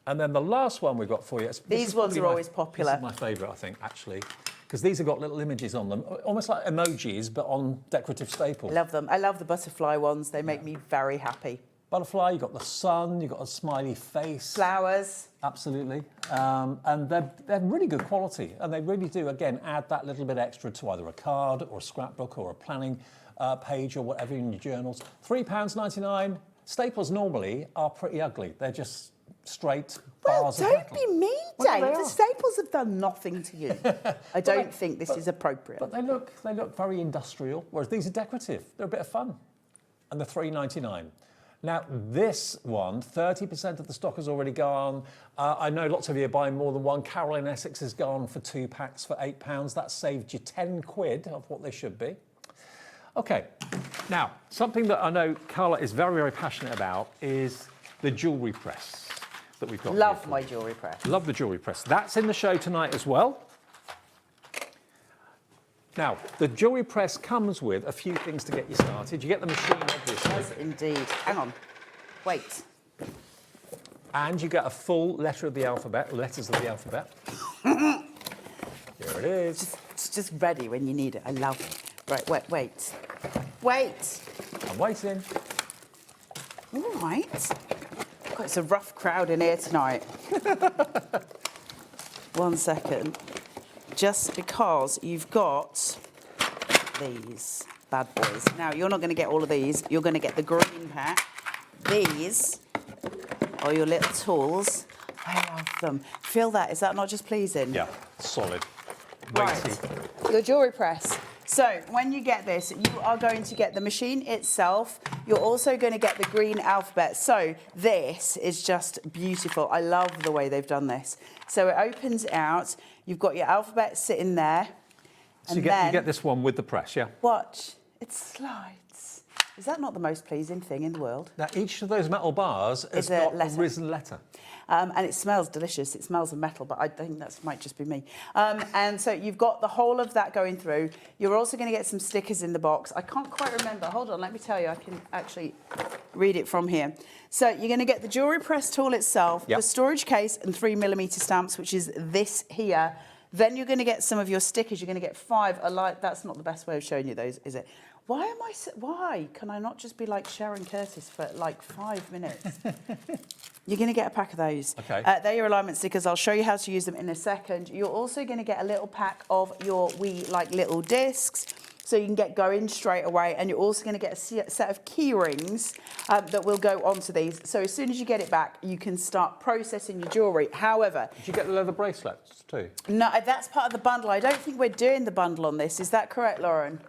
And then the last one we've got for you... These ones are always popular. This is my favourite, I think, actually, because these have got little images on them, almost like emojis, but on decorative staples. I love them. I love the butterfly ones. They make me very happy. Butterfly, you've got the sun, you've got a smiley face. Flowers. Absolutely. And they're really good quality. And they really do, again, add that little bit extra to either a card or a scrapbook or a planning page or whatever in your journals. £3.99. Staples normally are pretty ugly. They're just straight bars of metal. Don't be mean, Dave. The staples have done nothing to you. I don't think this is appropriate. But they look very industrial, whereas these are decorative. They're a bit of fun. And they're £3.99. Now, this one, 30% of the stock has already gone. I know lots of you are buying more than one. Carla in Essex has gone for 2 packs for £8. That saved you 10 quid of what they should be. OK, now, something that I know Carla is very, very passionate about is the jewellery press that we've got. Love my jewellery press. Love the jewellery press. That's in the show tonight as well. Now, the jewellery press comes with a few things to get you started. You get the machine, obviously. Yes, indeed. Hang on. Wait. And you get a full letters of the alphabet. Here it is. It's just ready when you need it. I love it. Right, wait. I'm waiting. All right. God, it's a rough crowd in here tonight. 1 second. Just because you've got these bad boys. Now, you're not going to get all of these. You're going to get the green pack. These are your little tools. I love them. Feel that? Is that not just pleasing? Yeah, solid. Right. Your jewellery press. So, when you get this, you are going to get the machine itself. You're also going to get the green alphabet. So, this is just beautiful. I love the way they've done this. So, it opens out. You've got your alphabet sitting there. So you get this one with the press, yeah? Watch. It slides. Is that not the most pleasing thing in the world? Now, each of those metal bars has got a risen letter. And it smells delicious. It smells of metal, but I think that might just be me. And so you've got the whole of that going through. You're also going to get some stickers in the box. I can't quite remember. Hold on, let me tell you. I can actually read it from here. So you're going to get the jewellery press tool itself, the storage case and 3mm stamps, which is this here. Then you're going to get some of your stickers. You're going to get 5. That's not the best way of showing you those, is it? Why can I not just be like Sharon Curtis for like 5 minutes? You're going to get a pack of those. Okay. They're your alignment stickers. I'll show you how to use them in a second. You're also going to get a little pack of your wee little discs, so you can get going straight away. And you're also going to get a set of key rings that will go onto these. So as soon as you get it back, you can start processing your jewellery. However, did you get the leather bracelets too? No, that's part of the bundle. I don't think we're doing the bundle on this. Is that correct, Lauren?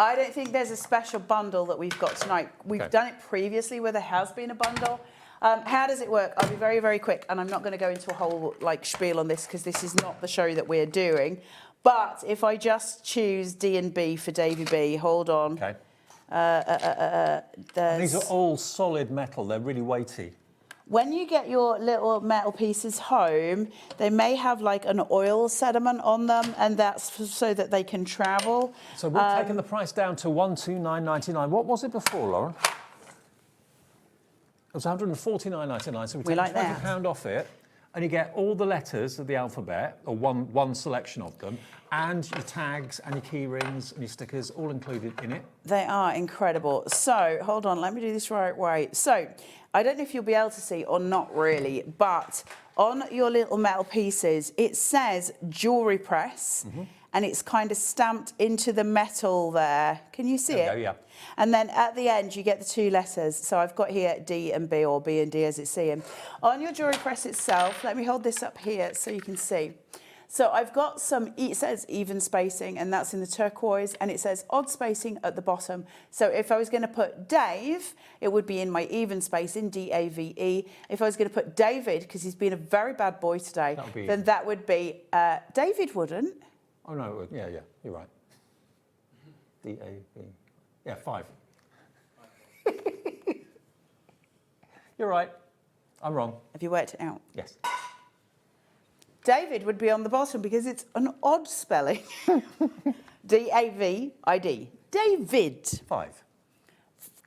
I don't think there's a special bundle that we've got tonight. We've done it previously where there has been a bundle. How does it work? I'll be very, very quick, and I'm not going to go into a whole spiel on this because this is not the show that we're doing. But if I just choose D and B for Davy B, hold on. Okay. These are all solid metal. They're really weighty. When you get your little metal pieces home, they may have like an oil sediment on them, and that's so that they can travel. So we've taken the price down to $129.99. What was it before, Lauren? It was $149.99, so we take £20 off it. and you get all the letters of the alphabet, or one selection of them, and your tags and your key rings and your stickers all included in it. They are incredible. So, hold on, let me do this right way. So, I don't know if you'll be able to see or not really, but on your little metal pieces, it says jewellery press, and it's kind of stamped into the metal there. Can you see it? There we go, yeah. And then at the end, you get the two letters. So I've got here D and B, or B and D as it's seeing. On your jewellery press itself, let me hold this up here so you can see. So I've got some, it says even spacing, and that's in the turquoise, and it says odd spacing at the bottom. So if I was going to put Dave, it would be in my even spacing, D-A-V-E. If I was going to put David, because he's been a very bad boy today, then that would be, David wouldn't. Oh, no, it would. Yeah, you're right. D-A-V. Yeah, 5. You're right. I'm wrong. Have you worked it out? Yes. David would be on the bottom because it's an odd spelling. D-A-V-I-D. David. 5.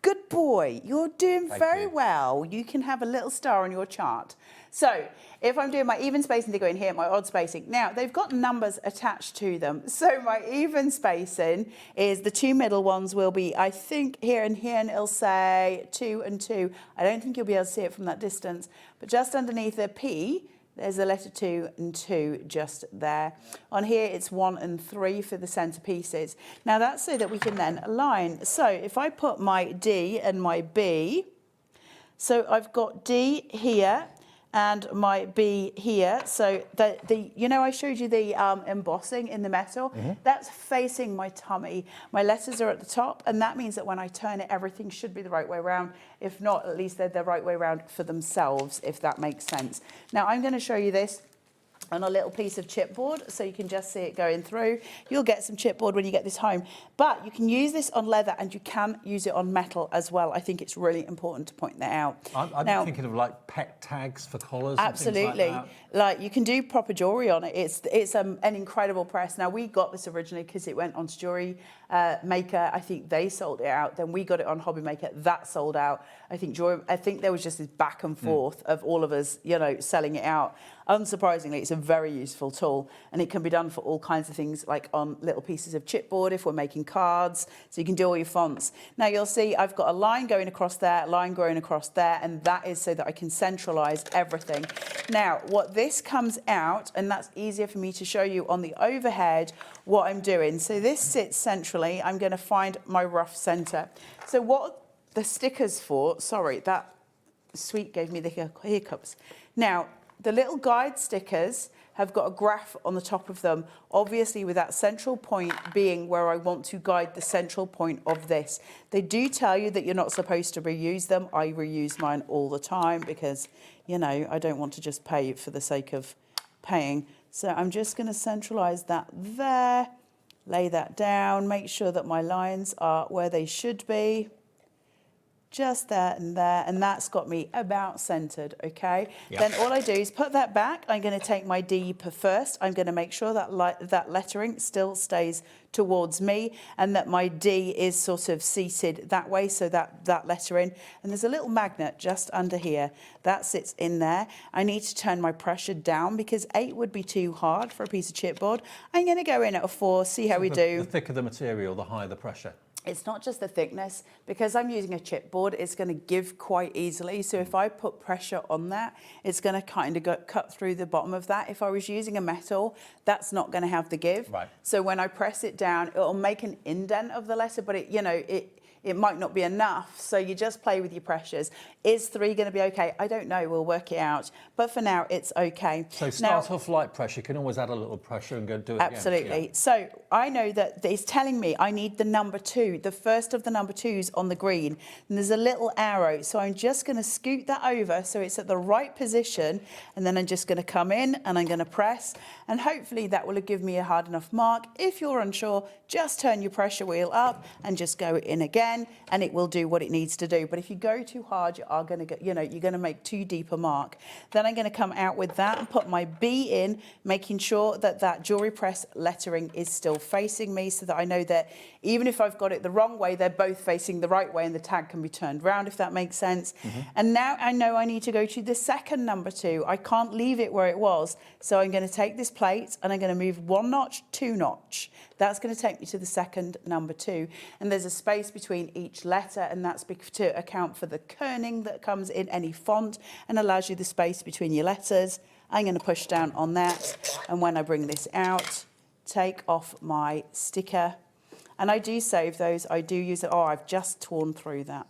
Good boy. You're doing Thank very you. well. You can have a little star on your chart. So if I'm doing my even spacing, they go in here, my odd spacing. Now, they've got numbers attached to them. So my even spacing is the two middle ones will be, I think, here, and it'll say 2 and 2. I don't think you'll be able to see it from that distance. But just underneath the P, there's the letter 2 and 2 just there. On here, it's 1 and 3 for the centre pieces. Now, that's so that we can then align. So if I put my D and my B, so I've got D here and my B here. So you know, I showed you the embossing in the metal. That's facing my tummy. My letters are at the top, and that means that when I turn it, everything should be the right way around. If not, at least they're the right way around for themselves, if that makes sense. Now, I'm going to show you this on a little piece of chipboard, so you can just see it going through. You'll get some chipboard when you get this home, but you can use this on leather and you can use it on metal as well. I think it's really important to point that out. I'm now, thinking of like pet tags for collars. Absolutely, and things like that. like you can do proper jewellery on it. It's an incredible press. Now, we got this originally because it went onto Jewellery Maker. I think they sold it out. Then we got it on HobbyMaker. That sold out. I think there was just this back and forth of all of us, you know, selling it out. Unsurprisingly, it's a very useful tool, and it can be done for all kinds of things, like on little pieces of chipboard if we're making cards, so you can do all your fonts. Now, you'll see I've got a line going across there, a line going across there, and that is so that I can centralise everything. Now, what this comes out, and that's easier for me to show you on the overhead, what I'm doing. So this sits centrally. I'm going to find my rough centre. So what the stickers for, sorry, that sweet gave me the hiccups. Now, the little guide stickers have got a graph on the top of them, obviously with that central point being where I want to guide the central point of this. They do tell you that you're not supposed to reuse them. I reuse mine all the time because, you know, I don't want to just pay for the sake of paying. So I'm just going to centralise that there, lay that down, make sure that my lines are where they should be. Just there, and that's got me about centred, okay? Yep. Then all I do is put that back. I'm going to take my D first. I'm going to make sure that that lettering still stays towards me and that my D is sort of seated that way, so that lettering. And there's a little magnet just under here. That sits in there. I need to turn my pressure down because 8 would be too hard for a piece of chipboard. I'm going to go in at a 4, see how we do. The thicker the material, the higher the pressure. It's not just the thickness. Because I'm using a chipboard, it's going to give quite easily. So if I put pressure on that, it's going to kind of cut through the bottom of that. If I was using a metal, that's not going to have the give. Right. So when I press it down, it'll make an indent of the letter, but it might not be enough. So you just play with your pressures. Is 3 going to be okay? I don't know. We'll work it out. But for now, it's okay. So start off light pressure. You can always add a little pressure and go do it Absolutely. Again. Yeah. So I know that it's telling me I need the number 2, the first of the number 2s on the green. And there's a little arrow. So I'm just going to scoot that over so it's at the right position. And then I'm just going to come in and I'm going to press. And hopefully that will give me a hard enough mark. If you're unsure, just turn your pressure wheel up and just go in again. again, and it will do what it needs to do. But if you go too hard, you are going to get, you're going to make too deep a mark. Then I'm going to come out with that and put my B in, making sure that that jewellery press lettering is still facing me, so that I know that even if I've got it the wrong way, they're both facing the right way, and the tag can be turned round, if that makes sense. And now I know I need to go to the second number 2. I can't leave it where it was. So I'm going to take this plate and I'm going to move 1 notch, 2 notch. That's going to take me to the second number 2. And there's a space between each letter, and that's to account for the kerning that comes in any font and allows you the space between your letters. I'm going to push down on that. And when I bring this out, take off my sticker. And I do save those. I do use it. Oh, I've just torn through that.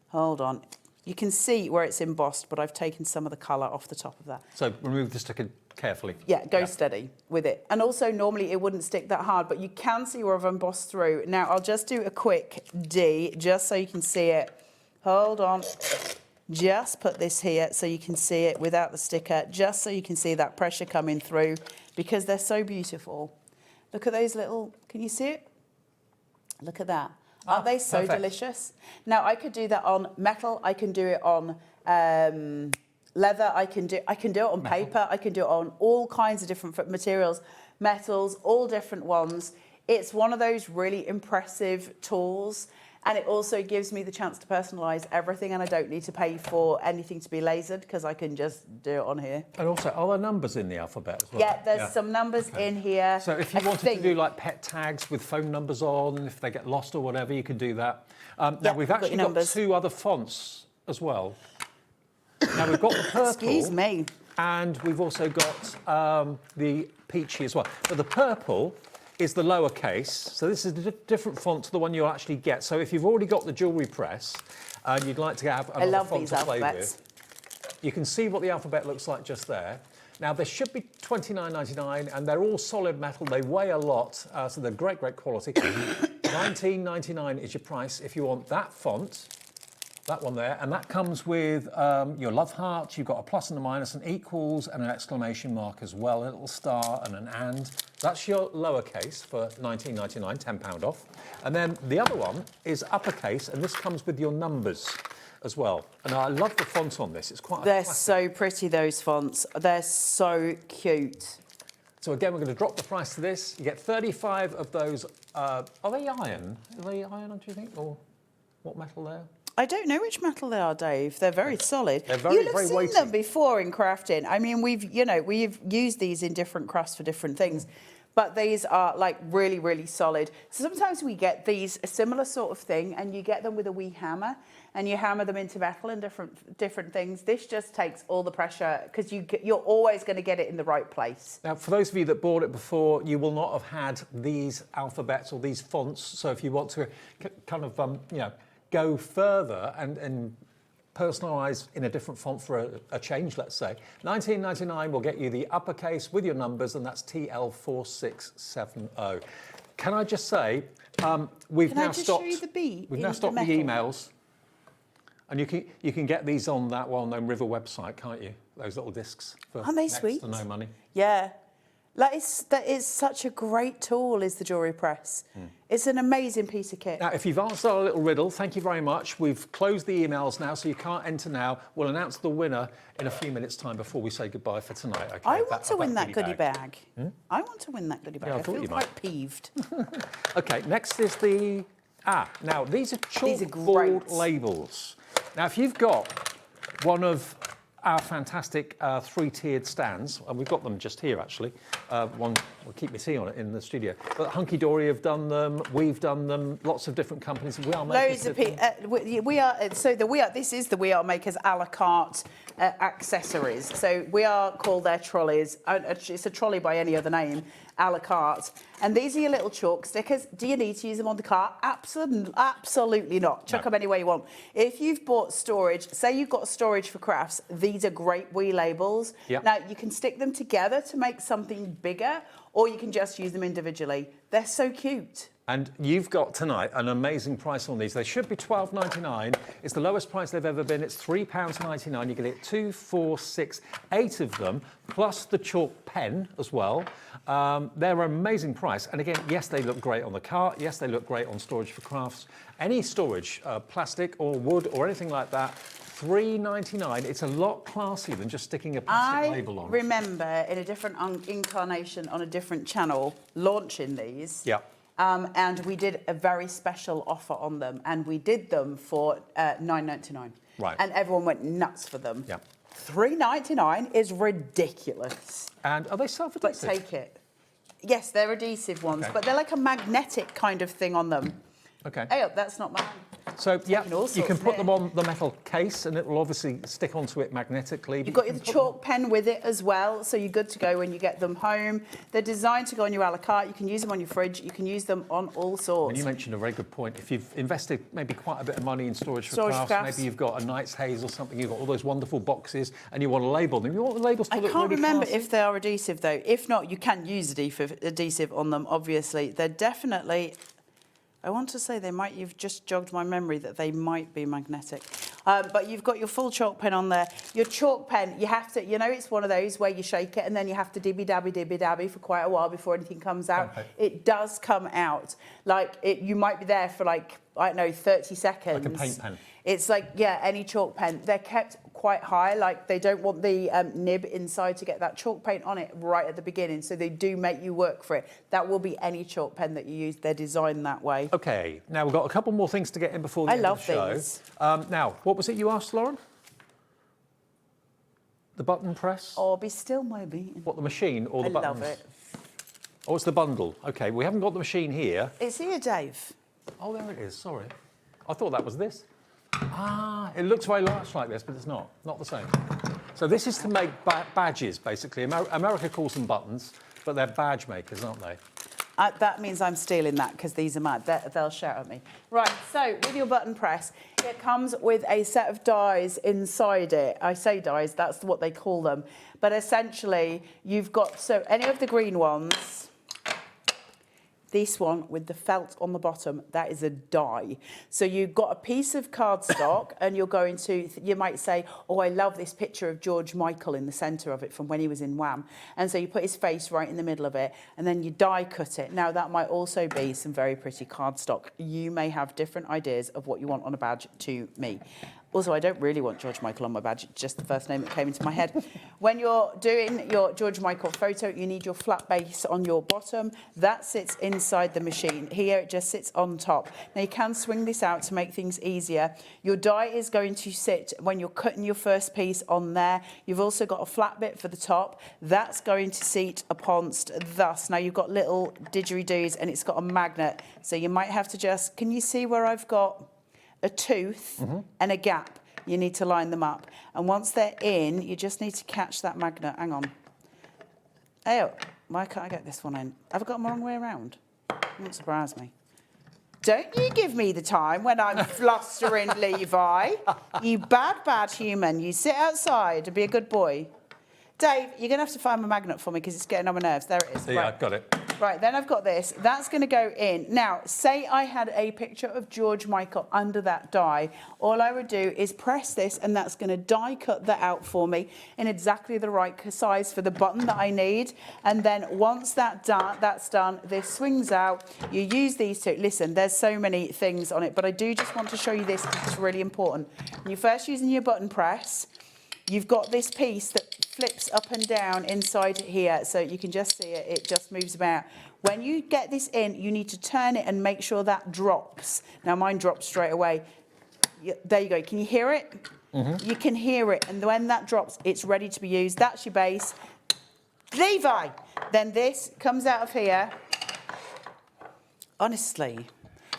Hold on. You can see where it's embossed, but I've taken some of the colour off the top of that. So remove the sticker carefully. Yeah, go steady with it. And also, normally it wouldn't stick that hard, but you can see where I've embossed through. Now, I'll just do a quick D, just so you can see it. Hold on. Just put this here so you can see it without the sticker, just so you can see that pressure coming through, because they're so beautiful. Look at those little, can you see it? Look at that. Aren't they so delicious? Now, I could do that on metal. I can do it on leather. I can do it on paper. I can do it on all kinds of different materials, metals, all different ones. It's one of those really impressive tools. And it also gives me the chance to personalise everything, and I don't need to pay for anything to be lasered, because I can just do it on here. And also, are there numbers in the alphabet as well? Yeah, there's some numbers in here. So if you wanted to do like pet tags with phone numbers on, if they get lost or whatever, you can do that. Now, we've actually got 2 other fonts as well. Now, we've got the purple. Excuse me. And we've also got the peachy as well. But the purple is the lowercase, so this is a different font to the one you'll actually get. So if you've already got the jewellery press and you'd like to have another font to play with, you can see what the alphabet looks like just there. Now, there should be $29.99, and they're all solid metal. They weigh a lot, so they're great quality. $19.99 is your price if you want that font, that one there, and that comes with your love heart. You've got a plus and a minus, an equals, and an exclamation mark as well, a little star and an and. That's your lowercase for $19.99, £10 off. And then the other one is uppercase, and this comes with your numbers as well. And I love the font on this. It's quite. They're so pretty, those fonts. They're so cute. So again, we're going to drop the price to this. You get 35 of those. Are they iron? Are they iron, do you think, or what metal they're? I don't know which metal they are, Dave. They're very solid. They're very You'll have seen weighty. them before in crafting. I mean, we've used these in different crafts for different things, but these are like really solid. So sometimes we get these, a similar sort of thing, and you get them with a wee hammer, and you hammer them into metal and different things. This just takes all the pressure, because you're always going to get it in the right place. Now, for those of you that bought it before, you will not have had these alphabets or these fonts. So if you want to kind of, go further and personalise in a different font for a change, let's say, $19.99 will get you the uppercase with your numbers, and that's TL4670. Can I just say, we've now stopped the emails, and you can get these on that well-known River website, can't you? Those little discs for Aren't they next sweet? to no money. Yeah. That is such a great tool, is the jewellery press. It's an amazing piece of kit. Now, if you've answered our little riddle, thank you very much. We've closed the emails now, so you can't enter now. We'll announce the winner in a few minutes' time before we say goodbye for tonight. Okay, I want to win that goodie bag. I want to win that goodie bag. Yeah, I I thought feel you quite might. peeved. Okay, next is the... now, these are chalkboard labels. Now, if you've got one of our fantastic 3-tiered stands, and we've got them just here, actually. One will keep my tea on it in the studio. But Hunky Dory have done them. We've done them. Lots of different companies. We are Loads of people. This is the We Are Makers a la carte accessories. So we are called their trolleys. It's a trolley by any other name, a la carte. And these are your little chalk stickers. Do you need to use them on the car? Absolutely not. Chuck them any way you want. If you've bought storage, say you've got storage for crafts, these are great wee labels. Yep. Now, you can stick them together to make something bigger, or you can just use them individually. They're so cute. And you've got tonight an amazing price on these. They should be £12.99. It's the lowest price they've ever been. It's £3.99. You get 2, 4, 6, 8 of them, plus the chalk pen as well. They're an amazing price. And again, yes, they look great on the cart. Yes, they look great on storage for crafts. Any storage, plastic or wood or anything like that, £3.99. It's a lot classier than just sticking a plastic label on. I remember in a different incarnation on a different channel launching these. Yeah. And we did a very special offer on them, and we did them for $9.99. Right. And everyone went nuts for them. Yeah. $3.99 is ridiculous. And are they self-adhesive? But take it. Yes, they're adhesive ones, but they're like a magnetic kind of thing on them. Okay. Hey, that's not mine. So, yeah, you can put here. them on the metal case and it will obviously stick onto it magnetically. You've got your chalk pen with it as well, so you're good to go when you get them home. They're designed to go on your a la carte. You can use them on your fridge. You can use them on all sorts. And you mentioned a very good point. If you've invested maybe quite a bit of money in storage for Storage crafts, crafts. maybe you've got a Knight's Haze or something, you've got all those wonderful boxes and you want to label them. You want the labels to look really I can't remember classy. if they are adhesive, though. If not, you can use adhesive on them, obviously. They're definitely... I want to say you've just jogged my memory that they might be magnetic. But you've got your full chalk pen on there. Your chalk pen, you have to, it's one of those where you shake it and then you have to dibby-dabby for quite a while before anything comes out. Okay. It does come out. You might be there for 30 seconds. Like a paint pen. It's any chalk pen. They're kept quite high, they don't want the nib inside to get that chalk paint on it right at the beginning, so they do make you work for it. That will be any chalk pen that you use. They're designed that way. OK, now we've got a couple more things to get in before the end of the show. these. Now, what was it you asked, Lauren? The button press? Oh, be still my beating. What, the machine or the buttons? I love it. Oh, it's the bundle. OK, we haven't got the machine here. It's here, Dave. Oh, there it is, sorry. I thought that was this. Ah, it looks very much like this, but it's not. Not the same. So this is to make badges, basically. America calls them buttons, but they're badge makers, aren't they? That means I'm stealing that because these are mad. They'll shout at me. Right, so with your button press, it comes with a set of dies inside it. I say dies, that's what they call them. But essentially, you've got, any of the green ones, this one with the felt on the bottom, that is a die. So you've got a piece of cardstock and you're going to, you might say, oh, I love this picture of George Michael in the centre of it from when he was in Wham. And so you put his face right in the middle of it and then you die cut it. Now that might also be some very pretty cardstock. You may have different ideas of what you want on a badge to me. Also, I don't really want George Michael on my badge, it's just the first name that came into my head. When you're doing your George Michael photo, you need your flat base on your bottom. That sits inside the machine. Here, it just sits on top. Now, you can swing this out to make things easier. Your die is going to sit, when you're cutting your first piece, on there. You've also got a flat bit for the top. That's going to seat upon thus. Now, you've got little didgeridoos, and it's got a magnet. So you might have to just, can you see where I've got a tooth and a gap? You need to line them up. And once they're in, you just need to catch that magnet. Hang on. Oh, why can't I get this one in? Have I got them the wrong way around? Won't surprise me. Don't you give me the time when I'm flustering, Levi. You bad human. You sit outside and be a good boy. Dave, you're going to have to find my magnet for me because it's getting on my nerves. There it is. Yeah, I've got it. Right, then I've got this. That's going to go in. Now, say I had a picture of George Michael under that die. All I would do is press this, and that's going to die cut that out for me in exactly the right size for the button that I need. And then once that's done, this swings out. You use these two. Listen, there's so many things on it, but I do just want to show you this because it's really important. When you're first using your button press, you've got this piece that flips up and down inside here, so you can just see it, it just moves about. When you get this in, you need to turn it and make sure that drops. Now, mine dropped straight away. There you go. Can you hear it? You can hear it, and when that drops, it's ready to be used. That's your base. Levi! Then this comes out of here. Honestly.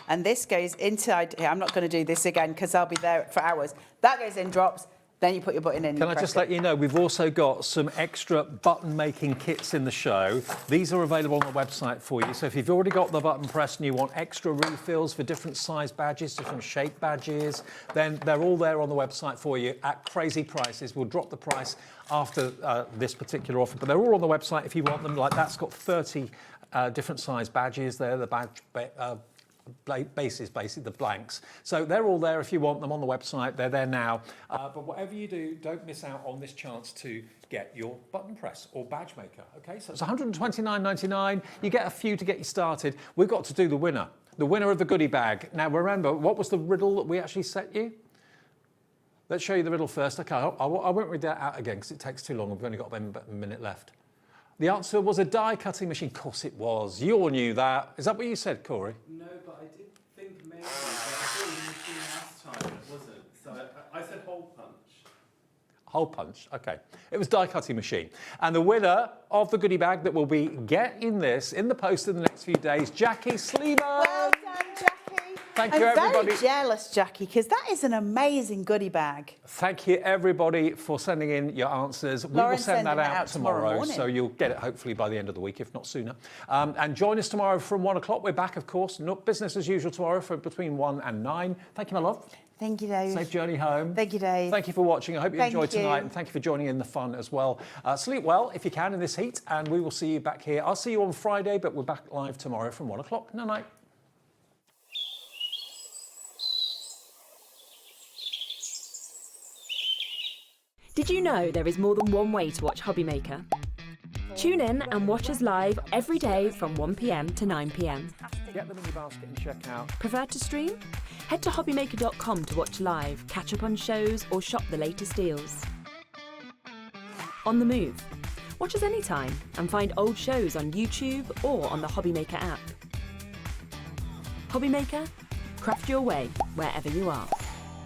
And this goes inside here. I'm not going to do this again because I'll be there for hours. That goes in, drops. Then you put your button in. Can I just let you know, we've also got some extra button-making kits in the show. These are available on the website for you. So if you've already got the button press and you want extra refills for different size badges, different shape badges, then they're all there on the website for you at crazy prices. We'll drop the price after this particular offer, but they're all on the website if you want them. Like that's got 30 different size badges there, the badge bases, basically the blanks. So they're all there if you want them on the website. They're there now. But whatever you do, don't miss out on this chance to get your button press or badge maker. Okay, so it's $129.99. You get a few to get you started. We've got to do the winner of the goodie bag. Now remember, what was the riddle that we actually set you? Let's show you the riddle first. Okay, I won't read that out again because it takes too long. We've only got a minute left. The answer was a die cutting machine. Of course it was. You all knew that. Is that what you said, Corey? No, but I did think maybe. But I thought it was a machine last time. It wasn't. So I said hole punch. Hole punch. Okay. It was die cutting machine. And the winner of the goodie bag that will be getting this in the post in the next few days, Jackie Sleeman. Well done, Jackie. Thank you, everybody. I'm very jealous, Jackie, because that is an amazing goodie bag. Thank you, everybody, for sending in your answers. We will send that out tomorrow, so you'll get it hopefully by the end of the week, if not sooner. And join us tomorrow from 1 o'clock. We're back, of course. Business as usual tomorrow for between 1 and 9. Thank you, my love. Thank you, Dave. Safe journey home. Thank you, Dave. Thank you for watching. I hope you enjoyed tonight, and thank you for joining in the fun as well. Sleep well if you can in this heat, and we will see you back here. I'll see you on Friday, but we're back live tomorrow from 1 o'clock. Night-night. Did you know there is more than one way to watch HobbyMaker? Tune in and watch us live every day from 1 p.m. to 9 p.m. Get them in your basket and check out. Prefer to stream? Head to hobbymaker.com to watch live, catch up on shows, or shop the latest deals. On the move. Watch us anytime and find old shows on YouTube or on the HobbyMaker app. HobbyMaker, craft your way wherever you are.